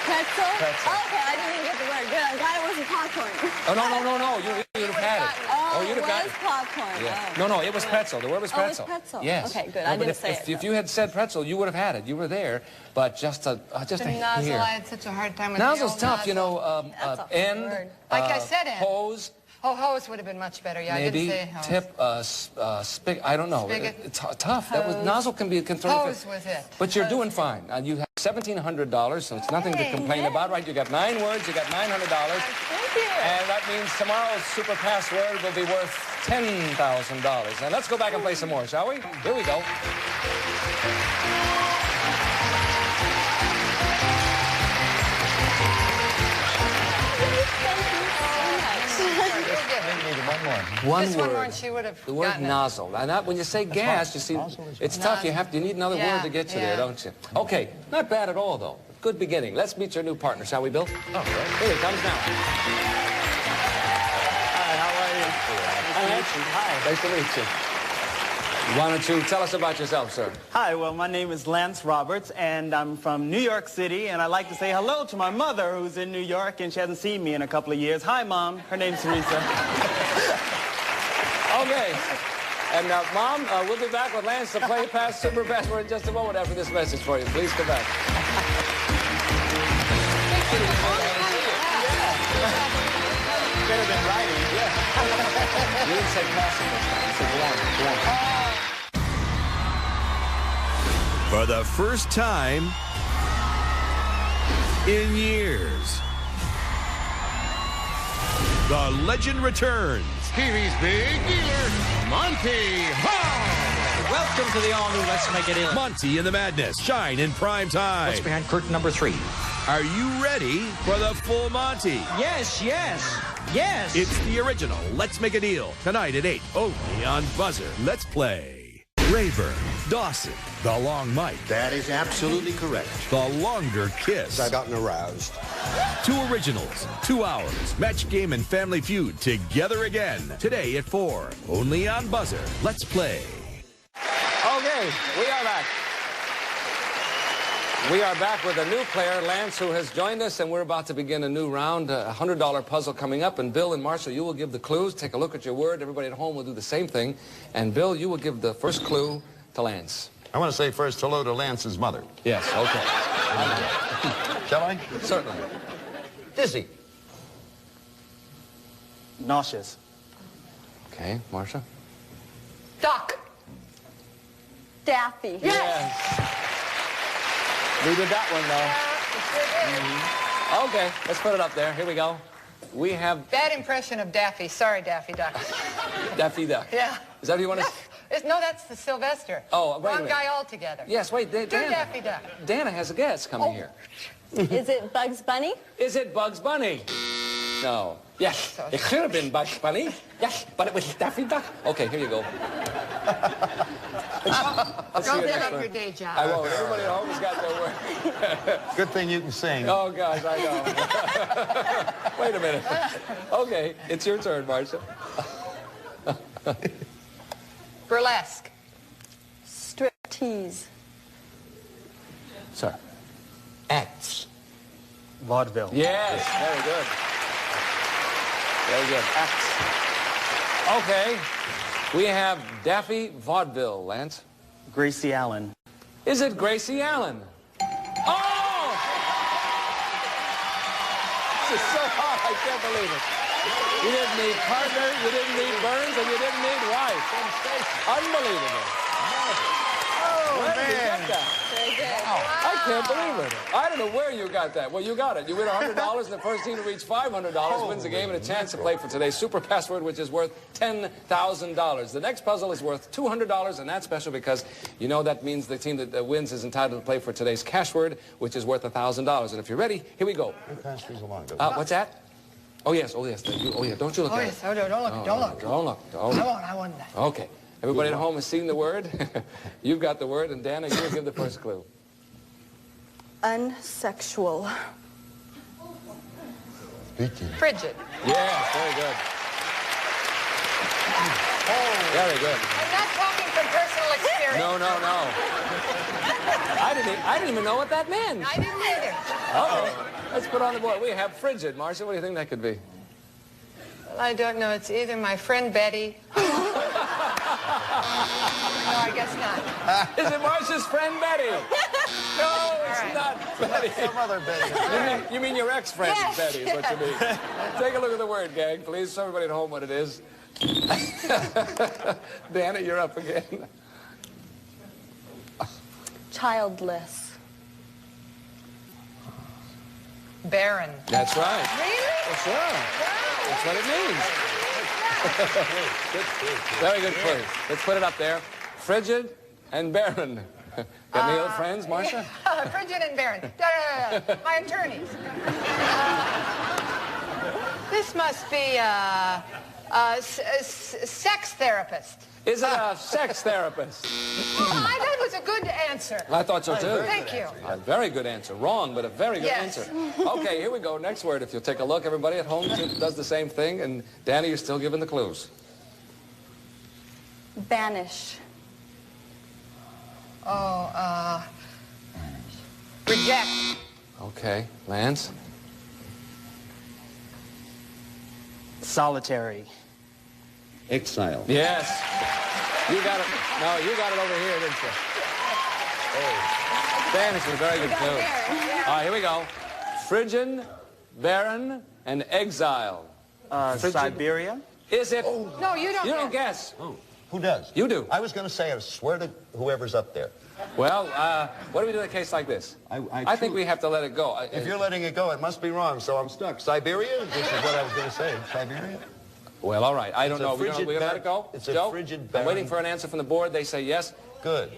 Pretzel. Pretzel. Okay, I didn't even get the word. Good. I'm glad it wasn't popcorn. Oh, no. You'd have had it. Oh, you'd it have was gotten it. popcorn. Yeah. Oh. No, it was pretzel. The word was Oh, it was pretzel. pretzel. Yes. Okay, good. No, I but didn't say it, If though. you had said pretzel, you would have had it. You were there, but just a The nozzle, here. I had such a hard time with Nozzle's the tough, old you nozzle. know. End. word. Like I said, end. Hose. Oh, hose would have been much better. Yeah, Maybe I didn't say hose. tip, spigot. I don't know. Spigot. It's tough. That was Hose. nozzle can be Hose was it. But you're doing fine. You have $1,700, so it's nothing to complain about, right? You got 9 words, you got $900. Thank you. And that means tomorrow's super password will be worth $10,000. And let's go back and play some more, shall we? Here we go. One Just word. one more and she would have The word gotten it. nozzle. And that, when you say gas, you see, it's tough. You need another word to get you there, don't you? Okay, not bad at all, though. Good beginning. Let's meet your new partner, shall we, Bill? Oh, here he comes now. Hi, how are you? Hi. Nice to meet you. Why don't you tell us about yourself, sir? Hi, well, my name is Lance Roberts, and I'm from New York City, and I'd like to say hello to my mother, who's in New York, and she hasn't seen me in a couple of years. Hi, Mom. Her name's Teresa. Okay. And Mom, we'll be back with Lance to play past Super Password in just a moment after this message for you. Please come back. Better than writing. Yeah. You didn't say passing this time. You said go on. For the first time in years, the legend returns. Kiwi's big dealer, Monty Hall. Welcome to the all-new Let's Make It Ill. Monty and the Madness shine in prime time. What's behind curtain number 3? Are you ready for the full Monty? Yes, yes, yes. It's the original Let's Make a Deal. Tonight at 8, only on Buzzer. Let's play. Rayburn, Dawson, the long Mike. That is absolutely correct. The longer kiss. I've gotten aroused. 2 originals, 2 hours. Match Game and Family Feud together again. Today at 4, only on Buzzer. Let's play. Okay, we are back. We are back with a new player, Lance, who has joined us, and we're about to begin a new round, a $100 puzzle coming up. And Bill and Marshall, you will give the clues. Take a look at your word. Everybody at home will do the same thing. And Bill, you will give the first clue to Lance. I want to say first hello to Lance's mother. Yes, okay. Shall I? Certainly. Dizzy. Nauseous. Okay, Marcia? Doc. Daffy. Yes. We did that one, though. Okay, let's put it up there. Here we go. We have... Bad impression of Daffy. Sorry, Daffy Duck. Daffy Duck. Yeah. Is that what you want to... No, that's the Sylvester. Oh, wait a Wrong minute. guy altogether. Yes, wait, Do Dana. Daffy Duck. Dana has a guest coming here. Is it Bugs Bunny? Is it Bugs Bunny? No. Yes, it could have been Bugs Bunny. Yes, but it was Daffy Duck. Okay, here you go. Let's see Don't your give next up one. your day job. I won't. Everybody at home has got their word. Good thing you can sing. Oh, gosh, I know. Wait a minute. Okay, it's your turn, Marcia. Burlesque. Striptease. Sir. Acts. Vaudeville. Yes, very good. Very good. Acts. Okay. We have Daffy Vaudeville, Lance. Gracie Allen. Is it Gracie Allen? Oh! This is so hard, I can't believe it. You didn't need partner, you didn't need Burns, and you didn't need wife. Unbelievable. Oh, Where did you get that? I can't believe it. I don't know where you got that. Well, you got it. You win $100, and the first team to reach $500 wins the game and a chance to play for today's super password, which is worth $10,000. The next puzzle is worth $200, and that's special because you know that means the team that wins is entitled to play for today's cash word, which is worth $1,000. And if you're ready, here we go. Pass these along. What's that? Oh, yes. Oh, yes. Oh, yeah. Don't you look Oh, at yes. it. Oh, no, don't look. Don't look. Don't look. I won't. Okay. Everybody at home has seen the word. You've got the word, and Dana, you will give the first clue. Unsexual. Frigid. Yes, very good. Very good. I'm not talking from personal experience. No. I didn't even know what that meant. I didn't either. Uh-oh. Let's put on the board. We have frigid. Marcia, what do you think that could be? Well, I don't know. It's either my friend Betty. No, I guess not. Is it Marcia's friend Betty? No, it's not Betty. Some other Betty. You mean your ex-friend Yes, Betty is what you mean. Take a look at the word, gang, please. Show everybody at home what it is. Dana, you're up again. Childless. Barren. That's right. Really? For sure. That's what it means. Very good clue. Let's put it up there. Frigid and barren. Got any other friends, Marcia? Frigid and barren. My attorneys. This must be a sex therapist. Is it a sex therapist? I thought it was a good answer. I thought so too. Thank you. A very good answer. Wrong, but a very good Yes. answer. Okay, here we go. Next word. If you'll take a look, everybody at home does the same thing. And Danny, you're still giving the clues. Banish. Oh, reject. Okay, Lance. Solitary. Exile. Yes. You got it. No, you got it over here, didn't you? Oh. Banish was a very good clue. All right, here we go. Frigid, barren, and exile. Siberia. Is it? No, you don't. You don't guess. Who does? You do. I was going to say, I swear to whoever's up there. Well, what do we do in a case like this? I think we have to let it go. If you're letting it go, it must be wrong, so I'm stuck. Siberia? This is what I was going to say. Siberia? Well, all right. I don't It's a know. We're frigid going to let bar- it go? it's a Joe? frigid I'm barren- waiting for an answer from the board. They say yes. Good.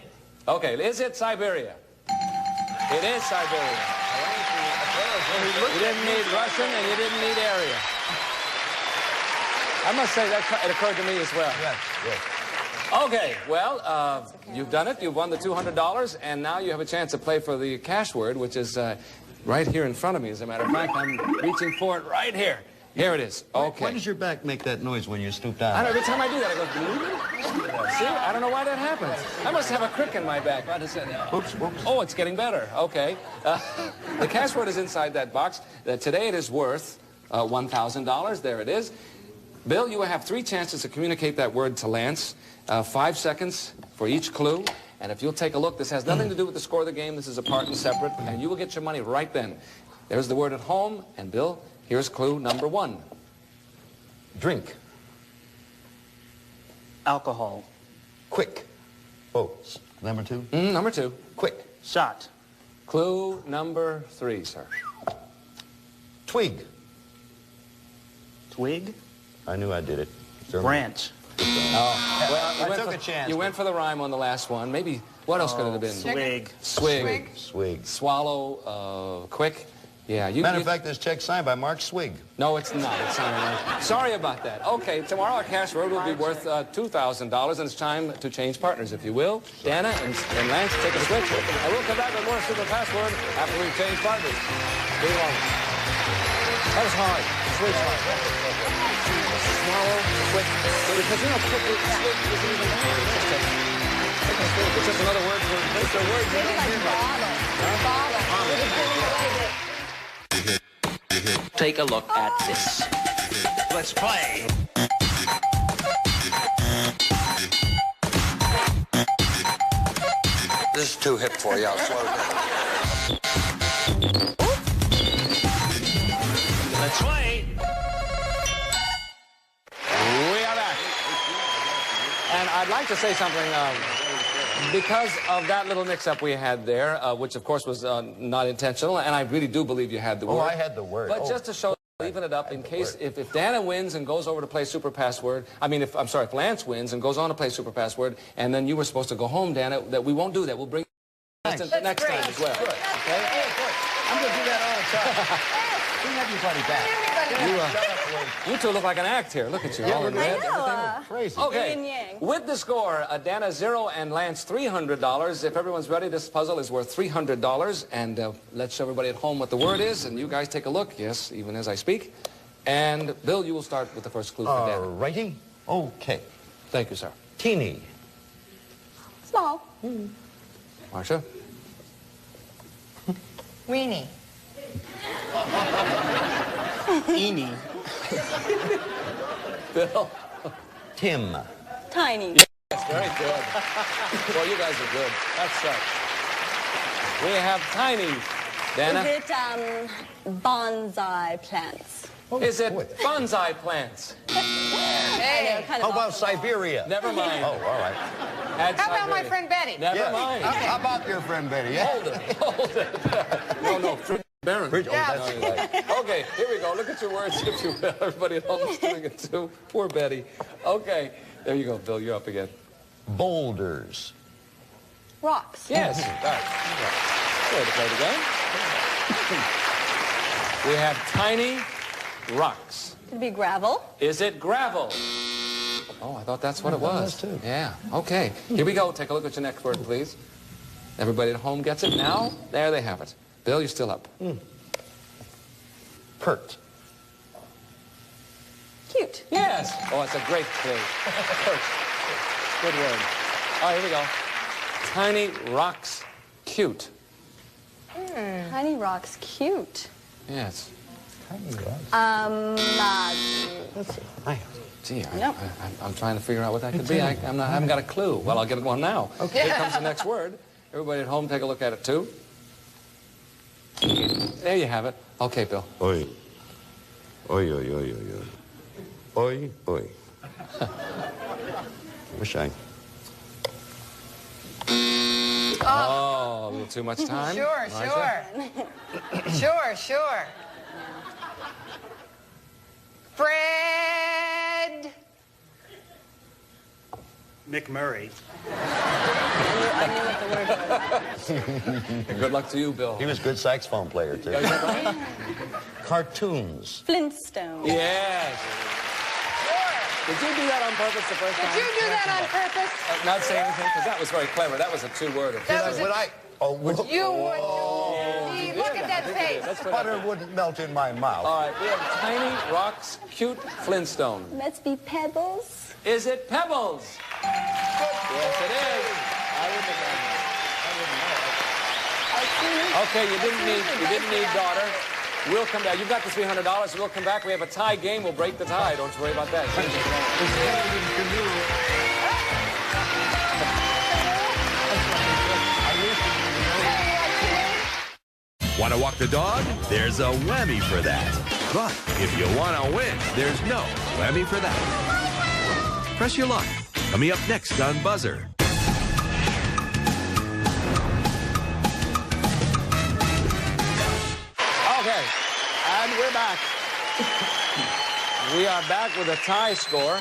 Okay. Is it Siberia? It is Siberia. You didn't need Russian and you didn't need area. I must say that it occurred to me as well. Yes, yes. Okay, well, you've done it. You've won the $200, and now you have a chance to play for the cash word, which is right here in front of me. As a matter of fact, I'm reaching for it right here. Here it is. Okay. Why does your back make that noise when you stoop down? I don't know, every time I do that, I go, see, I don't know why that happens. I must have a crick in my back. Why does that? Whoops, whoops. Oh, it's getting better. Okay. The cash word is inside that box. Today it is worth $1,000. There it is. Bill, you will have 3 chances to communicate that word to Lance. 5 seconds for each clue. And if you'll take a look, this has nothing to do with the score of the game. This is apart and separate. And you will get your money right then. There's the word at home. And Bill, here's clue number 1. Drink. Alcohol. Quick. Oh, number 2? Number 2. Quick. Shot. Clue number 3, sir. Twig. Twig. I knew I did it. Branch. Oh, well, I took a chance. You went for the rhyme on the last one. Maybe, what else could it have been? Swig. Swig. Swig. Swallow, quick. Yeah. Matter of fact, this check signed by Mark Swig. No, it's not. It's not. Sorry about that. Okay, tomorrow our cash word will be worth $2,000, and it's time to change partners, if you will. Dana and Lance, take a switch. I will come back with more Super Password after we've changed partners. Be long. That was hard. Switch hard. Swallow, quick. Because you know, quick isn't even hard. It's just another word for it's a word you don't hear much. Take a look at this. Let's play. This is too hip for you. I'll slow down. Let's play. We are back. And I'd like to say something, because of that little mix-up we had there, which of course was not intentional, and I really do believe you had the word. Oh, I had the word. But just to show, leaving it up in case, if Dana wins and goes over to play Super Password, if Lance wins and goes on to play Super Password, and then you were supposed to go home, Dana, that we won't do that. We'll bring next time as well. Good. Okay? Hey, good. I'm going to do that all the time. Bring everybody back. You two look like an act here. Look at you. All in red. Crazy. Okay. Yin yang. With the score, Dana 0 and Lance $300. If everyone's ready, this puzzle is worth $300. And let's show everybody at home what the word is. And you guys take a look. Yes, even as I speak. And Bill, you will start with the first clue for Dana. Righty? Okay. Thank you, sir. Teeny. Small. Marcia? Weenie. Eenie. Bill? Tim. Tiny. Yes, very good. Well, you guys are good. That's right. We have tiny. Dana? Is it bonsai plants? Is it bonsai plants? Hey. How about Siberia? Never mind. Oh, all right. How about my friend Betty? Never mind. How about your friend Betty? Yeah. Hold it. No, Baron. Bridge. Oh, Yes. that's Right. Okay, here we go. Look at your words, if you will. Everybody at home is doing it too. Poor Betty. Okay, there you go, Bill. You're up again. Boulders. Rocks. Yes. All right. Way to play the game. We have tiny rocks. Could be gravel. Is it gravel? Oh, I thought that's what it was. Too. Yeah. Okay. Here we go. Take a look at your next word, please. Everybody at home gets it now. There they have it. Bill, you're still up. Pert. Cute. Yes. Oh, it's a great clue. Pert. Good word. All right, here we go. Tiny rocks, cute. Tiny rocks. Cute. Yes. Let's see. Gee, Nope. I'm trying to figure out what that could be. I haven't got a clue. Well, I'll get one now. Okay. Here comes the next word. Everybody at home, take a look at it, too. There you have it. Okay, Bill. Oi. Oi, oi, oi, oi, oi. Oi, oi. Wish I... Oh, a little too much time. Sure. Sure. Fred. McMurray. I knew what the word was. Good luck to you, Bill. He was a good saxophone player, too. Cartoons. Flintstone. Yes. Did you do that on purpose the first time? Did you do that on purpose? Not say anything, because that was very clever. That was a two-worder. That was Would I... Oh, You would. See, look at that face. butter wouldn't melt in my mouth. All right, we have tiny rocks, cute Flintstone. Must be pebbles. Is it pebbles? Yes, it is. I wouldn't have done that. Okay, you didn't need daughter. We'll come back. You've got the $300. We'll come back. We have a tie game. We'll break the tie. Don't you worry about that. Want to walk the dog? There's a whammy for that. But if you want to win, there's no whammy for that. Press your luck. Coming up next on Buzzer. Okay, and we're back. We are back with a tie score.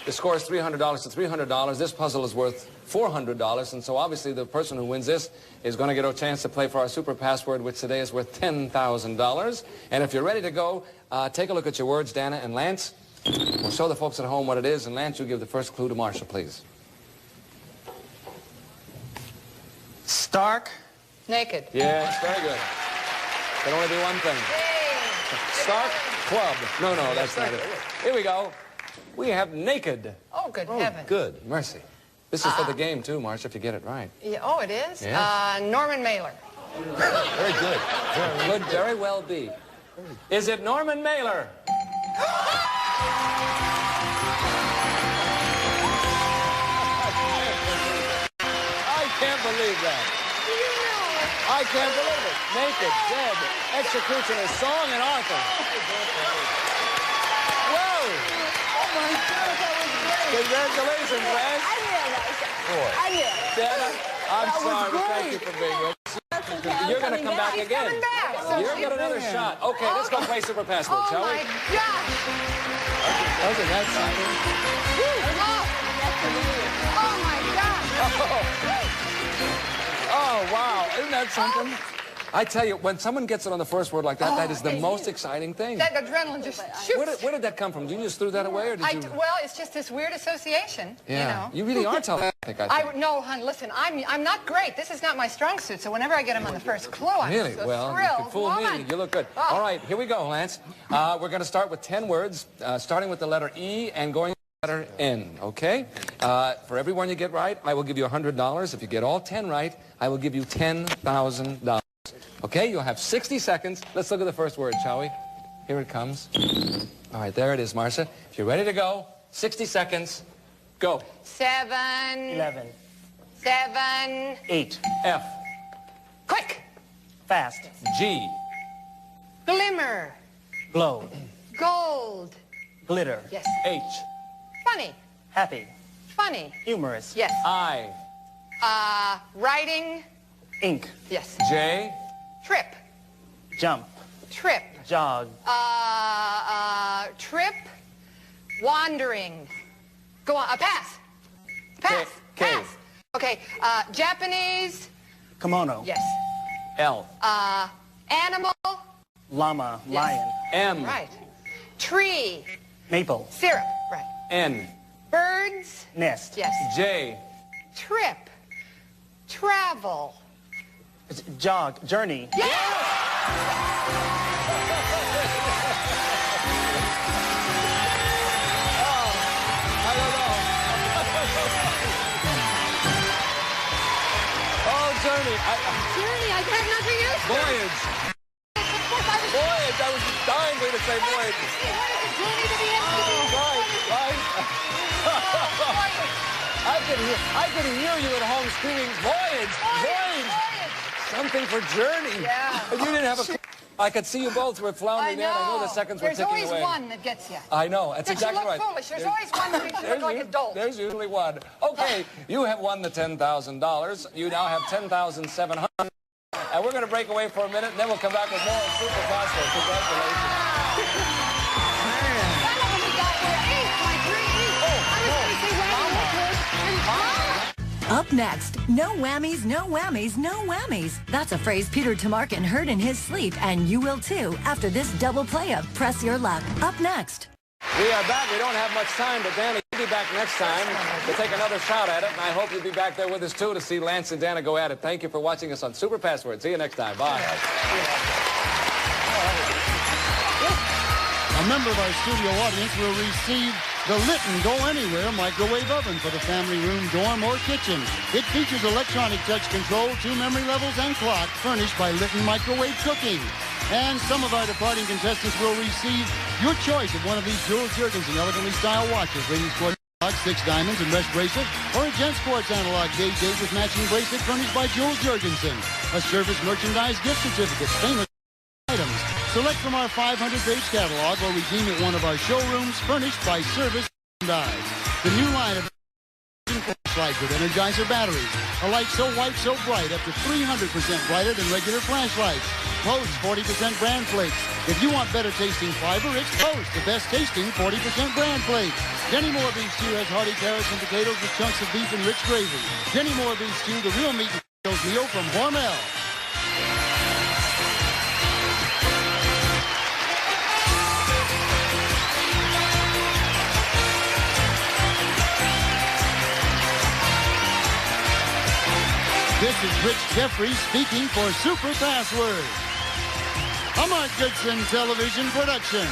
The score is $300 to $300. This puzzle is worth $400, and so obviously the person who wins this is going to get a chance to play for our super password, which today is worth $10,000. And if you're ready to go, take a look at your words, Dana and Lance. We'll show the folks at home what it is, and Lance, you give the first clue to Marcia, please. Stark. Naked. Yes, very good. Can only be one thing. Stark Club. No, that's not it. Here we go. We have naked. Oh, good heavens. Good. Mercy. This is for the game, too, Marcia, if you get it right. Yeah, oh, it is? Yes. Norman Mailer. Very good. Could very well be. Is it Norman Mailer? I can't believe that. I can't believe it. Naked, dead, executioner, song, and author. Whoa! Oh my God, that was great. Congratulations, Lance. I realized that. I knew it. Dana, I'm That was sorry, but thank great. you for being with us. That's okay. You're going to come back again. Coming back. You're going to get another shot. Okay, let's go play Super Password, shall we? Oh, my gosh. Wasn't that something? Oh, my gosh. Oh, wow. Isn't that something? I tell you, when someone gets it on the first word like that, that is the most exciting thing. That adrenaline just shoots. Where did that come from? You just threw that away, or did you? Well, it's just this weird association, Yeah. you know. really are telepathic, I think. No, hon, listen, I'm not great. This is not my strong suit, so whenever I get him on the first clue, I'm Really? so Well, thrilled. you can fool me. You look good. All right, here we go, Lance. We're going to start with 10 words, starting with the letter E and going to the letter N, okay? For every one you get right, I will give you $100. If you get all 10 right, I will give you $10,000. Okay, you'll have 60 seconds. Let's look at the first word, shall we? Here it comes. All right, there it is, Marcia. If you're ready to go, 60 seconds, go. 7. 11. 7. 8. F. Quick. Fast. G. Glimmer. Glow. Gold. Glitter. Yes. H. Funny. Happy. Funny. Humorous. Yes. I. Writing. Ink. Yes. J. Trip. Jump. Trip. Jog. Trip. Wandering. Go on. Pass. Pass. Cave. Okay. Japanese. Kimono. Yes. L. Animal. Llama. Yes. Lion. M. Right. Tree. Maple. Syrup. Right. N. Birds. Nest. Yes. J. Trip. Travel. It's jog. Journey. Journey. Journey. I had nothing else. Voyage. Voyage. I was dying for you to say voyage. What is a journey to the end of the Right. I could hear you at home screaming, voyage, voyage. Something for journey. Yeah. And you didn't have a... I could see you both were floundering there. I know the seconds were ticking away. There's always one that gets you. I know. That's Makes exactly you look right. foolish. There's always one that makes you look like an adult. There's usually one. Okay, you have won the $10,000. You now have $10,700. And we're going to break away for a minute, and then we'll come back with more Super Password. Congratulations. Up next, no whammies, no whammies, no whammies. That's a phrase Peter Tamarkin heard in his sleep, and you will too, after this double play of Press Your Luck. Up next. We are back. We don't have much time, but Danny will be back next time to take another shot at it, and I hope you'll be back there with us, too, to see Lance and Dana go at it. Thank you for watching us on Super Password. See you next time. Bye. A member of our studio audience will receive the Litton Go Anywhere microwave oven for the family room, dorm, or kitchen. It features electronic touch control, 2 memory levels, and clock, furnished by Litton Microwave Cooking. And some of our departing contestants will receive your choice of one of these Jules Jurgensen elegantly styled watches, ladies' sports analog, 6 diamonds and mesh bracelet, or a gent sports analog date with matching bracelet furnished by Jules Jurgensen. A service merchandise gift certificate, famous items. Select from our 500-page catalog or redeem at one of our showrooms furnished by Service Merchandise. The new line of flashlights with Energizer batteries. A light so white, so bright, up to 300% brighter than regular flashlights. Post 40% bran flakes. If you want better tasting fiber, it's Post, the best tasting 40% bran flakes. Jenny Moore Beef Stew has hearty carrots and potatoes with chunks of beef and rich gravy. Jenny Moore Beef Stew, the real meat and potatoes meal from Hormel. This is Rich Jeffries speaking for Super Password, a Mark Goodson television production.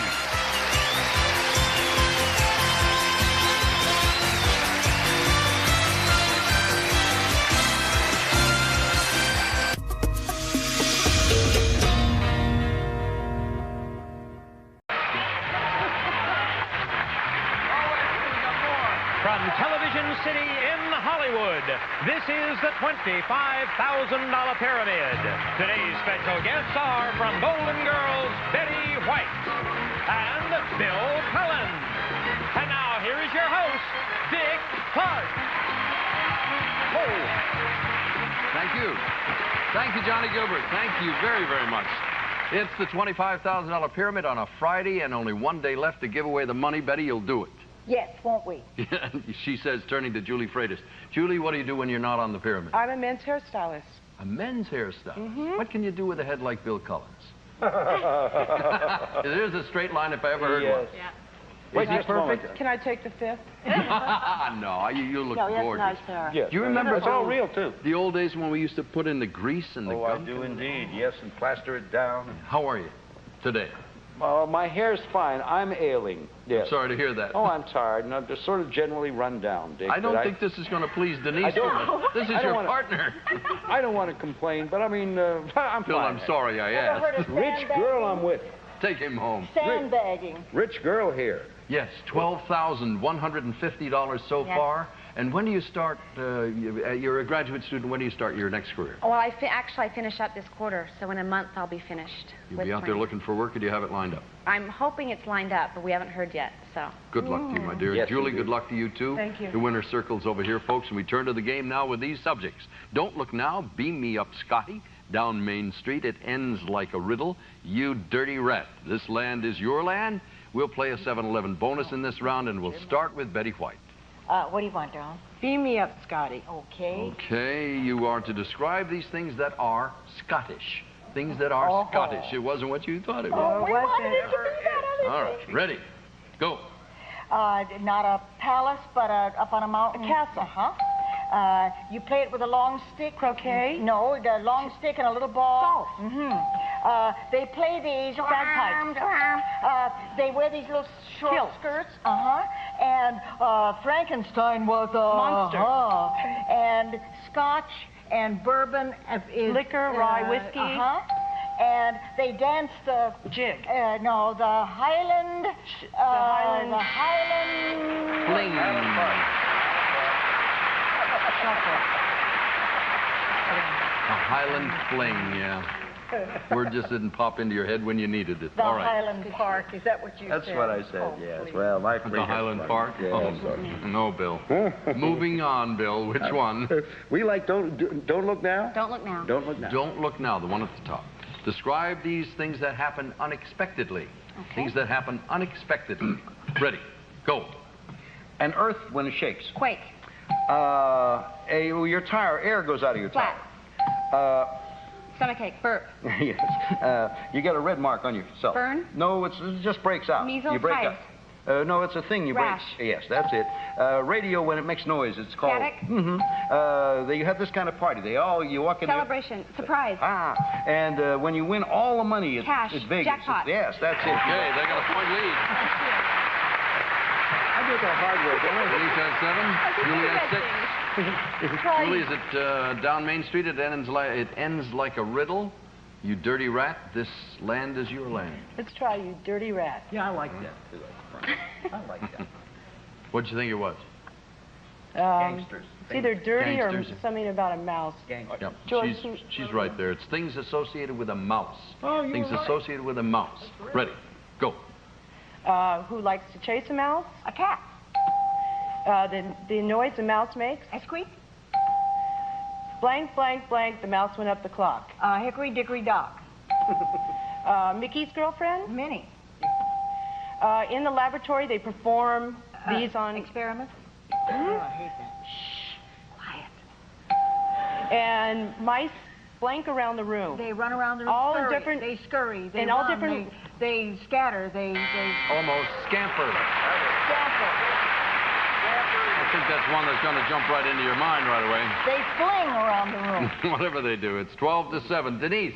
From Television City in Hollywood, this is the $25,000 Pyramid. Today's special guests are from Golden Girls, Betty White and Bill Cullen. And now here is your host, Dick Clark. Oh, thank you. Thank you, Johnny Gilbert. Thank you very, very much. It's the $25,000 Pyramid on a Friday and only one day left to give away the money. Betty, you'll do it. Yes, won't we? She says, turning to Julie Freitas. Julie, what do you do when you're not on the pyramid? I'm a men's hairstylist. A men's hairstyle? What can you do with a head like Bill Cullen's? There's a straight line if I ever heard one. Yeah. Wait, he's perfect? Can I take the 5th? No, you look No, that's gorgeous. nice hair. Do you remember It's all real, too. The old days when we used to put in the grease and the Oh, I gum? do indeed, yes, and plaster it down. How are you today? My hair's fine. I'm ailing. Yes. I'm sorry to hear that. Oh, I'm tired, and I'm just sort of generally run down, Dick. I don't but think this is going to please Denise I too don't- much. This is I don't your wanna- partner. I don't want to complain, but I mean, I'm Bill, fine. I'm sorry I Ever heard asked. of Rich girl I'm with. Take him home. Sandbagging. Rich girl here. Yes, $12,150 so Yes. far. And when do you start, you're a graduate student, when do you start your next career? Well, actually, I finish up this quarter, so in a month I'll be finished. You'll with be out there my- looking for work, or do you have it lined up? I'm hoping it's lined up, but we haven't heard yet, so. Good luck to you, my dear. Yes, Julie, indeed. good luck to you, too. Thank you. The winner circle's over here, folks, and we turn to the game now with these subjects. Don't look now, beam me up, Scotty. Down Main Street, it ends like a riddle. You dirty rat. This land is your land. We'll play a 7-Eleven bonus in this round, and we'll start with Betty White. What do you want, darling? Beam me up, Scotty. Okay. Okay, you are to describe these things that are Scottish. Things that are Scottish. It wasn't what you thought it was. We wanted it to be that All right, ready, go. Not a palace, but up on a mountain. A castle. Uh-huh. You play it with a long stick. Croquet? No, the long stick and a little ball. Golf. Mm-hmm. They play these bagpipes. They wear these little short Kilts. skirts. And Frankenstein was a Monster. And Scotch and bourbon is Liquor, rye, whiskey. And they dance the jig. No, the Highland. The Highland. Fling. A Highland Fling, yeah. Word just didn't pop into your head when you needed it. The All right. Highland Park. Is that what you said? That's what I said, yes. Please. Well, my The Highland Park? Yeah, Oh, no, Bill. Moving on, Bill. Which one? We like Don't Look Now? Don't look now. Don't Look Now. Don't look now, the one at the top. Describe these things that happen unexpectedly. Okay. Things that happen unexpectedly. Ready, go. An earth when it shakes. Quake. Your tire, air goes out of your tire. Flat. Stomachache. Burp. Yes. You get a red mark on yourself. Burn? No, it just breaks out. Measles, You break hives. out. No, it's a thing you Rash. break. Yes, that's it. Radio when it makes noise, it's called. Static? You have this kind of party. You walk in. Celebration. Surprise. And when you win all the money, Cash. it's Vegas. Jackpot. Yes, that's it. Okay, they got a point lead. I do the hard work. Denise has 7. Julie has 6. Julie, is it down Main Street? It ends like a riddle. You dirty rat. This land is your land. Let's try you, dirty rat. Yeah, I like that too. I like that. What'd you think it was? Gangsters. It's either dirty Gangsters. or something about a mouse. Yep. George, She's right there. It's things associated with a mouse. Oh, you're things right. associated with a mouse. Ready, go. Who likes to chase a mouse? A cat. The noise a mouse makes? A squeak. Blank, blank, blank, the mouse went up the clock. Hickory dickory dock. Mickey's girlfriend? Minnie. In the laboratory, they perform these on... Experiments. Oh, I hate that. Shh. Quiet. And mice blank around the room. They run around the room. All scurry. different... They scurry. They and run. all different... They scatter. They Almost scamper. scamper. I think that's one that's going to jump right into your mind right away. They fling around the room. Whatever they do. It's 12-7. Denise.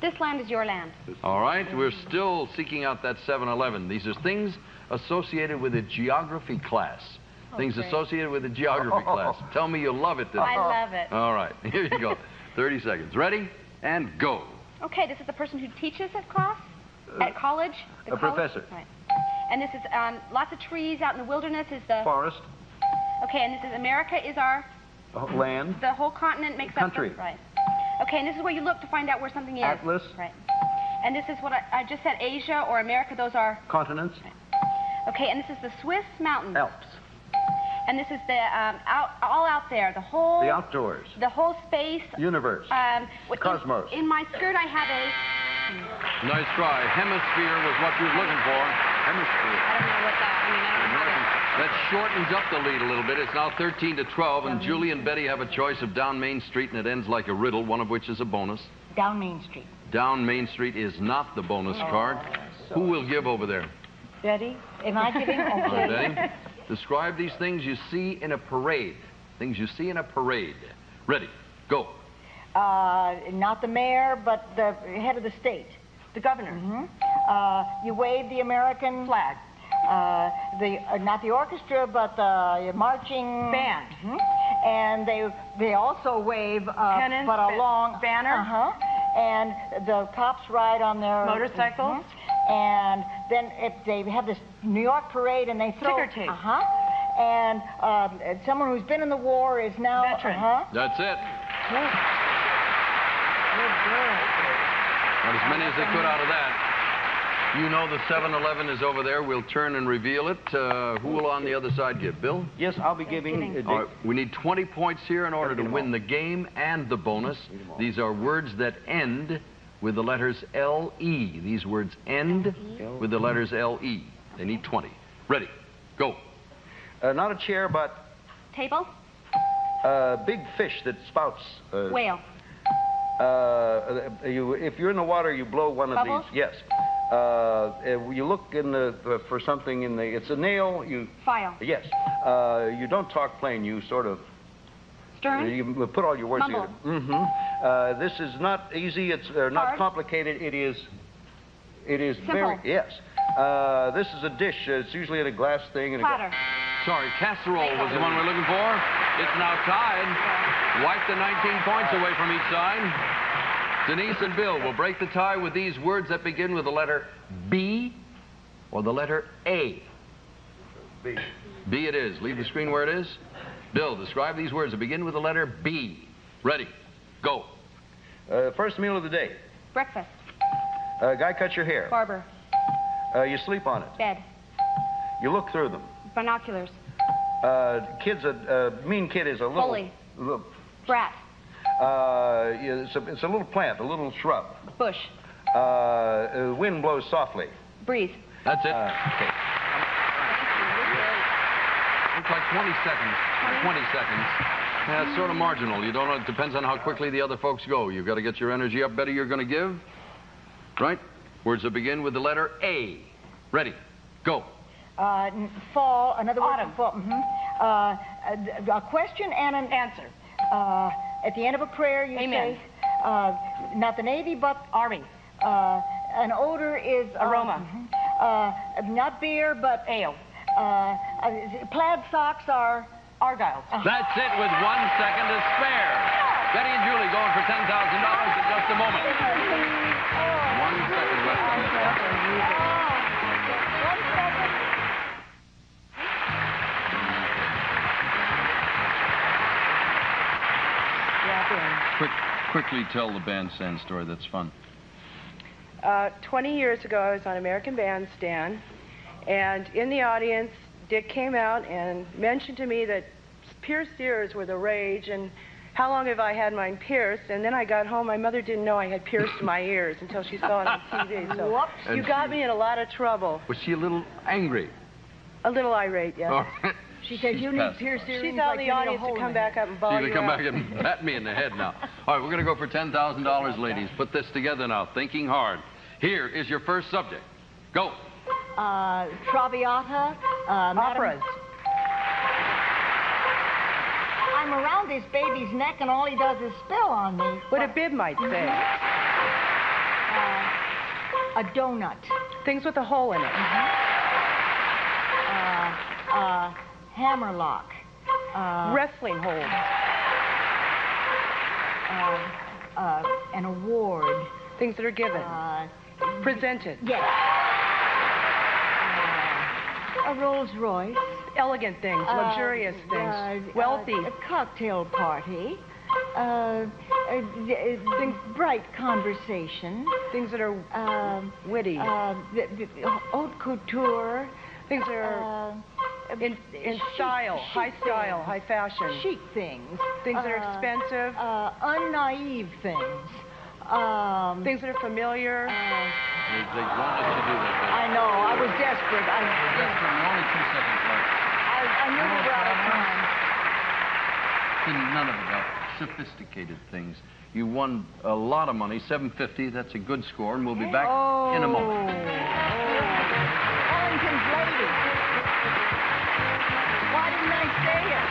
This land is your land. All right, we're still seeking out that 7-Eleven. These are things associated with a geography class. Things Okay. associated with a geography class. Tell me you love it, Denise. I love it. All right, here you go. 30 seconds. Ready? And go. Okay, this is the person who teaches at class, at college. The A college? professor. Right. And this is lots of trees out in the wilderness is the... Forest. Okay, and this is America is our... Land. The whole continent makes Country. up... Right. Okay, and this is where you look to find out where something is. Atlas. Right. And this is what I just said, Asia or America, those are... Continents. Okay, and this is the Swiss mountains. Alps. And this is the all out there, the whole... The outdoors. The whole space. Universe. Cosmos. In my skirt I have a... Nice try. Hemisphere was what you were looking for. Hemisphere. I don't know what that... I mean, I don't know how to... That shortens up the lead a little bit. It's now 13-12, and Julie and Betty have a choice of Down Main Street, and it ends like a riddle, one of which is a bonus. Down Main Street. Down Main Street is not the bonus card. Who will give over there? Betty? Am I giving? All Okay. right, Betty. Describe these things you see in a parade. Things you see in a parade. Ready, go. Not the mayor, but the head of the state. The governor. You wave the American flag. Not the orchestra, but the marching Band. And they also wave Pennant, but a long banner. And the cops ride on their Motorcycles. And then if they have this New York parade and they throw Ticker tape. And someone who's been in the war is now Veteran. That's it. Good girl. Got as many as they could out of that. You know the 7-Eleven is over there. We'll turn and reveal it. Who will on the other side give? Bill? Yes, I'll be giving... All right, we need 20 points here in order to win the game and the bonus. These are words that end with the letters L-E. These words end with the letters L-E. They need 20. Ready. Go. Not a chair, but... Table? Big fish that spouts... Whale. If you're in the water, you blow one of Bubbles? these. Yes. You look in for something in the... It's a nail. You... File. Yes. You don't talk plain. You sort of... Stern? You put all your words Mumble. together. Mm-hmm. This is not easy. It's not complicated. It is Simple. very... Yes. This is a dish. It's usually in a glass thing. And Platter. Sorry, casserole was the one we're looking for. It's now tied. Wipe the 19 points away from each side. Denise and Bill will break the tie with these words that begin with the letter B or the letter A. B. B it is. Leave the screen where it is. Bill, describe these words that begin with the letter B. Ready. Go. First meal of the day. Breakfast. Guy cuts your hair. Barber. You sleep on it. Bed. You look through them. Binoculars. Mean kid is a little... Bully. Brat. It's a little plant, a little shrub. Bush. Wind blows softly. Breeze. That's it. Okay. Looks like 20 seconds. 20 seconds. Yeah, it's sort of marginal. You don't know. It depends on how quickly the other folks go. You've got to get your energy up. Betty, you're going to give? Right? Words that begin with the letter A. Ready. Go. Fall, another word for fall. A question and an answer. At the end of a prayer, you say, not the Navy, but Army. An odor is... Aroma. Not beer, but ale. Plaid socks are... Argyles. That's it with 1 second to spare. Betty and Julie going for $10,000 in just a moment. 1 second left on the clock. 1 second. Quickly tell the bandstand story. That's fun. 20 years ago, I was on American Bandstand, and in the audience, Dick came out and mentioned to me that pierced ears were the rage, and how long have I had mine pierced? And then I got home, my mother didn't know I had pierced my ears until she saw it on TV. So Whoops. you got me in a lot of trouble. Was she a little angry? A little irate, yes. All right. She said, you need pierced earrings. She's out like in you the need a audience to hole come in back up and ball She's you going to come out. back and pat me in the head now. All right, we're going to go for $10,000, ladies. Put this together now. Thinking hard. Here is your first subject. Go. Traviata. Operas. I'm around this baby's neck and all he does is spill on me. What a bib might say. A donut. Things with a hole in it. Hammerlock. Wrestling hold. An award. Things that are given. Presented. Yes. A Rolls Royce. Elegant things, luxurious things, wealthy. A cocktail party. Things, bright conversation. Things that are witty. Haute couture. Things that are in style, high style, high fashion. Chic things. Things that are expensive. Unnaive things. Things that are familiar. They won't let you do that. I know. I was desperate. You're desperate. Only 2 seconds left. I knew we were out of time. None of it helped. Sophisticated things. You won a lot of money, $750. That's a good score, and we'll be back in a moment. Ellington's lady. Why didn't I say it?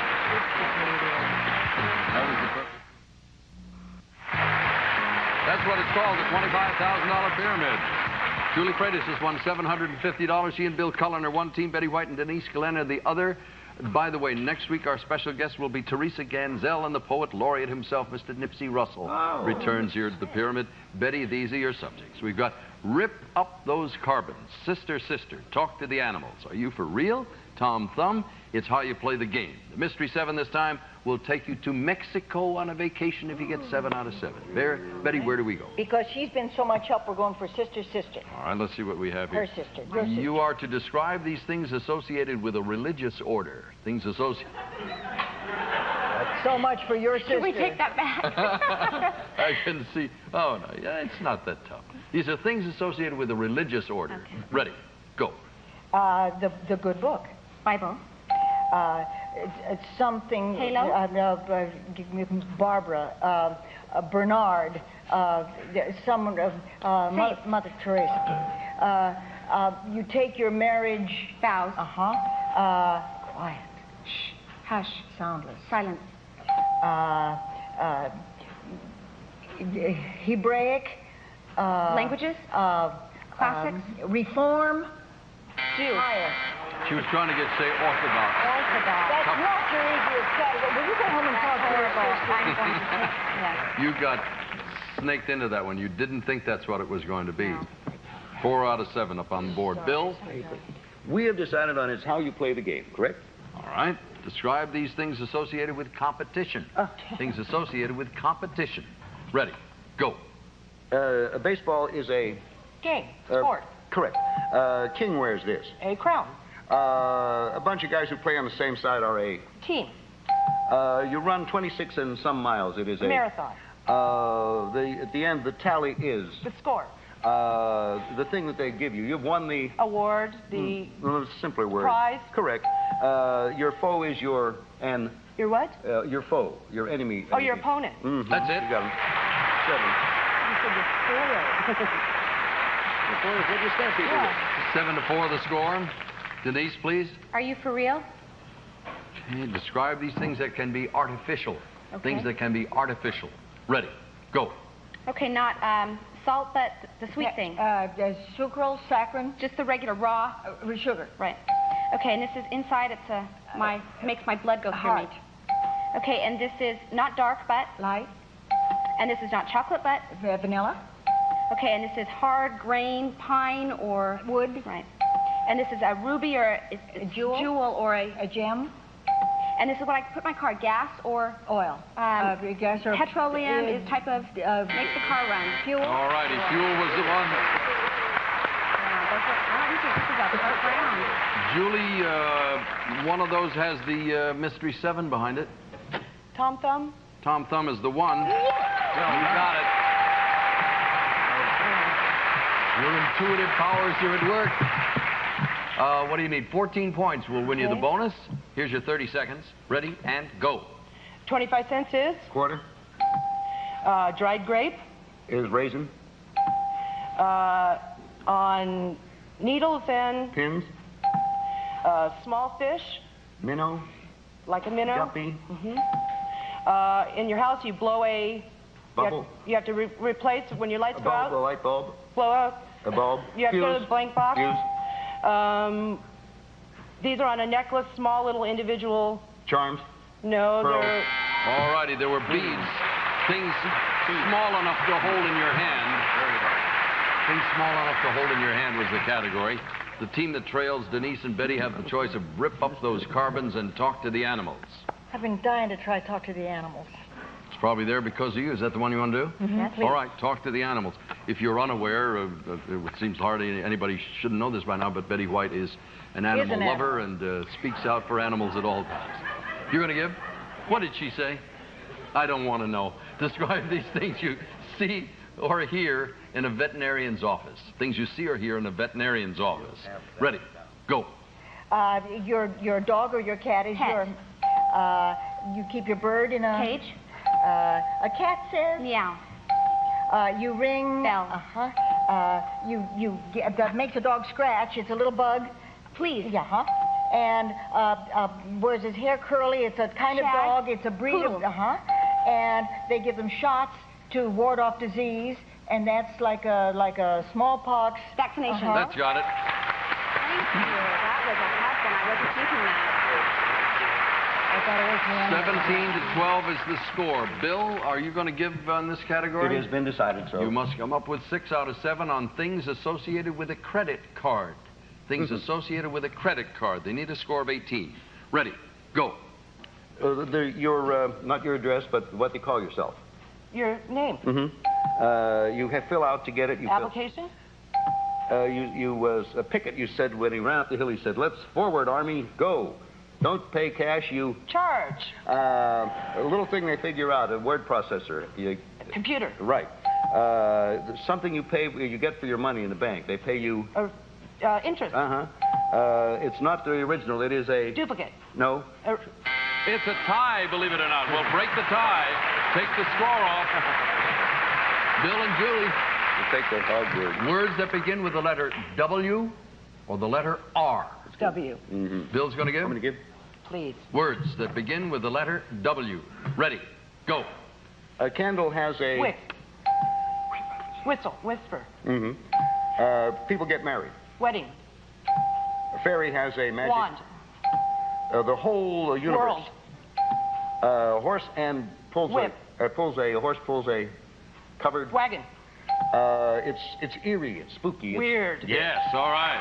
That's what it's called, the $25,000 pyramid. Julie Freitas has won $750. She and Bill Cullen are one team. Betty White and Denise Glenn are the other. By the way, next week our special guest will be Teresa Ganzel, and the poet laureate himself, Mr. Nipsey Russell, returns here to the pyramid. Betty, these are your subjects. We've got Rip up those carbons. Sister, sister, talk to the animals. Are you for real? Tom Thumb, it's how you play the game. The Mystery 7 this time will take you to Mexico on a vacation if you get 7 out of 7. Betty, where do we go? Because she's been so much help, we're going for sister, sister. All right, let's see what we have here. Her sister, your sister. You are to describe these things associated with a religious order. Things associated... So much for your sister. Should we take that back? I can see. Oh, no, yeah, it's not that tough. These are things associated with a religious order. Okay. Ready, go. The good book. Bible. It's something. Halo? Barbara. Bernard. Someone. Mother Teresa. You take your marriage. Vows. Quiet. Shh. Hush. Soundless. Silence. Hebraic. Languages? Classics? Reform. Jew. Higher. She was trying to say Orthodox. Orthodox. That's not your easiest category. Will you go home and talk to your sister? You got snaked into that one. You didn't think that's what it was going to be. 4 out of 7 up on the board. Bill? We have decided on it's how you play the game, correct? All right. Describe these things associated with competition. Things associated with competition. Ready, go. A baseball is a... Game. Sport. Correct. King wears this. A crown. A bunch of guys who play on the same side are a... Team. You run 26 and some miles. It is a... Marathon. At the end, the tally is... The score. The thing that they give you. You've won the... Award, the... simpler word. Prize. Correct. Your foe is your... Your what? Your foe. Your enemy. Oh, your opponent. Mm-hmm. That's it? You got him. 7. You said the What do you stand, people? 7-4 the score. Denise, please. Are you for real? Okay, describe these things that can be artificial. Okay. Things that can be artificial. Ready, go. Okay, not salt, but the sweet thing. Sucrose, saccharin. Just the regular raw. Sugar. Right. Okay, and this is inside. It's makes my blood go through me. Okay, and this is not dark, but light. And this is not chocolate, but vanilla. Okay, and this is hard grain, pine or wood. Right. And this is a ruby or a jewel or a gem. And this is what I put in my car: gas or oil. Gas or petroleum is type of makes the car run. Fuel. All righty, fuel was the one. Julie, one of those has the Mystery 7 behind it. Tom Thumb? Tom Thumb is the one. You got it. Your intuitive powers are at work. What do you need? 14 points will win you the bonus. Here's your 30 seconds. Ready, and go. 25 cents is? Quarter. Dried grape. Is raisin. On needles and... Pins. Small fish. Minnow. Like a minnow. Guppy. In your house, you blow a... Bubble. You have to replace when your lights go out. A light bulb. Blow out. A bulb. You have to go to the blank box. Fuse. These are on a necklace, small little individual... Charms. No, Pearls. they're... All righty, there were beads. Things small enough to hold in your hand. Things small enough to hold in your hand was the category. The team that trails, Denise and Betty, have the choice of rip up those carbons and talk to the animals. I've been dying to try talk to the animals. It's probably there because of you. Is that the one you want to do? Mm-hmm. All right, talk to the animals. If you're unaware, it seems hardly anybody shouldn't know this by now, but Betty White is an animal lover and speaks out for animals at all times. You're going to give? What did she say? I don't want to know. Describe these things you see or hear in a veterinarian's office. Things you see or hear in a veterinarian's office. Ready, go. Your dog or your cat is your... you keep your bird in a... Cage. A cat says... Meow. You ring... Bell. That makes a dog scratch. It's a little bug. Please. Yeah, And where's his hair curly? It's a kind of dog. It's a breed of... And they give them shots to ward off disease, and that's like a smallpox... Vaccination. That's got it. Thank you. That was a tough one. I wasn't thinking that. 17 to 12 is the score. Bill, are you going to give on this category? It has been decided so. You must come up with 6 out of 7 on things associated with a credit card. Things associated with a credit card. They need a score of 18. Ready, go. Not your address, but what they call yourself. Your name. You have fill out to get it. Application? Pickett, you said when he ran up the hill, he said, let's forward, Army, go. Don't pay cash, you... Charge. A little thing they figure out, a word processor. Computer. Right. Something you pay, you get for your money in the bank. They pay you... Interest. It's not the original, it is a... Duplicate. No. It's a tie, believe it or not. We'll break the tie, take the score off. Bill and Julie. We'll take the hard word. Words that begin with the letter W or the letter R. W. Bill's going to give? I'm going to give. Please. Words that begin with the letter W. Ready, go. A candle has a... Wick. Whistle. Whisper. People get married. Wedding. A fairy has a magic... Wand. The whole universe. World. Horse and pulls Whip. a horse pulls a covered... Wagon. It's eerie, it's spooky. Weird. Yes, all right.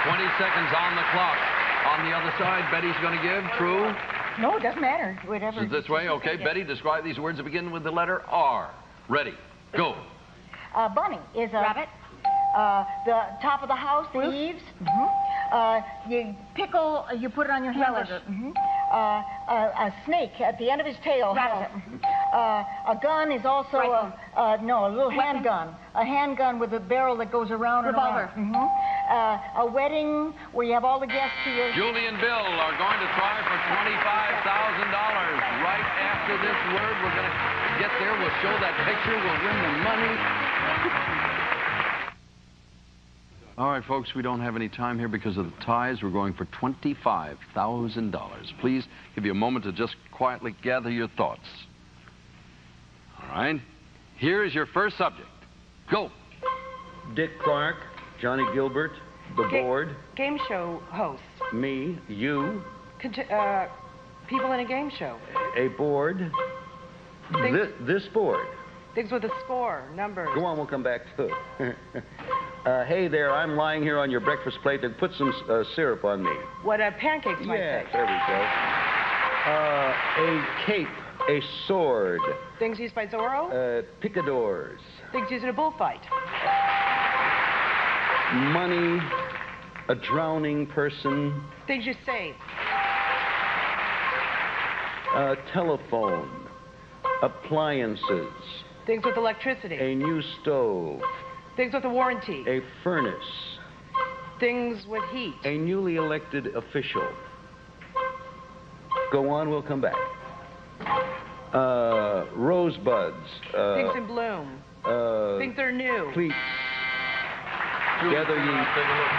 20 seconds on the clock. On the other side, Betty's going to give. True? No, it doesn't matter. Whatever. This way, okay. Betty, describe these words that begin with the letter R. Ready, go. Bunny is a... Rabbit. The top of the house, the eaves. You pickle, you put it on your hamburger. A snake at the end of his tail. A gun is also a little handgun. A handgun with a barrel that goes around Revolver. and around. A wedding where you have all the guests to your... Julie and Bill are going to try for $25,000. Right after this word, we're going to get there. We'll show that picture. We'll win the money. All right, folks, we don't have any time here because of the ties. We're going for $25,000. Please give you a moment to just quietly gather your thoughts. All right. Here is your first subject. Go. Dick Clark, Johnny Gilbert, the board. Game show host. Me, you. People in a game show. A board. This board. Things with a score, numbers. Go on, we'll come back to it. Hey there, I'm lying here on your breakfast plate. Then put some syrup on me. What pancakes might say. There we go. A cape, a sword. Things used by Zorro. Picadors. Things used in a bullfight. Money, a drowning person. Things you save. Telephone, appliances. Things with electricity. A new stove. Things with a warranty. A furnace. Things with heat. A newly elected official. Go on, we'll come back. Rosebuds. Things in bloom. Things that are new. Please. Together you take a look.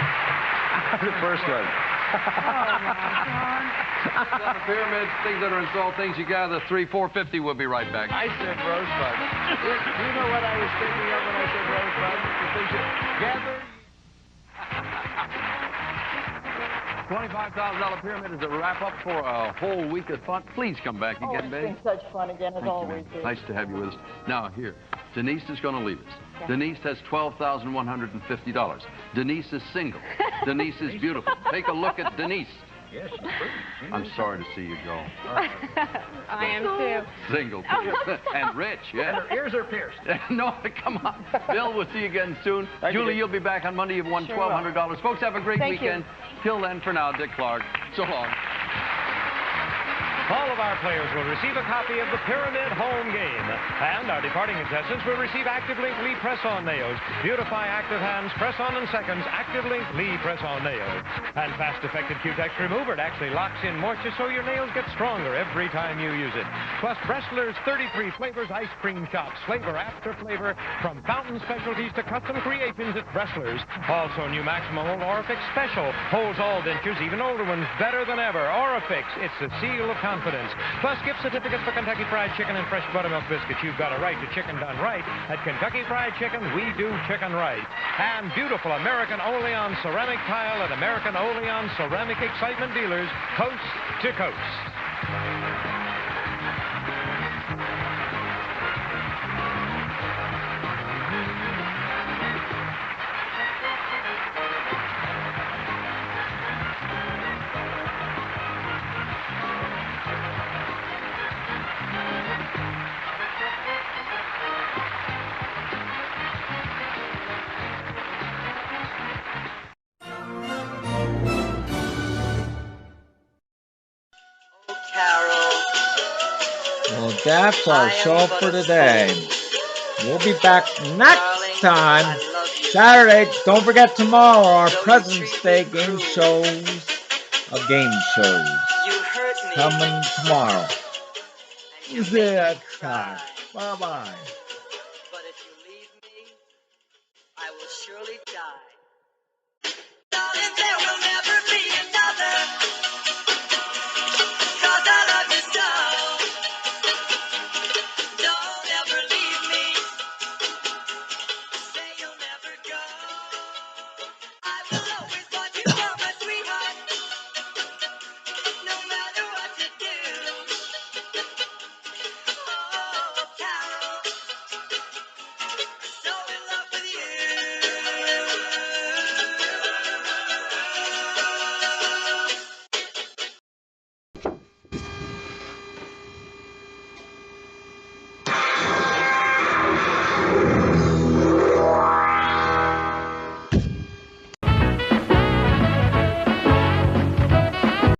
The first one. Oh, my God. The pyramids, things that are installed, things you gather, 450. We'll be right back. I said rosebud. You know what I was thinking of when I said rosebud? The things you gather. $25,000 pyramid is a wrap-up for a whole week of fun. Please come back again, babe. It's been such fun again, as always. Nice to have you with us. Now, here, Denise is going to leave us. Yeah. Denise has $12,150. Denise is single. Denise is beautiful. Take a look at Denise. Yes, she's pretty. I'm sorry to see you go. I am too. Single, too. And rich, yeah. And her ears are pierced. No, come on. Bill, we'll see you again soon. Julie, you'll be back on Monday. You've won $1,200. Folks, have a great weekend. Till then, for now, Dick Clark. So long. All of our players will receive a copy of the Pyramid Home Game. And our departing contestants will receive Active Link Lee Press-On Nails. Beautify Active Hands Press-On in seconds. Active Link Lee Press-On Nails. And Fast Effective Q-Tex Remover. It actually locks in moisture so your nails get stronger every time you use it. Plus Bressler's 33 flavors ice cream shots. Flavor after flavor. From fountain specialties to custom creations at Bressler's. Also new Maximum Orifix Special. Holds all dentures, even older ones, better than ever. Orifix, it's the seal of confidence. confidence. Plus, gift certificates for Kentucky Fried Chicken and fresh buttermilk biscuits. You've got a right to chicken done right. At Kentucky Fried Chicken, we do chicken right. And beautiful American Oleon ceramic tile at American Oleon ceramic excitement dealers, coast to coast. Well, that's our show for today. We'll be back next time, Saturday. Don't forget tomorrow, our President's Day game shows. Coming tomorrow. See you next time. Bye-bye.